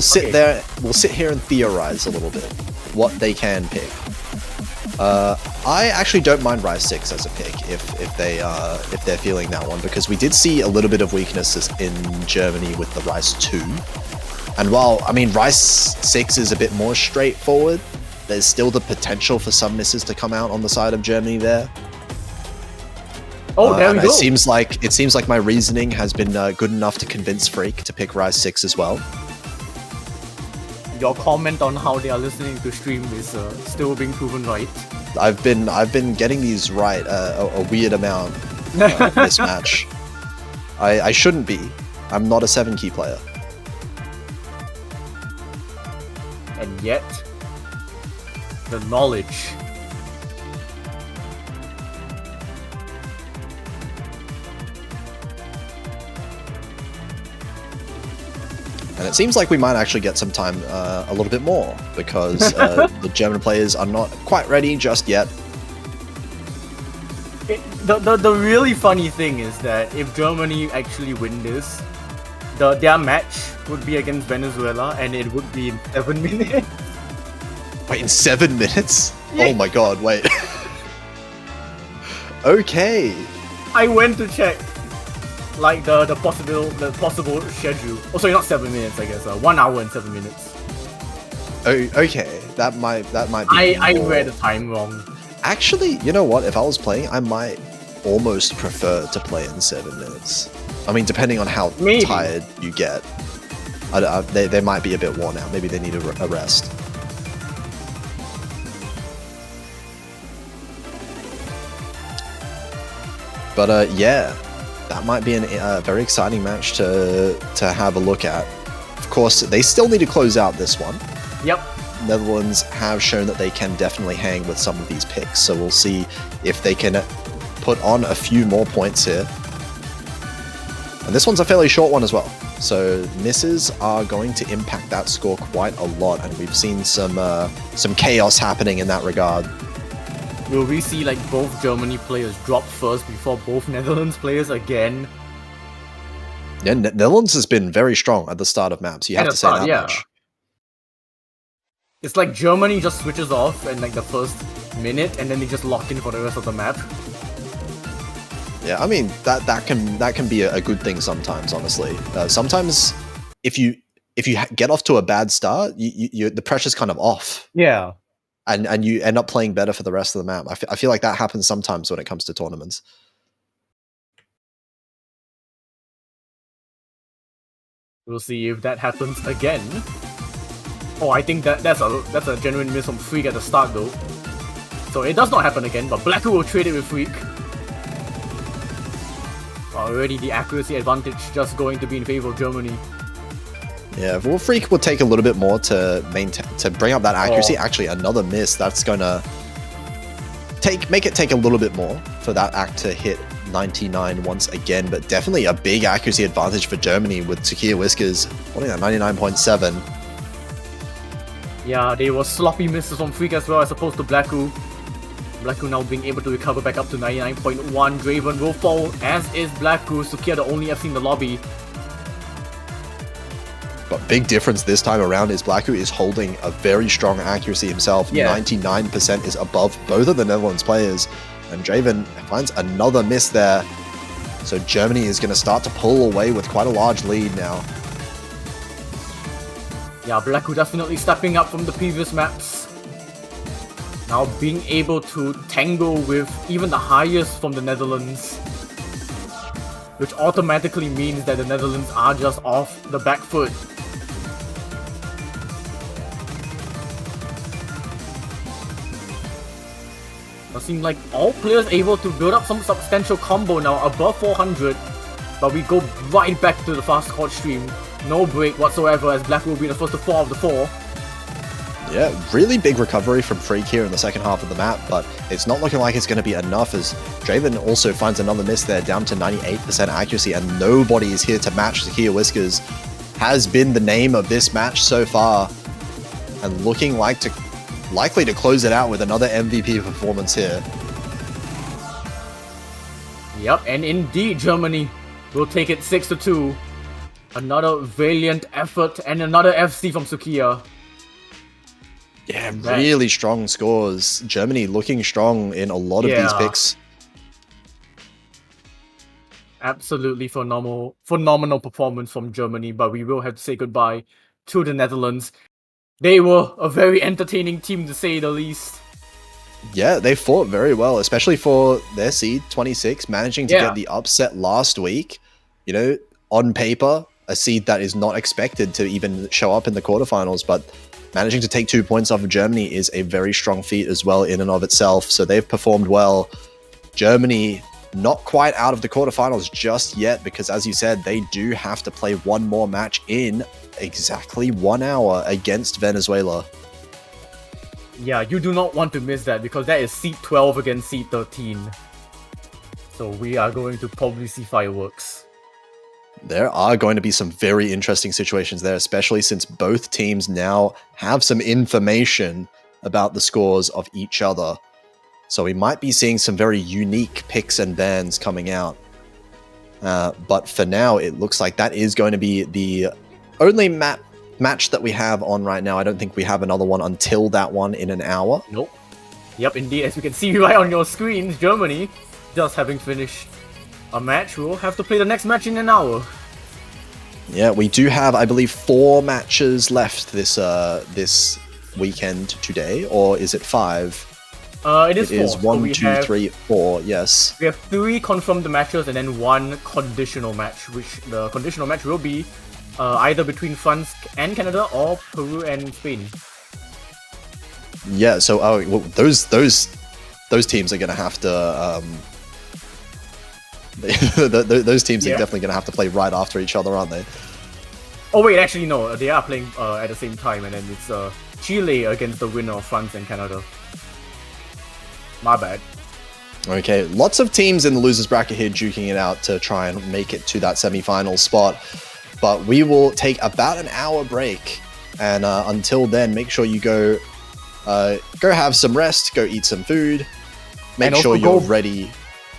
sit there. We'll sit here and theorize a little bit what they can pick. I actually don't mind Rise 6 as a pick if they're feeling that one, because we did see a little bit of weaknesses in Germany with the Rise 2. And while I mean Rise 6 is a bit more straightforward, there's still the potential for some misses to come out on the side of Germany there. Oh, there we go. It seems like my reasoning has been good enough to convince Freak to pick Rise 6 as well. Your comment on how they are listening to stream is still being proven right. I've been getting these right a weird amount this match. I shouldn't be. I'm not a 7-key player. And yet, the knowledge. And it seems like we might actually get some time a little bit more, because the German players are not quite ready just yet. The really funny thing is that if Germany actually win this, their match would be against Venezuela, and it would be in 7 minutes. Wait, in 7 minutes? Yeah. Oh my god, wait. Okay. I went to check, like the possible schedule. Oh, sorry, not 7 minutes. I guess 1 hour and 7 minutes. Oh, okay. That might be. I read the time wrong. Actually, you know what? If I was playing, I might almost prefer to play in 7 minutes. I mean, depending on how tired you get, they might be a bit worn out. Maybe they need a rest. But yeah, that might be a very exciting match to have a look at. Of course, they still need to close out this one. Yep. Netherlands have shown that they can definitely hang with some of these picks, so we'll see if they can put on a few more points here. And this one's a fairly short one as well, so misses are going to impact that score quite a lot, and we've seen some chaos happening in that regard. Will we see like both Germany players drop first before both Netherlands players again? Yeah, Netherlands has been very strong at the start of maps. You have to say that much. It's like Germany just switches off in like the first minute, and then they just lock in for the rest of the map. Yeah, I mean that can be a good thing sometimes. Honestly, sometimes if you if you get off to a bad start, the pressure's kind of off, Yeah. and you end up playing better for the rest of the map. I feel like that happens sometimes when it comes to tournaments. We'll see if that happens again. Oh, I think that's a genuine miss from Freak at the start though. So it does not happen again, but Blacku will trade it with Freak. Already the accuracy advantage just going to be in favor of Germany. Yeah, well, Freak will take a little bit more to bring up that accuracy. Actually, another miss. That's gonna make it take a little bit more for that act to hit 99 once again, but definitely a big accuracy advantage for Germany with Takia Whiskers. What is that, 99.7? Yeah, they were sloppy misses from Freak as well as opposed to Blacku. Blacku now being able to recover back up to 99.1. Draven will fall, as is Blacku. Sukiya the only FC in the lobby. But big difference this time around is Blacku is holding a very strong accuracy himself. Yeah. 99% is above both of the Netherlands players. And Draven finds another miss there. So Germany is going to start to pull away with quite a large lead now. Yeah, Blacku definitely stepping up from the previous maps. Now being able to tangle with even the highest from the Netherlands. Which automatically means that the Netherlands are just off the back foot. It seems like all players able to build up some substantial combo now above 400. But we go right back to the fast court stream. No break whatsoever as Black will be the first to fall of the 4. Yeah, really big recovery from Freak here in the second half of the map, but it's not looking like it's going to be enough as Draven also finds another miss there, down to 98% accuracy, and nobody is here to match Takia Whiskers. Has been the name of this match so far, and looking likely to close it out with another MVP performance here. Yep, and indeed Germany will take it 6-2. Another valiant effort and another FC from Sukiya. Yeah, really strong scores. Germany looking strong in a lot of these picks. Absolutely phenomenal performance from Germany, but we will have to say goodbye to the Netherlands. They were a very entertaining team to say the least. Yeah, they fought very well, especially for their seed 26, managing to get the upset last week. You know, on paper, a seed that is not expected to even show up in the quarterfinals, but managing to take 2 points off of Germany is a very strong feat as well in and of itself. So they've performed well. Germany not quite out of the quarterfinals just yet, because as you said, they do have to play one more match in exactly 1 hour against Venezuela. Yeah, you do not want to miss that because that is seed 12 against seed 13. So we are going to probably see fireworks. There are going to be some very interesting situations there, especially since both teams now have some information about the scores of each other. So we might be seeing some very unique picks and bans coming out. But for now, it looks like that is going to be the only match that we have on right now. I don't think we have another one until that one in an hour. Nope. Yep, indeed, as you can see right on your screens, Germany just having finished a match. We'll have to play the next match in an hour. Yeah, we do have, I believe, 4 matches left this weekend today, or is it 5? It is 4. It is 1, So 2, 3, 4, yes. We have 3 confirmed matches and then 1 conditional match, which the conditional match will be either between France and Canada or Peru and Spain. Yeah, so well, those teams are going to have to... those teams are definitely going to have to play right after each other, aren't they? Oh wait, actually no, they are playing at the same time, and then it's Chile against the winner of France and Canada. My bad. Okay, lots of teams in the losers bracket here duking it out to try and make it to that semi-final spot. But we will take about an hour break, and until then, make sure you go have some rest, go eat some food, make sure you're ready.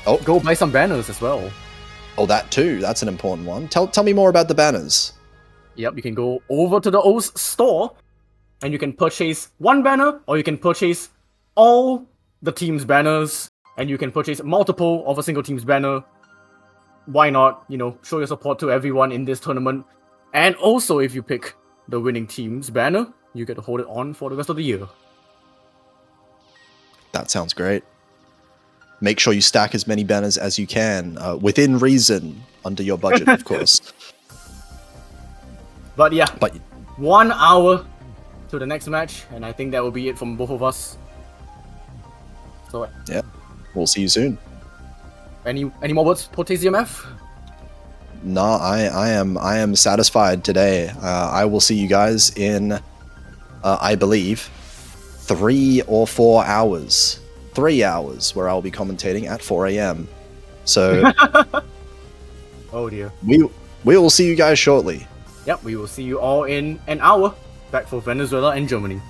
Oh, go buy some banners as well. Oh, that too. That's an important one. Tell me more about the banners. Yep, you can go over to the O's store, and you can purchase 1 banner, or you can purchase all the team's banners, and you can purchase multiple of a single team's banner. Why not, show your support to everyone in this tournament. And also, if you pick the winning team's banner, you get to hold it on for the rest of the year. That sounds great. Make sure you stack as many banners as you can, within reason, under your budget, of course. But yeah, But 1 hour to the next match, and I think that will be it from both of us. So, yeah, we'll see you soon. any more words for TZMF? No, I am satisfied today. I will see you guys in, I believe, 3 or 4 hours. 3 hours, where I'll be commentating at 4 a.m. So Oh dear. we will see you guys shortly. Yep, we will see you all in an hour back for Venezuela and Germany.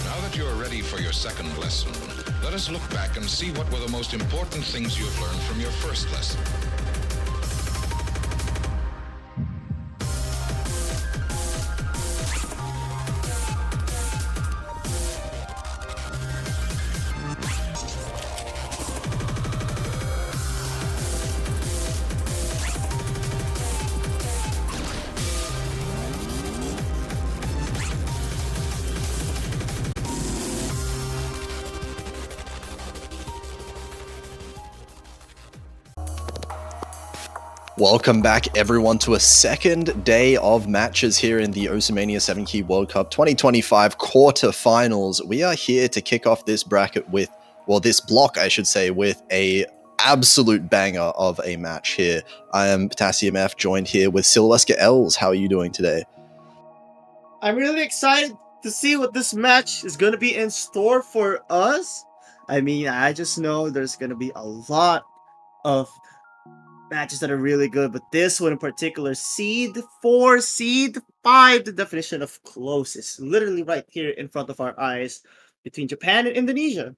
Now that you are ready for your second lesson, let us look back and see what were the most important things you have learned from your first lesson. Welcome back, everyone, to a second day of matches here in the Osimania 7 Key World Cup 2025 quarterfinals. We are here to kick off this bracket with, well, this block, I should say, with a absolute banger of a match here. I am Potassium F, joined here with Silveska Els. How are you doing today? I'm really excited to see what this match is going to be in store for us. I mean, I just know there's going to be a lot of matches that are really good, but this one in particular, Seed 4, Seed 5, the definition of closest, literally right here in front of our eyes between Japan and Indonesia.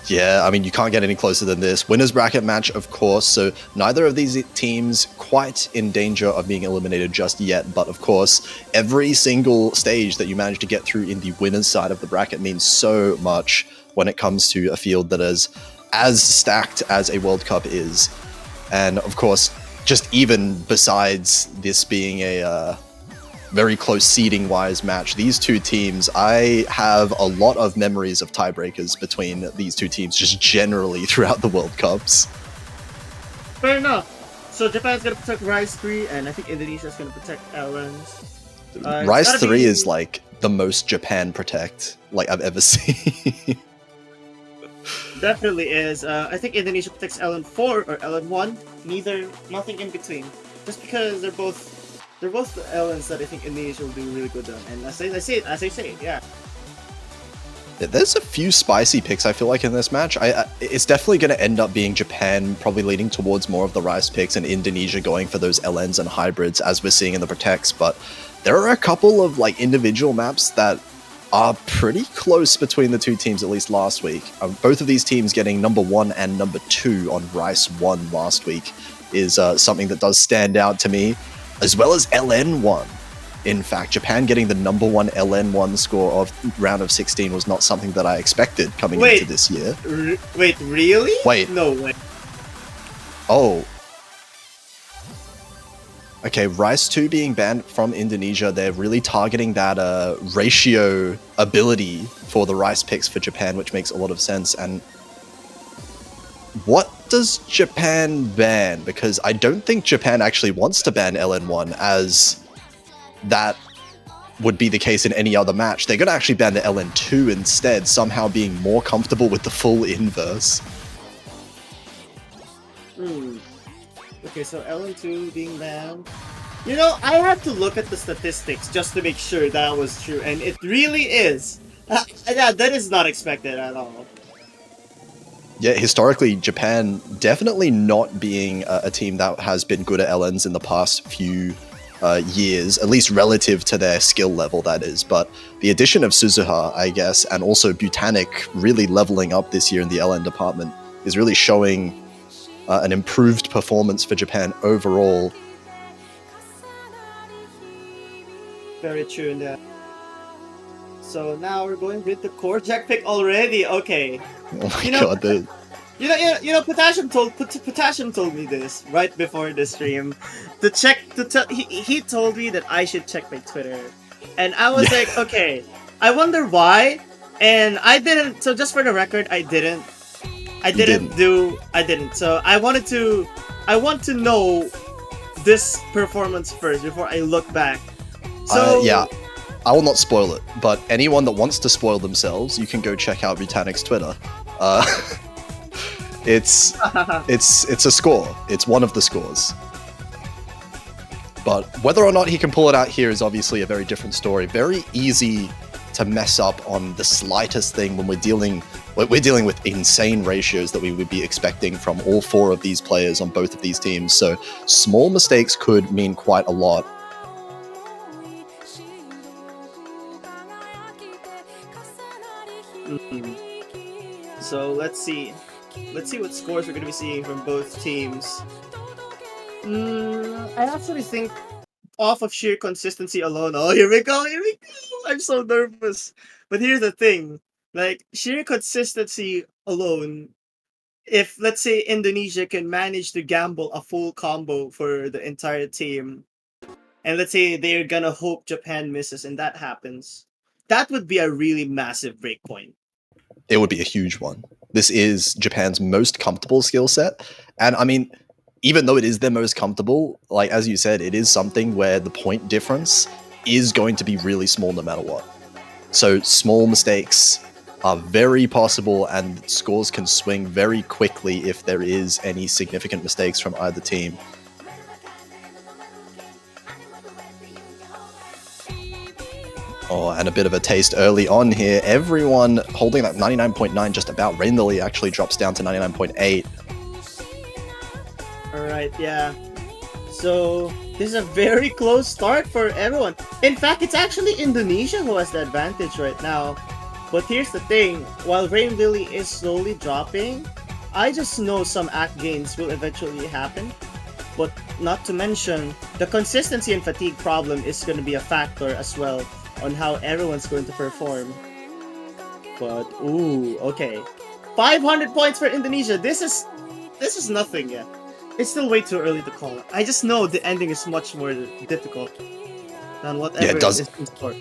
Yeah, I mean, you can't get any closer than this. Winners bracket match, of course, so neither of these teams quite in danger of being eliminated just yet, but of course, every single stage that you manage to get through in the winners side of the bracket means so much when it comes to a field that is as stacked as a World Cup is. And of course, just even besides this being a very close seeding-wise match, these two teams, I have a lot of memories of tiebreakers between these two teams just generally throughout the World Cups. Fair enough. So Japan's going to protect Rise 3, and I think Indonesia's going to protect LNs. Rise 3 is like the most Japan protect like I've ever seen. Definitely is. I think Indonesia protects LN4 or LN1. Nothing in between. Just because they're both the LNs that I think Indonesia will do really good on. And as I say, yeah. There's a few spicy picks, I feel like, in this match. It's definitely going to end up being Japan probably leaning towards more of the Rise picks and Indonesia going for those LNs and hybrids, as we're seeing in the Protects. But there are a couple of like individual maps that are pretty close between the two teams, at least last week. Both of these teams getting number 1 and number 2 on Rice 1 last week is something that does stand out to me, as well as LN1. In fact, Japan getting the number 1 LN1 score of round of 16 was not something that I expected coming into this year. Wait, really? Wait. No way. Oh. Okay, Rice 2 being banned from Indonesia, they're really targeting that ratio ability for the Rice picks for Japan, which makes a lot of sense. And what does Japan ban? Because I don't think Japan actually wants to ban LN1, as that would be the case in any other match. They're going to actually ban the LN2 instead, somehow being more comfortable with the full inverse. Okay, so LN2 being banned. You know, I had to look at the statistics just to make sure that was true, and it really is. Yeah, that is not expected at all. Yeah, historically, Japan definitely not being a team that has been good at LNs in the past few years, at least relative to their skill level, that is. But the addition of Suzuha, I guess, and also Butanic really leveling up this year in the LN department is really showing an improved performance for Japan overall. Very true in that. So now we're going with the core jack pick already. Okay. Oh my You know, god, the Potassium told me this right before the stream to check to tell he told me that I should check my Twitter, and I was like, okay, I wonder why, and I didn't. So just for the record, I didn't. I didn't. So I want to know this performance first before I look back. So yeah, I will not spoil it, but anyone that wants to spoil themselves, you can go check out Butanic's Twitter. It's a score. It's one of the scores. But whether or not he can pull it out here is obviously a very different story. Very easy to mess up on the slightest thing when we're dealing with insane ratios that we would be expecting from all four of these players on both of these teams. So small mistakes could mean quite a lot. So let's see what scores we're gonna be seeing from both teams. I actually think off of sheer consistency alone. Oh, here we go. I'm so nervous. But here's the thing: like sheer consistency alone. If let's say Indonesia can manage to gamble a full combo for the entire team, and let's say they're gonna hope Japan misses, and that happens, that would be a really massive breakpoint. It would be a huge one. This is Japan's most comfortable skill set. And I mean, even though it is their most comfortable, like as you said, it is something where the point difference is going to be really small no matter what. So small mistakes are very possible and scores can swing very quickly if there is any significant mistakes from either team. Oh, and a bit of a taste early on here. Everyone holding that 99.9 just about. Rainlily actually drops down to 99.8. Alright, yeah. So, this is a very close start for everyone. In fact, it's actually Indonesia who has the advantage right now. But here's the thing, while Rainlily is slowly dropping, I just know some act gains will eventually happen. But not to mention, the consistency and fatigue problem is going to be a factor as well on how everyone's going to perform. But ooh, okay. 500 points for Indonesia. This is nothing yet. It's still way too early to call. I just know the ending is much more difficult than whatever it does. is in store.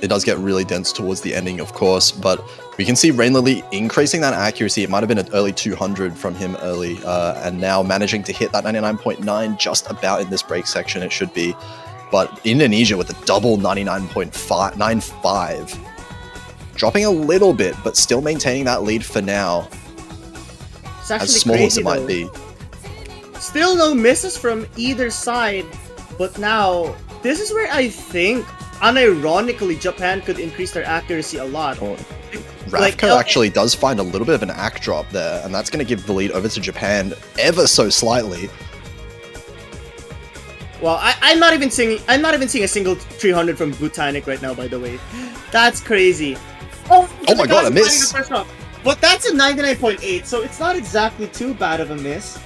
It does get really dense towards the ending, of course, but we can see Rainlily increasing that accuracy. It might have been an early 200 from him early, and now managing to hit that 99.9 just about in this break section it should be. But Indonesia with a double 99.95, dropping a little bit, but still maintaining that lead for now. It's actually as small crazy, as it might though. be. Still no misses from either side, but now this is where I think, unironically, Japan could increase their accuracy a lot. Ravko actually does find a little bit of an act drop there, and that's going to give the lead over to Japan ever so slightly. Well, I'm not even seeing a single 300 from Butanic right now, by the way. That's crazy. Oh my god, a miss! But that's a 99.8, so it's not exactly too bad of a miss.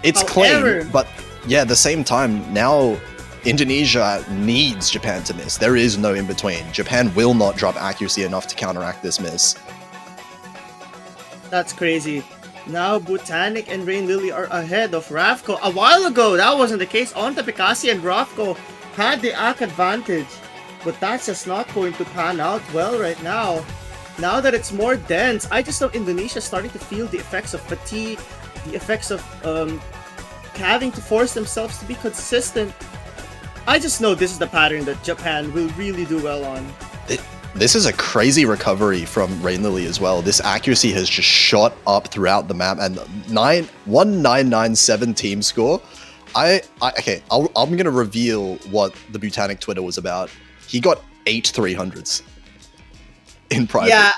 It's clean, but yeah, at the same time, now Indonesia needs Japan to miss. There is no in-between. Japan will not drop accuracy enough to counteract this miss. That's crazy. Now Butanic and Rainlily are ahead of Ravko. A while ago, that wasn't the case. Onta Pikasi and Ravko had the ACK advantage. But that's just not going to pan out well right now. Now that it's more dense, I just know Indonesia's starting to feel the effects of fatigue, the effects of having to force themselves to be consistent. I just know this is the pattern that Japan will really do well on. This is a crazy recovery from Rainlily as well. This accuracy has just shot up throughout the map, and 1997 team score. Okay, I'm gonna reveal what the Botanic Twitter was about. He got 8 300s in private. Yeah,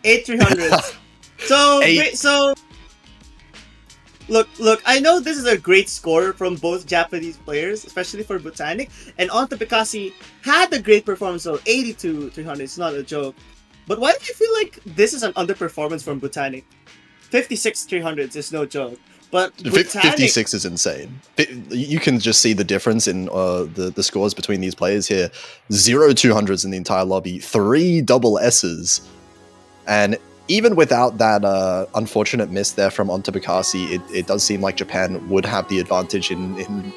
8 300s. So, Eight. so look. I know this is a great score from both Japanese players, especially for Botanic. And Onto Pikasi had a great performance, so 82 300. It's not a joke. But why do you feel like this is an underperformance from Botanic? 56 300s is no joke. But Botanic, 56 is insane. You can just see the difference in the scores between these players here. 0 200s in the entire lobby, 3 double S's. And even without that unfortunate miss there from Onto Bikasi, it does seem like Japan would have the advantage in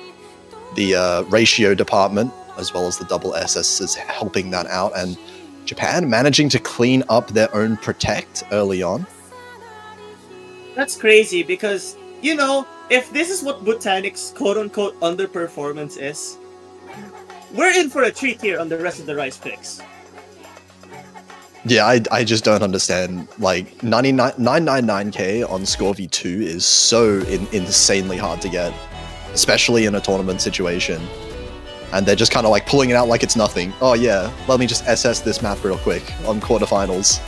the ratio department, as well as the double SS's helping that out. And Japan managing to clean up their own protect early on. that's crazy because, you know, if this is what Botanic's quote-unquote underperformance is, we're in for a treat here on the rest of the Rice picks. Yeah, I just don't understand. Like, 999k on Score V2 is so insanely hard to get, especially in a tournament situation. And they're just kind of like pulling it out like it's nothing. Oh yeah, let me just SS this map real quick on quarterfinals.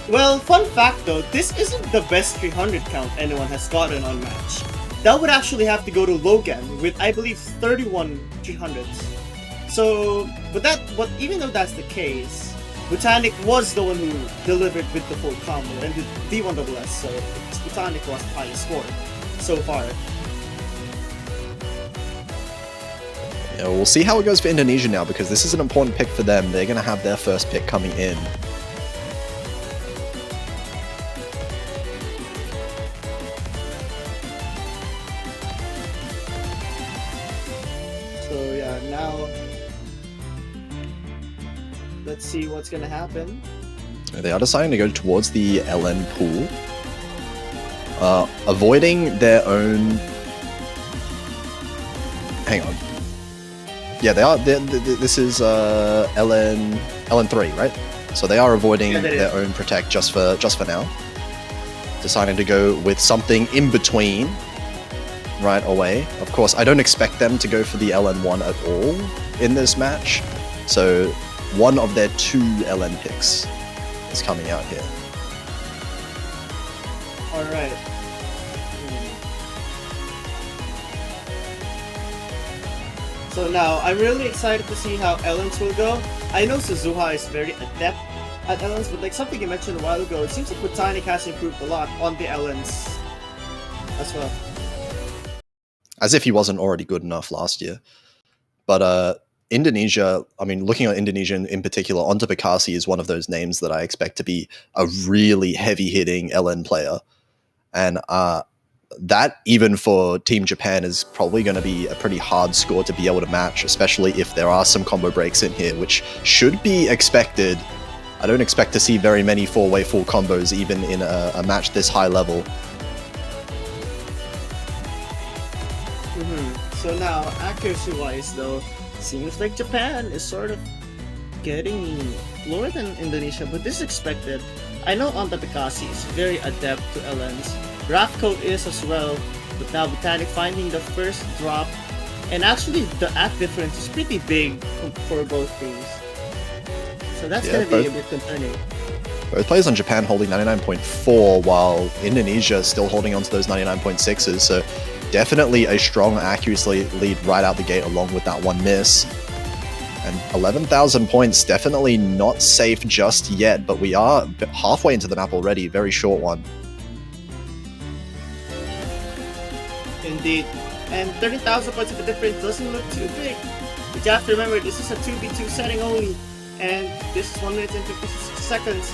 Well, fun fact though, this isn't the best 300 count anyone has gotten on match. That would actually have to go to Logan with, I believe, 31 300s. So, but even though that's the case, Botanic was the one who delivered with the full combo and the D1SS, so Botanic was the highest score so far. Yeah, we'll see how it goes for Indonesia now, because this is an important pick for them. They're going to have their first pick coming in. So yeah, now let's see what's gonna happen. They are deciding to go towards the LN pool, avoiding their own. Hang on. Yeah, they are. This is LN3, right? So they are avoiding their own protect just for now. Deciding to go with something in between right away. Of course, I don't expect them to go for the LN1 at all in this match. So one of their 2 LN picks is coming out here. Alright. So now, I'm really excited to see how Ellens will go. I know Suzuha is very adept at Ellens, but like something you mentioned a while ago, it seems like Botanic has improved a lot on the Ellens as well. As if he wasn't already good enough last year. But Indonesia, I mean, looking at Indonesia in particular, Onto Bikasi is one of those names that I expect to be a really heavy-hitting LN player. And that, even for Team Japan, is probably going to be a pretty hard score to be able to match, especially if there are some combo breaks in here, which should be expected. I don't expect to see very many 4-way full combos, even in a match this high level. So now, accuracy-wise though, seems like Japan is sort of getting lower than Indonesia, but this is expected. I know Onto Bikasi is very adept to LNs. Rafco is as well, but now Botanic finding the first drop, and actually the act difference is pretty big for both teams. So that's gonna be a bit concerning. Both players on Japan holding 99.4, while Indonesia still holding onto those 99.6s, so definitely a strong accuracy lead right out the gate along with that one miss. And 11,000 points, definitely not safe just yet, but we are halfway into the map already, very short one. Indeed. And 30,000 points of the difference doesn't look too big. But you have to remember, this is a 2v2 setting only, and this is 1 minute and 56 seconds.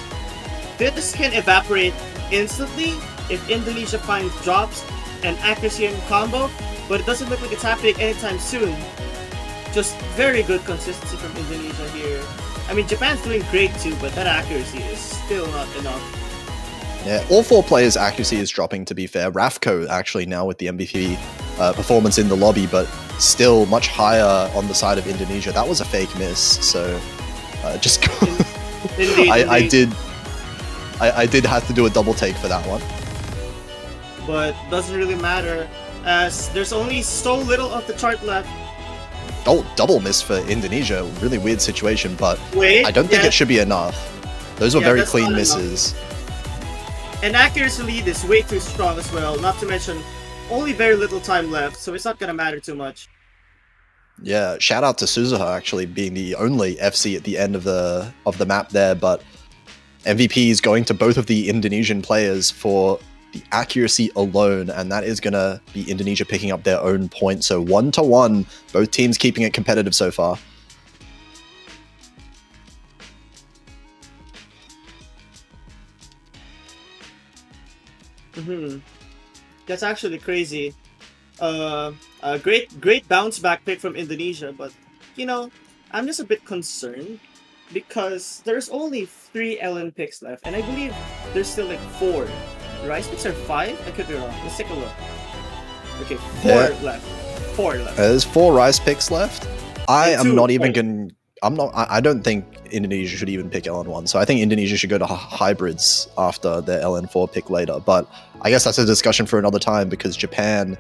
This can evaporate instantly if Indonesia finds drops and accuracy and combo, but it doesn't look like it's happening anytime soon. Just very good consistency from Indonesia here. I mean, Japan's doing great too, but that accuracy is still not enough. Yeah, all 4 players' accuracy is dropping, to be fair. Rafco actually now with the MVP performance in the lobby, but still much higher on the side of Indonesia. That was a fake miss, so just Indeed, I did have to do a double take for that one. But doesn't really matter. as there's only so little of the chart left. Oh, double miss for Indonesia. Really weird situation, but Wait, I don't think yeah. it should be enough. Those were Yeah, very that's clean not enough. misses. And accuracy lead is way too strong as well, not to mention only very little time left, so it's not gonna matter too much. Yeah, shout out to Suzuha actually being the only FC at the end of the map there, but MVP is going to both of the Indonesian players for the accuracy alone, and that is going to be Indonesia picking up their own point. So 1-1, both teams keeping it competitive so far. That's actually crazy. A great bounce back pick from Indonesia, but you know, I'm just a bit concerned because there's only 3 LN picks left, and I believe there's still like 4. Rice picks are 5? I could be wrong. Let's take a look. Okay, 4 left. 4 left. There's 4 rice picks left. I And am two, not even right. going to... I don't think Indonesia should even pick LN1, so I think Indonesia should go to hybrids after their LN4 pick later, but I guess that's a discussion for another time because Japan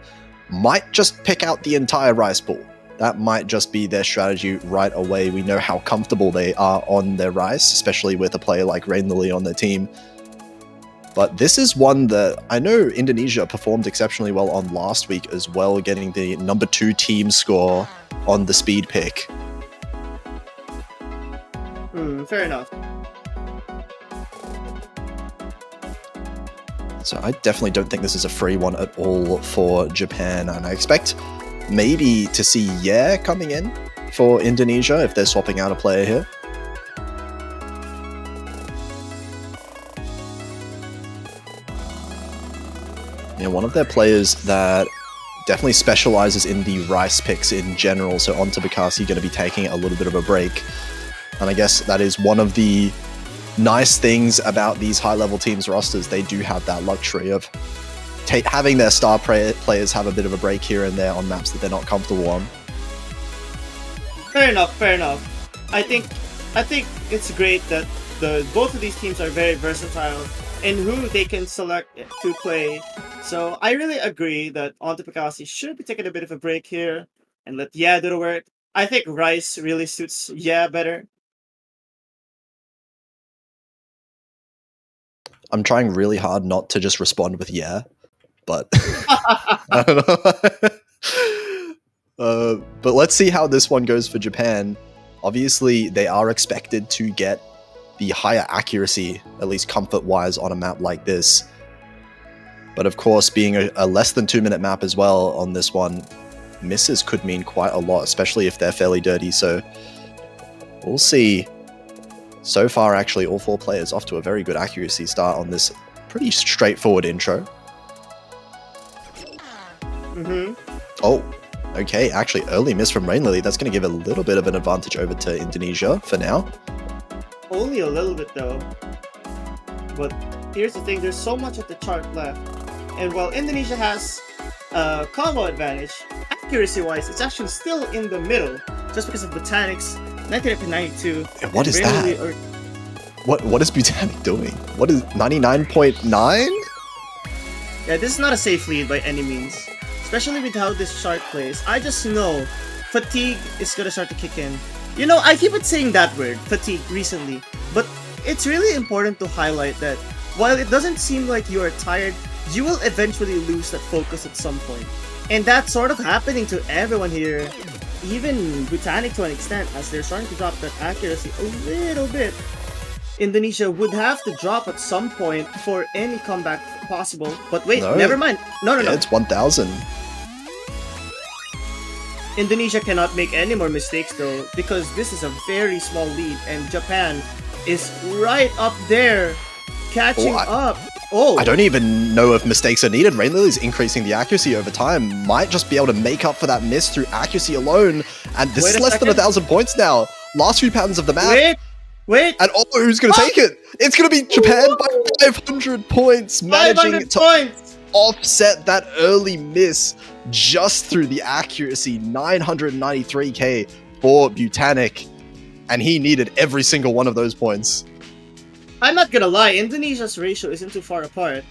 might just pick out the entire rice pool. That might just be their strategy right away. We know how comfortable they are on their rice, especially with a player like Rain Lily on their team. But this is one that I know Indonesia performed exceptionally well on last week as well, getting the number 2 team score on the speed pick. Fair enough. So I definitely don't think this is a free one at all for Japan, and I expect maybe to see Yeah coming in for Indonesia if they're swapping out a player here. Yeah, one of their players that definitely specializes in the rice picks in general, so onto Bakasi going to be taking a little bit of a break. And I guess that is one of the nice things about these high-level teams rosters. They do have that luxury of having their star players have a bit of a break here and there on maps that they're not comfortable on. Fair enough. I think it's great that both of these teams are very versatile in who they can select to play. So I really agree that Onto Picasso should be taking a bit of a break here and let Yeah do the work. I think Rice really suits Yeah better. I'm trying really hard not to just respond with Yeah, but I don't know. But let's see how this one goes for Japan. Obviously, they are expected to get the higher accuracy, at least comfort-wise, on a map like this. But of course, being a less than 2-minute map as well on this one, misses could mean quite a lot, especially if they're fairly dirty. So we'll see. So far, actually, all 4 players off to a very good accuracy start on this pretty straightforward intro. Oh, okay. Actually, early miss from Rain Lily. That's going to give a little bit of an advantage over to Indonesia for now. Only a little bit though. But here's the thing, there's so much of the chart left. And while Indonesia has a combo advantage, accuracy-wise, it's actually still in the middle, just because of Botanics, 99.92. What is that? What is Botanic doing? What is 99.9? Yeah, this is not a safe lead by any means. Especially with how this chart plays. I just know fatigue is gonna start to kick in. You know, I keep on saying that word, fatigue, recently. But it's really important to highlight that while it doesn't seem like you are tired, you will eventually lose that focus at some point. And that's sort of happening to everyone here. Even Botanic to an extent, as they're starting to drop that accuracy a little bit. Indonesia would have to drop at some point for any comeback possible. But wait, No. never mind. No. It's 1,000. Indonesia cannot make any more mistakes though, because this is a very small lead and Japan is right up there catching up. I don't even know if mistakes are needed. Rain Lily's increasing the accuracy over time. Might just be able to make up for that miss through accuracy alone. And this Wait is a less than second. 1,000 points now. Last few patterns of the map. Wait! And who's going to take it? It's going to be Japan by 500 points, managing 500 to points! offset that early miss just through the accuracy. 993k for Botanic, and he needed every single one of those points. I'm not gonna lie, Indonesia's ratio isn't too far apart.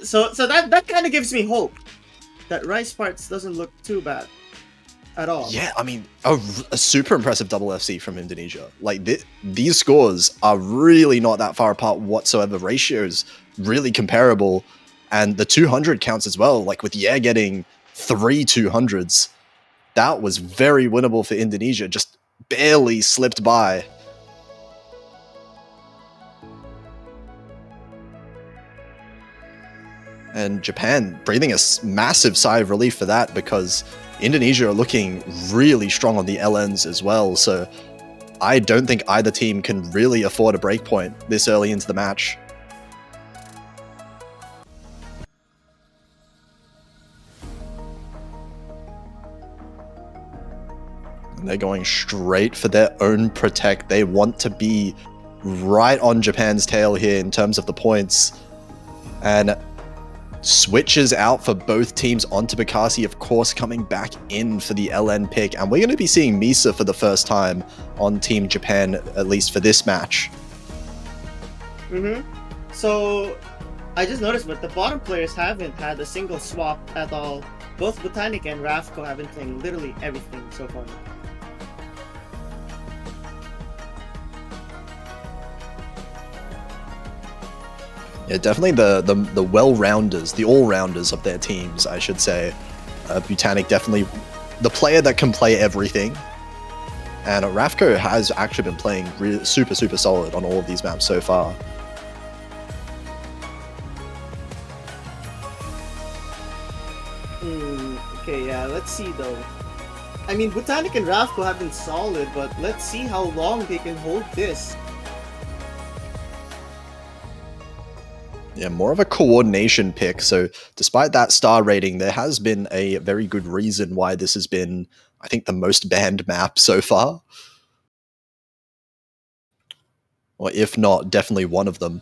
so that kind of gives me hope. that Rice parts doesn't look too bad at all. Yeah, I mean, a super impressive double FC from Indonesia. Like, these scores are really not that far apart whatsoever. Ratios really comparable. And the 200 counts as well. Like, with Yeah getting 3 200s, that was very winnable for Indonesia. Just barely slipped by. And Japan breathing a massive sigh of relief for that, because Indonesia are looking really strong on the LNs as well. So I don't think either team can really afford a breakpoint this early into the match. And they're going straight for their own protect. They want to be right on Japan's tail here in terms of the points. And switches out for both teams onto Bekasi, of course, coming back in for the LN pick. And we're going to be seeing Misa for the first time on Team Japan, at least for this match. So, I just noticed, but the bottom players haven't had a single swap at all. Both Botanic and Rafko have been playing literally everything so far. Yeah, definitely the well-rounders, the all-rounders of their teams, I should say. Botanic definitely the player that can play everything. And Rafko has actually been playing really super solid on all of these maps so far. Okay, yeah, let's see though. I mean, Botanic and Rafko have been solid, but let's see how long they can hold this. Yeah, more of a coordination pick. So despite that star rating, there has been a very good reason why this has been, I think, the most banned map so far. Or if not, definitely one of them.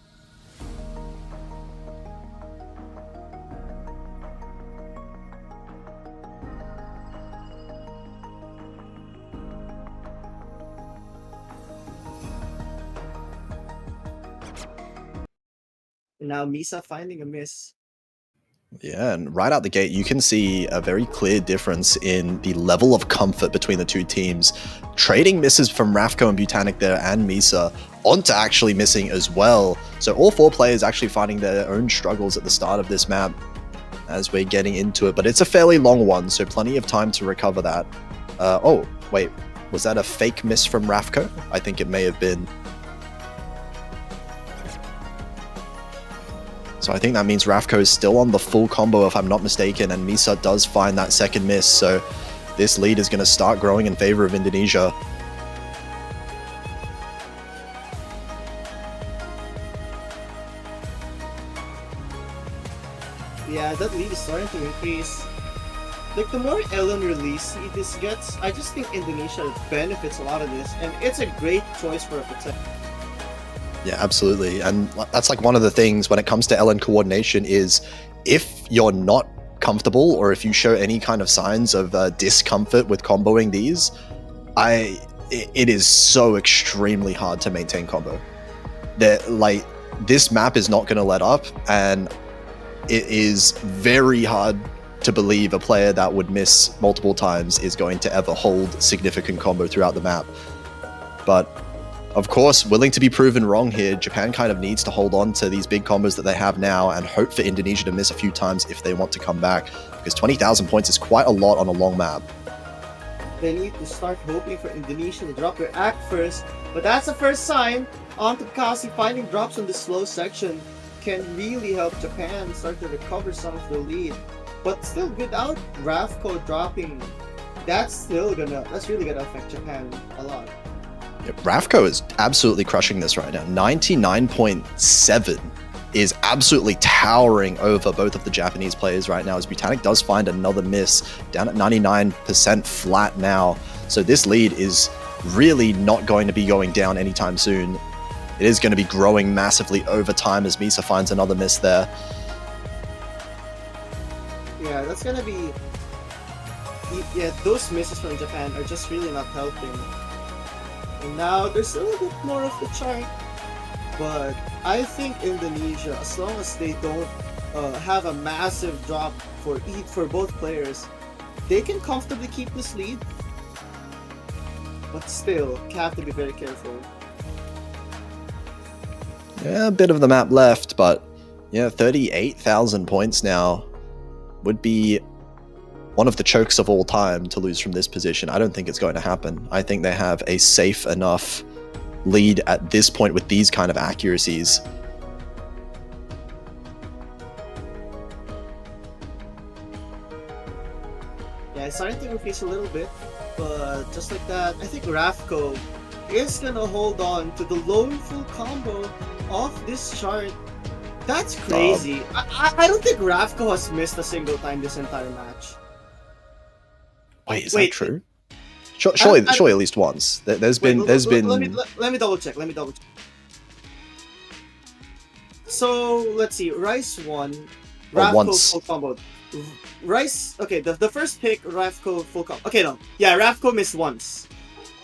And now Misa finding a miss. Yeah, and right out the gate, you can see a very clear difference in the level of comfort between the two teams. Trading misses from Rafko and Botanic there and Misa onto actually missing as well. So all four players actually finding their own struggles at the start of this map as we're getting into it. But it's a fairly long one, so plenty of time to recover that. Oh, wait, was that a fake miss from Rafko? I think it may have been. So I think that means Rafko is still on the full combo, if I'm not mistaken, and Misa does find that second miss, so this lead is going to start growing in favor of Indonesia. Yeah, that lead is starting to increase. Like, the more Ellen release this gets, I just think Indonesia benefits a lot of this, and it's a great choice for a protect. Yeah, absolutely. And that's like one of the things when it comes to LN coordination is if you're not comfortable or if you show any kind of signs of discomfort with comboing these, it is so extremely hard to maintain combo. Like, this map is not going to let up, and it is very hard to believe a player that would miss multiple times is going to ever hold significant combo throughout the map. But of course, willing to be proven wrong here, Japan kind of needs to hold on to these big combos that they have now and hope for Indonesia to miss a few times if they want to come back, because 20,000 points is quite a lot on a long map. They need to start hoping for Indonesia to drop their act first, but that's the first sign. On to Kasi, finding drops on the slow section can really help Japan start to recover some of the lead. But still, without Rafko dropping, that's really gonna affect Japan a lot. Rafko is absolutely crushing this right now. 99.7 is absolutely towering over both of the Japanese players right now, as Botanic does find another miss, down at 99% flat now. So this lead is really not going to be going down anytime soon. It is going to be growing massively over time as Misa finds another miss there. Yeah, that's gonna be... Yeah, those misses from Japan are just really not helping. And now there's a little bit more of the chart, but I think Indonesia, as long as they don't have a massive drop for both players, they can comfortably keep this lead. But still, you have to be very careful. Yeah, a bit of the map left, but yeah, 38,000 points now would be one of the chokes of all time to lose from this position. I don't think it's going to happen. I think they have a safe enough lead at this point with these kind of accuracies. Yeah, it's starting to increase a little bit, but just like that, I think Rafko is gonna hold on to the lone full combo of this chart. That's crazy. I don't think Rafko has missed a single time this entire match. Wait, is that true? Surely at least once. There's been. Let me double check. So let's see. Rice won. Rafko once. full combo. Rice. Okay, the first pick, Rafko full combo. Okay, no. Yeah, Rafko missed once.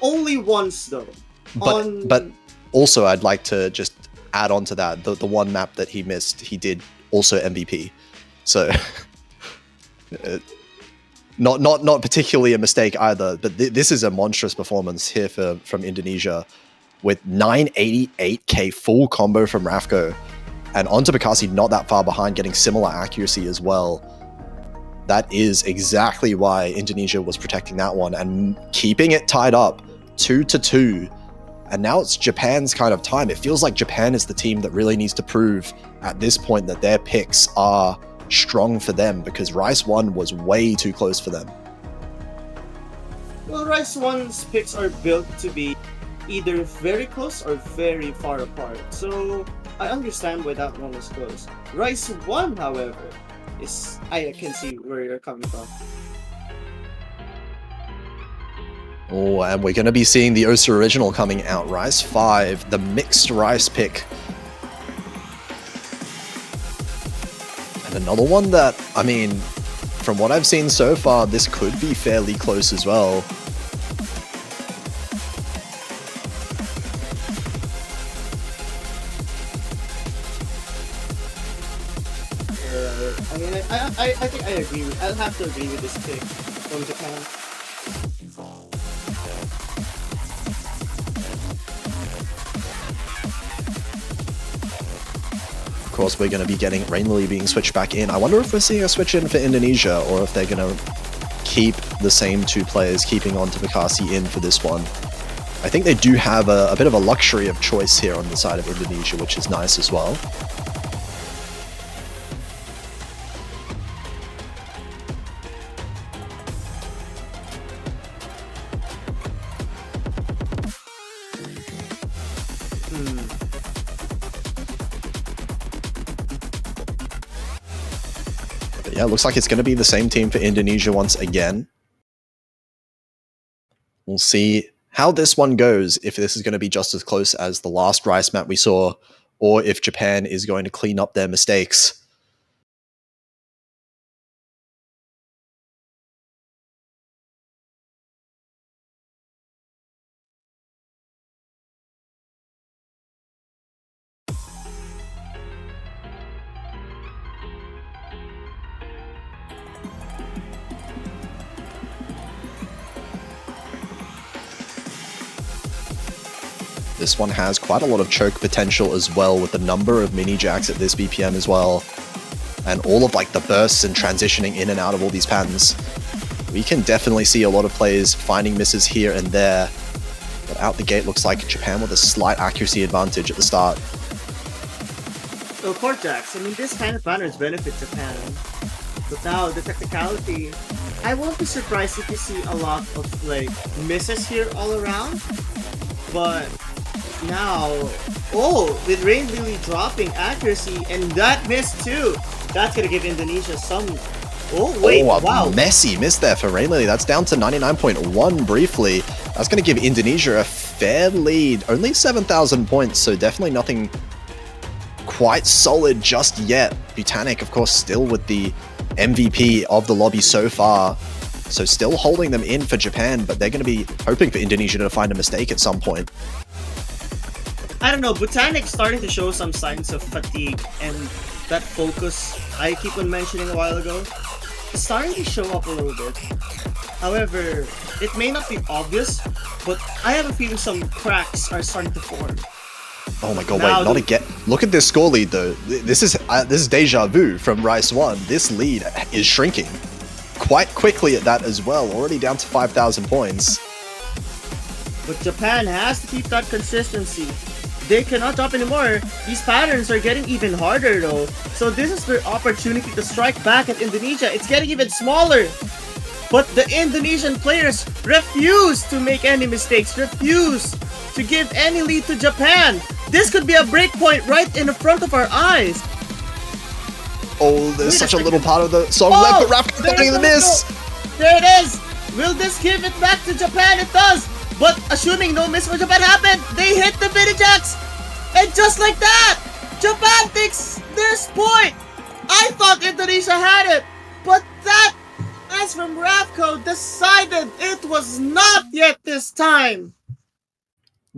Only once though. But also, I'd like to just add on to that the one map that he missed. He did also MVP. So. Not particularly a mistake either, but this is a monstrous performance here from Indonesia with 988k full combo from Rafko, and onto Bekasi not that far behind, getting similar accuracy as well. That is exactly why Indonesia was protecting that one and keeping it tied up 2-2. And now it's Japan's kind of time. It feels like Japan is the team that really needs to prove at this point that their picks are strong for them, because Rice 1 was way too close for them. Well, Rice 1's picks are built to be either very close or very far apart, so I understand why that one was close. Rice 1, however, I can see where you're coming from. Oh, and we're going to be seeing the Osa Original coming out. Rice 5, the mixed Rice pick. And another one that, I mean, from what I've seen so far, this could be fairly close as well. I mean, I think I agree. I'll have to agree with this pick from Japan. Of course, we're going to be getting Rain Lily being switched back in. I wonder if we're seeing a switch in for Indonesia, or if they're going to keep the same two players, keeping on to Bekasi in for this one. I think they do have a bit of a luxury of choice here on the side of Indonesia, which is nice as well. But yeah, looks like it's going to be the same team for Indonesia once again. We'll see how this one goes, if this is going to be just as close as the last Rice map we saw, or if Japan is going to clean up their mistakes. This one has quite a lot of choke potential as well, with the number of mini jacks at this BPM as well, and all of like the bursts and transitioning in and out of all these patterns. We can definitely see a lot of players finding misses here and there, but out the gate looks like Japan with a slight accuracy advantage at the start. So court jacks, I mean, this kind of banners benefit Japan, but now the technicality, I won't be surprised if you see a lot of like misses here all around, but now, with Rain Lily dropping accuracy, and that miss too. That's gonna give Indonesia some. Wow. Messy miss there for Rain Lily. That's down to 99.1 briefly. That's gonna give Indonesia a fair lead. Only 7,000 points, so definitely nothing quite solid just yet. Botanic, of course, still with the MVP of the lobby so far. So still holding them in for Japan, but they're going to be hoping for Indonesia to find a mistake at some point. I don't know, Botanic's starting to show some signs of fatigue, and that focus I keep on mentioning a while ago, is starting to show up a little bit. However, it may not be obvious, but I have a feeling some cracks are starting to form. Oh my god, Now wait, not the- again. Look at this score lead though. This is deja vu from Rice 1. This lead is shrinking quite quickly at that as well, already down to 5,000 points. But Japan has to keep that consistency. They cannot drop anymore. These patterns are getting even harder though. So this is their opportunity to strike back at Indonesia. It's getting even smaller. But the Indonesian players refuse to make any mistakes, refuse to give any lead to Japan. This could be a break point right in the front of our eyes. Oh, there's Wait a such a little second. part of the song Oh, left, but Rafka there getting the it miss. goes. There it is. Will this give it back to Japan? It does. But assuming no miss for Japan happened, they hit the Mini Jacks. And just like that, Japan takes this point. I thought Indonesia had it, but that, as from Ravco, decided it was not yet this time.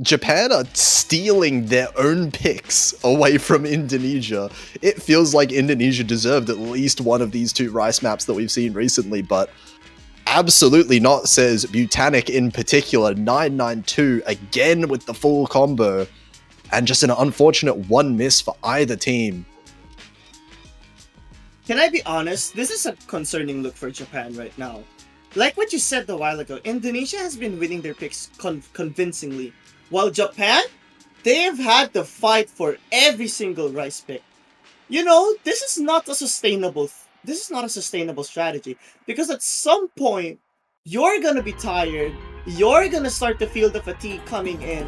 Japan are stealing their own picks away from Indonesia. It feels like Indonesia deserved at least one of these two Rice maps that we've seen recently, but absolutely not, says Butanic in particular. 992 again with the full combo, and just an unfortunate one miss for either team. Can I be honest? This is a concerning look for Japan right now. Like what you said a while ago, Indonesia has been winning their picks convincingly. While Japan, they've had to fight for every single Rice pick. You know, this is not a sustainable strategy, because at some point you're gonna be tired, you're gonna start to feel the fatigue coming in.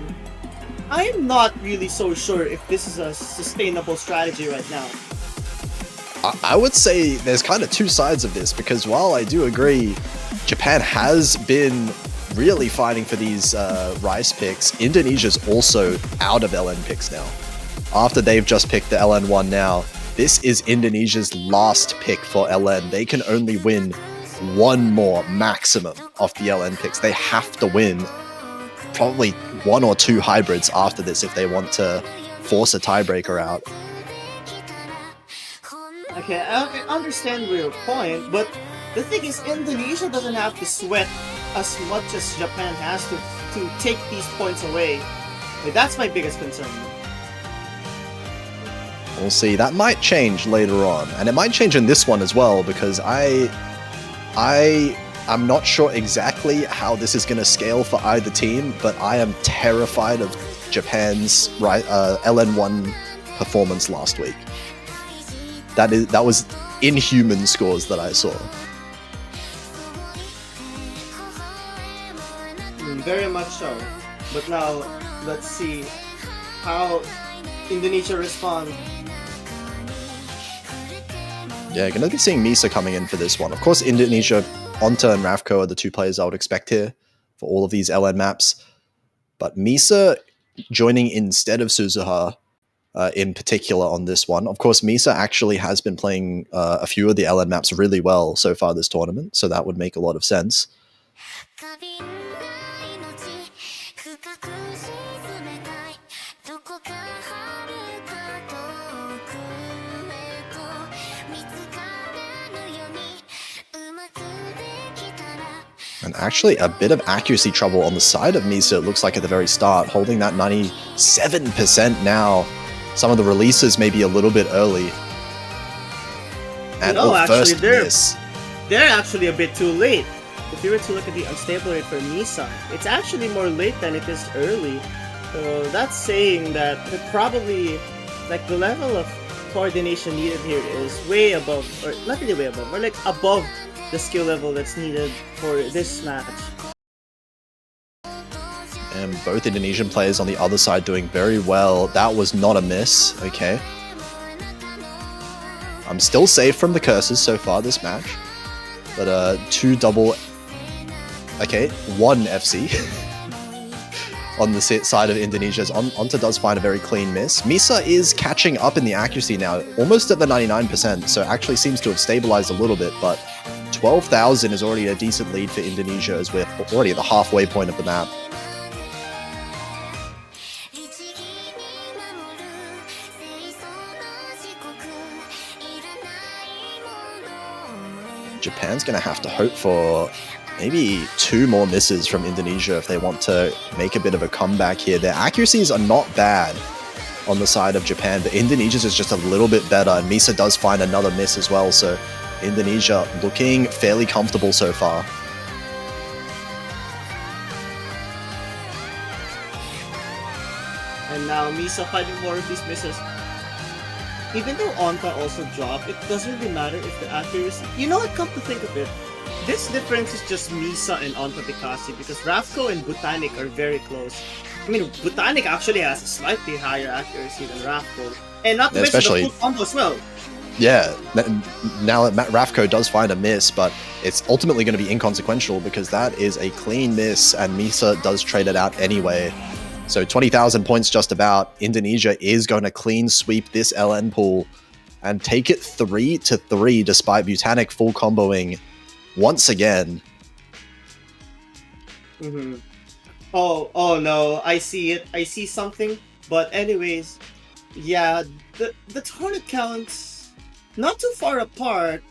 I'm not really so sure if this is a sustainable strategy right now. I would say there's kind of two sides of this, because while I do agree Japan has been really fighting for these Rice picks, Indonesia's also out of LN picks now. After they've just picked the LN1 now, this is Indonesia's last pick for LN. They can only win one more maximum of the LN picks. They have to win probably one or two hybrids after this if they want to force a tiebreaker out. Okay, I understand your point, but the thing is, Indonesia doesn't have to sweat as much as Japan has to take these points away. Like, that's my biggest concern. We'll see. That might change later on, and it might change in this one as well, because I'm not sure exactly how this is going to scale for either team, but I am terrified of Japan's LN1 performance last week. That was inhuman scores that I saw. Very much so. But now, let's see how Indonesia respond. Yeah, going to be seeing Misa coming in for this one. Of course, Indonesia, Onta and Ravco are the two players I would expect here for all of these LN maps. But Misa joining instead of Suzuha in particular on this one. Of course, Misa actually has been playing a few of the LN maps really well so far this tournament, so that would make a lot of sense. And actually a bit of accuracy trouble on the side of Misa, it looks like at the very start, holding that 97% now. Some of the releases may be a little bit early. And No, actually, first miss. They're actually a bit too late. If you were to look at the unstable rate for Misa, it's actually more late than it is early. So that's saying that probably, like, the level of coordination needed here is way above, or not really way above, or like above the skill level that's needed for this match. And both Indonesian players on the other side doing very well. That was not a miss. Okay. I'm still safe from the curses so far this match. But two double... Okay, one FC. On the side of Indonesia's. Onta does find a very clean miss. Misa is catching up in the accuracy now, almost at the 99%, so actually seems to have stabilized a little bit, but 12,000 is already a decent lead for Indonesia as we're already at the halfway point of the map. Japan's going to have to hope for maybe 2 more misses from Indonesia if they want to make a bit of a comeback here. Their accuracies are not bad on the side of Japan, but Indonesia's is just a little bit better, and Misa does find another miss as well, so Indonesia looking fairly comfortable so far. And now Misa finding more of these misses. Even though Onta also dropped, it doesn't really matter if the accuracy... You know what, come to think of it, this difference is just Misa and Onta Pikasi because Rafko and Botanic are very close. I mean, Botanic actually has a slightly higher accuracy than Rafko. And not to mention the full combo as well. Yeah, now that Rafko does find a miss, but it's ultimately going to be inconsequential because that is a clean miss and Misa does trade it out anyway. So 20,000 points just about. Indonesia is going to clean sweep this LN pool and take it 3-3 despite Botanic full comboing once again. Oh no, I see it. I see something. But anyways, yeah, the target counts not too far apart.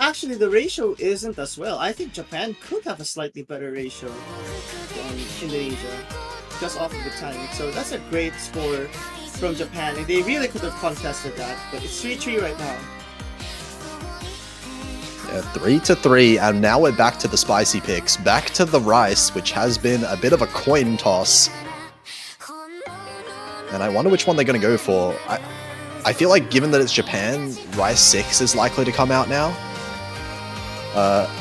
Actually, the ratio isn't as well. I think Japan could have a slightly better ratio than Indonesia just off of the timing. So that's a great score from Japan, and they really could have contested that. But it's 3-3 right now. Yeah, 3-3, and now we're back to the spicy picks. Back to the rice, which has been a bit of a coin toss. And I wonder which one they're going to go for. I feel like given that it's Japan, Rice 6 is likely to come out now.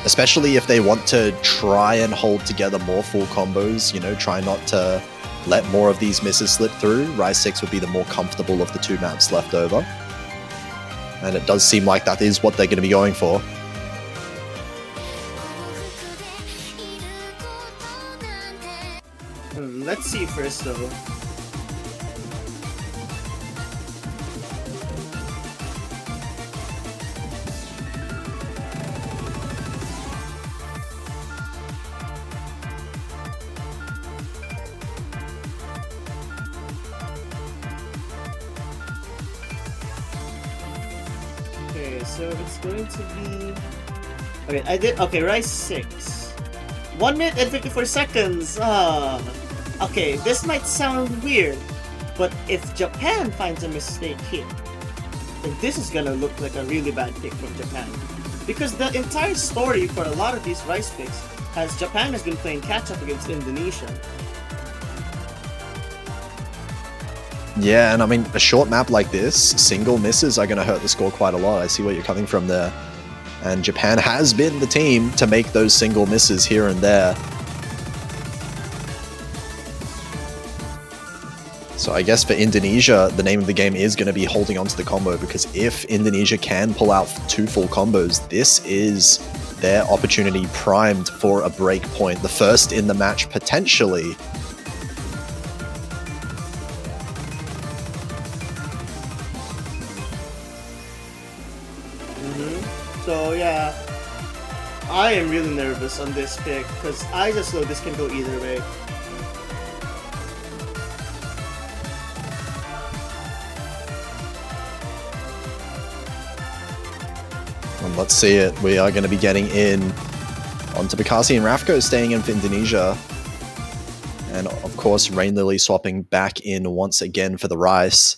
Especially if they want to try and hold together more full combos, you know, try not to let more of these misses slip through. Rice 6 would be the more comfortable of the 2 maps left over. And it does seem like that is what they're going to be going for. Let's see first though. Okay, so it's going to be... Okay, Rice 6. 1 minute and 54 seconds! Okay, this might sound weird, but if Japan finds a mistake here, then this is gonna look like a really bad pick from Japan. Because the entire story for a lot of these Rice picks has Japan has been playing catch-up against Indonesia. Yeah, and I mean, a short map like this, single misses are going to hurt the score quite a lot. I see where you're coming from there. And Japan has been the team to make those single misses here and there. So I guess for Indonesia, the name of the game is going to be holding on to the combo, because if Indonesia can pull out 2 full combos, this is their opportunity primed for a break point. The first in the match, potentially. So yeah, I am really nervous on this pick, because I just know this can go either way. And let's see it. We are going to be getting in onto Bekasi and Rafko staying in for Indonesia. And of course, Rain Lily swapping back in once again for the Rice.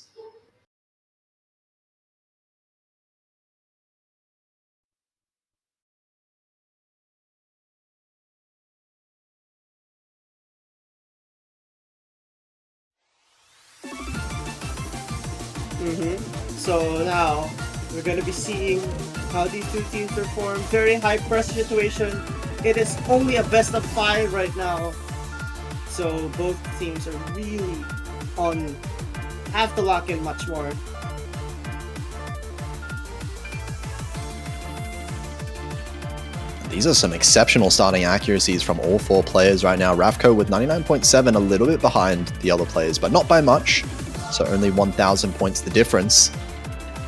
So now, we're gonna be seeing how these two teams perform. Very high pressure situation. It is only a best of 5 right now. So both teams are really on, have to lock in much more. These are some exceptional starting accuracies from all 4 players right now. Rafko with 99.7, a little bit behind the other players, but not by much. So only 1,000 points the difference.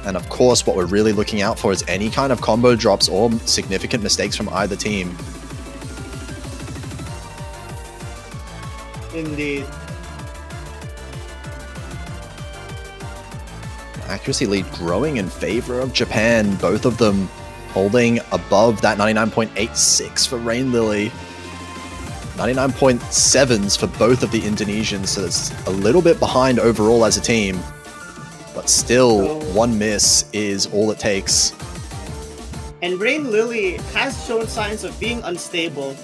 And of course, what we're really looking out for is any kind of combo drops or significant mistakes from either team. Indeed. Accuracy lead growing in favor of Japan. Both of them holding above that 99.86 for Rain Lily. 99.7s for both of the Indonesians, so it's a little bit behind overall as a team. But still, one miss is all it takes. And Rain Lily has shown signs of being unstable.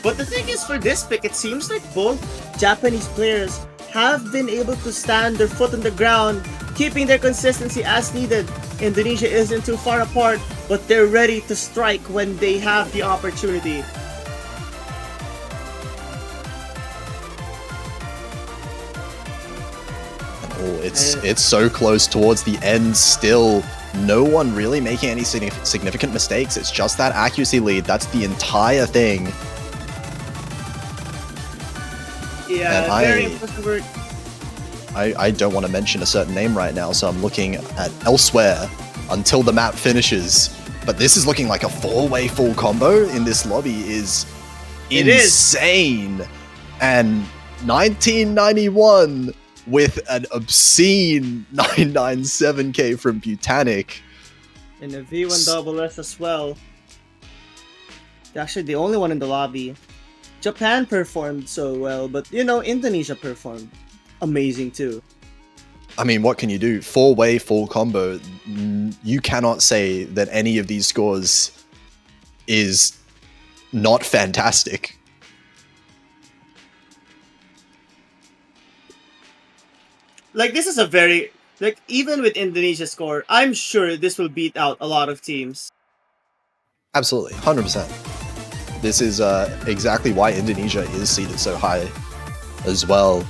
But the thing is, for this pick, it seems like both Japanese players have been able to stand their foot on the ground, keeping their consistency as needed. Indonesia isn't too far apart, but they're ready to strike when they have the opportunity. Oh, it's so close towards the end still. No one really making any significant mistakes. It's just that accuracy lead. That's the entire thing. Yeah, and very impressive work. I don't want to mention a certain name right now, so I'm looking at elsewhere until the map finishes. But this is looking like a 4-way full combo in this lobby is insane. And 1991 with an obscene 997k from Butanic. And a V1SS as well. They're actually the only one in the lobby. Japan performed so well, but you know, Indonesia performed amazing too. I mean, what can you do? 4-way full combo. You cannot say that any of these scores is not fantastic. Like, this is a very, like, even with Indonesia's score, I'm sure this will beat out a lot of teams. Absolutely, 100%. This is exactly why Indonesia is seeded so high as well.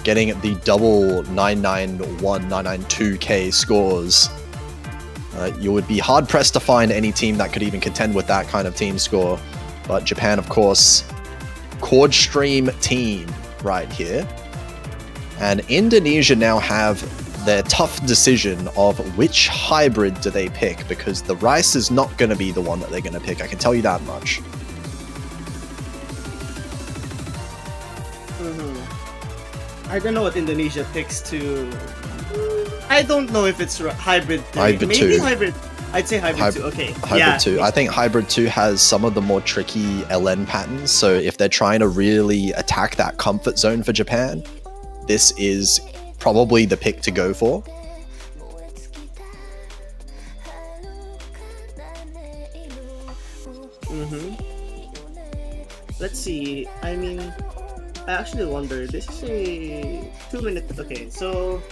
Getting the double 991, 992k scores. You would be hard-pressed to find any team that could even contend with that kind of team score. But Japan, of course, Chord Stream team right here. And Indonesia now have their tough decision of which hybrid do they pick, because the Rice is not going to be the one that they're going to pick, I can tell you that much. I don't know what Indonesia picks to... I don't know if it's hybrid 3. Hybrid Maybe 2. hybrid... I'd say hybrid 2, okay. Hybrid 2. I think Hybrid 2 has some of the more tricky LN patterns, so if they're trying to really attack that comfort zone for Japan, this is probably the pick to go for. Let's see. I mean, I actually wonder. This is a 2-minute. Okay, so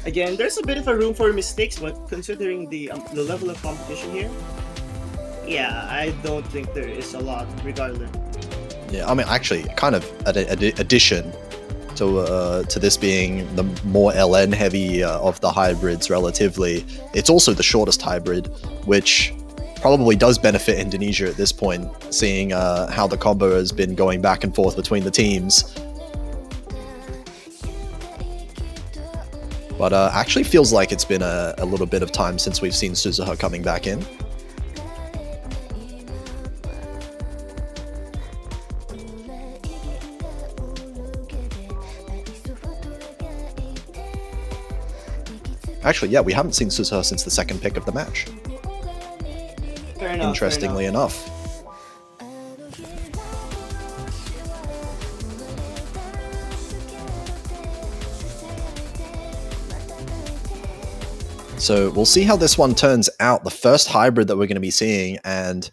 again, there's a bit of a room for mistakes, but considering the level of competition here, yeah, I don't think there is a lot. Regardless. Yeah, I mean, actually, kind of an addition to this being the more LN heavy of the hybrids relatively, it's also the shortest hybrid, which probably does benefit Indonesia at this point, seeing how the combo has been going back and forth between the teams. But actually feels like it's been a little bit of time since we've seen Suzuha coming back in. Actually, yeah, we haven't seen Suzuha since the second pick of the match. Fair enough, Interestingly enough. So we'll see how this one turns out. The first hybrid that we're going to be seeing, and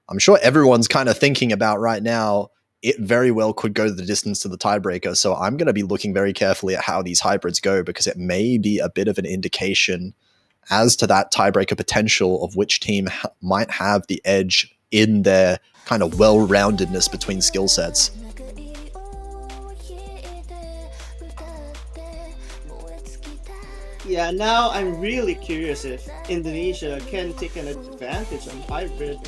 I'm sure everyone's kind of thinking about right now, it very well could go the distance to the tiebreaker. So I'm going to be looking very carefully at how these hybrids go, because it may be a bit of an indication as to that tiebreaker potential of which team might have the edge in their kind of well-roundedness between skill sets. Yeah, now I'm really curious if Indonesia can take an advantage on hybrid.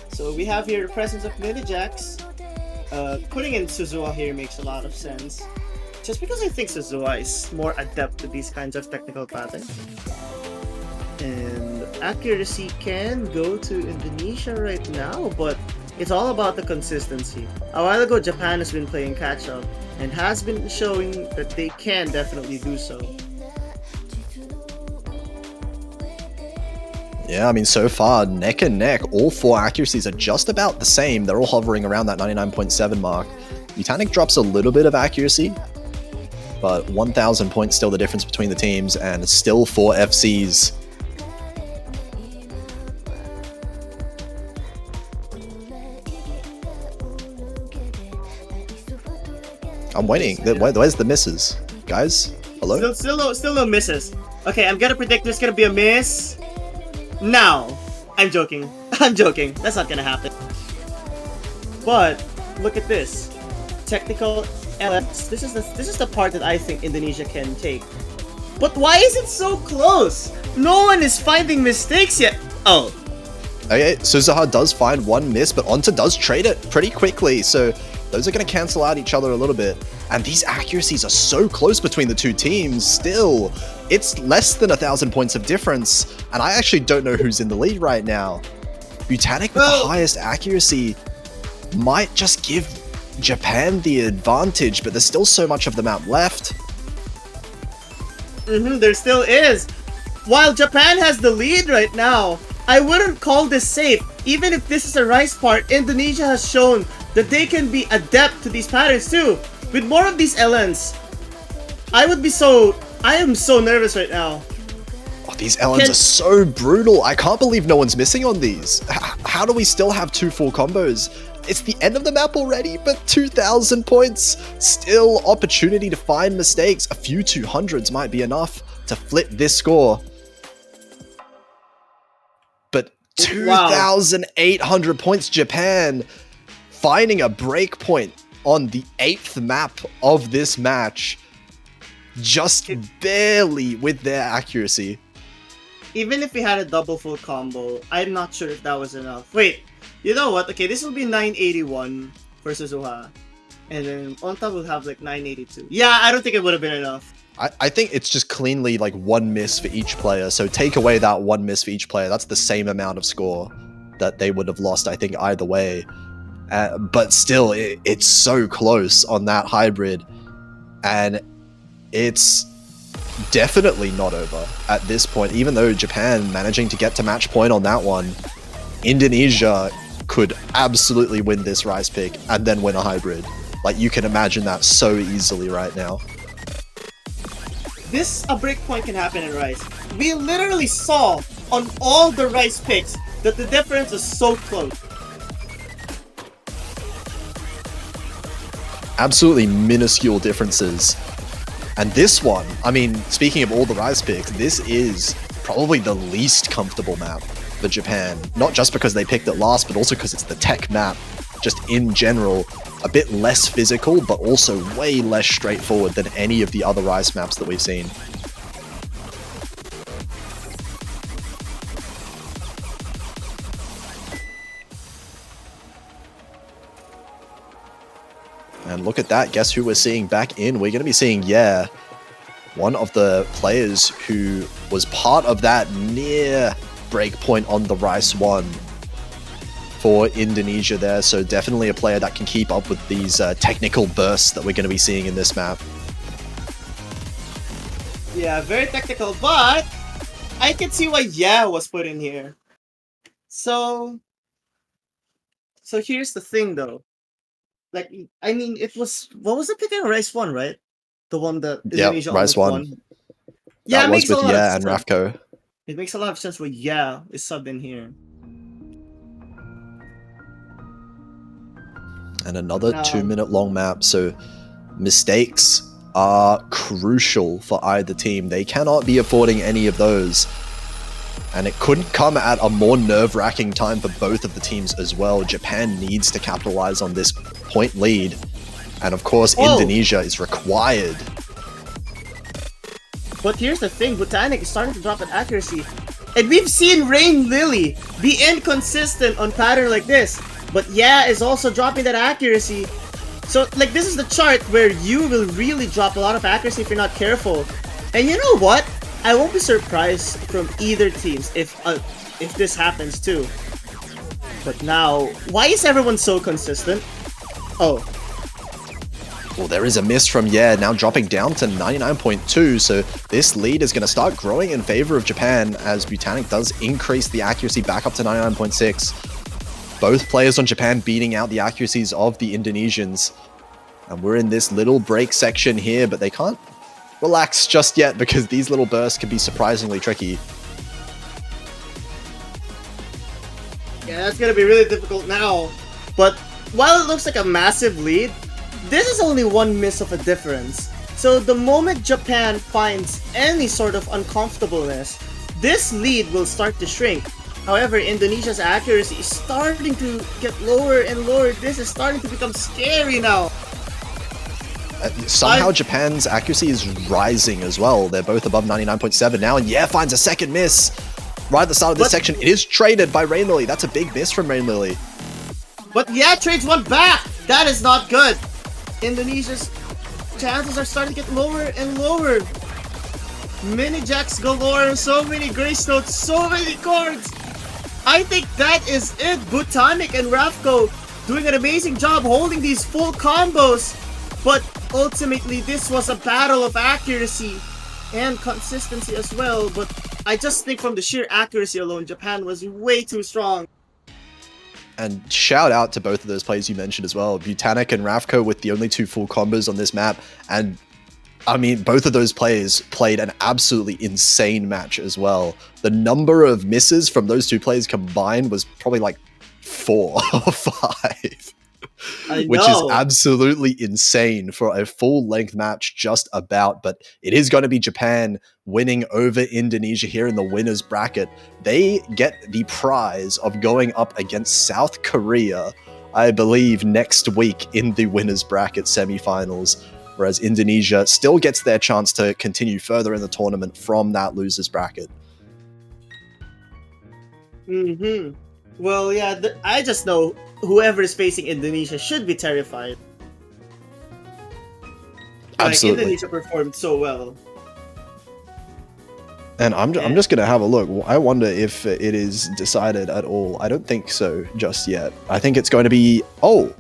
So we have here the presence of Minijax. Putting in Suzuha here makes a lot of sense. Just because I think Suzuha is more adept to these kinds of technical patterns. And accuracy can go to Indonesia right now, but it's all about the consistency. A while ago, Japan has been playing catch-up and has been showing that they can definitely do so. Yeah, I mean, so far, neck and neck, all 4 accuracies are just about the same. They're all hovering around that 99.7 mark. Botanic drops a little bit of accuracy, but 1,000 points still the difference between the teams, and still 4 FCs. I'm waiting. Where's the misses? Guys? Hello? Still no misses. Okay, I'm gonna predict there's gonna be a miss. Now, I'm joking. I'm joking. That's not gonna happen. But look at this. Technical LS. This is the part that I think Indonesia can take. But why is it so close? No one is finding mistakes yet. Oh. Okay, Suzuha does find 1 miss, but Onta does trade it pretty quickly, so those are going to cancel out each other a little bit. And these accuracies are so close between the two teams still. It's less than 1,000 points of difference, and I actually don't know who's in the lead right now. Botanic with the highest accuracy might just give Japan the advantage, but there's still so much of the map left. There still is. While Japan has the lead right now, I wouldn't call this safe. Even if this is a rice part, Indonesia has shown that they can be adept to these patterns too. With more of these LNs, I am so nervous right now. Oh, these LNs are so brutal. I can't believe no one's missing on these. How do we still have 2 full combos? It's the end of the map already, but 2,000 points. Still opportunity to find mistakes. A few 200s might be enough to flip this score. But 2,800 points, Japan finding a break point on the 8th map of this match. Just barely with their accuracy. Even if we had a double full combo, I'm not sure if that was enough. Wait, you know what? Okay, this will be 981 for Suzuha. And then Onta will have like 982. Yeah, I don't think it would have been enough. I think it's just cleanly like 1 miss for each player. So take away that 1 miss for each player. That's the same amount of score that they would have lost, I think, either way. But still, it's so close on that hybrid. And it's definitely not over at this point. Even though Japan managing to get to match point on that one, Indonesia could absolutely win this rice pick and then win a hybrid. Like, you can imagine that so easily right now. A break point can happen in rice. We literally saw on all the rice picks that the difference is so close. Absolutely minuscule differences. And this one, I mean, speaking of all the rice picks, this is probably the least comfortable map for Japan. Not just because they picked it last, but also because it's the tech map. Just in general, a bit less physical, but also way less straightforward than any of the other rice maps that we've seen. And look at that, guess who we're seeing back in? We're going to be seeing, one of the players who was part of that near breakpoint on the Rice 1 for Indonesia there. So definitely a player that can keep up with these technical bursts that we're going to be seeing in this map. Yeah, very technical, but I can see why was put in here. So here's the thing though. Like, I mean, it was, what was the pick in Rice 1, right? The one that Indonesia Rice 1. won. Yeah, that it makes was with a lot of and sense. Rafko. It makes a lot of sense why is subbed in here. And another 2-minute long map, so mistakes are crucial for either team. They cannot be affording any of those. And it couldn't come at a more nerve-wracking time for both of the teams as well. Japan needs to capitalize on this point lead. And of course, Indonesia is required. But here's the thing, Botanic is starting to drop in accuracy. And we've seen Rain Lily be inconsistent on pattern like this. But is also dropping that accuracy. So, like, this is the chart where you will really drop a lot of accuracy if you're not careful. And you know what? I won't be surprised from either teams if this happens too. But now, why is everyone so consistent? Oh. Well, there is a miss from Yeah, now dropping down to 99.2, so this lead is going to start growing in favor of Japan as Butanic does increase the accuracy back up to 99.6. Both players on Japan beating out the accuracies of the Indonesians. And we're in this little break section here, but they can't relax just yet because these little bursts can be surprisingly tricky. Yeah, that's gonna be really difficult now. But while it looks like a massive lead, this is only one miss of a difference. So the moment Japan finds any sort of uncomfortableness, this lead will start to shrink. However, Indonesia's accuracy is starting to get lower and lower. This is starting to become scary now. Somehow Japan's accuracy is rising as well. They're both above 99.7 now, and Yeah finds a second miss. Right at the start of this section, it is traded by Rain Lily. That's a big miss from Rain Lily. But Yeah trades one back! That is not good! Indonesia's chances are starting to get lower and lower. Mini jacks galore, so many grace notes, so many cards! I think that is it! Butanic and Rafko doing an amazing job holding these full combos. But ultimately, this was a battle of accuracy and consistency as well. But I just think from the sheer accuracy alone, Japan was way too strong. And shout out to both of those players you mentioned as well. Butanic and Rafko with the only two full combos on this map. And I mean, both of those players played an absolutely insane match as well. The number of misses from those two players combined was probably like 4 or 5. Which is absolutely insane for a full-length match just about, but it is going to be Japan winning over Indonesia here in the winner's bracket. They get the prize of going up against South Korea, I believe, next week in the winner's bracket semifinals, whereas Indonesia still gets their chance to continue further in the tournament from that loser's bracket. Well, yeah, I just know whoever is facing Indonesia should be terrified. Absolutely. Like, Indonesia performed so well. And I'm just going to have a look. I wonder if it is decided at all. I don't think so just yet. I think it's going to be... Oh,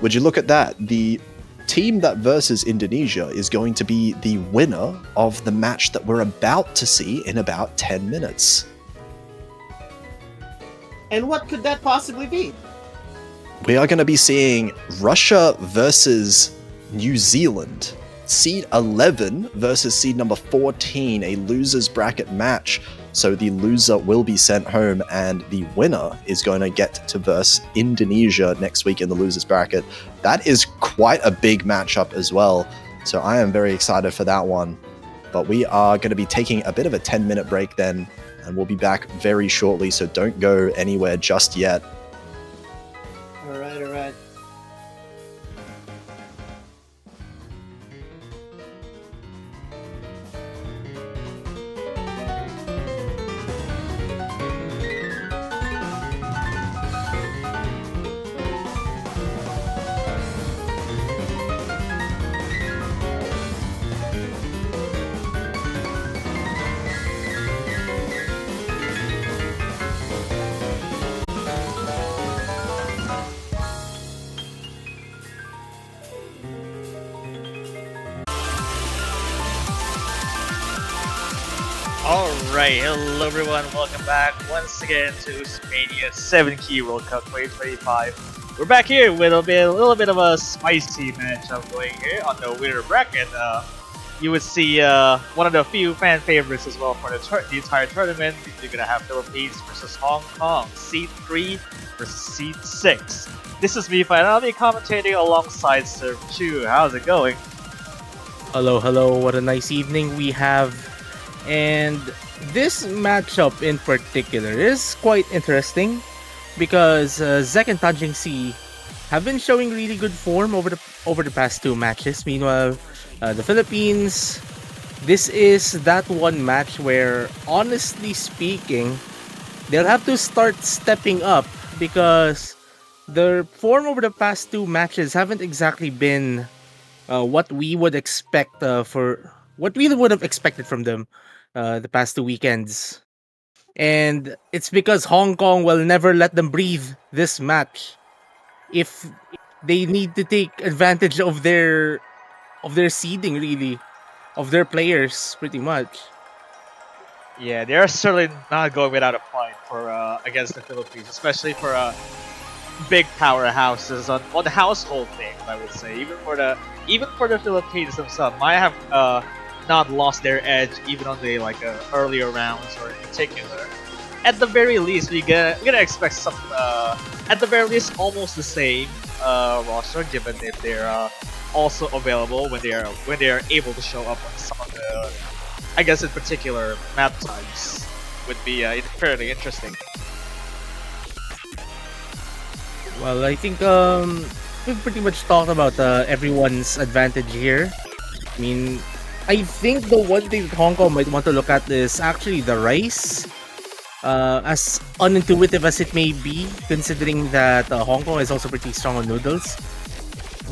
would you look at that? The team that versus Indonesia is going to be the winner of the match that we're about to see in about 10 minutes. And what could that possibly be? We are going to be seeing Russia versus New Zealand. Seed 11 versus seed number 14, a loser's bracket match. So the loser will be sent home and the winner is going to get to verse Indonesia next week in the loser's bracket. That is quite a big matchup as well. So I am very excited for that one. But we are going to be taking a bit of a 10-minute break then, and we'll be back very shortly, so don't go anywhere just yet. Alright. Alright, hello everyone, welcome back once again to Mania 7 Key World Cup 2025. We're back here with a little bit of a spicy matchup going here on the winner bracket. You would see one of the few fan favorites as well for the entire tournament. You're gonna have Philippines versus Hong Kong, seed 3 versus seed 6. This is me, and I'll be commentating alongside Serve Chu. How's it going? Hello, what a nice evening we have. And this matchup in particular is quite interesting because Zek and Tanjing C have been showing really good form over the past 2 matches. Meanwhile, the Philippines, this is that one match where, honestly speaking, they'll have to start stepping up because their form over the past 2 matches haven't exactly been what we would expect what we would have expected from them the past 2 weekends. And it's because Hong Kong will never let them breathe this match. If they need to take advantage of their their seeding, really, of their players, pretty much. Yeah, they're certainly not going without a fight for against the Philippines, especially for big powerhouses on the household names. I would say even for the Philippines themselves might have not lost their edge even on the earlier rounds or in particular. At the very least, we're gonna expect some at the very least almost the same roster, given if they're also available when they are able to show up on some of the, I guess in particular, map types would be fairly interesting. Well, I think we've pretty much talked about everyone's advantage here. I mean, I think the one thing Hong Kong might want to look at is actually the rice. As unintuitive as it may be, considering that Hong Kong is also pretty strong on noodles,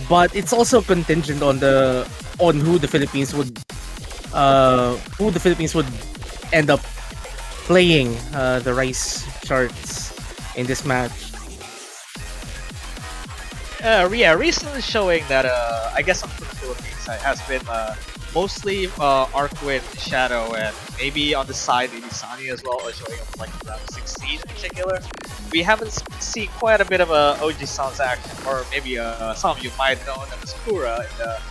but it's also contingent on who the Philippines would end up playing the rice charts in this match. Yeah, recently showing that I guess on the Philippines side has been mostly Arkwin, Shadow, and maybe on the side maybe Sunny as well, showing up like around 16 in particular. We haven't seen quite a bit of OG Sounds action, or maybe some of you might know them as Kura in the,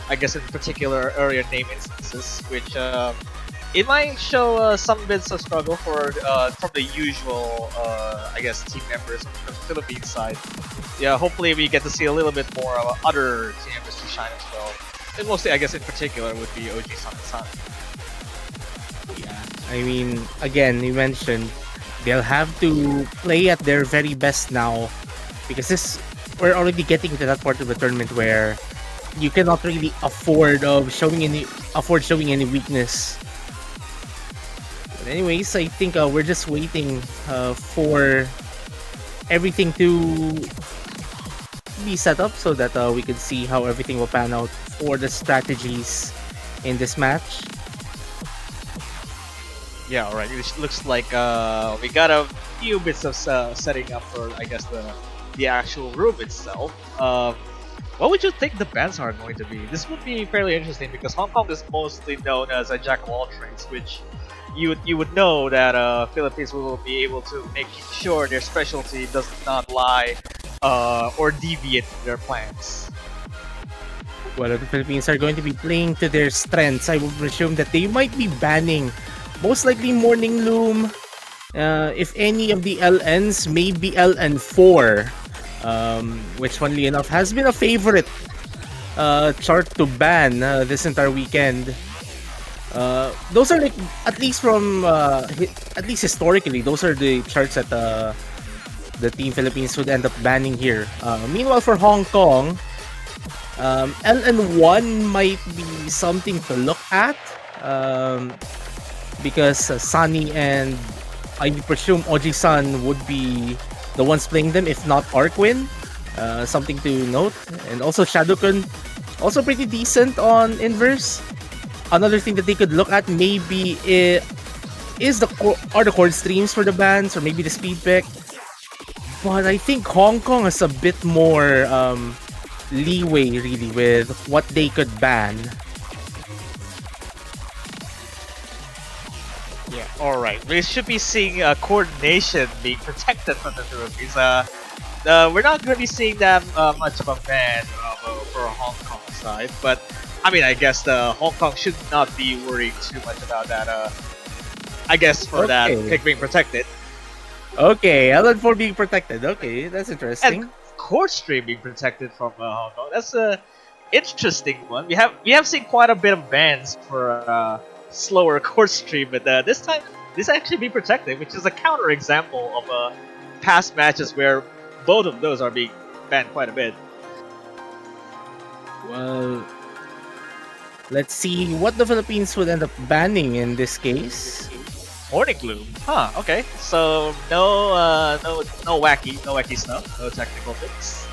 I guess in particular earlier name instances, which it might show some bits of struggle from the usual I guess team members from the Philippines side. Yeah, hopefully we get to see a little bit more of other team members to shine as well. And mostly, I guess in particular, would be OG San. Yeah, I mean, again, you mentioned they'll have to play at their very best now, because we're already getting to that part of the tournament where you cannot really afford showing any weakness. But anyways, I think we're just waiting for everything to be set up so that we can see how everything will pan out for the strategies in this match. Yeah, alright. It looks like we got a few bits of setting up for, I guess, the actual room itself. What would you think the bans are going to be? This would be fairly interesting because Hong Kong is mostly known as a jack of all trades, which you would know that Philippines will be able to make sure their specialty does not lie or deviate from their plans. Well, the Philippines are going to be playing to their strengths. I would presume that they might be banning, most likely, Morning Loom. If any of the LNs, maybe LN4, which, funnily enough, has been a favorite chart to ban this entire weekend. Those are at least historically, those are the charts that the Team Philippines would end up banning here. Meanwhile, for Hong Kong, LN1 might be something to look at, because Sunny and I presume Oji-san would be the ones playing them, if not Arkwin. Something to note. And also Shadowkun, also pretty decent on Inverse. Another thing that they could look at maybe is the chord streams for the bands, or maybe the speed pick. But I think Hong Kong has a bit more leeway, really, with what they could ban. Yeah, alright. We should be seeing coordination being protected from the Philippines. We're not going to be seeing that much of a ban for Hong Kong side, but I mean, I guess the Hong Kong should not be worrying too much about that. I guess for that pick being protected. Okay, LN4 being protected. Okay, that's interesting. And court stream being protected from Hong Kong. That's a interesting one. We have seen quite a bit of bans for slower court stream, but this time this actually being protected, which is a counter example of past matches where both of those are being banned quite a bit. Well, let's see what the Philippines would end up banning in this case. Morning Gloom. Huh, okay. So no wacky stuff, no technical fix.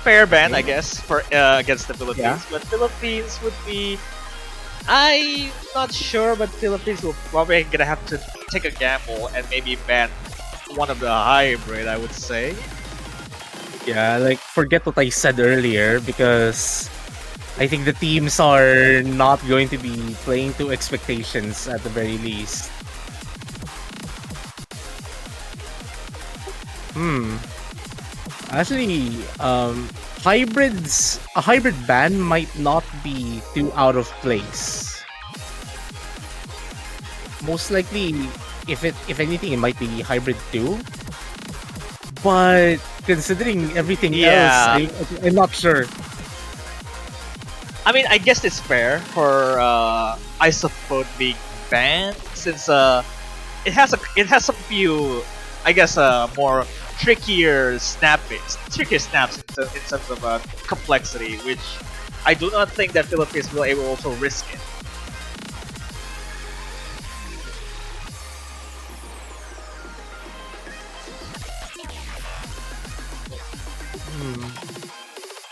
Fair ban, I guess, for against the Philippines. Yeah. But Philippines would be, I'm not sure, but Philippines will probably gonna have to take a gamble and maybe ban one of the hybrid, I would say. Yeah, like forget what I said earlier because I think the teams are not going to be playing to expectations at the very least. Actually, a hybrid ban might not be too out of place. Most likely, if anything, it might be hybrid 2. But considering everything Yeah. else, I'm not sure. I mean, I guess it's fair for Isopod being banned since it has some few, I guess, more trickier snaps in terms of complexity, which I do not think that Philippines will able also risk it.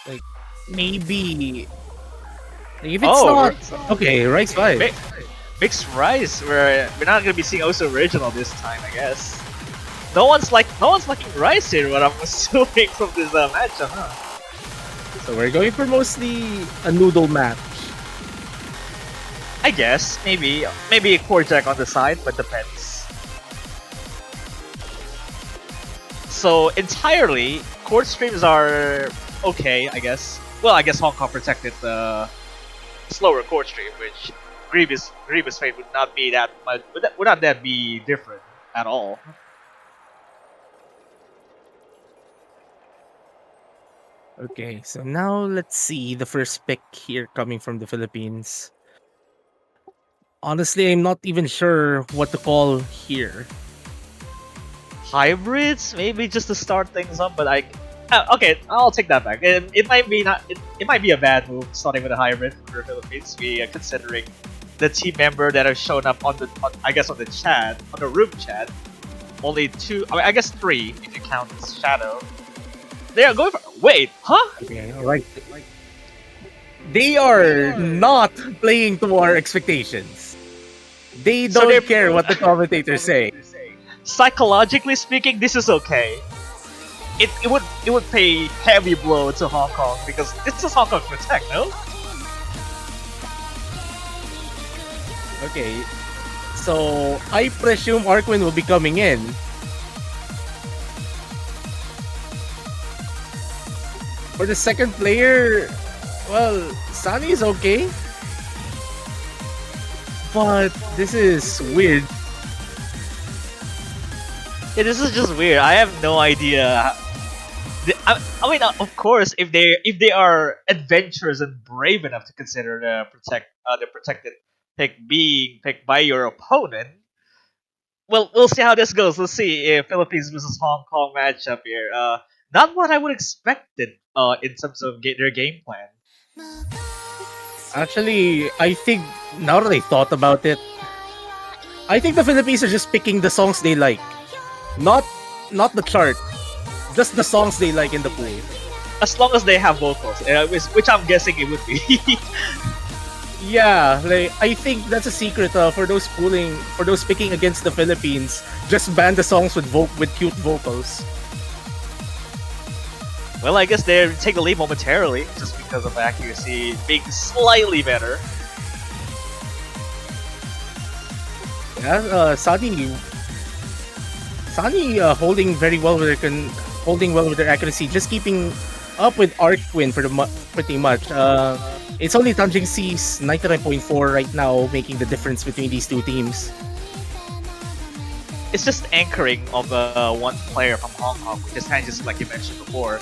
Like maybe if it's Oh, not okay, Rice 5. Mixed rice. We're not gonna be seeing also original this time, I guess. No one's liking rice here. What I'm assuming from this matchup, huh? So we're going for mostly a noodle match. I guess maybe a core jack on the side, but depends. So entirely, court streams are okay, I guess. Well, I guess Hong Kong protected the slower court stream, which Grievous Fate would not be that much. Would not that be different at all? Okay, so now let's see the first pick here coming from the Philippines. Honestly, I'm not even sure what to call here. Hybrids, maybe just to start things up, but okay, I'll take that back. It might be not. It might be a bad move starting with a hybrid for the Philippines. We considering the team member that have shown up on the chat, on the room chat. Only 2. I guess 3 if you count Shadow. They are going for. Wait, huh? Okay, alright. They are not playing to our expectations. They So don't they're- care what the commentators say. Psychologically speaking, this is okay. It would pay heavy blow to Hong Kong because this is Hong Kong Protect, no? Okay, so I presume Arkwin will be coming in. For the second player, well, Sunny is okay. But this is weird. Yeah, this is just weird. I have no idea. I mean, of course, if they are adventurous and brave enough to consider the protected pick being picked by your opponent, well, we'll see how this goes. Let's see if Philippines versus Hong Kong matchup here. Not what I would expected. In terms of their game plan. Actually, I think now that I thought about it, I think the Philippines are just picking the songs they like. Not the chart. Just the songs they like in the pool. As long as they have vocals, which I'm guessing it would be. Yeah, like I think that's a secret for those picking against the Philippines. Just ban the songs with cute vocals. Well, I guess they take the lead momentarily just because of accuracy being slightly better. Yeah, Sani holding very well with their accuracy, just keeping up with Arkwin pretty much. It's only Tanjing C's 99.4 right now making the difference between these two teams. It's just anchoring of one player from Hong Kong, which is kind of just like you mentioned before.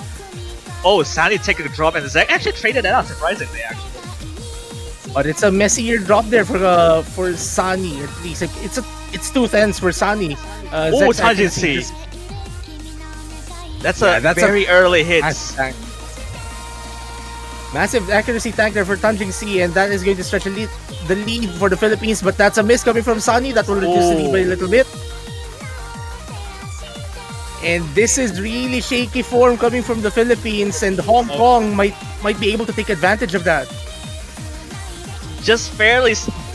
Oh, Sani taking a drop, and Zach actually traded that out surprisingly, actually. But it's a messier drop there for Sani at least. Like, it's 2/10 for Sani. Oh, Tanjin C. That's a very early hit. Massive accuracy tank there for Tanjing C, and that is going to stretch the lead for the Philippines. But that's a miss coming from Sani. That will reduce the lead by a little bit. And this is really shaky form coming from the Philippines, and Hong Kong might be able to take advantage of that. Just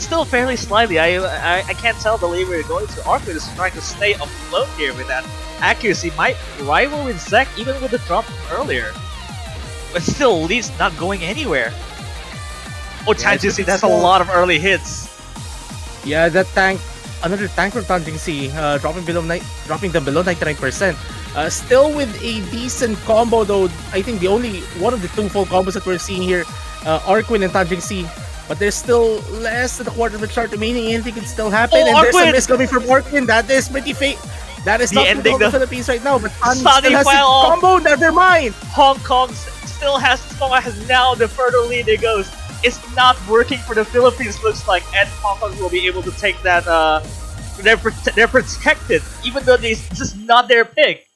still fairly slightly. I can't tell the lane we're going to. Arcade is trying to stay afloat here with that accuracy. Might rival with Zek even with the drop earlier. But still, Lee's not going anywhere. Oh, Tangency, that's a lot of early hits. Yeah, that tank, another tank from Tangency, dropping them below 99%. Still with a decent combo though. I think the only one of the two full combos that we're seeing here, Arquin and Tangency. But there's still less than a quarter of the chart remaining. Anything can still happen. Oh, and there's Arquin! a miss coming from Arquin. That is pretty fake. That is not ending the the Philippines right now. But Tan Sunny still has a fell off. combo. Never mind. Hong Kong still has now the further lead. It goes. It's not working for the Philippines. Looks like, and Hong Kong will be able to take that. They're protected, even though this is not their pick.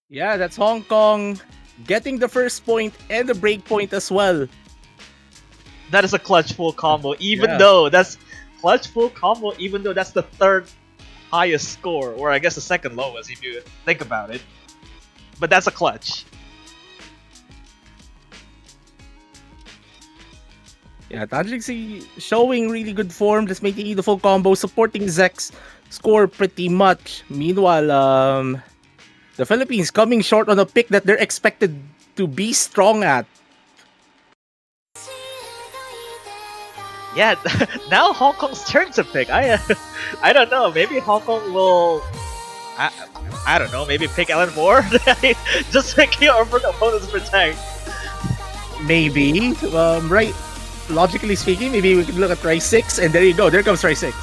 Yeah, that's Hong Kong getting the first point and the break point as well. That is a clutch full combo, even Yeah. though that's clutch full combo, even though that's the third highest score, or I guess the second lowest if you think about it. But that's a clutch. Yeah, Tangency showing really good form, just making the full combo, supporting Zek's score pretty much. Meanwhile, the Philippines coming short on a pick that they're expected to be strong at. Yeah, now Hong Kong's turn to pick. I don't know. Maybe Hong Kong will. I don't know. Maybe pick LN4. Just make your opponents protect. Maybe, right? Logically speaking, maybe we could look at Try 6, and there you go. There comes Try 6.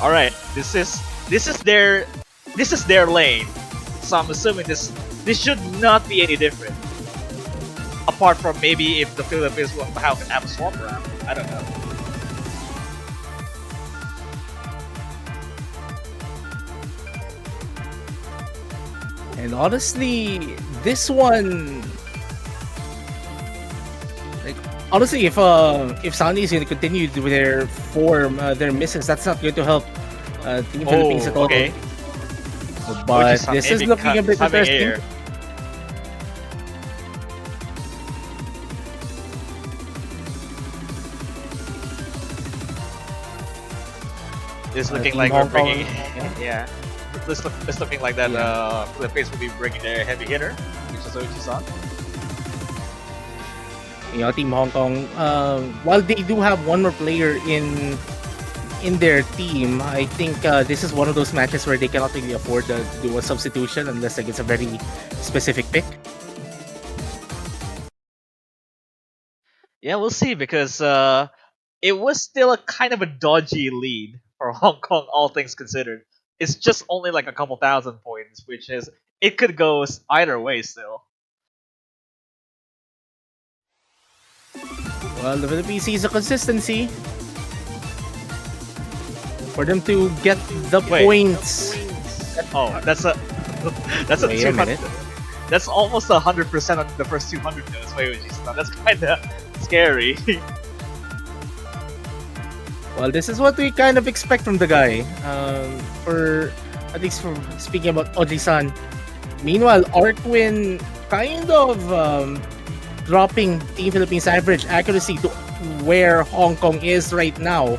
All right, this is their lane. So I'm assuming this should not be any different. Apart from maybe if the Philippines will have a swap round. I don't know. And honestly, this one, like honestly, if Sunny is going to continue with their form, their misses, that's not going to help Team Philippines at all. Okay. But this is looking a bit interesting. Here. It's looking like we're bringing, yeah. It's looking like that. Philippines will be bringing their heavy hitter, which is Oichi-san. You know, Team Hong Kong, while they do have one more player in their team, I think this is one of those matches where they cannot really afford to do a substitution unless like, it's a very specific pick. Yeah, we'll see because it was still a kind of a dodgy lead for Hong Kong, all things considered. It's just only like a couple thousand points, which is it could go either way still. Well, the Philippines sees a consistency for them to get the points. Oh, that's a that's a Wait a 200. minute. That's almost 100% on the first 200 notes. Wait, that's kind of scary. Well, this is what we kind of expect from the guy. For at least for speaking about Oji-san. Meanwhile, Arquin kind of dropping Team Philippines' average accuracy to where Hong Kong is right now.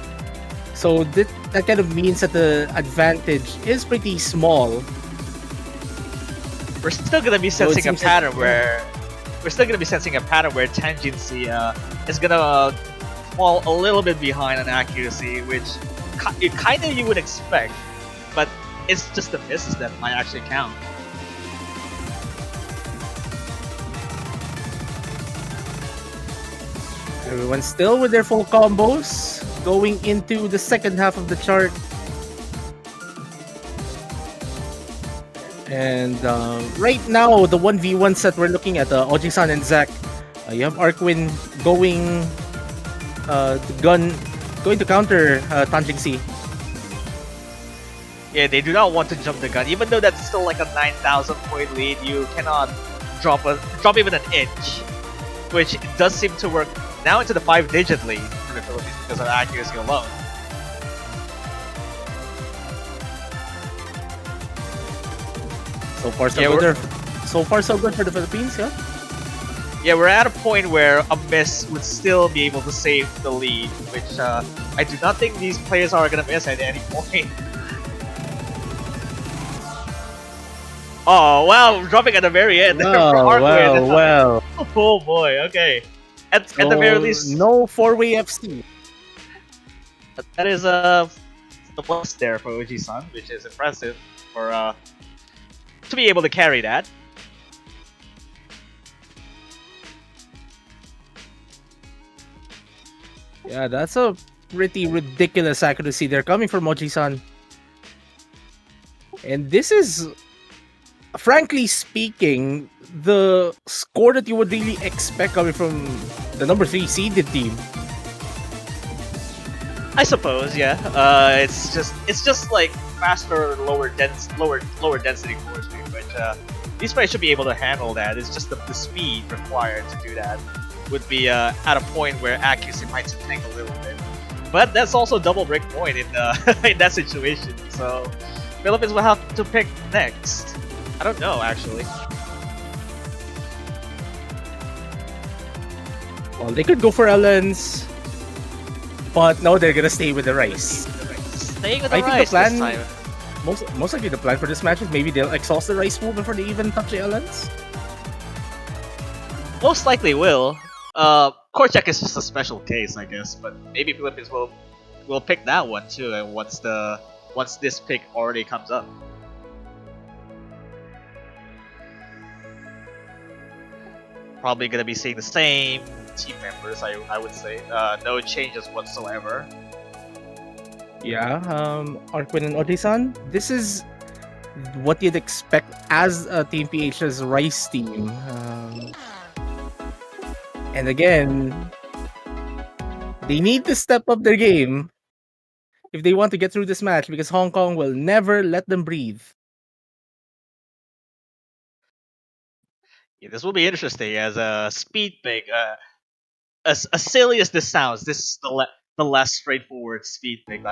So that kind of means that the advantage is pretty small. We're still gonna be sensing a pattern where Tangency is gonna fall a little bit behind on accuracy, which you would expect, but it's just the misses that might actually count. Everyone's still with their full combos going into the second half of the chart. And right now, the 1v1 set we're looking at, Oji-san and Zach. You have Arquin going to counter Tangency. Yeah, they do not want to jump the gun, even though that's still like a 9,000 point lead. You cannot drop even an inch, which does seem to work now into the 5-digit lead for the Philippines because of accuracy alone. So far, so good for the Philippines, yeah. Yeah, we're at a point where a miss would still be able to save the lead, which I do not think these players are gonna miss at any point. Oh wow, dropping at the very end there for Arkwin. Well. Oh boy, okay. At the very So, least, no four-way FC. that is the plus there for Uji-san, which is impressive for to be able to carry that. Yeah, that's a pretty ridiculous accuracy. They're coming from Mochi-san. And this is, frankly speaking, the score that you would really expect coming from the number 3 seeded team. I suppose, yeah. It's just like faster, lower density forcing, which these players should be able to handle that. It's just the speed required to do that would be at a point where accuracy might tank a little bit. But that's also double break point in in that situation. So Philippines will have to pick next. I don't know actually. Well, they could go for Ellens, but no, they're gonna stay with the Rice. Staying with the I think Rice the plan, this time. most likely the plan for this match is maybe they'll exhaust the Rice move before they even touch the Ellens. Most likely will. Korchak is just a special case, I guess, but maybe Philippines will pick that one too. And once this pick already comes up. Probably gonna be seeing the same team members, I would say. No changes whatsoever. Yeah, Arkwin and Oji-san, this is what you'd expect as a Team PH's Rice team. And again, they need to step up their game if they want to get through this match because Hong Kong will never let them breathe. Yeah, this will be interesting as a speed pick. As silly as this sounds, this is the less straightforward speed pick.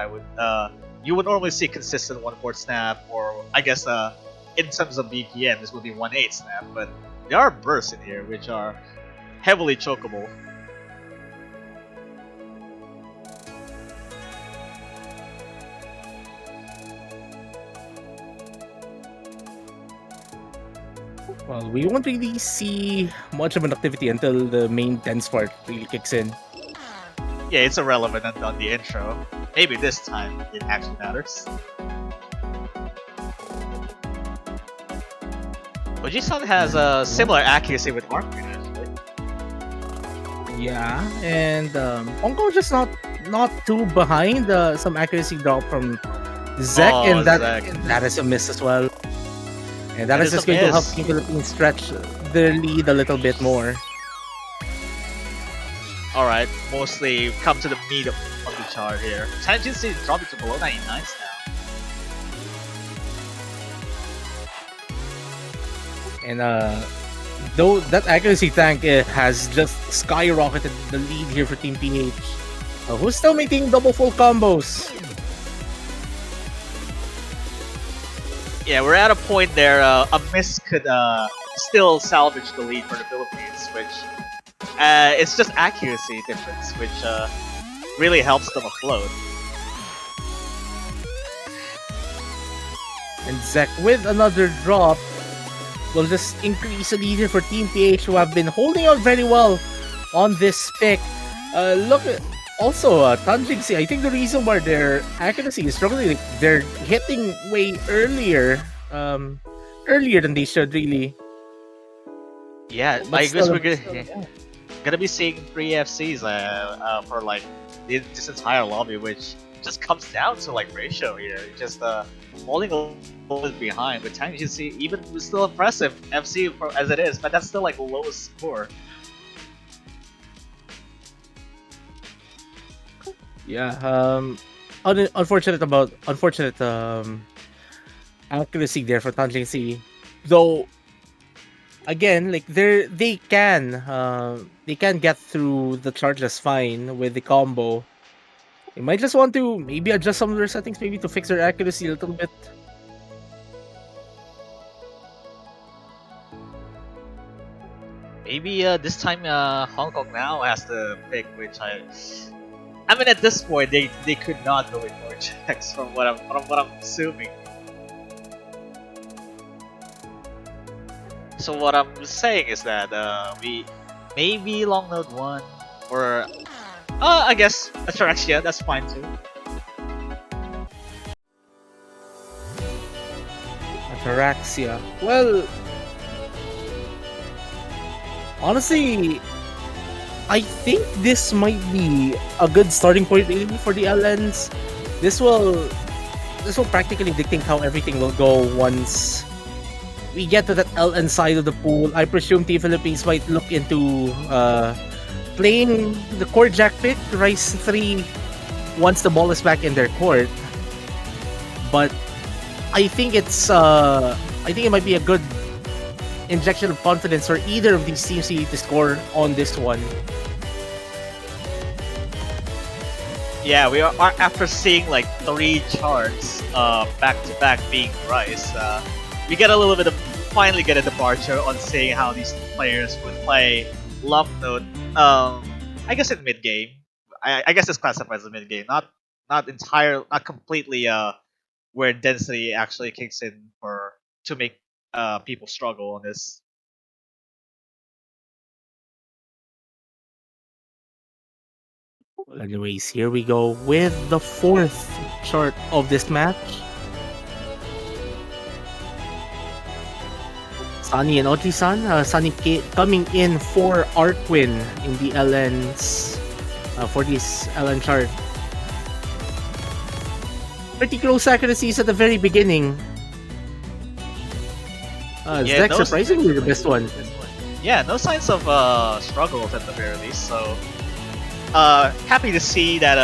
You would normally see consistent 1/4 snap, or I guess in terms of BPM, this would be 1/8 snap. But there are bursts in here which are heavily chokeable. Well, we won't really see much of an activity until the main tense part really kicks in. Yeah, it's irrelevant on the intro. Maybe this time it actually matters. Oji-san has a similar accuracy with Arkwin, actually. Yeah, and Hong Kong just not too behind. Some accuracy drop from Zek, Oh, and Zek. that is a miss as well. And that That is is just a going to help miss. the Philippines stretch their lead a little bit more. Alright, mostly come to the meat of the chart here. Tangency dropping to below 99 now. And though that accuracy tank has just skyrocketed the lead here for Team PH. Who's still making double full combos? Yeah, we're at a point there. A miss could still salvage the lead for the Philippines, which it's just accuracy difference, which really helps them afloat. And Zek with another drop will just increase the lead here for Team PH, who have been holding out very well on this pick. Look at also Tanjingsi. I think the reason why their accuracy is struggling, they're hitting way earlier, earlier than they should really. Yeah, But I guess still, we're gonna be seeing 3 FCs for like this entire lobby, which just comes down to like ratio here. Just falling a little bit behind, but Tangency even was still impressive FC as it is, but that's still like lowest score. Yeah, unfortunate accuracy there for Tanjingsi. Though again, like they can get through the charges fine with the combo. They might just want to maybe adjust some of their settings, maybe to fix their accuracy a little bit. Maybe this time Hong Kong now has the pick, which I mean, at this point, they could not go with more checks from what I'm assuming. So what I'm saying is that we maybe long node one or I guess Ataraxia, that's fine too. Ataraxia. Well, honestly, I think this might be a good starting point really for the LNs. This will practically dictate how everything will go once we get to that LN side of the pool. I presume Team Philippines might look into playing the court jack pick, Rice 3 once the ball is back in their court. But I think it might be a good injection of confidence for either of these teams to score on this one. Yeah, we are after seeing like 3 charts back to back being Rice. We get a little bit of finally get a departure on seeing how these players would play Lump Note. I guess in mid game. I guess it's classified as a mid game, not completely where density actually kicks in to make people struggle on this. Well, anyways, here we go with the 4th chart of this match. Sunny and Oji-san. Sunny coming in for Arquin in the LNs for this LN chart. Pretty close accuracies at the very beginning. Zek surprisingly the best one. Yeah, no signs of struggles at the very least. So happy to see that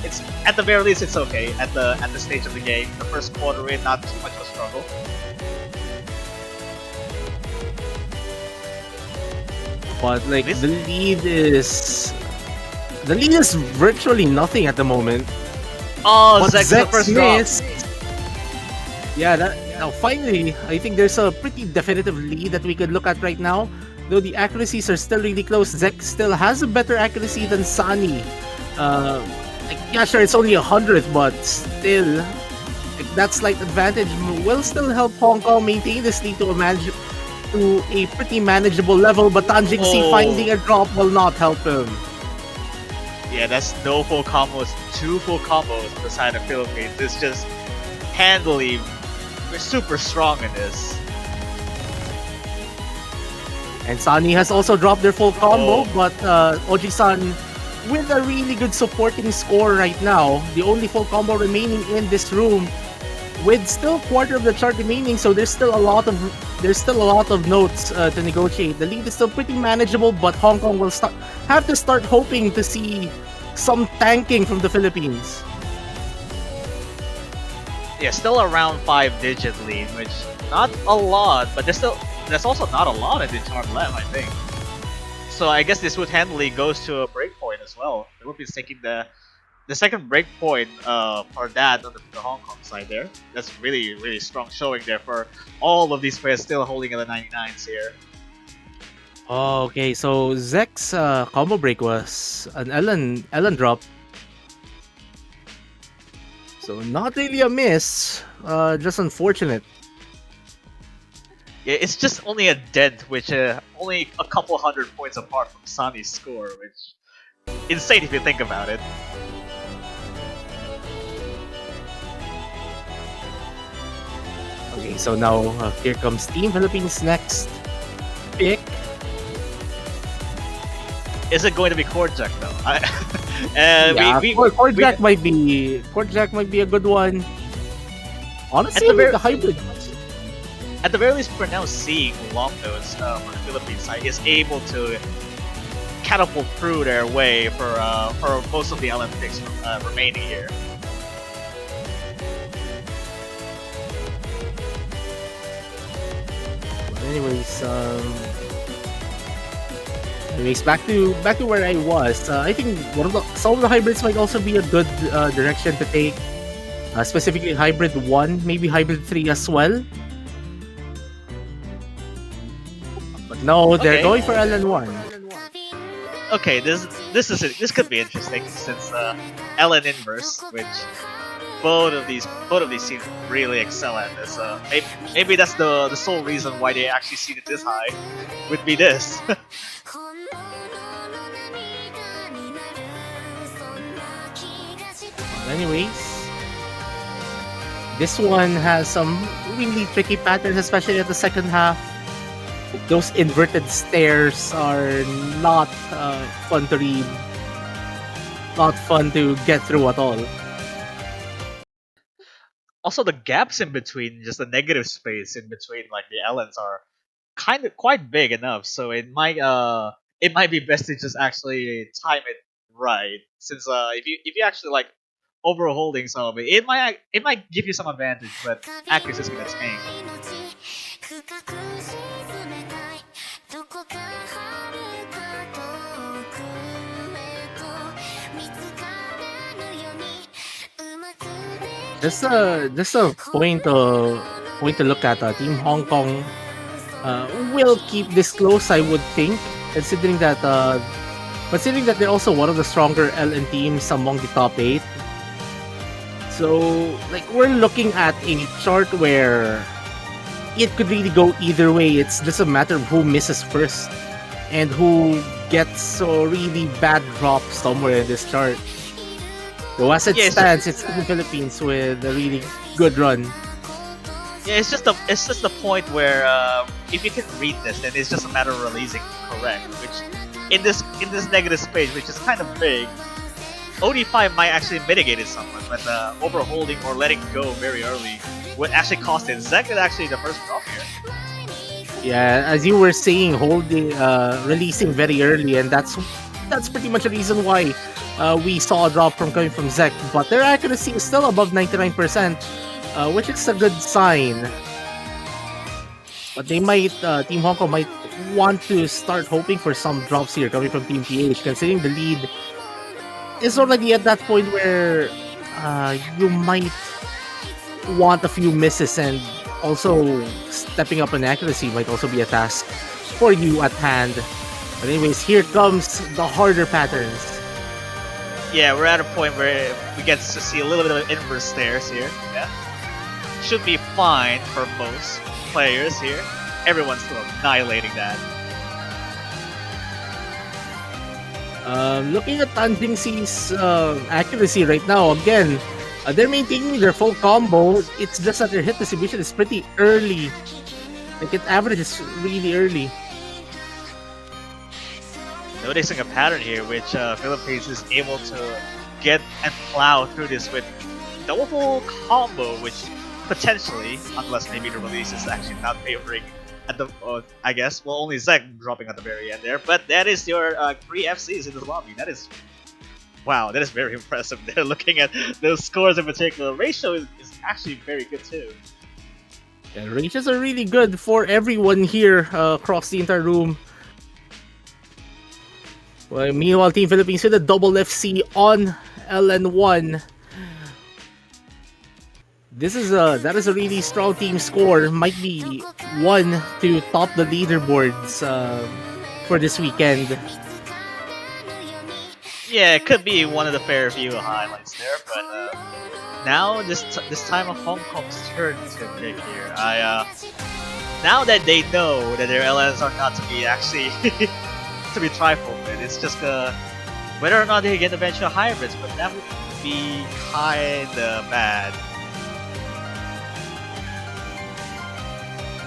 it's at the very least it's okay at the stage of the game. The first quarter in, not too much of a struggle. But like the lead is virtually nothing at the moment. Oh, But Zek's the first drop. missed. Yeah, now finally, I think there's a pretty definitive lead that we could look at right now. Though the accuracies are still really close, Zek still has a better accuracy than Sunny. Yeah, sure, it's only 100th, but still, that slight advantage will still help Hong Kong maintain this lead to a pretty manageable level. But Tanjing C finding a drop will not help him. Yeah, that's no full combos, 2 full combos on the side of Philippines. It's just handily, we're super strong in this. And Sunny has also dropped their full combo, but Oji-san with a really good supporting score right now. The only full combo remaining in this room, with still quarter of the chart remaining, so there's still a lot of notes to negotiate. The lead is still pretty manageable, but Hong Kong will have to start hoping to see some tanking from the Philippines. Yeah, still around 5-digit lead, which not a lot, but there's also not a lot in the chart left, I think. So I guess this would handily goes to a breakpoint as well. The Philippines taking the second breakpoint for that on the Hong Kong side there. That's really, really strong showing there for all of these players still holding at the 99s here. Okay, so Zek's combo break was an Ellen drop. So not really a miss, just unfortunate. Yeah, it's just only a dent, which only a couple 100 points apart from Sunny's score, which insane if you think about it. Okay, so now here comes Team Philippines next pick. Is it going to be Court Jack though? Court Jack might be a good one. Honestly, the hybrid. At the very least, we're now seeing long nodes from the Philippines side is able to catapult through their way for most of the Olympics remaining here. Anyways, back to where I was. I think some of the hybrids might also be a good direction to take. Specifically, hybrid 1, maybe hybrid 3 as well. But No, they're Okay. going for LN1. Okay, this could be interesting since Ellen inverse, which both of these teams really excel at this. Maybe that's the sole reason why they actually seeded this high. Would be this. Anyways, this one has some really tricky patterns, especially at the second half. Those inverted stairs are not fun to read, not fun to get through at all. Also, the gaps in between, just the negative space in between, like the Ellens, are kind of quite big enough. So it might be best to just actually time it right. Since if you actually like overholding some of it, it might give you some advantage, but accuracy is gonna tank. Just a point to look at. Team Hong Kong will keep this close, I would think, considering that they're also one of the stronger LN teams among the top 8. So, like, we're looking at a chart where it could really go either way. It's just a matter of who misses first and who gets a really bad drop somewhere in this chart. So as it stands, it's the Philippines with a really good run. Yeah, it's just the point where if you can read this, then it's just a matter of releasing correct. Which in this negative space, which is kind of big, OD5 might actually mitigate it somewhat, but overholding or letting go very early would actually cost it. Zek is actually the first drop here. Yeah, as you were saying, releasing very early, and that's pretty much the reason why we saw a drop coming from Zek. But their accuracy is still above 99%, which is a good sign. But they might, Team Hong Kong might want to start hoping for some drops here coming from Team PH, considering the lead is already at that point where you might want a few misses, and also stepping up in accuracy might also be a task for you at hand. But anyways, here comes the harder patterns. Yeah, we're at a point where we get to see a little bit of inverse stairs here. Yeah, should be fine for most players here. Everyone's still annihilating that. Looking at Tanjing's accuracy right now, again, they're maintaining their full combo. It's just that their hit distribution is pretty early. Like, it averages really early. Noticing a pattern here, which Philippines is able to get and plow through this with double full combo, which potentially, unless maybe the release is actually not favoring at the, I guess, well, only Zek dropping at the very end there. But that is your 3 FCs in this lobby. That is, wow, that is very impressive. They're looking at those scores in particular. Ratio is actually very good too. Yeah, ratios are really good for everyone here across the entire room. Well, meanwhile, Team Philippines with a double FC on LN1. That is a really strong team score. Might be one to top the leaderboards for this weekend. Yeah, it could be one of the fair few highlights there, but now this time of Hong Kong's turn to pick here. Now that they know that their LNs are not to be actually to be trifled with, it's just whether or not they get eventual hybrids, but that would be kinda bad.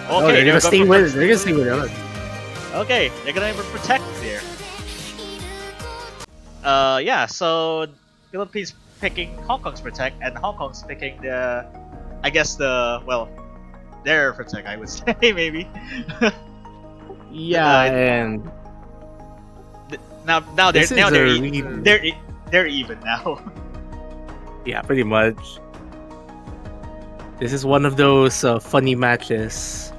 Okay, they're gonna stay with it. They're gonna stay with it. Okay, they're gonna even protect here. Yeah, so Philippines picking Hong Kong's protect, and Hong Kong's picking the, I guess their protect, I would say, maybe. Yeah, and now they're even now. Yeah, pretty much. This is one of those funny matches.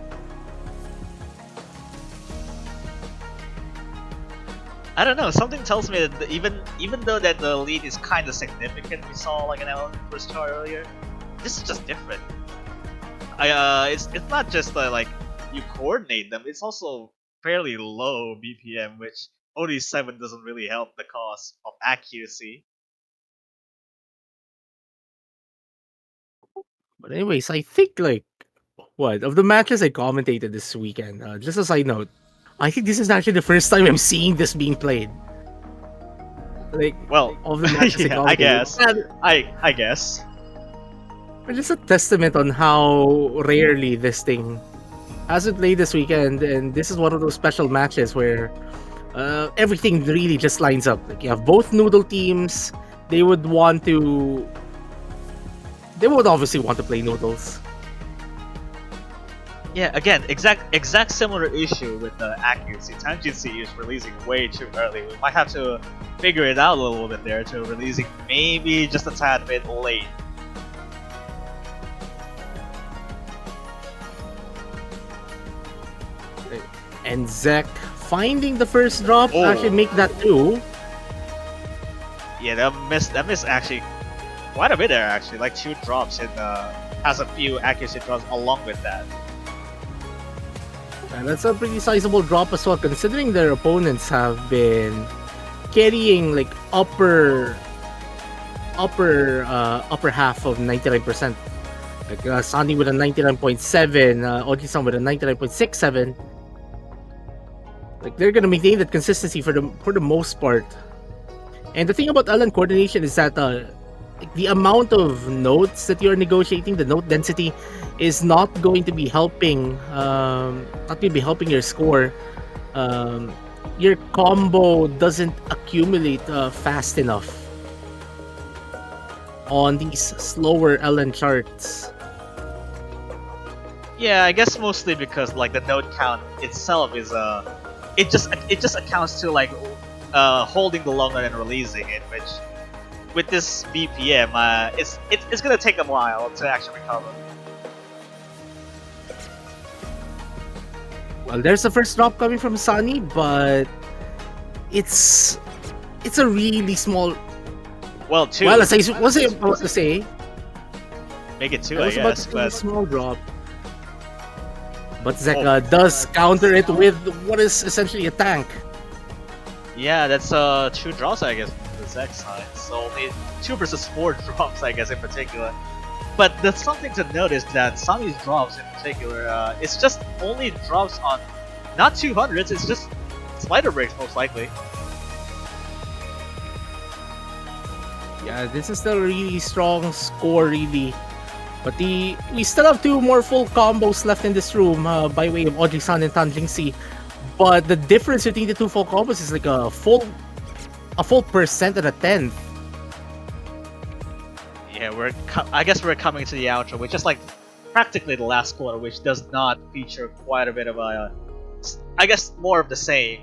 I don't know. Something tells me that even though that the lead is kind of significant, we saw like an element first chart earlier. This is just different. It's not just like you coordinate them. It's also fairly low BPM, which OD7 doesn't really help the cause of accuracy. But anyways, I think like what of the matches I commentated this weekend. Just a side note, I think this is actually the first time I'm seeing this being played. Like Well, of the matches I yeah, I commentated. guess. And I guess. it's just a testament on how rarely this thing hasn't played this weekend, and this is one of those special matches where everything really just lines up. Like you have both noodle teams. They would want to. They would obviously want to play noodles. Yeah, again, exact similar issue with the accuracy. Tangency is releasing way too early. We might have to figure it out a little bit there to releasing maybe just a tad bit late. And Zek finding the first drop Oh. actually make that two. Yeah, that missed actually quite a bit there actually, like 2 drops and has a few accuracy drops along with that. And that's a pretty sizable drop as well, considering their opponents have been carrying like upper half of 99%. Like Sunny with a 99.7, Oji-san with a 99.67. Like they're gonna maintain that consistency for the most part. And the thing about LN coordination is that the amount of notes that you're negotiating, the note density, is not going to be helping. Not going to be helping your score. Your combo doesn't accumulate fast enough on these slower LN charts. Yeah, I guess mostly because like the node count itself is it just accounts to like holding the long node and releasing it, which with this BPM it's gonna take a while to actually recover. Well, there's the first drop coming from Sunny, but it's a really small. Well, 2. Well, as I was about to say, Make it 2, I I was about to guess, say but small drop. But Zeka does counter it with what is essentially a tank. yeah, that's 2 drops I guess from the Zek side. So only 2 versus 4 drops I guess in particular. But there's something to notice that Sunny's drops in particular, it's just only drops on not 200s, it's just slider breaks most likely. Yeah, this is still a really strong score, really. But we still have 2 more full combos left in this room by way of Oji-san and Tanjing-C. But the difference between the 2 full combos is like a full percent and a tenth. Yeah, I guess we're coming to the outro, which is like practically the last quarter, which does not feature quite a bit of I guess more of the same.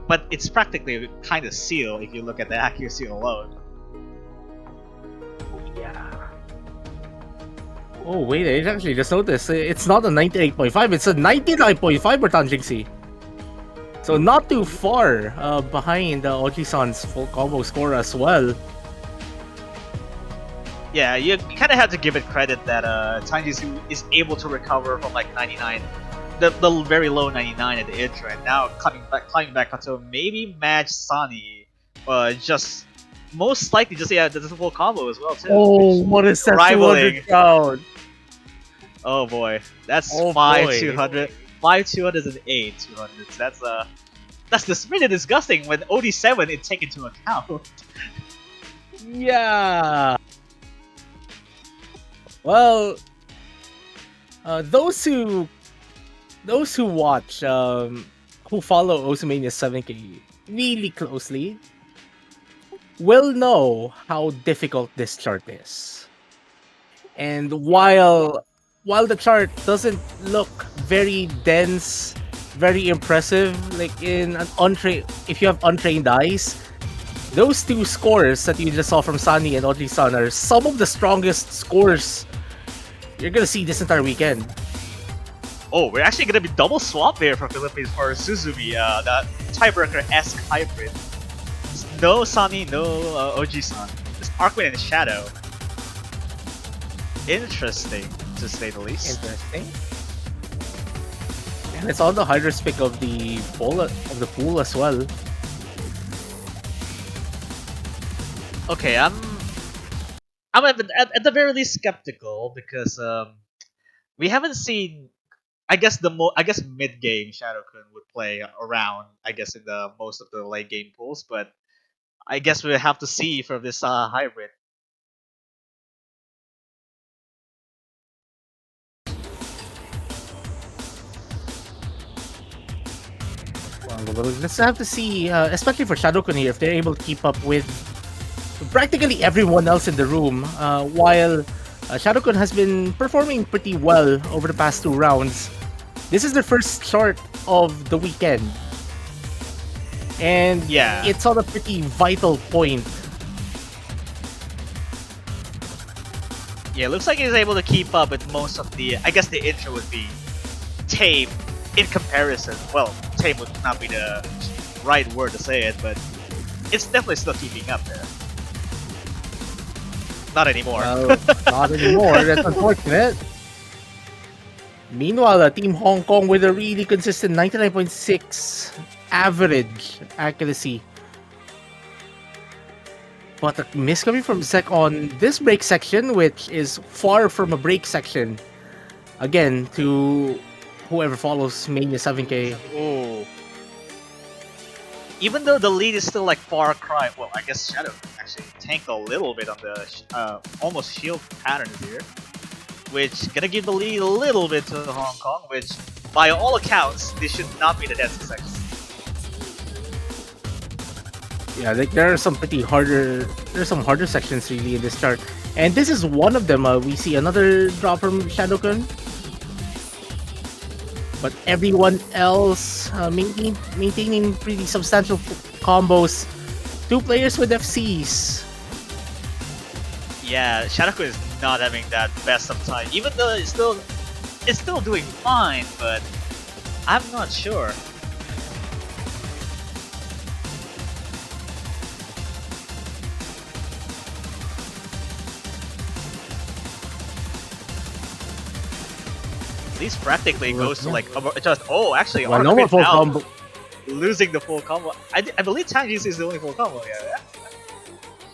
But it's practically kind of sealed if you look at the accuracy alone. Yeah. Oh wait, I actually just noticed it's not a 98.5, it's a 99.5 for Tanjing-C. So not too far behind Oji-san's full combo score as well. Yeah, you kind of have to give it credit that Tanjitsu is able to recover from like 99, the very low 99 at the intro, and now climbing back onto maybe match Sunny, just most likely just the full combo as well too. Oh, what is that rivaling 200 count? Oh boy, that's Oh, 5 boy. 200, 5 200s and 8 200s. That's really disgusting when OD7 is taken into account. Yeah. Well, those who watch, who follow Osamania 7K really closely, will know how difficult this chart is. And while the chart doesn't look very dense, very impressive, like in an if you have untrained eyes, those 2 scores that you just saw from Sunny and Oji-san are some of the strongest scores you're gonna see this entire weekend. Oh, we're actually gonna be double swap there for Philippines for Suzumi, that Tiebreaker-esque hybrid. No Sunny, no Oji-san. Just Arcwind and Shadow. Interesting, to say the least. Interesting. And it's on the hardest pick of the pool as well. Okay, I'm at the very least skeptical because we haven't seen. I guess mid game Shadowkun would play around. I guess in the most of the late game pools, but I guess we'll have to see for this hybrid. Well, let's have to see, especially for Shadowkun here, if they're able to keep up with practically everyone else in the room. While Shadowkun has been performing pretty well over the past 2 rounds, this is the first short of the weekend. And Yeah. it's on a pretty vital point. Yeah, looks like he's able to keep up with most of the. I guess the intro would be tame in comparison. Well, tame would not be the right word to say it, but it's definitely still keeping up there. Not anymore. Well, not anymore. That's unfortunate. Meanwhile, Team Hong Kong with a really consistent 99.6 average accuracy. But a miss coming from Zek on this break section, which is far from a break section. Again, to whoever follows Mania 7K. Ooh. Even though the lead is still like far cry, well, I guess Shadow actually tanked a little bit on the almost shield patterns here, which gonna give the lead a little bit to Hong Kong, which by all accounts, this should not be the dancing section. Yeah, there are some harder sections really in this chart. And this is one of them. We see another drop from Shadowkun. But everyone else maintaining pretty substantial combos. 2 players with FCs. Yeah, Shadowkun is not having that best of time, even though it's still doing fine, but I'm not sure. At least practically goes to like just actually Well, no more full now combo. losing the full combo. I believe Tangis is the only full combo. Yeah.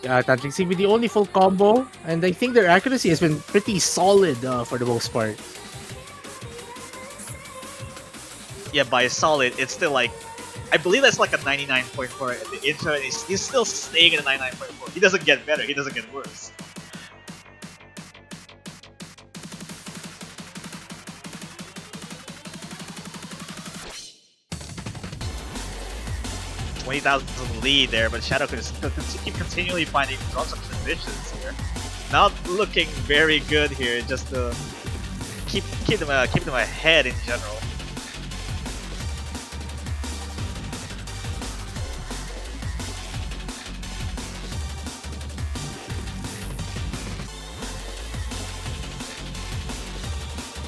Yeah, Tantric C with the only full combo, and I think their accuracy has been pretty solid for the most part. Yeah, by solid, it's still like I believe that's like a 99.4 at the intro, and he's still staying at a 99.4. He doesn't get better. He doesn't get worse. $20,000 lead there, but Shadow can keep continually finding lots of transitions here. Not looking very good here, just to keep them ahead in general.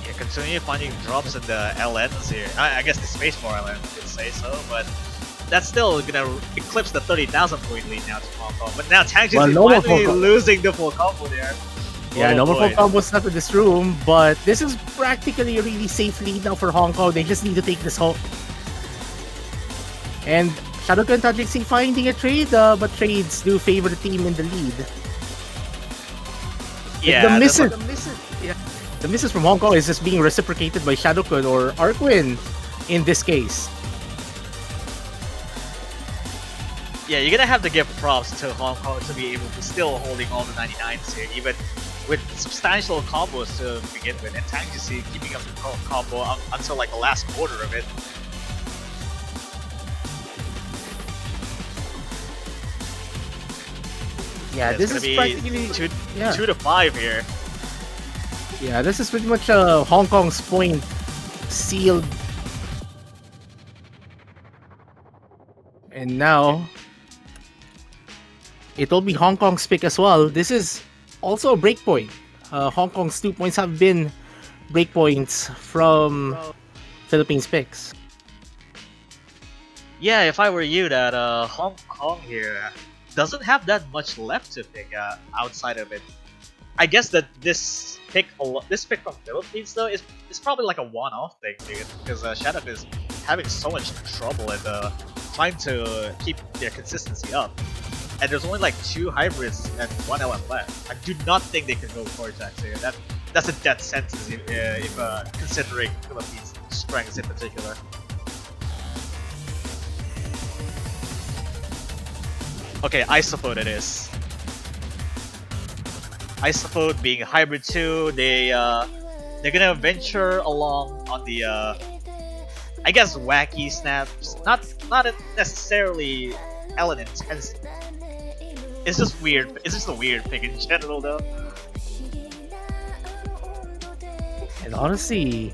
Yeah, continue finding drops in the LNs here. I guess the spacebar LN could say so, but that's still gonna eclipse the 30,000 point lead now to Hong Kong. But now Tang is finally losing the full combo there. Yeah, no more full combos left in this room, but this is practically a really safe lead now for Hong Kong. They just need to take this home. And Shadowkun and Tantric C finding a trade, but trades do favor the team in the lead. Yeah, the misses from Hong Kong is just being reciprocated by Shadowkun or Arkwin in this case. Yeah, you're gonna have to give props to Hong Kong to be able to still holding all the 99s here, even with substantial combos to begin with, and Tang keeping up the combo until like the last quarter of it. Yeah, this is practically 2 to 5 here. Yeah, this is pretty much Hong Kong's point sealed. And now it will be Hong Kong's pick as well. This is also a breakpoint. Hong Kong's 2 points have been breakpoints from Philippines picks. Yeah, if I were you, that Hong Kong here doesn't have that much left to pick outside of it. I guess that this pick from Philippines though is probably like a one-off thing, dude, because Shadow is having so much trouble at trying to keep their consistency up. And there's only like 2 hybrids and 1 LM left. I do not think they can go Cortex here. That's a death sentence if considering Philippines' strengths in particular. Okay, Isopode it is. Isopode being hybrid 2, they're gonna venture along on the I guess wacky snaps. Not necessarily Ellen intense. It's just weird. It's just a weird pick in general, though. And honestly,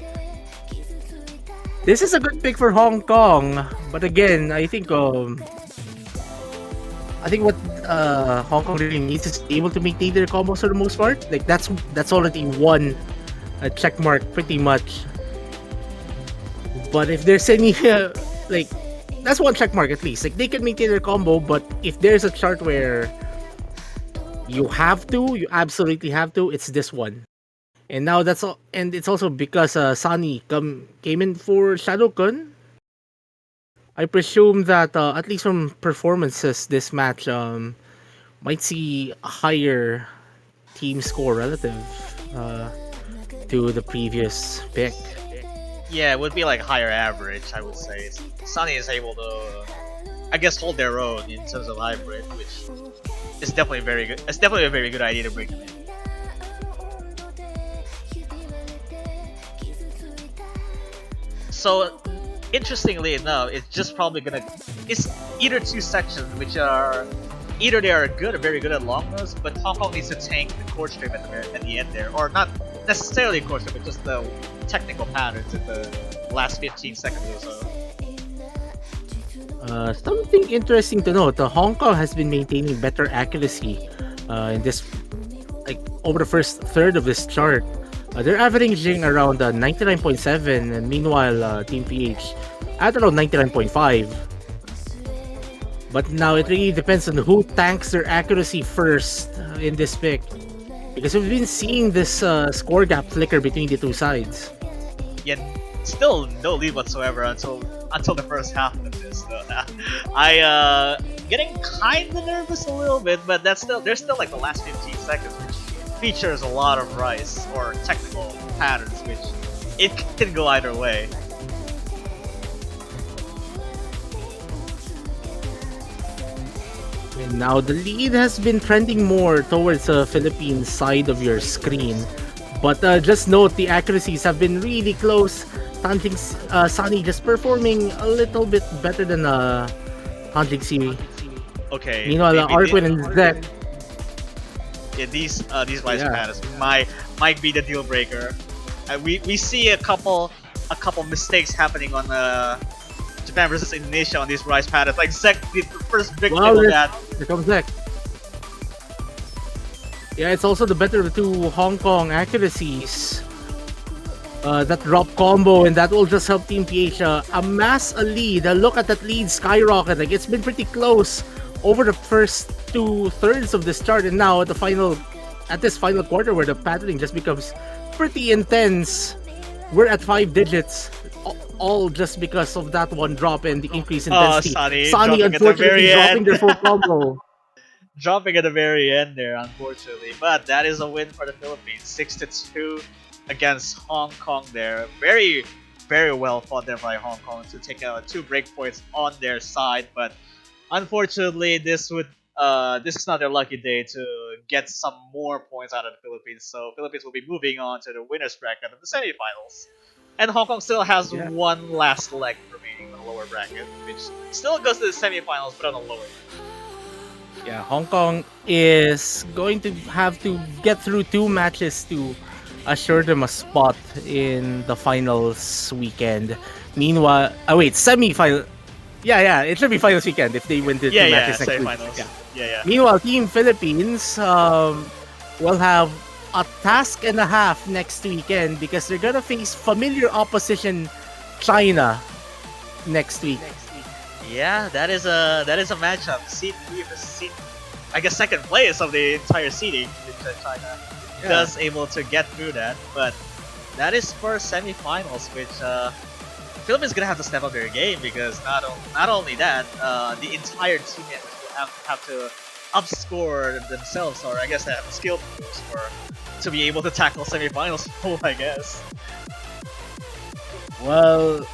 this is a good pick for Hong Kong. But again, I think what Hong Kong really needs is able to maintain their combos for the most part. Like that's already one check mark pretty much. But if there's any like that's one check mark at least. Like they can maintain their combo, but if there's a chart where you absolutely have to, it's this one. And now that's all, and it's also because Sunny came in for Shadow Kun. I presume that at least from performances, this match might see a higher team score relative to the previous pick. Yeah, it would be like higher average, I would say. Sunny is able to, I guess, hold their own in terms of hybrid, which is definitely very good. It's definitely a very good idea to bring them in. So, interestingly enough, it's just probably it's either 2 sections which are either they are good or very good at long runs, but Hong Kong needs to tank the core stream at the end there, or not necessarily core stream, but just the technical patterns in the last 15 seconds or so. Something interesting to note: Hong Kong has been maintaining better accuracy in this, like over the first third of this chart. They're averaging around 99.7, and meanwhile Team PH at around 99.5. But now it really depends on who tanks their accuracy first in this pick, because we've been seeing this score gap flicker between the two sides. Yeah, still no lead whatsoever until the first half of this. Though. I getting kind of nervous a little bit, but there's still like the last 15 seconds, which features a lot of rice or technical patterns, which it can go either way. And now the lead has been trending more towards the Philippines side of your screen. But just note, the accuracies have been really close. Sunny just performing a little bit better than Tanjing C. Okay. Meanwhile, Arquin and Zek. Yeah, these rice patterns might be the deal breaker. We see a couple mistakes happening on Japan versus Indonesia on these rice patterns. Like Zek did the first victim of that. Here comes Zek. Yeah, it's also the better of the two Hong Kong accuracies. That drop combo, and that will just help Team PH amass a lead. Look at that lead skyrocket. Like it's been pretty close over the first 2/3 of this chart, and now at this final quarter where the patterning just becomes pretty intense. We're at 5 digits, all just because of that one drop and the increase in intensity. Sunny unfortunately dropping their full combo. Dropping at the very end there, unfortunately. But that is a win for the Philippines. 6-2 against Hong Kong there. Very, very well fought there by Hong Kong to take 2 breakpoints on their side. But unfortunately, this is not their lucky day to get some more points out of the Philippines. So Philippines will be moving on to the winner's bracket of the semifinals. And Hong Kong still has one last leg remaining on the lower bracket, which still goes to the semifinals, but on a lower level. Yeah, Hong Kong is going to have to get through 2 matches to assure them a spot in the finals weekend. Meanwhile, semifinal. Yeah, it should be finals weekend if they win the 2 matches next week. Yeah. Meanwhile, Team Philippines will have a task and a half next weekend because they're gonna face familiar opposition, China, next week. Yeah, that is a matchup. Seed 3 versus seed, I guess, second place of the entire seeding in China. does able to get through that, but that is for semifinals, which Philippines gonna have to step up their game because not only that, the entire team will have to upscore themselves, or I guess they have skill pools for to be able to tackle semifinals full, I guess. Well,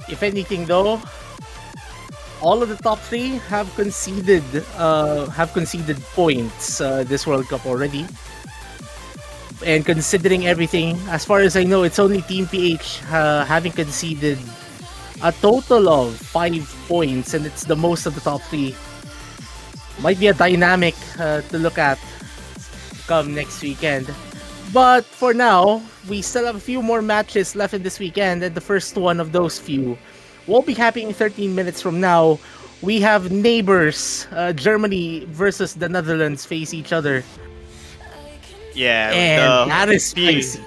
if anything though, all of the top three have conceded points this World Cup already. And considering everything, as far as I know, it's only Team PH having conceded a total of 5 points, and it's the most of the top three. Might be a dynamic to look at come next weekend. But for now, we still have a few more matches left in this weekend, and the first one of those few will be happening 13 minutes from now. We have neighbors, Germany versus the Netherlands face each other. Yeah, And that is spicy.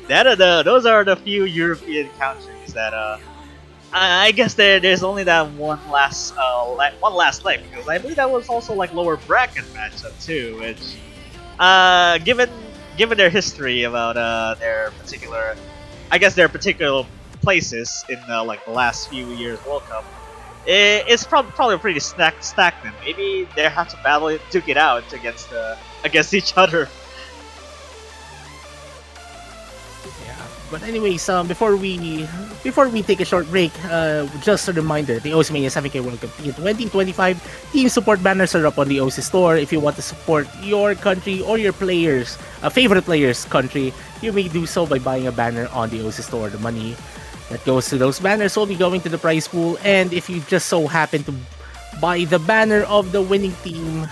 those are the few European countries that I guess there's only that one last leg, because I believe that was also like lower bracket matchup too, which given their history about their particular places in like the last few years World Cup, it's probably pretty stagnant. Maybe they have to duke it out against each other. But anyways, before we take a short break, just a reminder, the Osimania 7K World Cup in 2025 team support banners are up on the OC store. If you want to support your country or your players, favorite players' country, you may do so by buying a banner on the OC store. The money that goes to those banners will be going to the prize pool, and if you just so happen to buy the banner of the winning team,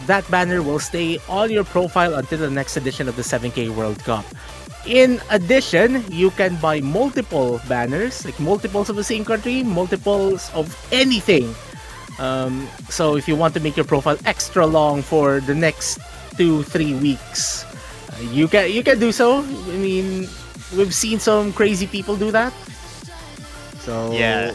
that banner will stay on your profile until the next edition of the 7K World Cup. In addition, you can buy multiple banners, like multiples of the same country, multiples of anything. So if you want to make your profile extra long for the next 2-3 weeks, you can do so. I mean, we've seen some crazy people do that. So yeah.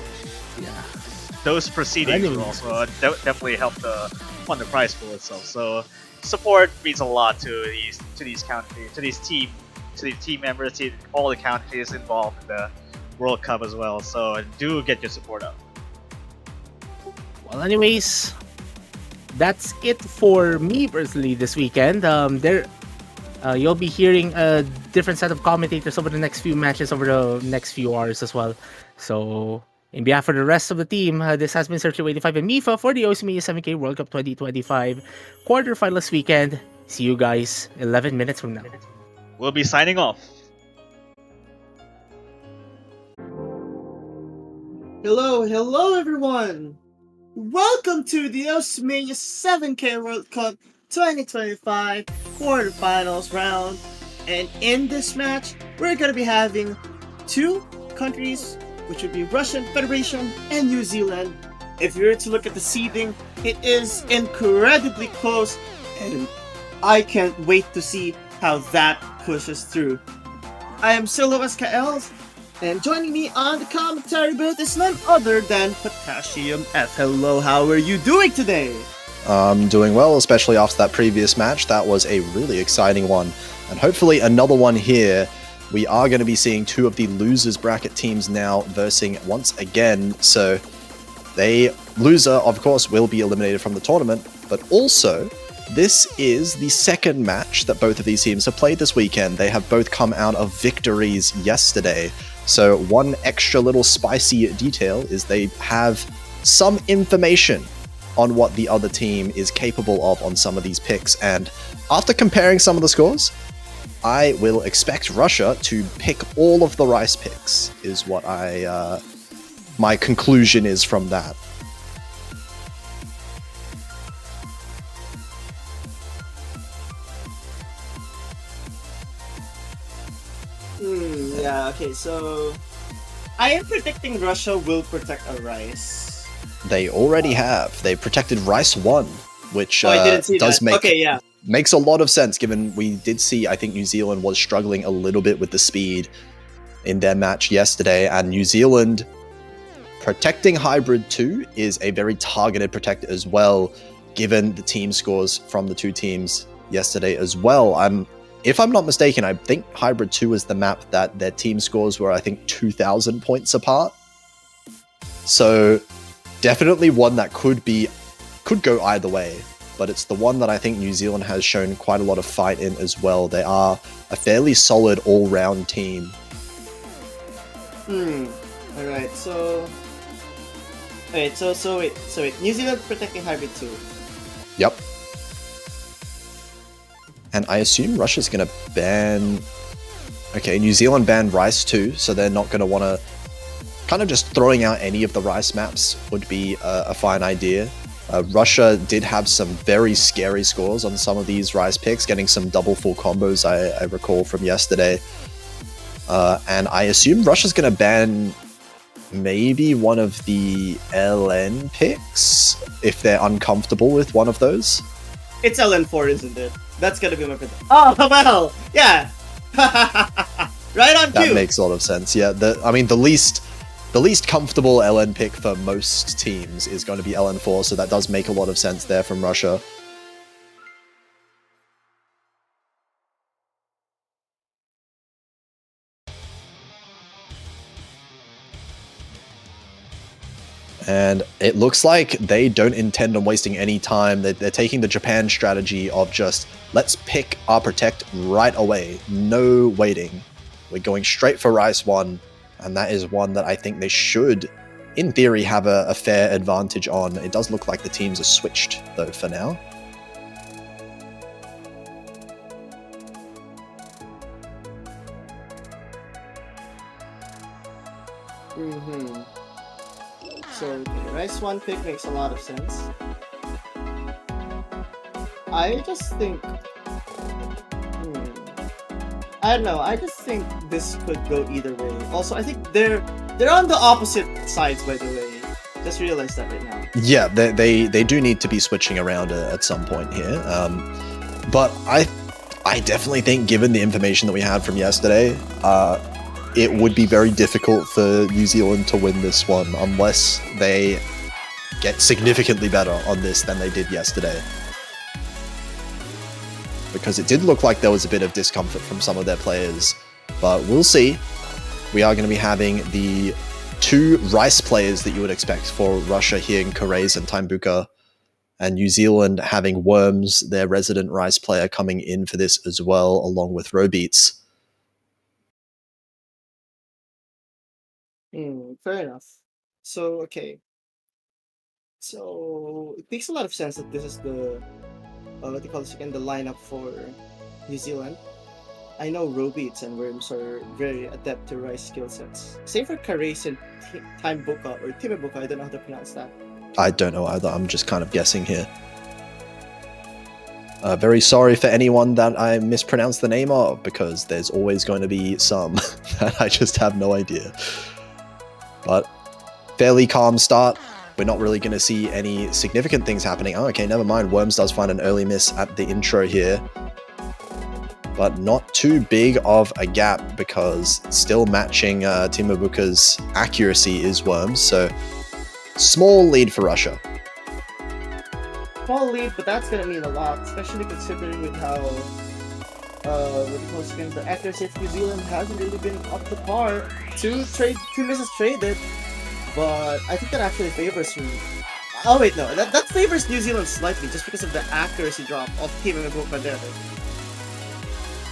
Those proceedings will also definitely help fund the prize pool itself. So support means a lot to these countries, to the team members, to all the countries involved in the World Cup as well. So do get your support up. Well, anyways, that's it for me personally this weekend. You'll be hearing a different set of commentators over the next few matches, over the next few hours as well. So, in behalf of the rest of the team, this has been Sergio 85 and Mifa for the Osimania 7K World Cup 2025 quarterfinals weekend. See you guys 11 minutes from now. We'll be signing off. Hello everyone! Welcome to the Osimania 7K World Cup 2025 quarterfinals round. And in this match, we're going to be having two countries, which would be Russian Federation and New Zealand. If you were to look at the seeding, it is incredibly close, and I can't wait to see how that pushes through. I am Silovas Kaels, and joining me on the commentary booth is none other than Potassium F. Hello, how are you doing today? I'm doing well, especially after that previous match. That was a really exciting one, and hopefully another one here. We are going to be seeing two of the losers bracket teams now versing once again, so loser, of course, will be eliminated from the tournament, but also this is the second match that both of these teams have played this weekend. They have both come out of victories yesterday. So one extra little spicy detail is they have some information on what the other team is capable of on some of these picks. And after comparing some of the scores, I will expect Russia to pick all of the rice picks, is what my conclusion is from that. Yeah, okay, so I am predicting Russia will protect a rice. They already have. They protected Rice 1, which I didn't see does that. makes a lot of sense given we did see, I think New Zealand was struggling a little bit with the speed in their match yesterday, and New Zealand protecting Hybrid 2 is a very targeted protector as well, given the team scores from the two teams yesterday as well. If I'm not mistaken, I think Hybrid 2 is the map that their team scores were, I think, 2,000 points apart. So definitely one that could go either way, but it's the one that I think New Zealand has shown quite a lot of fight in as well. They are a fairly solid all-round team. Alright, so... Wait, so wait. New Zealand protecting Hybrid 2. Yep. And I assume Russia's going to ban... Okay, New Zealand banned Rice too, so they're not going to want to... Kind of just throwing out any of the Rice maps would be a fine idea. Russia did have some very scary scores on some of these Rice picks, getting some double full combos I recall from yesterday. And I assume Russia's going to ban maybe one of the LN picks if they're uncomfortable with one of those. It's LN4, isn't it? That's gonna be my prediction. Oh, well! Yeah! Right on cue! That makes a lot of sense, yeah. The least comfortable LN pick for most teams is going to be LN4, so that does make a lot of sense there from Russia. And it looks like they don't intend on wasting any time. They're taking the Japan strategy of just, let's pick our protect right away. No waiting. We're going straight for Rice 1, and that is one that I think they should, in theory, have a fair advantage on. It does look like the teams are switched, though, for now. So, the Rice 1 pick makes a lot of sense. I just think... I don't know, I just think this could go either way. Also, I think they're on the opposite sides, by the way. Just realized that right now. Yeah, they do need to be switching around at some point here. But I definitely think, given the information that we had from yesterday, it would be very difficult for New Zealand to win this one unless they get significantly better on this than they did yesterday. Because it did look like there was a bit of discomfort from some of their players, but we'll see. We are going to be having the two Rice players that you would expect for Russia here in Karays and Tiebreaker, and New Zealand having Worms, their resident Rice player, coming in for this as well, along with Robeats. Fair enough. So, okay. So, it makes a lot of sense that this is the, what do you call this again, the lineup for New Zealand. I know Robeats and Worms are very adept to Rice skill sets. Same for Karays and Tiebreaker, or Tiebreaker, I don't know how to pronounce that. I don't know either, I'm just kind of guessing here. Very sorry for anyone that I mispronounced the name of, because there's always going to be some that I just have no idea. But fairly calm start. We're not really going to see any significant things happening. Oh, okay, never mind. Worms does find an early miss at the intro here. But not too big of a gap, because still matching Tiebreaker's accuracy is Worms. So small lead for Russia. Small lead, but that's gonna mean a lot, especially considering with how the accuracy of New Zealand hasn't really been up to par. Two misses traded, but I think that actually favors me. Oh wait, no, that favors New Zealand slightly, just because of the accuracy drop of Tiebreaker there.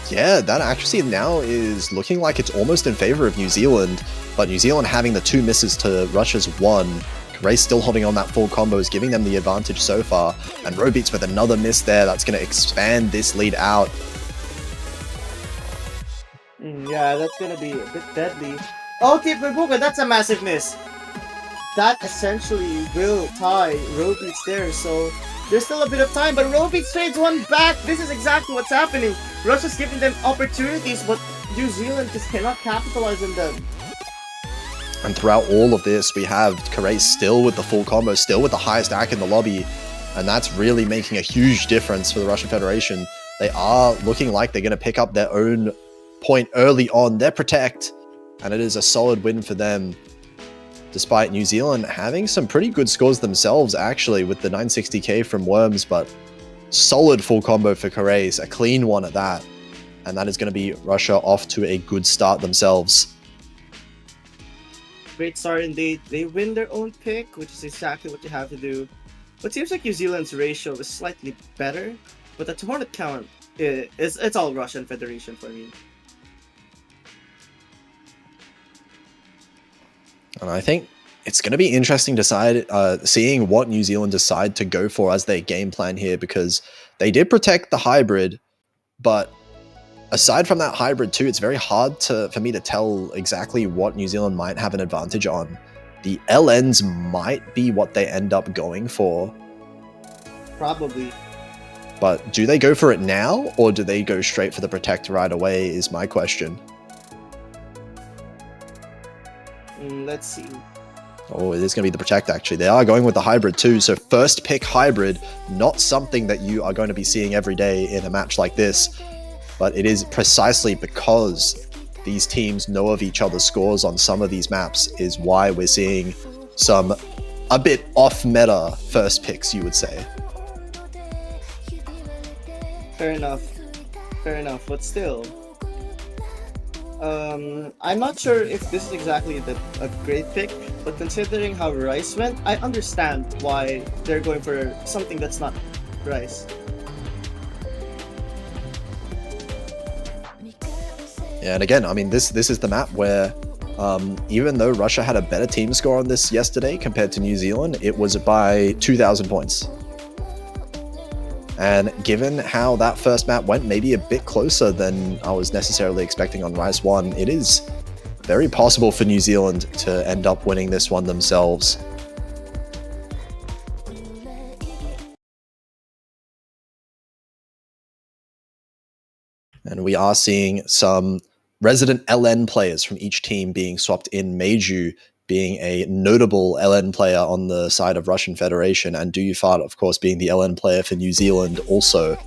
Yeah, that accuracy now is looking like it's almost in favor of New Zealand, but New Zealand having the two misses to Russia's one. Ray still holding on that full combo is giving them the advantage so far, and Robeats with another miss there, that's going to expand this lead out. Yeah, that's going to be a bit deadly. Oh, Tiebreaker, that's a massive miss. That essentially will tie Robeats there, so there's still a bit of time, but Robeats trades one back. This is exactly what's happening. Russia's giving them opportunities, but New Zealand just cannot capitalize on them. And throughout all of this, we have Karay still with the full combo, still with the highest ACK in the lobby, and that's really making a huge difference for the Russian Federation. They are looking like they're going to pick up their own point early on their protect, and it is a solid win for them, despite New Zealand having some pretty good scores themselves, actually, with the 960k from Worms, but solid full combo for Correis, a clean one at that. And that is going to be Russia off to a good start themselves. Great start indeed. They win their own pick, which is exactly what you have to do. But seems like New Zealand's ratio is slightly better, but the tournament count it's all Russian Federation for me. And I think it's going to be interesting seeing what New Zealand decide to go for as their game plan here, because they did protect the hybrid, but aside from that hybrid too, it's very hard for me to tell exactly what New Zealand might have an advantage on. The LNs might be what they end up going for. Probably. But do they go for it now, or do they go straight for the protect right away is my question. Let's see. Oh, it is going to be the protect, actually. They are going with the hybrid too, so first pick hybrid, not something that you are going to be seeing every day in a match like this, but it is precisely because these teams know of each other's scores on some of these maps is why we're seeing some a bit off-meta first picks, you would say. Fair enough, but still. I'm not sure if this is exactly a great pick, but considering how Rice went, I understand why they're going for something that's not Rice. Yeah, and again, I mean, this is the map where even though Russia had a better team score on this yesterday compared to New Zealand, it was by 2,000 points. And given how that first map went, maybe a bit closer than I was necessarily expecting on Rice 1, it is very possible for New Zealand to end up winning this one themselves. And we are seeing some resident LN players from each team being swapped in, Meiju being a notable LN player on the side of Russian Federation, and Do You Fart, of course, being the LN player for New Zealand also.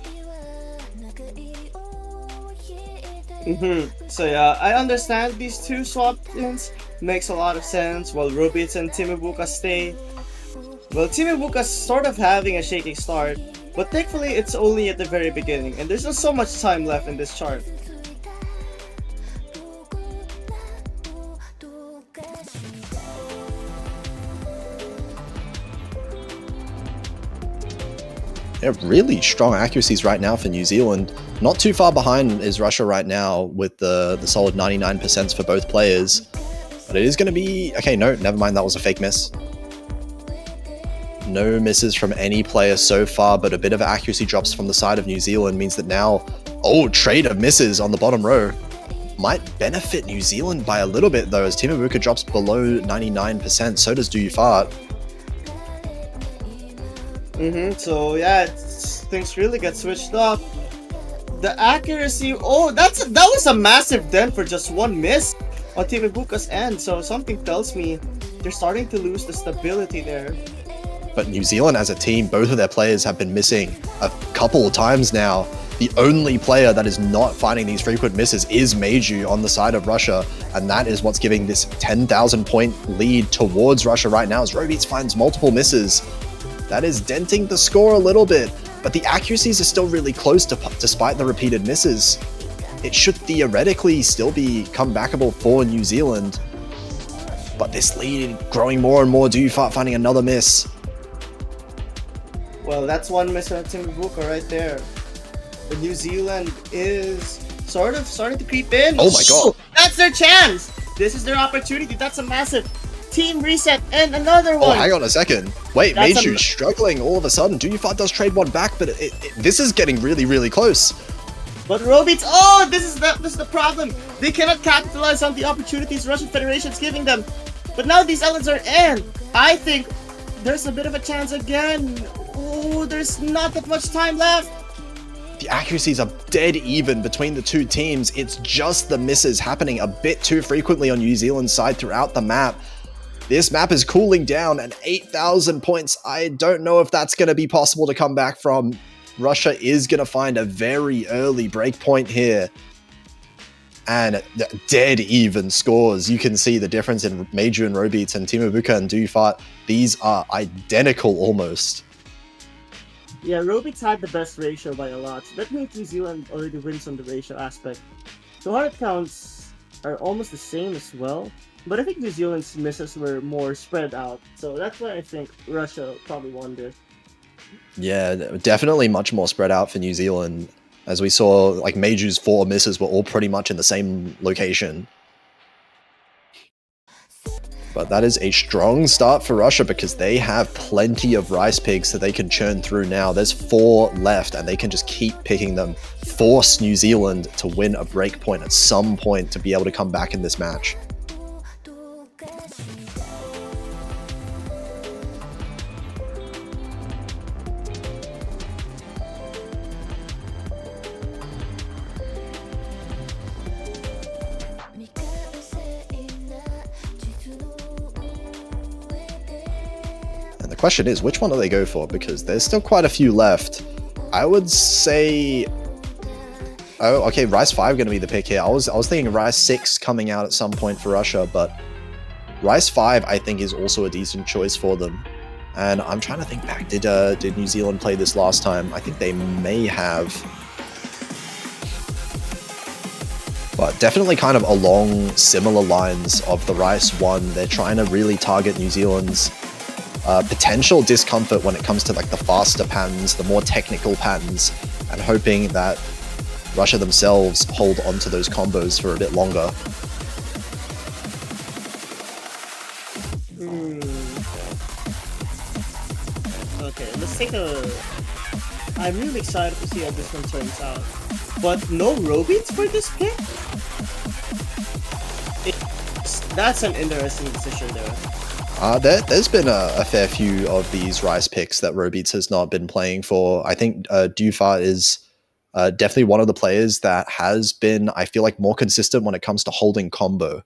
So yeah, I understand these two swap-ins. Makes a lot of sense, while Rubits and Timubuka stay. Well, Timubuka's sort of having a shaky start, but thankfully it's only at the very beginning, and there's not so much time left in this chart. Yeah, really strong accuracies right now for New Zealand. Not too far behind is Russia right now with the solid 99% for both players. But it is going to be... Okay, no, never mind, that was a fake miss. No misses from any player so far, but a bit of accuracy drops from the side of New Zealand means that now... Oh, trade of misses on the bottom row. Might benefit New Zealand by a little bit though, as Timubuka drops below 99%, so does Do You Fart. So yeah, things really get switched up. The accuracy, oh, that was a massive dent for just one miss on Timubuka's end, so something tells me they're starting to lose the stability there. But New Zealand as a team, both of their players have been missing a couple of times now. The only player that is not finding these frequent misses is Meiju on the side of Russia, and that is what's giving this 10,000 point lead towards Russia right now as Robeats finds multiple misses. That is denting the score a little bit, but the accuracies are still really close despite the repeated misses. It should theoretically still be comebackable for New Zealand, but this lead growing more and more. Do You Fart finding another miss? Well, that's one miss on Timubuka right there. But New Zealand is sort of starting to creep in. Oh my god. That's their chance! This is their opportunity. That's a massive team reset and another one. Oh, hang on a second. Wait, That's Meiju struggling all of a sudden. Do You Fart does trade one back, but this is getting really, really close. But Robeats, oh, this is the problem. They cannot capitalize on the opportunities Russian Federation is giving them. But now these elements are in. I think there's a bit of a chance again. Oh, there's not that much time left. The accuracies are dead even between the two teams. It's just the misses happening a bit too frequently on New Zealand's side throughout the map. This map is cooling down, and 8,000 points, I don't know if that's going to be possible to come back from. Russia is going to find a very early breakpoint here. And dead even scores. You can see the difference in Meiju and Robeats and Timubuka and Do You Fart. These are identical almost. Yeah, Robix had the best ratio by a lot. So that means New Zealand already wins on the ratio aspect. The hard counts are almost the same as well. But I think New Zealand's misses were more spread out. So that's why I think Russia probably won this. Yeah, definitely much more spread out for New Zealand. As we saw, like Meiju's 4 misses were all pretty much in the same location. But that is a strong start for Russia because they have plenty of rice pigs that they can churn through now. There's 4 left and they can just keep picking them, force New Zealand to win a break point at some point to be able to come back in this match. And the question is, which one do they go for? Because there's still quite a few left. I would say... Oh, okay, Rice 5 going to be the pick here. I was thinking Rice 6 coming out at some point for Russia, but Rice 5 I think is also a decent choice for them. And I'm trying to think back, did New Zealand play this last time? I think they may have. But definitely kind of along similar lines of the Rice 1. They're trying to really target New Zealand's potential discomfort when it comes to like the faster patterns, the more technical patterns, and hoping that Russia themselves hold onto those combos for a bit longer. Okay, let's take a... I'm really excited to see how this one turns out. But no Robeats for this pick? That's an interesting decision there. There's been a fair few of these Rice picks that Robeats has not been playing for. I think Dufa is definitely one of the players that has been, I feel like, more consistent when it comes to holding combo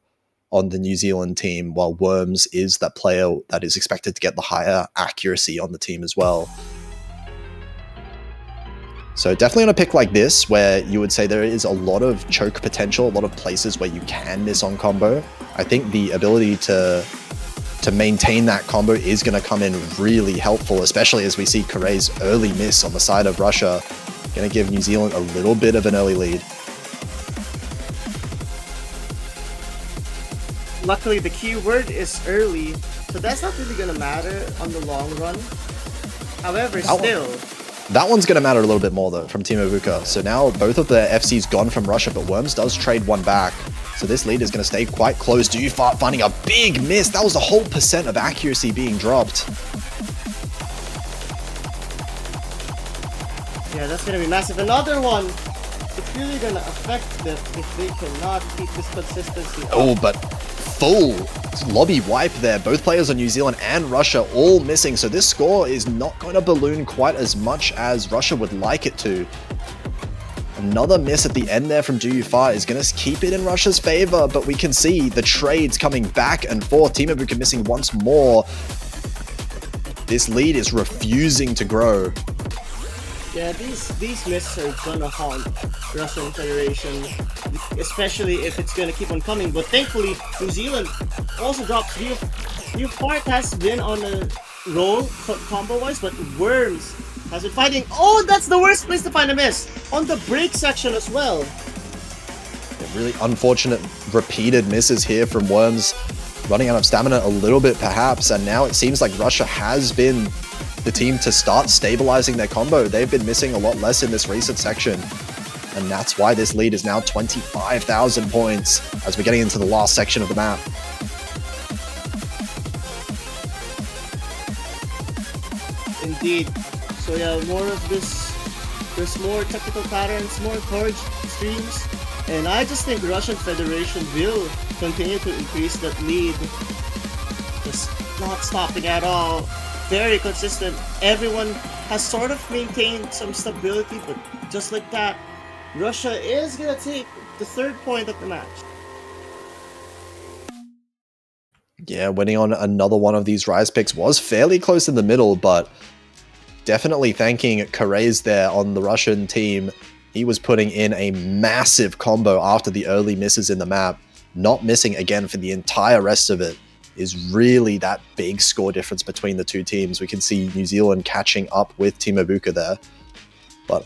on the New Zealand team, while Worms is that player that is expected to get the higher accuracy on the team as well. So definitely on a pick like this, where you would say there is a lot of choke potential, a lot of places where you can miss on combo, I think the ability to maintain that combo is going to come in really helpful, especially as we see Kare's early miss on the side of Russia, going to give New Zealand a little bit of an early lead. Luckily, the keyword is early, so that's not really going to matter on the long run. However, that one's going to matter a little bit more, though, from Team Avuka. So now both of the FCs gone from Russia, but Worms does trade one back. So this lead is going to stay quite close. Dufart finding a big miss. That was a whole % of accuracy being dropped. Yeah, that's going to be massive. Another one. It's really going to affect them if they cannot keep this consistency up. Oh, but full lobby wipe there. Both players on New Zealand and Russia all missing. So this score is not going to balloon quite as much as Russia would like it to. Another miss at the end there from Duyufar is going to keep it in Russia's favor, but we can see the trades coming back and forth. Team Avuka missing once more. This lead is refusing to grow. Yeah, these misses are gonna haunt Russian Federation, especially if it's gonna keep on coming. But thankfully, New Zealand also drops. Dufart has been on a roll combo-wise, but Worms has been fighting. Oh, that's the worst place to find a miss! On the break section as well. Really unfortunate repeated misses here from Worms, running out of stamina a little bit perhaps, and now it seems like Russia has been the team to start stabilizing their combo. They've been missing a lot less in this recent section, and that's why this lead is now 25,000 points as we're getting into the last section of the map. Indeed. So yeah, more of this. There's more technical patterns, more courage streams, and I just think Russian Federation will continue to increase that lead. Just not stopping at all. Very consistent. Everyone has sort of maintained some stability, but just like that, Russia is gonna take the 3rd point of the match. Yeah, winning on another one of these Rise picks was fairly close in the middle, but definitely thanking Kare's there on the Russian team. He was putting in a massive combo after the early misses in the map, not missing again for the entire rest of it. is really that big score difference between the two teams. We can see New Zealand catching up with Team Ibuka there. But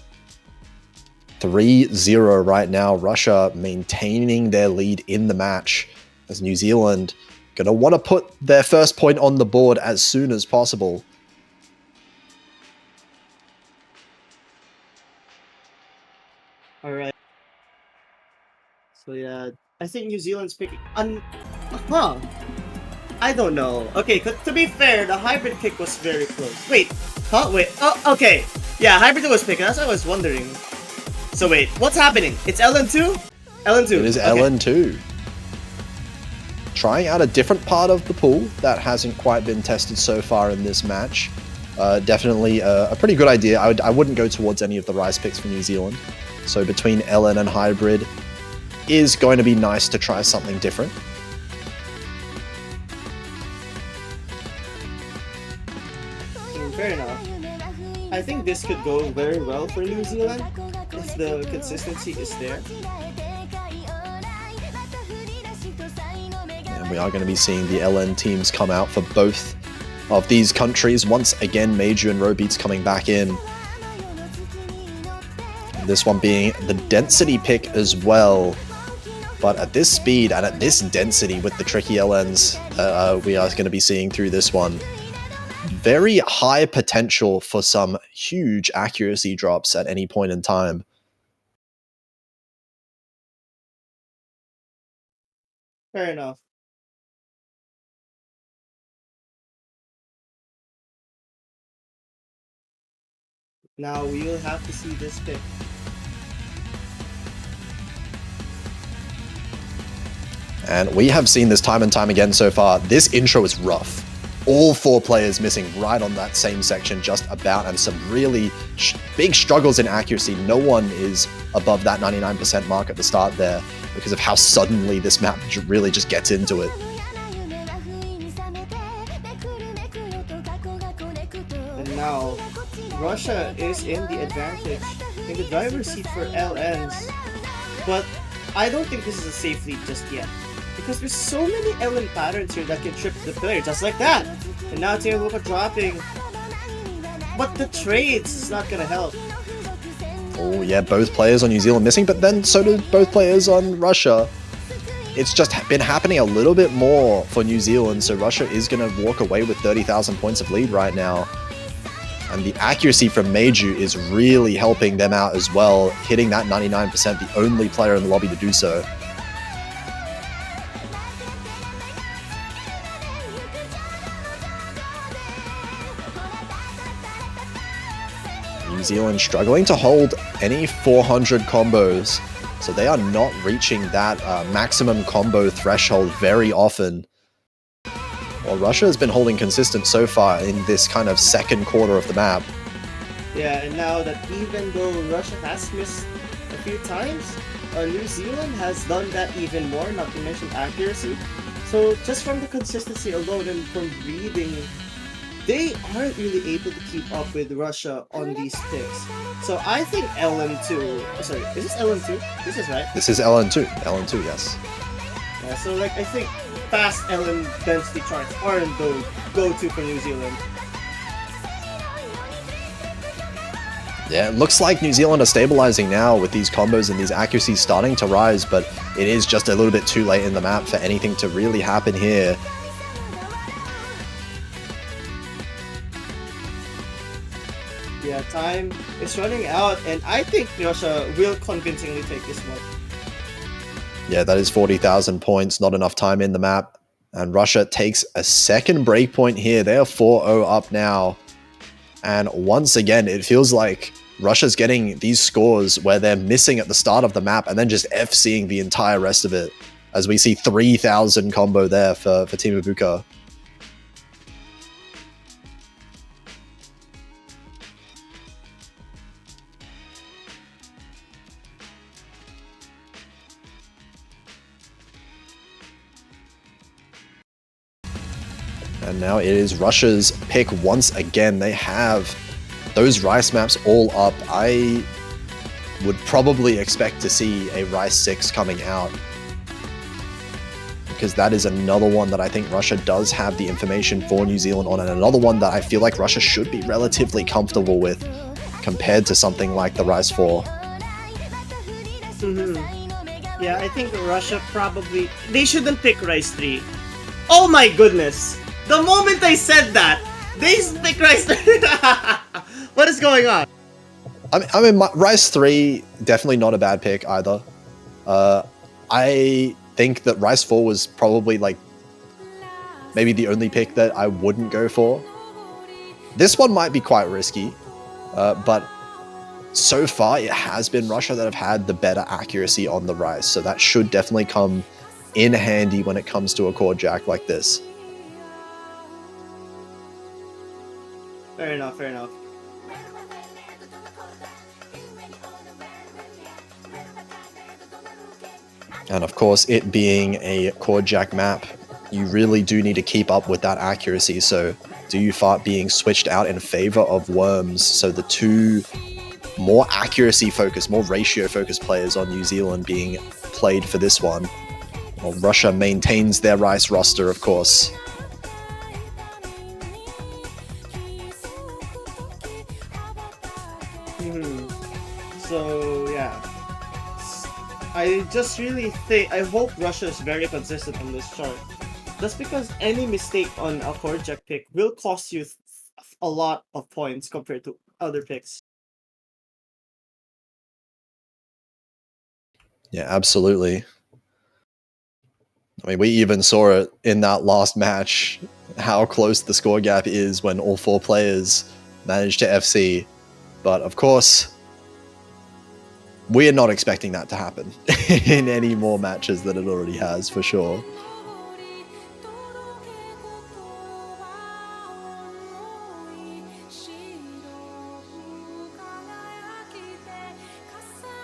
3-0 right now. Russia maintaining their lead in the match as New Zealand going to want to put their first point on the board as soon as possible. All right. So yeah, I think New Zealand's picking. Huh. I don't know. Okay, to be fair, the hybrid pick was very close. Wait. Huh? Wait. Oh, okay. Yeah, hybrid was picked. That's what I was wondering. So wait, what's happening? It's LN2? LN2. It is LN2. Trying out a different part of the pool that hasn't quite been tested so far in this match. Definitely a pretty good idea. I wouldn't go towards any of the Rise picks for New Zealand. So between LN and hybrid is going to be nice to try something different. Fair enough. I think this could go very well for New Zealand if the consistency is there. And we are going to be seeing the LN teams come out for both of these countries. Once again, Meiju and Robeats coming back in. This one being the density pick as well. But at this speed and at this density with the tricky LNs, we are going to be seeing through this one. Very high potential for some huge accuracy drops at any point in time. Fair enough. Now we'll have to see this pick. And we have seen this time and time again so far. This intro is rough. All four players missing right on that same section just about, and some really big struggles in accuracy. No one is above that 99% mark at the start there because of how suddenly this map really just gets into it. And now, Russia is in the advantage in the driver's seat for LNs. But I don't think this is a safe lead just yet, because there's so many LN patterns here that can trip the player, just like that. And now Team Ibuka dropping. But the trades is not gonna help. Oh yeah, both players on New Zealand missing, but then so did both players on Russia. It's just been happening a little bit more for New Zealand, so Russia is going to walk away with 30,000 points of lead right now. And the accuracy from Meiju is really helping them out as well, hitting that 99%, the only player in the lobby to do so. New Zealand struggling to hold any 400 combos, so they are not reaching that maximum combo threshold very often. Well, Russia has been holding consistent so far in this kind of second quarter of the map. Yeah, and now that even though Russia has missed a few times, New Zealand has done that even more, not to mention accuracy. So just from the consistency alone and from reading, they aren't really able to keep up with Russia on these picks. So I think LN2, sorry, is this LN2? This is right. This is LN2, LN2, yes. Yeah, so like I think fast LN density charts aren't the go-to for New Zealand. Yeah, it looks like New Zealand are stabilizing now with these combos and these accuracies starting to rise, but it is just a little bit too late in the map for anything to really happen here. Yeah, time is running out, and I think Russia will convincingly take this one. Yeah, that is 40,000 points, not enough time in the map. And Russia takes a second breakpoint here. They are 4-0 up now. And once again, it feels like Russia's getting these scores where they're missing at the start of the map and then just FCing the entire rest of it. As we see 3,000 combo there for Team Ibuka. And now it is Russia's pick once again. They have those Rice maps all up. I would probably expect to see a Rice 6 coming out. because that is another one that I think Russia does have the information for New Zealand on, and another one that I feel like Russia should be relatively comfortable with compared to something like the Rise 4. Yeah, I think Russia probably... They shouldn't pick Rise 3. Oh my goodness! The moment I said that, they pick Rise 3. What is going on? I mean, Rise 3, definitely not a bad pick either. I think that Rise 4 was probably like maybe the only pick that I wouldn't go for. This one might be quite risky, but so far it has been Russia that have had the better accuracy on the Rise, so that should definitely come in handy when it comes to a chord jack like this. Fair enough, fair enough. And of course, it being a chord jack map, you really do need to keep up with that accuracy. So do you fart being switched out in favor of Worms? So the two more accuracy focused, more ratio focused players on New Zealand being played for this one. Well, Russia maintains their Rice roster, of course. So yeah, I just really think, I hope Russia is very consistent on this chart. Just because any mistake on a chord jack pick will cost you a lot of points compared to other picks. Yeah, absolutely. I mean, we even saw it in that last match, how close the score gap is when all four players managed to FC. But of course, we're not expecting that to happen in any more matches than it already has, for sure.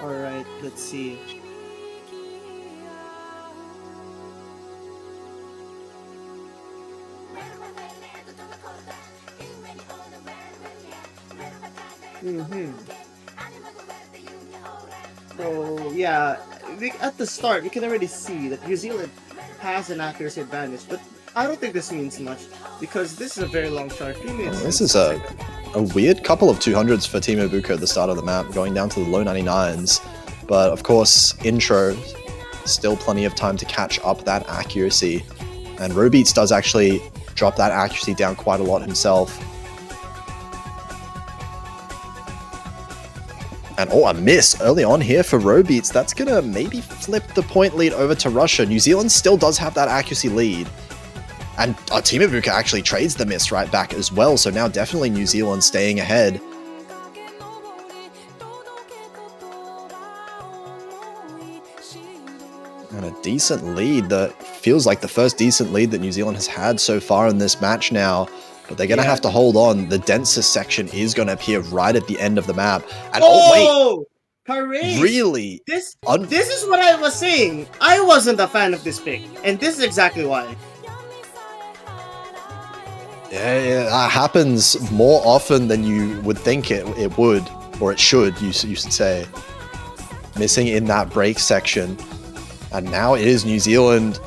Alright, let's see. So yeah, at the start we can already see that New Zealand has an accuracy advantage, but I don't think this means much because this is a very long chart. 3 minutes. This is a weird couple of 200s for Team Ibuka at the start of the map, going down to the low 99s. But of course, intro, still plenty of time to catch up that accuracy. And Robeats does actually drop that accuracy down quite a lot himself. And oh, a miss early on here for Robeats. That's going to maybe flip the point lead over to Russia. New Zealand still does have that accuracy lead. And Team Ibuka actually trades the miss right back as well. So now definitely New Zealand staying ahead. And a decent lead that feels like the first decent lead that New Zealand has had so far in this match now. But they're going to have to hold on. The densest section is going to appear right at the end of the map. And oh wait! Really? This is what I was saying. I wasn't a fan of this pick. And this is exactly why. Yeah, that happens more often than you would think it would. Or it should, you should say. Missing in that break section. And now it is New Zealand.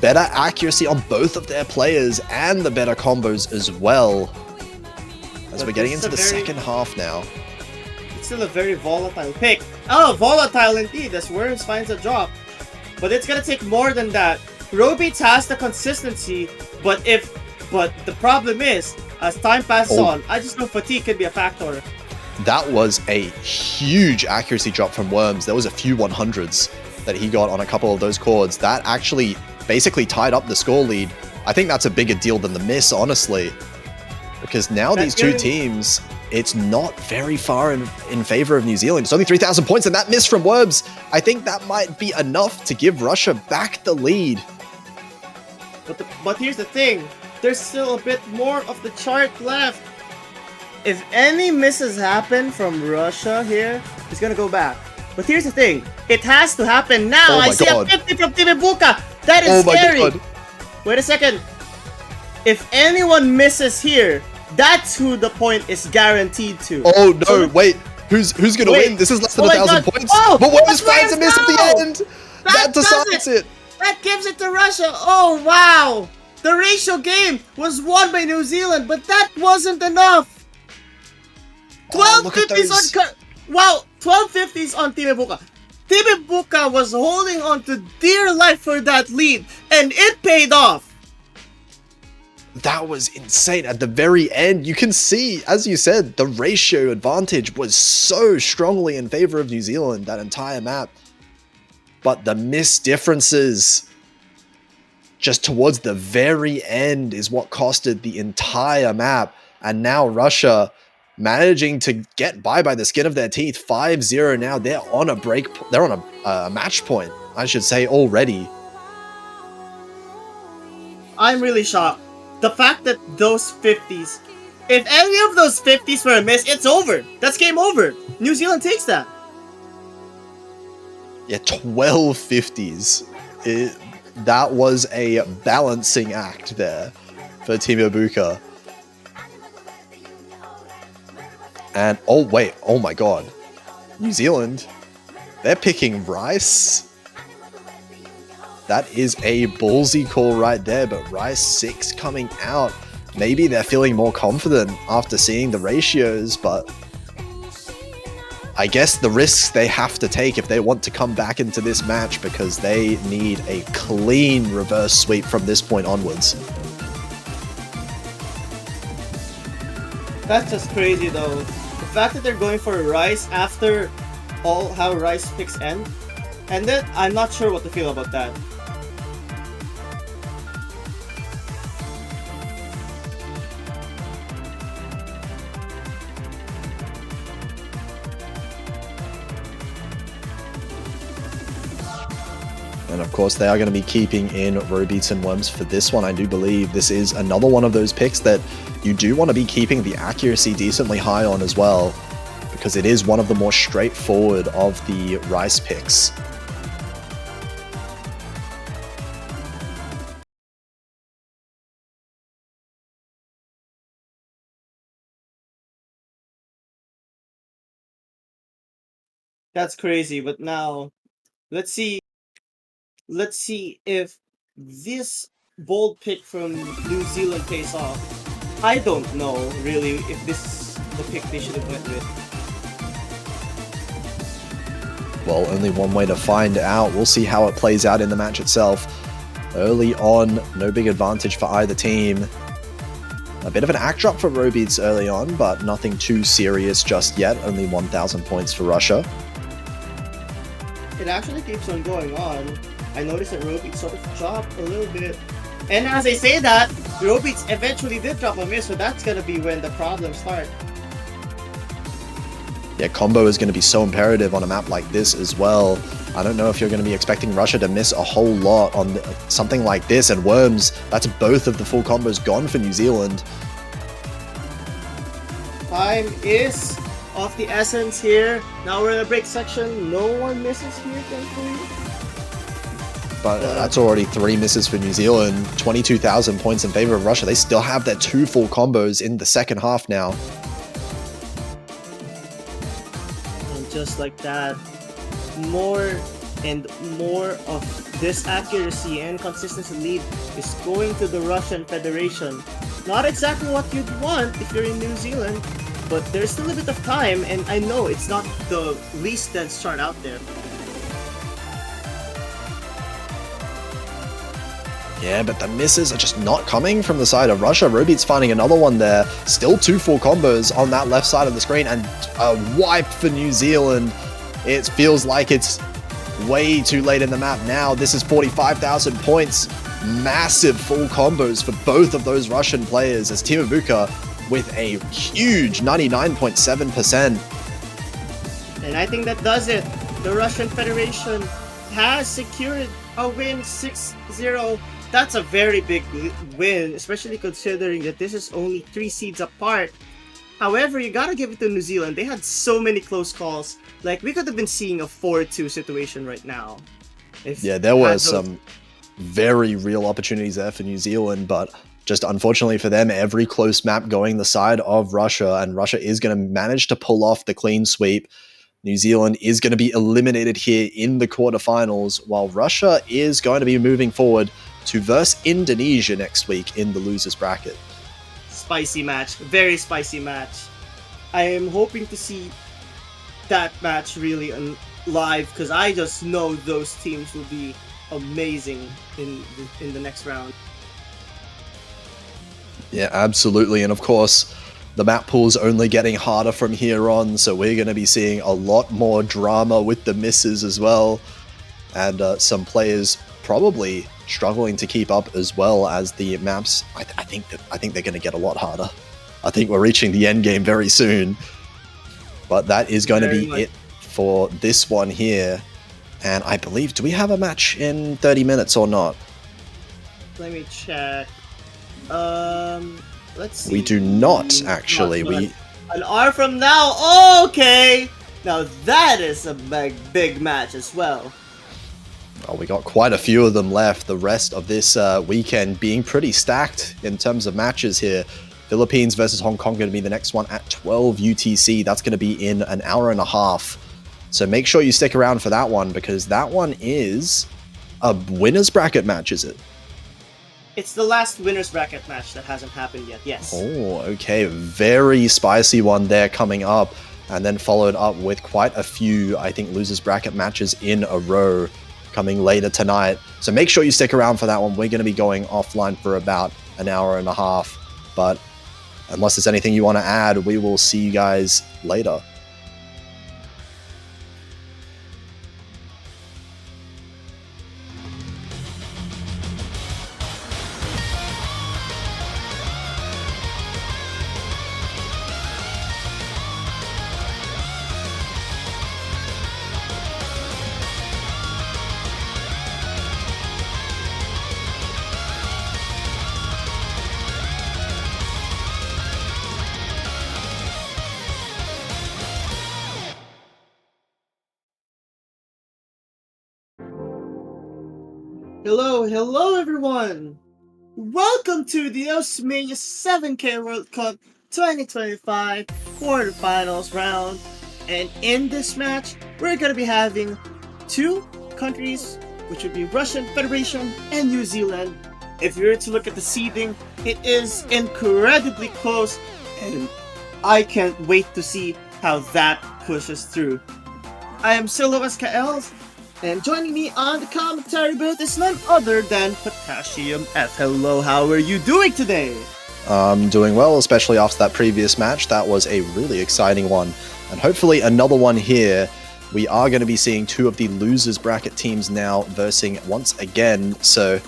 Better accuracy on both of their players and the better combos as well. As we're getting into the second half now. It's still a very volatile pick. Oh, volatile indeed, as Worms finds a drop. But it's gonna take more than that. Robeats has the consistency, but the problem is, as time passes on, I just know fatigue could be a factor. That was a huge accuracy drop from Worms. There was a few 100s that he got on a couple of those chords. That actually basically tied up the score lead. I think that's a bigger deal than the miss, honestly. Because now these two teams, it's not very far in favor of New Zealand. It's only 3,000 points, and that miss from Worms, I think that might be enough to give Russia back the lead. But here's the thing. There's still a bit more of the chart left. If any misses happen from Russia here, it's gonna go back. But here's the thing. It has to happen now. Oh I see a 50 from Team Ibuka. That is scary. Wait a second. If anyone misses here, that's who the point is guaranteed to. Oh no, so, wait. Who's gonna win? This is less than 1,000 points. Oh, but Worms finds a miss at the end. That decides it. That gives it to Russia. Oh, wow. The ratio game was won by New Zealand, but that wasn't enough. 1250s on... Wow, 1250s on Team Ibuka. Team Ibuka was holding on to dear life for that lead, and it paid off. That was insane. At the very end, you can see, as you said, the ratio advantage was so strongly in favor of New Zealand that entire map. But the missed differences just towards the very end is what costed the entire map. And now Russia managing to get by the skin of their teeth. 5-0 now. They're on a break. They're on a match point, I should say, already. I'm really shocked. The fact that those 50s, if any of those 50s were a miss, it's over. That's game over. New Zealand takes that. Yeah, 12 50s. That was a balancing act there for Team Ibuka. And, oh wait, oh my god. New Zealand, they're picking Rice. That is a ballsy call right there, but Rice 6 coming out. Maybe they're feeling more confident after seeing the ratios, but I guess the risks they have to take if they want to come back into this match, because they need a clean reverse sweep from this point onwards. That's just crazy though. The fact that they're going for Rice after all how Rice picks end, and then I'm not sure what to feel about that. And of course, they are going to be keeping in Robeats and Worms for this one. I do believe this is another one of those picks that you do want to be keeping the accuracy decently high on as well, because it is one of the more straightforward of the Rice picks. That's crazy, but now let's see if this bold pick from New Zealand pays off. I don't know really if this is the pick they should have went with. Well, only one way to find out. We'll see how it plays out in the match itself. Early on, no big advantage for either team. A bit of an act drop for Robeats early on, but nothing too serious just yet. Only 1,000 points for Russia. It actually keeps on going on. I noticed that Robeats sort of dropped a little bit. And as I say that, Robeats eventually did drop a miss, so that's gonna be when the problems start. Yeah, combo is going to be so imperative on a map like this as well. I don't know if you're going to be expecting Russia to miss a whole lot on something like this, and Worms, that's both of the full combos gone for New Zealand. Time is of the essence here. Now we're in a break section. No one misses here, thankfully. But that's already 3 misses for New Zealand. 22,000 points in favor of Russia. They still have their 2 full combos in the second half now. And just like that, more and more of this accuracy and consistency lead is going to the Russian Federation. Not exactly what you'd want if you're in New Zealand, but there's still a bit of time, and I know it's not the least dense chart out there. Yeah, but the misses are just not coming from the side of Russia. Robeats finding another one there. Still 2 full combos on that left side of the screen, and a wipe for New Zealand. It feels like it's way too late in the map now. This is 45,000 points. Massive full combos for both of those Russian players, as Team Ibuka with a huge 99.7%. And I think that does it. The Russian Federation has secured a win 6-0. That's a very big win, especially considering that this is only 3 seeds apart. However, you gotta give it to New Zealand. They had so many close calls. Like, we could have been seeing a 4-2 situation right now. Yeah, there were some very real opportunities there for New Zealand, but just unfortunately for them, every close map going the side of Russia, and Russia is going to manage to pull off the clean sweep. New Zealand is going to be eliminated here in the quarterfinals, while Russia is going to be moving forward to verse Indonesia next week in the losers bracket. Spicy match. Very spicy match. I am hoping to see that match really live because I just know those teams will be amazing in the next round. Yeah, absolutely. And of course, the map pool's only getting harder from here on, so we're going to be seeing a lot more drama with the misses as well. And some players probably struggling to keep up as well as the maps. I think they're going to get a lot harder. I think we're reaching the end game very soon. But that is going to be it for this one here. And I believe, do we have a match in 30 minutes or not? Let me check. Let's see. We do not, actually. An hour from now. Okay. Now that is a big match as well. Oh, we got quite a few of them left. The rest of this weekend being pretty stacked in terms of matches here. Philippines versus Hong Kong going to be the next one at 12 UTC. That's going to be in an hour and a half. So make sure you stick around for that one, because that one is a winner's bracket match, is it? It's the last winner's bracket match that hasn't happened yet, yes. Oh, okay. Very spicy one there coming up. And then followed up with quite a few, I think, losers bracket matches in a row coming later tonight. So make sure you stick around for that one. We're going to be going offline for about an hour and a half. But unless there's anything you want to add, we will see you guys later. Hello everyone! Welcome to the Osmania 7K World Cup 2025 quarterfinals round. And in this match, we're going to be having two countries, which would be Russian Federation and New Zealand. If you were to look at the seeding, it is incredibly close, and I can't wait to see how that pushes through. I am Silovas Kaels, and joining me on the commentary booth is none other than Potassium F. Hello, how are you doing today? I'm doing well, especially after that previous match. That was a really exciting one. And hopefully another one here. We are going to be seeing two of the losers bracket teams now versing once again. So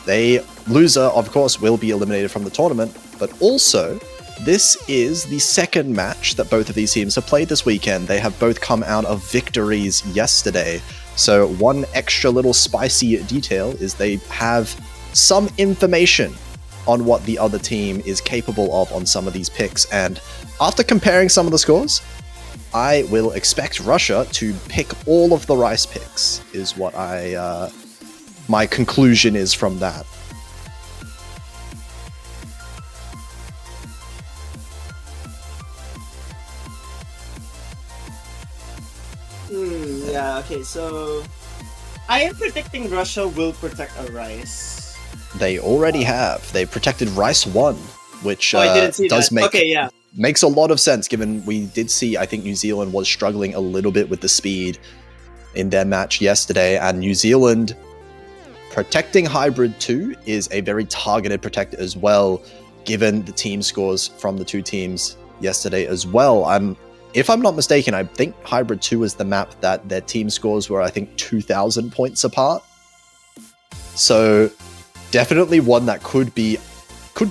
the loser, of course, will be eliminated from the tournament. But also, this is the second match that both of these teams have played this weekend. They have both come out of victories yesterday. So one extra little spicy detail is they have some information on what the other team is capable of on some of these picks. And after comparing some of the scores, I will expect Russia to pick all of the rice picks, is what my conclusion is from that. Yeah, okay, so I am predicting Russia will protect a rice. They already have. They protected Rice 1, which I didn't see does that. makes a lot of sense, given we did see, I think New Zealand was struggling a little bit with the speed in their match yesterday, and New Zealand protecting Hybrid 2 is a very targeted protect as well, given the team scores from the two teams yesterday as well. If I'm not mistaken, I think Hybrid 2 was the map that their team scores were, I think, 2,000 points apart. So definitely one that could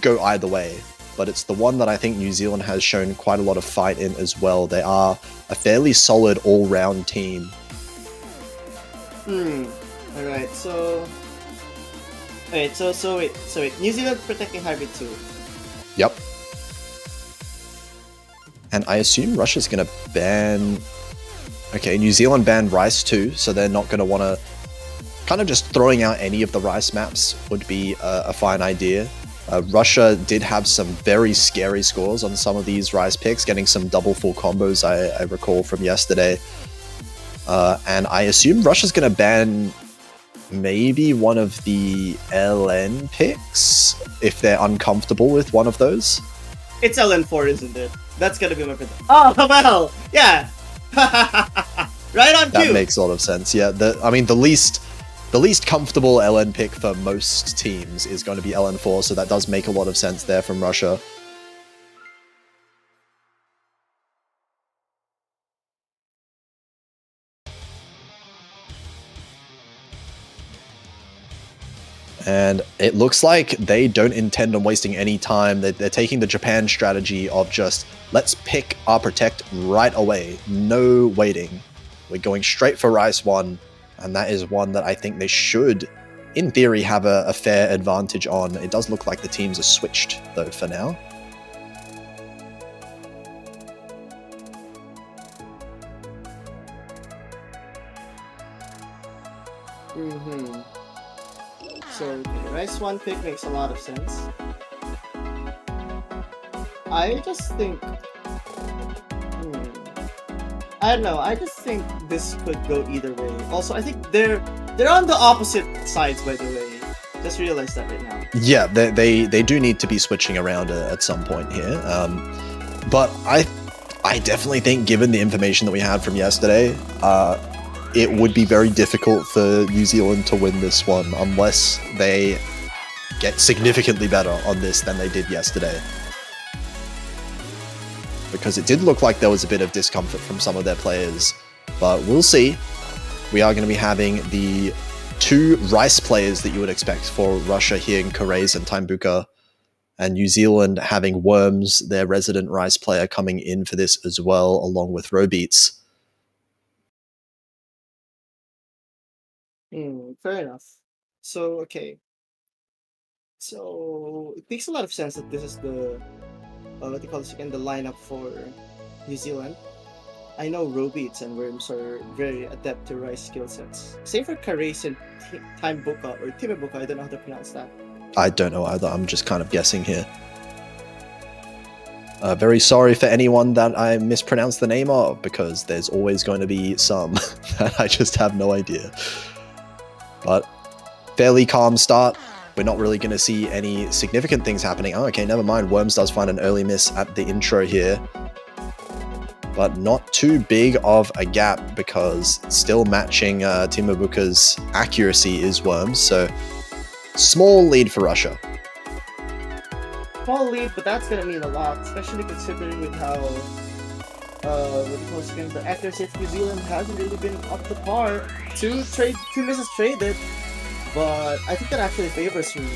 go either way, but it's the one that I think New Zealand has shown quite a lot of fight in as well. They are a fairly solid all-round team. Alright, so wait, New Zealand protecting Hybrid 2. Yep. And I assume Russia's going to ban... Okay, New Zealand banned Rice too, so they're not going to want to... Kind of just throwing out any of the Rice maps would be a fine idea. Russia did have some very scary scores on some of these Rise picks, getting some double full combos I recall from yesterday. And I assume Russia's going to ban maybe one of the LN picks if they're uncomfortable with one of those. It's LN4, isn't it? That's gonna be my prediction. Oh, well, yeah. Right on cue. That makes a lot of sense. Yeah, the least comfortable LN pick for most teams is going to be LN4, so that does make a lot of sense there from Russia. And it looks like they don't intend on wasting any time. They're taking the Japan strategy of just, let's pick our protect right away. No waiting. We're going straight for Rice 1, and that is one that I think they should, in theory, have a fair advantage on. It does look like the teams are switched, though, for now. So the Rice 1 pick makes a lot of sense. I just think... I don't know, I just think this could go either way. Also, I think they're on the opposite sides, by the way. Just realized that right now. Yeah, they do need to be switching around at some point here. But I definitely think, given the information that we had from yesterday, it would be very difficult for New Zealand to win this one unless they get significantly better on this than they did yesterday. Because it did look like there was a bit of discomfort from some of their players, but we'll see. We are going to be having the two Rice players that you would expect for Russia here in Karays and Tiebreaker, and New Zealand having Worms, their resident Rice player, coming in for this as well, along with Robeats. Fair enough. So, okay. So, it makes a lot of sense that this is the, what do you call this again, the lineup for New Zealand. I know Robeats and Worms are very adept to Rice skill sets. Same for Karays and Tiebreaker, I don't know how to pronounce that. I don't know either, I'm just kind of guessing here. Very sorry for anyone that I mispronounced the name of, because there's always going to be some that I just have no idea. But fairly calm start. We're not really going to see any significant things happening. Oh, okay, never mind. Worms does find an early miss at the intro here. But not too big of a gap, because still matching Tiebreaker's accuracy is Worms. So small lead for Russia. Small lead, but that's gonna mean a lot, especially considering with how the accuracy of New Zealand hasn't really been up to par. Two misses traded, but I think that actually favors me.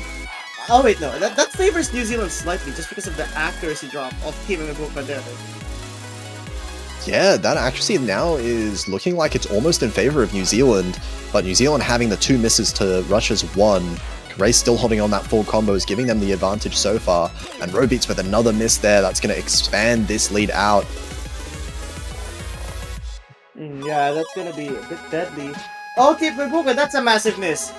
Oh wait, no, that favors New Zealand slightly, just because of the accuracy drop of Tiebreaker there. Yeah, that accuracy now is looking like it's almost in favor of New Zealand, but New Zealand having the two misses to Russia's one. Ray's still holding on that full combo is giving them the advantage so far, and Robeats with another miss there, that's going to expand this lead out. Yeah, that's going to be a bit deadly. Oh, Tiebreaker, that's a massive miss.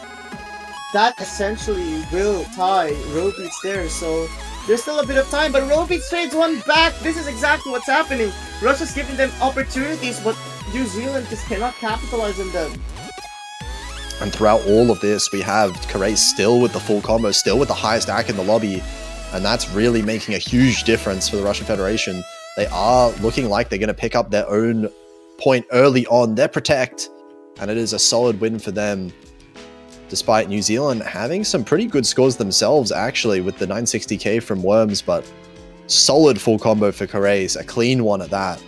That essentially will tie Robeats there, so there's still a bit of time, but Robeats trades one back. This is exactly what's happening. Russia's giving them opportunities, but New Zealand just cannot capitalize on them. And throughout all of this, we have Karays still with the full combo, still with the highest AC in the lobby, and that's really making a huge difference for the Russian Federation. They are looking like they're going to pick up their own point early on their protect, and it is a solid win for them, despite New Zealand having some pretty good scores themselves, actually, with the 960k from Worms, but solid full combo for Karays, a clean one at that,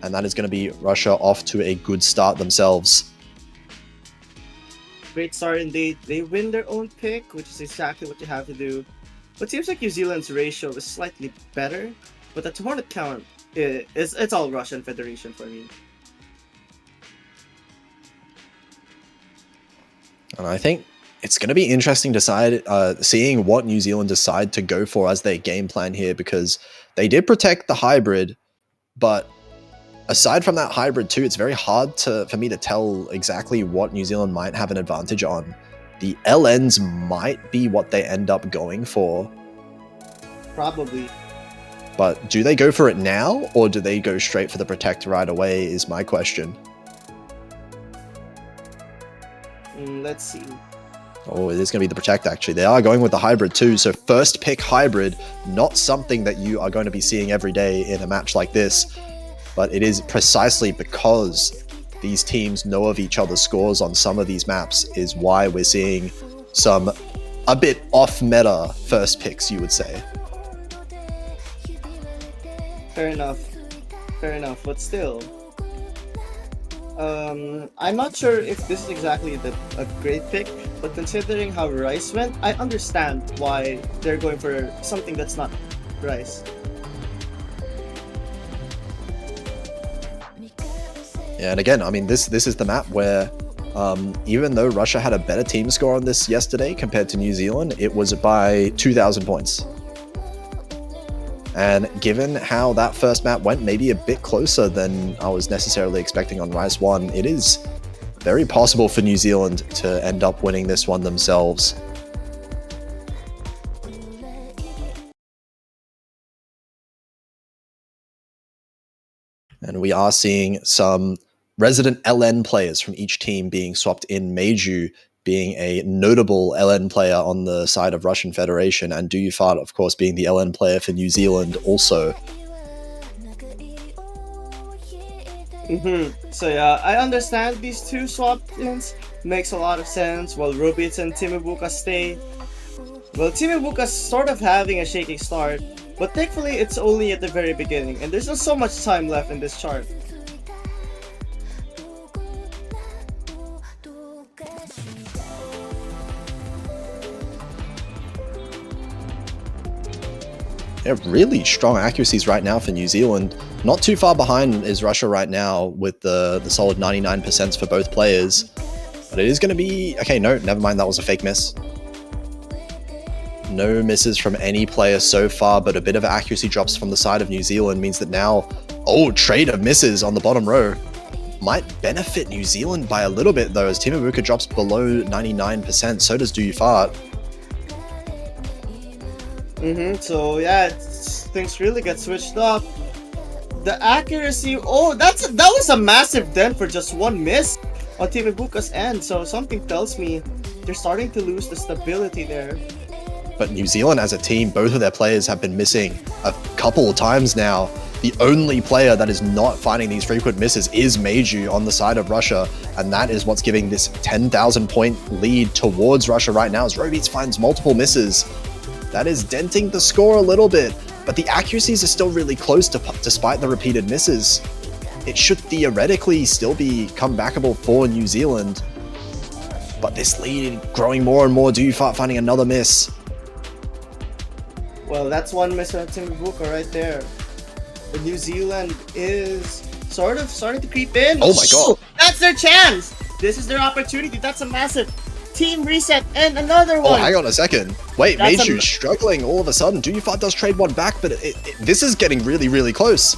and that is going to be Russia off to a good start themselves. Great start indeed. They win their own pick, which is exactly what you have to do. But it seems like New Zealand's ratio is slightly better, but the tournament count, it's all Russian Federation for me. And I think it's going to be interesting to seeing what New Zealand decide to go for as their game plan here, because they did protect the hybrid, but aside from that hybrid too, it's very hard for me to tell exactly what New Zealand might have an advantage on. The LNs might be what they end up going for, probably. But do they go for it now, or do they go straight for the Protect right away is my question. Let's see. Oh, it is going to be the Protect, actually. They are going with the Hybrid too, so first pick Hybrid, not something that you are going to be seeing every day in a match like this, but it is precisely because these teams know of each other's scores on some of these maps is why we're seeing some a bit off-meta first picks, you would say. Fair enough, but still. I'm not sure if this is exactly a great pick, but considering how Rice went, I understand why they're going for something that's not Rice. Yeah, and again, I mean, this is the map where even though Russia had a better team score on this yesterday compared to New Zealand, it was by 2,000 points. And given how that first map went, maybe a bit closer than I was necessarily expecting on Rice 1, it is very possible for New Zealand to end up winning this one themselves. And we are seeing some resident LN players from each team being swapped in, Meiju being a notable LN player on the side of Russian Federation, and Duyufat, of course, being the LN player for New Zealand also. So yeah, I understand these two swap-ins. Makes a lot of sense, while Rubits and Timubuka stay. Well, Timubuka's sort of having a shaky start, but thankfully it's only at the very beginning, and there's not so much time left in this chart. Yeah, really strong accuracies right now for New Zealand. Not too far behind is Russia right now with the solid 99% for both players. But it is going to be... Okay, no, never mind, that was a fake miss. No misses from any player so far, but a bit of accuracy drops from the side of New Zealand means that now... Oh, trade of misses on the bottom row. Might benefit New Zealand by a little bit though, as Timubuka drops below 99%, so does Duyufat. So yeah, things really get switched up. The accuracy, that was a massive dent for just one miss on Timubuka's end, so something tells me they're starting to lose the stability there. But New Zealand as a team, both of their players have been missing a couple of times now. The only player that is not finding these frequent misses is Meiju on the side of Russia, and that is what's giving this 10,000 point lead towards Russia right now as Robeats finds multiple misses. That is denting the score a little bit, but the accuracies are still really close despite the repeated misses. It should theoretically still be comebackable for New Zealand, but this lead growing more and more. Duyufat finding another miss. Well, that's one miss on Timubuka right there. But New Zealand is sort of starting to creep in. Oh my god. That's their chance! This is their opportunity. That's a massive team reset and another one. Oh, hang on a second. Wait, That's Meiju struggling all of a sudden. Duyufat does trade one back, but this is getting really, really close.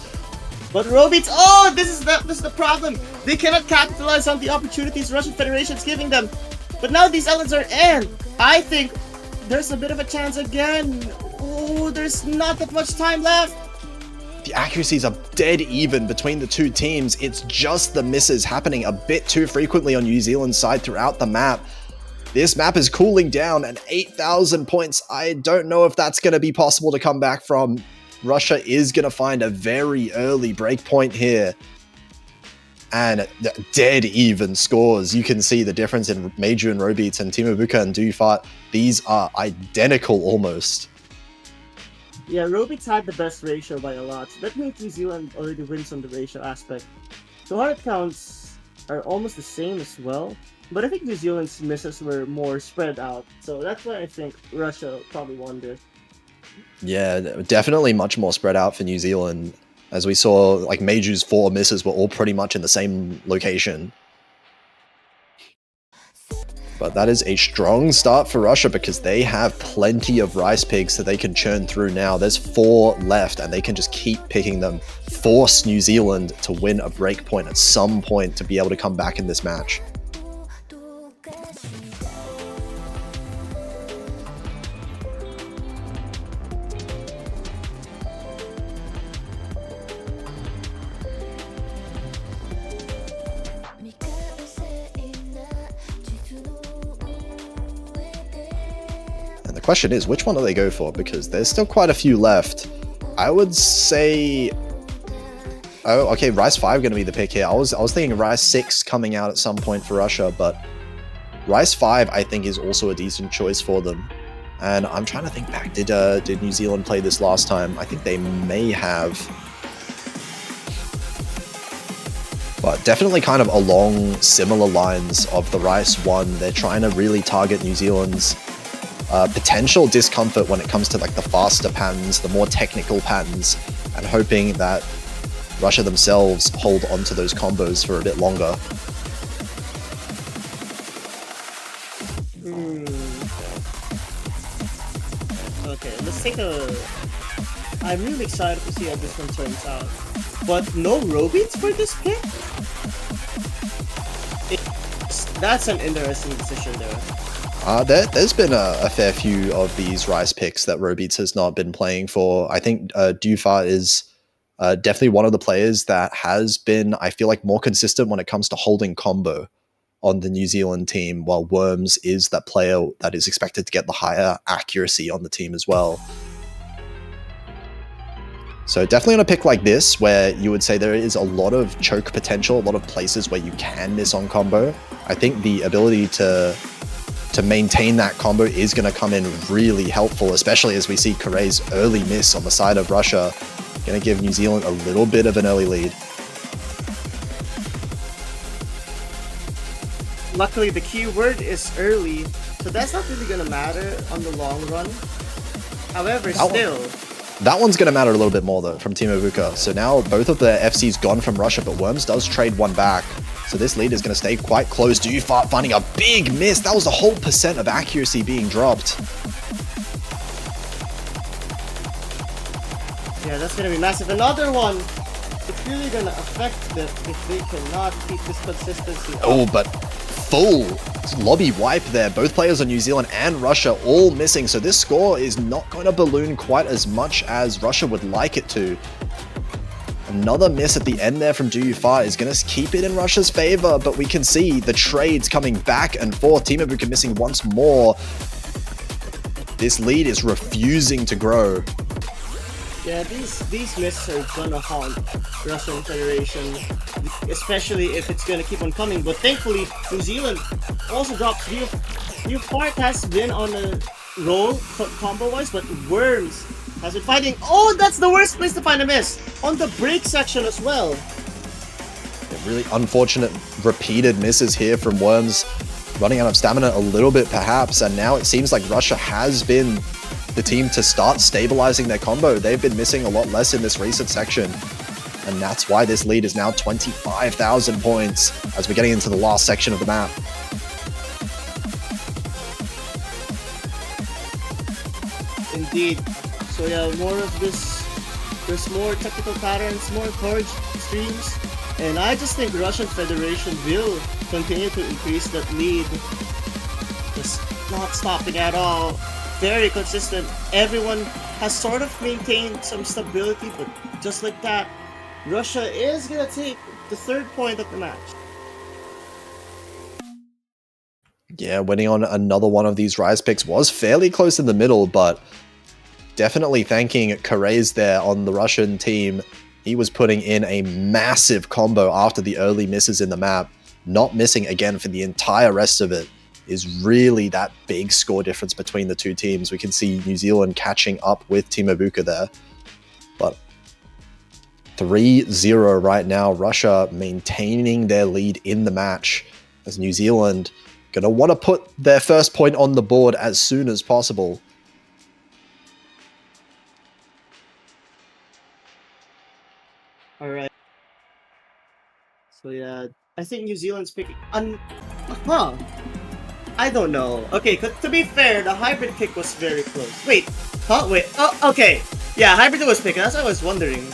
But Robeats, this is the problem. They cannot capitalize on the opportunities Russian Federation is giving them. But now these elements are in. I think there's a bit of a chance again. Oh, there's not that much time left. The accuracies are dead even between the two teams. It's just the misses happening a bit too frequently on New Zealand's side throughout the map. This map is cooling down, and 8,000 points, I don't know if that's going to be possible to come back from. Russia is going to find a very early breakpoint here. And dead even scores. You can see the difference in Meiju and Robeats and Timubuka and Duyufat. These are identical almost. Yeah, Robeats had the best ratio by a lot. So that means New Zealand already wins on the ratio aspect. The heart counts are almost the same as well. But I think New Zealand's misses were more spread out. So that's why I think Russia probably won this. Yeah, definitely much more spread out for New Zealand. As we saw, like Meiju's 4 misses were all pretty much in the same location. But that is a strong start for Russia because they have plenty of rice pigs that they can churn through now. There's 4 left and they can just keep picking them. Force New Zealand to win a breakpoint at some point to be able to come back in this match. the question is, which one do they go for? Because there's still quite a few left. I would say... Oh, okay, Rise 5 going to be the pick here. I was thinking Rise 6 coming out at some point for Russia, but Rise 5 I think is also a decent choice for them. And I'm trying to think back, did New Zealand play this last time? I think they may have. But definitely kind of along similar lines of the Rise 1. They're trying to really target New Zealand's potential discomfort when it comes to like the faster patterns, the more technical patterns, and hoping that Russia themselves hold onto those combos for a bit longer. Okay, let's take a... I'm really excited to see how this one turns out. But no Robeats for this pick? That's an interesting decision there. There's been a fair few of these Rise picks that Robeats has not been playing for. I think Dufa is definitely one of the players that has been, I feel like, more consistent when it comes to holding combo on the New Zealand team, while Worms is that player that is expected to get the higher accuracy on the team as well. So definitely on a pick like this, where you would say there is a lot of choke potential, a lot of places where you can miss on combo, I think the ability to maintain that combo is going to come in really helpful, especially as we see Kare's early miss on the side of Russia, going to give New Zealand a little bit of an early lead. Luckily, the keyword is early, so that's not really gonna matter on the long run. However, that one's going to matter a little bit more, though, from Team Avuka. So now both of the FCs gone from Russia, but Worms does trade one back. So this lead is going to stay quite close. Dufa finding a big miss. That was a whole % of accuracy being dropped. Yeah, that's gonna be massive. Another one! It's really gonna affect them if they cannot keep this consistency up. Oh, but full lobby wipe there. Both players on New Zealand and Russia all missing. So this score is not going to balloon quite as much as Russia would like it to. Another miss at the end there from Dufa is going to keep it in Russia's favor, but we can see the trades coming back and forth. Team Avuka missing once more. This lead is refusing to grow. Yeah, these misses are gonna haunt Russian Federation, especially if it's gonna keep on coming. But thankfully, New Zealand also drops. New Park has been on a roll combo-wise, but Worms has been fighting. Oh, that's the worst place to find a miss! On the break section as well. Really unfortunate repeated misses here from Worms, running out of stamina a little bit perhaps, and now it seems like Russia has been the team to start stabilizing their combo. They've been missing a lot less in this recent section, and that's why this lead is now 25,000 points as we're getting into the last section of the map. Indeed. So yeah, more of this. There's more technical patterns, more courage streams, and I just think the Russian Federation will continue to increase that lead. Just not stopping at all. Very consistent. Everyone has sort of maintained some stability, but just like that, Russia is gonna take the 3rd point of the match. Yeah, winning on another one of these Rise picks was fairly close in the middle, but definitely thanking Kare's there on the Russian team. He was putting in a massive combo after the early misses in the map. Not missing again for the entire rest of it is really that big score difference between the two teams. We can see New Zealand catching up with Team Avuka there. But 3-0 right now. Russia maintaining their lead in the match as New Zealand going to want to put their first point on the board as soon as possible. Alright. So yeah, I think New Zealand's picking... I don't know. Okay, to be fair, the hybrid pick was very close. Wait. Huh? Wait. Oh, okay. Yeah, hybrid was picking. That's what I was wondering.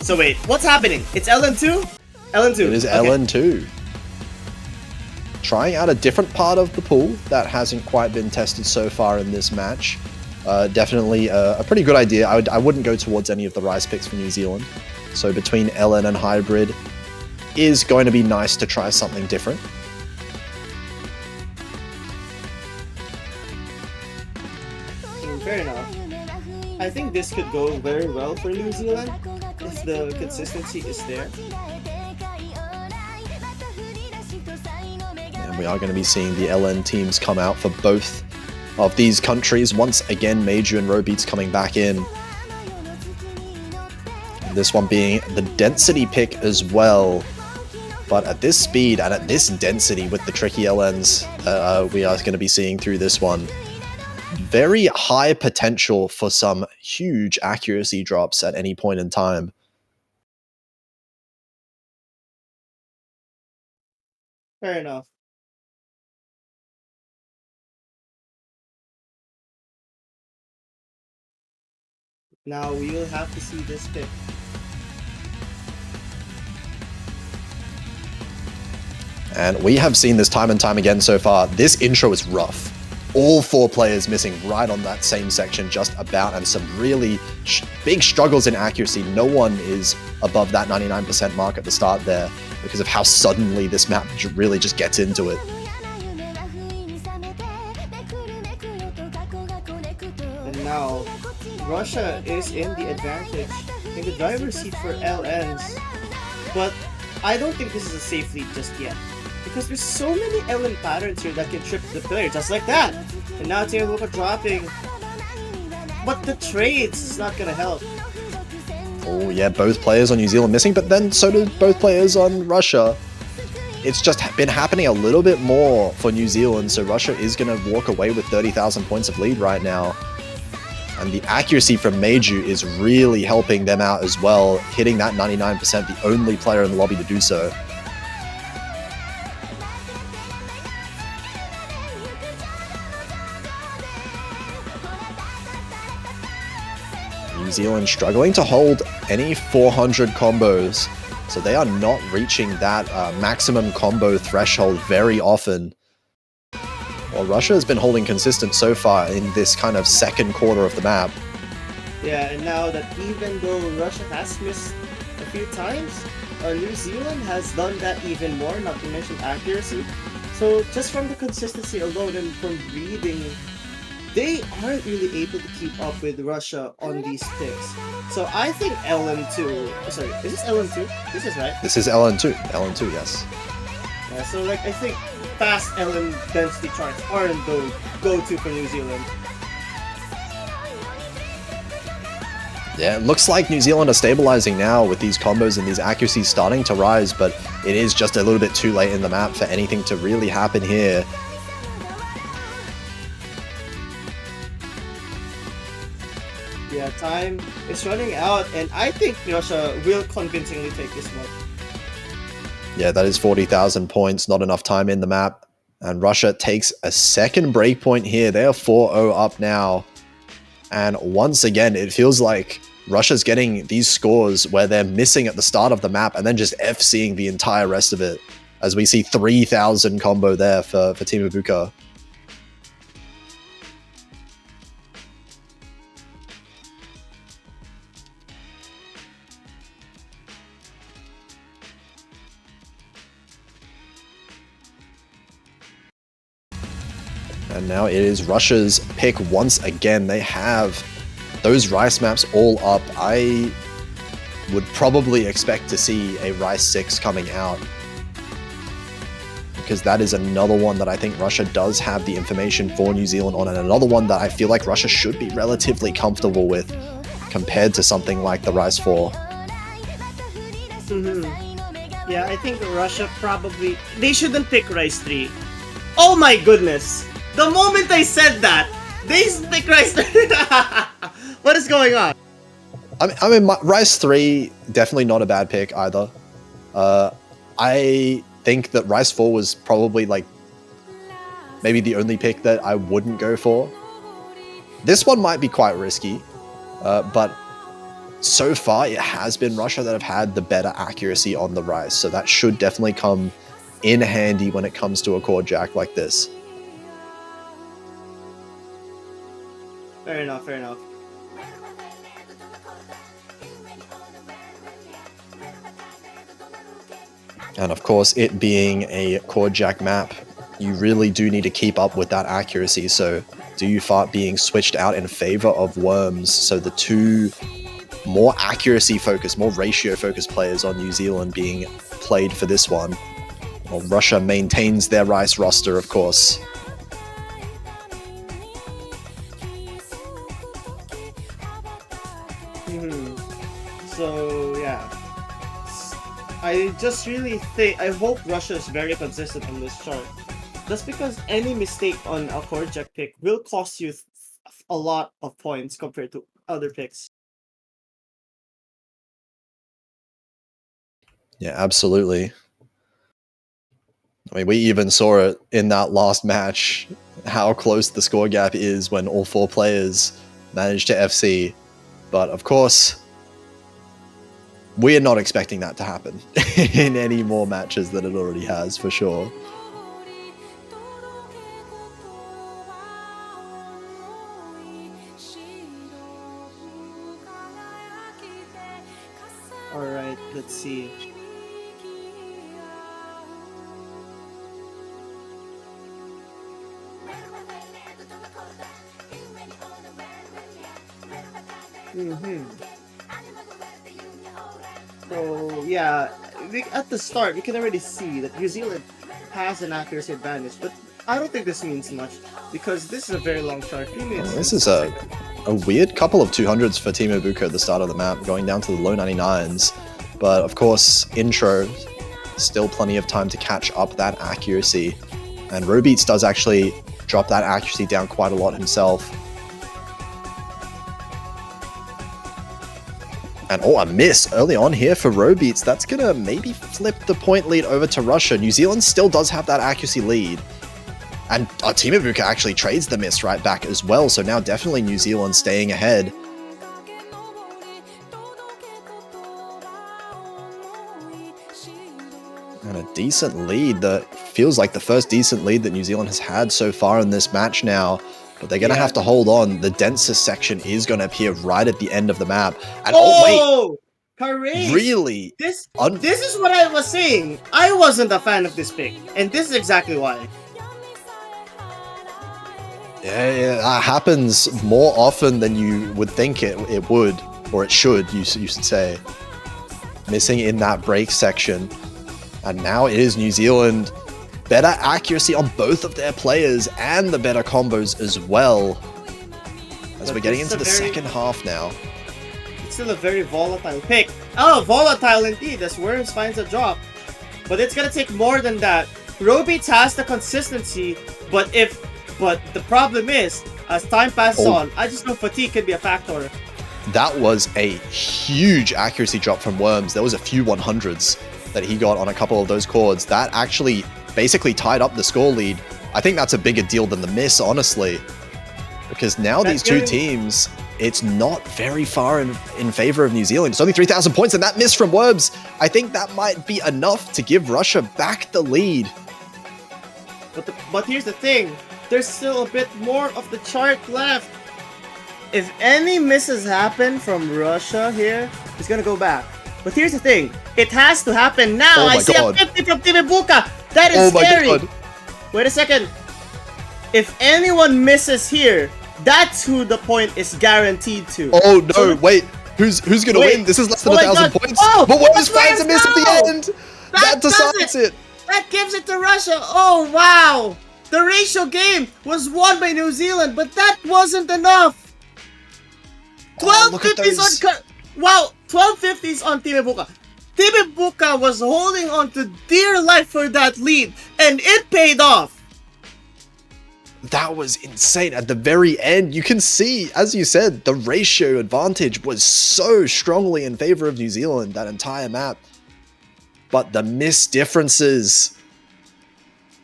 So wait, what's happening? It's LN2? LN2. It is okay. LN2. Trying out a different part of the pool that hasn't quite been tested so far in this match. Definitely a pretty good idea. I wouldn't go towards any of the Rise picks for New Zealand. So between LN and hybrid is going to be nice to try something different. fair enough. I think this could go very well for New Zealand if the consistency is there. And we are going to be seeing the LN teams come out for both of these countries. Once again, Meiju and Robeats coming back in. This one being the density pick as well. But at this speed and at this density with the tricky LNs, we are going to be seeing through this one. Very high potential for some huge accuracy drops at any point in time. Fair enough. Now we will have to see this pick. And we have seen this time and time again so far. This intro is rough. All 4 players missing right on that same section just about, and some really big struggles in accuracy. No one is above that 99% mark at the start there because of how suddenly this map really just gets into it. And now, Russia is in the advantage in the driver's seat for LNs. But I don't think this is a safe lead just yet, because there's so many LN patterns here that can trip the player, just like that. And now Tiabuka dropping. But the trades is not gonna help. Oh yeah, both players on New Zealand missing, but then so did both players on Russia. It's just been happening a little bit more for New Zealand, so Russia is going to walk away with 30,000 points of lead right now. And the accuracy from Meiju is really helping them out as well, hitting that 99%, the only player in the lobby to do so. New Zealand struggling to hold any 400 combos, so they are not reaching that maximum combo threshold very often. Well, Russia has been holding consistent so far in this kind of second quarter of the map. Yeah, and now that even though Russia has missed a few times, New Zealand has done that even more, not to mention accuracy. So just from the consistency alone and from reading, they aren't really able to keep up with Russia on these picks. So I think LN2, sorry, is this LN2? This is right. This is LN2, LN2, yes. Yeah, so like I think fast LN density charts aren't the go-to for New Zealand. Yeah, it looks like New Zealand are stabilizing now with these combos and these accuracies starting to rise, but it is just a little bit too late in the map for anything to really happen here. Yeah, time is running out, and I think Russia will convincingly take this one. Yeah, that is 40,000 points, not enough time in the map. And Russia takes a second breakpoint here. They are 4-0 up now. And once again, it feels like Russia's getting these scores where they're missing at the start of the map and then just FCing the entire rest of it. As we see 3,000 combo there for Team Ibuka. And now it is Russia's pick once again. They have those Rice maps all up. I would probably expect to see a Rice 6 coming out, because that is another one that I think Russia does have the information for New Zealand on, and another one that I feel like Russia should be relatively comfortable with compared to something like the Rice 4. Yeah, I think Russia probably... They shouldn't pick Rice 3. Oh my goodness! The moment I said that, they pick Rice 3! What is going on? I mean, Rice 3, definitely not a bad pick either. I think that Rice 4 was probably like maybe the only pick that I wouldn't go for. This one might be quite risky, but so far it has been Russia that have had the better accuracy on the Rice, so that should definitely come in handy when it comes to a core jack like this. Fair enough, fair enough. And of course, it being a core jack map, you really do need to keep up with that accuracy. So being switched out in favor of Worms. So the two more accuracy focused, more ratio focused players on New Zealand being played for this one. Well, Russia maintains their Rice roster, of course. So yeah, I just really think, I hope Russia is very consistent on this chart. Just because any mistake on a core jack pick will cost you a lot of points compared to other picks. Yeah, absolutely. I mean, we even saw it in that last match, how close the score gap is when all four players managed to FC. But of course, we are not expecting that to happen in any more matches than it already has, for sure. Alright, let's see. So yeah, at the start we can already see that New Zealand has an accuracy advantage, but I don't think this means much because this is a very long chart. 3 minutes. This is a weird couple of 200s for Team Ibuka at the start of the map, going down to the low 99s. But of course, intro, still plenty of time to catch up that accuracy. And Robeats does actually drop that accuracy down quite a lot himself. And a miss early on here for Robeats. That's going to maybe flip the point lead over to Russia. New Zealand still does have that accuracy lead. And Team Ibuka actually trades the miss right back as well. So now definitely New Zealand staying ahead. And a decent lead that feels like the first decent lead that New Zealand has had so far in this match now. But they're going to have to hold on. The densest section is going to appear right at the end of the map. And Hooray! Really? This is what I was saying. I wasn't a fan of this pick. And this is exactly why. Yeah, that happens more often than you would think it would, or it should, you should say. Missing in that break section. And now it is New Zealand. Better accuracy on both of their players and the better combos as well. As we're getting into the second half now. It's still a very volatile pick. Oh, volatile indeed, as Worms finds a drop. But it's gonna take more than that. Robeats has the consistency, but the problem is, as time passes on, I just know fatigue could be a factor. That was a huge accuracy drop from Worms. There was a few 100s that he got on a couple of those chords. That actually basically tied up the score lead. I think that's a bigger deal than the miss, honestly. Because now these two teams, it's not very far in favor of New Zealand. It's only 3,000 points, and that miss from Worms, I think that might be enough to give Russia back the lead. But here's the thing. There's still a bit more of the chart left. If any misses happen from Russia here, it's gonna go back. But here's the thing. It has to happen now. I see a 50 from Team Ibuka. That is scary. Wait a second. If anyone misses here, that's who the point is guaranteed to. Oh no, so, wait. Who's gonna win? This is less than 1,000 points. Oh, but Worms finds a miss at the end. That decides it. That gives it to Russia. Oh wow. The ratio game was won by New Zealand, but that wasn't enough. 1250s on... Wow, 1250s on Team Ibuka. Team Ibuka was holding on to dear life for that lead, and it paid off. That was insane. At the very end, you can see, as you said, the ratio advantage was so strongly in favor of New Zealand that entire map. But the missed differences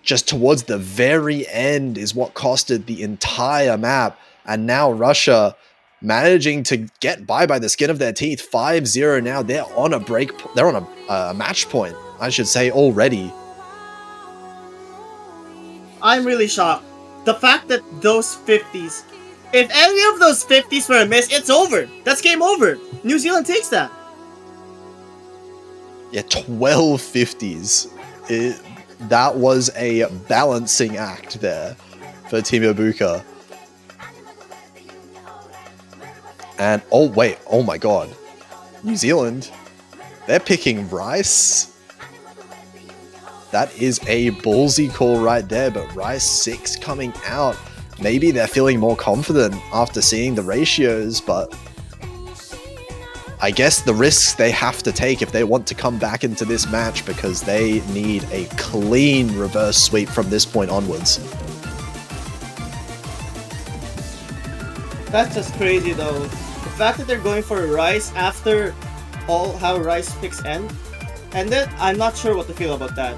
just towards the very end is what costed the entire map. And now Russia managing to get by the skin of their teeth. 5-0 now. They're on a break. They're on a match point, I should say, already. I'm really shocked. The fact that those 50s, if any of those 50s were a miss, it's over. That's game over. New Zealand takes that. Yeah, 12 50s. That was a balancing act there for Team Ibuka. And oh wait, oh my god. New Zealand, they're picking Rice. That is a ballsy call right there, but Rice 6 coming out. Maybe they're feeling more confident after seeing the ratios, but I guess the risks they have to take if they want to come back into this match, because they need a clean reverse sweep from this point onwards. That's just crazy though. The fact that they're going for Rice after all how Rice picks end, and then I'm not sure what to feel about that.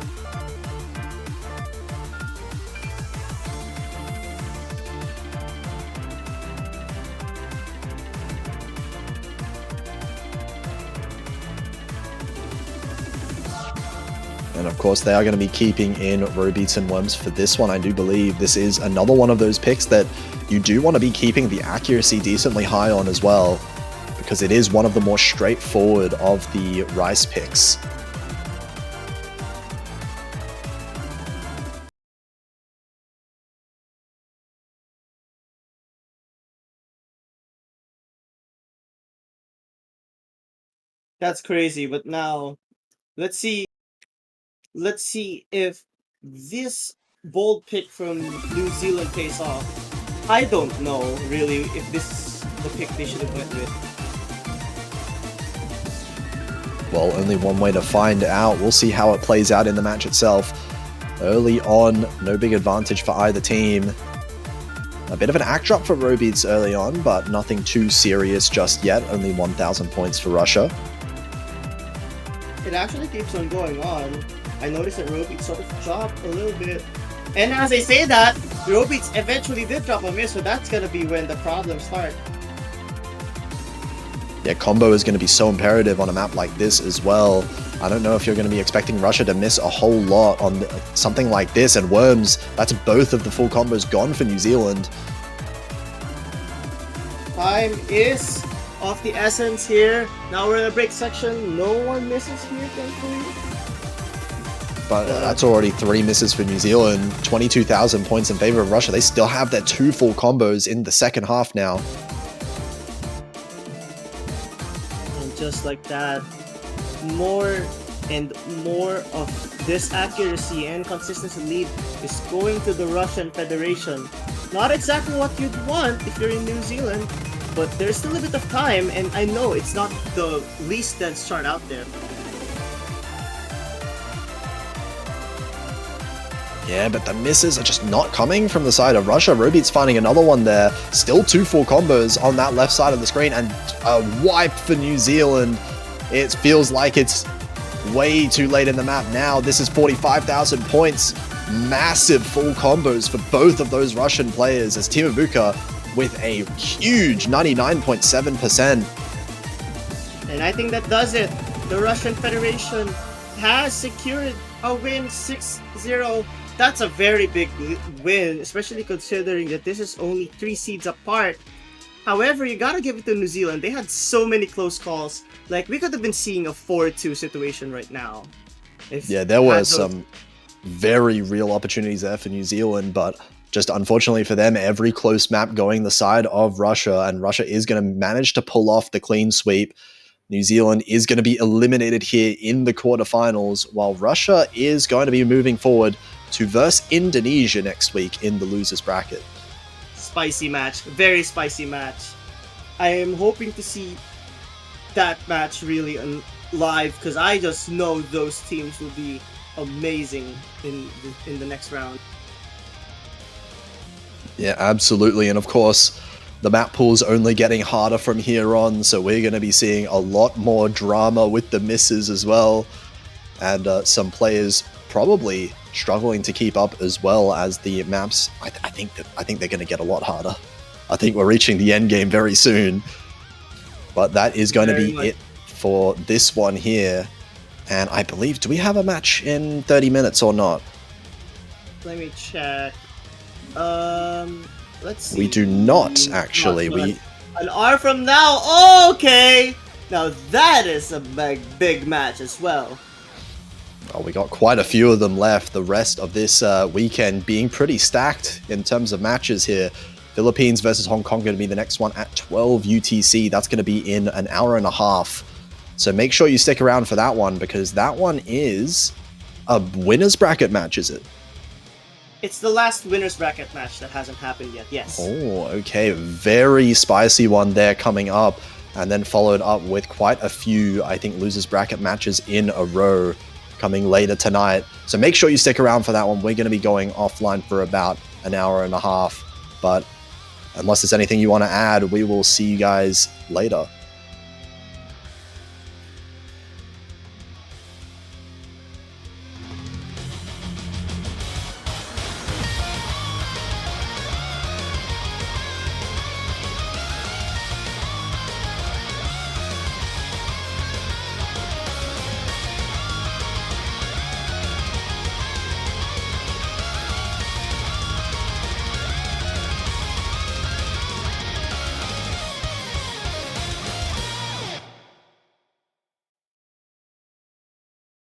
And of course, they are going to be keeping in Robeats and Worms for this one. I do believe this is another one of those picks that you do want to be keeping the accuracy decently high on as well, because it is one of the more straightforward of the Rice picks. That's crazy, but now let's see if this bold pick from New Zealand pays off. I don't know really if this is the pick they should have went with. Well, only one way to find out. We'll see how it plays out in the match itself. Early on, no big advantage for either team. A bit of an act drop for Robeats early on, but nothing too serious just yet. Only 1,000 points for Russia. It actually keeps on going on. I noticed that Robeats sort of dropped a little bit. And as I say that, Robeats eventually did drop a miss, so that's gonna be when the problems start. Yeah, combo is going to be so imperative on a map like this as well. I don't know if you're going to be expecting Russia to miss a whole lot on something like this. And Worms, that's both of the full combos gone for New Zealand. Time is of the essence here. Now we're in a break section. No one misses here, thankfully. But that's already 3 misses for New Zealand. 22,000 points in favor of Russia. They still have their 2 full combos in the second half now. And just like that, more and more of this accuracy and consistency lead is going to the Russian Federation. Not exactly what you'd want if you're in New Zealand, but there's still a bit of time, and I know it's not the least dense chart out there. Yeah, but the misses are just not coming from the side of Russia. Robeats finding another one there. Still 2 full combos on that left side of the screen, and a wipe for New Zealand. It feels like it's way too late in the map now. This is 45,000 points. Massive full combos for both of those Russian players, as Tiebreaker with a huge 99.7%. And I think that does it. The Russian Federation has secured a win 6-0. That's a very big win, especially considering that this is only 3 seeds apart. However, you gotta give it to New Zealand. They had so many close calls. Like, we could have been seeing a 4-2 situation right now. Yeah, there were some very real opportunities there for New Zealand, but just unfortunately for them, every close map going the side of Russia, and Russia is going to manage to pull off the clean sweep. New Zealand is going to be eliminated here in the quarterfinals, while Russia is going to be moving forward to verse Indonesia next week in the losers bracket. Spicy match, very spicy match. I am hoping to see that match really live, because I just know those teams will be amazing in the next round. Yeah, absolutely. And of course, the map pool's only getting harder from here on, so we're going to be seeing a lot more drama with the misses as well, and some players probably struggling to keep up as well, as the maps. I think they're going to get a lot harder. I think we're reaching the end game very soon, but that is going to be it for this one here. And I believe, do we have a match in 30 minutes or not? Let me check. Let's see. We do not, actually. An hour from now. Okay. Now that is a big match as well. Well, we got quite a few of them left. The rest of this weekend being pretty stacked in terms of matches here. Philippines versus Hong Kong going to be the next one at 12 UTC. That's going to be in an hour and a half. So make sure you stick around for that one, because that one is a winner's bracket match, is it? It's the last winner's bracket match that hasn't happened yet, yes. Oh, okay. Very spicy one there coming up. And then followed up with quite a few, I think, losers bracket matches in a row coming later tonight. So make sure you stick around for that one. We're going to be going offline for about an hour and a half. But unless there's anything you want to add, we will see you guys later.